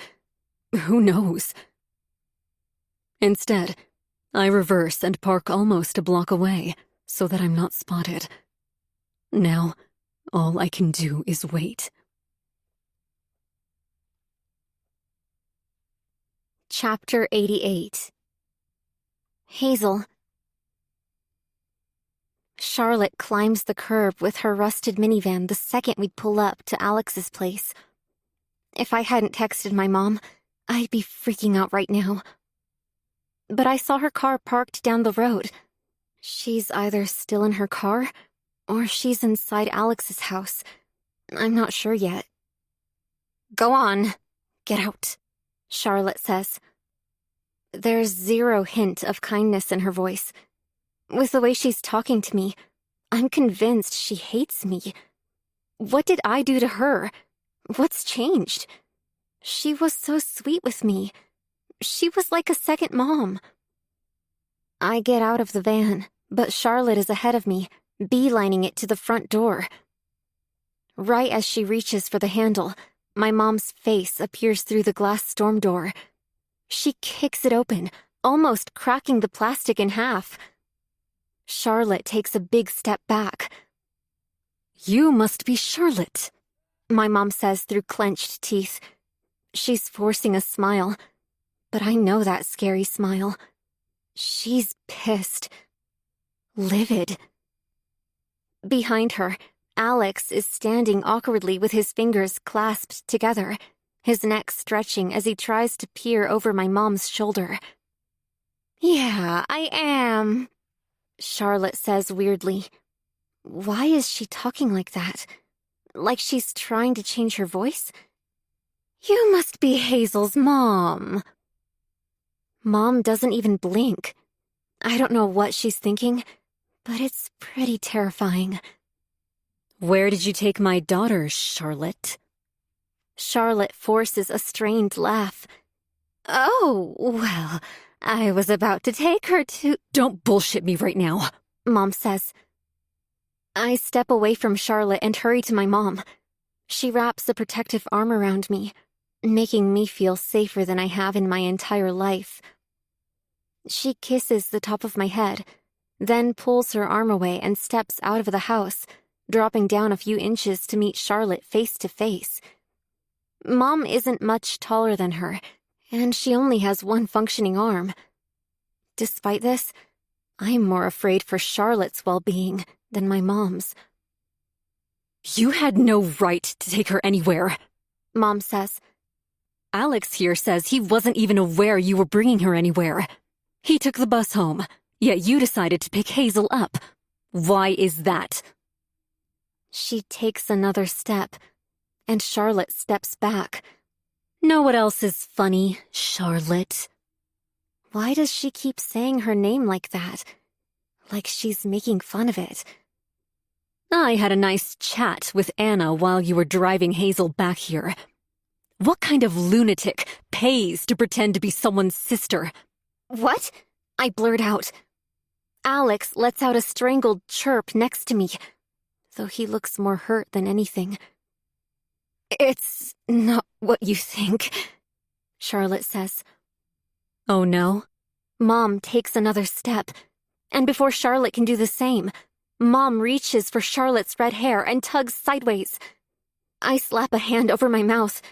Who knows? Instead, I reverse and park almost a block away so that I'm not spotted. Now, all I can do is wait. Chapter 88. Hazel. Charlotte climbs the curb with her rusted minivan the second we pull up to Alex's place. If I hadn't texted my mom, I'd be freaking out right now. But I saw her car parked down the road. She's either still in her car, or she's inside Alex's house. I'm not sure yet. Go on. Get out, Charlotte says. There's zero hint of kindness in her voice. With the way she's talking to me, I'm convinced she hates me. What did I do to her? What's changed? She was so sweet with me. She was like a second mom. I get out of the van, but Charlotte is ahead of me, beelining it to the front door. Right as she reaches for the handle, my mom's face appears through the glass storm door. She kicks it open, almost cracking the plastic in half. Charlotte takes a big step back. You must be Charlotte, my mom says through clenched teeth. She's forcing a smile, but I know that scary smile. She's pissed. Livid. Behind her, Alex is standing awkwardly with his fingers clasped together, his neck stretching as he tries to peer over my mom's shoulder. Yeah, I am, Charlotte says weirdly. Why is she talking like that? Like she's trying to change her voice? You must be Hazel's mom. Mom doesn't even blink. I don't know what she's thinking, but it's pretty terrifying. Where did you take my daughter, Charlotte? Charlotte forces a strained laugh. Oh, well, I was about to take her to— Don't bullshit me right now, Mom says. I step away from Charlotte and hurry to my mom. She wraps a protective arm around me, making me feel safer than I have in my entire life. She kisses the top of my head, then pulls her arm away and steps out of the house, dropping down a few inches to meet Charlotte face to face. Mom isn't much taller than her, and she only has one functioning arm. Despite this, I'm more afraid for Charlotte's well-being than my mom's. You had no right to take her anywhere, Mom says. Alex here says he wasn't even aware you were bringing her anywhere. He took the bus home, yet you decided to pick Hazel up. Why is that? She takes another step, and Charlotte steps back. Know what else is funny, Charlotte? Why does she keep saying her name like that? Like she's making fun of it. I had a nice chat with Anna while you were driving Hazel back here. What kind of lunatic pays to pretend to be someone's sister? What? I blurt out. Alex lets out a strangled chirp next to me, though he looks more hurt than anything. It's not what you think, Charlotte says. Oh no? Mom takes another step, and before Charlotte can do the same, Mom reaches for Charlotte's red hair and tugs sideways. I slap a hand over my mouth.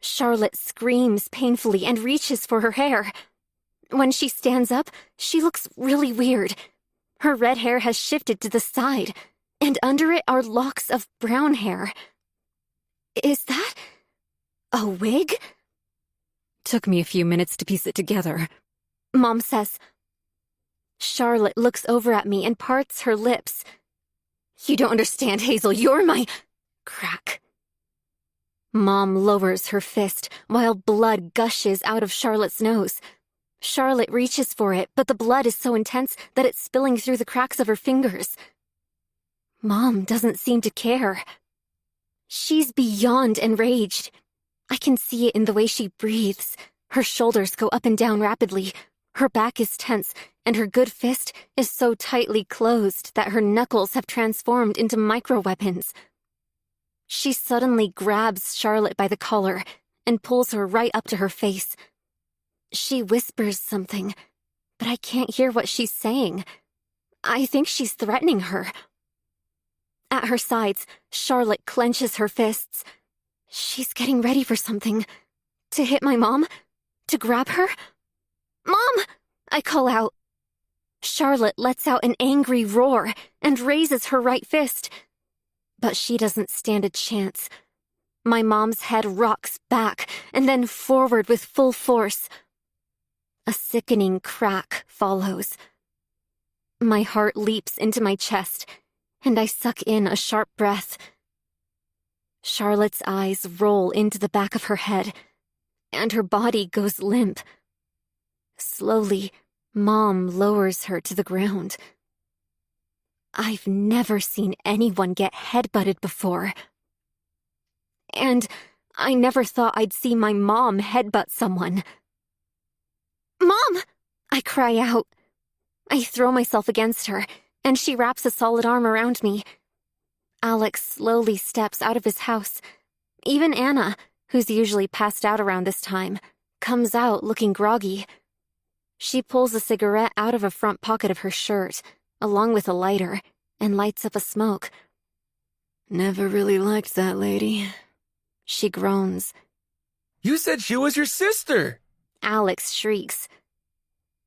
Charlotte screams painfully and reaches for her hair. When she stands up, she looks really weird. Her red hair has shifted to the side, and under it are locks of brown hair. Is that a wig? Took me a few minutes to piece it together. Mom says. Charlotte looks over at me and parts her lips. You don't understand, Hazel. You're my... Crack. Mom lowers her fist while blood gushes out of Charlotte's nose. Charlotte reaches for it, but the blood is so intense that it's spilling through the cracks of her fingers. Mom doesn't seem to care. She's beyond enraged. I can see it in the way she breathes. Her shoulders go up and down rapidly. Her back is tense, and her good fist is so tightly closed that her knuckles have transformed into microweapons. She suddenly grabs Charlotte by the collar and pulls her right up to her face. She whispers something, but I can't hear what she's saying. I think she's threatening her. At her sides, Charlotte clenches her fists. She's getting ready for something. To hit my mom? To grab her? Mom! I call out. Charlotte lets out an angry roar and raises her right fist. But she doesn't stand a chance. My mom's head rocks back and then forward with full force. A sickening crack follows. My heart leaps into my chest, and I suck in a sharp breath. Charlotte's eyes roll into the back of her head, and her body goes limp. Slowly, Mom lowers her to the ground. I've never seen anyone get headbutted before. And I never thought I'd see my mom headbutt someone. Mom! I cry out. I throw myself against her, and she wraps a solid arm around me. Alex slowly steps out of his house. Even Anna, who's usually passed out around this time, comes out looking groggy. She pulls a cigarette out of a front pocket of her shirt, along with a lighter, and lights up a smoke. Never really liked that lady. She groans. You said she was your sister! Alex shrieks.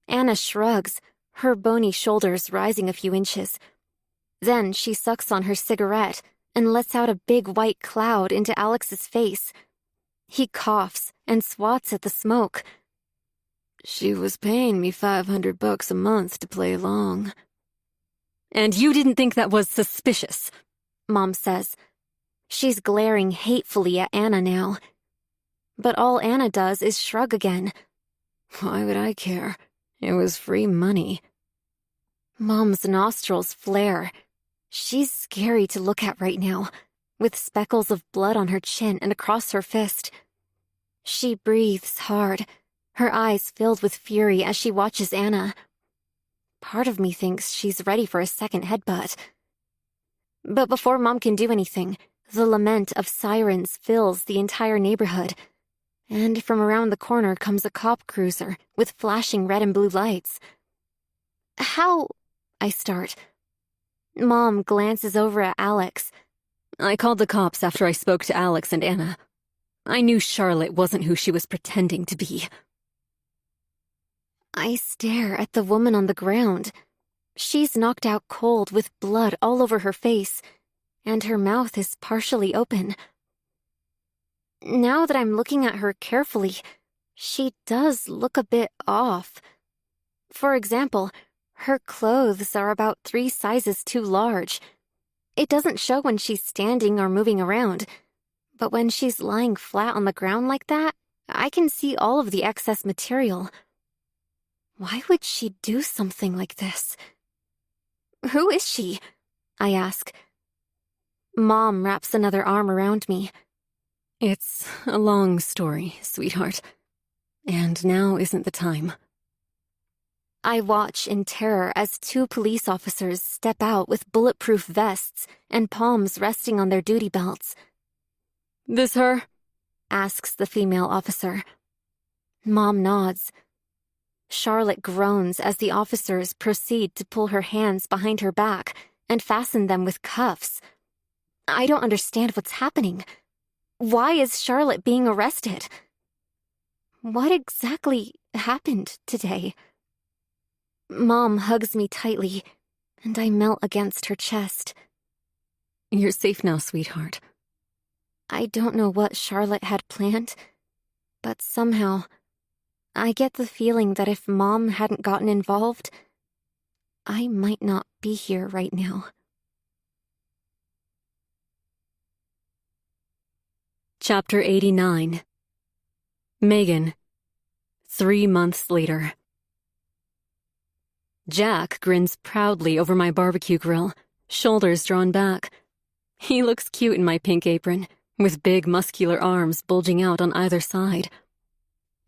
Anna shrugs, her bony shoulders rising a few inches. Then she sucks on her cigarette and lets out a big white cloud into Alex's face. He coughs and swats at the smoke. She was paying me $500 a month to play along. And you didn't think that was suspicious, Mom says. She's glaring hatefully at Anna now. But all Anna does is shrug again. Why would I care? It was free money. Mom's nostrils flare. She's scary to look at right now, with speckles of blood on her chin and across her fist. She breathes hard, her eyes filled with fury as she watches Anna. Part of me thinks she's ready for a second headbutt. But before Mom can do anything, the lament of sirens fills the entire neighborhood. And from around the corner comes a cop cruiser with flashing red and blue lights. How? I start. Mom glances over at Alex. I called the cops after I spoke to Alex and Anna. I knew Charlotte wasn't who she was pretending to be. I stare at the woman on the ground. She's knocked out cold with blood all over her face, and her mouth is partially open. Now that I'm looking at her carefully, she does look a bit off. For example, her clothes are about 3 sizes too large, It doesn't show when she's standing or moving around, but when she's lying flat on the ground like that, I can see all of the excess material. Why would she do something like this? Who is she? I ask. Mom wraps another arm around me. It's a long story, sweetheart. And now isn't the time. I watch in terror as 2 police officers step out with bulletproof vests and palms resting on their duty belts. This her? Asks the female officer. Mom nods. Charlotte groans as the officers proceed to pull her hands behind her back and fasten them with cuffs. I don't understand what's happening. Why is Charlotte being arrested? What exactly happened today? Mom hugs me tightly, and I melt against her chest. You're safe now, sweetheart. I don't know what Charlotte had planned, but somehow I get the feeling that if Mom hadn't gotten involved, I might not be here right now. Chapter 89. Megan. 3 months later. Jack grins proudly over my barbecue grill, shoulders drawn back. He looks cute in my pink apron, with big muscular arms bulging out on either side.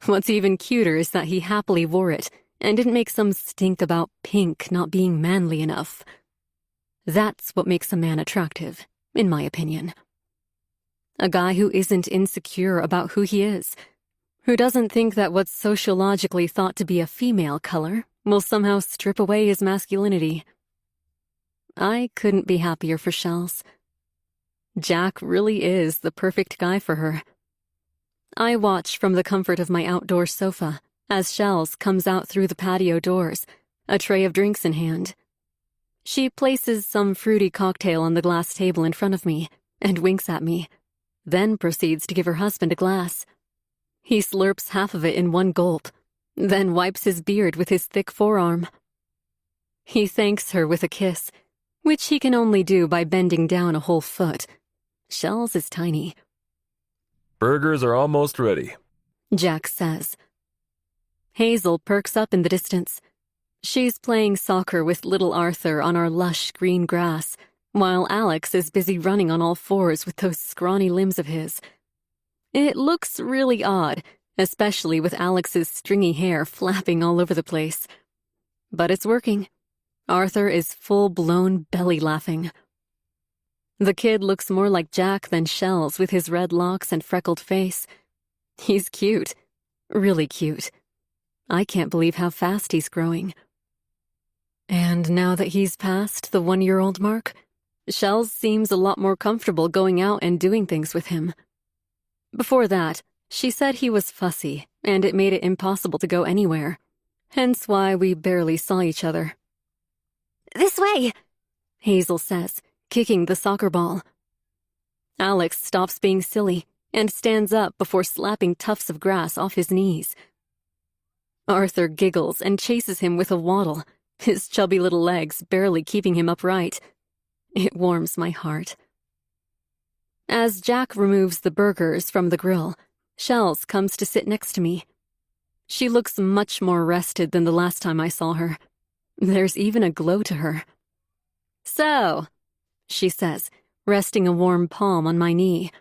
What's even cuter is that he happily wore it and didn't make some stink about pink not being manly enough. That's what makes a man attractive, in my opinion. A guy who isn't insecure about who he is, who doesn't think that what's sociologically thought to be a female color will somehow strip away his masculinity. I couldn't be happier for Shells. Jack really is the perfect guy for her. I watch from the comfort of my outdoor sofa as Shells comes out through the patio doors, a tray of drinks in hand. She places some fruity cocktail on the glass table in front of me and winks at me, then proceeds to give her husband a glass. He slurps half of it in one gulp, then wipes his beard with his thick forearm. He thanks her with a kiss, which he can only do by bending down a whole foot. Shells is tiny. Burgers are almost ready, Jack says. Hazel perks up in the distance. She's playing soccer with little Arthur on our lush green grass, while Alex is busy running on all fours with those scrawny limbs of his. It looks really odd, especially with Alex's stringy hair flapping all over the place. But it's working. Arthur is full-blown belly laughing. The kid looks more like Jack than Shells with his red locks and freckled face. He's cute. Really cute. I can't believe how fast he's growing. And now that he's past the 1-year-old mark, Shells seems a lot more comfortable going out and doing things with him. Before that, she said he was fussy, and it made it impossible to go anywhere. Hence why we barely saw each other. This way, Hazel says, kicking the soccer ball. Alex stops being silly and stands up before slapping tufts of grass off his knees. Arthur giggles and chases him with a waddle, his chubby little legs barely keeping him upright. It warms my heart. As Jack removes the burgers from the grill, Shells comes to sit next to me. She looks much more rested than the last time I saw her. There's even a glow to her. So, she says, resting a warm palm on my knee.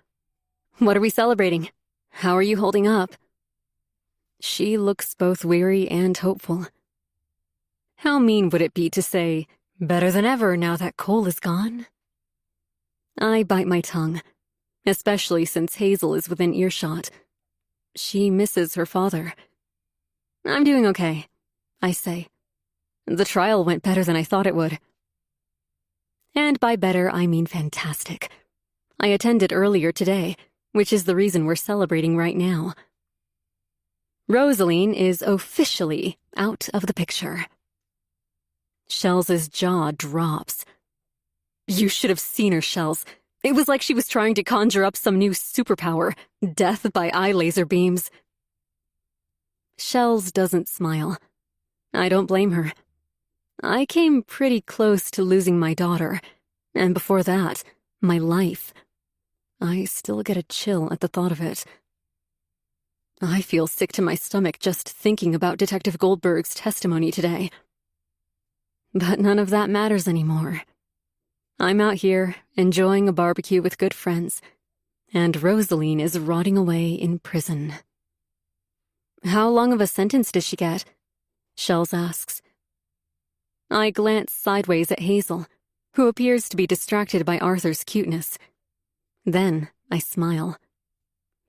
What are we celebrating? How are you holding up? She looks both weary and hopeful. How mean would it be to say, better than ever now that Cole is gone? I bite my tongue, especially since Hazel is within earshot. She misses her father. I'm doing okay, I say. The trial went better than I thought it would. And by better, I mean fantastic. I attended earlier today, which is the reason we're celebrating right now. Rosaline is officially out of the picture. Shells' jaw drops. You should have seen her, Shells. It was like she was trying to conjure up some new superpower, death by eye laser beams. Shells doesn't smile. I don't blame her. I came pretty close to losing my daughter, And before that, my life. I still get a chill at the thought of it. I feel sick to my stomach just thinking about Detective Goldberg's testimony today. But none of that matters anymore. I'm out here, enjoying a barbecue with good friends, and Rosaline is rotting away in prison. How long of a sentence does she get? Shells asks. I glance sideways at Hazel, who appears to be distracted by Arthur's cuteness. Then I smile.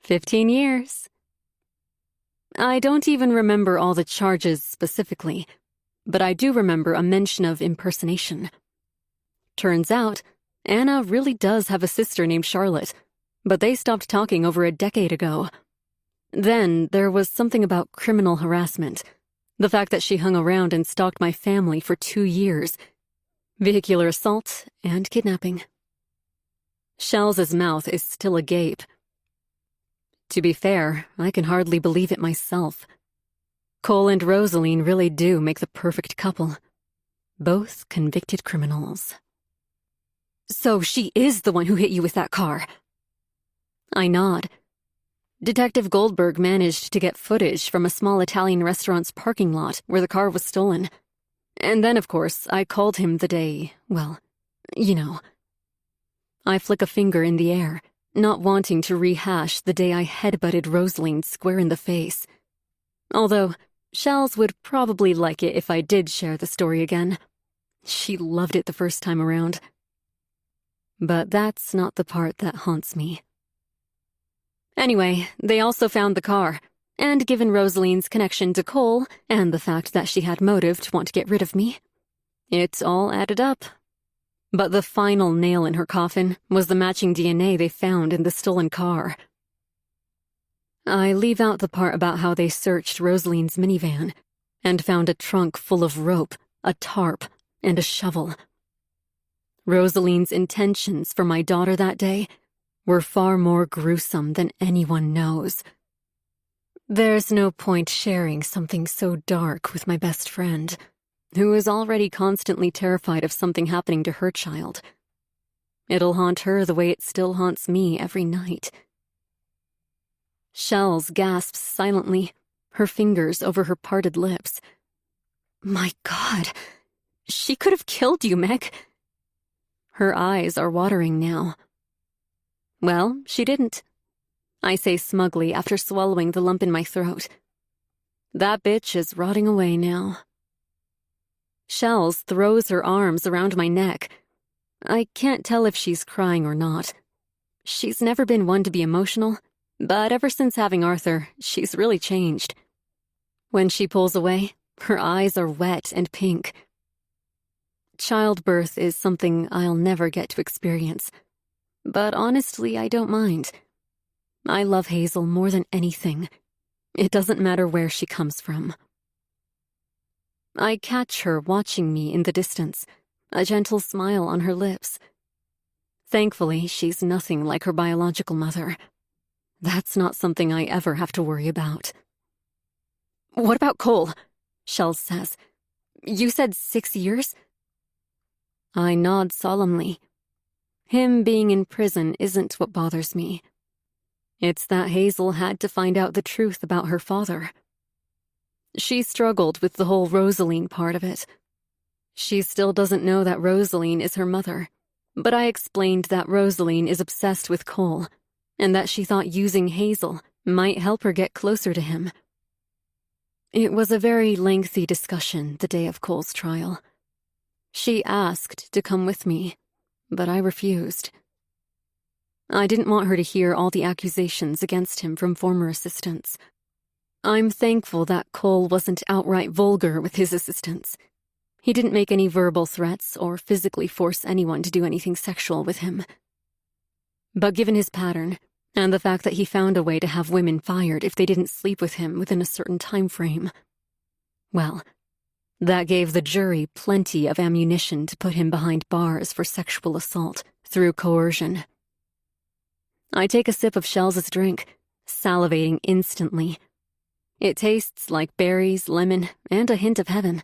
15 years. I don't even remember all the charges specifically, but I do remember a mention of impersonation. Turns out, Anna really does have a sister named Charlotte, but they stopped talking over a decade ago. Then there was something about criminal harassment, the fact that she hung around and stalked my family for 2 years, vehicular assault, and kidnapping. Shell's mouth is still agape. To be fair, I can hardly believe it myself. Cole and Rosaline really do make the perfect couple. Both convicted criminals. So she is the one who hit you with that car? I nod. Detective Goldberg managed to get footage from a small Italian restaurant's parking lot where the car was stolen. And then, of course, I called him the day, well, you know. I flick a finger in the air, not wanting to rehash the day I headbutted Rosaline square in the face. Although, Shells would probably like it if I did share the story again. She loved it the first time around. But that's not the part that haunts me. Anyway, they also found the car, and given Rosaline's connection to Cole and the fact that she had motive to want to get rid of me, it all added up. But the final nail in her coffin was the matching DNA they found in the stolen car. I leave out the part about how they searched Rosaline's minivan and found a trunk full of rope, a tarp, and a shovel. Rosaline's intentions for my daughter that day were far more gruesome than anyone knows. There's no point sharing something so dark with my best friend, who is already constantly terrified of something happening to her child. It'll haunt her the way it still haunts me every night. Shells gasps silently, her fingers over her parted lips. My God, she could have killed you, Meg. Her eyes are watering now. Well, she didn't, I say smugly after swallowing the lump in my throat. That bitch is rotting away now. Shells throws her arms around my neck. I can't tell if she's crying or not. She's never been one to be emotional, but ever since having Arthur, she's really changed. When she pulls away, her eyes are wet and pink. Childbirth is something I'll never get to experience, but honestly, I don't mind. I love Hazel more than anything. It doesn't matter where she comes from. I catch her watching me in the distance, a gentle smile on her lips. Thankfully, she's nothing like her biological mother. That's not something I ever have to worry about. What about Cole? Shells says. You said 6 years? I nod solemnly. Him being in prison isn't what bothers me. It's that Hazel had to find out the truth about her father. She struggled with the whole Rosaline part of it. She still doesn't know that Rosaline is her mother, but I explained that Rosaline is obsessed with Cole, and that she thought using Hazel might help her get closer to him. It was a very lengthy discussion the day of Cole's trial. She asked to come with me, but I refused. I didn't want her to hear all the accusations against him from former assistants. I'm thankful that Cole wasn't outright vulgar with his assistants. He didn't make any verbal threats or physically force anyone to do anything sexual with him. But given his pattern, and the fact that he found a way to have women fired if they didn't sleep with him within a certain time frame, well, that gave the jury plenty of ammunition to put him behind bars for sexual assault through coercion. I take a sip of Shell's drink, salivating instantly. It tastes like berries, lemon, and a hint of heaven.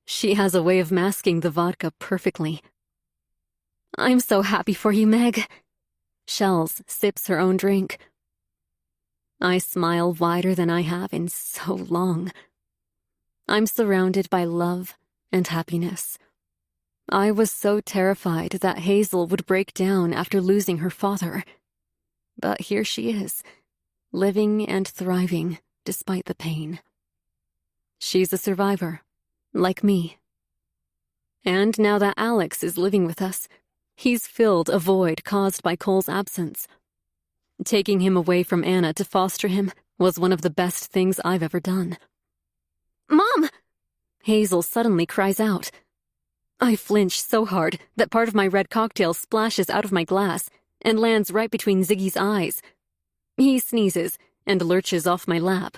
She has a way of masking the vodka perfectly. I'm so happy for you, Meg. Shells sips her own drink. I smile wider than I have in so long. I'm surrounded by love and happiness. I was so terrified that Hazel would break down after losing her father. But here she is, living and thriving despite the pain. She's a survivor, like me. And now that Alex is living with us, he's filled a void caused by Cole's absence. Taking him away from Anna to foster him was one of the best things I've ever done. "Mom!" Hazel suddenly cries out. I flinch so hard that part of my red cocktail splashes out of my glass and lands right between Ziggy's eyes. He sneezes and lurches off my lap.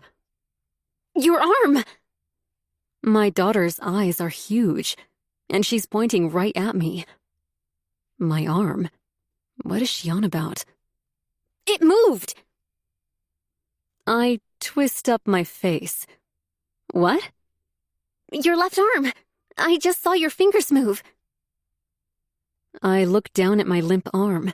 "Your arm!" My daughter's eyes are huge, and she's pointing right at me. My arm? What is she on about? "It moved!" I twist up my face. What? "Your left arm. I just saw your fingers move." I look down at my limp arm.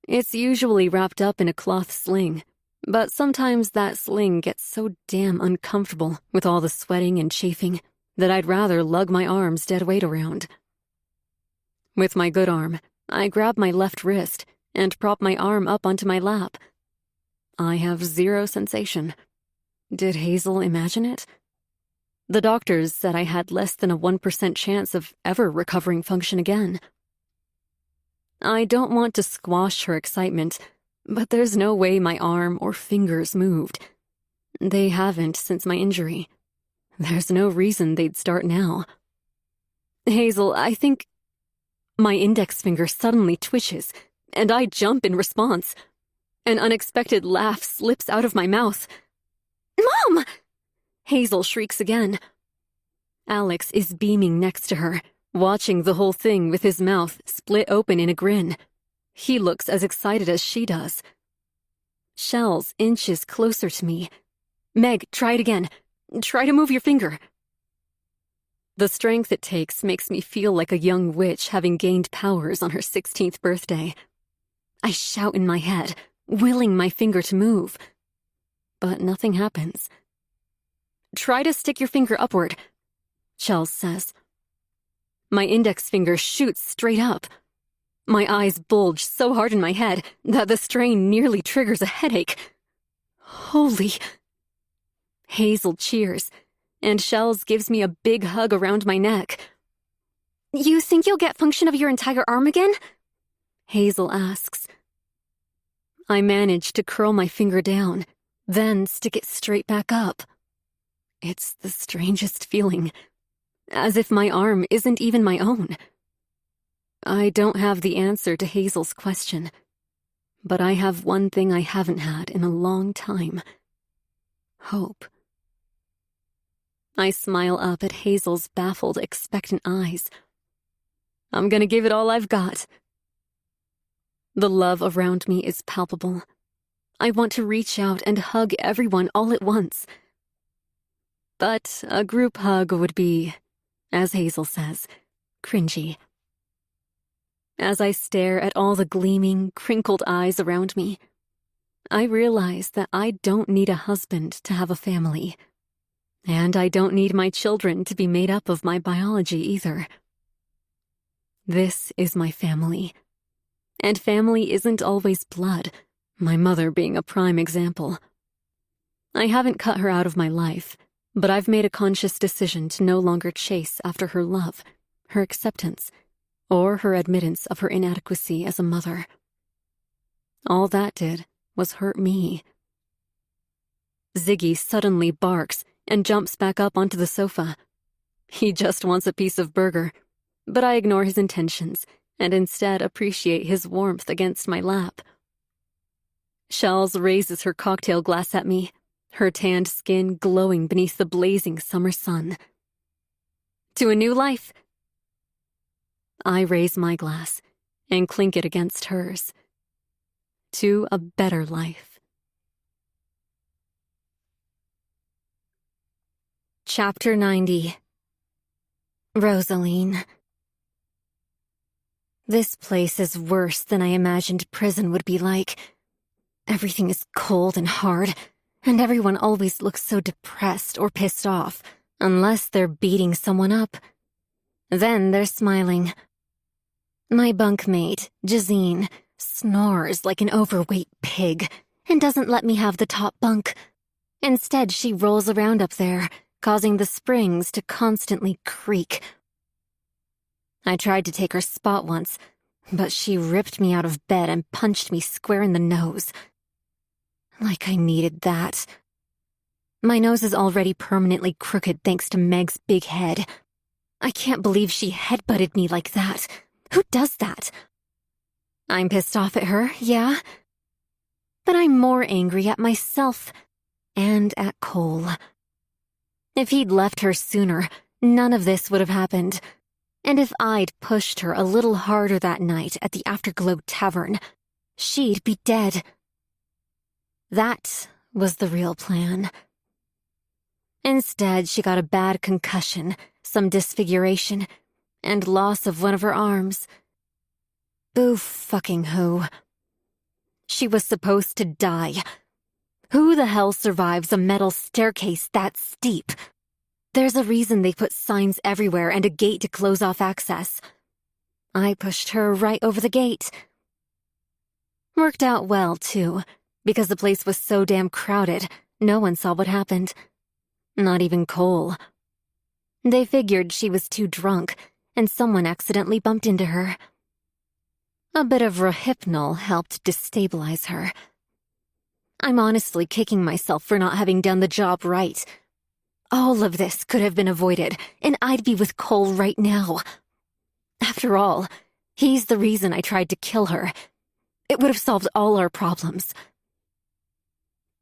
It's usually wrapped up in a cloth sling, but sometimes that sling gets so damn uncomfortable with all the sweating and chafing that I'd rather lug my arm's dead weight around. With my good arm, I grab my left wrist and prop my arm up onto my lap. I have zero sensation. Did Hazel imagine it? The doctors said I had less than a 1% chance of ever recovering function again. I don't want to squash her excitement, but there's no way my arm or fingers moved. They haven't since my injury. There's no reason they'd start now. "Hazel, I think..." My index finger suddenly twitches, and I jump in response. An unexpected laugh slips out of my mouth. "Mom!" Hazel shrieks again. Alex is beaming next to her, watching the whole thing with his mouth split open in a grin. He looks as excited as she does. Shells inches closer to me. "Meg, try it again. Try to move your finger." The strength it takes makes me feel like a young witch having gained powers on her 16th birthday. I shout in my head, willing my finger to move. But nothing happens. "Try to stick your finger upward," Shells says. My index finger shoots straight up. My eyes bulge so hard in my head that the strain nearly triggers a headache. Holy... Hazel cheers, and Shells gives me a big hug around my neck. "You think you'll get function of your entire arm again?" Hazel asks. I manage to curl my finger down, then stick it straight back up. It's the strangest feeling, as if my arm isn't even my own. I don't have the answer to Hazel's question, but I have one thing I haven't had in a long time. Hope. I smile up at Hazel's baffled, expectant eyes. I'm gonna give it all I've got. The love around me is palpable. I want to reach out and hug everyone all at once. But a group hug would be, as Hazel says, cringy. As I stare at all the gleaming, crinkled eyes around me, I realize that I don't need a husband to have a family. And I don't need my children to be made up of my biology either. This is my family. And family isn't always blood, my mother being a prime example. I haven't cut her out of my life, but I've made a conscious decision to no longer chase after her love, her acceptance, or her admittance of her inadequacy as a mother. All that did was hurt me. Ziggy suddenly barks and jumps back up onto the sofa. He just wants a piece of burger, but I ignore his intentions and instead appreciate his warmth against my lap. Shells raises her cocktail glass at me, her tanned skin glowing beneath the blazing summer sun. To a new life. I raise my glass and clink it against hers. To a better life. Chapter 90. Rosaline. This place is worse than I imagined prison would be like. Everything is cold and hard, and everyone always looks so depressed or pissed off, unless they're beating someone up. Then they're smiling. My bunkmate, Jazine, snores like an overweight pig and doesn't let me have the top bunk. Instead, she rolls around up there, causing the springs to constantly creak. I tried to take her spot once, but she ripped me out of bed and punched me square in the nose. Like I needed that. My nose is already permanently crooked thanks to Meg's big head. I can't believe she headbutted me like that. Who does that? I'm pissed off at her, yeah. But I'm more angry at myself and at Cole. If he'd left her sooner, none of this would have happened. And if I'd pushed her a little harder that night at the Afterglow Tavern, she'd be dead. That was the real plan. Instead, she got a bad concussion, some disfiguration, and loss of one of her arms. Boo fucking who. She was supposed to die. Who the hell survives a metal staircase that steep? There's a reason they put signs everywhere and a gate to close off access. I pushed her right over the gate. Worked out well, too, because the place was so damn crowded, no one saw what happened. Not even Cole. They figured she was too drunk, and someone accidentally bumped into her. A bit of Rohypnol helped destabilize her. I'm honestly kicking myself for not having done the job right. All of this could have been avoided, and I'd be with Cole right now. After all, he's the reason I tried to kill her. It would have solved all our problems.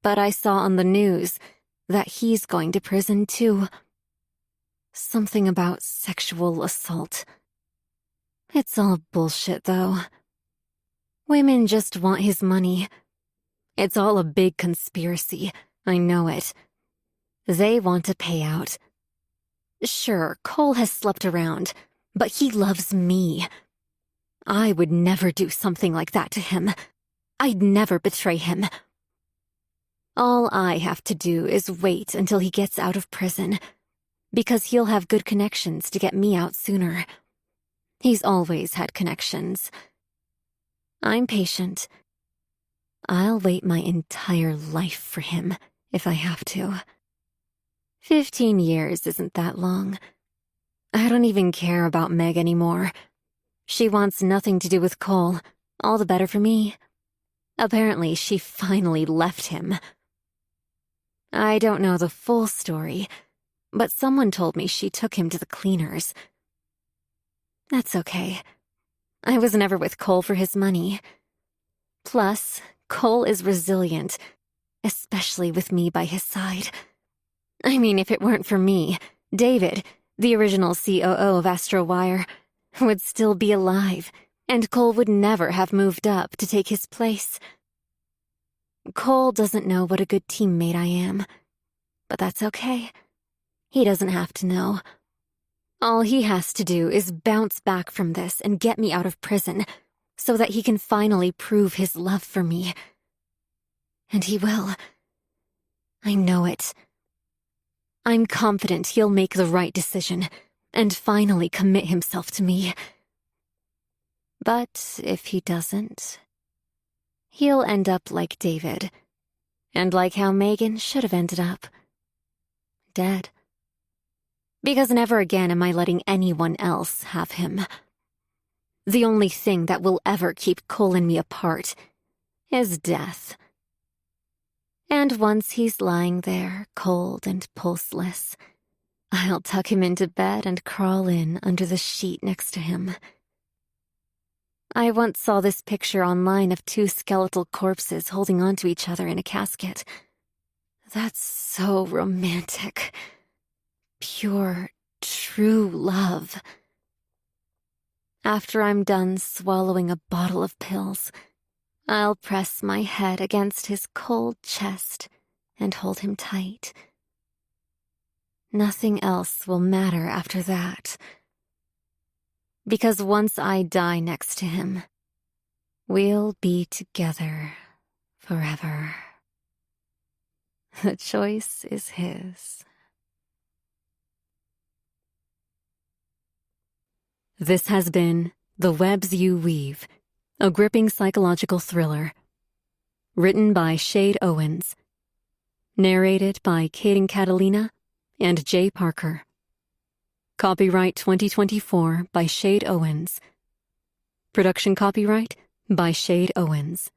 But I saw on the news that he's going to prison too. Something about sexual assault. It's all bullshit, though. Women just want his money. It's all a big conspiracy, I know it. They want a payout. Sure, Cole has slept around, but he loves me. I would never do something like that to him. I'd never betray him. All I have to do is wait until he gets out of prison, because he'll have good connections to get me out sooner. He's always had connections. I'm patient. I'll wait my entire life for him, if I have to. 15 years isn't that long. I don't even care about Meg anymore. She wants nothing to do with Cole, all the better for me. Apparently, she finally left him. I don't know the full story, but someone told me she took him to the cleaners. That's okay. I was never with Cole for his money. Plus, Cole is resilient, especially with me by his side. I mean, if it weren't for me, David, the original COO of AstroWire, would still be alive, and Cole would never have moved up to take his place. Cole doesn't know what a good teammate I am, but that's okay. He doesn't have to know. All he has to do is bounce back from this and get me out of prison so that he can finally prove his love for me. And he will. I know it. I'm confident he'll make the right decision and finally commit himself to me. But if he doesn't, he'll end up like David, and like how Megan should have ended up. Dead. Because never again am I letting anyone else have him. The only thing that will ever keep Cole and me apart is death. And once he's lying there, cold and pulseless, I'll tuck him into bed and crawl in under the sheet next to him. I once saw this picture online of two skeletal corpses holding onto each other in a casket. That's so romantic. Pure, true love. After I'm done swallowing a bottle of pills, I'll press my head against his cold chest and hold him tight. Nothing else will matter after that. Because once I die next to him, we'll be together forever. The choice is his. This has been The Webs You Weave, a gripping psychological thriller. Written by Shade Owens. Narrated by Kaden Catalina and Jay Parker. Copyright 2024 by Shade Owens. Production copyright by Shade Owens.